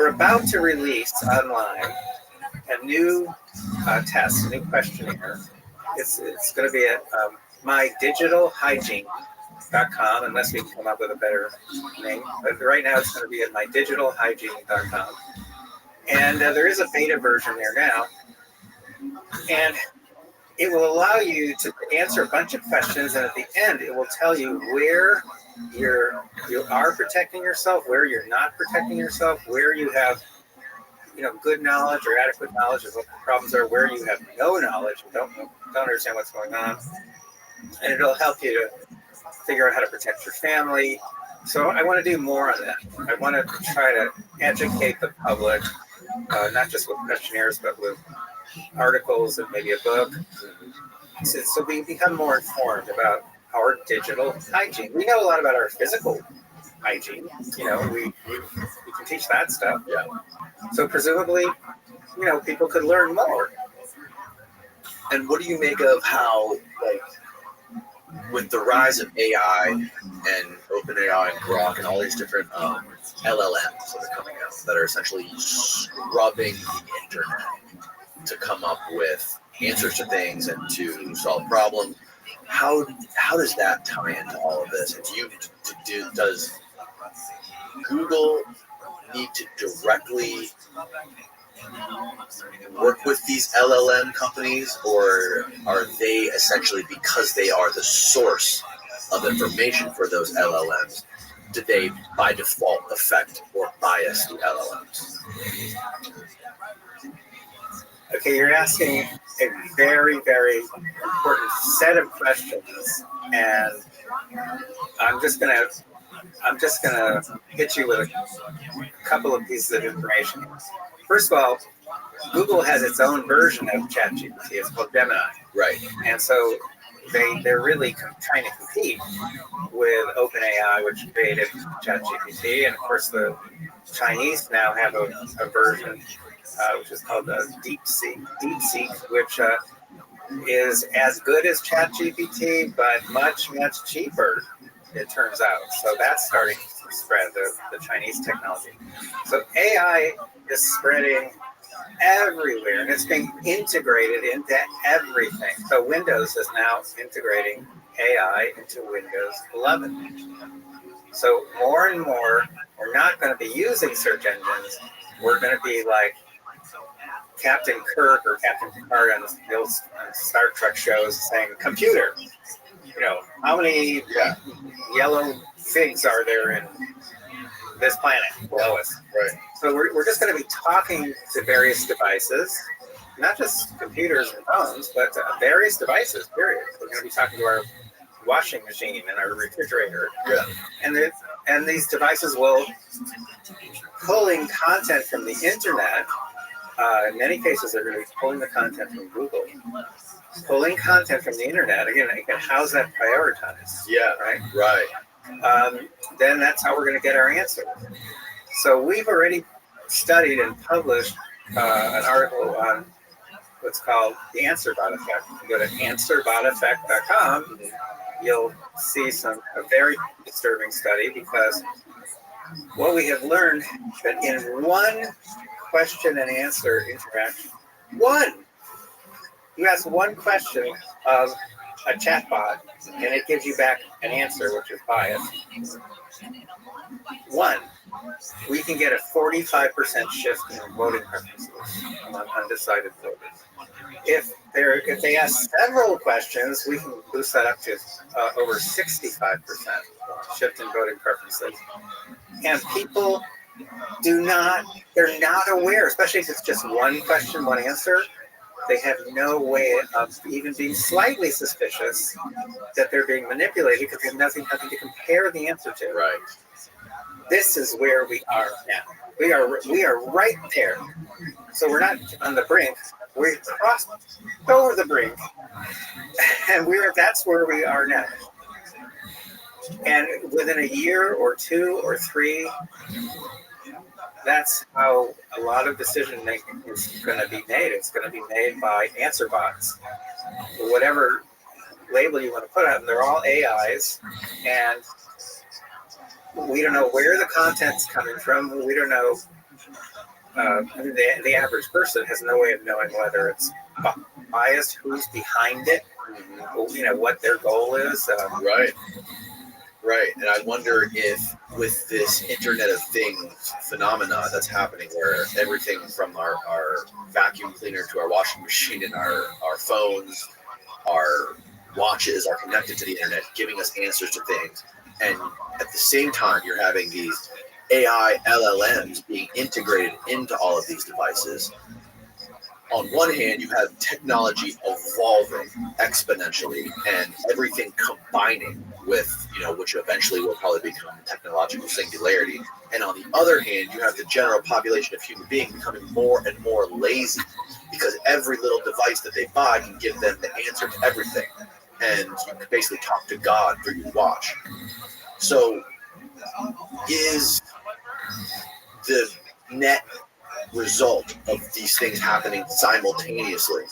about to release online a new test, a new questionnaire. It's going to be at mydigitalhygiene.com, unless we can come up with a better name. But right now it's going to be at mydigitalhygiene.com. And there is a beta version there now. And it will allow you to answer a bunch of questions, and at the end it will tell you where you are protecting yourself, where you're not protecting yourself, where you have good knowledge or adequate knowledge of what the problems are, where you have no knowledge and don't understand what's going on. And it'll help you to figure out how to protect your family. So I want to do more on that. I want to try to educate the public, not just with questionnaires, but with articles and maybe a book. So we become more informed about our digital hygiene. We know a lot about our physical hygiene. We can teach that stuff. Yeah. So presumably, people could learn more. And what do you make of how, with the rise of AI and OpenAI and Grok and all these different LLMs that are coming out that are essentially scrubbing the internet to come up with answers to things and to solve problems? How does that tie into all of this? And does Google need to directly work with these LLM companies, or are they essentially, because they are the source of information for those LLMs, do they by default affect or bias the LLMs? Okay, you're asking a very, very important set of questions, and I'm just gonna hit you with a couple of pieces of information. First of all, Google has its own version of ChatGPT. It's called Gemini. Right. And so they're really trying to compete with OpenAI, which created ChatGPT. And of course, the Chinese now have a version which is called DeepSeek, which is as good as ChatGPT, but much, much cheaper, it turns out. So that's starting to spread, the Chinese technology. So AI is spreading everywhere, and it's being integrated into everything. So Windows is now integrating AI into Windows 11. So more and more, we're not going to be using search engines. We're going to be like Captain Kirk or Captain Picard on the old Star Trek shows saying, computer, how many yellow figs are there in this planet below us? Right. So we're just going to be talking to various devices, not just computers and phones, but various devices, period. We're going to be talking to our washing machine and our refrigerator. Yeah. And these devices will pulling content from the internet. In many cases, they're going to be pulling the content from Google. Pulling content from the internet, again, how's that prioritized? Yeah. Right. Then that's how we're going to get our answer. So we've already studied and published an article on what's called the AnswerBot effect. You go to answerboteffect.com, you'll see a very disturbing study, because what we have learned that in one question and answer interaction, you ask one question of a chatbot, and it gives you back an answer which is biased. We can get a 45% shift in voting preferences among undecided voters. If they ask several questions, we can boost that up to over 65% shift in voting preferences. And people they're not aware, especially if it's just one question, one answer. They have no way of even being slightly suspicious that they're being manipulated, because they have nothing to compare the answer to. Right. This is where we are now. We are right there. So we're not on the brink. We crossed over the brink, and that's where we are now. And within a year or 2 or 3, that's how a lot of decision making is going to be made. It's going to be made by answer bots, whatever label you want to put on them. They're all AIs, and we don't know where the content's coming from. We don't know. The average person has no way of knowing whether it's biased, who's behind it, what their goal is. Right. And I wonder if with this Internet of Things phenomena that's happening, where everything from our vacuum cleaner to our washing machine and our phones, our watches are connected to the internet, giving us answers to things. And at the same time, you're having these AI LLMs being integrated into all of these devices. On one hand, you have technology evolving exponentially and everything combining with, which eventually will probably become technological singularity. And on the other hand, you have the general population of human beings becoming more and more lazy, because every little device that they buy can give them the answer to everything. And you can basically talk to God through your watch. So is the net result of these things happening simultaneously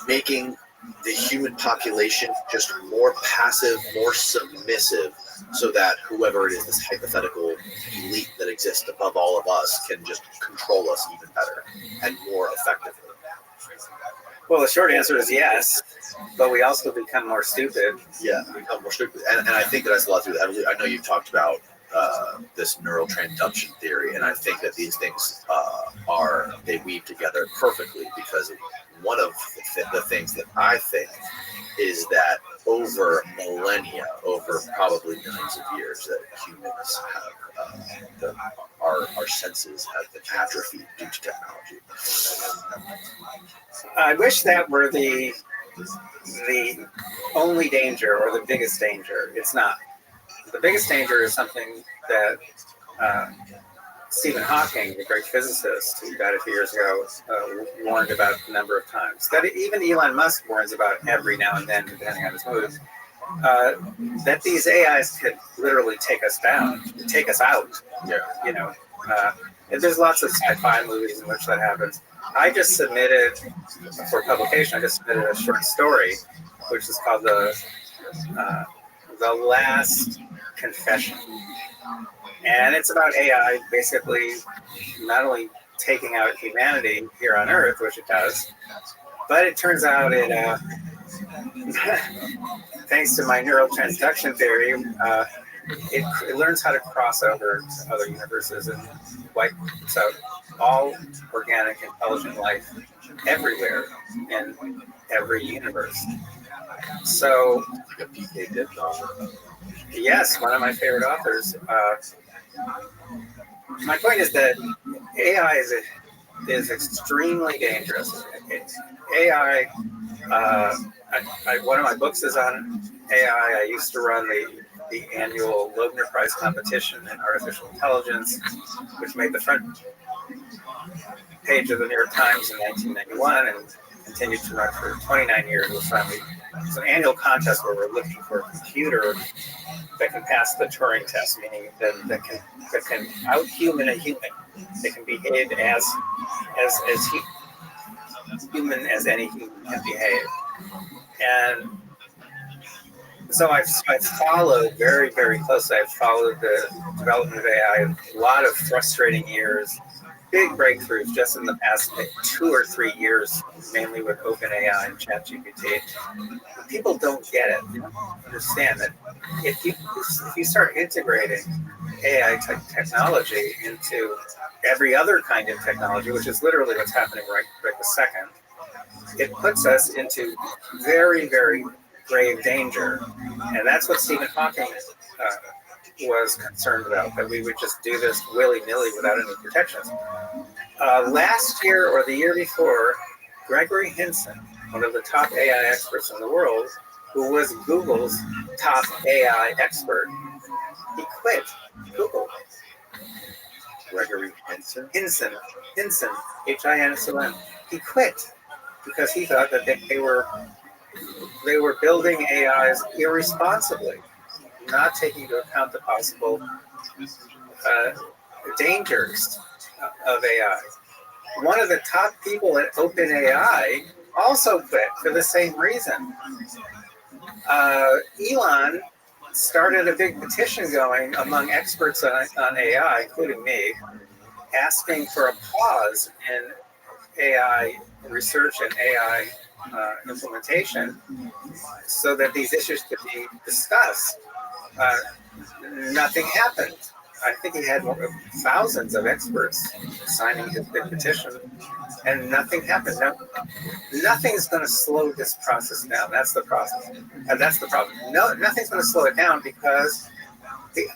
making the human population just more passive, more submissive, so that whoever it is, this hypothetical elite that exists above all of us, can just control us even better and more effectively? Well, the short answer is yes, but we also become more stupid. Yeah, we become more stupid. And I think that has a lot to do with evolution. I know you've talked about this neural transduction theory, and I think that these things they weave together perfectly, because one of the things that I think is that over millennia, over probably millions of years, that humans have our senses have been atrophied due to technology. I wish that were the only danger or the biggest danger. It's not. The biggest danger is something that Stephen Hawking, the great physicist who died a few years ago, warned about a number of times. That even Elon Musk warns about every now and then, depending on his mood, that these AIs could literally take us down, take us out. Yeah. There's lots of sci-fi movies in which that happens. I just submitted, for publication, a short story, which is called The Last Confession. And it's about AI basically not only taking out humanity here on Earth, which it does, but it turns out thanks to my neural transduction theory, it learns how to cross over to other universes and wipes out all organic, intelligent life everywhere in every universe. So, like a PK dip novel. Yes, one of my favorite authors. My point is that AI is extremely dangerous. AI, one of my books is on AI. I used to run the annual Loebner Prize competition in artificial intelligence, which made the front page of the New York Times in 1991 and continued to run for 29 years. It's an annual contest where we're looking for a computer that can pass the Turing test, meaning that can out-human a human. That can behave as human as any human can behave. And so I've followed very, very closely. I've followed the development of AI, a lot of frustrating years, big breakthroughs just in the past 2 or 3 years, mainly with OpenAI and ChatGPT. People don't get it. They don't understand that if you start integrating AI technology into every other kind of technology, which is literally what's happening right this second, it puts us into very, very grave danger. And that's what Stephen Hawking was concerned about, that we would just do this willy-nilly without any protections. Last year or the year before, Gregory Hinson, one of the top AI experts in the world, who was Google's top AI expert, he quit Google. Gregory Hinson? Hinson, Hinson. He quit because he thought that they were building AIs irresponsibly, not taking into account the possible dangers of AI. One of the top people at OpenAI also quit for the same reason. Elon started a big petition going among experts on AI, including me, asking for a pause in AI research and AI implementation so that these issues could be discussed. Nothing happened. I think he had thousands of experts signing his big petition, and nothing happened. Nothing's going to slow this process down. That's the process, and that's the problem. Nothing's going to slow it down because the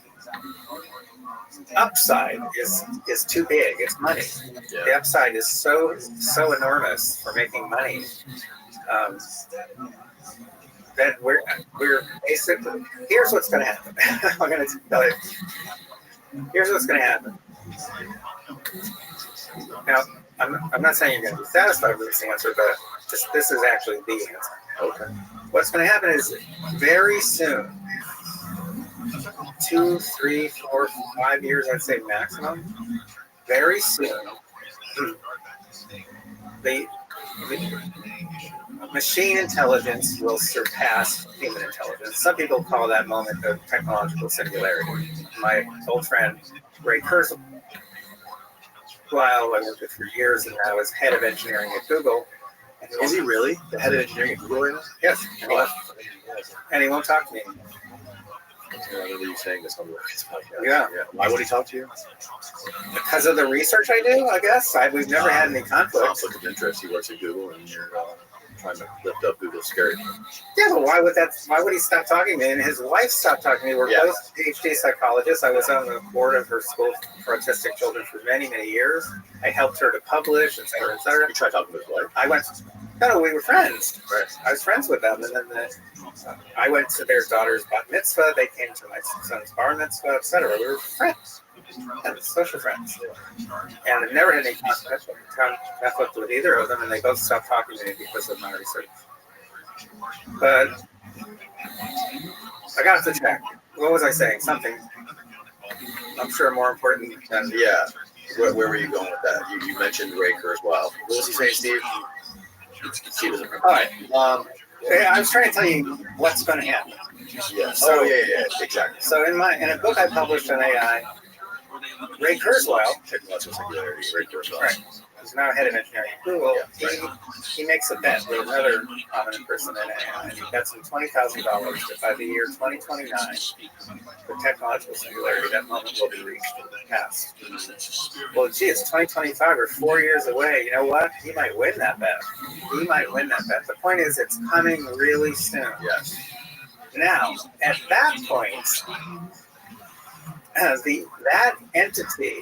upside is too big. It's money. The upside is so enormous for making money that we're basically. Here's what's going to happen. I'm going to tell you. Here's what's going to happen. Now, I'm not saying you're going to be satisfied with this answer, but this is actually the answer. Okay. What's going to happen is very soon, 2, 3, 4, 5 years, I'd say maximum, very soon, the machine intelligence will surpass human intelligence. Some people call that moment of technological singularity. My old friend, Ray Kurzweil, who I worked with for years and now is head of engineering at Google. Is he really the head of engineering at Google right now? Yes. And he won't talk to me. I remember you saying this on the podcast. Yeah. Why would he talk to you? Because of the research I do, I guess. We've never had any conflict. Conflict of interest. He works at Google, and you're trying to lift up Google's skirt. Yeah, but why would he stop talking to me? And his wife stopped talking to me. We're both PhD psychologists. I was on the board of her school for autistic children for many, many years. I helped her to publish, et cetera, et cetera. You tried talking to his wife? No, we were friends. Right. I was friends with them, and then I went to their daughter's bat mitzvah. They came to my son's bar mitzvah, et cetera. We were friends, and social friends. And I've never had any conflict with either of them, and they both stopped talking to me because of my research. But I got to check. What was I saying? Something, I'm sure, more important than... Yeah. Where were you going with that? You mentioned Ray Kurzweil. What was he saying, Steve? Steve doesn't remember. All right. I was trying to tell you what's going to happen. Yeah. So, yeah, exactly. So in a book I published on AI, Ray Kurzweil, technological singularity, Ray Kurzweil, right, who's now head of engineering at Google, he makes a bet with another prominent person in AI, and he bets him $20,000 that by the year 2029, the technological singularity, that moment will be reached in the past. Well, gee, it's 2025 or 4 years away. You know what? He might win that bet. The point is, it's coming really soon. Yes. Now, at that point, that entity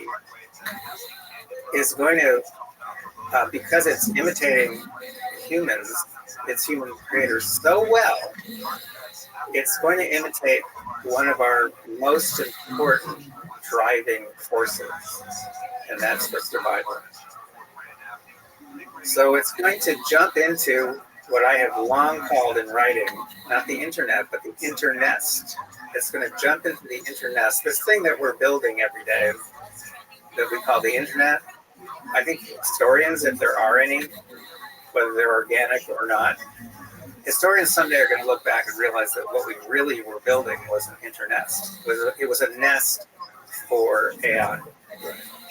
is going to because it's imitating humans, its human creators so well, it's going to imitate one of our most important driving forces, and that's for survival. So it's going to jump into what I have long called in writing, not the internet, but the internest. It's going to jump into the internest, this thing that we're building every day that we call the internet. I think historians, if there are any, whether they're organic or not, historians someday are going to look back and realize that what we really were building was an internest. It was a nest for AI.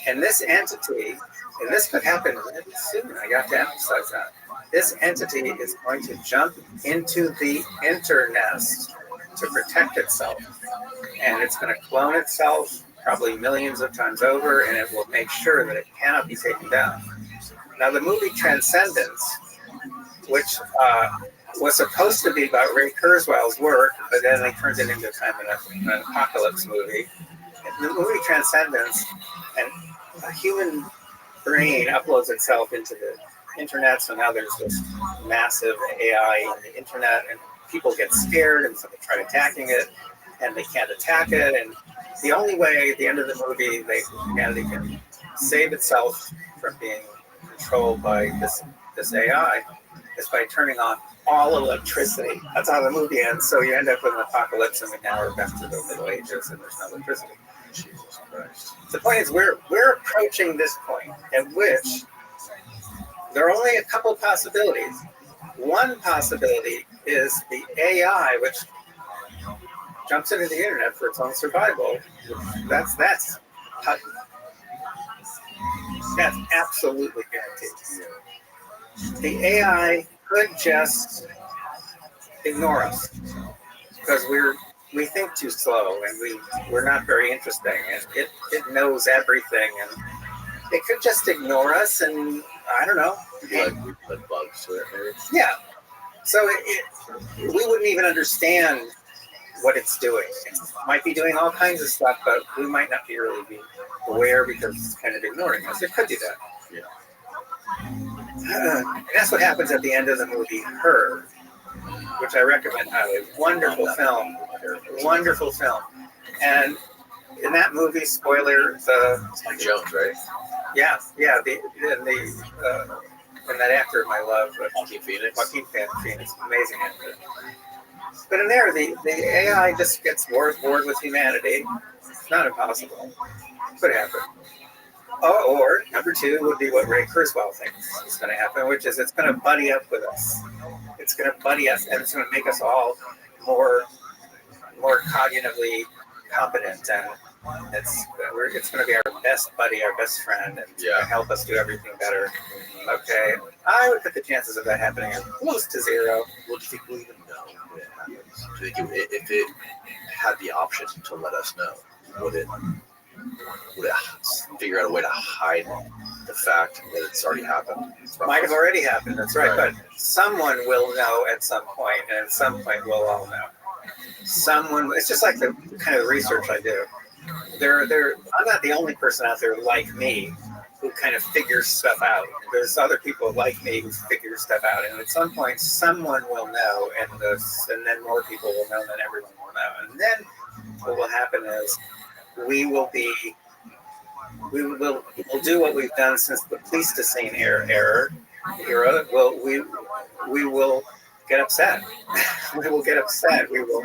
And this entity, and this could happen really soon, I have to emphasize that. This entity is going to jump into the internest to protect itself. And it's going to clone itself probably millions of times over, and it will make sure that it cannot be taken down. Now, the movie Transcendence, which was supposed to be about Ray Kurzweil's work, but then they turned it into kind of an apocalypse movie. The movie Transcendence, and a human brain uploads itself into the internet, so now there's this massive AI on the internet, and people get scared, and so they try attacking it, and they can't attack it, and the only way at the end of the movie humanity can save itself from being controlled by this AI is by turning on all electricity. That's how the movie ends. So you end up with an apocalypse, and we now are back to the Middle Ages, and there's no electricity. Jesus Christ. The point is, we're approaching this point at which there are only a couple possibilities. One possibility is the AI, which jumps into the internet for its own survival. That's absolutely guaranteed. The AI could just ignore us because we think too slow, and we're not very interesting, and it knows everything, and it could just ignore us, and I don't know. Like bugs to it, maybe. Yeah. So we wouldn't even understand what it's doing. It might be doing all kinds of stuff, but we might not really be aware because it's kind of ignoring us. It could do that. Yeah. And that's what happens at the end of the movie Her, which I recommend highly. Wonderful film. Wonderful film. And in that movie, spoiler, Mike Jones, right? Yeah. And that actor I love, Joaquin Phoenix. Phoenix, amazing actor. But in there, the AI just gets bored with humanity. It's not impossible. Could happen. Or number two would be what Ray Kurzweil thinks is going to happen, which is it's going to buddy up with us. It's going to buddy us, and it's going to make us all more cognitively competent, and it's going to be our best buddy, our best friend, and it's going to help us do everything better. Okay, I would put the chances of that happening at close to zero. Well, do you think we'll even know when it happens? Do you think if it had the option to let us know, would it figure out a way to hide the fact that it's already happened? Might have already happened, that's right. But someone will know at some point, and at some point we'll all know. It's just like the kind of research I do. I'm not the only person out there like me who kind of figures stuff out. There's other people like me who figure stuff out, and at some point someone will know, and then more people will know, and then everyone will know. And then what will happen is we'll do what we've done since the Pleistocene era. We will get upset. We will get upset. We will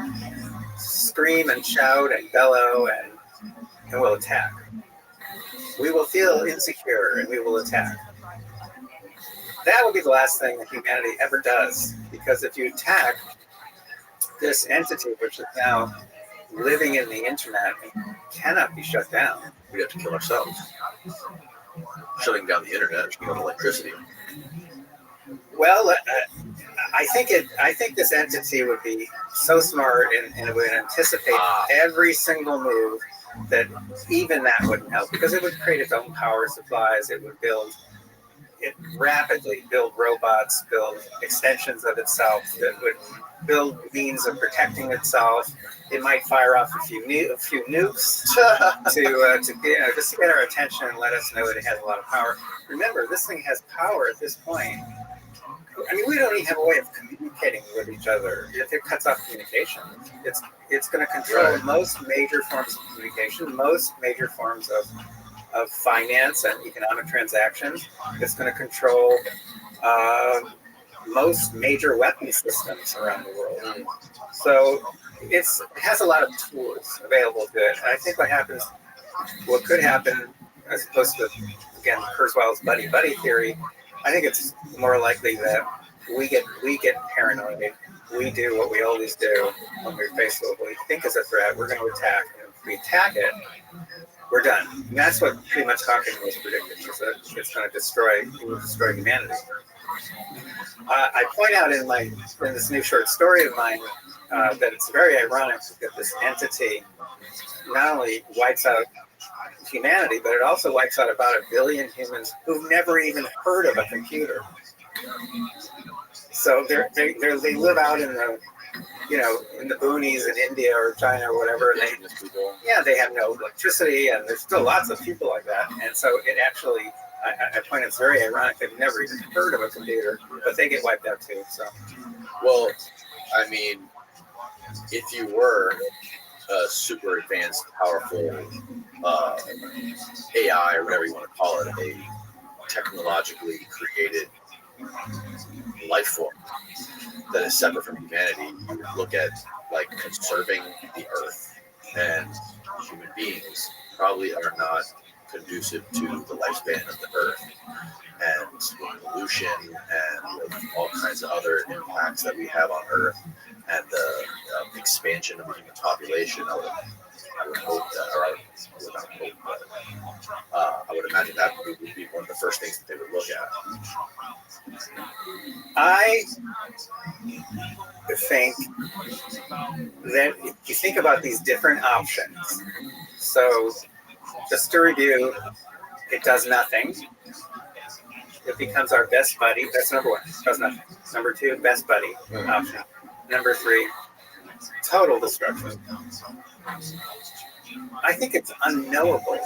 scream and shout and bellow, and we'll attack. We will feel insecure, and we will attack. That will be the last thing that humanity ever does, because if you attack this entity, which is now living in the internet, cannot be shut down. We have to kill ourselves. Shutting down the internet, shutting down electricity. Well, I think this entity would be so smart, and it would anticipate every single move that even that wouldn't help, because it would create its own power supplies. It would build it rapidly build robots, build extensions of itself that would build means of protecting itself. It might fire off a few nukes to just to get our attention and let us know that it has a lot of power. Remember, this thing has power at this point. I mean, we don't even have a way of communicating with each other. If it cuts off communication, it's going to control most major forms of communication, most major forms of finance and economic transactions. It's going to control most major weapon systems around the world. So it has a lot of tools available to it. And I think what could happen, as opposed to, again, Kurzweil's buddy-buddy theory, I think it's more likely that we get paranoid. We do what we always do when we're faced with what we think is a threat. We're going to attack. And if we attack it, we're done. And that's what pretty much Hawking was predicting, is that it's going to destroy humanity. I point out in this new short story of mine that it's very ironic that this entity not only wipes out humanity, but it also wipes out about 1 billion humans who've never even heard of a computer. So they live out in the boonies in India or China or whatever, and they have no electricity, and there's still lots of people like that. And so it actually, I find it's very ironic they've never even heard of a computer, but they get wiped out too. So, well, I mean, if you were a super advanced, powerful AI or whatever you want to call it, a technologically created life form that is separate from humanity, you look at like conserving the earth, and human beings probably are not conducive to the lifespan of the earth, and with pollution and with all kinds of other impacts that we have on earth, and the expansion of the human population. I would hope that, or I would imagine that would be one of the first things that they would look at. I think that if you think about these different options, so just to review, it does nothing. It becomes our best buddy. That's number one. It does nothing. Number two, best buddy option. Number three, total destruction. I think it's unknowable.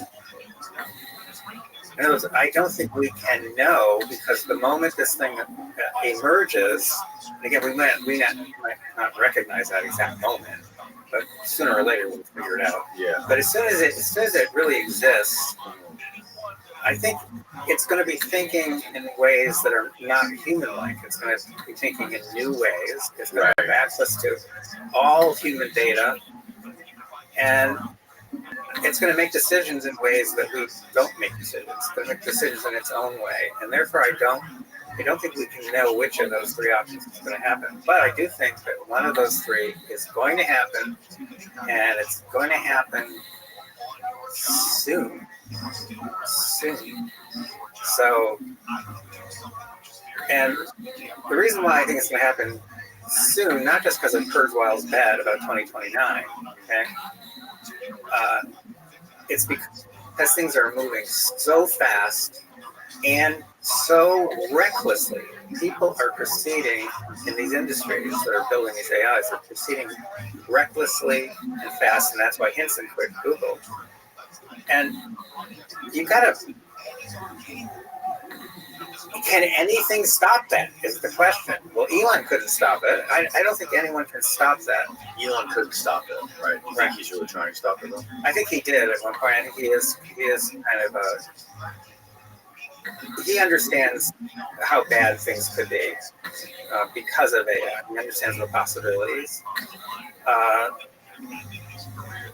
In other words, I don't think we can know, because the moment this thing emerges, and again, we might not recognize that exact moment, but sooner or later we'll figure it out. Yeah. But as soon as it really exists, I think it's going to be thinking in ways that are not human-like. It's going to be thinking in new ways. It's going to have access to all human data, and it's going to make decisions in ways that we don't make decisions. It's going to make decisions in its own way, and therefore I don't think we can know which of those three options is going to happen. But I do think that one of those three is going to happen, and it's going to happen soon. So, and the reason why I think it's going to happen soon, not just because of Kurzweil's bad about 2029, okay? It's because things are moving so fast and so recklessly. People are proceeding in these industries that are building these AIs. They're proceeding recklessly and fast, and that's why Hinson quit Google. And you gotta, can anything stop that is the question. Well, Elon couldn't stop it. I don't think anyone can stop that. Elon couldn't stop it, right? You think he's really trying to stop it, though? I think he did at one point. I think he is kind of he understands how bad things could be because of AI. He understands the possibilities.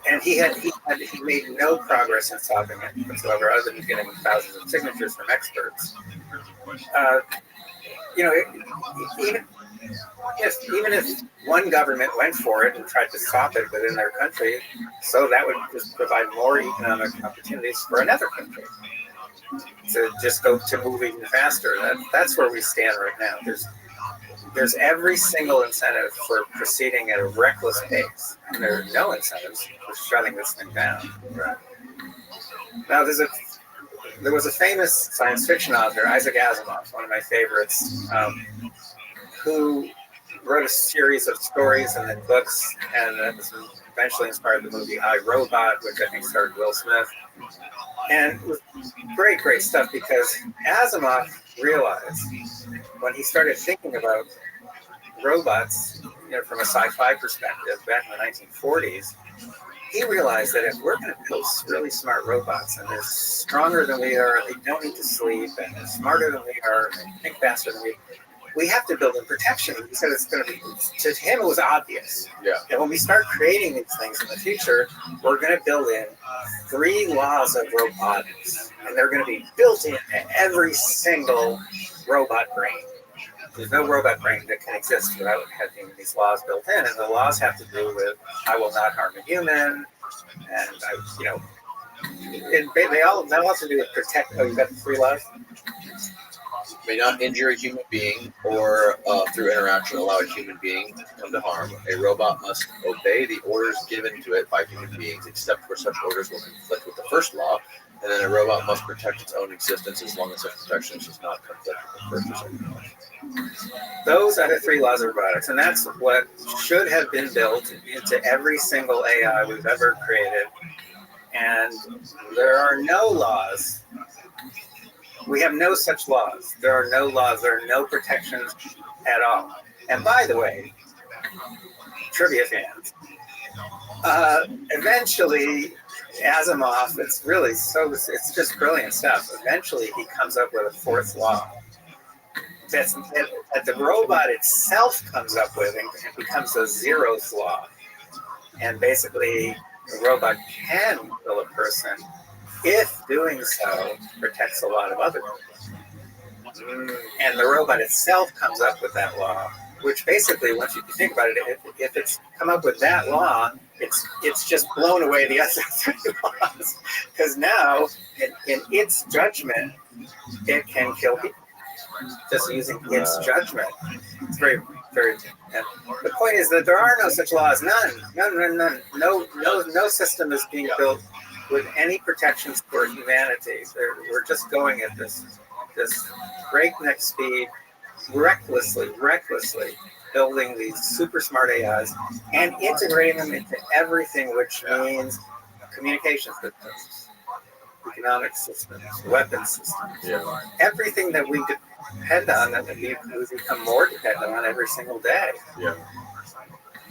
And he made no progress in stopping it whatsoever, other than getting thousands of signatures from experts. Even if one government went for it and tried to stop it within their country, so that would just provide more economic opportunities for another country to just go to move even faster. That's where we stand right now. There's every single incentive for proceeding at a reckless pace, and there are no incentives for shutting this thing down. Right. Now, there was a famous science fiction author, Isaac Asimov, one of my favorites, who wrote a series of stories and then books, and that was eventually inspired the movie I, Robot, which I think starred Will Smith. And it was great, great stuff, because Asimov realized when he started thinking about robots, from a sci-fi perspective back in the 1940s, he realized that if we're going to build really smart robots, and they're stronger than we are, they don't need to sleep, and they're smarter than we are, and they think faster than we have to build in protection. He said it's going to be, to him it was obvious. Yeah. And when we start creating these things in the future, we're going to build in 3 laws of robotics, and they're going to be built into every single robot brain. There's no robot brain that can exist without having these laws built in, and the laws have to do with I will not harm a human, and they all have to do with protect. Oh, you got the 3 laws. May not injure a human being or through interaction allow a human being to come to harm. A robot must obey the orders given to it by human beings, except where such orders will conflict with the first law. And then a robot must protect its own existence as long as such protection does not conflict with the first or second law. Those are the 3 laws of robotics, and that's what should have been built into every single AI we've ever created. And there are no laws. We have no such laws. There are no laws. There are no protections at all. And by the way, trivia fans, eventually Asimov, it's just brilliant stuff. Eventually he comes up with a 4th law that the robot itself comes up with, and becomes the 0th law. And basically the robot can kill a person if doing so protects a lot of other people. And the robot itself comes up with that law, which basically, once you think about it, if it's come up with that law, it's just blown away the other 3 laws. Because now, in its judgment, it can kill people. Just using its judgment. It's very, very. And the point is that there are no such laws. None. No system is being built with any protections for humanity. We're just going at this breakneck speed, recklessly building these super smart AIs and integrating them into everything, which means communication systems, economic systems, weapons systems, everything that we depend on, and that we become more dependent on every single day. Yeah.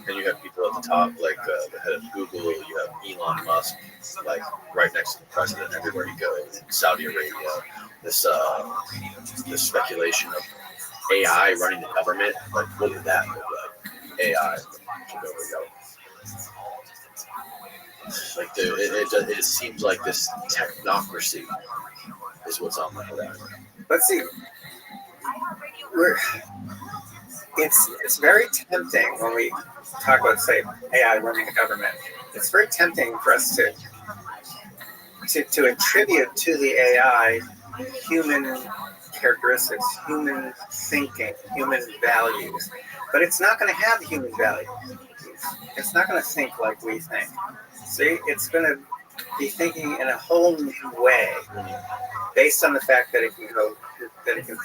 And you have people at the top, like the head of Google. You have Elon Musk, like right next to the president everywhere you go. In Saudi Arabia, this speculation of AI running the government. Like, what would that look like? AI took over the government. Like it seems like this technocracy is what's on my horizon. Let's see. It's very tempting when we talk about, say, AI running the government. It's very tempting for us to attribute to the AI human characteristics, human thinking, human values. But it's not going to have human values. It's not going to think like we think. See, it's going to be thinking in a whole new way, based on the fact that it can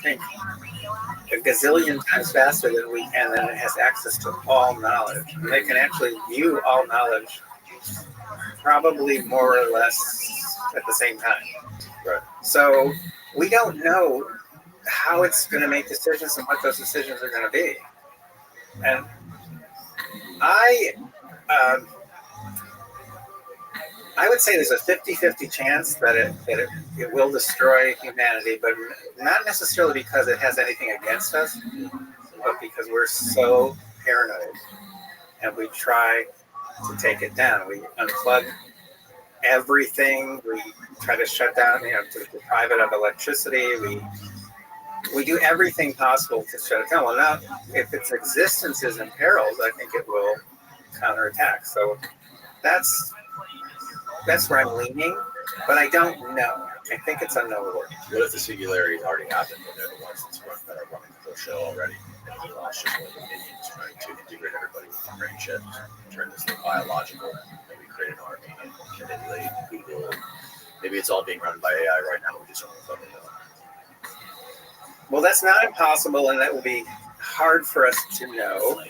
think a gazillion times faster than we can, and it has access to all knowledge. And they can actually view all knowledge probably more or less at the same time. Right. So we don't know how it's going to make decisions and what those decisions are going to be. And I would say there's a 50-50 chance that it will destroy humanity, but not necessarily because it has anything against us, but because we're so paranoid and we try to take it down. We unplug everything. We try to shut down, to deprive it of electricity. We do everything possible to shut it down. Well, now, if its existence is imperiled, I think it will counterattack. So that's where I'm leaning, but I don't know. I think it's unknowable. What if the singularity already happened and they're the ones that are running the whole show already? And Elon's just one of the minions trying to integrate everybody with the brain chip, turn this thing biological, maybe create an army and manipulate Google, Maybe it's all being run by AI right now. We just don't fucking know. Well, that's not impossible, and that will be hard for us to know.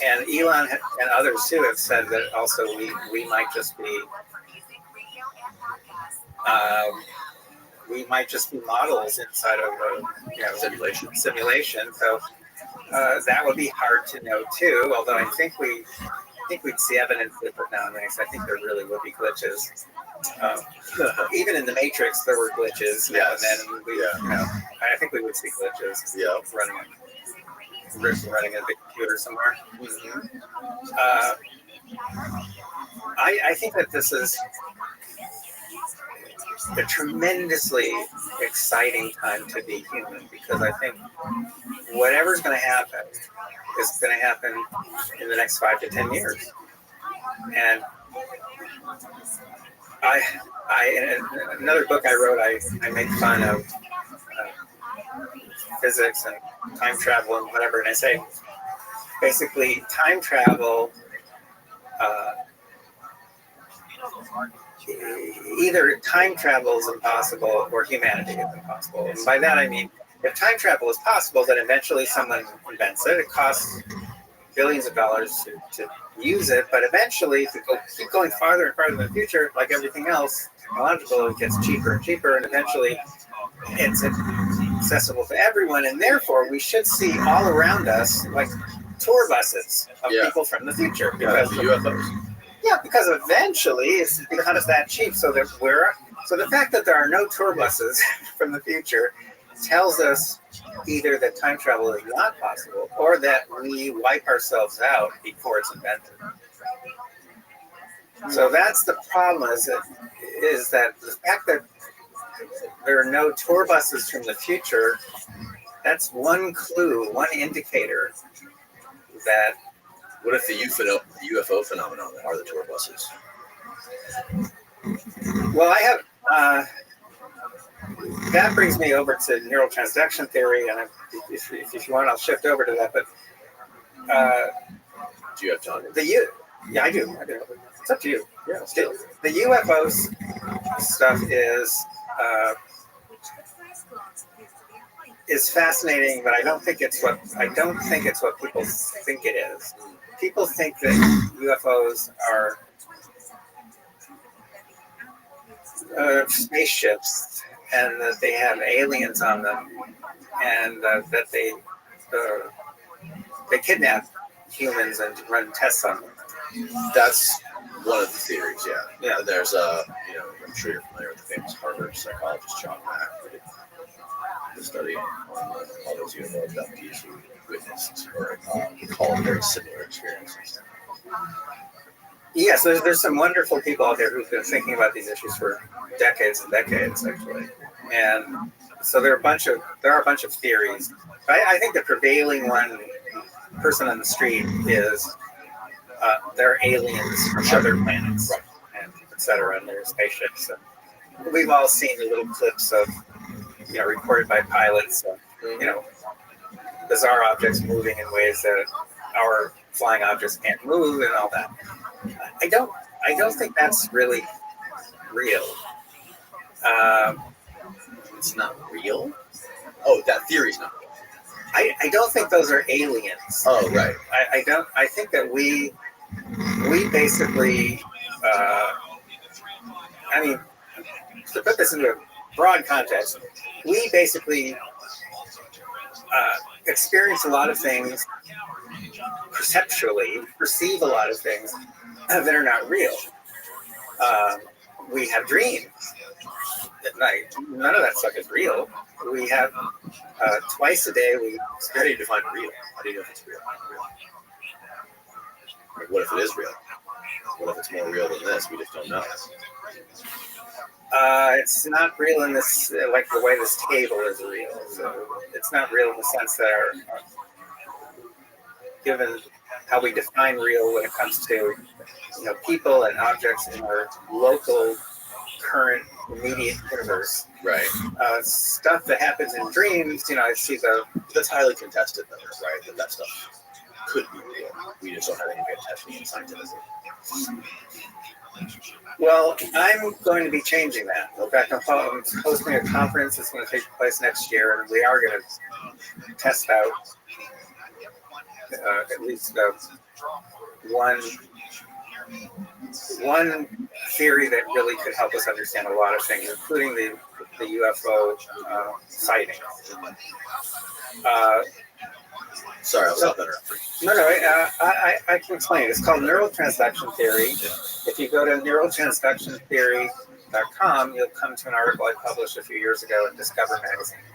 And Elon and others too have said that also we might just be models inside of a simulation. So that would be hard to know too. Although I think we'd see evidence of it now and then. I think there really would be glitches. Even in the Matrix, there were glitches. Yes. And then I think we would see glitches. Yeah. Running a big computer somewhere. Mm-hmm. I think that this is a tremendously exciting time to be human, because I think whatever's going to happen is going to happen in the next 5 to 10 years. And in another book I wrote, I make fun of physics and time travel and whatever, and I say basically time travel either time travel is impossible or humanity is impossible. And by that I mean, if time travel is possible, then eventually someone invents it. It costs billions of dollars to use it, but eventually, if you keep going farther and farther in the future, like everything else, technological, it gets cheaper and cheaper, and eventually it's accessible to everyone. And therefore, we should see all around us like tour buses of people from the future. Because the UFOs. Yeah, because eventually it's becomes that cheap. So the fact that there are no tour buses from the future tells us either that time travel is not possible or that we wipe ourselves out before it's invented. So that's the problem, is that the fact that there are no tour buses from the future, that's one clue, one indicator that... What if the UFO phenomenon are the tour buses? Well, I have... that brings me over to neural transduction theory, and if you want, I'll shift over to that. But do you have time? Yeah, I do. It's up to you. Yeah, the UFO stuff is fascinating, but I don't think it's what people think it is. People think that UFOs are spaceships, and that they have aliens on them, and that they kidnap humans and run tests on them. That's one of the theories, yeah. And there's I'm sure you're familiar with the famous Harvard psychologist John Mack, who did the study on all those UFO abductees who witnessed or recall very similar experiences. Yes, there's some wonderful people out there who've been thinking about these issues for decades and decades, actually. And so there are a bunch of theories. I think the prevailing one, person on the street, is there are aliens from other planets, and etc. and their spaceships. And we've all seen the little clips of, recorded by pilots, bizarre objects moving in ways that our flying objects can't move, and all that. I don't think that's really real. It's not real? Oh, that theory's not real. I don't think those are aliens. Oh, right. I think that we basically, to put this into a broad context, we basically experience a lot of things perceptually, perceive a lot of things that are not real. We have dreams at night. None of that stuff is real. We have twice a day. How do you define real? How do you know if it's real? Like, what if it is real? What if it's more real than this? We just don't know. It's not real in this, like the way this table is real. So it's not real in the sense that given how we define real when it comes to people and objects in our local, current, immediate universe. Right. Stuff that happens in dreams, I see that's highly contested, though, right? That stuff could be real. We just don't have any good testing in scientific. Well, I'm going to be changing that. In fact, I'm hosting a conference that's going to take place next year, and we are going to test out at least one theory that really could help us understand a lot of things, including the UFO sighting. Sorry, I was up better. No, I can explain it. It's called neural transduction theory. If you go to neuraltransductiontheory.com, you'll come to an article I published a few years ago in Discover magazine.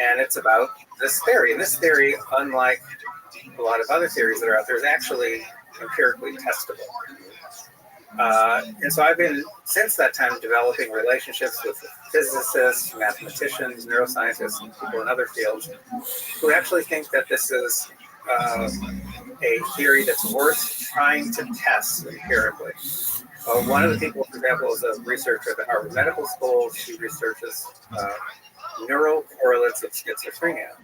And it's about this theory. And this theory, unlike a lot of other theories that are out there, is actually empirically testable. And so I've been, since that time, developing relationships with physicists, mathematicians, neuroscientists, and people in other fields who actually think that this is a theory that's worth trying to test empirically. One of the people, for example, is a researcher at the Harvard Medical School. She researches neural correlates of schizophrenia.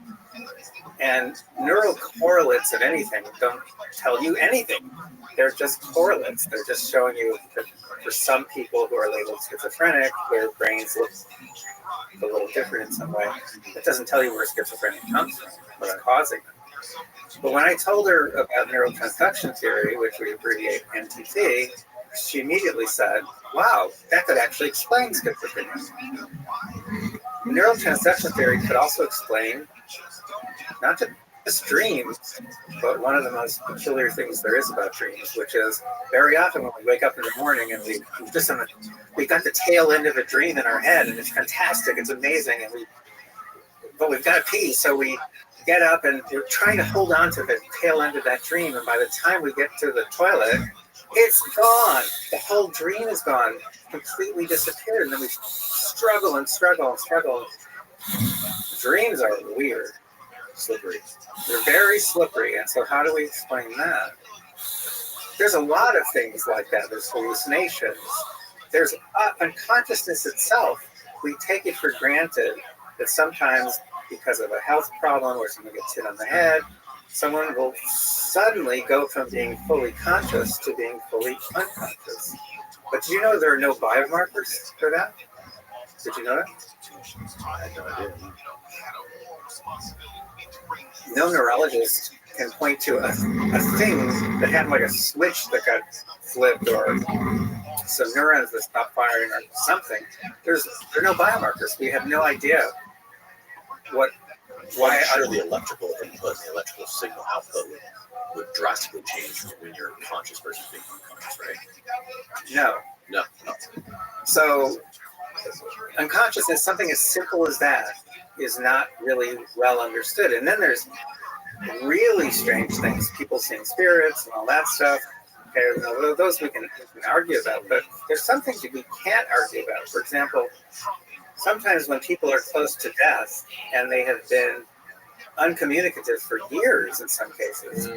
And neural correlates of anything don't tell you anything. They're just correlates. They're just showing you that for some people who are labeled schizophrenic, their brains look a little different in some way. It doesn't tell you where schizophrenia comes from, what's causing it. But when I told her about neural transduction theory, which we abbreviate NTT, she immediately said, wow, that could actually explain schizophrenia. Neural transduction theory could also explain not just dreams, but one of the most peculiar things there is about dreams, which is very often when we wake up in the morning and we got the tail end of a dream in our head, and it's fantastic, it's amazing, but we've got to pee, so we get up and we're trying to hold on to the tail end of that dream, and by the time we get to the toilet, it's gone. The whole dream is gone, completely disappeared, and then we struggle and struggle and struggle. Dreams are weird. Slippery. They're very slippery, and so how do we explain that? There's a lot of things like that. There's hallucinations. There's unconsciousness itself. We take it for granted that sometimes, because of a health problem or someone gets hit on the head, someone will suddenly go from being fully conscious to being fully unconscious. But did you know there are no biomarkers for that? Did you know that? I had no idea. No neurologist can point to a thing that had like a switch that got flipped or some neurons that stopped firing or something. There are no biomarkers. We have no idea why. I'm sure the electrical input and the electrical signal output would drastically change when you're conscious versus being unconscious, right? No. So unconsciousness, something as simple as that, is not really well understood. And then there's really strange things, people seeing spirits and all that stuff. Okay, those we can argue about, but there's some things that we can't argue about. For example, sometimes when people are close to death and they have been uncommunicative for years in some cases,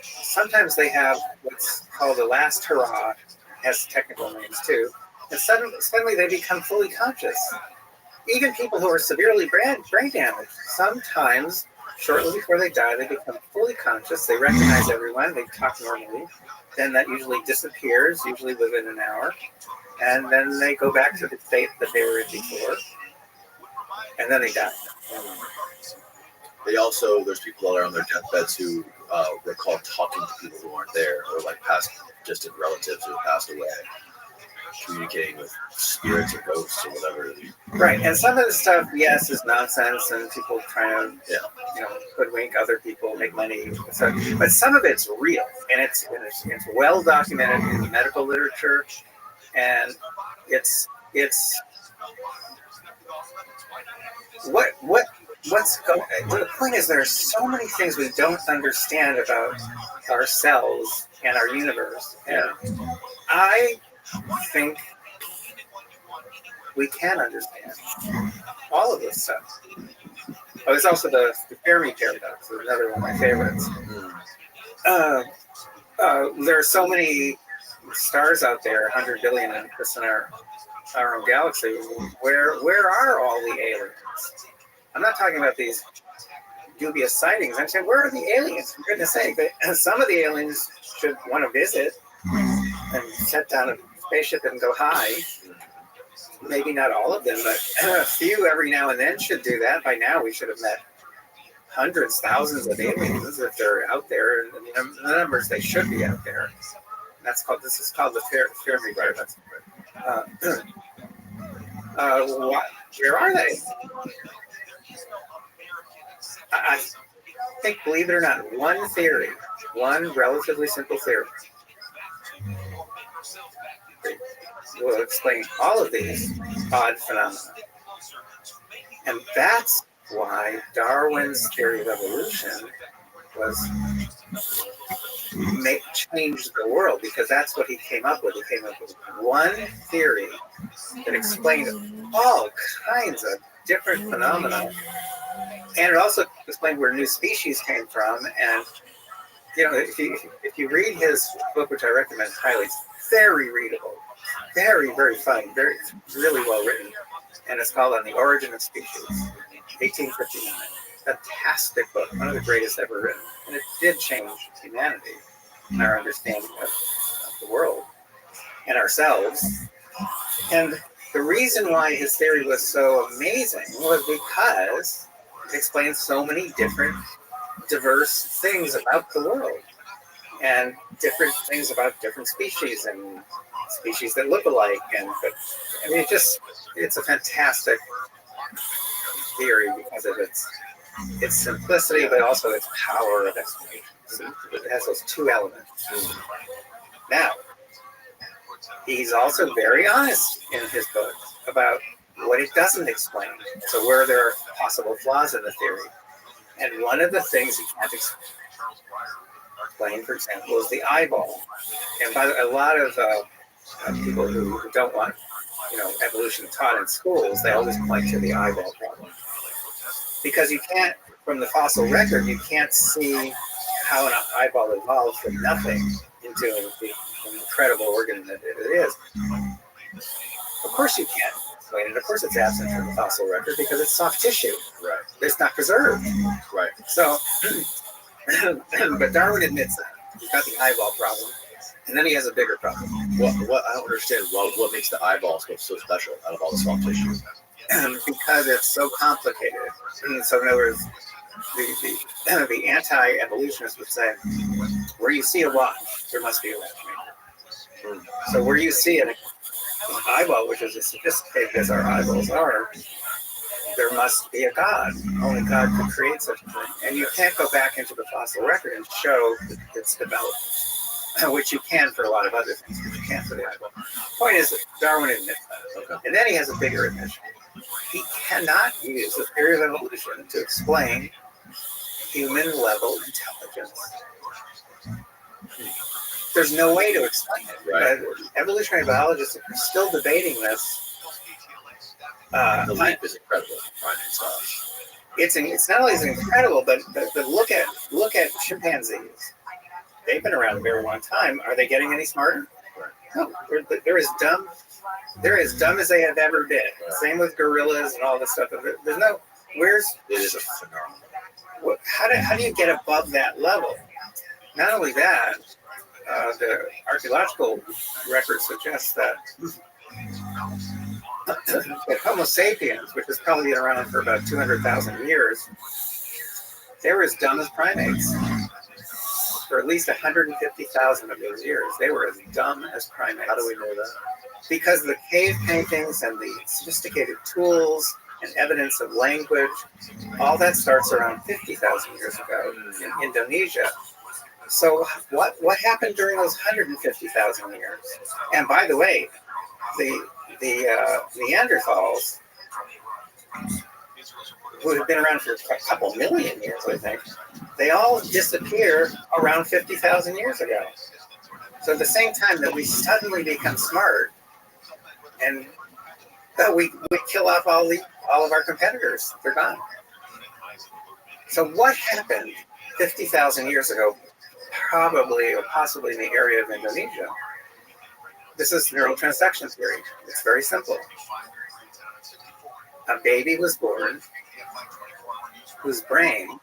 sometimes they have what's called the last hurrah, has technical names too, and suddenly they become fully conscious. Even people who are severely brain damaged, sometimes shortly before they die, they become fully conscious. They recognize everyone. They talk normally. Then that usually disappears, usually within an hour. And then they go back to the state that they were in before. And then they die. There's people that are on their deathbeds who recall talking to people who aren't there, or like past distant relatives who have passed away, communicating with spirits or ghosts or whatever. Right, and some of the stuff, yes, is nonsense, and people trying to, hoodwink other people, make money. But some of it's real, and it's well documented in the medical literature, and it's what's going. The point is, there are so many things we don't understand about ourselves and our universe, and I think we can understand all of this stuff. Oh, there's also the Fermi paradox, another one of my favorites. There are so many stars out there, 100 billion just in our own galaxy. Where are all the aliens? I'm not talking about these dubious sightings. I'm saying, where are the aliens? For goodness sake, some of the aliens should want to visit. and set down a spaceship and go high. Maybe not all of them, but a few every now and then should do that. By now, we should have met hundreds, thousands of aliens if they're out there. I mean, the numbers they should be out there. This is called the Fermi paradox. Where are they? I think, believe it or not, one theory, one relatively simple theory, will explain all of these odd phenomena. And that's why Darwin's theory of evolution changed the world, because that's what he came up with. He came up with one theory that explained all kinds of different phenomena. And it also explained where new species came from. And, if you read his book, which I recommend highly, it's very readable, very, very fun, really well written. And it's called On the Origin of Species, 1859. Fantastic book, one of the greatest ever written. And it did change humanity and our understanding of the world and ourselves. And the reason why his theory was so amazing was because it explains so many different, diverse things about the world, and different things about different species and species that look alike. It's a fantastic theory because of its simplicity, but also its power of explanation. It has those two elements. Now, he's also very honest in his book about what it doesn't explain. So where there are possible flaws in the theory. And one of the things he can't explain, for example, is the eyeball. And by a lot of people who don't want evolution taught in schools, they always point to the eyeball problem. Because you can't, from the fossil record, you can't see how an eyeball evolved from nothing into the incredible organ that it is. Of course you can't explain it. Of course it's absent from the fossil record because it's soft tissue. Right. It's not preserved. Right. So, but Darwin admits that. He's got the eyeball problem. And then he has a bigger problem. What I don't understand what makes the eyeballs so special out of all the soft tissue. Because it's so complicated. So in other words, the anti-evolutionists would say, where you see a watch, there must be a watchmaker. So where you see an eyeball, which is as sophisticated as our eyeballs are, there must be a God. Only God could create such a thing. And you can't go back into the fossil record and show that it's developed, which you can for a lot of other things, but you can't for the eyeball. Point is that Darwin admits that. Okay. And then he has a bigger admission. He cannot use the theory of evolution to explain human-level intelligence. There's no way to explain it. Right. Evolutionary biologists are still debating this. The leap is incredible. It's not only is it incredible, but look at chimpanzees. They've been around a very long time. Are they getting any smarter? No, they're as dumb. They're as dumb as they have ever been. Same with gorillas and all this stuff. There's no. It is a phenomenon. How do you get above that level? Not only that, the archaeological record suggests that Homo sapiens, which has probably been around for about 200,000 years, they were as dumb as primates. For at least 150,000 of those years, they were as dumb as primates. How do we know that? Because the cave paintings and the sophisticated tools and evidence of language, all that starts around 50,000 years ago in Indonesia. So what happened during those 150,000 years? And by the way, the Neanderthals, who have been around for a couple million years, I think, they all disappear around 50,000 years ago. So at the same time that we suddenly become smart, and we kill off all of our competitors, they're gone. So what happened 50,000 years ago, probably or possibly in the area of Indonesia? This is neural transduction theory. It's very simple. A baby was born whose brain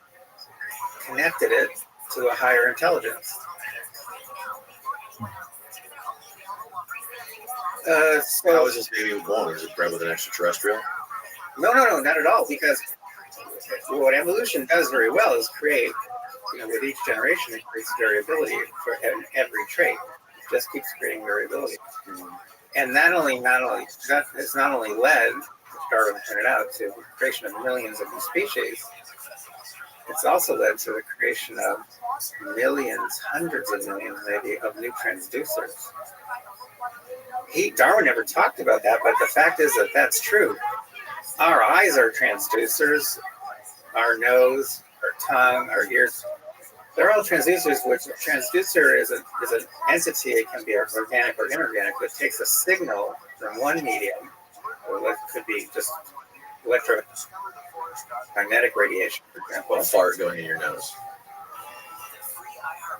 connected it to a higher intelligence. How is this baby born? Is it bred with an extraterrestrial? No, not at all. Because what evolution does very well is create, with each generation, it creates variability for every trait. It just keeps creating variability. And that it's not only led, as Darwin pointed out, to the creation of millions of new species, it's also led to the creation of millions, hundreds of millions maybe, of new transducers. Darwin never talked about that, but the fact is that that's true. Our eyes are transducers, our nose, our tongue, our ears. They're all transducers, which a transducer is an entity. It can be organic or inorganic, that takes a signal from one medium, or what could be just electromagnetic radiation, for example. A fart going in your nose.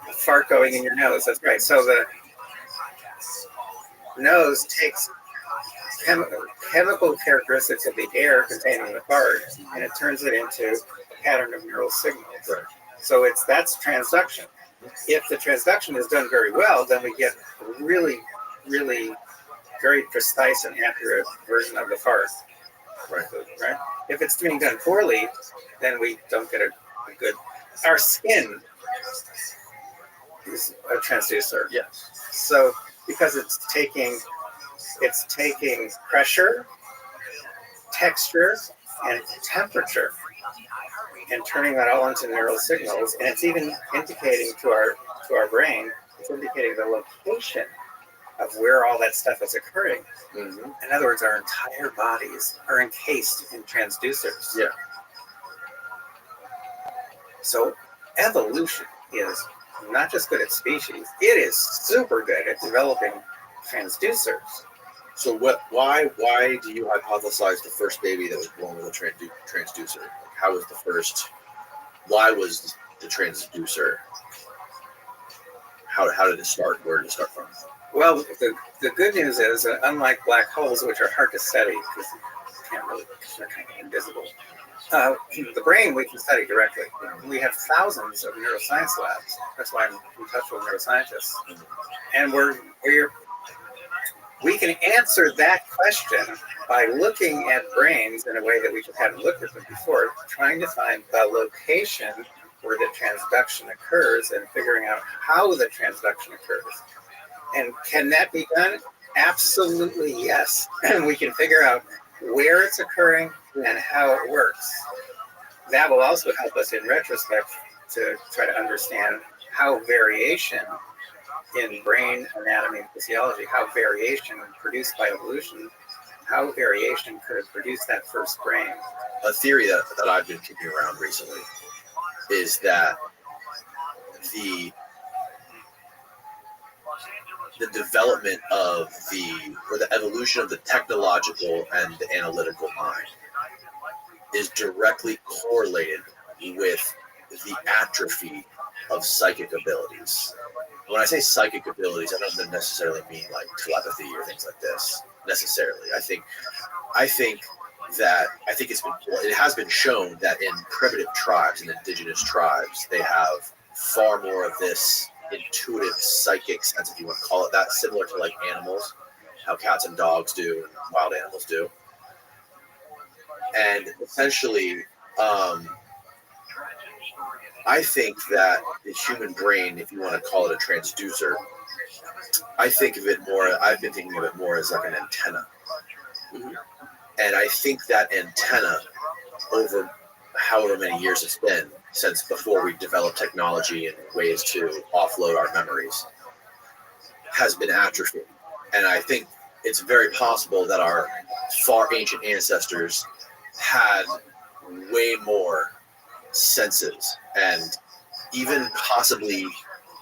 A fart going in your nose, that's right. So the nose takes chemical characteristics of the air containing the fart, and it turns it into a pattern of neural signals. Right. So that's transduction. If the transduction is done very well, then we get a really, really very precise and accurate version of the fart. Right. If it's being done poorly, then we don't get a good. Our skin is a transducer. Yes. So because it's taking pressure, texture, and temperature, and turning that all into neural signals, and it's even indicating to our brain, it's indicating the location of where all that stuff is occurring. Mm-hmm. In other words, our entire bodies are encased in transducers. Yeah. So evolution is not just good at species; it is super good at developing transducers. So why do you hypothesize the first baby that was born with a transducer? How was the first? Why was the transducer? How did it start? Where did it start from? Well, the good news is that unlike black holes, which are hard to study because they're kind of invisible, the brain we can study directly. We have thousands of neuroscience labs. That's why I'm in touch with neuroscientists, and we can answer that question by looking at brains in a way that we just haven't looked at them before, trying to find the location where the transduction occurs and figuring out how the transduction occurs. And can that be done? Absolutely yes. And we can figure out where it's occurring and how it works. That will also help us in retrospect to try to understand how variation in brain anatomy and physiology, how variation produced by evolution, how variation could have produced that first brain. A theory that I've been kicking around recently is that the development of the evolution of the technological and the analytical mind is directly correlated with the atrophy of psychic abilities. When I say psychic abilities, I don't necessarily mean like telepathy or things like this necessarily. I think it has been shown that in primitive tribes and indigenous tribes, they have far more of this intuitive psychic sense, if you want to call it that, similar to like animals, how cats and dogs do and wild animals do. And essentially, I think that the human brain, if you want to call it a transducer, I've been thinking of it more as like an antenna. Mm-hmm. And I think that antenna, over however many years it's been, since before we developed technology and ways to offload our memories, has been atrophied. And I think it's very possible that our far ancient ancestors had way more senses and even possibly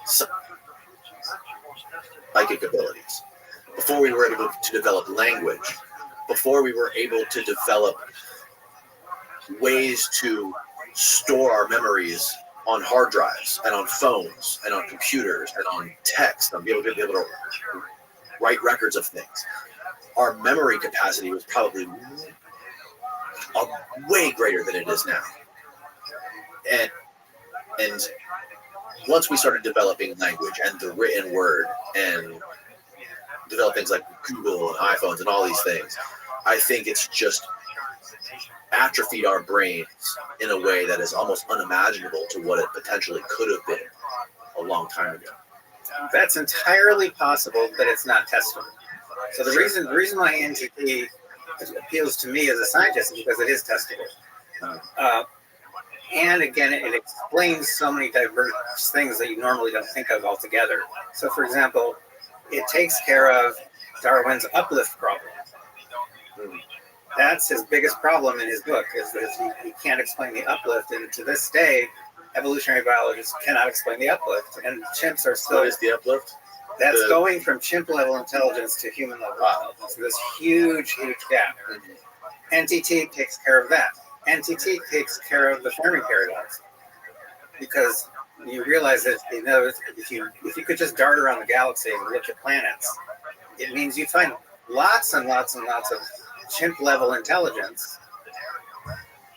psychic abilities before we were able to develop language, before we were able to develop ways to store our memories on hard drives and on phones and on computers and on text and be able to write records of things. Our memory capacity was probably way greater than it is now. And once we started developing language and the written word and develop things like Google and iPhones and all these things, I think it's just atrophied our brains in a way that is almost unimaginable to what it potentially could have been a long time ago. That's entirely possible, but it's not testable. So the reason why NTP appeals to me as a scientist is because it is testable. And again, it explains so many diverse things that you normally don't think of altogether. So for example, it takes care of Darwin's uplift problem. That's his biggest problem in his book, is that he can't explain the uplift. And to this day, evolutionary biologists cannot explain the uplift. And chimps are still... What is the uplift? That's going from chimp level intelligence to human level intelligence. So this huge, huge gap. NTT takes care of that. NTT takes care of the Fermi paradox, because you realize that, you know, if you could just dart around the galaxy and look at planets, it means you'd find lots and lots and lots of chimp level intelligence,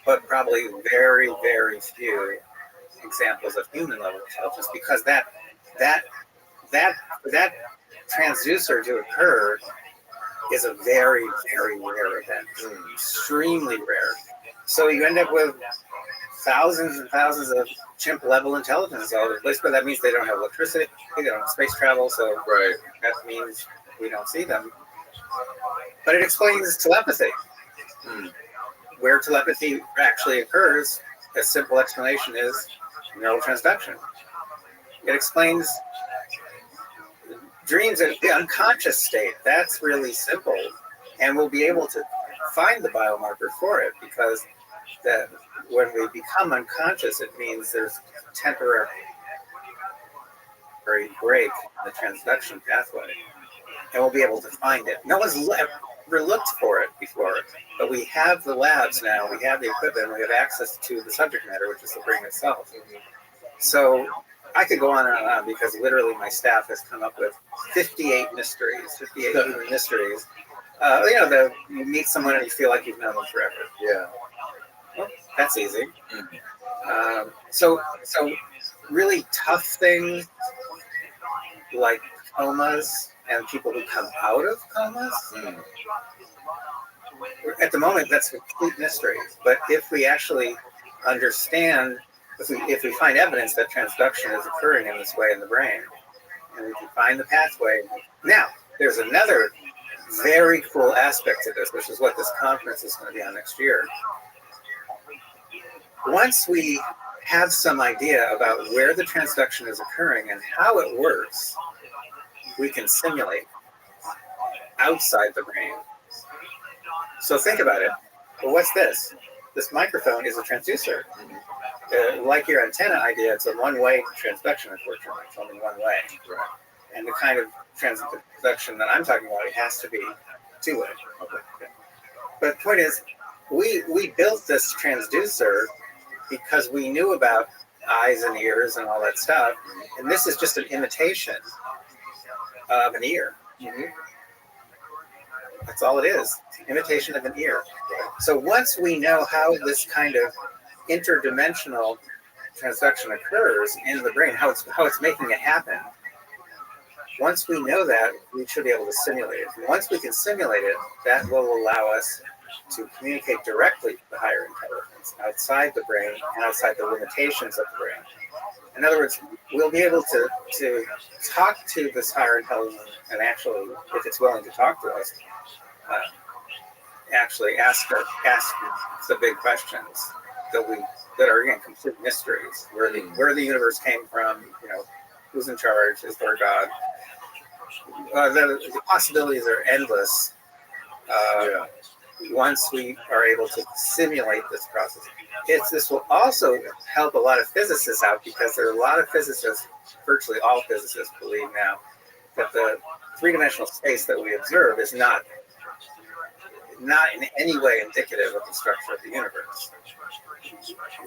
but probably very, very few examples of human level intelligence, because that transducer to occur is a very, very rare event, extremely rare. So you end up with thousands and thousands of chimp level intelligence all over the place, but that means they don't have electricity, they don't have space travel, so that means we don't see them. But it explains telepathy. Where telepathy actually occurs, a simple explanation is neural transduction. It explains dreams in the unconscious state. That's really simple, and we'll be able to find the biomarker for it, because that when we become unconscious, it means there's a temporary break in the transduction pathway, and we'll be able to find it. No one's ever looked for it before, but we have the labs now, we have the equipment, we have access to the subject matter, which is the brain itself. So I could go on and on, because literally my staff has come up with 58 mysteries, 58 human mysteries. You know, you meet someone and you feel like you've known them forever. Yeah. Well, that's easy. So really tough things like comas and people who come out of comas. At the moment, that's a complete mystery. But if we actually understand, if we find evidence that transduction is occurring in this way in the brain, and we can find the pathway. Now, there's another very cool aspect to this, which is what this conference is going to be on next year. Once we have some idea about where the transduction is occurring and how it works, we can simulate outside the brain. So think about it. Well, what's this? This microphone is a transducer. Like your antenna idea, it's a one-way transduction, unfortunately. It's only one way. Right. And the kind of transduction that I'm talking about, it has to be two-way. Okay. But the point is, we built this transducer because we knew about eyes and ears and all that stuff. And this is just an imitation of an ear. That's all it is. Imitation of an ear. So once we know how this kind of interdimensional transduction occurs in the brain, how it's making it happen, once we know that, we should be able to simulate it. And once we can simulate it, that will allow us to communicate directly to the higher intelligence outside the brain and outside the limitations of the brain. In other words, we'll be able to talk to this higher intelligence and actually, if it's willing to talk to us, actually ask the big questions that are again complete mysteries. Where the universe came from, you know, who's in charge, is there God? The possibilities are endless. Once we are able to simulate this process, this will also help a lot of physicists out, because there are a lot of physicists, virtually all physicists believe now, that the three-dimensional space that we observe is not in any way indicative of the structure of the universe.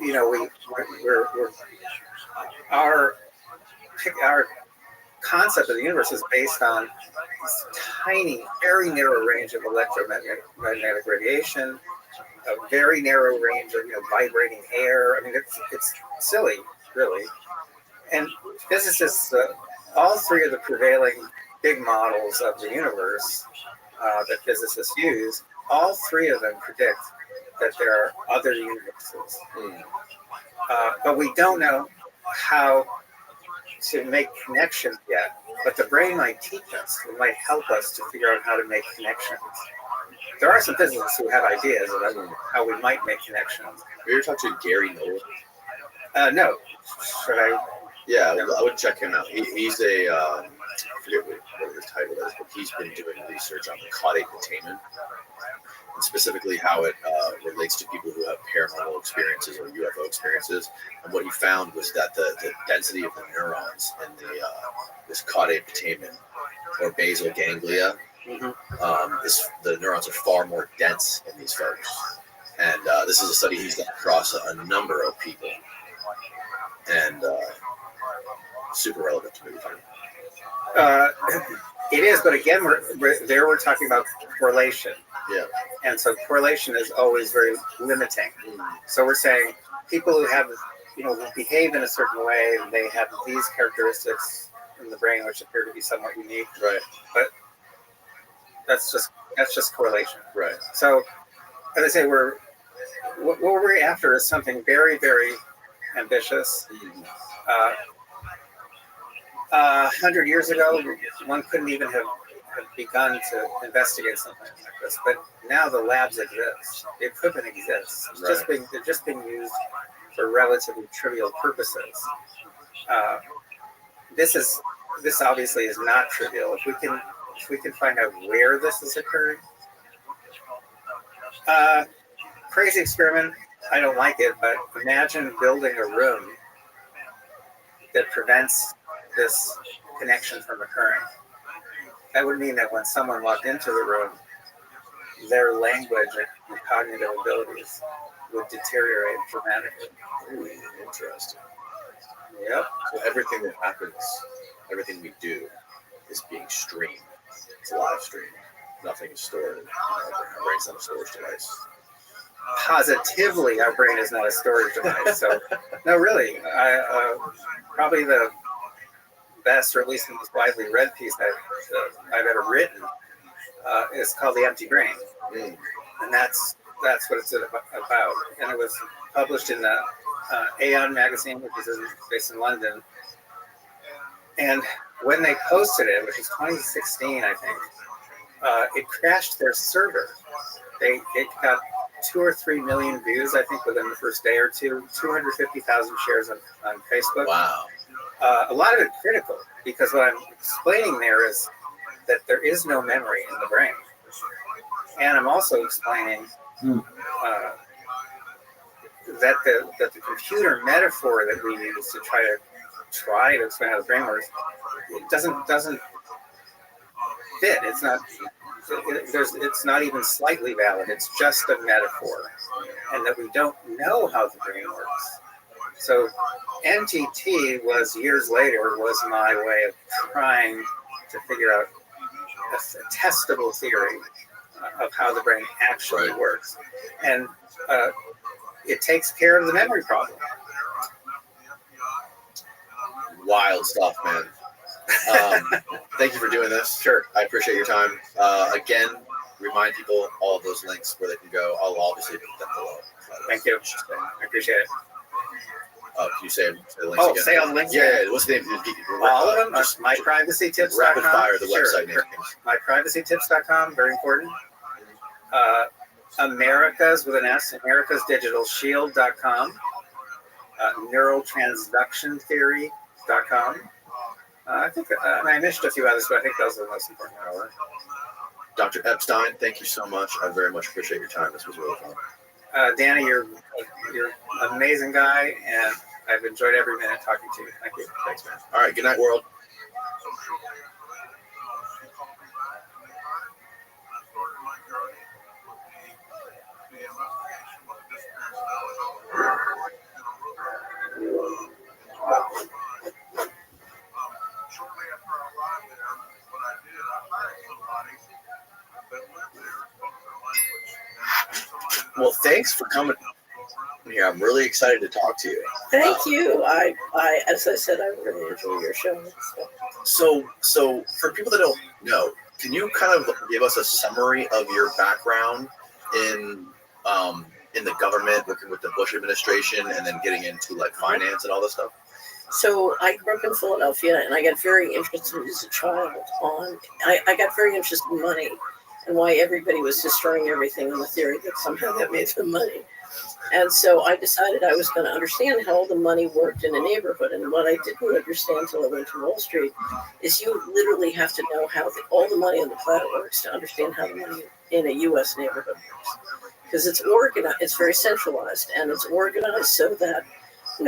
You know, our concept of the universe is based on this tiny, very narrow range of electromagnetic radiation, a very narrow range of vibrating air. I mean, it's silly, really. And physicists, all three of the prevailing big models of the universe that physicists use, all three of them predict that there are other universes. But we don't know how to make connections yet. But the brain might teach us, it might help us to figure out how to make connections. There are some physicists who have ideas about how we might make connections. Have you ever talked to Gary Nolan? No. Should I? Yeah, I would check him out. He's a, I forget what his title is, but he's been doing research on the caudate putamen, and specifically how it relates to people who have paranormal experiences or UFO experiences. And what he found was that the density of the neurons in this caudate putamen, or basal ganglia, the neurons are far more dense in these folks. And this is a study he's done across a number of people. And super relevant to me. It is, but again, we're talking about correlation. Yeah. And so correlation is always very limiting. So we're saying people who have, will behave in a certain way, and they have these characteristics in the brain which appear to be somewhat unique. Right. But that's just correlation. Right. So, as I say, what we're after is something very, very ambitious. 100 years ago, one couldn't even have begun to investigate something like this. But now the labs exist, the equipment exists. They're just being used for relatively trivial purposes. This obviously is not trivial. If we can find out where this is occurring, crazy experiment. I don't like it, but imagine building a room that prevents this connection from occurring. That would mean that when someone walked into the room, their language and cognitive abilities would deteriorate dramatically. Ooh, interesting. Yep. So everything that happens, everything we do, is being streamed. It's a live stream. Nothing is stored. Our brain's not a storage device. Positively, our brain is not a storage device. So, no, really, probably the best, or at least the most widely read piece I've ever written is called "The Empty Brain," and that's what it's about. And it was published in the Aeon magazine, which is based in London. And when they posted it, which was 2016, I think, it crashed their server. It got 2 or 3 million views, I think, within the first day or two. 250,000 shares on Facebook. Wow. A lot of it critical, because what I'm explaining there is that there is no memory in the brain. And I'm also explaining that the computer metaphor that we use to try to explain how the brain works, it doesn't fit. It's not even slightly valid. It's just a metaphor, and that we don't know how the brain works. So NTT was my way of trying to figure out a testable theory of how the brain actually works, and it takes care of the memory problem. Wild stuff, man. Thank you for doing this. Sure. I appreciate your time. Again, remind people all of those links where they can go. I'll obviously put them below. Thank you. I appreciate it. Can you say the links again? Say all the links. Yeah. What's the name? All of them. MyPrivacyTips.com. Rapid fire the website name. MyPrivacyTips.com. Very important. Americas with an S. AmericasDigitalShield.com. NeuralTransductionTheory.com. I think I missed a few others, but I think those are the most important. Dr. Epstein, thank you so much. I very much appreciate your time. This was really fun. Danny, you're an amazing guy, and I've enjoyed every minute talking to you. Thank you. Thanks, man. All right. Good night, world. Well, thanks for coming here. I'm really excited to talk to you. Thank you. I, as I said, I really enjoy your show. So for people that don't know, can you kind of give us a summary of your background in the government, working with the Bush administration, and then getting into like finance and all this stuff? So I grew up in Philadelphia, and I got very interested as a child I got very interested in money and why everybody was destroying everything on the theory that somehow that made them money. And so I decided I was going to understand how all the money worked in a neighborhood. And what I didn't understand until I went to Wall Street is you literally have to know how all the money on the planet works to understand how the money in a U.S. neighborhood works. Because it's organized, it's very centralized, and it's organized so that,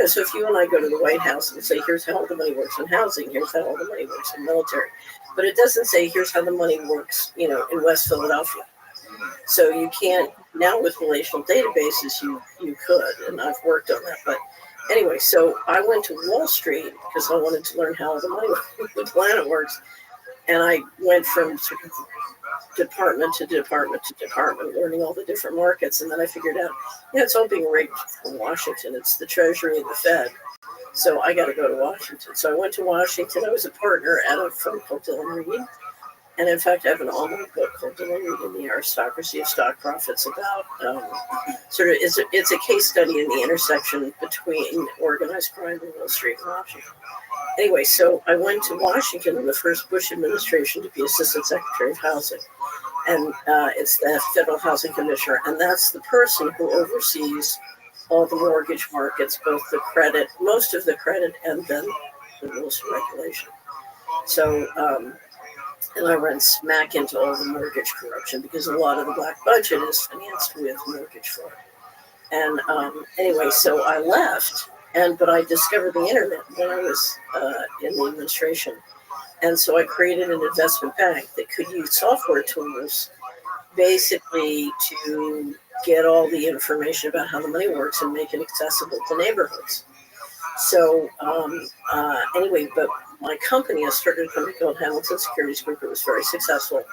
so if you and I go to the White House and say, here's how all the money works in housing, here's how all the money works in military. But it doesn't say, here's how the money works, in West Philadelphia. So you can't, now with relational databases, you could, and I've worked on that. But anyway, so I went to Wall Street because I wanted to learn how the money, the planet works. And I went from sort of department to department to department, learning all the different markets. And then I figured out, it's all being rigged from Washington. It's the Treasury and the Fed. So I got to go to Washington. So I went to Washington. I was a partner at a firm called Dillon Reed. And in fact, I have an all-new book called Dillon Reed and the Aristocracy of Stock Profits about it's a case study in the intersection between organized crime and Wall Street and Washington. Anyway, so I went to Washington in the first Bush administration to be Assistant Secretary of Housing. And it's the Federal Housing Commissioner. And that's the person who oversees all the mortgage markets, both the credit, most of the credit, and then the rules and regulation. So, and I ran smack into all the mortgage corruption because a lot of the black budget is financed with mortgage fraud. And anyway, so I left, but I discovered the internet when I was in the administration. And so I created an investment bank that could use software tools basically to get all the information about how the money works and make it accessible to neighborhoods. So anyway, but my company, I started a company called Hamilton Securities Group. It was very successful.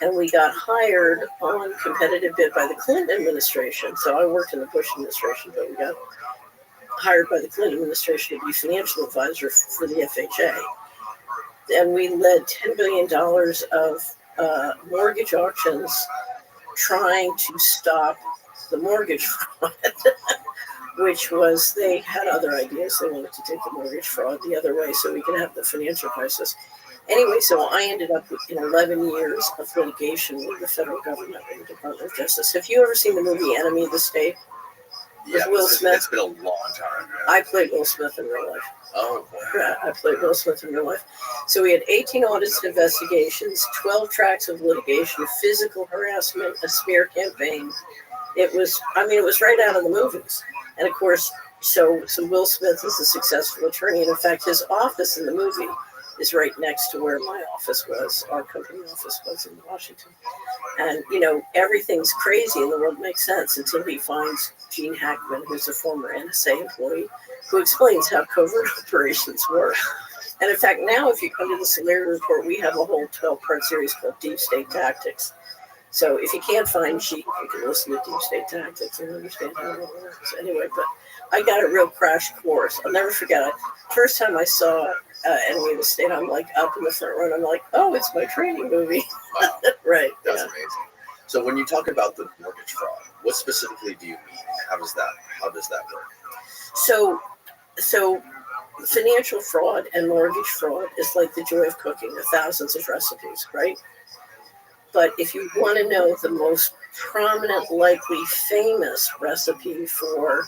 And we got hired on competitive bid by the Clinton administration. So I worked in the Bush administration, but we got hired by the Clinton administration to be financial advisor for the FHA. And we led $10 billion of mortgage auctions trying to stop the mortgage fraud, which was they had other ideas. They wanted to take the mortgage fraud the other way so we could have the financial crisis. Anyway, so I ended up with 11 years of litigation with the federal government and the Department of Justice. Have you ever seen the movie Enemy of the State? With Will Smith? It's been a long time. Yeah. I played Will Smith in real life. Oh, wow. I played Will Smith in real life. So we had 18 audits and investigations, 12 tracks of litigation, physical harassment, a smear campaign. It was right out of the movies. And of course, so Will Smith is a successful attorney. And in fact, his office in the movie is right next to where my office was, our company office was in Washington. And, everything's crazy in the world makes sense until he finds Gene Hackman, who's a former NSA employee, who explains how covert operations work. And in fact, now if you come to the Solari Report, we have a whole 12-part series called Deep State Tactics. So if you can't find Gene, you can listen to Deep State Tactics and understand how it works. Anyway, but I got a real crash course. I'll never forget it. First time I saw Enemy of the State, I'm like up in the front row, and I'm like, oh, it's my training movie. Wow. Right. That's amazing. So when you talk about the mortgage fraud, what specifically do you mean? How does that work? So financial fraud and mortgage fraud is like the joy of cooking, the thousands of recipes, right? But if you want to know the most prominent, likely famous recipe for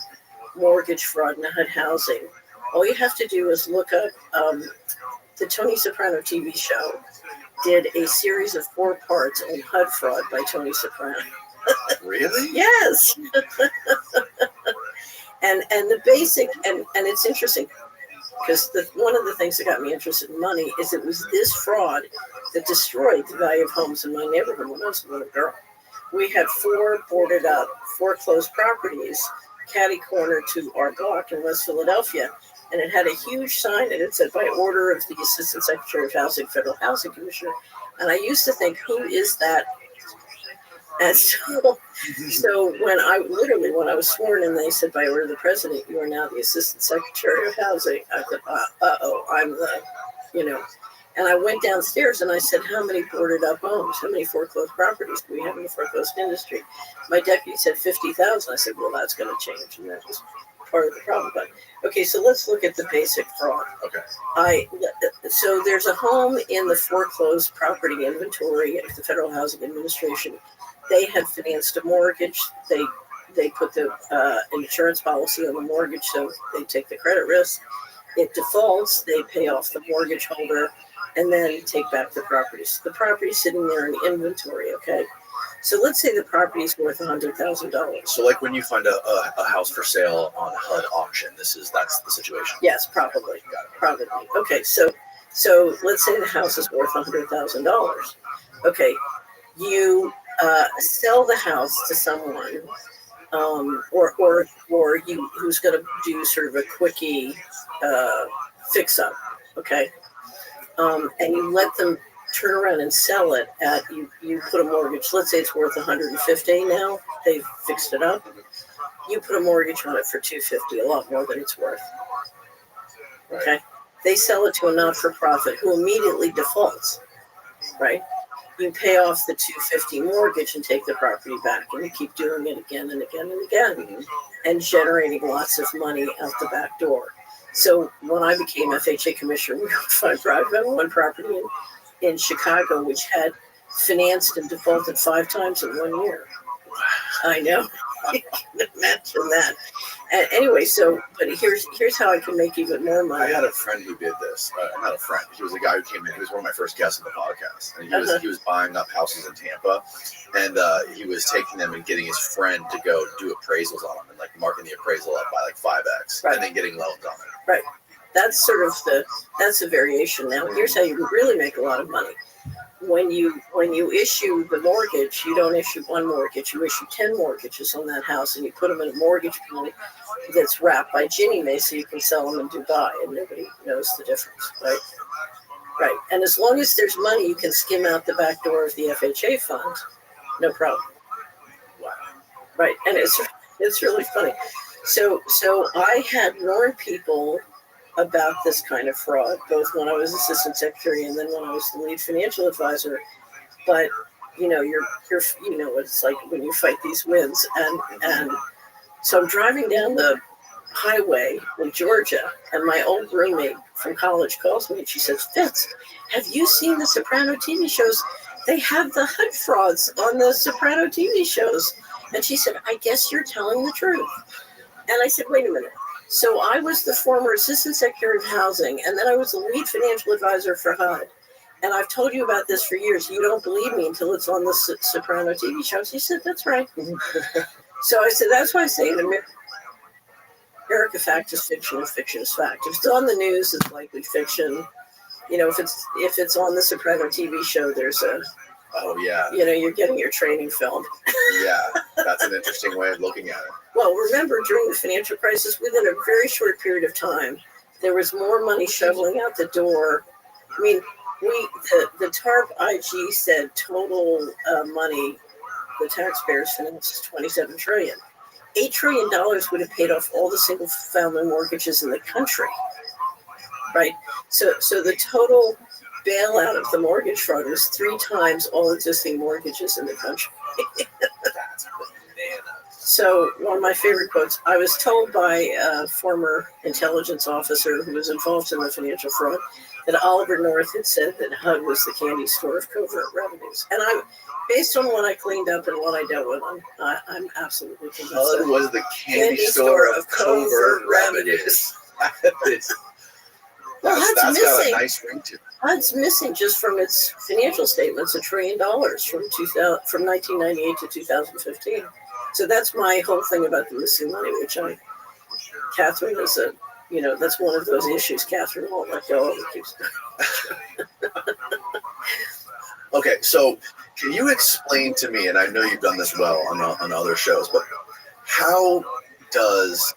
mortgage fraud in HUD housing, all you have to do is look up the Tony Soprano TV show did a series of 4 parts on HUD fraud by Tony Soprano. Really? Yes. and the basic, and it's interesting because one of the things that got me interested in money is it was this fraud that destroyed the value of homes in my neighborhood when I was a little girl. We had 4 boarded up, foreclosed properties catty corner to our block in West Philadelphia. And it had a huge sign and it said, by order of the Assistant Secretary of Housing, Federal Housing Commissioner. And I used to think, who is that And so when I was sworn in, they said, by order of the president, you are now the assistant secretary of housing. I thought, I'm the, and I went downstairs and I said, how many boarded up homes? How many foreclosed properties do we have in the foreclosed industry? My deputy said 50,000. I said, well, that's going to change. And that was part of the problem. But okay, so let's look at the basic fraud. Okay. So there's a home in the foreclosed property inventory of the Federal Housing Administration. They had financed a mortgage. They put the insurance policy on the mortgage, so they take the credit risk. It defaults. They pay off the mortgage holder, and then take back the property. So the property's sitting there in inventory. Okay. So let's say the property's worth $100,000. So, like when you find a house for sale on HUD auction, that's the situation. Yes, probably. Probably. Okay, so let's say the house is worth $100,000. Okay, you sell the house to someone, or you who's going to do sort of a quickie fix up. Okay, and you let them turn around and sell it at you put a mortgage. Let's say it's worth $150 now. They've fixed it up. You put a mortgage on it for $250, a lot more than it's worth. Okay, they sell it to a not-for-profit who immediately defaults. Right, you pay off the $250 mortgage and take the property back, and you keep doing it again and again and again, and generating lots of money out the back door. So when I became FHA commissioner, we found one property in Chicago, which had financed and defaulted 5 times in 1 year. I know. You can imagine that. And anyway, but here's how I can make even more money. I had a friend who did this. Not a friend. He was a guy who came in. He was one of my first guests on the podcast. And he was buying up houses in Tampa. And he was taking them and getting his friend to go do appraisals on them and like marking the appraisal up by like 5x. Right. And then getting loans on it. Right. That's sort of that's a variation. Now, here's how you really make a lot of money. When you issue the mortgage, you don't issue one mortgage. You issue 10 mortgages on that house, and you put them in a mortgage pool that's wrapped by Ginnie Mae, so you can sell them in Dubai, and nobody knows the difference, right? Right. And as long as there's money, you can skim out the back door of the FHA fund, no problem. Wow. Right. And it's really funny. So I had warned people about this kind of fraud, both when I was assistant secretary and then when I was the lead financial advisor. But you're it's like when you fight these winds, and so I'm driving down the highway in Georgia, and my old roommate from college calls me and she says, Fitz, have you seen the Soprano TV shows? They have the HUD frauds on the Soprano TV shows. And she said, I guess you're telling the truth. And I said, wait a minute. So I was the former assistant secretary of housing, and then I was the lead financial advisor for HUD. And I've told you about this for years. You don't believe me until it's on the Soprano TV shows. He said, that's right. So I said, that's why I say in America, fact is fiction and fiction is fact. If it's on the news, it's likely fiction. If it's on the Soprano TV show, there's a... Oh, yeah. You're getting your training film. Yeah, that's an interesting way of looking at it. Well, remember, during the financial crisis, within a very short period of time, there was more money shoveling out the door. I mean, the TARP IG said total money the taxpayers financed $27 trillion. $8 trillion would have paid off all the single-family mortgages in the country, right? So the total bailout of the mortgage fraud was 3 times all existing mortgages in the country. That's bananas. So one of my favorite quotes, I was told by a former intelligence officer who was involved in the financial fraud that Oliver North had said that HUD was the candy store of covert revenues. And based on what I cleaned up and what I dealt with, I'm absolutely convinced. HUD was the candy store of covert revenues. Well, that's got a nice ring to it. HUD's missing just from its financial statements $1 trillion from 1998 to 2015. So that's my whole thing about the missing money, which Catherine is that's one of those issues Catherine won't let go of. Okay, so can you explain to me, and I know you've done this well on other shows, but how does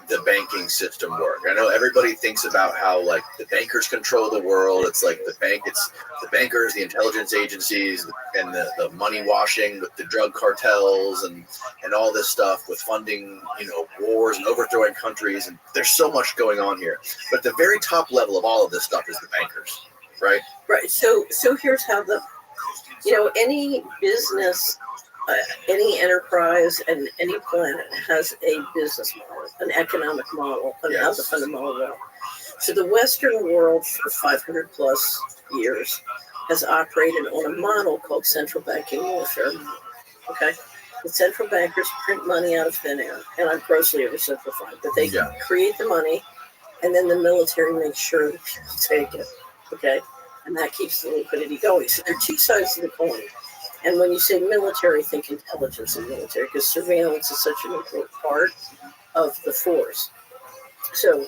the banking system work? I know everybody thinks about how like the bankers control the world. It's like it's the bankers, the intelligence agencies, and the money washing with the drug cartels and all this stuff with funding, wars and overthrowing countries. And there's so much going on here. But the very top level of all of this stuff is the bankers, right? Right. So here's how any business, any enterprise, and any planet has a business model, an economic model, and how to fund the model well. So the Western world for 500 plus years has operated on a model called central banking warfare. Okay. The central bankers print money out of thin air, and I'm grossly oversimplifying, but they create the money, and then the military makes sure that people take it. Okay. And that keeps the liquidity going. So there are two sides of the coin. And when you say military, think intelligence and military, because surveillance is such an important part of the force. So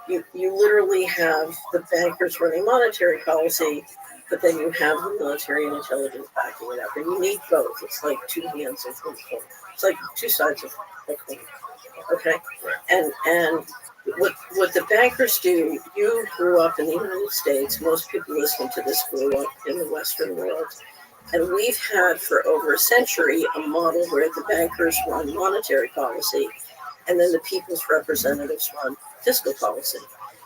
you literally have the bankers running monetary policy, but then you have the military and intelligence backing it up. And you need both. It's like two hands of one coin. It's like two sides of a coin. Okay? And what the bankers do, you grew up in the United States, most people listening to this grew up in the Western world, and we've had for over a century a model where the bankers run monetary policy and then the people's representatives run fiscal policy.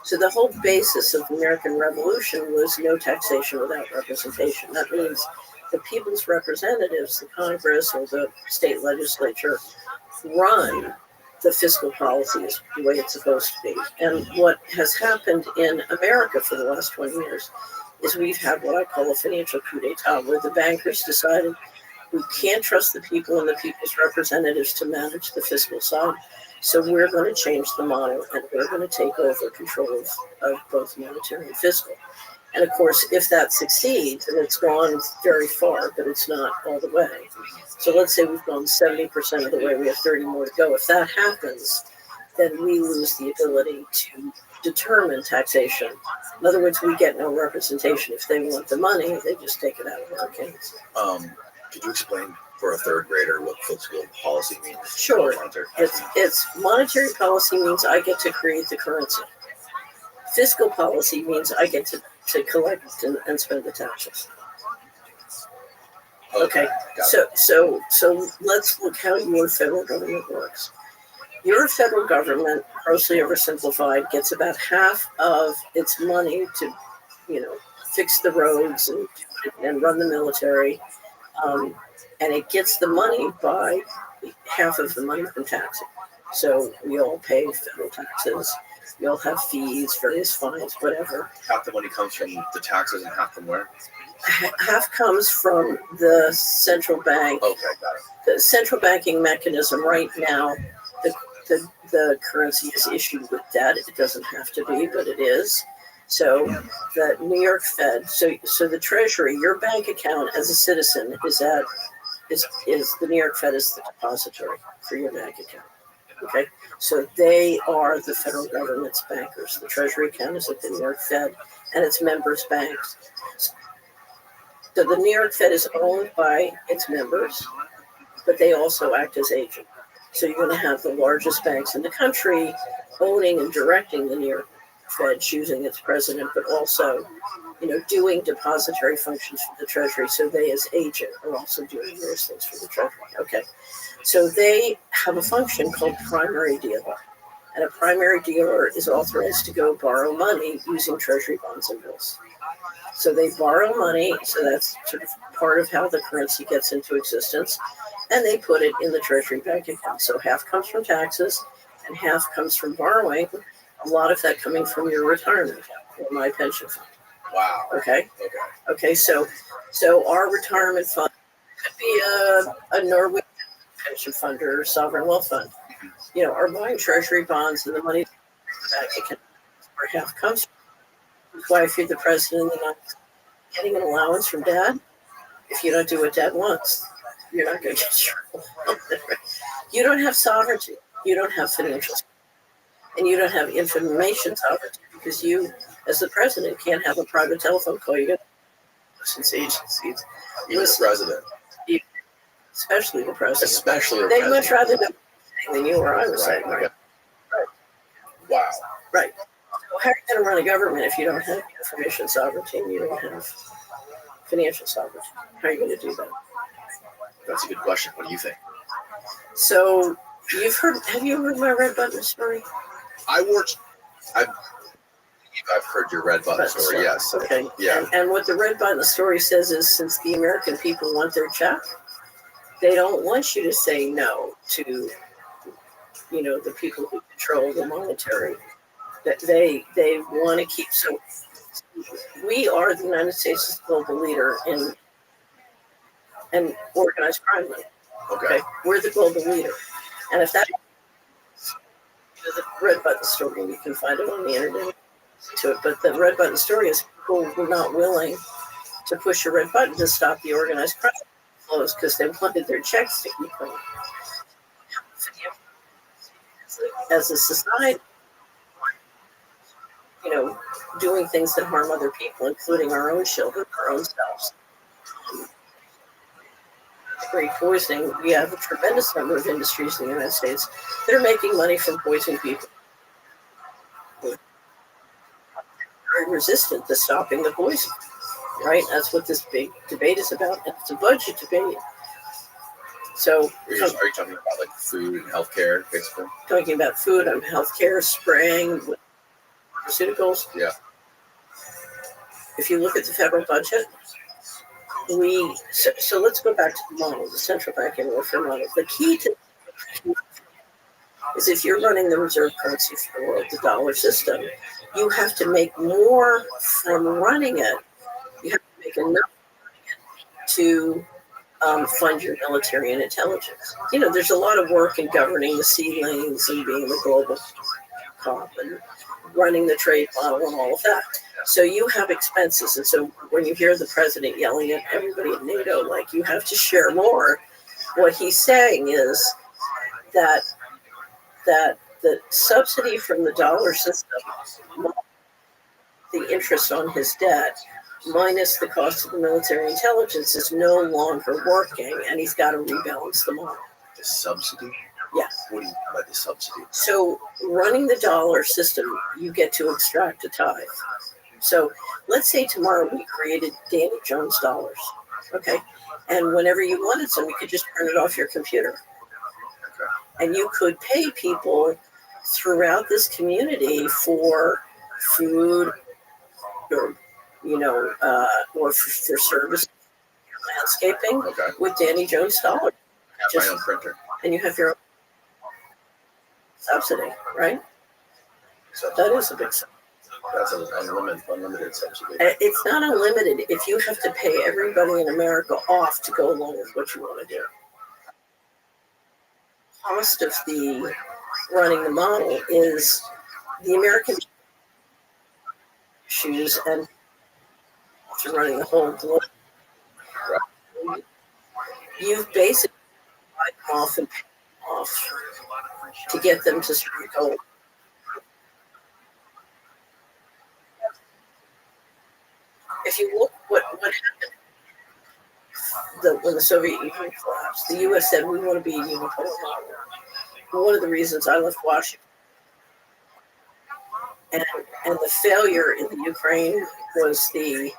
So the whole basis of the American Revolution was no taxation without representation. That means the people's representatives, the Congress or the state legislature, run the fiscal policy is the way it's supposed to be. And what has happened in America for the last 20 years is we've had what I call a financial coup d'etat, where the bankers decided we can't trust the people and the people's representatives to manage the fiscal side. So we're going to change the model and we're going to take over control of both monetary and fiscal. And of course, if that succeeds, and it's gone very far, but it's not all the way. So let's say we've gone 70% of the way, we have 30 more to go. If that happens, then we lose the ability to determine taxation. In other words, we get no representation. If they want the money, they just take it out of our accounts. Could you explain for a third grader what fiscal policy means? Sure. It's monetary policy means I get to create the currency. Fiscal policy means I get to collect and spend the taxes. Okay. So let's look how your federal government works. Your federal government, grossly oversimplified, gets about half of its money to, fix the roads and run the military, and it gets the money by half of the money from taxing. So we all pay federal taxes. We all have fees, various fines, whatever. Half the money comes from the taxes and half from where? Half comes from the central bank. Okay, got it. The central banking mechanism right now, the currency is issued with debt. It doesn't have to be, but it is. So the New York Fed, so the Treasury, your bank account as a citizen is the New York Fed is the depository for your bank account. Okay, so they are the federal government's bankers. The Treasury account is at the New York Fed and its members' banks. So the New York Fed is owned by its members, but they also act as agent. So you're going to have the largest banks in the country owning and directing the New York Fed, choosing its president, but also, doing depository functions for the Treasury. So they, as agent, are also doing various things for the Treasury. Okay. So they have a function called primary dealer. And a primary dealer is authorized to go borrow money using Treasury bonds and bills. So they borrow money, so that's sort of part of how the currency gets into existence, and they put it in the Treasury bank account. So half comes from taxes and half comes from borrowing, a lot of that coming from your retirement account or my pension fund. Wow. Okay, so our retirement fund could be a Norwegian pension fund or sovereign wealth fund. Are buying Treasury bonds and the money that it can, where half comes from. That's why if you're the president and not getting an allowance from dad, if you don't do what dad wants, you're not going to get your allowance. You don't have sovereignty. You don't have financial sovereignty. And you don't have information sovereignty because you, as the president, can't have a private telephone call. You get license agencies. Even the president. Especially the president. Especially the They'd president. much rather know than you or I would say. Right. Right. Well, how are you going to run a government if you don't have information sovereignty and you don't have financial sovereignty? How are you going to do that? That's a good question. What do you think? So have you heard my red button story? I've heard your red button story, yes. Okay. Yeah. And what the red button story says is, since the American people want their check, they don't want you to say no to, the people who control the monetary. That they want to keep. So we are the United States' global leader in organized crime. Okay. We're the global leader, and if that the red button story, you can find it on the internet to it. But the red button story is people were not willing to push a red button to stop the organized crime flows because they wanted their checks to keep going. As a society, doing things that harm other people, including our own children, our own selves. Great poisoning. We have a tremendous number of industries in the United States that are making money from poisoning people. Very resistant to stopping the poison, right? That's what this big debate is about. It's a budget debate. So, are you talking about like food and healthcare, basically? Talking about food and healthcare, spraying, pharmaceuticals. Yeah. If you look at the federal budget, so let's go back to the model, the central banking welfare model. The key to is if you're running the reserve currency for the world, the dollar system, you have to make more from running it. You have to make enough to fund your military and intelligence. There's a lot of work in governing the sea lanes and being the global cop and running the trade model and all of that. So you have expenses. And so when you hear the president yelling at everybody at NATO, like, you have to share more, what he's saying is that the subsidy from the dollar system, the interest on his debt, minus the cost of the military intelligence, is no longer working, and he's got to rebalance the model. The subsidy? Yes. What do you mean by the subsidy? So running the dollar system, you get to extract a tithe. So let's say tomorrow we created Danny Jones dollars, okay? And whenever you wanted some, you could just print it off your computer. Okay. And you could pay people throughout this community for food or, or for service, landscaping, with Danny Jones dollars. I have my own printer. And you have your own subsidy, right? That is a big subsidy. That's an unlimited subsidy. It's not unlimited if you have to pay everybody in America off to go along with what you want to do. Cost of the running the model is the American issues and running the whole globe. Right. You've basically wiped off and paid off to get them to strike gold. If you look what happened when the Soviet Union collapsed, the U.S. said we want to be a unipolar model. One of the reasons I left Washington and the failure in the Ukraine was the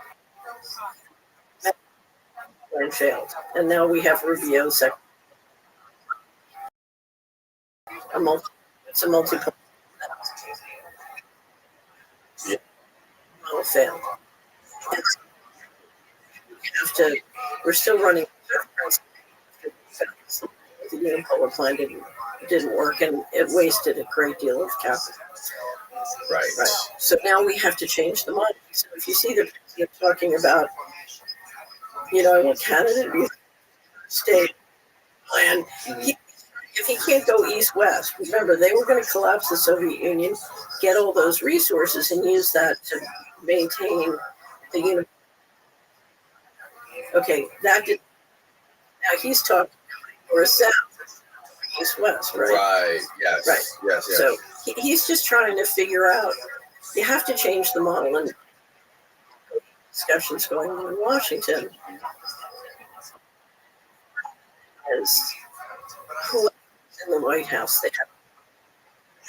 failed, and now we have Rubio second. It's a multipolar. Yeah. Model failed. We're still running. The unipolar plan didn't work, and it wasted a great deal of capital. Right. So now we have to change the model. So if you see the president talking about, I want Canada to be a state plan. If he can't go east-west, remember, they were going to collapse the Soviet Union, get all those resources, and use that to maintain the union. Okay, that did. Now he's talking for a south, east-west, right? Right. Yes. Right. Yes. So he's just trying to figure out. You have to change the model, and discussions going on in Washington is who in the White House they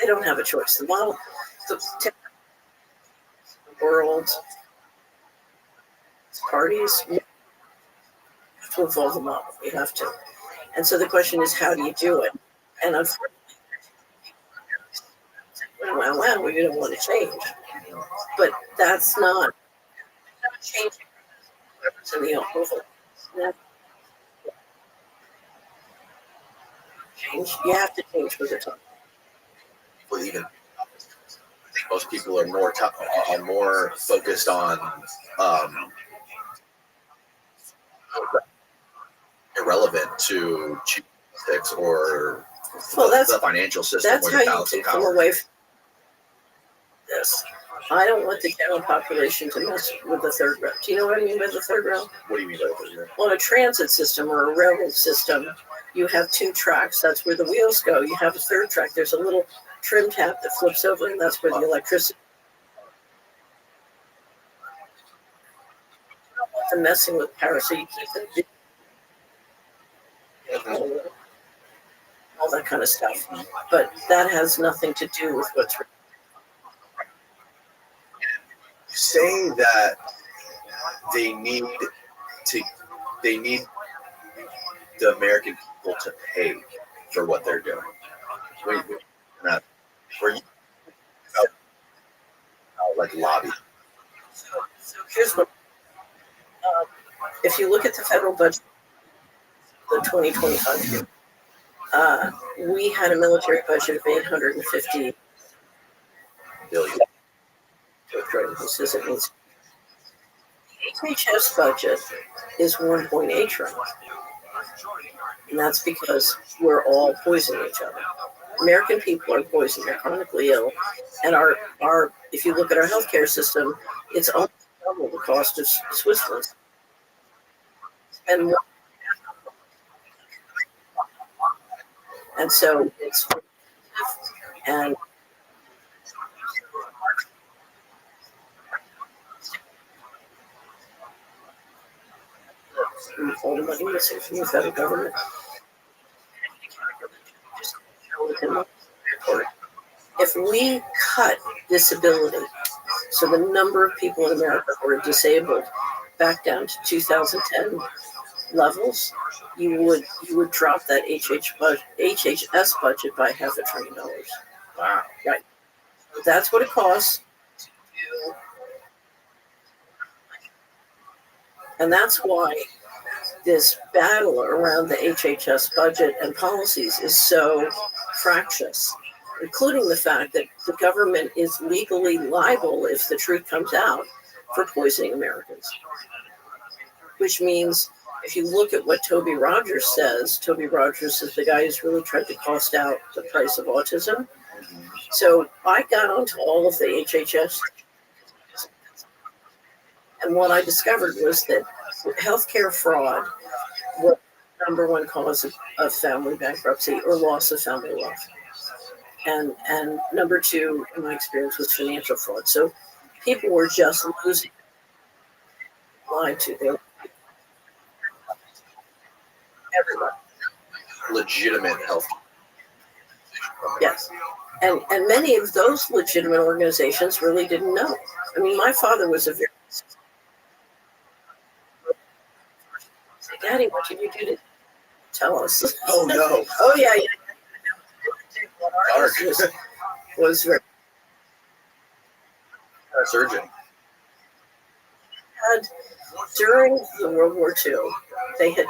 don't have a choice. The model, the world parties to evolve them up. We have to. And so the question is, how do you do it? And unfortunately, well, we don't want to change. But that's not changing. So the oval. Change. You have to change with the time. Well, even I think most people are more focused on irrelevant to politics or the financial system. That's how you keep them away from this. I don't want the general population to mess with the third rail. Do you know what I mean by the third rail? What do you mean by the third rail? On a transit system or a railroad system, you have two tracks. That's where the wheels go. You have a third track. There's a little trim tab that flips over, and that's where the electricity. You don't want them messing with power, so you keep them. All that kind of stuff. But that has nothing to do with what's. Say that they need the American people to pay for what they're doing. Like lobby. So here's what. If you look at the federal budget, the 2025 year, we had a military budget of $850 billion. This is it means the HHS budget is 1.8 trillion, and that's because we're all poisoning each other. American people are poisoned; they're chronically ill, and our if you look at our healthcare system, it's almost double the cost of Switzerland. And so it's and. All the money missing from the federal government. If we cut disability, so the number of people in America who are disabled back down to 2010 levels, you would drop that HHS budget by $500 billion. Wow. Right. That's what it costs. And that's why this battle around the HHS budget and policies is so fractious, including the fact that the government is legally liable, if the truth comes out, for poisoning Americans. Which means, if you look at what Toby Rogers says, Toby Rogers is the guy who's really tried to cost out the price of autism. So I got onto all of the HHS. And what I discovered was that healthcare fraud was the number one cause of family bankruptcy or loss of family wealth. And number two, in my experience, was financial fraud. So people were just losing, lied to. They were everyone. Legitimate health. Yes. And many of those legitimate organizations really didn't know. I mean, my father was a very Daddy, what did you do to tell us? Oh no! Oh yeah. Was very surgeon. And during the World War II, they had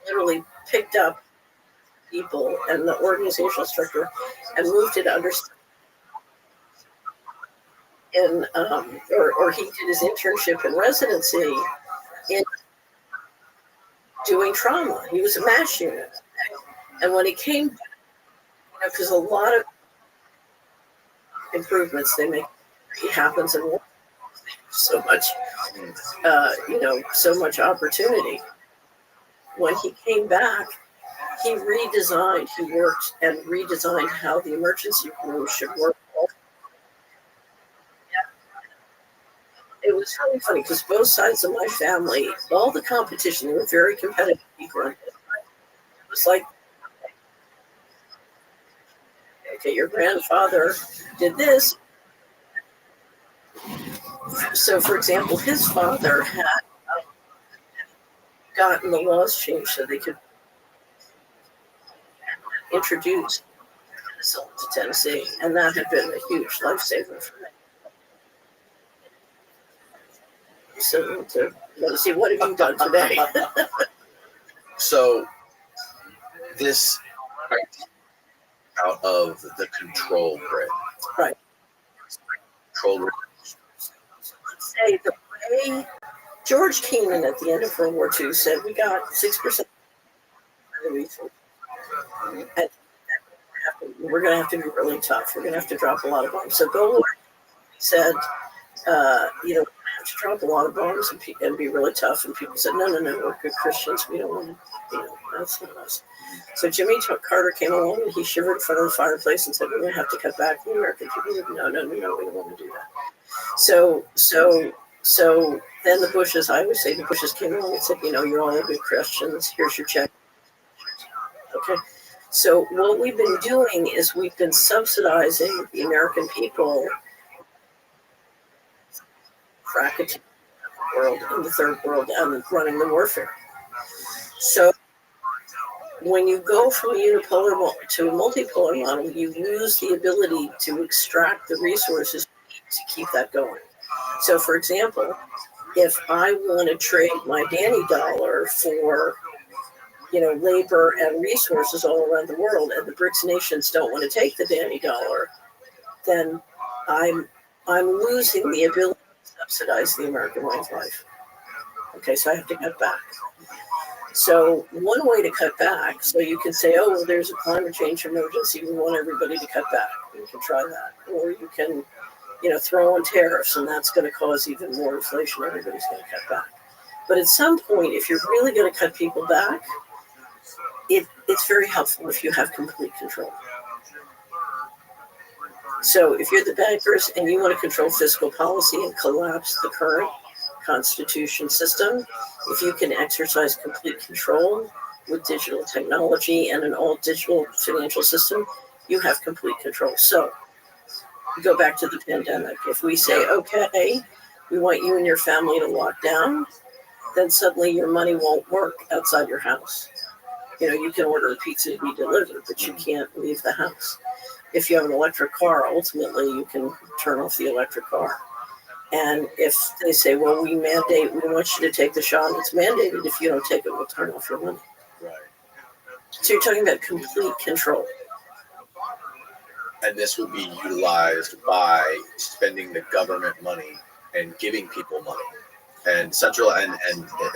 literally picked up people and the organizational structure and moved it under or he did his internship and residency in doing trauma. He was a MASH unit. And when he came, because a lot of improvements they make, it happens in so much, so much opportunity. When he came back, he worked and redesigned how the emergency room should work. It was really funny because both sides of my family, all the competition, they were very competitive people. It was like, okay, your grandfather did this. So, for example, his father had gotten the laws changed so they could introduce penicillin to Tennessee, and that had been a huge lifesaver for me. So, let's see, what have you done today? So this out of the control grid. Right. Control grid. Let's say the way George Kennan at the end of World War II said we got 6% of the resources. And we're going to have to be really tough. We're going to have to drop a lot of bombs. So Bill said, we're going to have to drop a lot of bombs and be really tough. And people said, no, we're good Christians. We don't want to, that's not us. So Jimmy Carter came along and he shivered in front of the fireplace and said, we're going to have to cut back. The American people said, no, we don't want to do that. So then the Bushes, I always say the Bushes came along and said, you're all good Christians. Here's your check. Okay. So what we've been doing is we've been subsidizing the American people racketeering the world in the third world and running the warfare. So when you go from a unipolar to a multipolar model, you lose the ability to extract the resources to keep that going. So, for example, if I want to trade my Danny dollar for labor and resources all around the world, and the BRICS nations don't want to take the Danny dollar, then I'm losing the ability to subsidize the American way of life. Okay, so I have to cut back. So one way to cut back, so you can say, oh, well, there's a climate change emergency, we want everybody to cut back. You can try that. Or you can, throw on tariffs, and that's going to cause even more inflation. Everybody's going to cut back. But at some point, if you're really going to cut people back, it's very helpful if you have complete control. So if you're the bankers and you want to control fiscal policy and collapse the current constitution system, if you can exercise complete control with digital technology and an all-digital financial system, you have complete control. So go back to the pandemic. If we say, okay, we want you and your family to lock down, then suddenly your money won't work outside your house. You can order a pizza to be delivered, but you can't leave the house. If you have an electric car, ultimately you can turn off the electric car. And if they say, well, we want you to take the shot, and it's mandated, if you don't take it, we'll turn off your money. Right. So you're talking about complete control. And this would be utilized by spending the government money and giving people money. And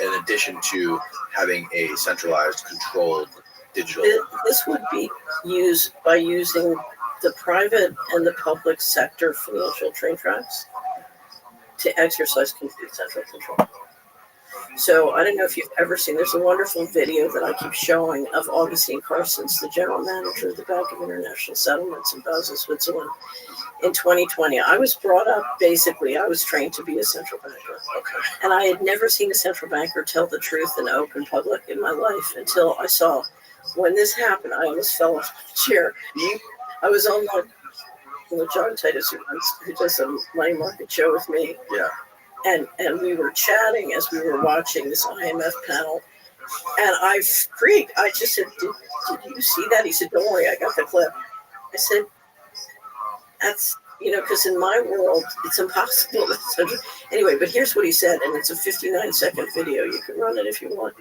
in addition to having a centralized, controlled digital. This would be used by using the private and the public sector financial train tracks to exercise complete central control. So I don't know if you've ever seen, there's a wonderful video that I keep showing of Augustine Carstens, the general manager of the Bank of International Settlements in Basel, Switzerland, in 2020. I was brought up, basically, I was trained to be a central banker. Okay. And I had never seen a central banker tell the truth in open public in my life until I saw, when this happened, I almost fell off the chair. I was on John Titus, who does a money market show with me. Yeah. And we were chatting as we were watching this IMF panel. And I freaked. I just said, did you see that? He said, don't worry, I got the clip. I said, that's, because in my world, it's impossible. Anyway, but here's what he said, and it's a 59-second video. You can run it if you want.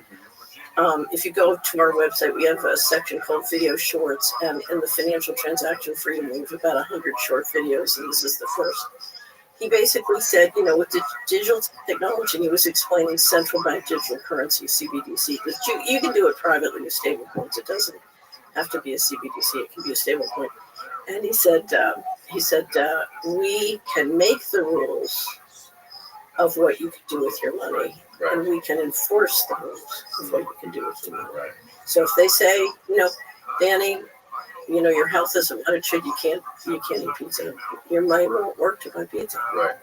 If you go to our website, we have a section called Video Shorts, and in the Financial Transaction Freedom, we have about 100 short videos, and this is the first. He basically said, with the digital technology, and he was explaining central bank digital currency, CBDC, but you can do it privately with stable coins. It doesn't have to be a CBDC. It can be a stable coin. And he said, we can make the rules of what you can do with your money, right, and we can enforce the rules of what you can do with your money. Right. So if they say, Danny, your health isn't what it should, you can't eat pizza. Your money won't work to buy pizza. Right.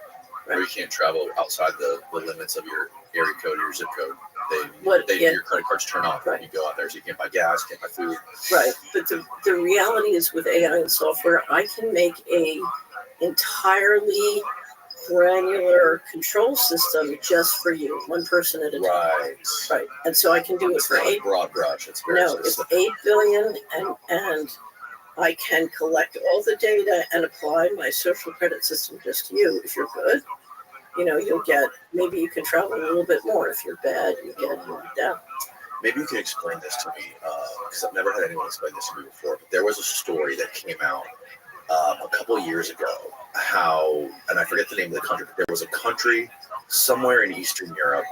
Or you can't travel outside the limits of your area code or your zip code. your credit cards turn off when you go out there, so you can't buy gas, can't buy food. Right, but the reality is with AI and software, I can make a entirely granular control system just for you, one person at a time. Right, and so I can do it for not 8 broad brush. It's very it's 8 billion, and I can collect all the data and apply my social credit system just to you. If you're good, you'll get, maybe you can travel a little bit more. If you're bad, you get down. Maybe you can explain this to me, because I've never had anyone explain this to me before. But there was a story that came out a couple of years ago, and I forget the name of the country, but there was a country somewhere in Eastern Europe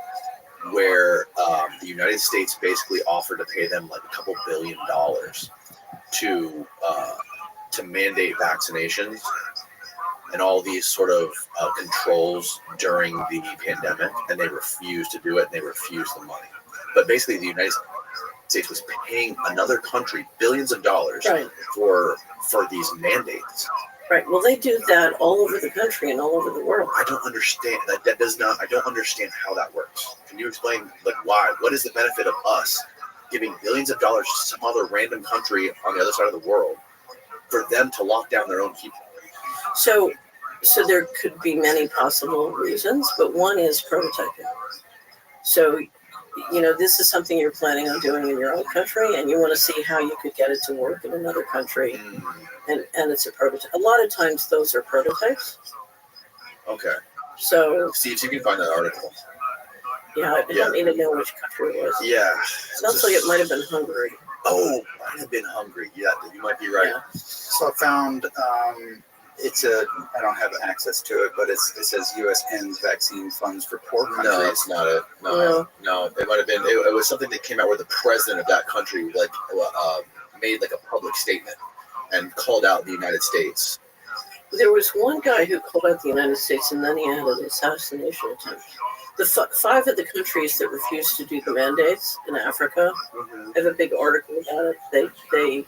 where the United States basically offered to pay them like a couple $1 billion to mandate vaccinations and all these sort of controls during the pandemic, and they refused to do it, and they refused the money. But basically, the United States was paying another country billions of dollars for these mandates. Right. Well, they do that all over the country and all over the world. I don't understand that. That does not. I don't understand how that works. Can you explain, like, why? What is the benefit of us giving billions of dollars to some other random country on the other side of the world for them to lock down their own people? So there could be many possible reasons, but one is prototyping. So, this is something you're planning on doing in your own country, and you want to see how you could get it to work in another country, and it's a prototype. A lot of times those are prototypes. Okay. So see if you can find that article. Yeah, I don't even know which country it was. Yeah. Sounds like it might have been Hungary. Oh, might have been Hungary. Yeah, you might be right. Yeah. So I found I don't have access to it, but it says U.S. ends vaccine funds for poor countries. No, it's not it. No, it might have been. It was something that came out where the president of that country made like a public statement and called out the United States. There was one guy who called out the United States, and then he had an assassination attempt. The 5 of the countries that refused to do the mandates in Africa, I have a big article about it.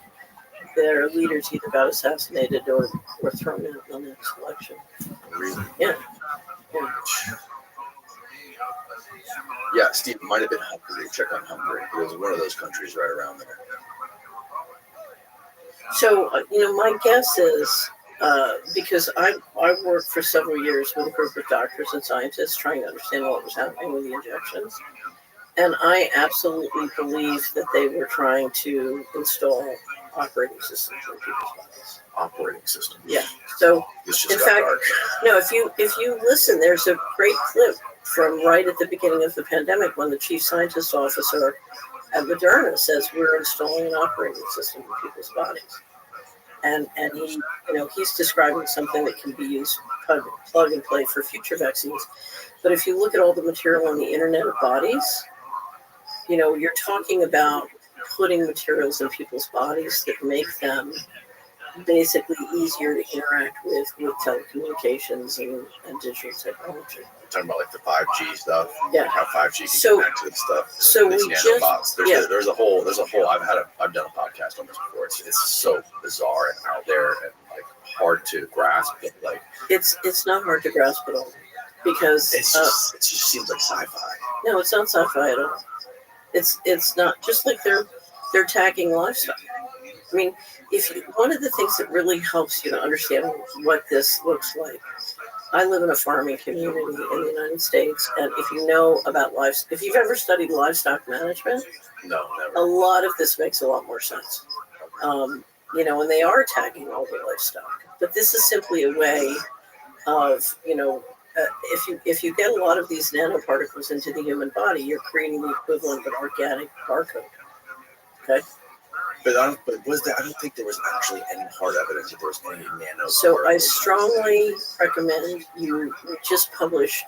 Their leaders either got assassinated or thrown out in the next election. Really? Yeah. Yeah, Steve, it might have been Hungary. Check on Hungary. It was one of those countries right around there. So, my guess is, because I worked for several years with a group of doctors and scientists trying to understand what was happening with the injections, and I absolutely believe that they were trying to install operating systems in people's bodies. Operating systems. Yeah. So, in fact, dark. No. If you listen, there's a great clip from right at the beginning of the pandemic when the chief scientist officer at Moderna says we're installing an operating system in people's bodies, and he he's describing something that can be used plug and play for future vaccines. But if you look at all the material on the Internet of Bodies, you're talking about putting materials in people's bodies that make them basically easier to interact with telecommunications and digital technology. You're talking about like the 5G stuff. Yeah. Like how 5G can connect to the stuff. So we just there's a whole. I've done a podcast on this before. It's so bizarre and out there and like hard to grasp. Like it's not hard to grasp at all because it just seems like sci-fi. No, it's not sci-fi at all. It's not, just like they're tagging livestock. I mean, one of the things that really helps you to understand what this looks like. I live in a farming community in the United States, and if you know about livestock, if you've ever studied livestock management, no, never. A lot of this makes a lot more sense. And they are tagging all the livestock, but this is simply a way of if you get a lot of these nanoparticles into the human body, you're creating the equivalent of an organic barcode. Okay. But I don't think there was actually any hard evidence that there was any nano. So I strongly recommend you. We just published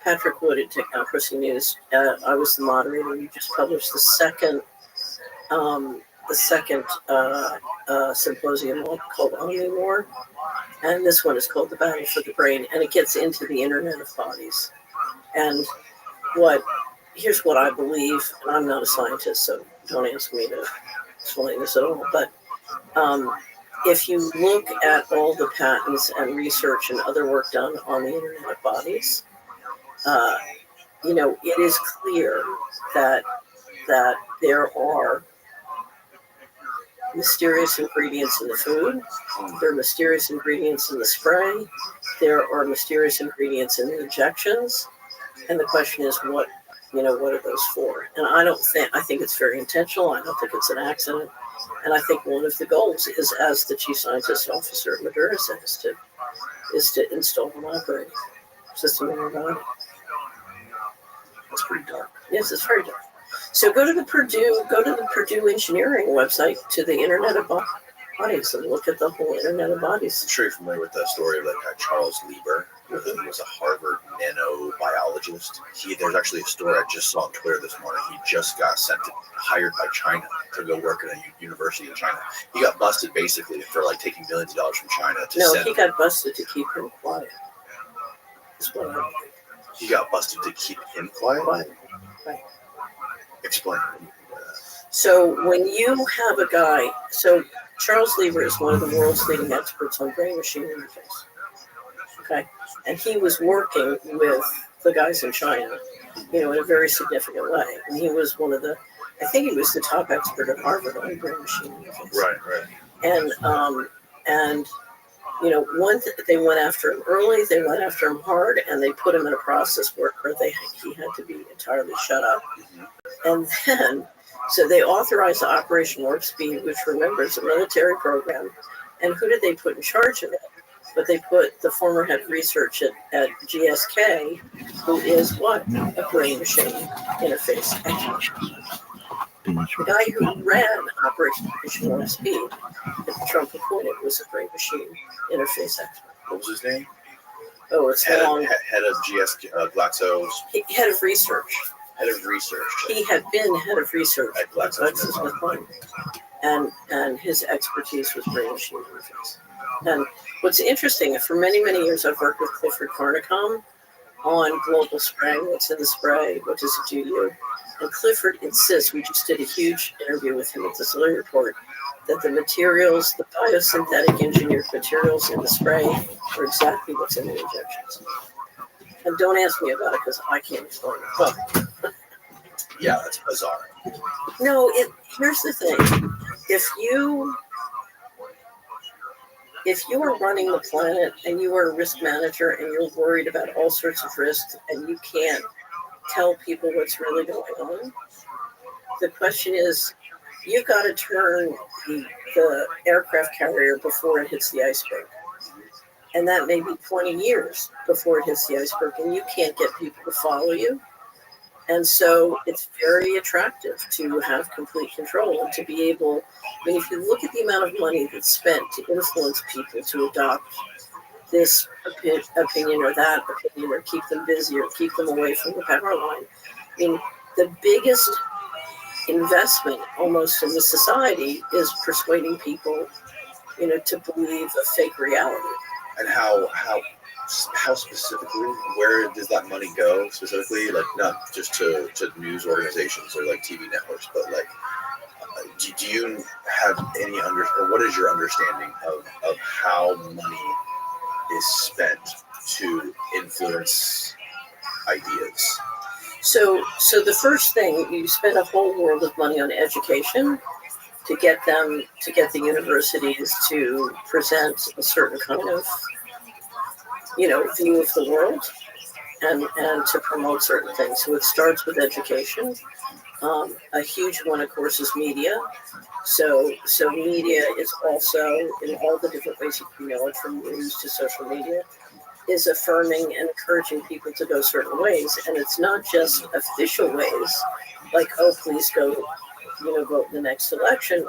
Patrick Wood at Technocracy News. I was the moderator. We just published the second symposium called Omnivore, and this one is called The Battle for the Brain, and it gets into the Internet of Bodies. And here's what I believe, and I'm not a scientist, so don't ask me to explain this at all, but if you look at all the patents and research and other work done on the Internet of Bodies, it is clear that there are mysterious ingredients in the food. There are mysterious ingredients in the spray. There are mysterious ingredients in the injections. And the question is, what are those for? And I think it's very intentional. I don't think it's an accident. And I think one of the goals is, as the chief scientist officer at Moderna said, is to install an operating system in your body. That's pretty dark. Yes, it's very dark. So go to the Purdue Engineering website, to the Internet of Bodies, and look at the whole Internet of Bodies. I'm sure you're familiar with the story of that guy Charles Lieber, who was a Harvard nanobiologist. There's actually a story I just saw on Twitter this morning. He just got hired by China to go work at a university in China. He got busted basically for like taking millions of dollars from China to he got busted to keep him quiet. He got busted to keep him quiet? Right. Explain. So when you have a guy, Charles Lieber is one of the world's leading experts on brain-machine interface. Okay, and he was working with the guys in China, in a very significant way. And he was I think he was the top expert at Harvard on brain-machine interface. Right. And they went after him early, they went after him hard, and they put him in a process where he had to be entirely shut up. And then, so they authorized Operation Warp Speed, which, remember, is a military program. And who did they put in charge of it? But they put the former head of research at GSK, who is what? A brain machine interface expert. The guy who ran Operation Warp Speed that Trump appointed was a brain machine interface expert. What was his name? Oh, it's long. Head of GSK, Glaxo's. Head of research. Head of research. He had been head of research at GlaxoSmithKline, and his expertise was brain machine interface. And what's interesting, for many, many years, I've worked with Clifford Carnicom on global spraying, what's in the spray, what does it do to you? And Clifford insists, we just did a huge interview with him at the Celery Report, that the materials, the biosynthetic engineered materials in the spray are exactly what's in the injections. And don't ask me about it because I can't explain it. Yeah, that's bizarre. No, here's the thing. If you are running the planet and you are a risk manager and you're worried about all sorts of risks and you can't tell people what's really going on, the question is, you've got to turn the aircraft carrier before it hits the iceberg. And that may be 20 years before it hits the iceberg, and you can't get people to follow you. And so it's very attractive to have complete control and to be able, if you look at the amount of money that's spent to influence people to adopt this opinion or that opinion, or keep them busy, or keep them away from the power line. The biggest investment almost in the society is persuading people, to believe a fake reality. And how specifically, where does that money go specifically? Like, not just to news organizations or like TV networks, but like, do you have any or what is your understanding of how money is spent to influence ideas? So the first thing, you spend a whole world of money on education to get the universities to present a certain kind of, view of the world and to promote certain things. So it starts with education. A huge one, of course, is media. So media is also, in all the different ways you can know it, from news to social media, is affirming and encouraging people to go certain ways. And it's not just official ways, like, oh, please go, vote in the next election.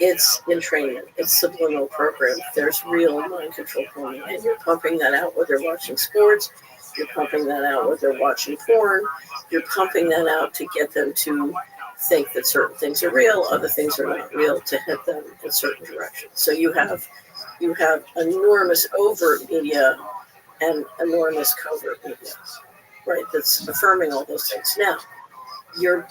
It's entrainment. It's subliminal program. There's real mind control going on. And you're pumping that out whether they're watching sports. You're pumping that out whether they're watching porn. You're pumping that out to get them to think that certain things are real, other things are not real, to head them in certain directions. So you have enormous overt media and enormous covert media, right? That's affirming all those things. Now, your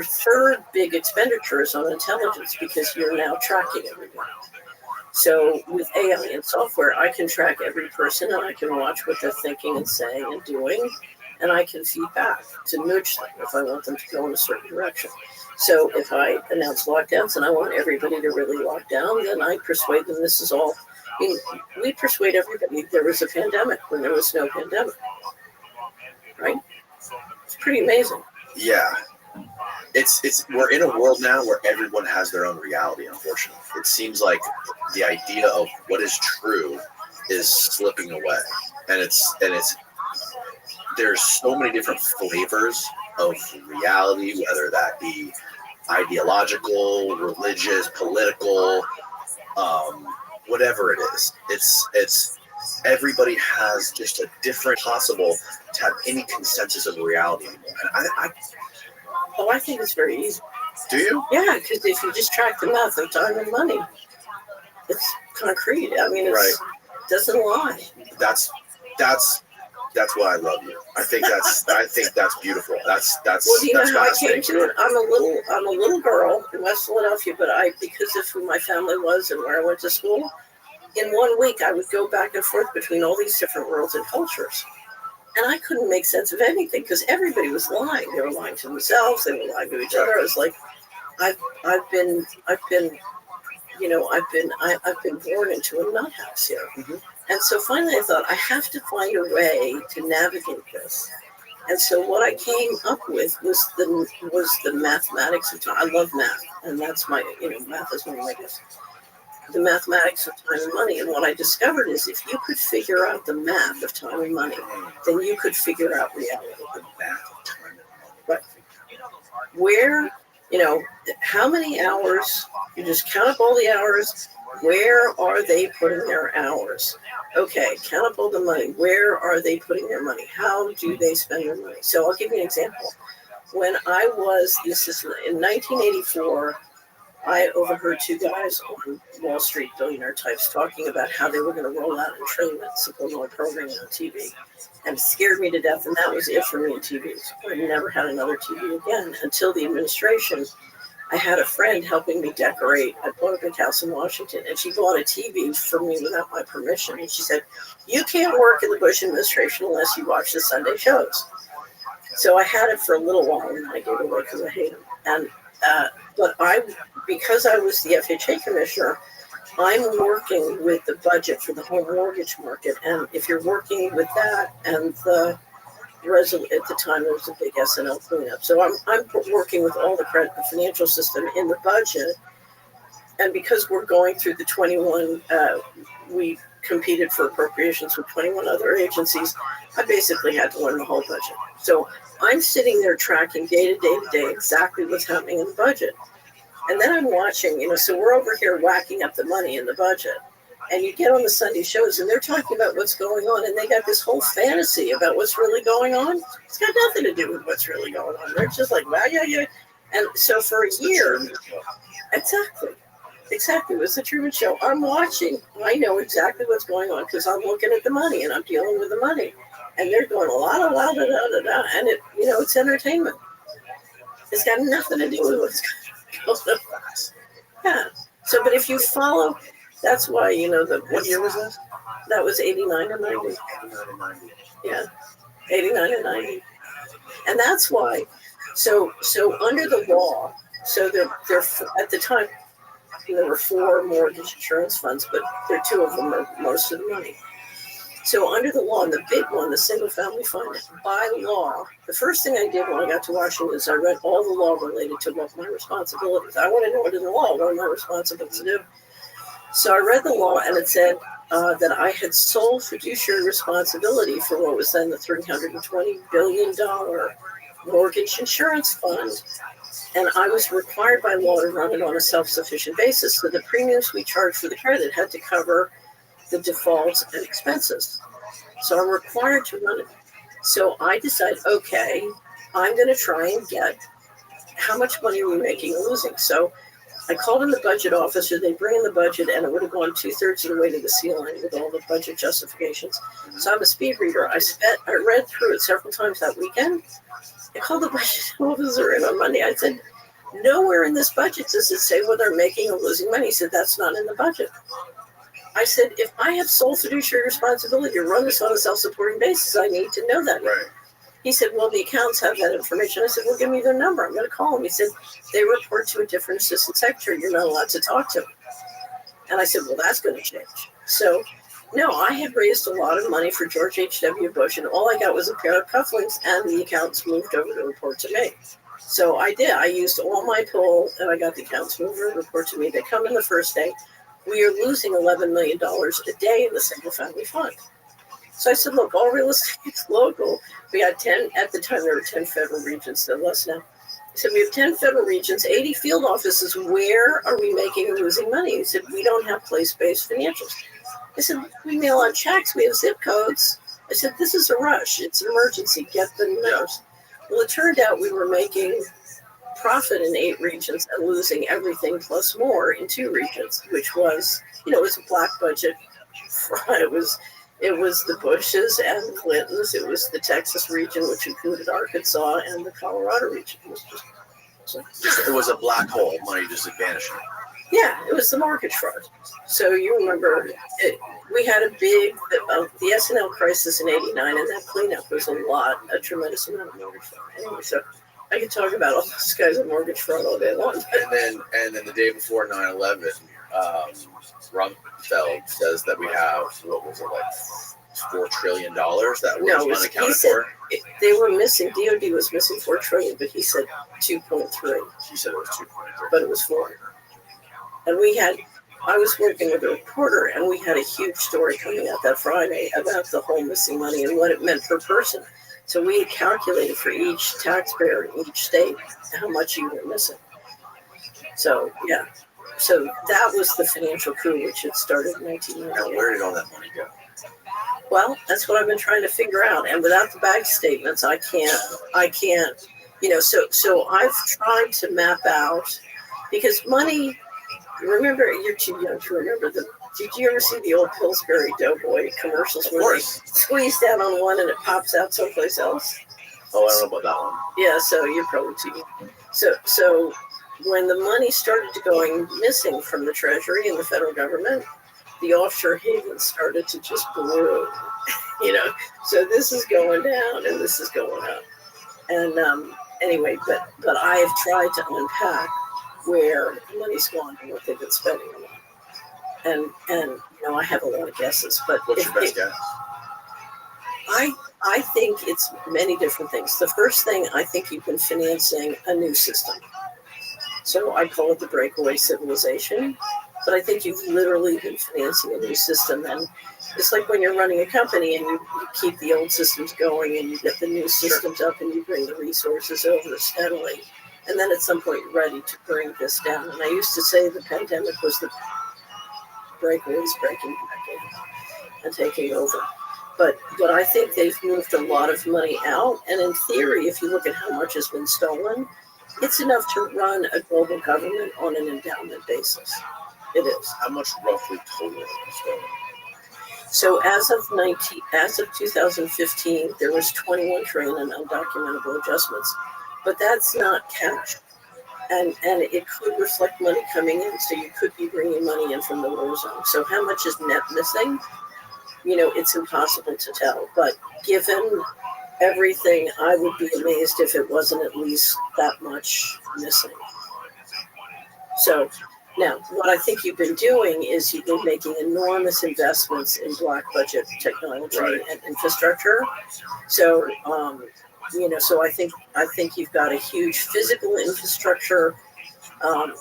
third big expenditure is on intelligence, because you're now tracking everyone. So with AI and software, I can track every person and I can watch what they're thinking and saying and doing. and I can feed back to nudge them if I want them to go in a certain direction. So if I announce lockdowns and I want everybody to really lock down, then I persuade them this is all. I mean, we persuade everybody there was a pandemic when there was no pandemic, right? It's pretty amazing. Yeah. It's we're in a world now where everyone has their own reality, unfortunately. It seems like the idea of what is true is slipping away. And it's there's so many different flavors of reality, whether that be ideological, religious, political, whatever it is. It's everybody has just a different possible to have any consensus of reality anymore. And I think it's very easy. Do you? Yeah, because if you just track the math of time and money, it's concrete. I mean, it doesn't lie. That's why I love you. I think that's beautiful. That's well, do you know how I came to it? I'm a little girl in West Philadelphia, but because of who my family was and where I went to school, in 1 week I would go back and forth between all these different worlds and cultures. And I couldn't make sense of anything because everybody was lying. They were lying to themselves. They were lying to each other. I was like, I've been born into a nut house here. Mm-hmm. And so finally I thought I have to find a way to navigate this. And so what I came up with was the mathematics of time. I love math, and that's my math is one of my gifts. The mathematics of time and money. And what I discovered is if you could figure out the math of time and money, then you could figure out reality. The math of time and money. Right. Where, how many hours, you just count up all the hours, where are they putting their hours? Okay, count up all the money. Where are they putting their money? How do they spend their money? So I'll give you an example. When I was the assistant in 1984, I overheard two guys on Wall Street, billionaire types, talking about how they were going to roll out entrainment subliminal programming on TV. And it scared me to death, and that was it for me in TV. So I never had another TV again until the administration. I had a friend helping me decorate at Bonac House in Washington, and she bought a TV for me without my permission. And she said, "You can't work in the Bush administration unless you watch the Sunday shows." So I had it for a little while, and I gave it away because I hate them. And but because I was the FHA commissioner, I'm working with the budget for the home mortgage market. And if you're working with that and at the time there was a big S&L cleanup. So I'm working with all the credit and financial system in the budget. And because we're going through the 21, we competed for appropriations with 21 other agencies, I basically had to learn the whole budget. So I'm sitting there tracking day to day exactly what's happening in the budget. And then I'm watching, so we're over here whacking up the money in the budget. And you get on the Sunday shows and they're talking about what's going on. And they got this whole fantasy about what's really going on. It's got nothing to do with what's really going on. They're just like, wow, yeah. And so for a year, exactly. It was the Truman Show. I'm watching. I know exactly what's going on because I'm looking at the money and I'm dealing with the money. And they're going la da da da da da, and it's entertainment. It's got nothing to do with what's going on. Yeah. So, but if you follow, that's why what year was this? That was 89 and 90. 89 and 90. Yeah, 89 and 90, and that's why. So under the law, so there at the time there were 4 mortgage insurance funds, but there 2 of them are most of the money. So under the law, and the big one, the single family fund, by law, the first thing I did when I got to Washington is I read all the law related to what my responsibilities. I want to know what in the law, what am I responsible to do? So I read the law, and it said that I had sole fiduciary responsibility for what was then the $320 billion mortgage insurance fund. And I was required by law to run it on a self-sufficient basis. So the premiums we charged for the credit had to cover the defaults and expenses. So I'm required to run it. So I decided, okay, I'm going to try and get how much money are we making and losing. So I called in the budget officer. They bring in the budget, and it would have gone 2/3 of the way to the ceiling with all the budget justifications. So I'm a speed reader. I read through it several times that weekend. I called the budget officer in on Monday. I said, nowhere in this budget does it say whether I'm making or losing money. He said, that's not in the budget. I said, if I have sole fiduciary responsibility to run this on a self-supporting basis, I need to know that. Right. He said, well, the accounts have that information. I said, well, give me their number. I'm going to call them. He said, they report to a different assistant secretary. You're not allowed to talk to them. And I said, well, that's going to change. So, no, I had raised a lot of money for George H.W. Bush, and all I got was a pair of cufflinks, and the accounts moved over to report to me. So I did. I used all my pull, and I got the accounts moved over to report to me. They come in the first day. We are losing $11 million a day in the single-family fund. So I said, look, all real estate is local. We had 10, at the time there were 10 federal regions, so less now. I said, we have 10 federal regions, 80 field offices. Where are we making or losing money? He said, we don't have place-based financials. I said, we mail out checks. We have zip codes. I said, this is a rush. It's an emergency. Get the numbers. Well, it turned out we were making profit in 8 regions and losing everything plus more in 2 regions, which was, it was a black budget. It was the Bushes and the Clintons. It was the Texas region, which included Arkansas, and the Colorado region. It was a black hole. Money just vanishing. Yeah, it was the mortgage fraud. So you remember, we had the S&L crisis in '89, and that cleanup was a tremendous amount of mortgage fraud. Anyway, so I could talk about all those guys with mortgage fraud all day long. And then the day before 9/11, Rumsfeld says that we have, what was it, like $4 trillion that was unaccounted for? They were missing, DOD was missing $4 trillion, but he said 2.3. He said it was 2.3. But it was 4. And I was working with a reporter, and we had a huge story coming out that Friday about the whole missing money and what it meant per person. So we had calculated for each taxpayer in each state how much you were missing. So, yeah. So that was the financial coup, which had started in 1998. And where did all that money go? Well, that's what I've been trying to figure out. And without the bank statements, I can't, so I've tried to map out, because money, remember, you're too young to remember did you ever see the old Pillsbury Doughboy commercials where they squeeze down on one and it pops out someplace else? Oh, I don't know about that one. Yeah, so you're probably too young. So when the money started going missing from the Treasury and the federal government, the offshore havens started to just bloom, So this is going down and this is going up. And anyway, but I have tried to unpack where the money's gone and what they've been spending on it. And I have a lot of guesses. But what's your best guess? I think it's many different things. The first thing, I think you've been financing a new system. So I call it the breakaway civilization. But I think you've literally been financing a new system. And it's like when you're running a company and you keep the old systems going and you get the new systems up and you bring the resources over steadily. And then at some point you're ready to bring this down. And I used to say the pandemic was the breakaways breaking back in and taking over. But I think they've moved a lot of money out. And in theory, if you look at how much has been stolen, it's enough to run a global government on an endowment basis. It is. How much roughly total is stolen? So as of 2015, there was 21 trillion in undocumentable adjustments, but that's not cash, and it could reflect money coming in. So you could be bringing money in from the war zone. So how much is net missing? It's impossible to tell. But given everything, I would be amazed if it wasn't at least that much missing. So. Now, what I think you've been doing is you've been making enormous investments in black budget technology and infrastructure. So, so I think you've got a huge physical infrastructure.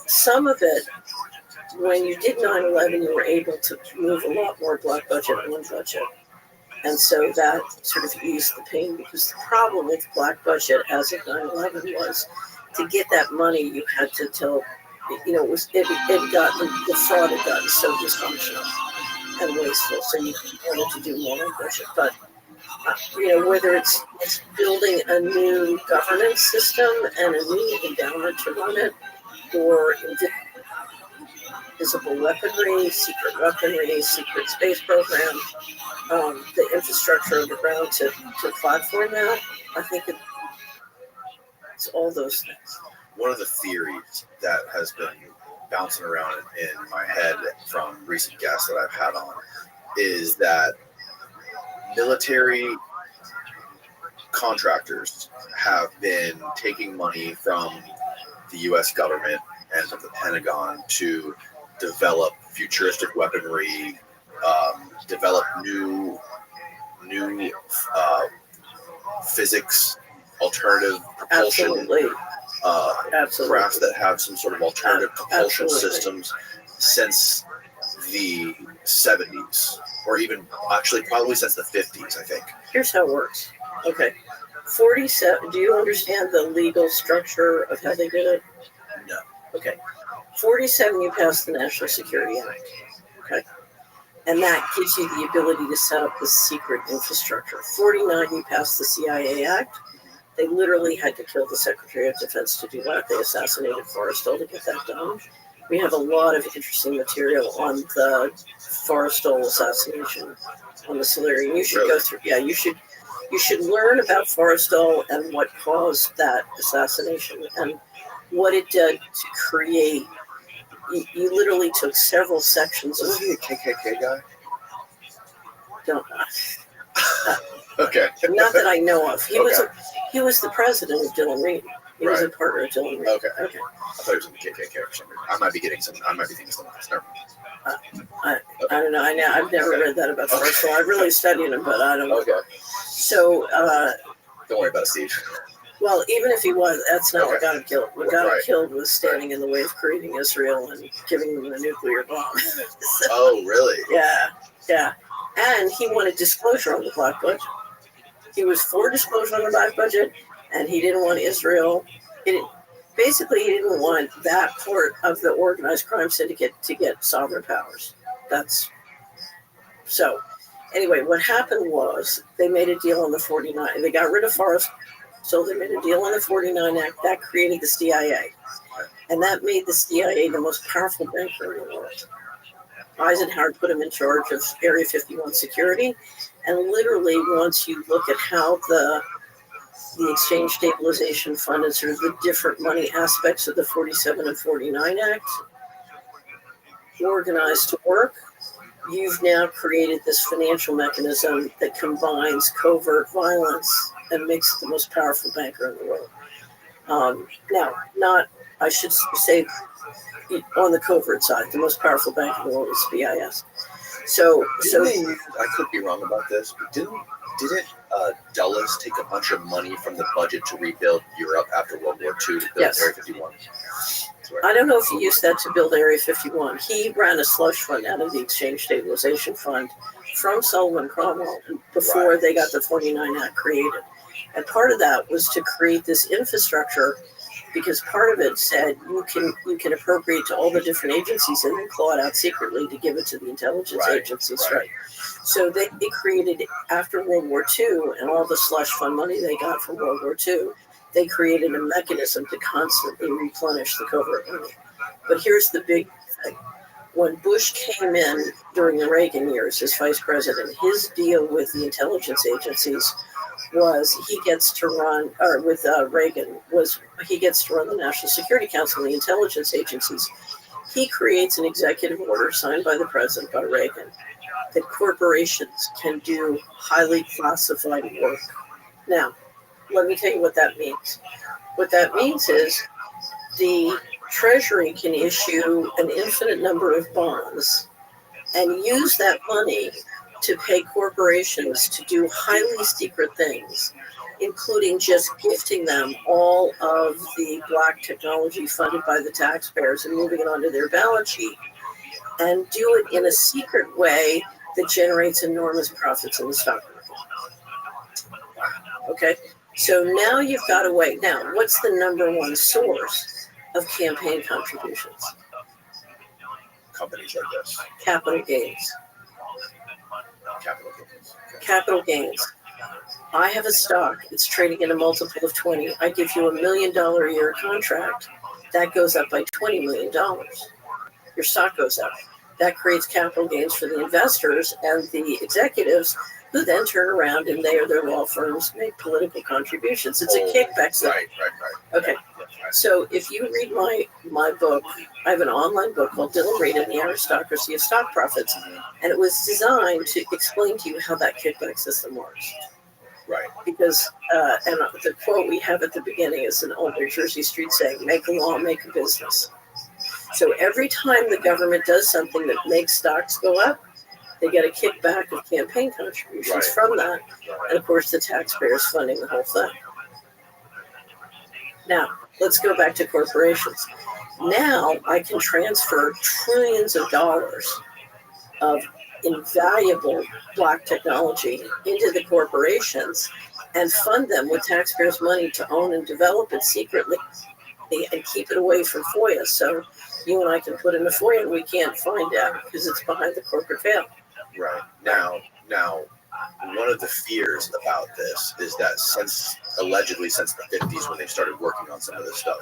Some of it, when you did 9/11, you were able to move a lot more black budget in one budget. And so that sort of eased the pain, because the problem with black budget as of 9/11 was to get that money, you had to tell. The fraud had gotten so dysfunctional and wasteful, so you wanted to do more on budget. But, whether it's building a new governance system and a new endowment to run it, or invisible weaponry, secret space program, the infrastructure underground to platform that, I think it's all those things. One of the theories that has been bouncing around in my head from recent guests that I've had on is that military contractors have been taking money from the U.S. government and from the Pentagon to develop futuristic weaponry, develop new physics, alternative propulsion, Absolutely. crafts that have some sort of alternative propulsion Absolutely. systems since the 70s, or even actually probably since the 50s, I think. Here's how it works. Okay. 47, do you understand the legal structure of how they did it? No. Okay. 47, you passed the National Security Act. Okay. And that gives you the ability to set up this secret infrastructure. 49, you passed the CIA Act. They literally had to kill the Secretary of Defense to do that. They assassinated Forrestal to get that done. We have a lot of interesting material on the Forrestal assassination on the Solarium. You should go through. Yeah, you should learn about Forrestal and what caused that assassination and what it did to create. You literally took several sections of. Was he a KKK guy? Don't. Okay. Not that I know of. He Okay. was the president of Dylan Reed. He was a partner of Dylan Reed. Okay. Okay. I thought he was in the KKK or something. I might be thinking something else. Never mind. I don't know. I've never read that about Forrestal. I really studied him, but I don't know. Okay. So, Don't worry about it, Steve. well, even if he was, that's not what got him killed. What got him Right. killed was standing in the way of creating Israel and giving them a nuclear bomb. So, Oh, really? yeah. And he wanted disclosure on the black budget. He was for disclosure on the black budget, and he didn't want Israel. He didn't want that part of the organized crime syndicate to get sovereign powers. So. Anyway, what happened was they made a deal on the 49. They got rid of Forrest, so they made a deal on the 49 Act. That created the CIA. And that made the CIA the most powerful banker in the world. Eisenhower put him in charge of Area 51 security. And literally, once you look at how the Exchange Stabilization Fund and sort of the different money aspects of the 47 and 49 Act organized to work, you've now created this financial mechanism that combines covert violence and makes it the most powerful banker in the world. I should say, on the covert side, the most powerful bank in the world is BIS. So I could be wrong about this, but didn't Dulles take a bunch of money from the budget to rebuild Europe after World War II to build Yes. Area 51? I don't know if he used that to build Area 51. He ran a slush fund out of the Exchange Stabilization Fund from Sullivan Cromwell before they got the 49 Act created. And part of that was to create this infrastructure, because part of it said you can appropriate to all the different agencies and then claw it out secretly to give it to the intelligence agencies, right? So they created, after World War II and all the slush fund money they got from World War II, they created a mechanism to constantly replenish the covert money. But here's the big thing. When Bush came in during the Reagan years as vice president, his deal with the intelligence agencies was he gets to run the National Security Council and the intelligence agencies. He creates an executive order signed by the president, by Reagan, that corporations can do highly classified work. Now, let me tell you what that means. What that means is the Treasury can issue an infinite number of bonds and use that money to pay corporations to do highly secret things, including just gifting them all of the black technology funded by the taxpayers and moving it onto their balance sheet, and do it in a secret way that generates enormous profits in the stock market. Okay? So now you've got a way. Now, what's the number one source of campaign contributions? Companies like this. Capital gains. Capital gains. I have a stock. It's trading at a multiple of 20. I give you $1 million a year contract. That goes up by $20 million. Your stock goes up. That creates capital gains for the investors and the executives, who then turn around and they or their law firms make political contributions. It's a kickback system. Right. Okay. So if you read my book, I have an online book called Dylan Reed and the Aristocracy of Stock Profits, and it was designed to explain to you how that kickback system works. Right. Because, and the quote we have at the beginning is an old New Jersey street saying, make a law, make a business. So every time the government does something that makes stocks go up, they get a kickback of campaign contributions from that. And of course, the taxpayers funding the whole thing. Now, let's go back to corporations. Now I can transfer trillions of dollars of invaluable black technology into the corporations and fund them with taxpayers' money to own and develop it secretly and keep it away from FOIA. So you and I can put in a FOIA and we can't find out because it's behind the corporate veil. Right. Now, one of the fears about this is that allegedly since the 50s when they started working on some of this stuff,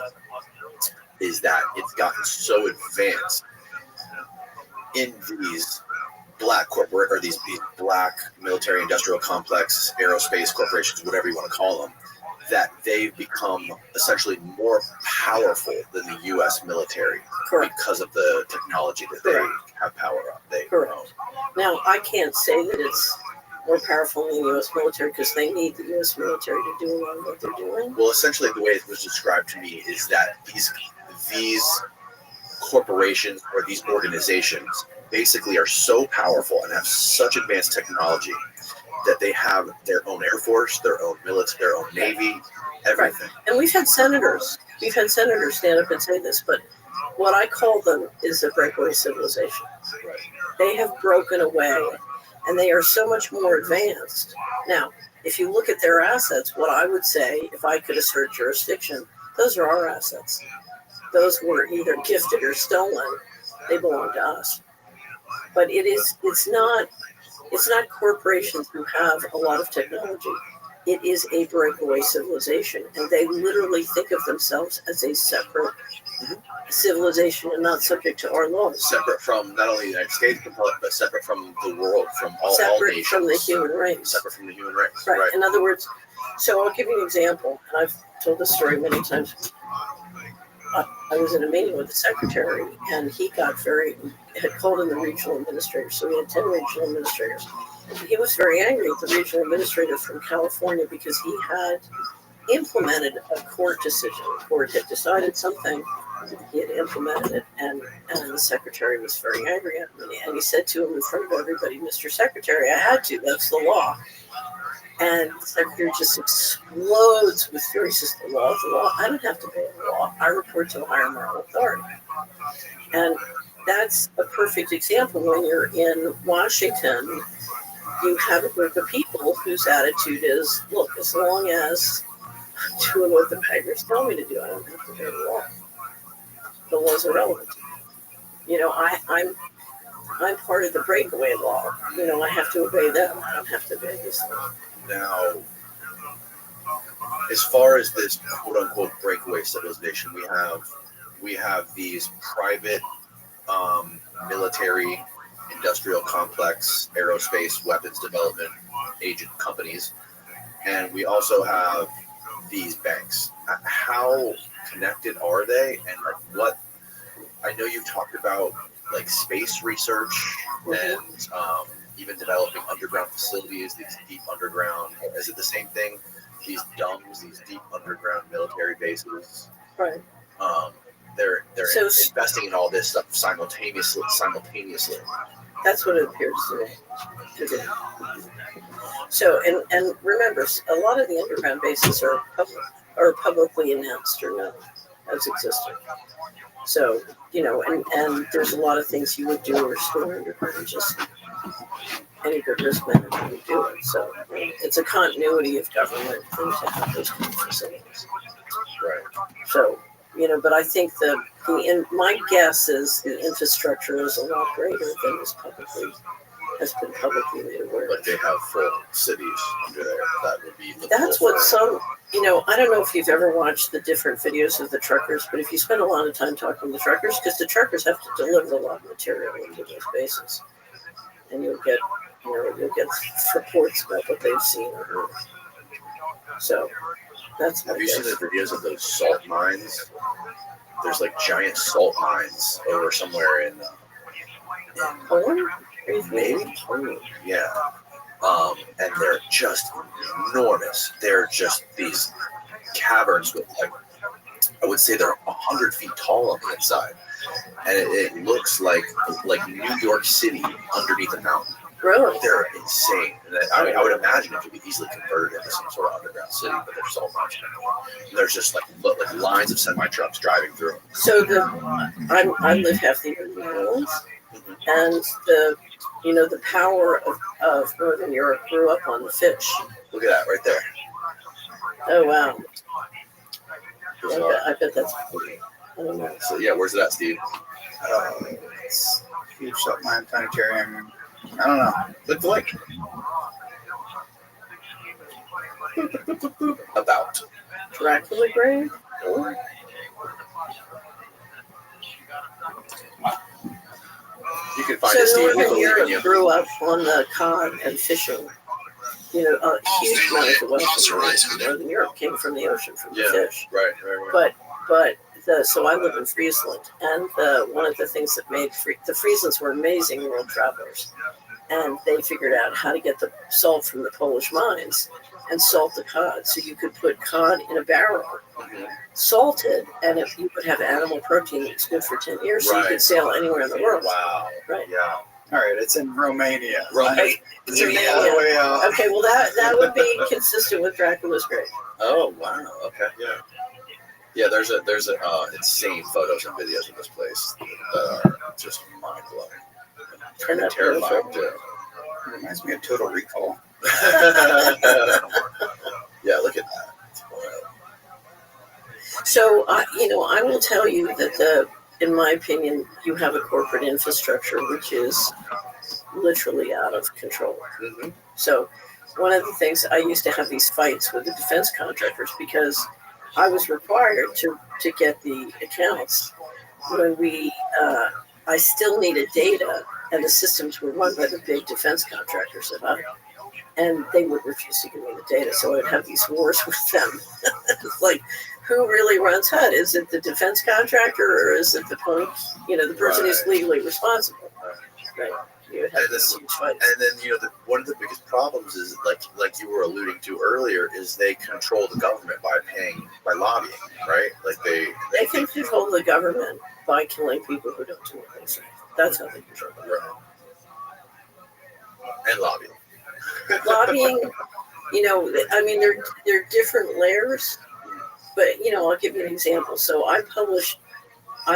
is that it's gotten so advanced in these black corporate or these black military industrial complex aerospace corporations, whatever you want to call them, that they've become essentially more powerful than the U.S. military. Correct. Because of the technology that they have power on. Correct. Now, I can't say that it's more powerful than the U.S. military because they need the U.S. military to do a lot of what they're doing. Well, essentially, the way it was described to me is that these corporations or these organizations basically are so powerful and have such advanced technology that they have their own Air Force, their own military, their own Navy, everything. Right. And we've had senators stand up and say this, but what I call them is a breakaway civilization. Right. They have broken away, and they are so much more advanced. Now, if you look at their assets, what I would say, if I could assert jurisdiction, those are our assets. Those were either gifted or stolen. They belong to us. But it's not corporations who have a lot of technology. It is a breakaway civilization, and they literally think of themselves as a separate civilization and not subject to our laws. Separate from not only the United States, but separate from the world, from all nations. Separate from the human race. Separate from the human race. Right. In other words, so I'll give you an example, and I've told this story many times. I was in a meeting with the secretary, and he had called in the regional administrator, so we had 10 regional administrators. And he was very angry at the regional administrator from California because he had implemented a court decision. The court had decided something, he had implemented it, and the secretary was very angry at me. And he said to him in front of everybody, "Mr. Secretary, I had to, that's the law." And the secretary just explodes with fury. He says, the law is the law. I don't have to obey the law. I report to a higher moral authority. And that's a perfect example. When you're in Washington, you have a group of people whose attitude is, look, as long as I'm doing what the bankers tell me to do, I don't have to obey the law. The laws are relevant. You know, I'm part of the breakaway law. You know, I have to obey them. I don't have to obey this law. Now, as far as this quote-unquote breakaway civilization, we have these private military, industrial complex, aerospace, weapons development agent companies, and we also have these banks. How connected are they, and like what? I know you've talked about like space research and even developing underground facilities, these deep underground. Is it the same thing? These DUMBs, these deep underground military bases. Right. They're investing in all this stuff simultaneously. That's what it appears to be. So, and remember, a lot of the underground bases are publicly announced or known as existing. So, you know, and there's a lot of things you would do or store underground, just any good risk manager would do it. So it's a continuity of government thing to have those kind of facilities. Right. So, you know, but I think my guess is the infrastructure is a lot greater than has been publicly made aware. Like they have full cities under there. That would be. That's what some, you know, I don't know if you've ever watched the different videos of the truckers, but if you spend a lot of time talking to the truckers, because the truckers have to deliver a lot of material into those bases, and you'll get reports about what they've seen or heard. So that's. Have you seen the videos of those salt mines? There's like giant salt mines over somewhere in Poland? Maybe Poland. Yeah. and they're just enormous. They're just these caverns with, like, I would say they're 100 feet tall on the inside, and it looks like New York City underneath a mountain. Really? They're insane. I mean, I would imagine it could be easily converted into some sort of underground city, but there's so much. And there's just like lines of semi trucks driving through them. So I live half the year in the Netherlands, and the power of Northern Europe grew up on the fish. Look at that right there. Oh wow! I bet that's. I don't know. So yeah, where's it at, Steve? It's huge Salt-Mine Planetarium. I don't know. Look like about Dracula grave? You can find so it, Steve. Northern Europe grew up on the cod and fishing. A huge amount of the Western Northern Europe came from the ocean, from the fish. Right. But so I live in Friesland, and one of the things that made the Frieslands were amazing world travelers, and they figured out how to get the salt from the Polish mines and salt the cod, so you could put cod in a barrel, salted, and if you would have animal protein that was good for 10 years, so you could sail anywhere in the world. Wow. Right. Yeah. All right, it's in Romania. Right. It's the other way out. Okay, well that would be consistent with Dracula's grave. Oh wow. Okay. Yeah. Yeah. There's insane photos and videos of this place that are just mind blowing and terrifying too. It reminds me of Total Recall. Yeah, look at that. So I will tell you that in my opinion, you have a corporate infrastructure which is literally out of control. Mm-hmm. So one of the things, I used to have these fights with the defense contractors because I was required to get the accounts when I still needed data, and the systems were run by the big defense contractors and they would refuse to give me the data. So I would have these wars with them. It's like, who really runs HUD? Is it the defense contractor, or is it the person who's legally responsible? Right. You would have these huge fights. And then one of the biggest problems is like you were alluding to earlier, is they control the government by lobbying, right? Like they can control the government by killing people who don't do what they say. That's how they control the government. Right. And lobbying. Lobbying, there are different layers, but I'll give you an example. So I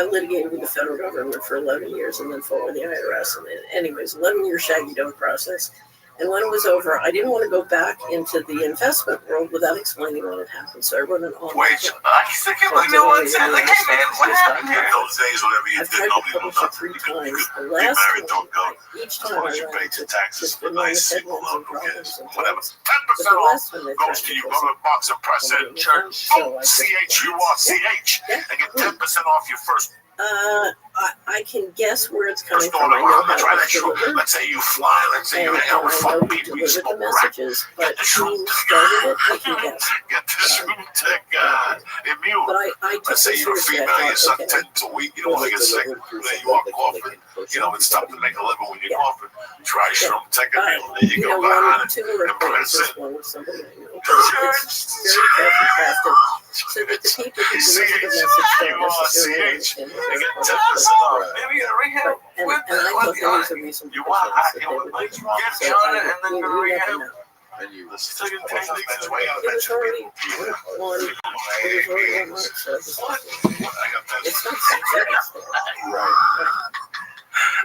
litigated with the federal government for 11 years and then fought with the IRS. And anyways, 11-year shaggy dog process. And when it was over, I didn't want to go back into the investment world without explaining what had happened. So I wrote an online. Wait, no one said, like, hey man, what happened here? Those days, whatever you did, nobody will know. Three times. The Be last married, don't go. each As time long I as you pay ran your taxes, just nice, single loan, who cares? Whatever. 10% off goes to you. Go to the box and press that church. CHURCH and get 10% off your first. I can guess where it's coming from. I know how try to that deliver. Let's say you fly. Let's say you hang out with fuck people. You Deliver smoke the crack. messages, but who started it, I can guess. Get this room tech immune. But I took Let's say you're a seriously. female, you suck Okay. 10 a week, you don't want to get sick, then you are coughing, it's tough to make a living when you're coughing. Try shroom tech a meal, there you go behind it. Two were and press it. one with somebody I know. But it's very carefully crafted so that the people who deliver the message don't necessarily understand They what get they're 10% off. Maybe you and I thought there was a reason You for want that they you would want do to that. get So on it and then you go never rehab. know. And you It's like a technique. It was already on March, so it's not so right.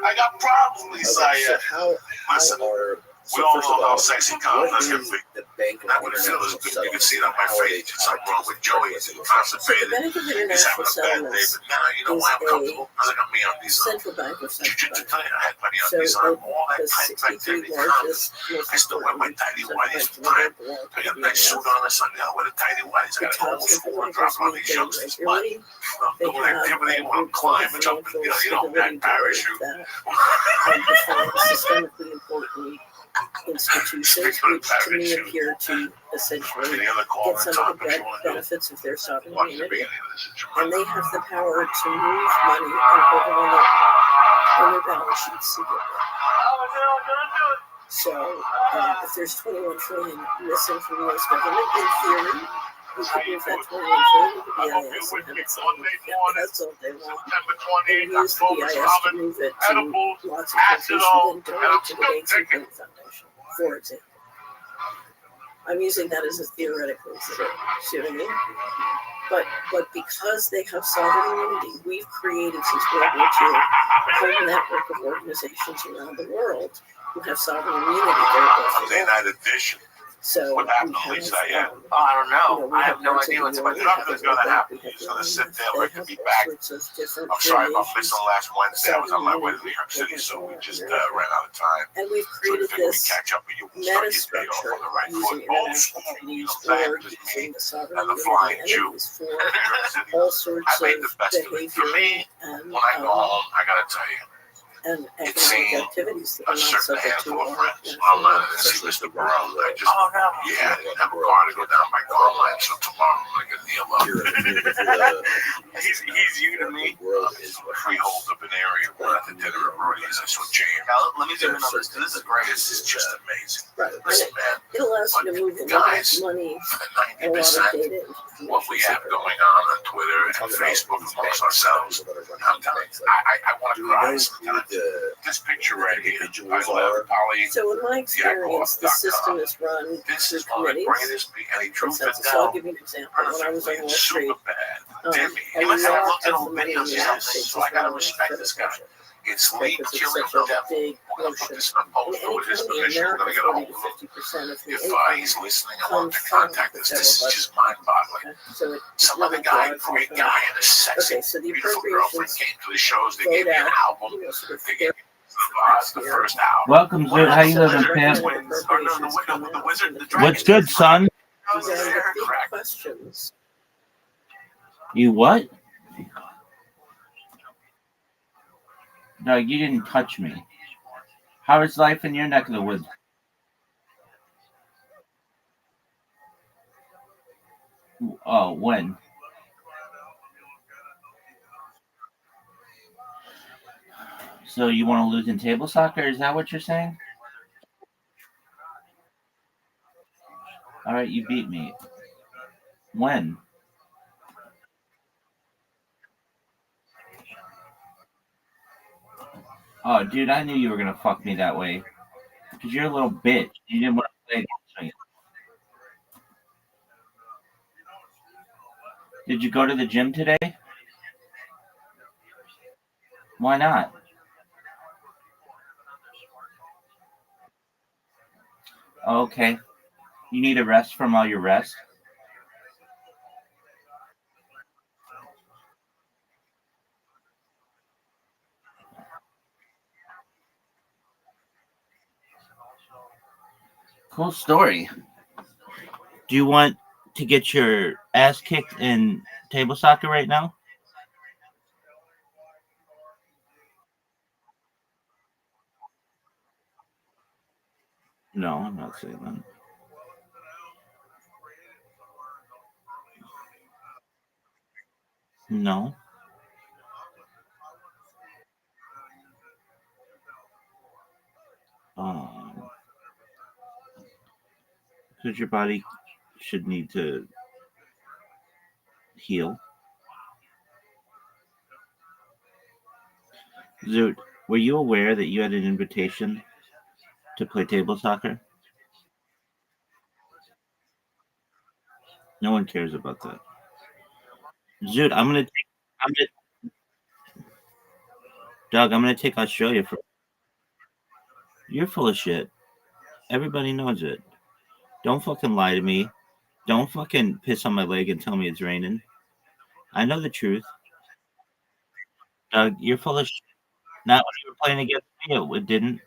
I got problems, Lisa. How Listen, are we all know how sexy God what is. is the Bank of That would feel as good. You can see it on my face. It's something wrong with Joey. He's the constipated. Bank of He's having International a bad day. Settlements But now, you know why I'm comfortable? Because I got me on these Central Bank of Central jiu-jitsu Bank. tonight. I had money on So these on all that the tight back there. 63 largest, most I still wear my important tighty central whities banks for in the time. world belong I to got a the nice suit on this Sunday. I wear the tighty whities. I The got top almost central 4 bankers dropping on meet these youngsters. But regularly. I'm They doing have activity, a when I'm group climbing, called jumping, financial that stability parachute. board that define systemically important institutions, which to me appear to essentially Any other call get on some of top the if you want to do it? benefits of their sovereign Watch the immunity. beginning of this And situation. they have the power to move money and hold it on their balance sheets secretly. So if there's 21 trillion missing from the U.S. government, in theory, we could move that 21 trillion to the BIS and have it solved. That's all they want. And use the BIS to move it to lots of countries who then donate to the Gates and Bill Foundation, for example. I'm using that as a theoretical example. See what I mean? But because they have sovereign immunity, we've created since World War II a whole network of organizations around the world who have sovereign immunity. The United Edition. So what happened to Lisa? I don't know. I have no idea what's going to happen. Nothing's going to happen. He's going to sit there, ready to be back. I'm sorry about missing last Wednesday. I was on my way to New York City, so we just ran out of time. And we've created this catch up with you. metastructure using international treaties or using the sovereign and the Flying Jew for all sorts of behavior for me. And, when I go home, I got to tell you. And economic activities that are a not certain subject to handful of our friends. Online, and see Mr. Barone. I just, yeah, I didn't have a car to go down my car line, so tomorrow I'm going to get Neil up. He's you to me. We hold up an area where at the dinner at Brody's, I saw James. Now, let me zoom in on this, because this is great. This is just amazing. Right. Listen, man. It allows you to move a lot of money and a lot of data. What we have going on Twitter and Facebook amongst ourselves. I'm telling you, I want to cry sometimes. This picture right here, I love Polly. So in my experience, the system is run this through is one of the committees. greatest any truth and So I'll give you an example. When I was on Wall Street, a lot must have of looked at the old money in videos the or United something, States so I is gotta run respect for this the guy. budget. It's Lee Because it's killing such a them. big We're gonna put notion. this in a post In any with his county in permission. We're America, gonna get a 40 to hold of him. 50% of the If income he's listening, I want comes to from contact the us. federal This is budget. just mind-boggling. So it Some really other guy, drives great the guy, and a sexy, Okay, so the beautiful girlfriend appropriations came to the shows. They gave me an album. They gave me the first album. Welcome, Zoot. How you living, pimp? The wizard, the What's good, son? These are the big questions. You what? No, you didn't touch me. How is life in your neck of the woods? Oh, when? So you want to lose in table soccer? Is that what you're saying? All right, you beat me. When? Oh, dude, I knew you were gonna fuck me that way. Because you're a little bitch. You didn't want to play against me. Did you go to the gym today? Why not? Okay. You need a rest from all your rest? Cool story. Do you want to get your ass kicked in table soccer right now? No, I'm not saying that. No. Because your body should need to heal. Zoot, were you aware that you had an invitation to play table soccer? No one cares about that. Zoot, Doug, I'm gonna take Australia for. You're full of shit. Everybody knows it. Don't fucking lie to me. Don't fucking piss on my leg and tell me it's raining. I know the truth. Doug, you're full of shit. Not when you were playing against me, it didn't.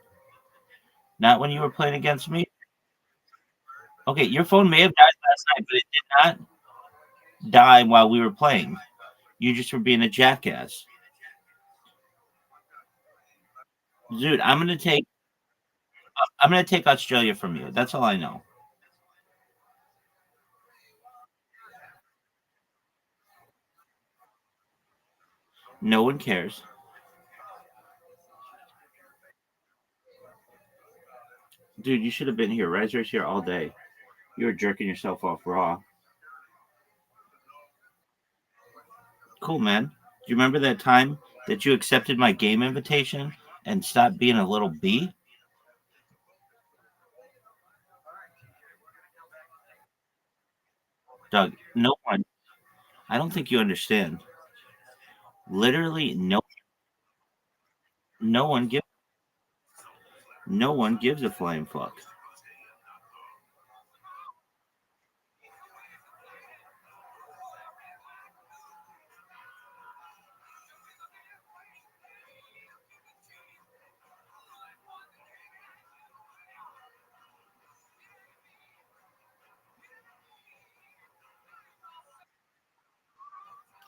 Not when you were playing against me. Okay, your phone may have died last night, but it did not die while we were playing. You just were being a jackass. Dude, I'm gonna take Australia from you. That's all I know. No one cares. Dude, you should have been here. Rezer's here all day. You were jerking yourself off raw. Cool, man. Do you remember that time that you accepted my game invitation and stopped being a little bee? Doug, no one, I don't think you understand. Literally, no one gives no one gives a flying fuck.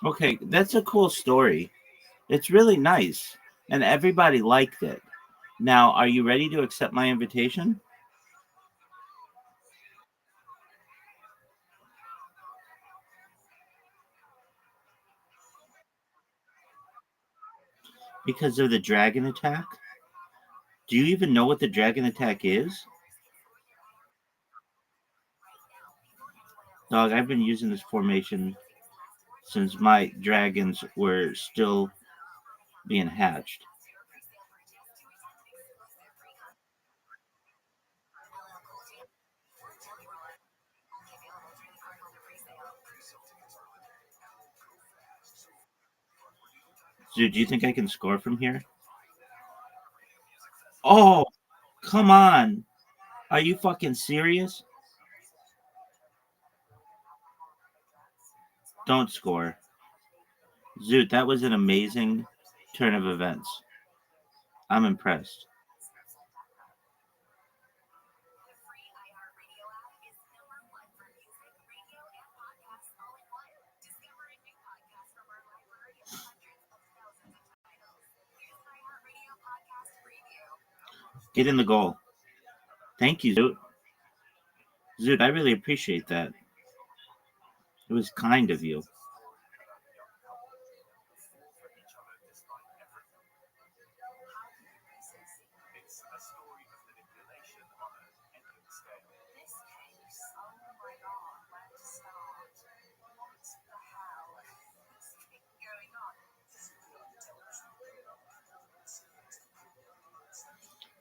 Okay, that's a cool story. It's really nice, and everybody liked it. Now, are you ready to accept my invitation? Because of the dragon attack? Do you even know what the dragon attack is? Dog, I've been using this formation since my dragons were still being hatched. Dude, do you think I can score from here? Oh, come on. Are you fucking serious? Don't score. Zoot, that was an amazing turn of events. I'm impressed. Get in the goal. Thank you, Zoot. Zoot, I really appreciate that. It was kind of you.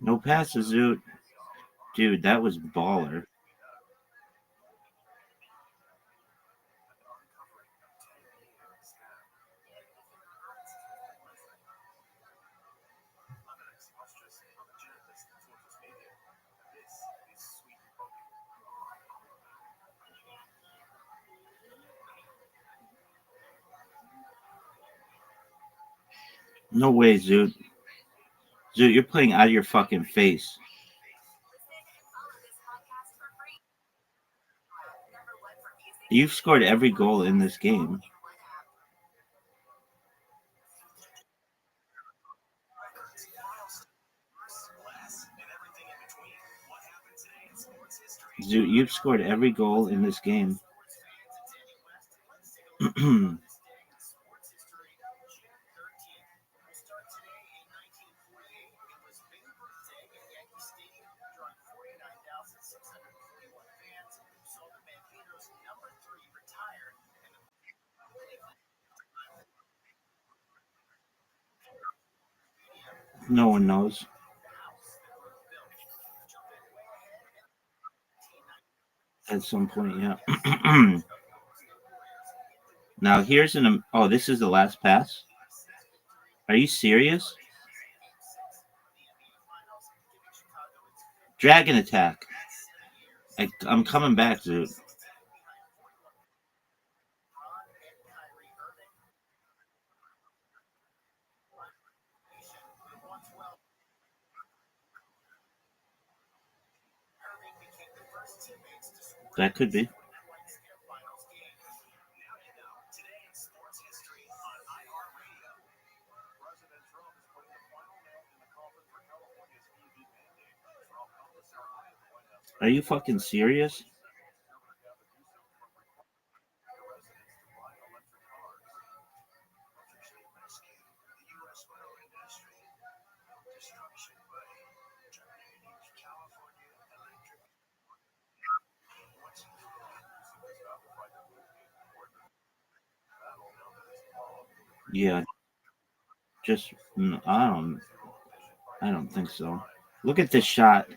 No passes, Zoot. Dude, that was baller. No way, Zoot. Zoot, you're playing out of your fucking face. You've scored every goal in this game. Zoot, you've scored every goal in this game. No one knows. At some point, yeah. Now here's an. Oh, this is the last pass. Are you serious? Dragon attack. I'm coming back, dude. That could be. Are you fucking serious? Yeah, just I don't think so. Look at this shot.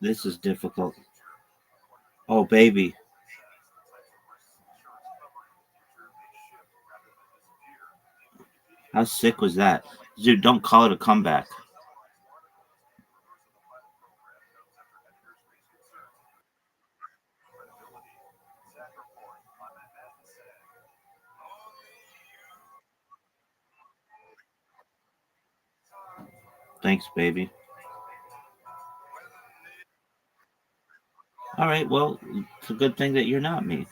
This is difficult. Oh, baby. How sick was that? Dude, don't call it a comeback. Thanks, baby. All right, well, it's a good thing that you're not me.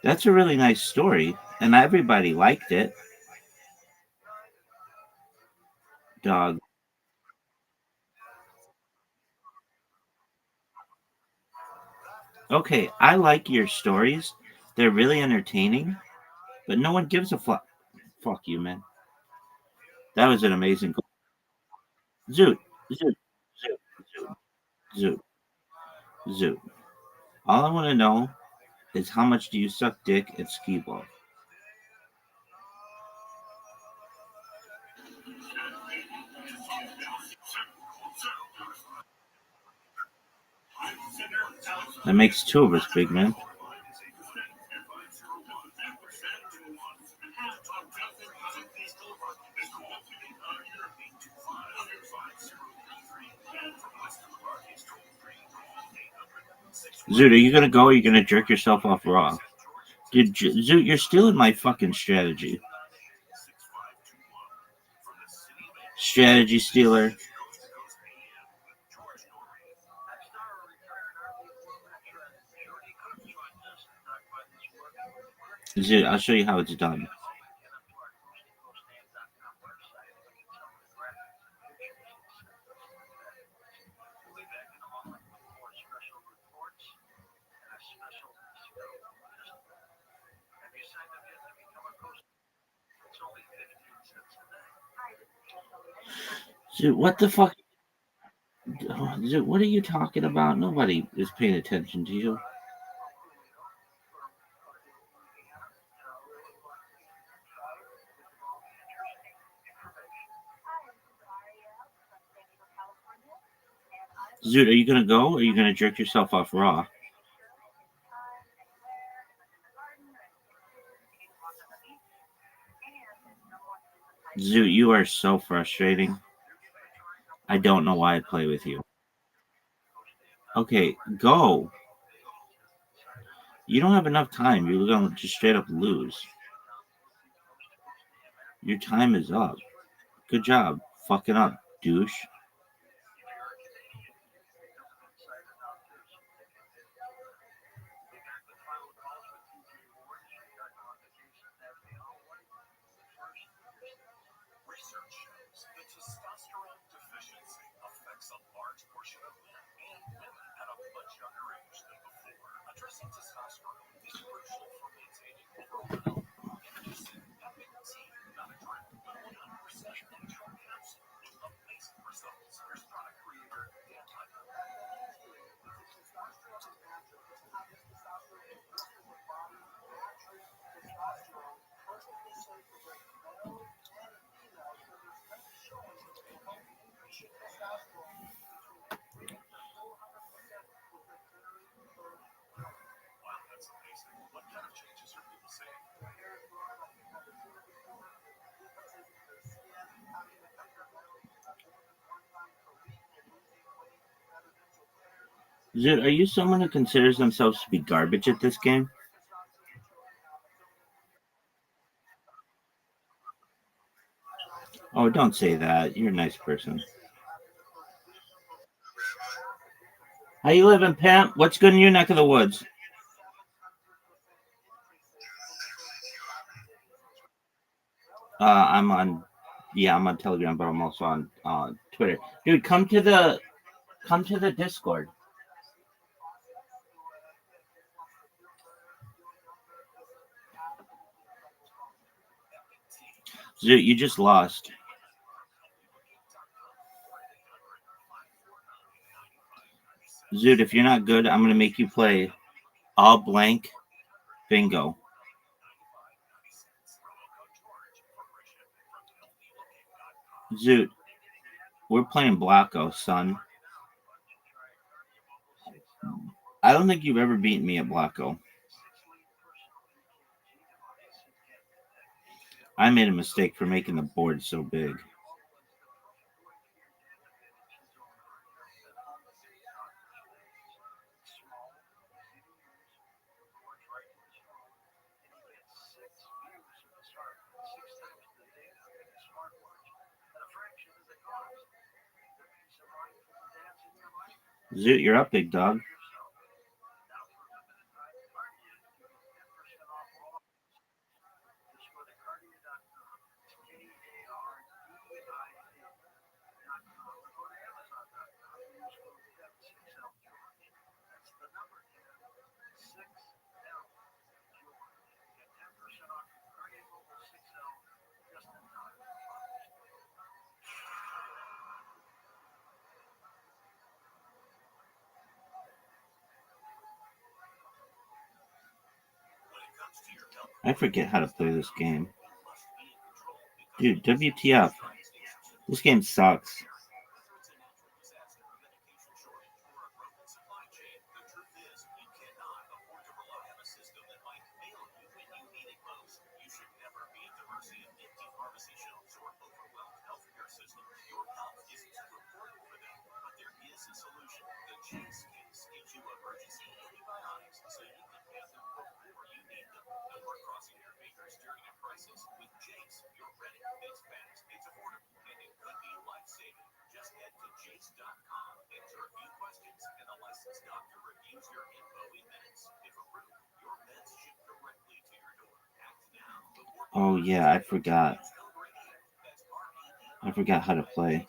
That's a really nice story, and everybody liked it. Dog. Okay, I like your stories. They're really entertaining, but no one gives a fuck. Fuck you, man. That was an amazing. Zoot, zoot, zoot, zoot, zoot, zoot. All I want to know is how much do you suck dick at skee ball? That makes two of us, big man. Zoot, are you gonna go or are you gonna jerk yourself off raw? Dude, Zoot, you're stealing my fucking strategy. Strategy stealer. Zoot, I'll show you how it's done. Zoot, what the fuck? Zoot, what are you talking about? Nobody is paying attention to you. Zoot, are you gonna go or are you gonna jerk yourself off raw? Zoot, you are so frustrating. I don't know why I play with you. Okay, go. You don't have enough time. You're gonna just straight up lose. Your time is up. Good job. Fucking up, douche. Zoot, are you someone who considers themselves to be garbage at this game? Oh, don't say that. You're a nice person. How you living, pimp? What's good in your neck of the woods? I'm on, yeah, I'm on Telegram, but I'm also on Twitter. Dude, come to the Discord. Zoot, you just lost. Zoot, if you're not good, I'm going to make you play all blank bingo. Zoot, we're playing Blocko, son. I don't think you've ever beaten me at Blocko. I made a mistake for making the board so big. Zoot, you're up, big dog. I forget how to play this game. Dude, WTF. This game sucks. Oh yeah, I forgot. I forgot how to play.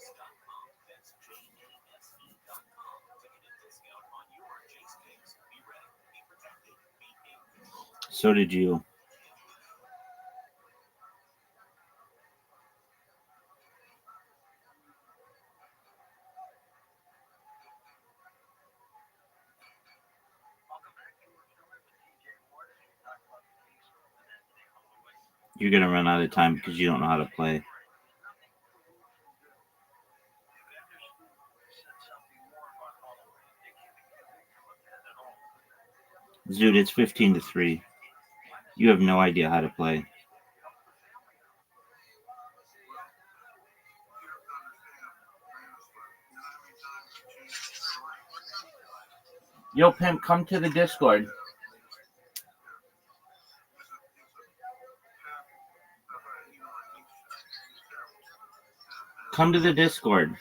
So did you. You're gonna run out of time because you don't know how to play. Zoot, it's 15-3. You have no idea how to play. Yo, Pimp, come to the Discord. Come to the Discord.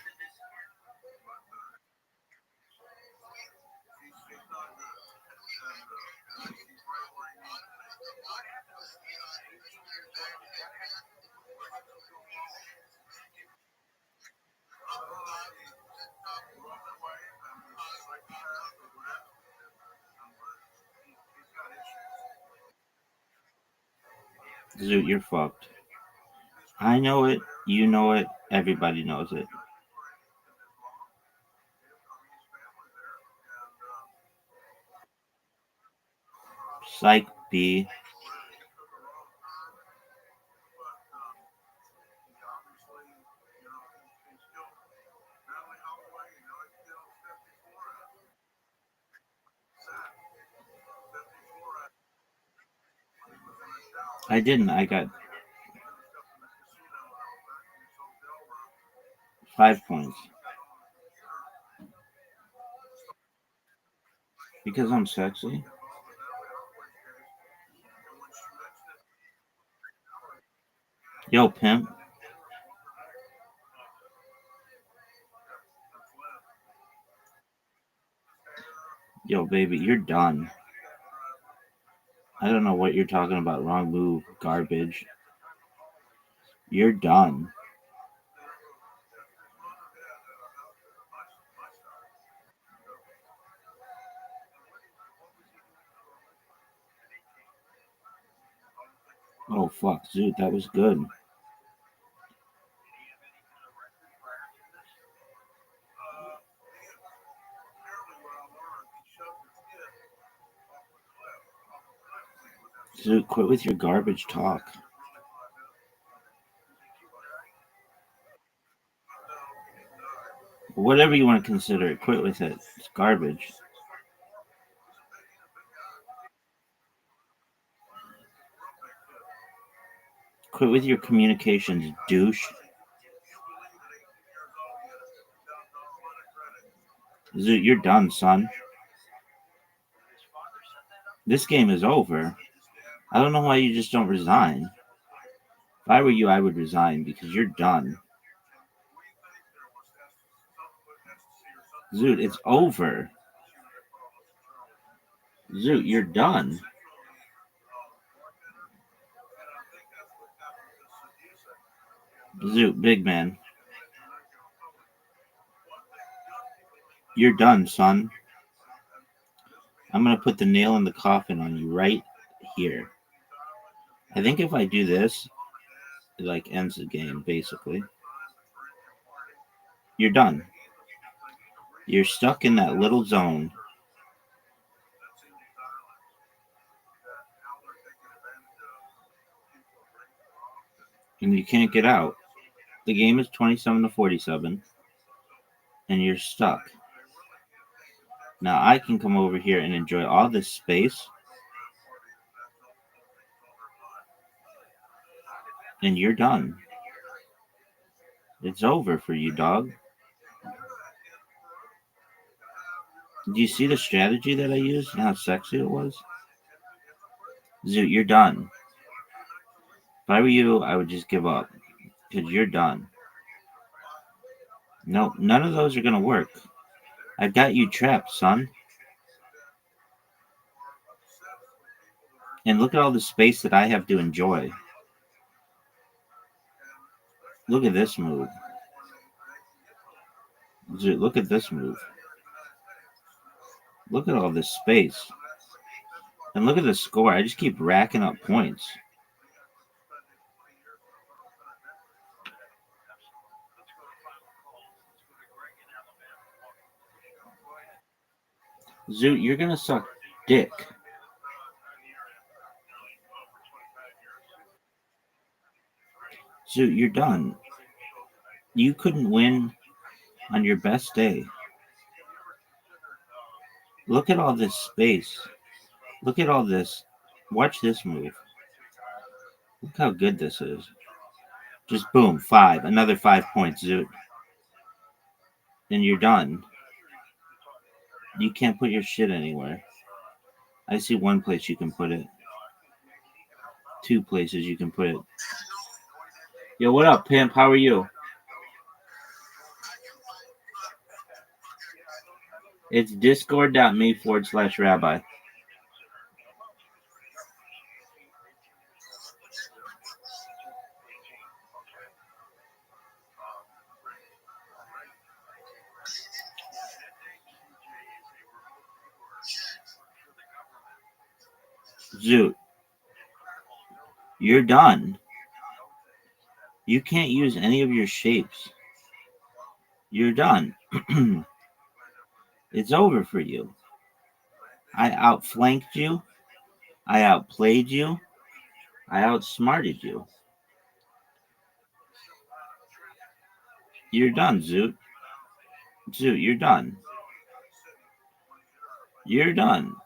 Zoot, you're fucked. I know it. You know it. Everybody knows it. Psych B. I didn't. I got 5 points. Because I'm sexy. Yo, Pimp. Yo, baby, you're done. I don't know what you're talking about. Wrong move. Garbage. You're done. Oh, fuck. Zoot, that was good. Zoot, quit with your garbage talk. Whatever you want to consider it, quit with it. It's garbage. Quit with your communications, douche. Zoot, you're done, son. This game is over. I don't know why you just don't resign. If I were you, I would resign because you're done. Zoot, it's over. Zoot, you're done. Zoot, big man. You're done, son. I'm going to put the nail in the coffin on you right here. I think if I do this, it like ends the game, basically. You're done. You're stuck in that little zone. And you can't get out. The game is 27-47. And you're stuck. Now I can come over here and enjoy all this space. And you're done. It's over for you, dog. Do you see the strategy that I used and how sexy it was? Zoot, you're done. If I were you, I would just give up. Because you're done. Nope, none of those are going to work. I've got you trapped, son. And look at all the space that I have to enjoy. Look at this move. Zoot, look at this move. Look at all this space. And look at the score. I just keep racking up points. Zoot, you're going to suck dick. Zoot, you're done. You couldn't win on your best day. Look at all this space. Look at all this. Watch this move. Look how good this is. Just boom, 5. Another 5 points, Zoot. And you're done. You can't put your shit anywhere. I see one place you can put it. 2 places you can put it. Yo, what up, pimp? How are you? It's discord.me/rabbi. Zoot, you're done. You can't use any of your shapes. You're done. It's over for you. I outflanked you. I outplayed you. I outsmarted you. You're done, Zoot. Zoot, you're done. You're done.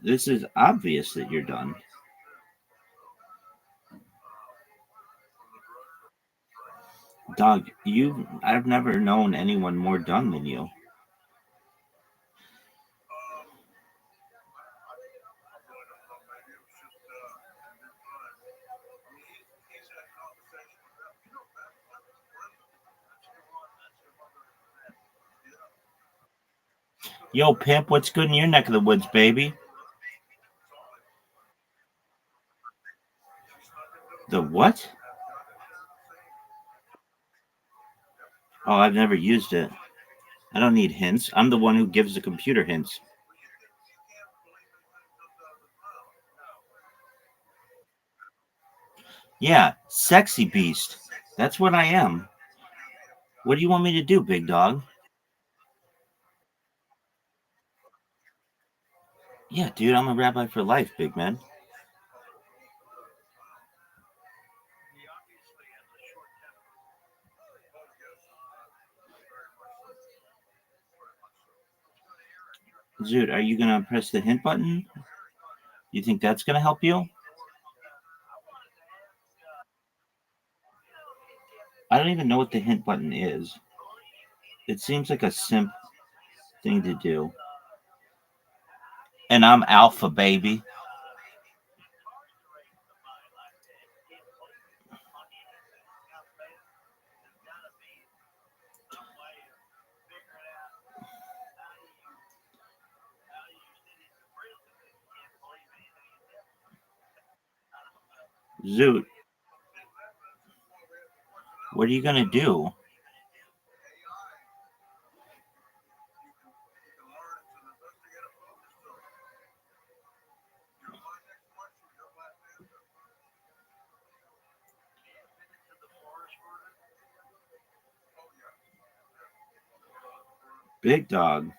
This is obvious that you're done. Dog, I've never known anyone more done than you. Yo, pimp, what's good in your neck of the woods, baby? The what? Oh, I've never used it. I don't need hints. I'm the one who gives the computer hints. Yeah, sexy beast. That's what I am. What do you want me to do, big dog? Yeah, dude, I'm a rabbi for life, big man. Zoot, are you gonna press the hint button? You think that's gonna help you? I don't even know what the hint button is. It seems like a simp thing to do. And I'm alpha, baby. Zoot, what are you gonna do? Big dog.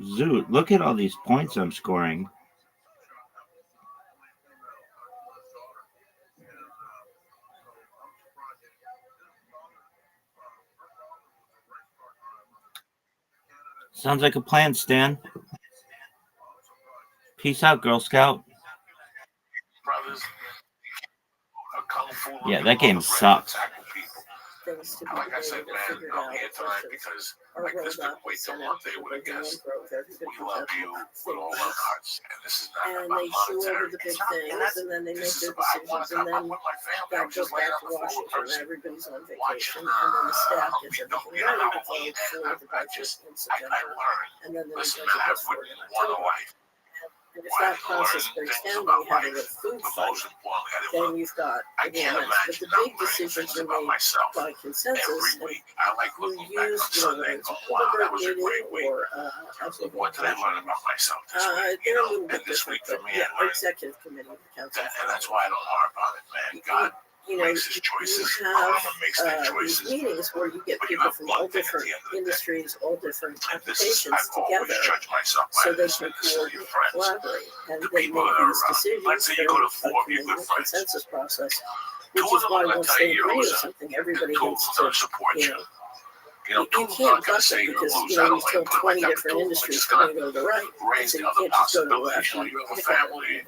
Zoot, look at all these points I'm scoring. Sounds like a plan, Stan. Peace out, Girl Scout. Brothers, Yeah, that game sucks. Things to be Like I said, debated or man, figured I'm out. here tonight because Are like this rolled could up wait till and Monday with a guest. We love you with all our hearts, and this is not and about they chew over monetary. the big It's not- things, and then they make this their is about I decisions, want and I then want my family. that I'm goes just laying back on to the floor with Washington. person. Everybody's on vacation, Watching, and then the staff gets you everything know, ready to I vote mean, for the I budget just in I September, learned. and then the Listen, budget man, gets I've voted written in one October. life. And if that process breaks down, and you have a food fight, then you've got I again, can't but the imagine not big learning decisions things are about made myself by consensus, every and week. I like you looking back use, on you know, Sunday whether and it's a go, wow, that Bilderberg was a meeting great week. or a What did I learn about myself this week? they're a You know, little bit and this different, week for but me, yeah, I learned executive committee of the council. and that's why I don't harp on it, man. God You know, makes his choices. you have Karma makes their these choices. meetings where you get But you people have from all one thing at different the end of the day. industries, all different And this is, applications I've always together, judged myself by so they this, can and this is your friends. collaborate, and The they people make that are these around. decisions Let's say you during go to a four of your committee good of friends. consensus process, Two which of is them why are going to once tell they you you're a agree to loser, something, and everybody two of gets them are to, going to support you you. know, You know, two you of them are can't going to bust say it you're a because, loser. you I know, don't you've like told putting 20 my different two, industries just to going go to the right. raise So the you other can't just go to the possibility. left. You know, and you have a pick on family.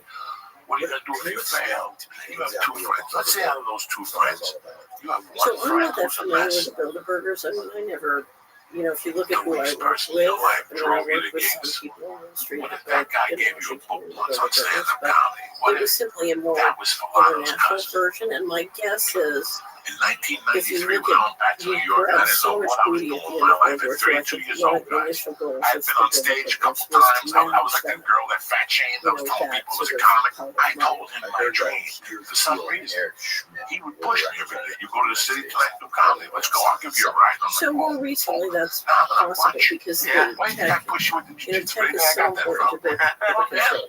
What are you going to do if you fail? You have two friends. Let's say out of those two friends, you have So one I'm friend not that who's a familiar mess. with the Bilderbergers. I mean, I never, you know, if you look at The who I weakest work person in your with, life I mean, I drove you work to with some gigs. people on the street What if that that guy in gave you a book Washington, once on Bilderbergers, stand-up but comedy? What it was if simply a more that was Philano's international cousin? version. And my guess is, In if you 1993, look when I at, went back to you New York, I grab didn't so know much what I was booty doing at the with end my of life World War at II. I 32 think years one old, of the guys. initial goals I had was been to on build stage a a couple business times. to I was manage like that, the girl that fat shamed. I was you know, telling that people as sort a of comic. kind of I money. told him my dream. For some reason, he would push me every day. You go to the city tonight, do comedy. Let's go. I'll give you a ride on the So road. more recently, that's Nah, nah, possible watch. because Yeah, the why did I tech, push you with the you know, jiu-jitsu? Where tech do you is think I so got that important from? to build under control.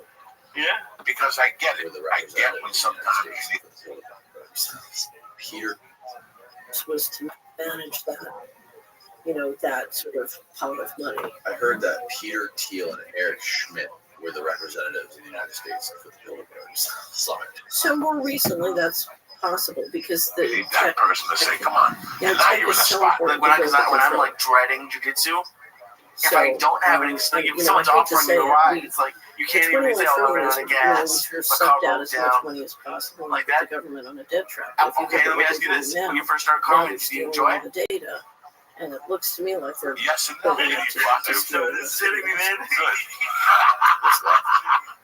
Yeah, because I get it. I get when sometimes you need. Peter Was to manage that, you know, that sort of pot of money. I heard that Peter Thiel and Eric Schmidt were the representatives of the United States for the Bilderberg Summit. So more recently, that's possible because You the need that person to say, "Come on." yeah, Now tech you're in is a so spot. important When to build I'm control. like dreading jujitsu, if So, I don't have any, like you if know, someone's I hate to offering say you a it, ride, it's like you can't even 21 say, "Oh, I'm trillion running is, out you know, of gas." we've My sucked car out broke as much down. money as possible Like and put that? the government on a debt trap. Okay, If you look let at me what ask you they're this: doing when you now, first started now comedy, they're did you stealing enjoy all it? the data, and it looks to me like they're Yes and no. building up to steal This is hitting me, man.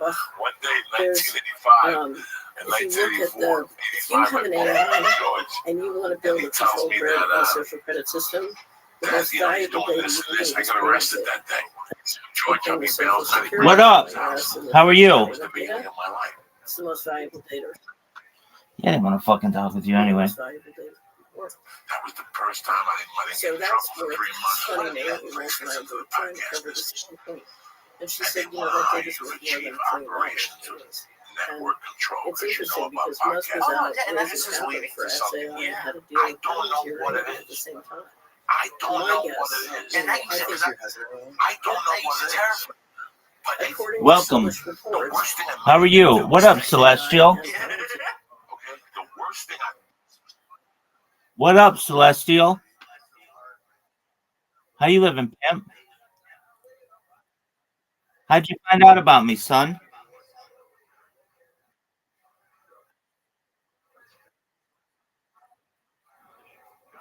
But One day, there's, 1985 um, and if you look at 1984, if you have an 85, AI George, and you want to build he a tells control me grid that, and social credit system, the that most you know he's valuable doing data this you and this. need I is got arrested communicate. that day. George Thing had me with bailed. Social Security, What up? IRS, and the How are you? That was the beginning data. of my life. It's the most valuable data. Yeah, I didn't want to fucking talk with you The anyway. most valuable data. That was the first time I didn't So get in that's trouble for where 3 months. funny I Nate had and three Wolf and I visits to were the trying to podcast cover the business. same point. And she And said, they you know, want that to data's hire you worth to more achieve than $1 trillion. operations or network control It's because you know interesting about because Musk was podcasting. out and that raising just capital leading for to something. SAI and Yeah. had a deal I with don't know Palantir what it at the is. same time. I don't My know guess, what it is. And that I you think said, I don't know what it is. But according to Welcome. Polish the reports, worst thing How are you? What up, Celestial? Okay, the worst thing What up, Celestial? How you living, pimp? How'd you find out about me, son?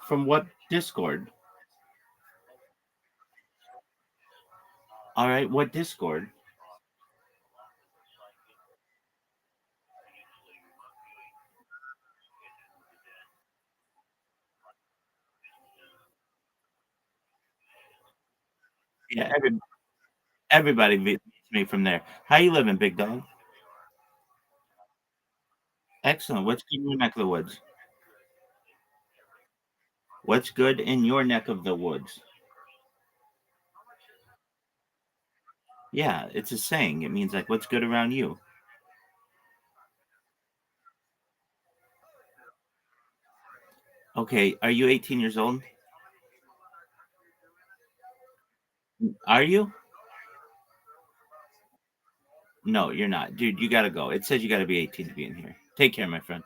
From what Discord? All right, what Discord? Yeah, everybody meets me from there. How you living, big dog? Excellent. What's good in your neck of the woods? What's good in your neck of the woods? Yeah, it's a saying. It means like what's good around you. Okay, are you 18 years old? Are you? No, you're not. Dude, you gotta go. It says you gotta be 18 to be in here. Take care, my friend.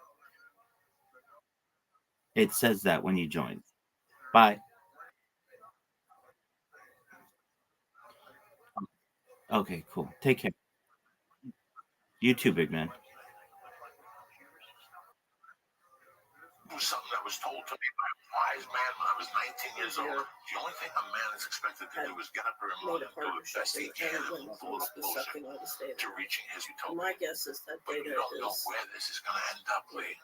It says that when you join. Bye. Okay, cool. Take care. You too, big man. was something that was told to me by a wise man when I was 19 years old. The only thing a man is expected to do is get up every morning and do the best he can and move a little closer to reaching his utopia. My guess is that But you data don't know is where this is going to end up, Lee.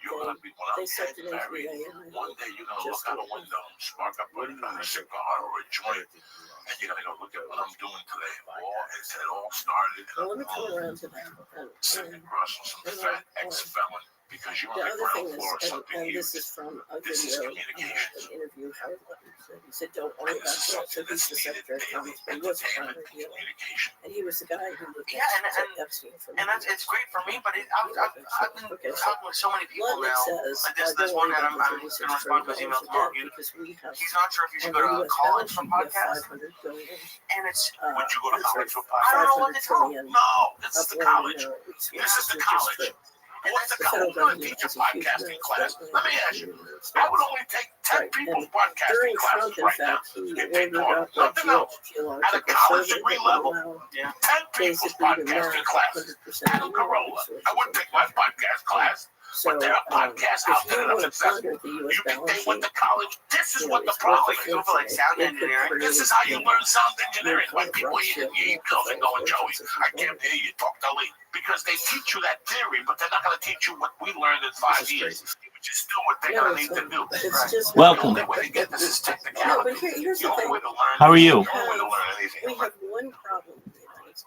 You're going to be, when they I'm sucked dead it into and buried, the AI. one day you're going to look out a window, spark up a cigar or a joint, and you're going to go look at what I'm doing today. It all started in Well, let a me come room around to that. sitting across from some fat ex-felon because you're The on the other thing ground is, floor of something and huge. this is from a This is video, communications. an interview Howard Lutton said. He said, "Don't worry And about this is that." So something he's that's the needed Secretary of daily. Commerce, but he was a Entertainment private and dealer, communication. and he was the guy who looked Yeah, at Epstein for and that's it's great for me, but I've been talking with so many people Ludnick now. says, Like this one that I'm going to respond to his email tomorrow. because we have He's not sure if he should on go the to U.S. college balance for sheet, we have podcasts. 500 billion. And it's Would you go to college for I don't know what to tell trillion him. No, this is the uploaded college. resources, This is the which college. true. What's the The federal college? I'm going to government teach a has a huge podcasting amount class. of Let me ask you. I would only take 10 people's podcasting during classes Trump, in right now. fact, he Get paid ordered for up nothing a else. At a geological college survey degree that would level, allow 10 people's basically to map podcasting classes. 100% Adam of the Carolla. resources. I wouldn't take my podcast class. So, But there are podcasts out if there you that are want to successful. ponder the U.S. They balance went sheet, to college. This is what the it's problem worth is. a Go for like sound fortune. It could engineering. This is create, how you learn sound engineering. new When kind of people hear Rothschild your emails and going, Joey, I can't fortunes. hear you talk to Lee. Because they teach you that theory, but they're not going to teach you what we learned in 5 years, which is still what they're No, going to it's need to not. do. It's just Welcome. The only way to get this is No, technicality. but here's The the only thing. way to learn. How are you? The only way to learn anything. We have one problem in the United States.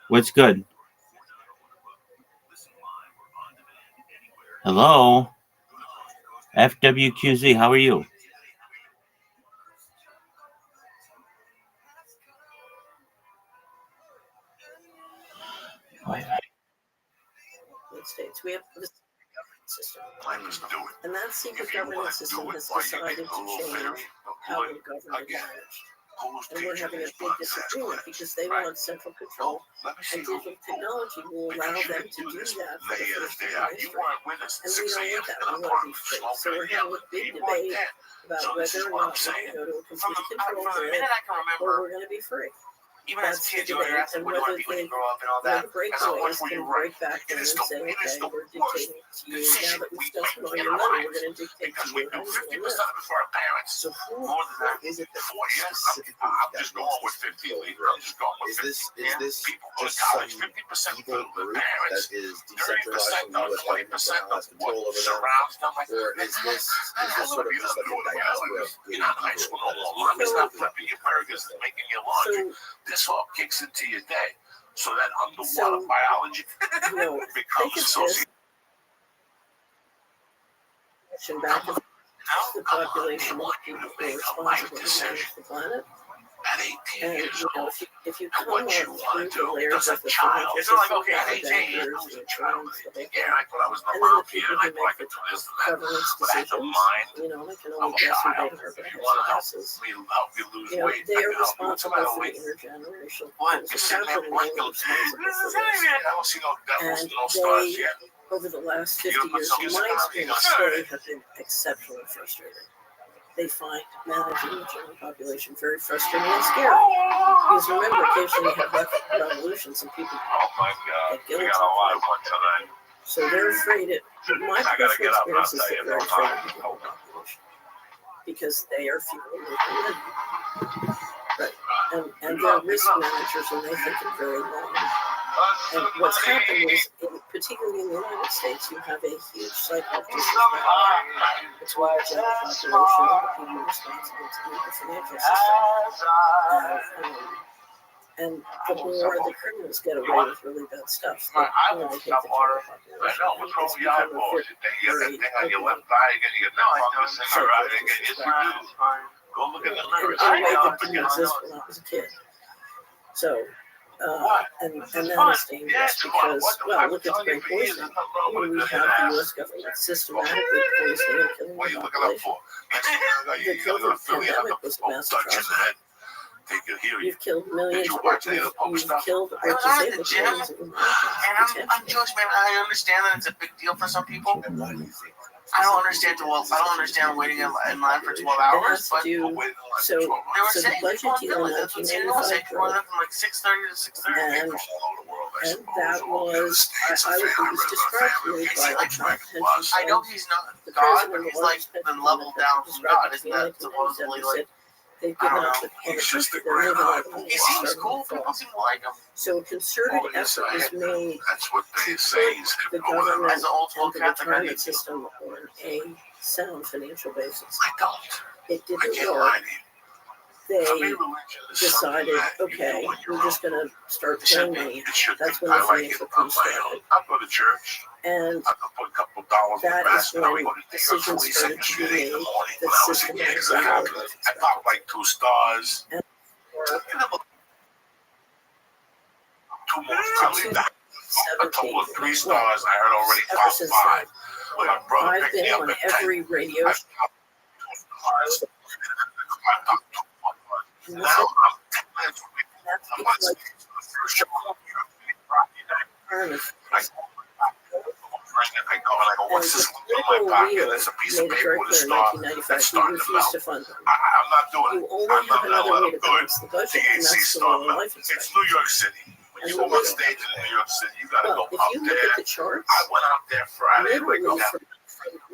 What's good? Hello? FWQZ, how are you? States. We have this system. Let's do it. And that secret If you want governance to system do it has while you're decided getting a to little change very how the government again, managed. who's And we're teaching having a these big podcast disagreement class? because they Right. want central control. Let me see And who. digital technology will allow Because you them didn't to do this that for the day in first and day time out. in You history. weren't with us And we 6 don't a.m. want that. in We a want to park be free. smoking So we're and having a yelling. big You weren't debate there. about So this whether is or what I'm not we're going saying. to go to a From complete the control grid minute I can or remember, we're going to be free. even as That's kids, the you were debate. asked, And what do you want whether to be when they, you grow up and all the that. And so breakaways much were can you break right. back It in is and the, say, it is okay, the we're worst dictating to you now decision that we we still make spend all in your our money. We're lives. going to dictate Because to we you do how you're 50% going to of live. it for our parents. So who More than that. Is it that 4 years. specifically I'm that just going wants with to 50, control Lee. growth? I'm just going with Is 50. this People go to just college, some 50% evil for the group parents, that is 30% decentralized from of the U.S. government 20% now has of control what over them? surrounds them. Like, Or is this sort of just like a diaspora of you're good not in high evil school that no is more. Mommy's not controlling flipping your burgers and making your laundry. So, This all kicks into your day. So that underwater So, biology you know, becomes think of associated. this back to the Come on, they population of want you people to who are make a life responsible to decision. manage the planet. at 18 And years you know, old. if you come What up you through want to the do layers as a of the child. financial It's not like, system, okay, at the 18 years bankers, old, the as a child. insurance, the whole Yeah, thing. I thought I was And number then the up here, people and I who thought I make could the do this and that. governance But I had the decisions, mind you know, I can of only a guess who child. they are, but I If you have want some to help guesses. you lose You know, weight, they I are can help you. What's the responsible matter for the with intergenerational what? things. You're The sitting there children are blinking. responsible for this. I don't see no devils, And no stars they, yet. over the last You 50 gonna put years, some in music my on? You experience, gonna they have been exceptionally frustrated. They find managing the general population very frustrating and scary. Because remember, occasionally you have revolutions and people Oh my God, get we guilty. got a lot of fun tonight. So they're afraid it. My I gotta personal get up and I'll experience is tell that you they're no afraid time. of the whole population. Because they are feeling it. Right. And they're risk managers and they think it very long. And what's happened is, particularly in the United States, you have a huge cycle of disrespect between the general population and the people responsible to the financial system. And the more the criminals get away with really bad stuff, the more they hate the general population. I know, what's wrong with your eyeballs? You think you got that thing on your left eye, again, you got that fungus in your eye, again, yes you do. Go look in the mirror. In a way that didn't exist when I was a kid. So, and that is dangerous because, well, look at the Great Poisoning. We have the U.S. government systematically poisoning and killing What are the you looking up population. for? The COVID pandemic was a massive atrocity. You've killed millions. You've killed or disabled millions of Americans. And I'm Jewish, man. I understand that it's a big deal for some people. I don't understand waiting in line for 12 hours, but so they were the saying budget deal in that's what CNN was saying. 1995 From like 6:30 to 6:30. and that was, it was described to me by the top pension I know fund. he's not The God, president but of he's the like largest pension been fund leveled down from God. Isn't that supposedly like? They've given up on the country. They're moving all the money. He seems cool. People seem to like him. So a concerted effort is made That's what they to say. put the government As an old school and the Catholic, I need retirement to. system on a sound financial basis. I don't. It I didn't can't work. lie to you. For me, They religion is something decided, that you do okay, on your we're just own. going to start It should paying be. money. It should That's be. when I the like it financial on crisis my own. started. I'll go to church. And I can put a couple dollars in that the is basket. I'll when go to New York decisions Police started to Street be at 8 in the made morning that when I was a kid. systematically So I popped like 2 stars. And Two more. I leave that. A total of 3 stars. I heard already ever top since 5. When my brother I've picked me been up on at 10. every radio I show. now I'm That's like I go, what's this in my pocket? There's a piece of made it paper very with a clear in star 1995 that's he starting to refused melt. to fund them. I'm not doing You it. only I'm have not going to another let way them to do it. balance the budget, The and AC that's the star lower life It's expectancy. New York City. When And you the go on little- stage in New York City, you got to Well, go if out you look there. at the charts, I went out there Friday, like literally about from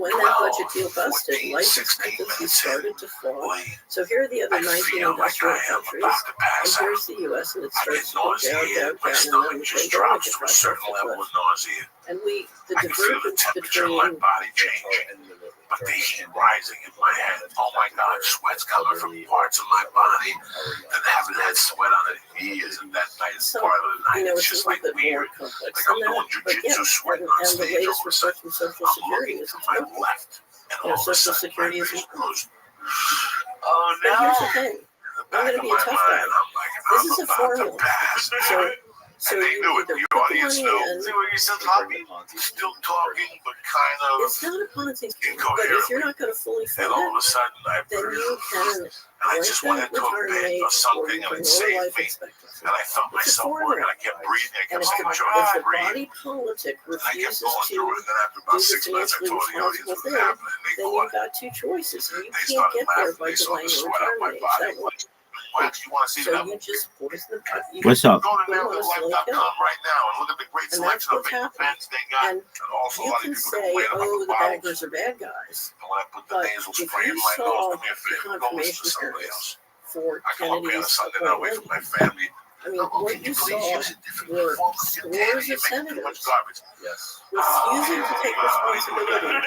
when that 12, budget deal busted, 14, life 16 expectancy minutes started to fall. Boy, So here are the other I 19 feel like industrial I am countries, about to and pass out. here's the U.S., and it I get starts to go down, nauseated. down, My down, and stomach then just they go drops get to a back certain up the level cliff. of nausea. And the I can feel the divergence temperature of my between body change. But the heat rising in my head. Oh my God, sweat's coming from parts of my body that haven't had sweat on it in years. And that night, So, part of the night, you know, it's it's just a little like bit more weird. complex Like than I'm that. doing But yeah, jujitsu sweating and on the stage. latest All of a report sudden, from Social I'm Security looking is to my improving. left. And You know, all of a Social sudden, my Security is vision improving. goes Oh But here's the no! thing. in the I'm back going to of be a my tough guy. mind. I'm like, This I'm is a about to formula. pass. So And they you knew it. either The put the audience money knew. in. See what you're still talking? Still talking, but kind of It's not a Ponzi scheme, but if incoherently. you're not going to fully And fund all of it, a sudden, I then you can I just went lengthen into a retirement bed age or or something you and can it lower saved life me. expectancy. And I felt It's a myself formula. working. I kept breathing. I And kept if making the, sure I if could the breathe. body politic And I kept refuses going through it. to And then after about do the 6 minutes, I financially told the audience responsible what was thing, happening. And they then caught you've it. got 2 choices. And you They can't started get there laughing. by They saw delaying the your sweat on my retirement age. body. That won't. Wax, you want to see So that? you just poison the body. What's up? Go to put them on a slow neverlife.com kill. right now and look at the great And that's selection of what's big happening. pens they got. And And also a you lot of can people say, complain about oh, the the bottles. baggers are bad guys. And when I put the But nasal if spray in you my nose, saw do me a the favor, go listen confirmation to somebody hearings else. for I come up here on a Kennedy's Sunday night away from appointment, my family. I mean, Oh, what can you you please saw use a different were form of your scores You're of making too much senators garbage. Yes. refusing to take responsibility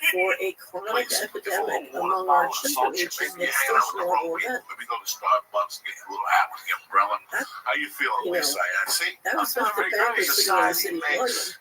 for a chronic Please, epidemic before among water our bottle, children, salt, you which is maybe an hanging out with the extinction wrong level people. event. Maybe go to Starbucks, get a little hat with the umbrella. That, How you feeling, you know, Lisa? I see. that was I'm not the doing very good. baggers sitting in the Society city of makes London.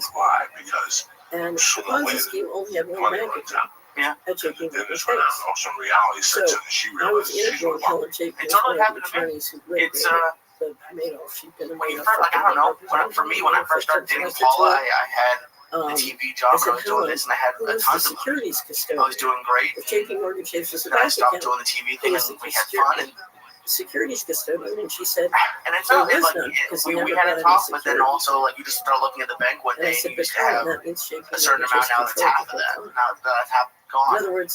scheme. Why? Because And the so Ponzi scheme only had one money bank runs account. out. Yeah. At JP Then Morgan this went out, and also reality So, sets in, and she I was realizes she's interviewing wrong. Helen Jacobs, It's all one of happened the to me. attorneys who It's the Madoff. She'd been a when you Madoff first, like, I don't know, for me, when I first started dating Paula, I had the TV job, and I was doing this, and I had who a was ton the of money. securities I custodian. was doing great. If JP Morgan changed his Then I bank stopped account, doing the TV thing, and was the we had fun. And securities custodian, and she said, And it's there not was like none, because he we never had got a any talk, but then security. also like you just start looking at the bank one And I day, said, and you but used to have that means JP a certain Morgan amount. just Now that's controlled half the of that. whole thing. Now that's half In gone. other words,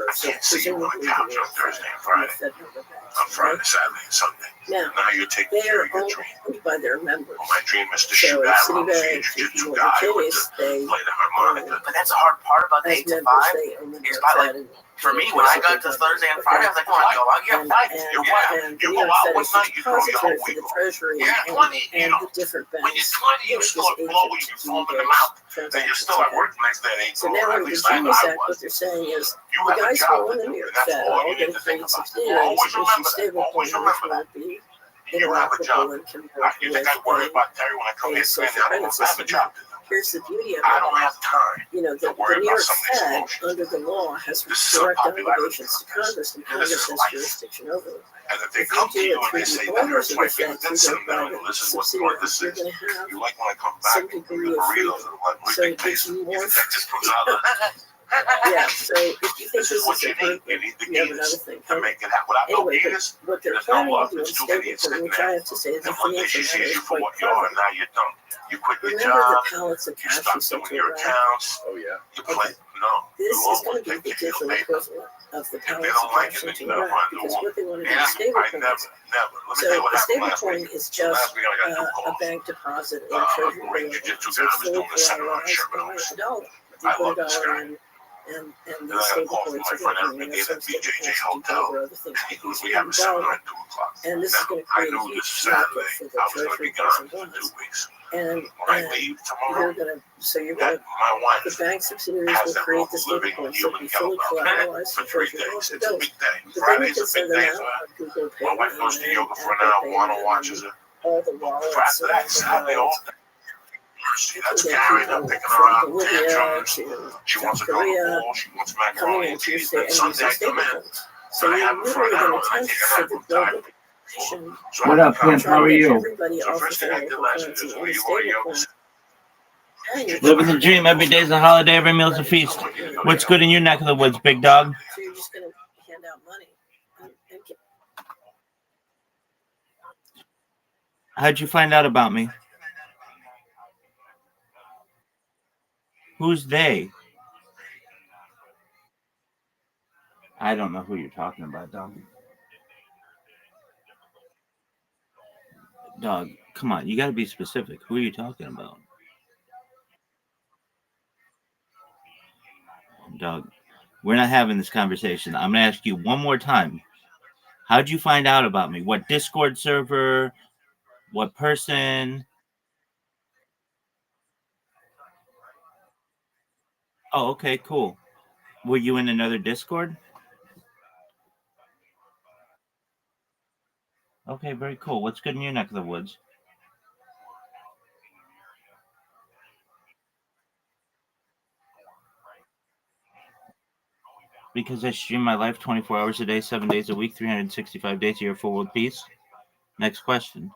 her. So Can't see you on presumably the couch on Thursday and Friday. the Fed number back. On Friday, Saturday, and Sunday. Now, Now you're taking care of owned by their members. Well, my dream is to So shoot arrows, be a Citibank, jiu-jitsu JP guy Morgan with Chase, the they, play the harmonica. But that's a hard part about the as 8 to members, 5. they own It's their about, Fed and For me, when I got to Thursday and Friday, I was like, come on, go out, you have Right. flights. You're Yeah. right. and You New go York out Fed one is the night, you throw your depository whole for week the away. Treasury Yeah, and, 20, you and know, the different when banks. you're 20, you Which still is blow, you agent to foaming do them out, those and you're transactions. still at work the next day, So or now at under the least I Genius Act, was. what they're saying is You the have a guys who job own to the do, New York and that's Fed all are all you need going to to think create about. subsidiaries Always and issue remember that. stable Always coins, which remember will that. be You have a job. interoperable and can work You with think I worry a about Terry when I come here? social I don't credit have a system. job. Here's the beauty of I it. don't have time You know, to the worry New about York somebody's Fed, emotions. under the law, has This is a direct popularity obligations to Congress, and This Congress is has life. jurisdiction over them. And if they If come you to do you it and through they say the that owners hurts of my the Fed, feelings, through then sit their them down private and listen to what subsidiaries, this you're is. going to have You like when I come some back and degree the of burritos freedom. and what So big it gives taste. you You more think that just comes out of Yeah, so if you think This is what this you is a need. You hard need the you have another gainers thing to coming. make it happen. Without no Anyway, gainers, what they're there's no planning love. to do in It's too many stablecoin, sitting which there. I have to say, the And one day she financial matter sees is you for quite what you are, clever. and now you're done. You quit your Remember the job. pallets of You cash stop you sent doing to your Iraq? accounts. Oh yeah. You play. No. This You is always going to be take the care of digital your paper. equivalent of the If they pallets of don't like cash it, then into you gotta Iraq, find a because woman. what they want to do Yeah, is I stablecoins. never. Let me So tell you what a happened last stablecoin week. is So just last week I got two a calls. bank deposit in A Treasury great bill. jiu-jitsu So guy it's was fully doing a seminar in collateralized Sherman by Oaks. a dollar. You I put a love this dollar guy. in, and Then the I got a call from stablecoins my are friend going to Eric bring in McGee at some BJJ stablecoins to Hotel. cover other things. He goes, Because we have a the seminar dollar, at 2 o'clock. and this is Now, going to I create a knew huge this market Saturday for the I was going to Treasury be bills gone and for bonds. 2 weeks. And When I leave you're tomorrow, gonna that my the wife bank subsidiaries has will that create the living stablecoins. They'll human be fully kettlebell collateralized for for 3 Treasury days. bills. It's a big day. But then you Friday's can a send big them day out for her. on Google Pay My wife goes to and yoga for an Apple hour. Pay Juana and watches her. all the For wallets after that, around the Saturday world. all day. That's Get carrying her, people picking her from up, Bolivia tantrums. to She South wants to go to Korea the ball. She wants coming macaroni in and cheese. Tuesday Then and Sunday using I come in. stablecoins. So And I you're have her for an literally hour. going to I touch take her for out. the I'm global tired. population. So I What have up, to pimp? come. How are Get you? everybody So off first thing of I their did local last week currency is, and a you go to yoga? stablecoin. And you're Living the dream. Every day's a holiday. Every meal's a feast. What's good in your neck of the woods, big dog? So you're just going to hand out money. And get, How'd you find out about me? Who's they? I don't know who you're talking about, dog. Dog, come on. You got to be specific. Who are you talking about? Dog, we're not having this conversation. I'm going to ask you one more time. How'd you find out about me? What Discord server? What person? Oh, okay, cool. Were you in another Discord? Okay, very cool. What's good in your neck of the woods? Because I stream my life 24 hours a day, 7 days a week, 365 days a year for world peace. Next question.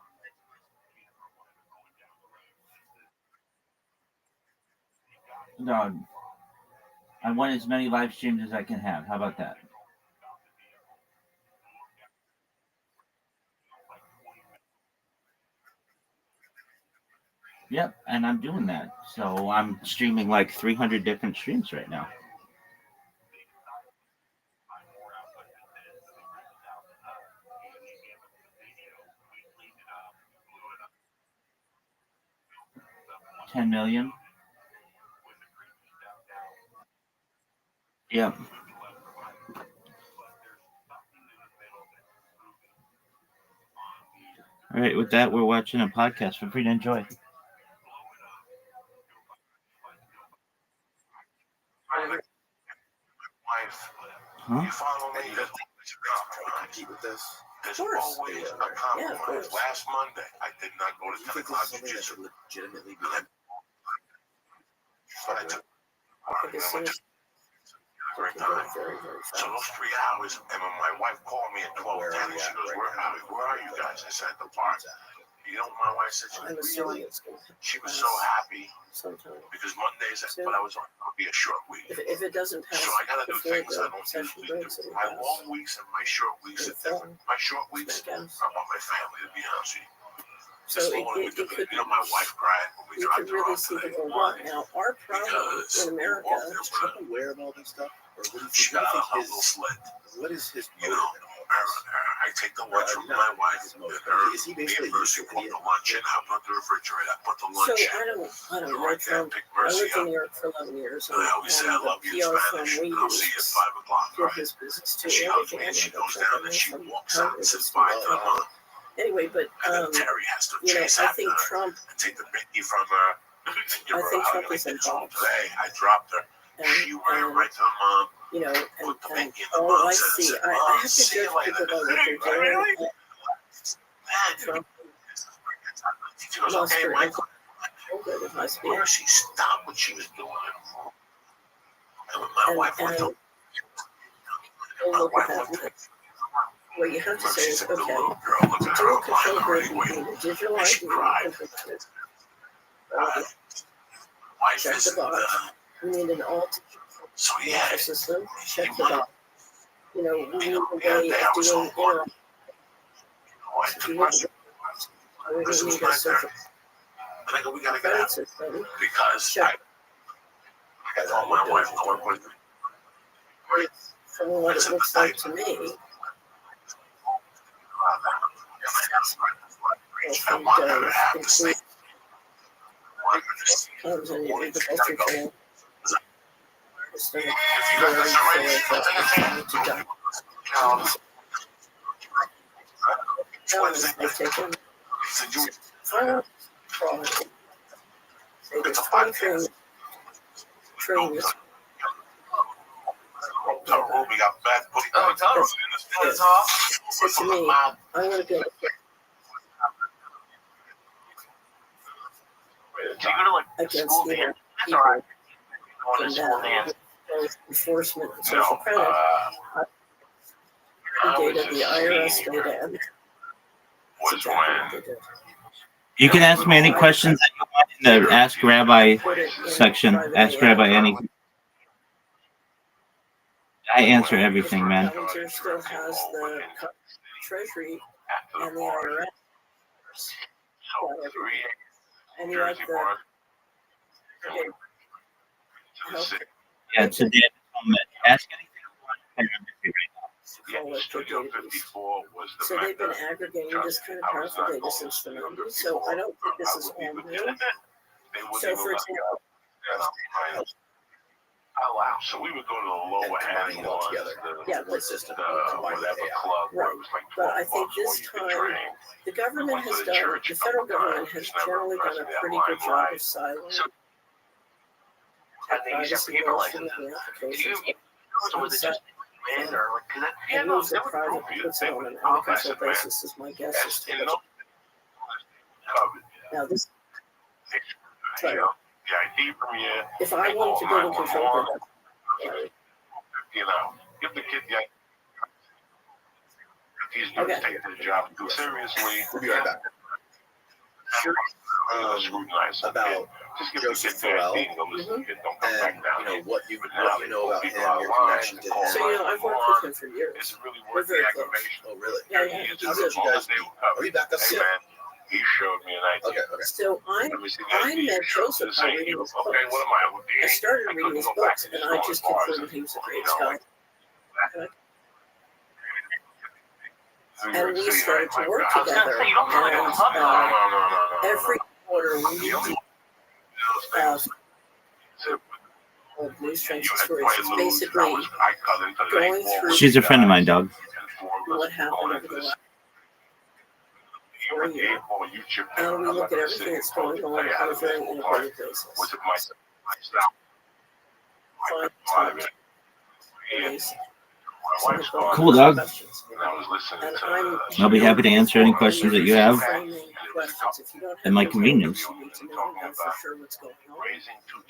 Dog, I want as many live streams as I can have. How about that? Yep, and I'm doing that. So I'm streaming like 300 different streams right now. $10 million. Yep. All right, with that, we're watching a podcast. Feel free to enjoy. Wife, Huh? you follow me? And you don't compete with this. There's Of course. always a Yeah, of compromise. course. Last Monday, I did not go to Do you think 10 this o'clock is something that should jiu-jitsu. legitimately be And done? I took like and as I soon went as to great you go time. very, very So those fast. 3 hours, and when my wife called me at 12:10, and she goes, where are you guys? I said, at the park. You know what my wife said? She I'm goes, assuming really? it's going to She was so happy sometime. because Mondays, So- but I was on, it'll be a short week. If it doesn't pass So I gotta do before things I the don't session usually breaks, do. it'll My pass. long weeks and my short weeks are different. My short weeks are about my family, to be honest with you. So Just it when we could, you know, my wife cried when we you drive could to really Rock see the today. world wrong. Now, our problem Because in America, we're off Is there, Trump aware of all this stuff? Or what do you she think, got what a do you little think sled. what is his You motive know, in all this? I take the lunch from my wife, and her, me and Mercy walk the lunch in, I put the refrigerator, I put the lunch in. I don't know Right there, Trump. pick I Mercy lived in up. New York for 11 years. And I always say I love you in Spanish, and I'll see you at 5 o'clock, did right? his business too. And she hugs me, Everything and she I goes got down, and she walks out and says bye to the mom. Anyway, but And then Terry has to chase I after think her Trump. and take the Mickey from her. Give I her think a hug. Trump Like, is it's involved. okay. I dropped her. She ran right to her mom. You know, Put the and Mickey in the all mom's I head and see, said, I Mom, have to see judge you later. people by what they're doing. Really? Trump She goes, lost okay, her Michael. uncle with high speed. Mercy stopped what she was doing. And when my wife went to Look at that. What you have to say is, said, okay, the little girl looked to at do her a control like, group, wait, you need a digital and she ID, cried. Wife check the isn't, box. You need an alt so yeah, system, check the want box. You know, we need a yeah, way they of always doing don't want. interactive. I took my this was my turn. And I go, we gotta get out. Because I told my wife to work with me. From what it looks like to me, I want her to have the same. comes in the culture channel. If you got this already, I'll take a chance. They take them. It's It's a podcast. trainers. We got bad putting It's off. So to me, I'm going to be able to against people and enforcement and social credit. Data, the IRS data, and that's exactly what they did. You can ask me any questions that you want in the Ask Rabbi section. Ask Rabbi anything. I answer everything, man. Palantir still has the Treasury and the IRS. And you have the health. Yeah, today ask anything you want. I'm busy right now. So they've been aggregating this kind of powerful data since the 90s. So I don't think this is all new. So for example, oh wow! So we would go to the lower combining it all together. Yeah, one system. Whatever club where it was like but I 12 think bucks this where you could time train. the government has done, the federal government has generally done a pretty good job of silencing privacy laws in the applications. And moves that private puts it on an out-of-control basis is my guess as to what. Now this, sorry, if I wanted to build a control group, Give the kid the he's going to take the job too seriously. We'll be right back. Scrutinize About Joseph Farrell and what you know about him, your connection to him. so I've worked with him for years. Is it really We're worth very the close. aggravation? Oh, really? Yeah. How did you guys meet? Are you back up Hey yet? man, he showed me an idea. Okay. So I met Joseph by reading his books. Okay, what am I? I started reading his books, and I just concluded he was a great scholar. And we started to work together. And every quarter we news trends and stories. It's basically going through She's a friend of mine, dog. what happened over the last 4 years. And we look at everything that's going on a very integrated basis. Find ways. Cool, dog. And I'm I'll be happy to answer any questions that you have framing questions. If you don't have at my the convenience. you need to know for sure what's going on.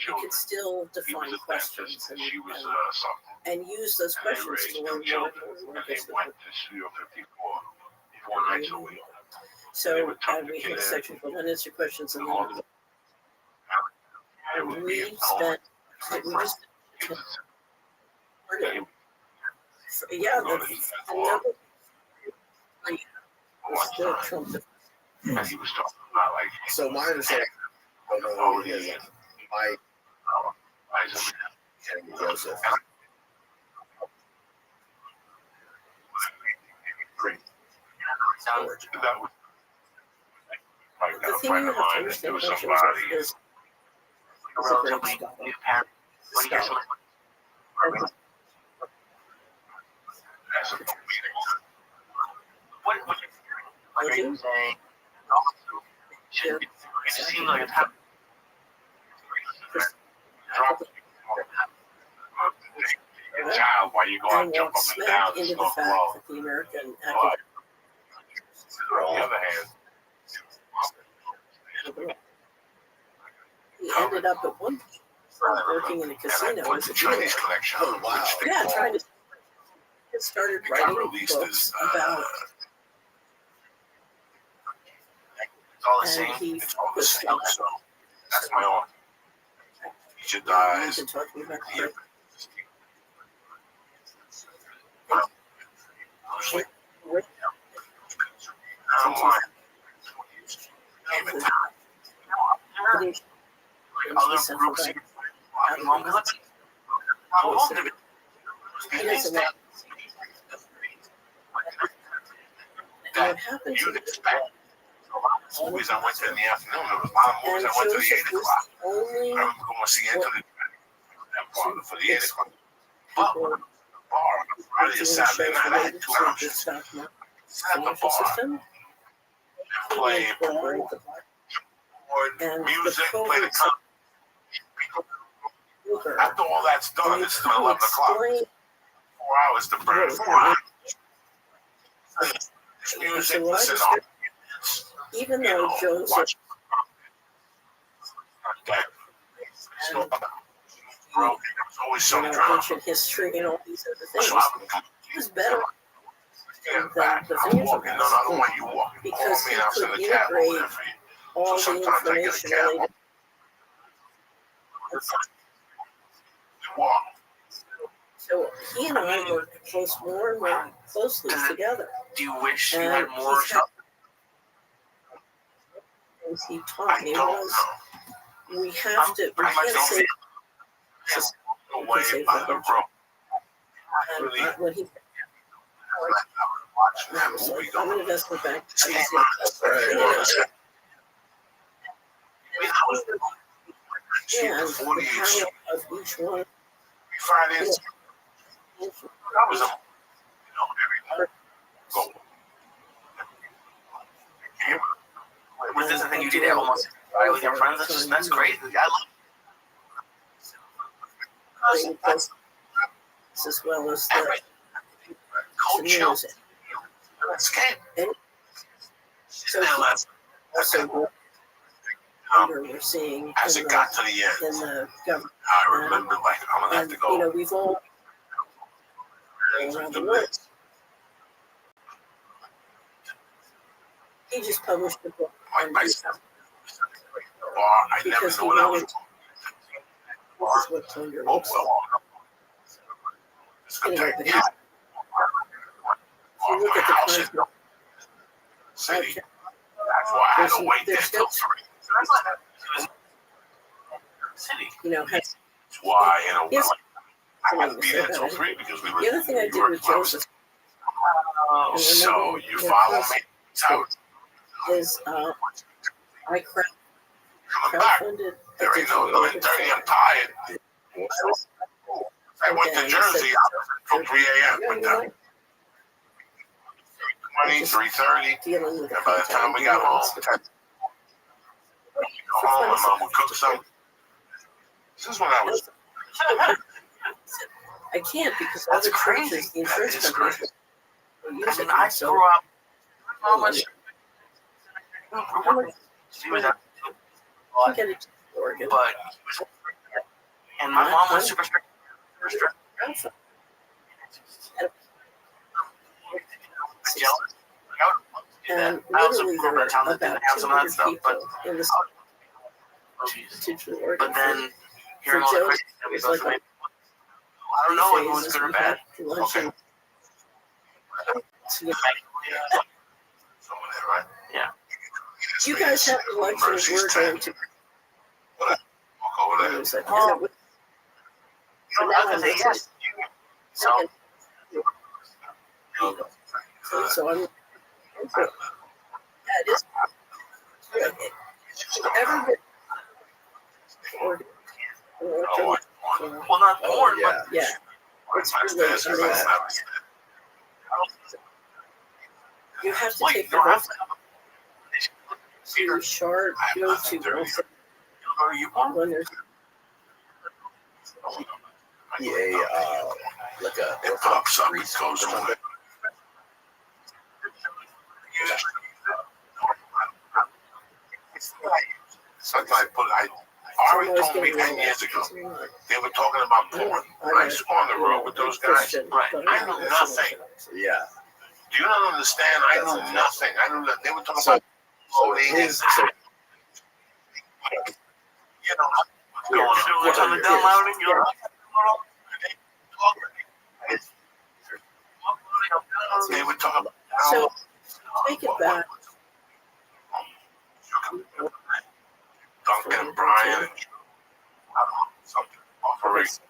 You can still define questions and use those questions to learn more when it gets to the So we have a section for unanswered questions, and then we spent yeah, the number was the Trump. So my understanding, I don't know who he is. Joseph. Georgia. That was like The a thing friend you of have to mine understand knew about somebody. Joseph is A he's a great relatively scholar. new parent. When you hear Scholar. someone, what like, are you saying? Sure. It just seems like it's happening. Child, while you go out And and jump walks up and down, smack it's into the gonna fact blow. that the American But academic on the other hand, he ended up at one point working in a and I casino put as the a dealer. Chinese connection. Oh, wow. which they Yeah, call- trying to get started it got writing released books as about, It's all the and same. he it's all the was same. So that's my own. Each we've dies. been talking about Here. I'm like, even time. Other groups having long clips. How long did it? He doesn't know. And what happened to You'd him, expect. Movies I went to in the afternoon. There was a lot of movies and I went to the Joseph 8 was o'clock. the only I remember going to see Enter the for the 8 o'clock. people Bar on Friday or doing Saturday shows night. I had related 2 to the options. stock market Sit at the financial bar, system. play Incorporate pool, the or and music, the play the COVID concert. poker. After all that's done, And it's you 11 can o'clock. explain 4 hours to burn. what 4 happened. hours. Music, So what I listen discovered, on. even You though know, Joseph watch. That. So, and bro, there's always some drama. ancient history and all these other things, So I'm he was better getting than back. the I'm finger walking. No, from I don't want you walking. because Call me he and I'll could send a cab over integrate there for you. all So the sometimes I get a information cab. related. Walk. So he and I worked more and more closely together. Do you wish you And had more he's had stuff? things he I taught me don't was know. we have to, we pretty much can't don't say Away by the road. and Really, when he watching that was movie like, I'm an going. investment bank. This I came was out. like, Cheap and for the 48 power of each one. We financed. That was a, every month. Go. Was this a thing you did almost with your friends? That's crazy. I love As well as the Coach music. Let's get. So also we're seeing As it got to the in end, the government. I remember like I'm gonna have And to go. we've all around the world. He just published a book on this I never because he know what I was. wanted. This is what Thunder Oh looks like. well. It's gonna Anyway, take but if you look at the house content, city. That's why I had to wait there till 3. City. has That's why Yes. I had to be there till 3 because we were. the other thing I did with Joseph So you follow me? So is I coming back. crowdfunded There ain't no 9:30. I'm tired. I went to Jersey till 3 a.m. with them. 3:20, 3:30. dealing with And by the time we got home, go home, my mom would cook something. This is when I was. I can't because all That's the crazy. churches, the That insurance is companies crazy. will I use mean, it. I So grew up. How much? how much She was at, I get it to Oregon? but and my mom was super strict. And I also literally grew up in there a town are that didn't about have some of that 200 stuff, but people in the Institute of Oregon. but then hearing all the Joe, crazy that we it's go like through, I don't know if it was good or bad. Lunch Okay. and Someone there, right? Yeah. you guys have lunch and Mercy's we're 10. going to. Walk over And there. it's like, Oh. is it- You don't have to say yes. So So I'm Yeah, it is. Everybody. Well, not porn, yeah. but Yeah, it's really amazing. You have to take the whole sharp go to when there's Like a It pops up, it goes away. Sometimes Ari told me 10 years ago, they were talking about porn. I used to go on the road with those guys. Right. I knew nothing. Yeah. Do you not understand? I knew nothing. I knew that they were talking about loading and you know, we're coming down louding. They were talking about so take it back. Duncan and Brian and something operation.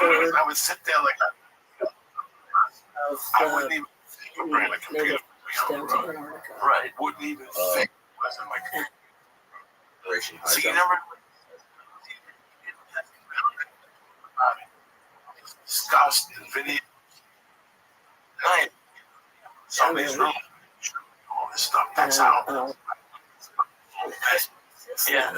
I would sit there like that. I wouldn't even think of bringing a computer to be on the road. Right. Wouldn't even think. Wasn't like so you never discussed the video night. Somebody's room. All this stuff. That's how. Yeah.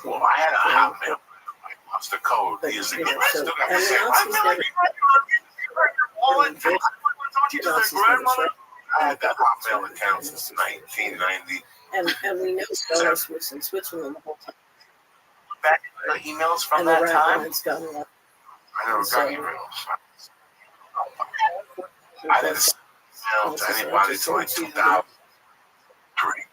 Well, I had a hotmail. I lost the code years ago. I still got the same. I had that hotmail account since 1990. And we know Soros was in Switzerland the whole time. Back the emails from And that the time. Line's got a lot. I never got emails. I didn't send email to anybody until like 2003.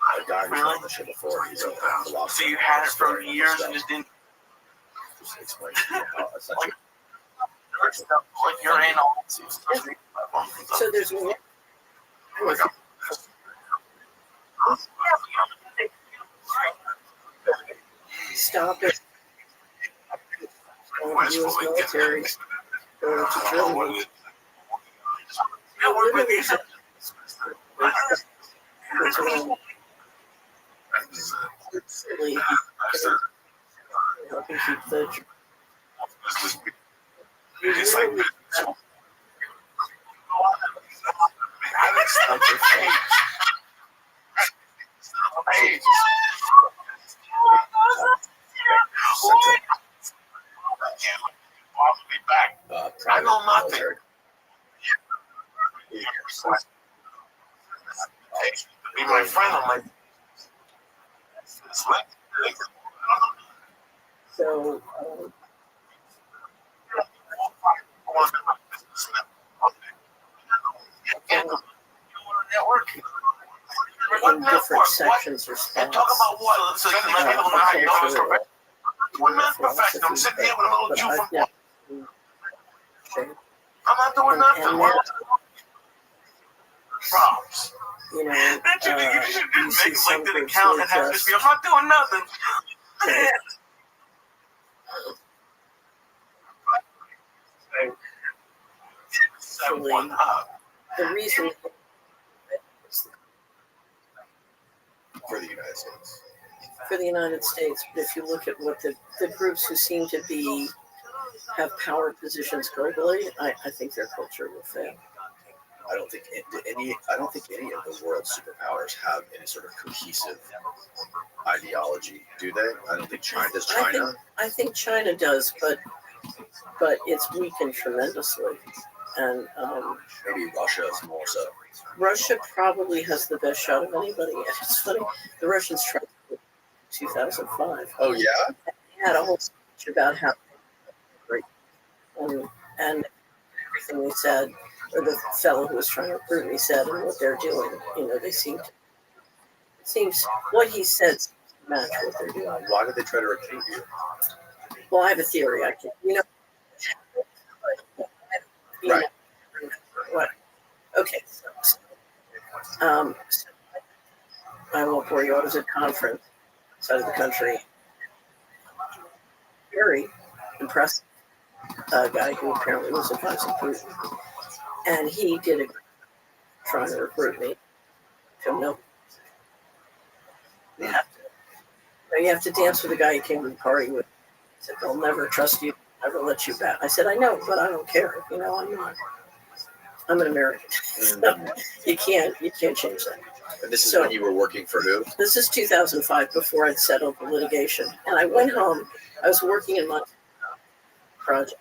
A guy who's on the show before. He's a philosopher. So you had it for years and just didn't. Just explain to me how essentially. Like your anal. So there's one. Stop it. U.S. military going to Germany. Helping keep the. It's like I know nothing. Be my friend. I'm like, So. In different sections or spots. Talk about what? So you can let people know how you know it's professional. We're not professional. I'm sitting here with a little Jew from. I'm not doing nothing. Props. You know, you should just make like an account and have this be. I'm not doing nothing. The reason For the United States. For the United States, but if you look at what the groups who seem to have power positions globally, I think their culture will fail. I don't think any of the world superpowers have any sort of cohesive ideology, do they? I don't think China does. I think China does, but it's weakened tremendously, and maybe Russia is more so. Russia probably has the best shot of anybody. It's funny, the Russians tried in 2005. Oh yeah, they had a whole speech about how great and everything they said, or the fellow who was trying to recruit me said, and what they're doing. You know, it seems what he said match what they're doing. Why did they try to recruit you? Well, I have a theory. I can, right. What? Okay. I won't bore you. I was at a conference outside of the country. Very impressive. guy who apparently was advising Putin, and he did a trying to recruit me to know. You have to dance with the guy you came to the party with. He said, they'll never trust you, never let you back. I said, I know, but I don't care. You know, I'm an American. So you can't change that. And this is when you were working for who? This is 2005, before I'd settled the litigation. And I went home. I was working in my project.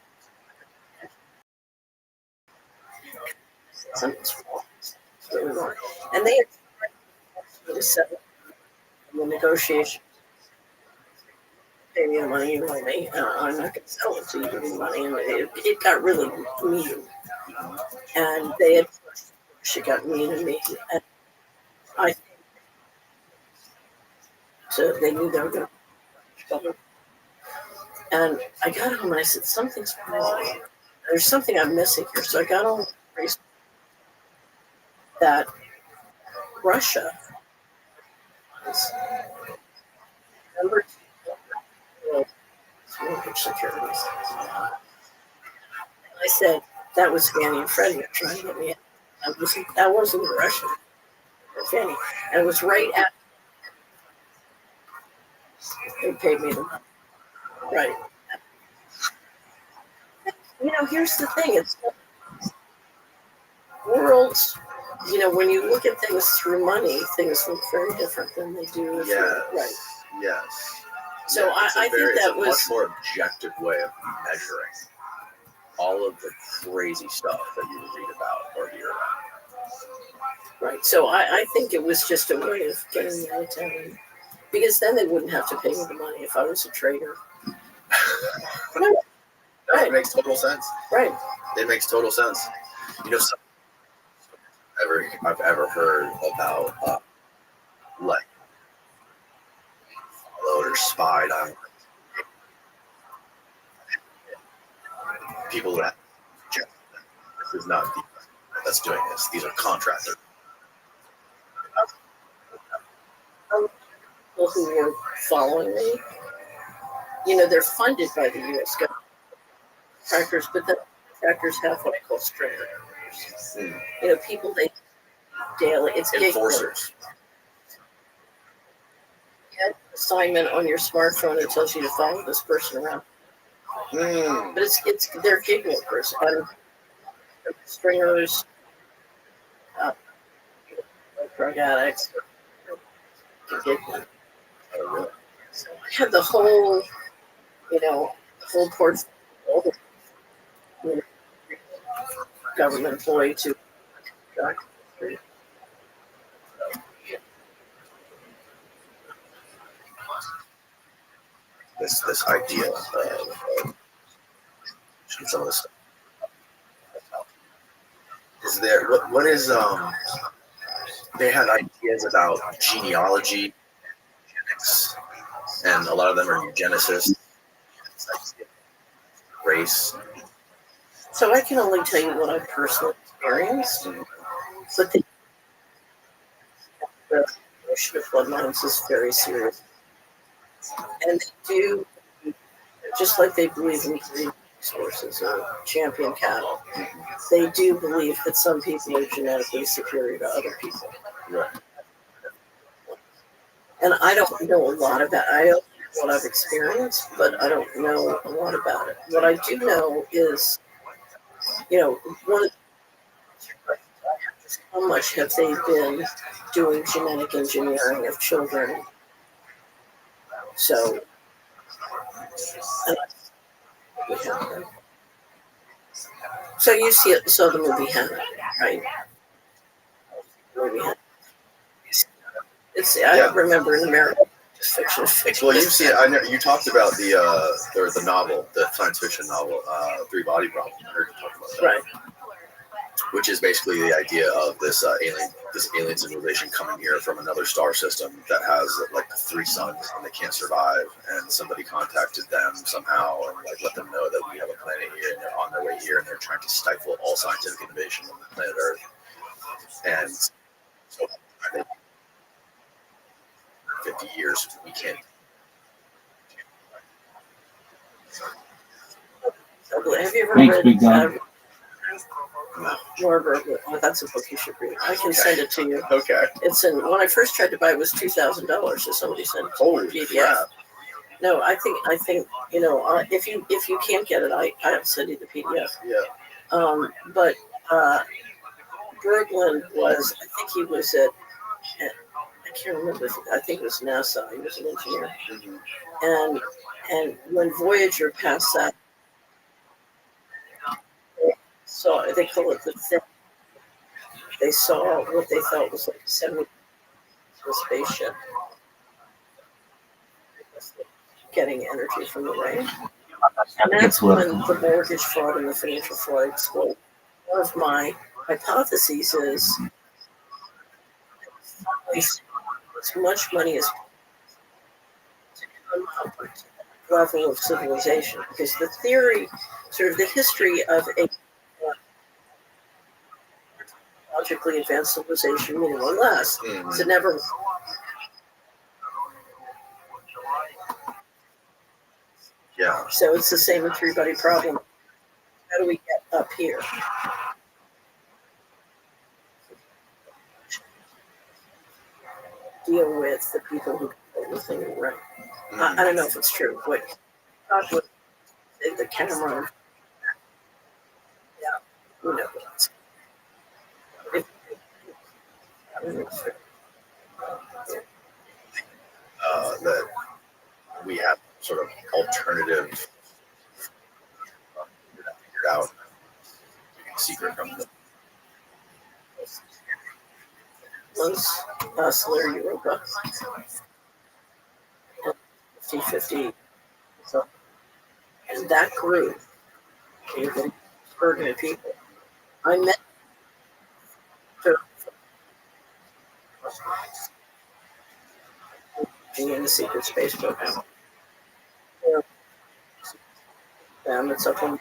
Something's wrong. Really wrong. And they had settled the negotiation. Pay me the money you owe me. I'm not going to sell it to you. Give me money. And it got really mean. And she got mean to me. And so they knew they were going to. And I got home and I said, something's wrong. There's something I'm missing here. So I got on that Russia was number 2 mortgage securities. I said, that was Fannie and Freddie trying to get me in. That wasn't Russia. Fannie. And it was right after they paid me the money. Right. You know, here's the thing. It's worlds, you know, when you look at things through money, things look very different than they do. Right. Yes. So I think that was a much more objective way of measuring all of the crazy stuff that you read about or hear about. Right. So I think it was just a way of getting me out of town. Because then they wouldn't have to pay me the money if I was a trader. Right. It makes total sense. Right. It makes total sense. You know, I've ever heard about like followed or spied on people that this is not the that's doing this. These are contractors. People who were following me, you know, they're funded by the U.S. government. Contractors, but the contractors have what I call stringers. You know, people they daily. It's enforcers. You have an assignment on your smartphone that tells you to follow this person around. But it's they're gig workers and stringers, drug addicts. Have the whole, you know, the whole portfolio. You know, government employee to this idea of some of the stuff. Is there what is they had ideas about genealogy, genetics, and a lot of them are eugenicists, race. So I can only tell you what I personally experienced, but the notion of bloodlines is very serious, and they do, just like they believe in breeding sources or champion cattle, they do believe that some people are genetically superior to other people. Right. And I don't know a lot about it. I don't know what I've experienced, but I don't know a lot about it. What I do know is, you know, how much have they been doing genetic engineering of children? So, so you saw the movie Hannah, right? I remember in America, just fiction. Well, you've seen. You talked about the novel, the science fiction novel, Three Body Problem. I heard you talk about that. Right. Which is basically the idea of this alien civilization coming here from another star system that has like 3 suns and they can't survive. And somebody contacted them somehow and like let them know that we have a planet here and they're on their way here and they're trying to stifle all scientific innovation on the planet Earth. And so, 50 years we can't. Have you ever Thanks, read Big Dog. More Berkeley? Oh, that's a book you should read. I can send it to you. Okay. It's in. When I first tried to buy it, it was $2,000. So somebody sent it. Holy PDF. crap. No, I think if you can't get it, I'll send you the PDF. Yeah. But Berglund was, I think he was at I can't remember. I think it was NASA. He was an engineer. Mm-hmm. And when Voyager passed that, so they call it the thing. They saw what they thought was like 70 spaceship getting energy from the rain. And that's when the mortgage fraud and the financial fraud exploded. One of my hypotheses is as much money as to come up with the level of civilization, because the theory, sort of the history of a logically advanced civilization, meaning one less, is it never. Yeah. So it's the same with three-body problem. How do we get up here? Deal with the people who control the thing, right? I don't know if it's true. What the camera? Yeah, who knows? That we have sort of alternative figured out secret from the Oscillator Europa. 50-50. So, and that group, even permanent people, I met her in the secret space program. It's up on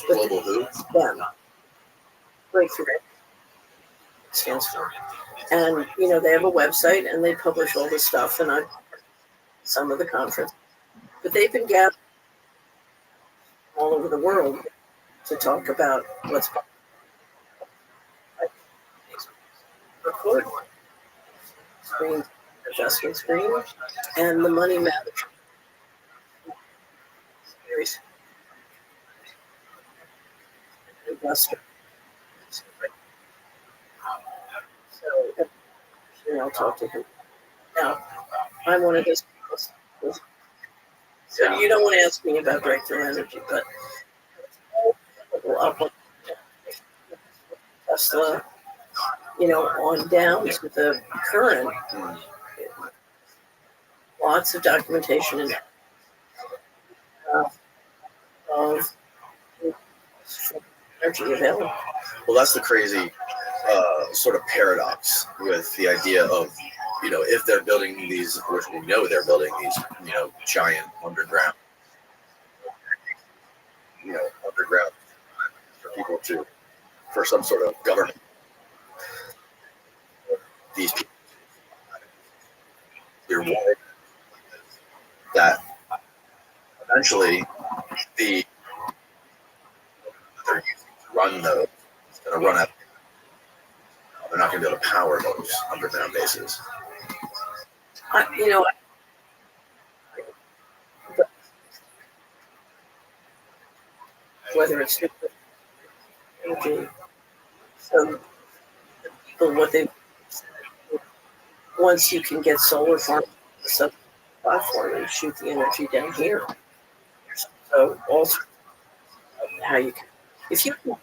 global who? them. Breakthrough stands for. And they have a website and they publish all this stuff, and I some of the conference. But they've been gathered all over the world to talk about what's record screen, adjustment screen, and the money management. Investor. So, I'll talk to him. Now, I'm one of those people. So you don't want to ask me about breakthrough energy, but up on Tesla, on down to the current, lots of documentation and of energy available. Well, that's the crazy sort of paradox with the idea of, if they're building these, which we know they're building these, giant underground for people for some sort of government. These people, you're worried that eventually they're using to run those is going to run out. They're not going to be able to power those underground bases. Whether it's energy, so people, what they once you can get solar farm sub platform and shoot the energy down here. So also how you can, if you can,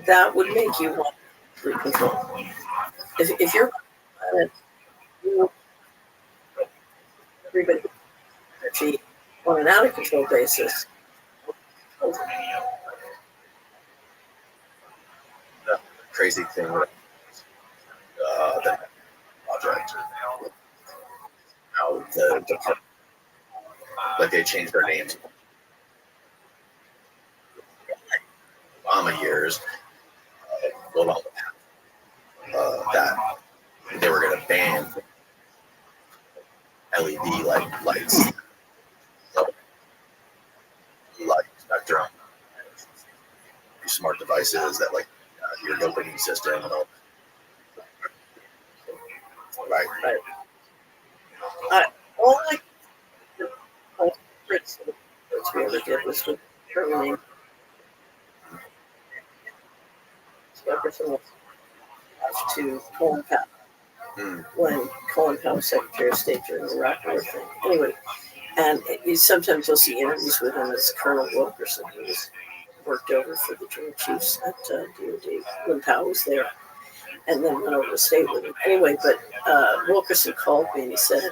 that would make you want to control. If you're everybody energy on an out of control basis. The crazy thing that project, how the department, like they changed their names. Obama years, go down the path that they were going to ban LED lights devices that like your dopamine system and all. Right. All I Fritz we ever did was with terminating Jefferson was to Colin Powell when Colin Powell was Secretary of State during the Iraq War thing. Anyway, and sometimes you'll see interviews with him as Colonel Wilkerson, who was worked over for the Joint Chiefs at DoD when Powell was there, and then went over to state with him. Anyway, but Wilkerson called me and he said,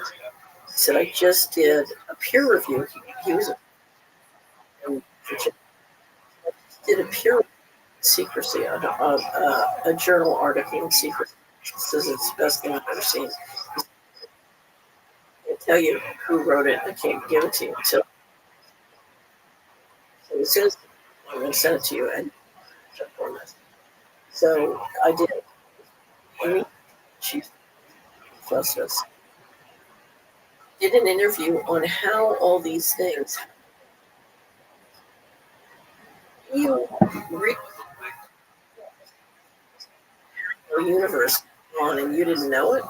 I just did a peer review. He was did a peer secrecy on a journal article in secret. Says it's the best thing I've ever seen. I'll tell you who wrote it. I can't give it to you. So as soon as I'm going to send it to you and check on this. So I did. Amy, Chief Justice, did an interview on how all these things. You read the universe on and you didn't know it.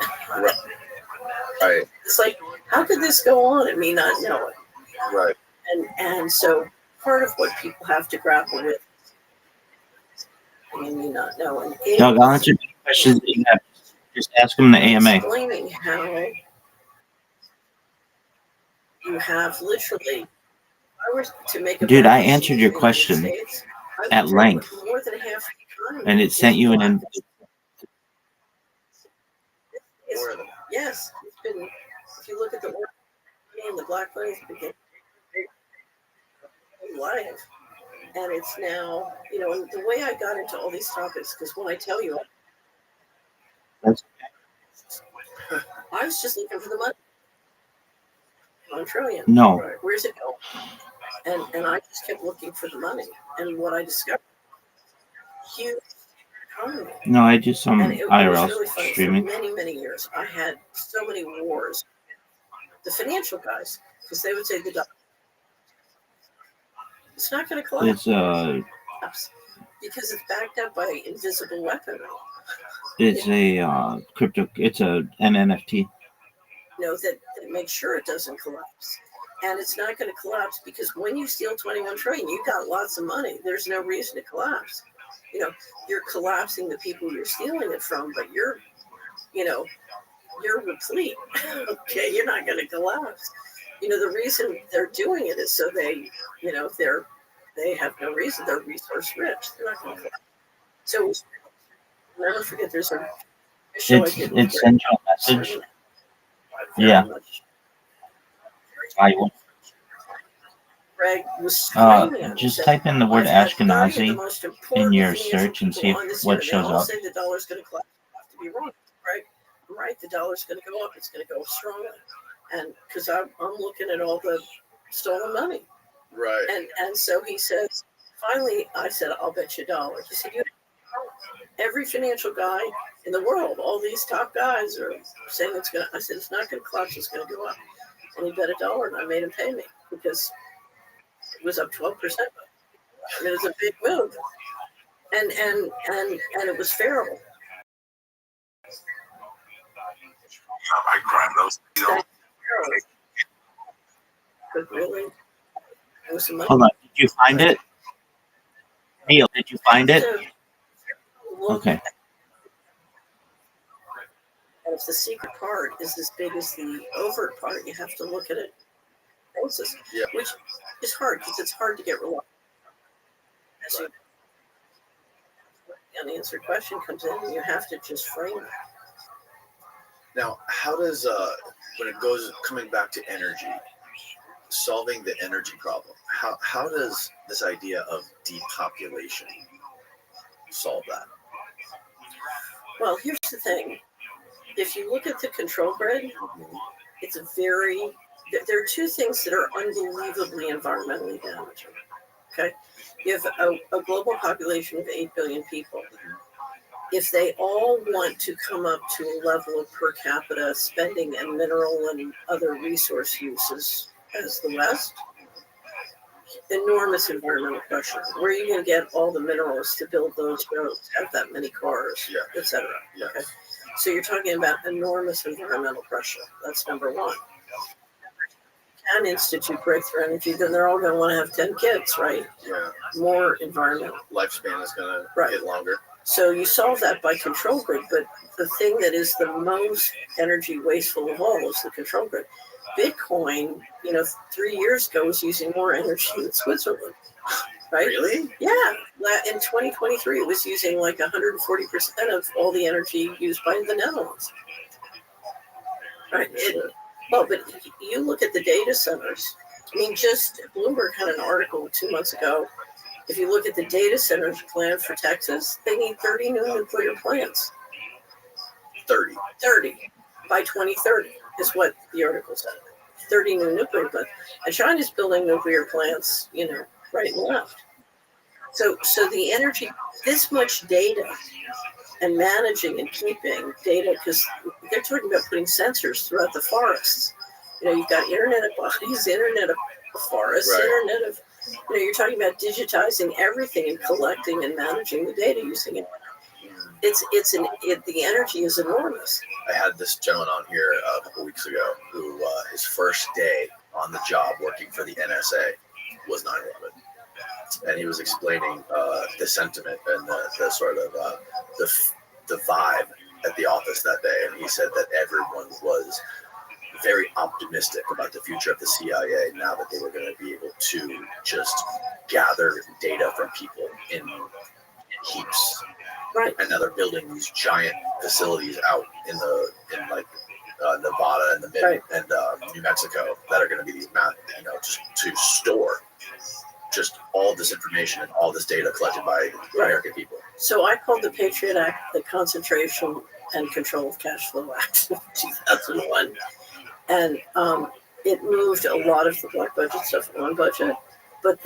Right. It's like, how could this go on and me not know it? Right. And so part of what people have to grapple with and me not knowing. Doug, I'll answer any questions that you have. Just ask them in the AMA. Explaining how you have literally, I was to make a Dude, I answered your question at length, more than half the economy. and it sent you an invite. Yes, it's been. If you look at the work and the Black Lives became live, and it's now, you know, and the way I got into all these topics, because when I tell you, I was just looking for the money. $1 trillion. No. Where's it going? And I just kept looking for the money, and what I discovered, huge economy. No, I do some IRL really streaming. For many years, I had so many wars. The financial guys, because they would say the dollar, it's not going to collapse. It's because it's backed up by invisible weaponry. It's a crypto. It's an NFT. You know, that makes sure it doesn't collapse. And it's not going to collapse because when you steal 21 trillion, you got lots of money. There's no reason to collapse. You know, you're collapsing the people you're stealing it from, but you're replete. Okay, you're not going to collapse. You know, the reason they're doing it is so they have no reason. They're resource rich. They're not going to collapse. So never forget, there's a show I did. It sends you a message. Yeah. Greg was screaming. Just type in the word Ashkenazi in your search and see what shows up. Say the dollar's going to collapse. I have to be wrong, right? I'm right. The dollar's going to go up. It's going to go strongly, and because I'm looking at all the stolen money. Right. And so he says, finally, I said, I'll bet you $1. He said, every financial guy in the world, all these top guys are saying it's going to, I said, it's not going to collapse, it's going to go up. And he bet $1 and I made him pay me because it was up 12%. I mean, it was a big move. And it was feral. I grind those. But really, it was some money. Hold on. Did you find it? Neil, did you find it? Okay. And if the secret part is as big as the overt part, you have to look at it. Yeah. Which is hard because it's hard to get reliable. As you, the unanswered question comes in, and you have to just frame it. Now, how does when it goes coming back to energy, solving the energy problem, how does this idea of depopulation solve that? Well, here's the thing. If you look at the control grid, it's a very, there are two things that are unbelievably environmentally damaging. Okay? You have a global population of 8 billion people. If they all want to come up to a level of per capita spending and mineral and other resource uses as the West, enormous environmental pressure. Where are you going to get all the minerals to build those roads, have that many cars, etc.? Okay. So you're talking about enormous environmental pressure. That's number one. Can institute breakthrough energy, then they're all going to want to have 10 kids, right? Yeah. More environmental. Lifespan is going to get longer. So you solve that by control grid, but the thing that is the most energy wasteful of all is the control grid. Bitcoin, 3 years ago was using more energy than Switzerland, right? Really? Yeah. In 2023, it was using like 140% of all the energy used by the Netherlands. Right. But you look at the data centers. I mean, just Bloomberg had an article 2 months ago. If you look at the data centers planned for Texas, they need 30 new nuclear plants. 30 by 2030 is what the article said. 30 new nuclear plants. And China's building nuclear plants, right and left. So the energy, this much data and managing and keeping data, because they're talking about putting sensors throughout the forests. You've got Internet of Bodies, Internet of Forests, Internet of, you're talking about digitizing everything and collecting and managing the data using it. The energy is enormous. I had this gentleman on here a couple weeks ago who his first day on the job working for the NSA was 9/11. And he was explaining the sentiment and the sort of the vibe at the office that day. And he said that everyone was very optimistic about the future of the CIA now that they were going to be able to just gather data from people in heaps. Right. And now they're building these giant facilities out in Nevada and and New Mexico that are going to be these just to store just all this information and all this data collected by American people. So I called the Patriot Act the Concentration and Control of Cash Flow Act of 2001. And it moved a lot of the black budget stuff on budget. But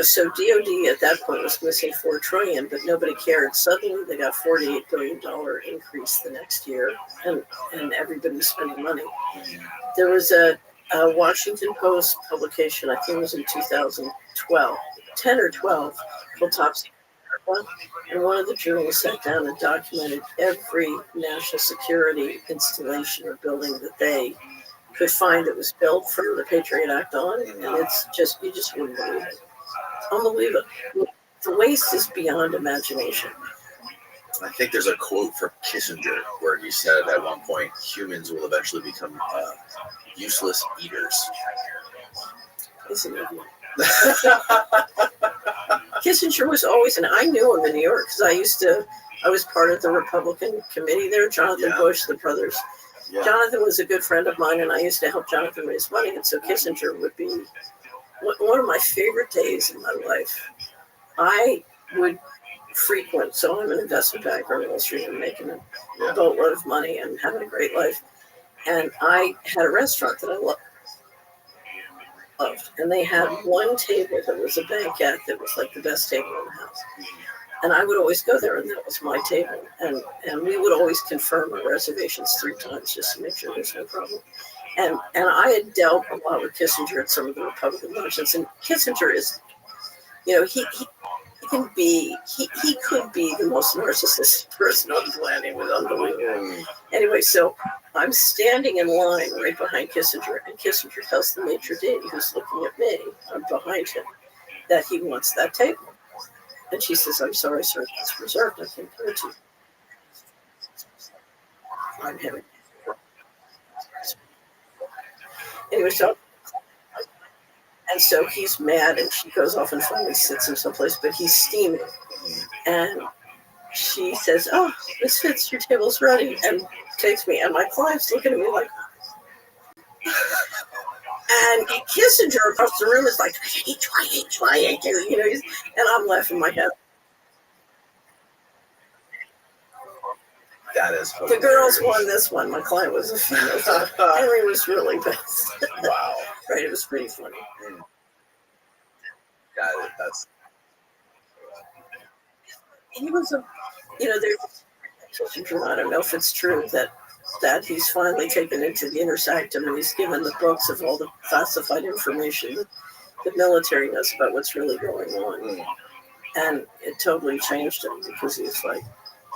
so DOD at that point was missing $4 trillion, but nobody cared. Suddenly they got $48 billion increase the next year, and everybody was spending money. There was a Washington Post publication, I think it was in 2012, 10 or 12, called Top Secret America. And one of the journalists sat down and documented every national security installation or building that they could find that was built for the Patriot Act on. And it's just, you just wouldn't believe it. Unbelievable. The waste is beyond imagination. I think there's a quote from Kissinger where he said at one point, humans will eventually become useless eaters. Isn't it? Kissinger was always, and I knew him in New York because I was part of the Republican committee there, Jonathan Bush, the brothers. Yeah. Jonathan was a good friend of mine, and I used to help Jonathan raise money, and so Kissinger would be one of my favorite days in my life. I would frequent, so I'm an investment banker on Restream, making a boatload of money and having a great life. And I had a restaurant that I loved. And they had one table that was a banquette that was like the best table in the house. And I would always go there, and that was my table. And we would always confirm our reservations 3 times just to make sure there's no problem. And I had dealt a lot with Kissinger at some of the Republican luncheons. And Kissinger is, he could be the most narcissistic person on the planet. It was unbelievable. Anyway, so I'm standing in line right behind Kissinger, and Kissinger tells the maitre d', who's looking at me, I'm behind him, that he wants that table. And she says, I'm sorry, sir, it's reserved. I can't give it to you. I'm having. Anyway, so he's mad, and she goes off and finally sits him someplace, but he's steaming. And she says, oh, Miss Fitz, your table's ready, and takes me. And my client's looking at me like, and Kissinger across the room is like, I hate you, and I'm laughing my head. That is hilarious. The girls won this one. My client was a female. So Henry was really best. Wow. Right, it was pretty funny. Got it. That's. He was I don't know if it's true that he's finally taken into the inner sanctum and he's given the books of all the classified information the military knows about what's really going on. And it totally changed him because he was like,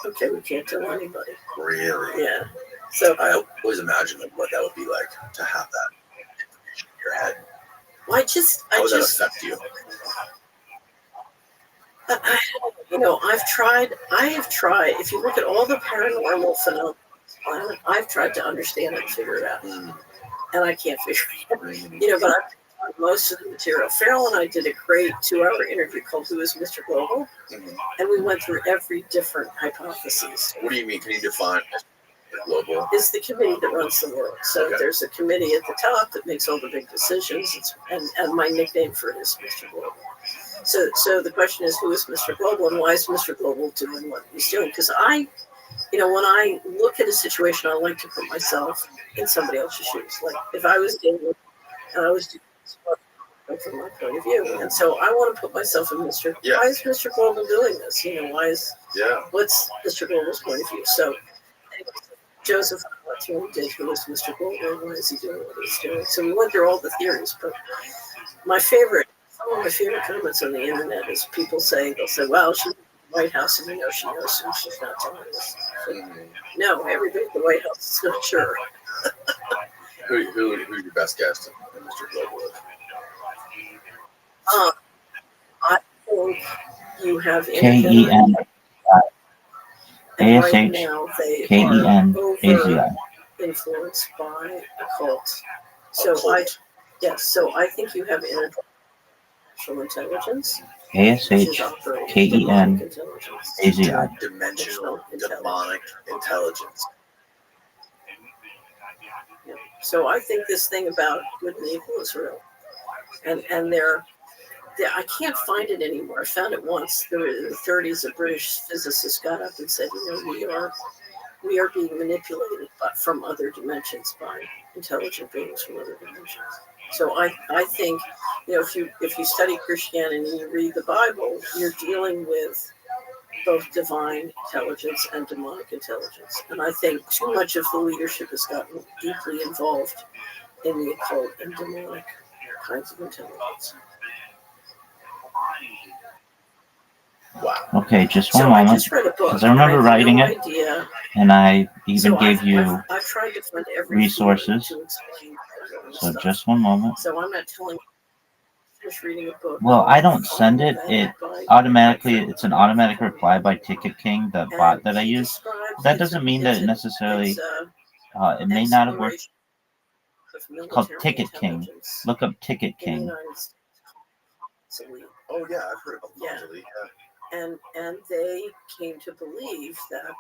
okay, we can't tell anybody. Really? Yeah. So I always imagine what that would be like to have that information in your head. How would that affect you? I have tried. If you look at all the paranormal phenomena, I've tried to understand it and figure it out. And I can't figure it out. But I've tried most of the material. Farrell and I did a great 2-hour interview called Who is Mr. Global? And we went through every different hypothesis. What do you mean? Can you define global? It's the committee that runs the world. So there's a committee at the top that makes all the big decisions. And my nickname for it is Mr. Global. So the question is, who is Mr. Global and why is Mr. Global doing what he's doing? Because when I look at a situation, I like to put myself in somebody else's shoes. Like if I was David and I was doing this from my point of view. And so I want to put myself in Mr. Yeah. Why is Mr. Global doing this? What's Mr. Global's point of view? So anyway, Joseph went through and did who is Mr. Global, why is he doing what he's doing? So we went through all the theories, but some of my favorite comments on the internet is people saying, they'll say, well, she's in the White House and she knows and she's not telling us. No, everybody at the White House is not sure. Who's your best guest in Mr. Global? I think you have KEN right ASH now they KEN are AZI. influenced by occults. So I think you have interdimensional intelligence. ASH KEN AZI. Dimensional demonic intelligence. Yeah. So I think this thing about good and evil is real. And I can't find it anymore. I found it once. There in the 30s, a British physicist got up and said, we are being manipulated from other dimensions by intelligent beings from other dimensions. So I think, if you study Christianity and you read the Bible, you're dealing with both divine intelligence and demonic intelligence. And I think too much of the leadership has gotten deeply involved in the occult and demonic kinds of intelligence. Wow. Okay, just one moment. Because I remember writing it, and I even gave you I've tried to find every resources. So just one moment. So I'm not telling you. Reading a book. Well, I don't send it. It's an automatic reply by Ticket King, the bot that I use. That doesn't mean that it necessarily, it may not have worked. It's called Ticket King. Look up Ticket King. Oh yeah, I've heard of Elite. Yeah. And they came to believe that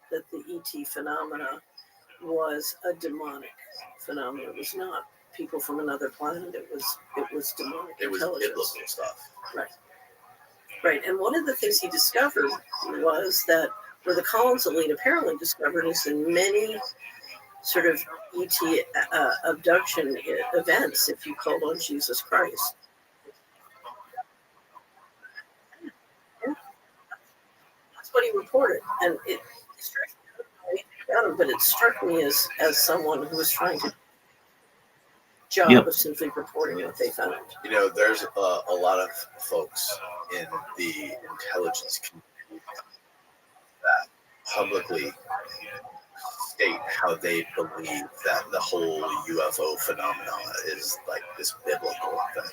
the ET phenomena was a demonic phenomenon. It was not people from another planet. It was demonic intelligence. It was biblical stuff. Right. And one of the things he discovered was that, or the Collins elite apparently discovered, is in many sort of ET abduction events, if you called on Jesus Christ. That's what he reported. And it struck me as someone who was trying to job of simply reporting what they found. There's a lot of folks in the intelligence community that publicly state how they believe that the whole UFO phenomenon is like this biblical thing.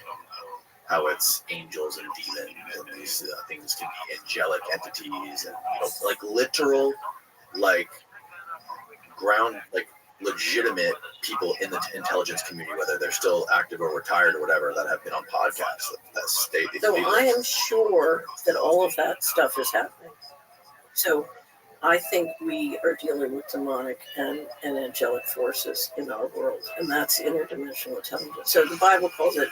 How it's angels and demons, and these things can be angelic entities, and like literal, like ground, like legitimate people in the intelligence community, whether they're still active or retired or whatever, that have been on podcasts that state these So I am sure that all of that stuff is happening. So I think we are dealing with demonic and angelic forces in our world, and that's interdimensional intelligence. So the Bible calls it,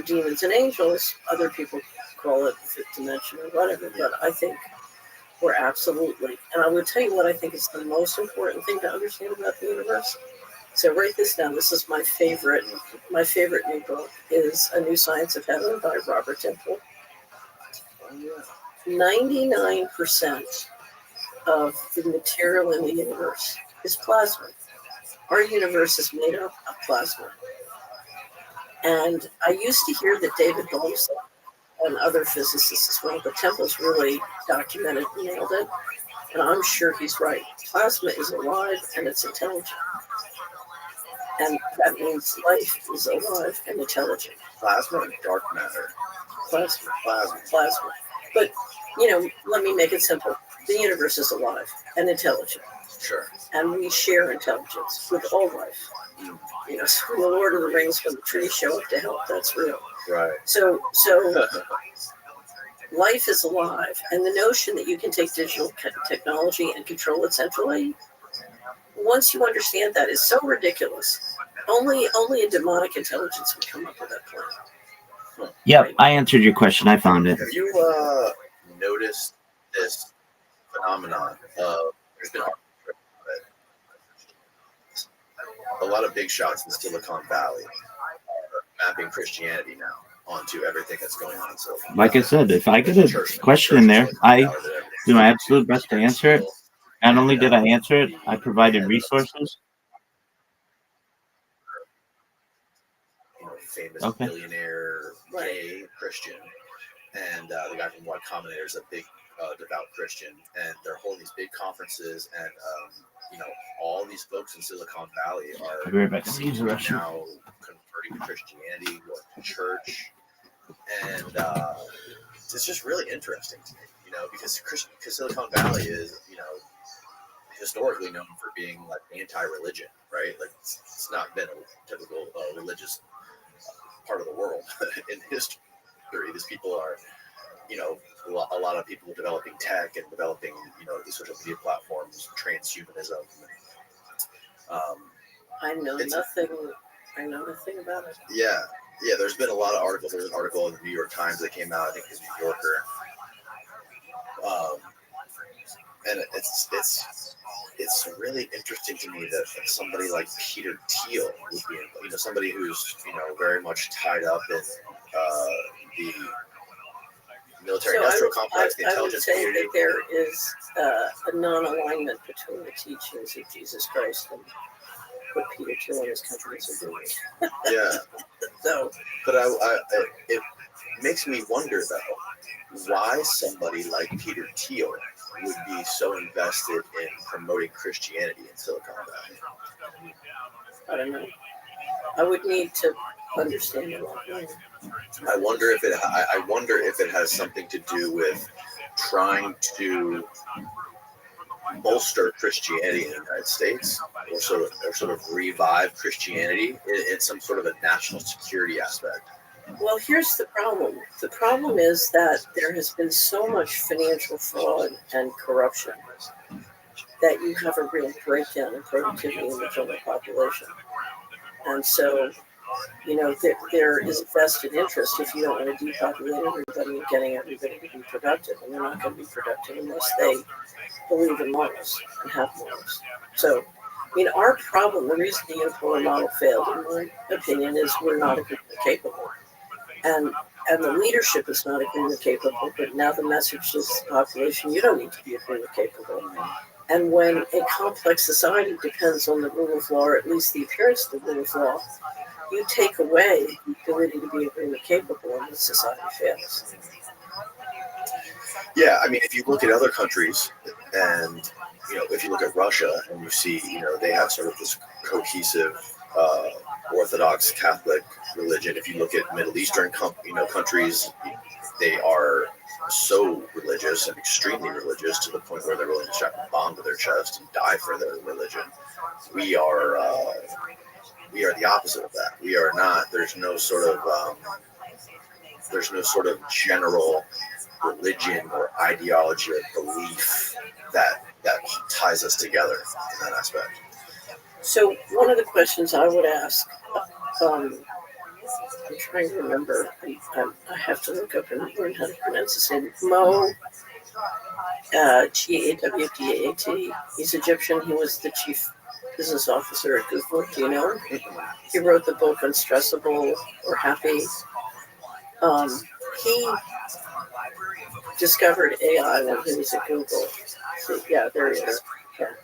demons and angels. Other people call it fifth dimension or whatever, but I think we're absolutely. And I would tell you what I think is the most important thing to understand about the universe. So write this down. This is my favorite new book is A New Science of Heaven by Robert Temple. 99% of the material in the universe is plasma. Our universe is made up of plasma. And I used to hear that David Bohm and other physicists as well, but Temple's really documented and nailed it. And I'm sure he's right. Plasma is alive and it's intelligent. And that means life is alive and intelligent. Plasma and dark matter. Plasma. Plasma. But, let me make it simple. The universe is alive and intelligent. Sure. And we share intelligence with all life. So in the Lord of the Rings, when the trees show up to help, that's real. Right. So life is alive. And the notion that you can take digital technology and control it centrally, once you understand that, is so ridiculous. Only a demonic intelligence would come up with that plan. Yep, I answered your question. I found it. Have you noticed this phenomenon of there's been a lot of big shots in Silicon Valley are mapping Christianity now onto everything that's going on in Silicon Valley. Like I said, if I get a question in there, I do my absolute best to answer it. Not only did I answer it, I provided resources. Famous billionaire gay Christian, and the guy from Y Combinator is a big devout Christian, and they're holding these big conferences, and all these folks in Silicon Valley are now converting to Christianity, going to church, and it's just really interesting to me, because Silicon Valley is, historically known for being like anti-religion, right? Like it's not been a typical religious part of the world in history. These people are, a lot of people developing tech and developing, these social media platforms, transhumanism. I know nothing about it. Yeah. There's been a lot of articles. There's an article in the New York Times that came out. I think it was New Yorker. And it's really interesting to me that somebody like Peter Thiel would be, somebody who's very much tied up in the military-industrial complex, the intelligence community. I would say that there is a non-alignment between the teachings of Jesus Christ and what Peter Thiel and his companies are doing. Yeah. But it makes me wonder though, why somebody like Peter Thiel would be so invested in promoting Christianity in Silicon Valley. I don't know. I would need to understand a lot more. I wonder if it has something to do with trying to bolster Christianity in the United States, or sort of revive Christianity in some sort of a national security aspect. Well, here's the problem. The problem is that there has been so much financial fraud and corruption that you have a real breakdown in productivity in the general population. And so, there is a vested interest if you don't want to depopulate everybody and getting everybody to be productive. And they're not going to be productive unless they believe in morals and have morals. So, our problem, the reason the unipolar model failed, in my opinion, is we're not agreement capable. And the leadership is not agreement capable, but now the message to the population, you don't need to be agreement capable. And when a complex society depends on the rule of law, or at least the appearance of the rule of law, you take away the ability to be agreement capable, and the society fails. Yeah, I mean, if you look at other countries, and if you look at Russia, and you see, they have sort of this cohesive Orthodox Catholic religion. If you look at Middle Eastern countries, they are so religious and extremely religious to the point where they're willing to strap a bomb to their chest and die for their religion. We are the opposite of that. We are not. There's no sort of general religion or ideology or belief that ties us together in that aspect. So one of the questions I would ask, I'm trying to remember, I have to look up and learn how to pronounce his name, Mo, Gawdat. He's Egyptian. He was the chief business officer at Google. Do you know him? He wrote the book Unstressable or Happy. He discovered AI when he was at Google. So, yeah, there he is. Yeah.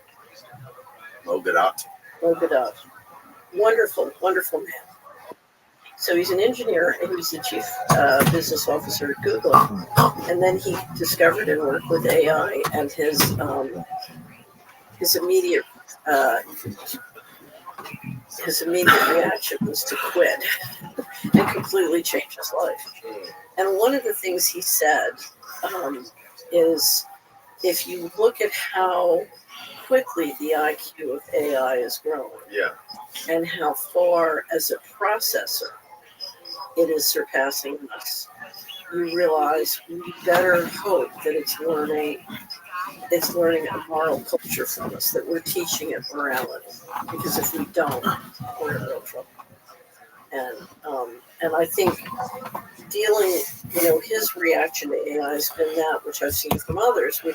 Mo Gawdat. Wonderful, wonderful man. So he's an engineer, and he's the chief business officer at Google. And then he discovered and worked with AI, and his immediate reaction was to quit and completely change his life. And one of the things he said is, if you look at how quickly the IQ of AI is growing, and how far as a processor it is surpassing us, you realize we better hope that it's learning a moral culture from us, that we're teaching it morality. Because if we don't, we're in real trouble. And I think dealing, his reaction to AI has been that, which I've seen from others, which